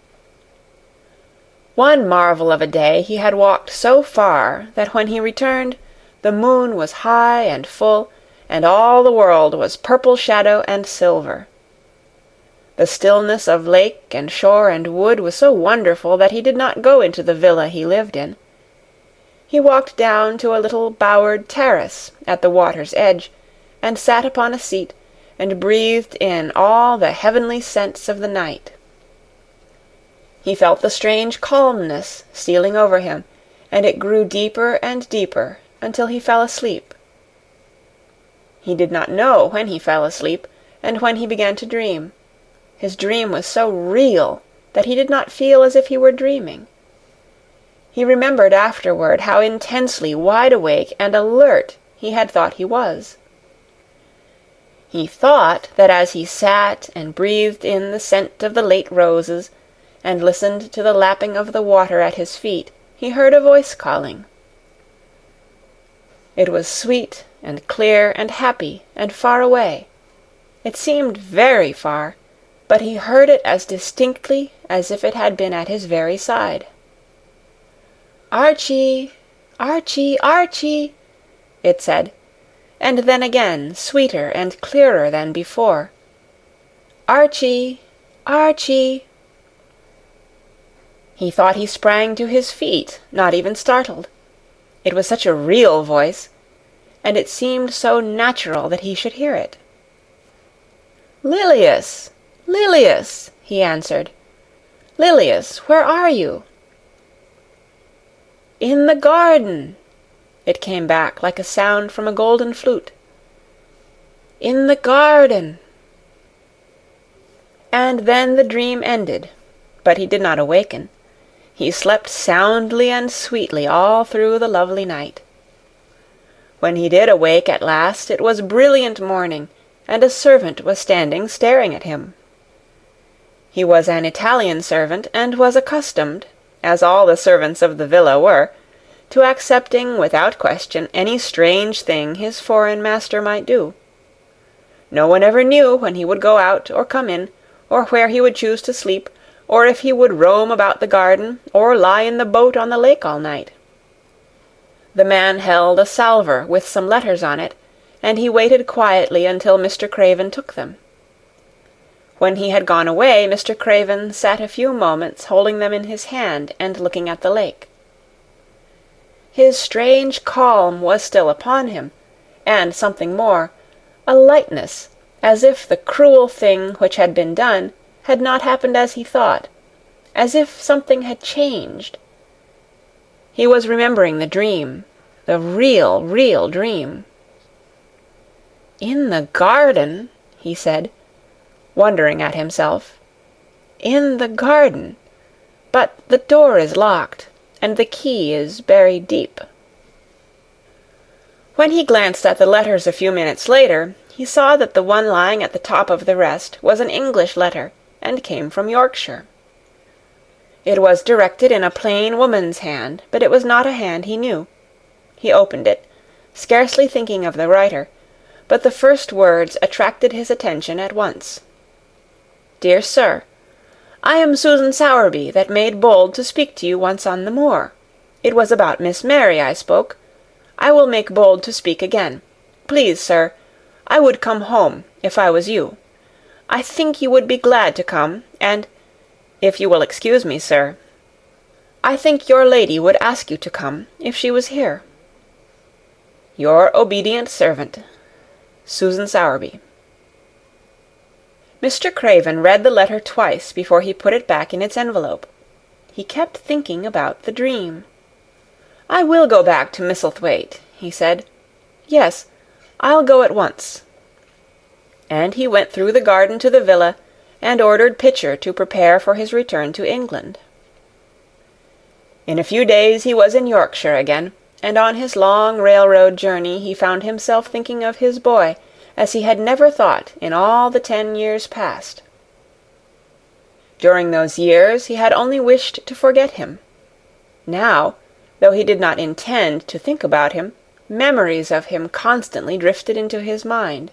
One marvel of a day he had walked so far that when he returned, the moon was high and full, and all the world was purple shadow and silver. The stillness of lake and shore and wood was so wonderful that he did not go into the villa he lived in. He walked down to a little bowered terrace at the water's edge, and sat upon a seat, and breathed in all the heavenly scents of the night. He felt the strange calmness stealing over him, and it grew deeper and deeper until he fell asleep. He did not know when he fell asleep, and when he began to dream. His dream was so real that he did not feel as if he were dreaming. He remembered afterward how intensely wide awake and alert he had thought he was. He thought that as he sat and breathed in the scent of the late roses, and listened to the lapping of the water at his feet, he heard a voice calling. It was sweet and clear and happy and far away. It seemed very far, but he heard it as distinctly as if it had been at his very side. "Archie! Archie! Archie!" it said, and then again, sweeter and clearer than before. "Archie! Archie!" He thought he sprang to his feet, not even startled. It was such a real voice, and it seemed so natural that he should hear it. "Lilias! Lilias!" he answered. "Lilias, where are you?" "In the garden," It came back like a sound from a golden flute. "In the garden!" And then the dream ended, but he did not awaken. He slept soundly and sweetly all through the lovely night. When he did awake at last, it was brilliant morning, and a servant was standing staring at him. He was an Italian servant, and was accustomed, as all the servants of the villa were, to accepting without question any strange thing his foreign master might do. No one ever knew when he would go out or come in, or where he would choose to sleep, or if he would roam about the garden, or lie in the boat on the lake all night. The man held a salver with some letters on it, and he waited quietly until Mr. Craven took them. When he had gone away, Mr. Craven sat a few moments holding them in his hand and looking at the lake. His strange calm was still upon him, and something more, a lightness, as if the cruel thing which had been done had not happened as he thought, as if something had changed. He was remembering the dream, the real dream. "In the garden," he said, wondering at himself. "In the garden. But the door is locked, and the key is buried deep." When he glanced at the letters a few minutes later, he saw that the one lying at the top of the rest was an English letter, and came from Yorkshire. It was directed in a plain woman's hand, but it was not a hand he knew. He opened it, scarcely thinking of the writer, but the first words attracted his attention at once. "Dear Sir, I am Susan Sowerby, that made bold to speak to you once on the moor. It was about Miss Mary I spoke. I will make bold to speak again. Please, sir, I would come home, if I was you. I think you would be glad to come, and, if you will excuse me, sir, I think your lady would ask you to come, if she was here. Your obedient servant, Susan Sowerby." Mr. Craven read the letter twice before he put it back in its envelope. He kept thinking about the dream. "I will go back to Misselthwaite," he said. "Yes, I'll go at once." And he went through the garden to the villa, and ordered Pitcher to prepare for his return to England. In a few days he was in Yorkshire again, and on his long railroad journey he found himself thinking of his boy as he had never thought in all the 10 years past. During those years he had only wished to forget him. Now, though he did not intend to think about him, memories of him constantly drifted into his mind.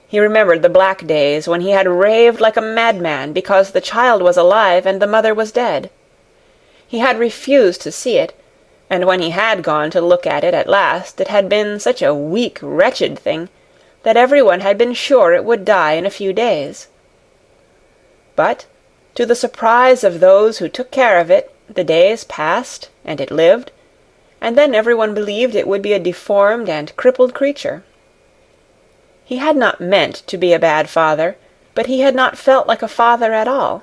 He remembered the black days when he had raved like a madman because the child was alive and the mother was dead. He had refused to see it, and when he had gone to look at it at last, it had been such a weak, wretched thing that everyone had been sure it would die in a few days. But, to the surprise of those who took care of it, the days passed, and it lived, and then everyone believed it would be a deformed and crippled creature. He had not meant to be a bad father, but he had not felt like a father at all.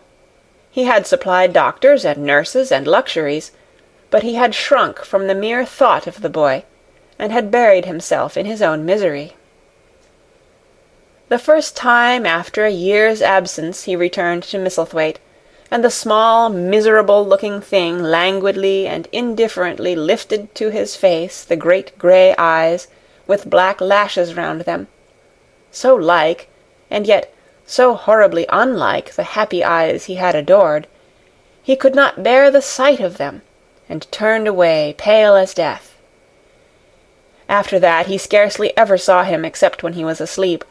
He had supplied doctors and nurses and luxuries, but he had shrunk from the mere thought of the boy, and had buried himself in his own misery. The first time after a year's absence he returned to Misselthwaite, and the small, miserable-looking thing languidly and indifferently lifted to his face the great grey eyes with black lashes round them, so like, and yet so horribly unlike the happy eyes he had adored, he could not bear the sight of them, and turned away, pale as death. After that he scarcely ever saw him except when he was asleep,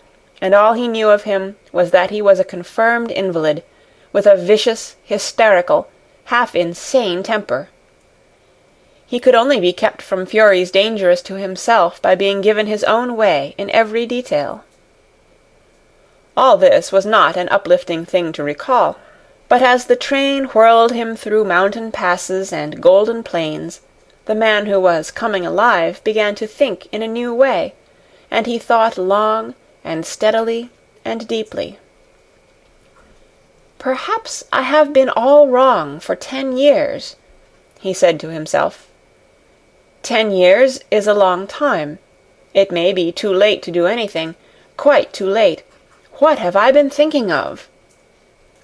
and all he knew of him was that he was a confirmed invalid, with a vicious, hysterical, half-insane temper. He could only be kept from furies dangerous to himself by being given his own way in every detail. All this was not an uplifting thing to recall, but as the train whirled him through mountain passes and golden plains, the man who was coming alive began to think in a new way, and he thought long and steadily and deeply. "Perhaps I have been all wrong for 10 years," he said to himself. 10 years is a long time. It may be too late to do anything, quite too late. What have I been thinking of?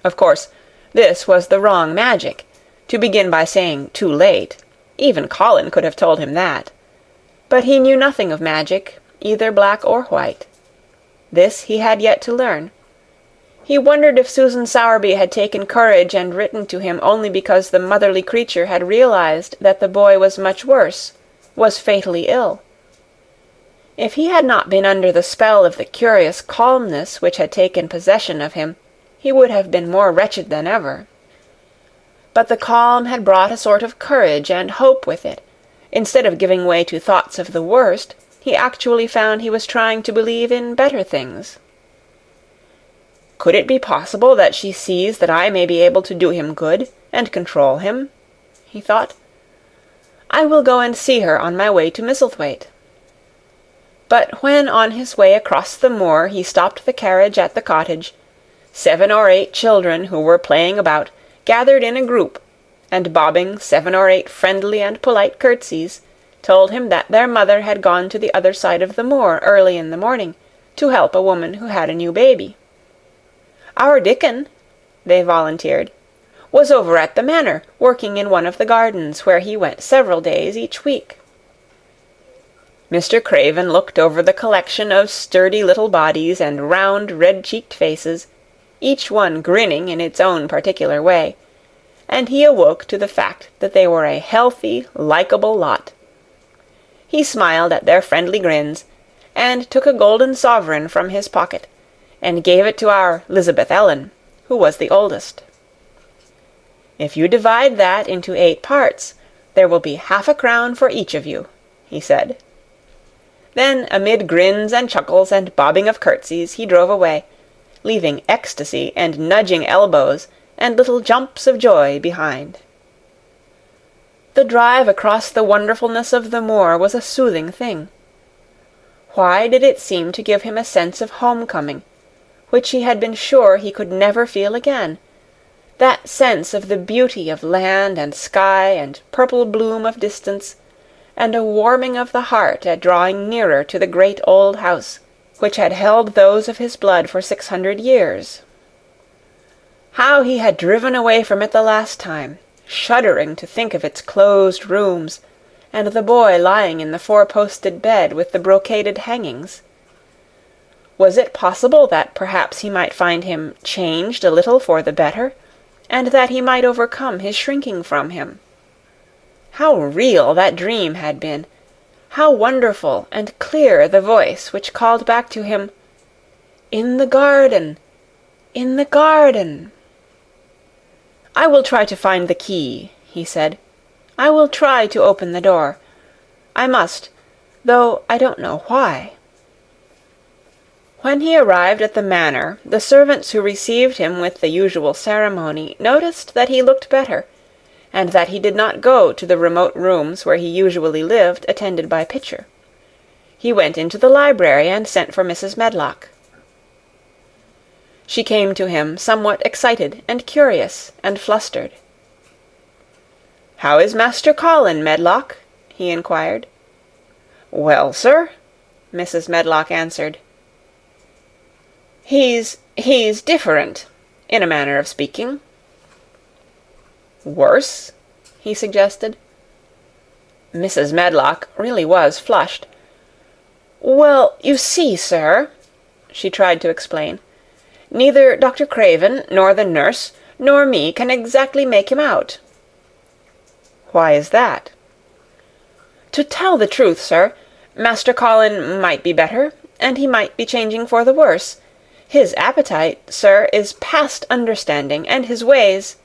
Of course, this was the wrong magic, to begin by saying too late. Even Colin could have told him that. But he knew nothing of magic, either black or white. This he had yet to learn. He wondered if Susan Sowerby had taken courage and written to him only because the motherly creature had realized that the boy was much worse, was fatally ill. If he had not been under the spell of the curious calmness which had taken possession of him, he would have been more wretched than ever. But the calm had brought a sort of courage and hope with it. Instead of giving way to thoughts of the worst, he actually found he was trying to believe in better things. Could it be possible that she sees that I may be able to do him good and control him? He thought. I will go and see her on my way to Misselthwaite. But when on his way across the moor he stopped the carriage at the cottage, 7 or 8 children who were playing about gathered in a group, and bobbing 7 or 8 friendly and polite curtsies, told him that their mother had gone to the other side of the moor early in the morning to help a woman who had a new baby. Our Dickon, they volunteered, was over at the manor, working in one of the gardens where he went several days each week. Mr. Craven looked over the collection of sturdy little bodies and round, red-cheeked faces, each one grinning in its own particular way, and he awoke to the fact that they were a healthy, likeable lot. He smiled at their friendly grins, and took a golden sovereign from his pocket, and gave it to our Lisbeth Ellen, who was the oldest. If you divide that into 8 parts, there will be half a crown for each of you, he said. Then, amid grins and chuckles and bobbing of curtsies, he drove away, leaving ecstasy and nudging elbows and little jumps of joy behind. The drive across the wonderfulness of the moor was a soothing thing. Why did it seem to give him a sense of homecoming, which he had been sure he could never feel again, that sense of the beauty of land and sky and purple bloom of distance, and a warming of the heart at drawing nearer to the great old house, which had held those of his blood for 600 years. How he had driven away from it the last time, shuddering to think of its closed rooms, and the boy lying in the 4-posted bed with the brocaded hangings. Was it possible that perhaps he might find him changed a little for the better, and that he might overcome his shrinking from him? How real that dream had been! How wonderful and clear the voice which called back to him, "In the garden! In the garden!" "I will try to find the key," he said. "I will try to open the door. I must, though I don't know why." When he arrived at the manor, the servants who received him with the usual ceremony noticed that he looked better, and that he did not go to the remote rooms where he usually lived, attended by Pitcher. He went into the library and sent for Mrs. Medlock. She came to him somewhat excited and curious and flustered. "How is Master Colin, Medlock?" he inquired. "Well, sir," Mrs. Medlock answered. He's different, in a manner of speaking." "Worse?" he suggested. Mrs. Medlock really was flushed. "Well, you see, sir," she tried to explain, "neither Dr. Craven, nor the nurse, nor me can exactly make him out." "Why is that?" "To tell the truth, sir, Master Colin might be better, and he might be changing for the worse. His appetite, sir, is past understanding, and his ways—"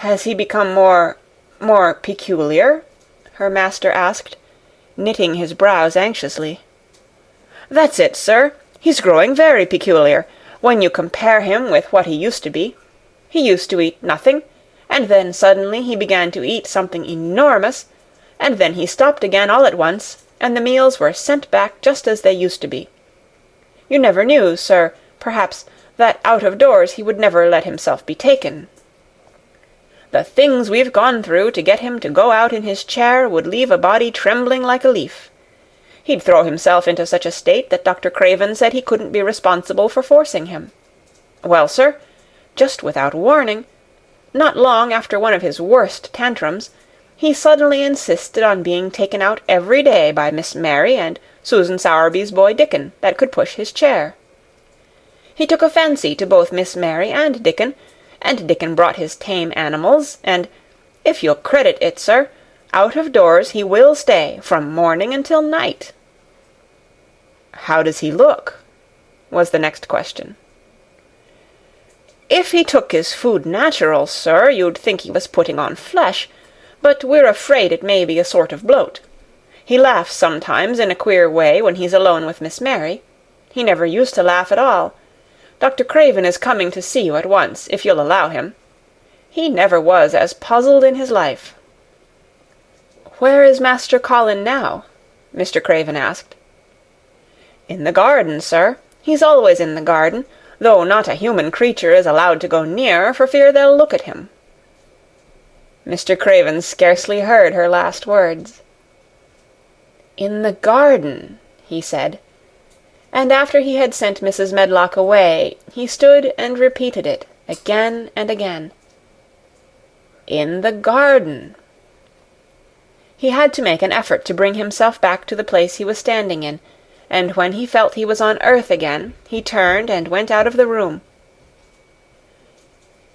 "Has he become more peculiar?" her master asked, knitting his brows anxiously. "That's it, sir. He's growing very peculiar, when you compare him with what he used to be. He used to eat nothing, and then suddenly he began to eat something enormous, and then he stopped again all at once, and the meals were sent back just as they used to be. You never knew, sir, perhaps, that out of doors he would never let himself be taken. The things we've gone through to get him to go out in his chair would leave a body trembling like a leaf. He'd throw himself into such a state that Dr. Craven said he couldn't be responsible for forcing him. Well, sir, just without warning, not long after one of his worst tantrums, he suddenly insisted on being taken out every day by Miss Mary and Susan Sowerby's boy Dickon, that could push his chair. He took a fancy to both Miss Mary and Dickon brought his tame animals, and, if you'll credit it, sir, out of doors he will stay from morning until night." "How does he look?" was the next question. "If he took his food natural, sir, you'd think he was putting on flesh, but we're afraid it may be a sort of bloat. He laughs sometimes in a queer way when he's alone with Miss Mary. He never used to laugh at all. Dr. Craven is coming to see you at once, if you'll allow him. He never was as puzzled in his life." "Where is Master Colin now?" Mr. Craven asked. "In the garden, sir. He's always in the garden, though not a human creature is allowed to go near for fear they'll look at him." Mr. Craven scarcely heard her last words. "In the garden," he said, and after he had sent Mrs. Medlock away, he stood and repeated it again and again. "In the garden." He had to make an effort to bring himself back to the place he was standing in, and when he felt he was on earth again, he turned and went out of the room.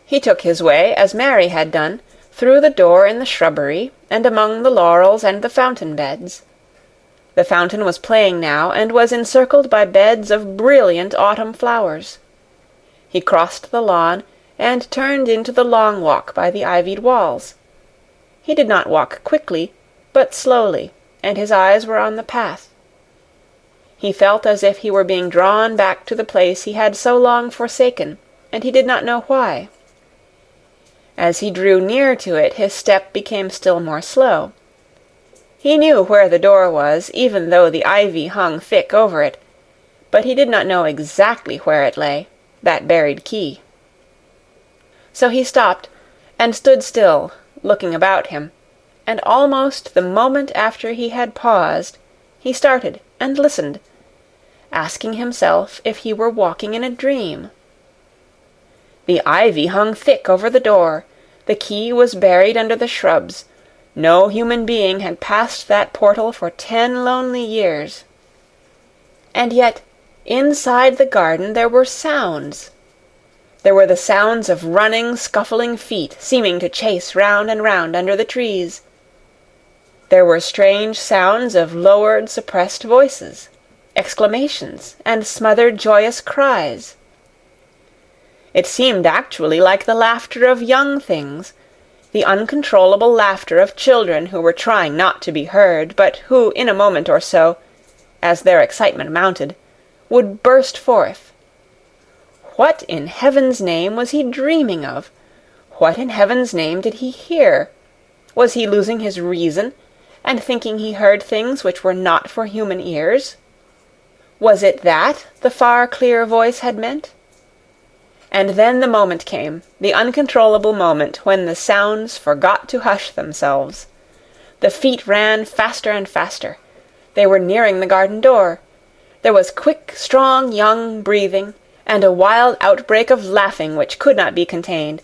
He took his way, as Mary had done, through the door in the shrubbery, and among the laurels and the fountain beds. The fountain was playing now, and was encircled by beds of brilliant autumn flowers. He crossed the lawn, and turned into the long walk by the ivied walls. He did not walk quickly, but slowly, and his eyes were on the path. He felt as if he were being drawn back to the place he had so long forsaken, and he did not know why. As he drew near to it, his step became still more slow. He knew where the door was, even though the ivy hung thick over it, but he did not know exactly where it lay, that buried key. So he stopped, and stood still, looking about him, and almost the moment after he had paused, he started and listened, asking himself if he were walking in a dream. The ivy hung thick over the door, the key was buried under the shrubs. No human being had passed that portal for 10 lonely years. And yet, inside the garden there were sounds. There were the sounds of running, scuffling feet, seeming to chase round and round under the trees. There were strange sounds of lowered, suppressed voices, exclamations, and smothered, joyous cries. It seemed actually like the laughter of young things, the uncontrollable laughter of children who were trying not to be heard, but who, in a moment or so, as their excitement mounted, would burst forth. What in heaven's name was he dreaming of? What in heaven's name did he hear? Was he losing his reason, and thinking he heard things which were not for human ears? Was it that the far clear voice had meant? And then the moment came, the uncontrollable moment when the sounds forgot to hush themselves. The feet ran faster and faster. They were nearing the garden door. There was quick, strong, young breathing, and a wild outbreak of laughing which could not be contained.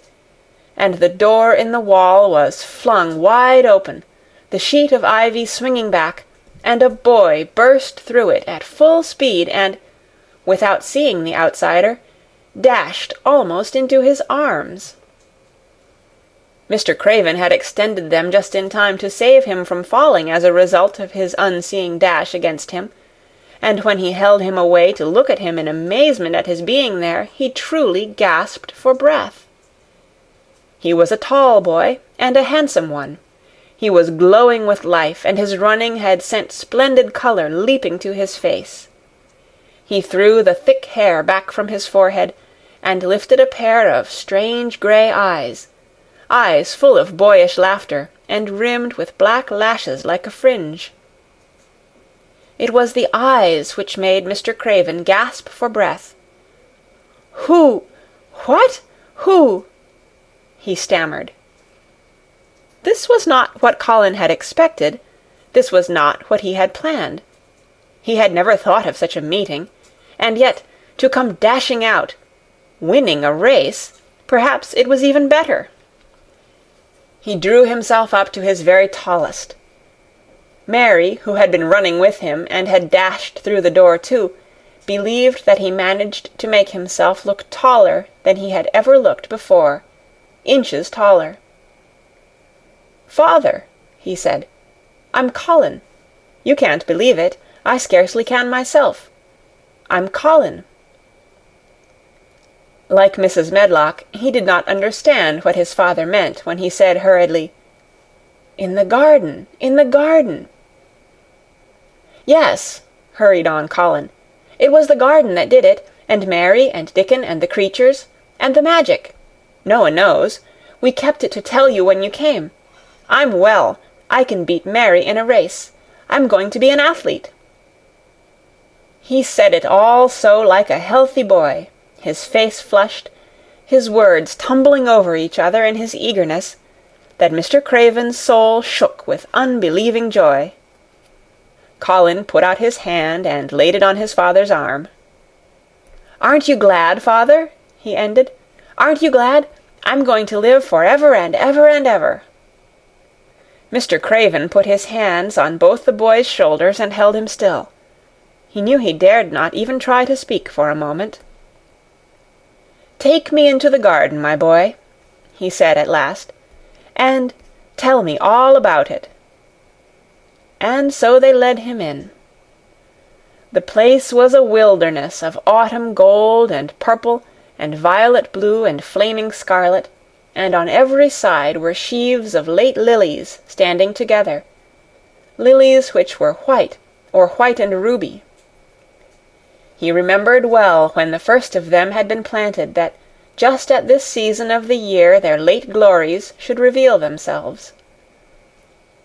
And the door in the wall was flung wide open, the sheet of ivy swinging back, and a boy burst through it at full speed and, without seeing the outsider, dashed almost into his arms. Mr. Craven had extended them just in time to save him from falling as a result of his unseeing dash against him, and when he held him away to look at him in amazement at his being there, he truly gasped for breath. He was a tall boy, and a handsome one. He was glowing with life, and his running had sent splendid colour leaping to his face. He threw the thick hair back from his forehead, and lifted a pair of strange grey eyes full of boyish laughter, and rimmed with black lashes like a fringe. It was the eyes which made Mr. Craven gasp for breath. "Who? What? Who?" he stammered. This was not what Colin had expected. This was not what he had planned. He had never thought of such a meeting, and yet to come dashing out, winning a race, perhaps it was even better. He drew himself up to his very tallest. Mary, who had been running with him and had dashed through the door too, believed that he managed to make himself look taller than he had ever looked before, inches taller. "Father," he said, "I'm Colin. You can't believe it. I scarcely can myself. I'm Colin." Like Mrs. Medlock, he did not understand what his father meant when he said hurriedly, "In the garden, in the garden." "Yes," hurried on Colin, "it was the garden that did it, and Mary and Dickon and the creatures, and the magic. No one knows. We kept it to tell you when you came. I'm well. I can beat Mary in a race. I'm going to be an athlete." He said it all so like a healthy boy, his face flushed, his words tumbling over each other in his eagerness, that Mr. Craven's soul shook with unbelieving joy. Colin put out his hand and laid it on his father's arm. "Aren't you glad, father?" he ended. "Aren't you glad? I'm going to live for ever and ever and ever." Mr. Craven put his hands on both the boy's shoulders and held him still. He knew he dared not even try to speak for a moment. "Take me into the garden, my boy," he said at last, "and tell me all about it." And so they led him in. The place was a wilderness of autumn gold and purple and violet blue and flaming scarlet, and on every side were sheaves of late lilies standing together, lilies which were white or white and ruby. He remembered well when the first of them had been planted that just at this season of the year their late glories should reveal themselves.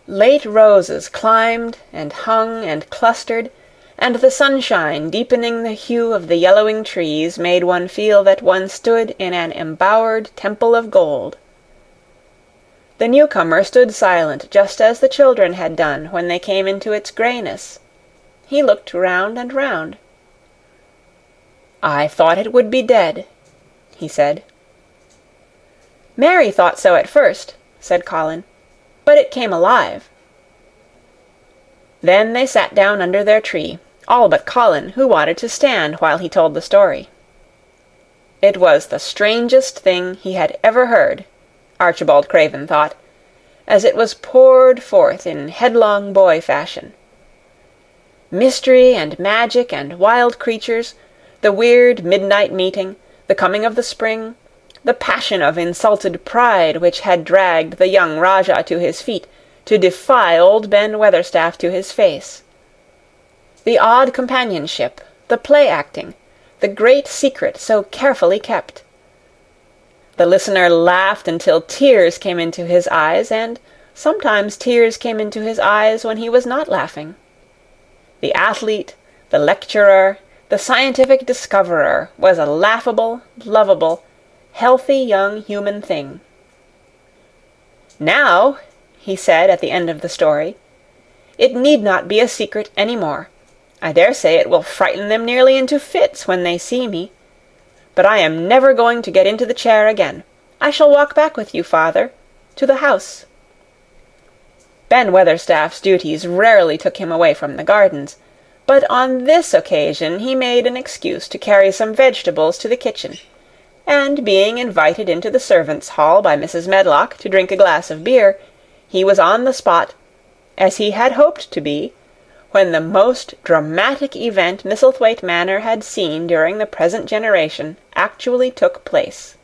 Late roses climbed and hung and clustered, and the sunshine deepening the hue of the yellowing trees made one feel that one stood in an embowered temple of gold. The newcomer stood silent just as the children had done when they came into its greyness. He looked round and round. "I thought it would be dead," he said. "Mary thought so at first," said Colin, "but it came alive." Then they sat down under their tree, all but Colin, who wanted to stand while he told the story. It was the strangest thing he had ever heard, Archibald Craven thought, as it was poured forth in headlong boy fashion. Mystery and magic and wild creatures, the weird midnight meeting, the coming of the spring, the passion of insulted pride which had dragged the young Rajah to his feet to defy old Ben Weatherstaff to his face. The odd companionship, the play-acting, the great secret so carefully kept. The listener laughed until tears came into his eyes, and sometimes tears came into his eyes when he was not laughing. The athlete, the lecturer, the scientific discoverer was a laughable, lovable, healthy young human thing. "Now," he said at the end of the story, "it need not be a secret any more. I dare say it will frighten them nearly into fits when they see me. But I am never going to get into the chair again. I shall walk back with you, father, to the house." Ben Weatherstaff's duties rarely took him away from the gardens, but on this occasion he made an excuse to carry some vegetables to the kitchen, and being invited into the servants' hall by Mrs. Medlock to drink a glass of beer, he was on the spot, as he had hoped to be, when the most dramatic event Misselthwaite Manor had seen during the present generation actually took place.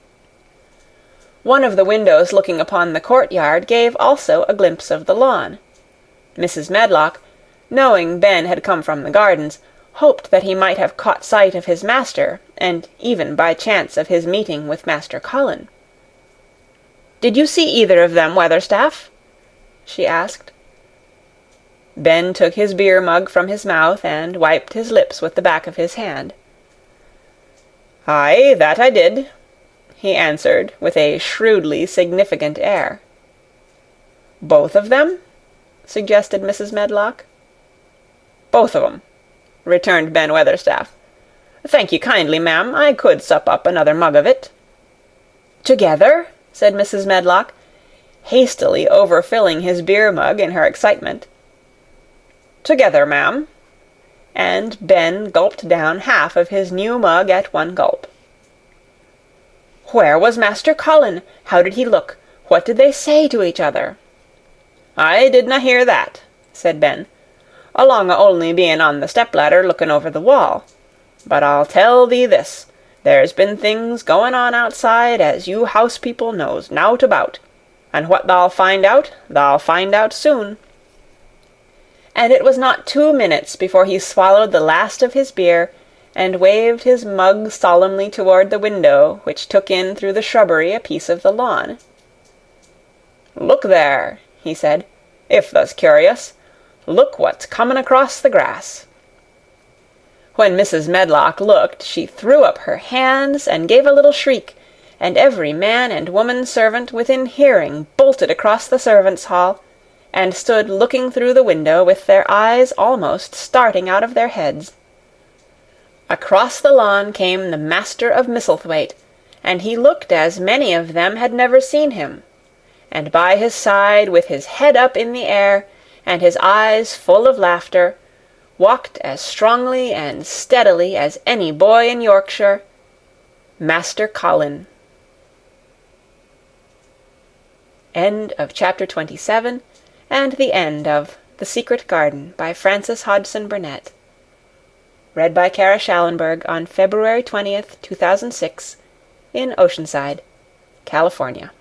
One of the windows looking upon the courtyard gave also a glimpse of the lawn. Mrs. Medlock, knowing Ben had come from the gardens, hoped that he might have caught sight of his master, and even by chance of his meeting with Master Colin. "Did you see either of them, Weatherstaff?" she asked. Ben took his beer-mug from his mouth and wiped his lips with the back of his hand. "Aye, that I did," he answered with a shrewdly significant air. "Both of them?" suggested Mrs. Medlock. "Both of 'em," returned Ben Weatherstaff. "Thank you kindly, ma'am. I could sup up another mug of it." "Together?" said Mrs. Medlock, hastily overfilling his beer-mug in her excitement. "Together, ma'am." And Ben gulped down half of his new mug at one gulp. "Where was Master Colin? How did he look? What did they say to each other?" "I didna hear that," said Ben, "along o' only being on the step-ladder looking over the wall. But I'll tell thee this, there's been things going on outside as you house-people knows nowt about, and what thou'll find out soon." And it was not 2 minutes before he swallowed the last of his beer, and waved his mug solemnly toward the window which took in through the shrubbery a piece of the lawn. "Look there," he said, "if thou's curious. Look what's comin' across the grass." When Mrs. Medlock looked, she threw up her hands and gave a little shriek, and every man and woman servant within hearing bolted across the servants' hall, and stood looking through the window with their eyes almost starting out of their heads. Across the lawn came the master of Misselthwaite, and he looked as many of them had never seen him, and by his side, with his head up in the air, and his eyes full of laughter, walked as strongly and steadily as any boy in Yorkshire, Master Colin. End of chapter 27, and the end of The Secret Garden by Frances Hodgson Burnett. Read by Kara Schallenberg on February 20th, 2006, in Oceanside, California.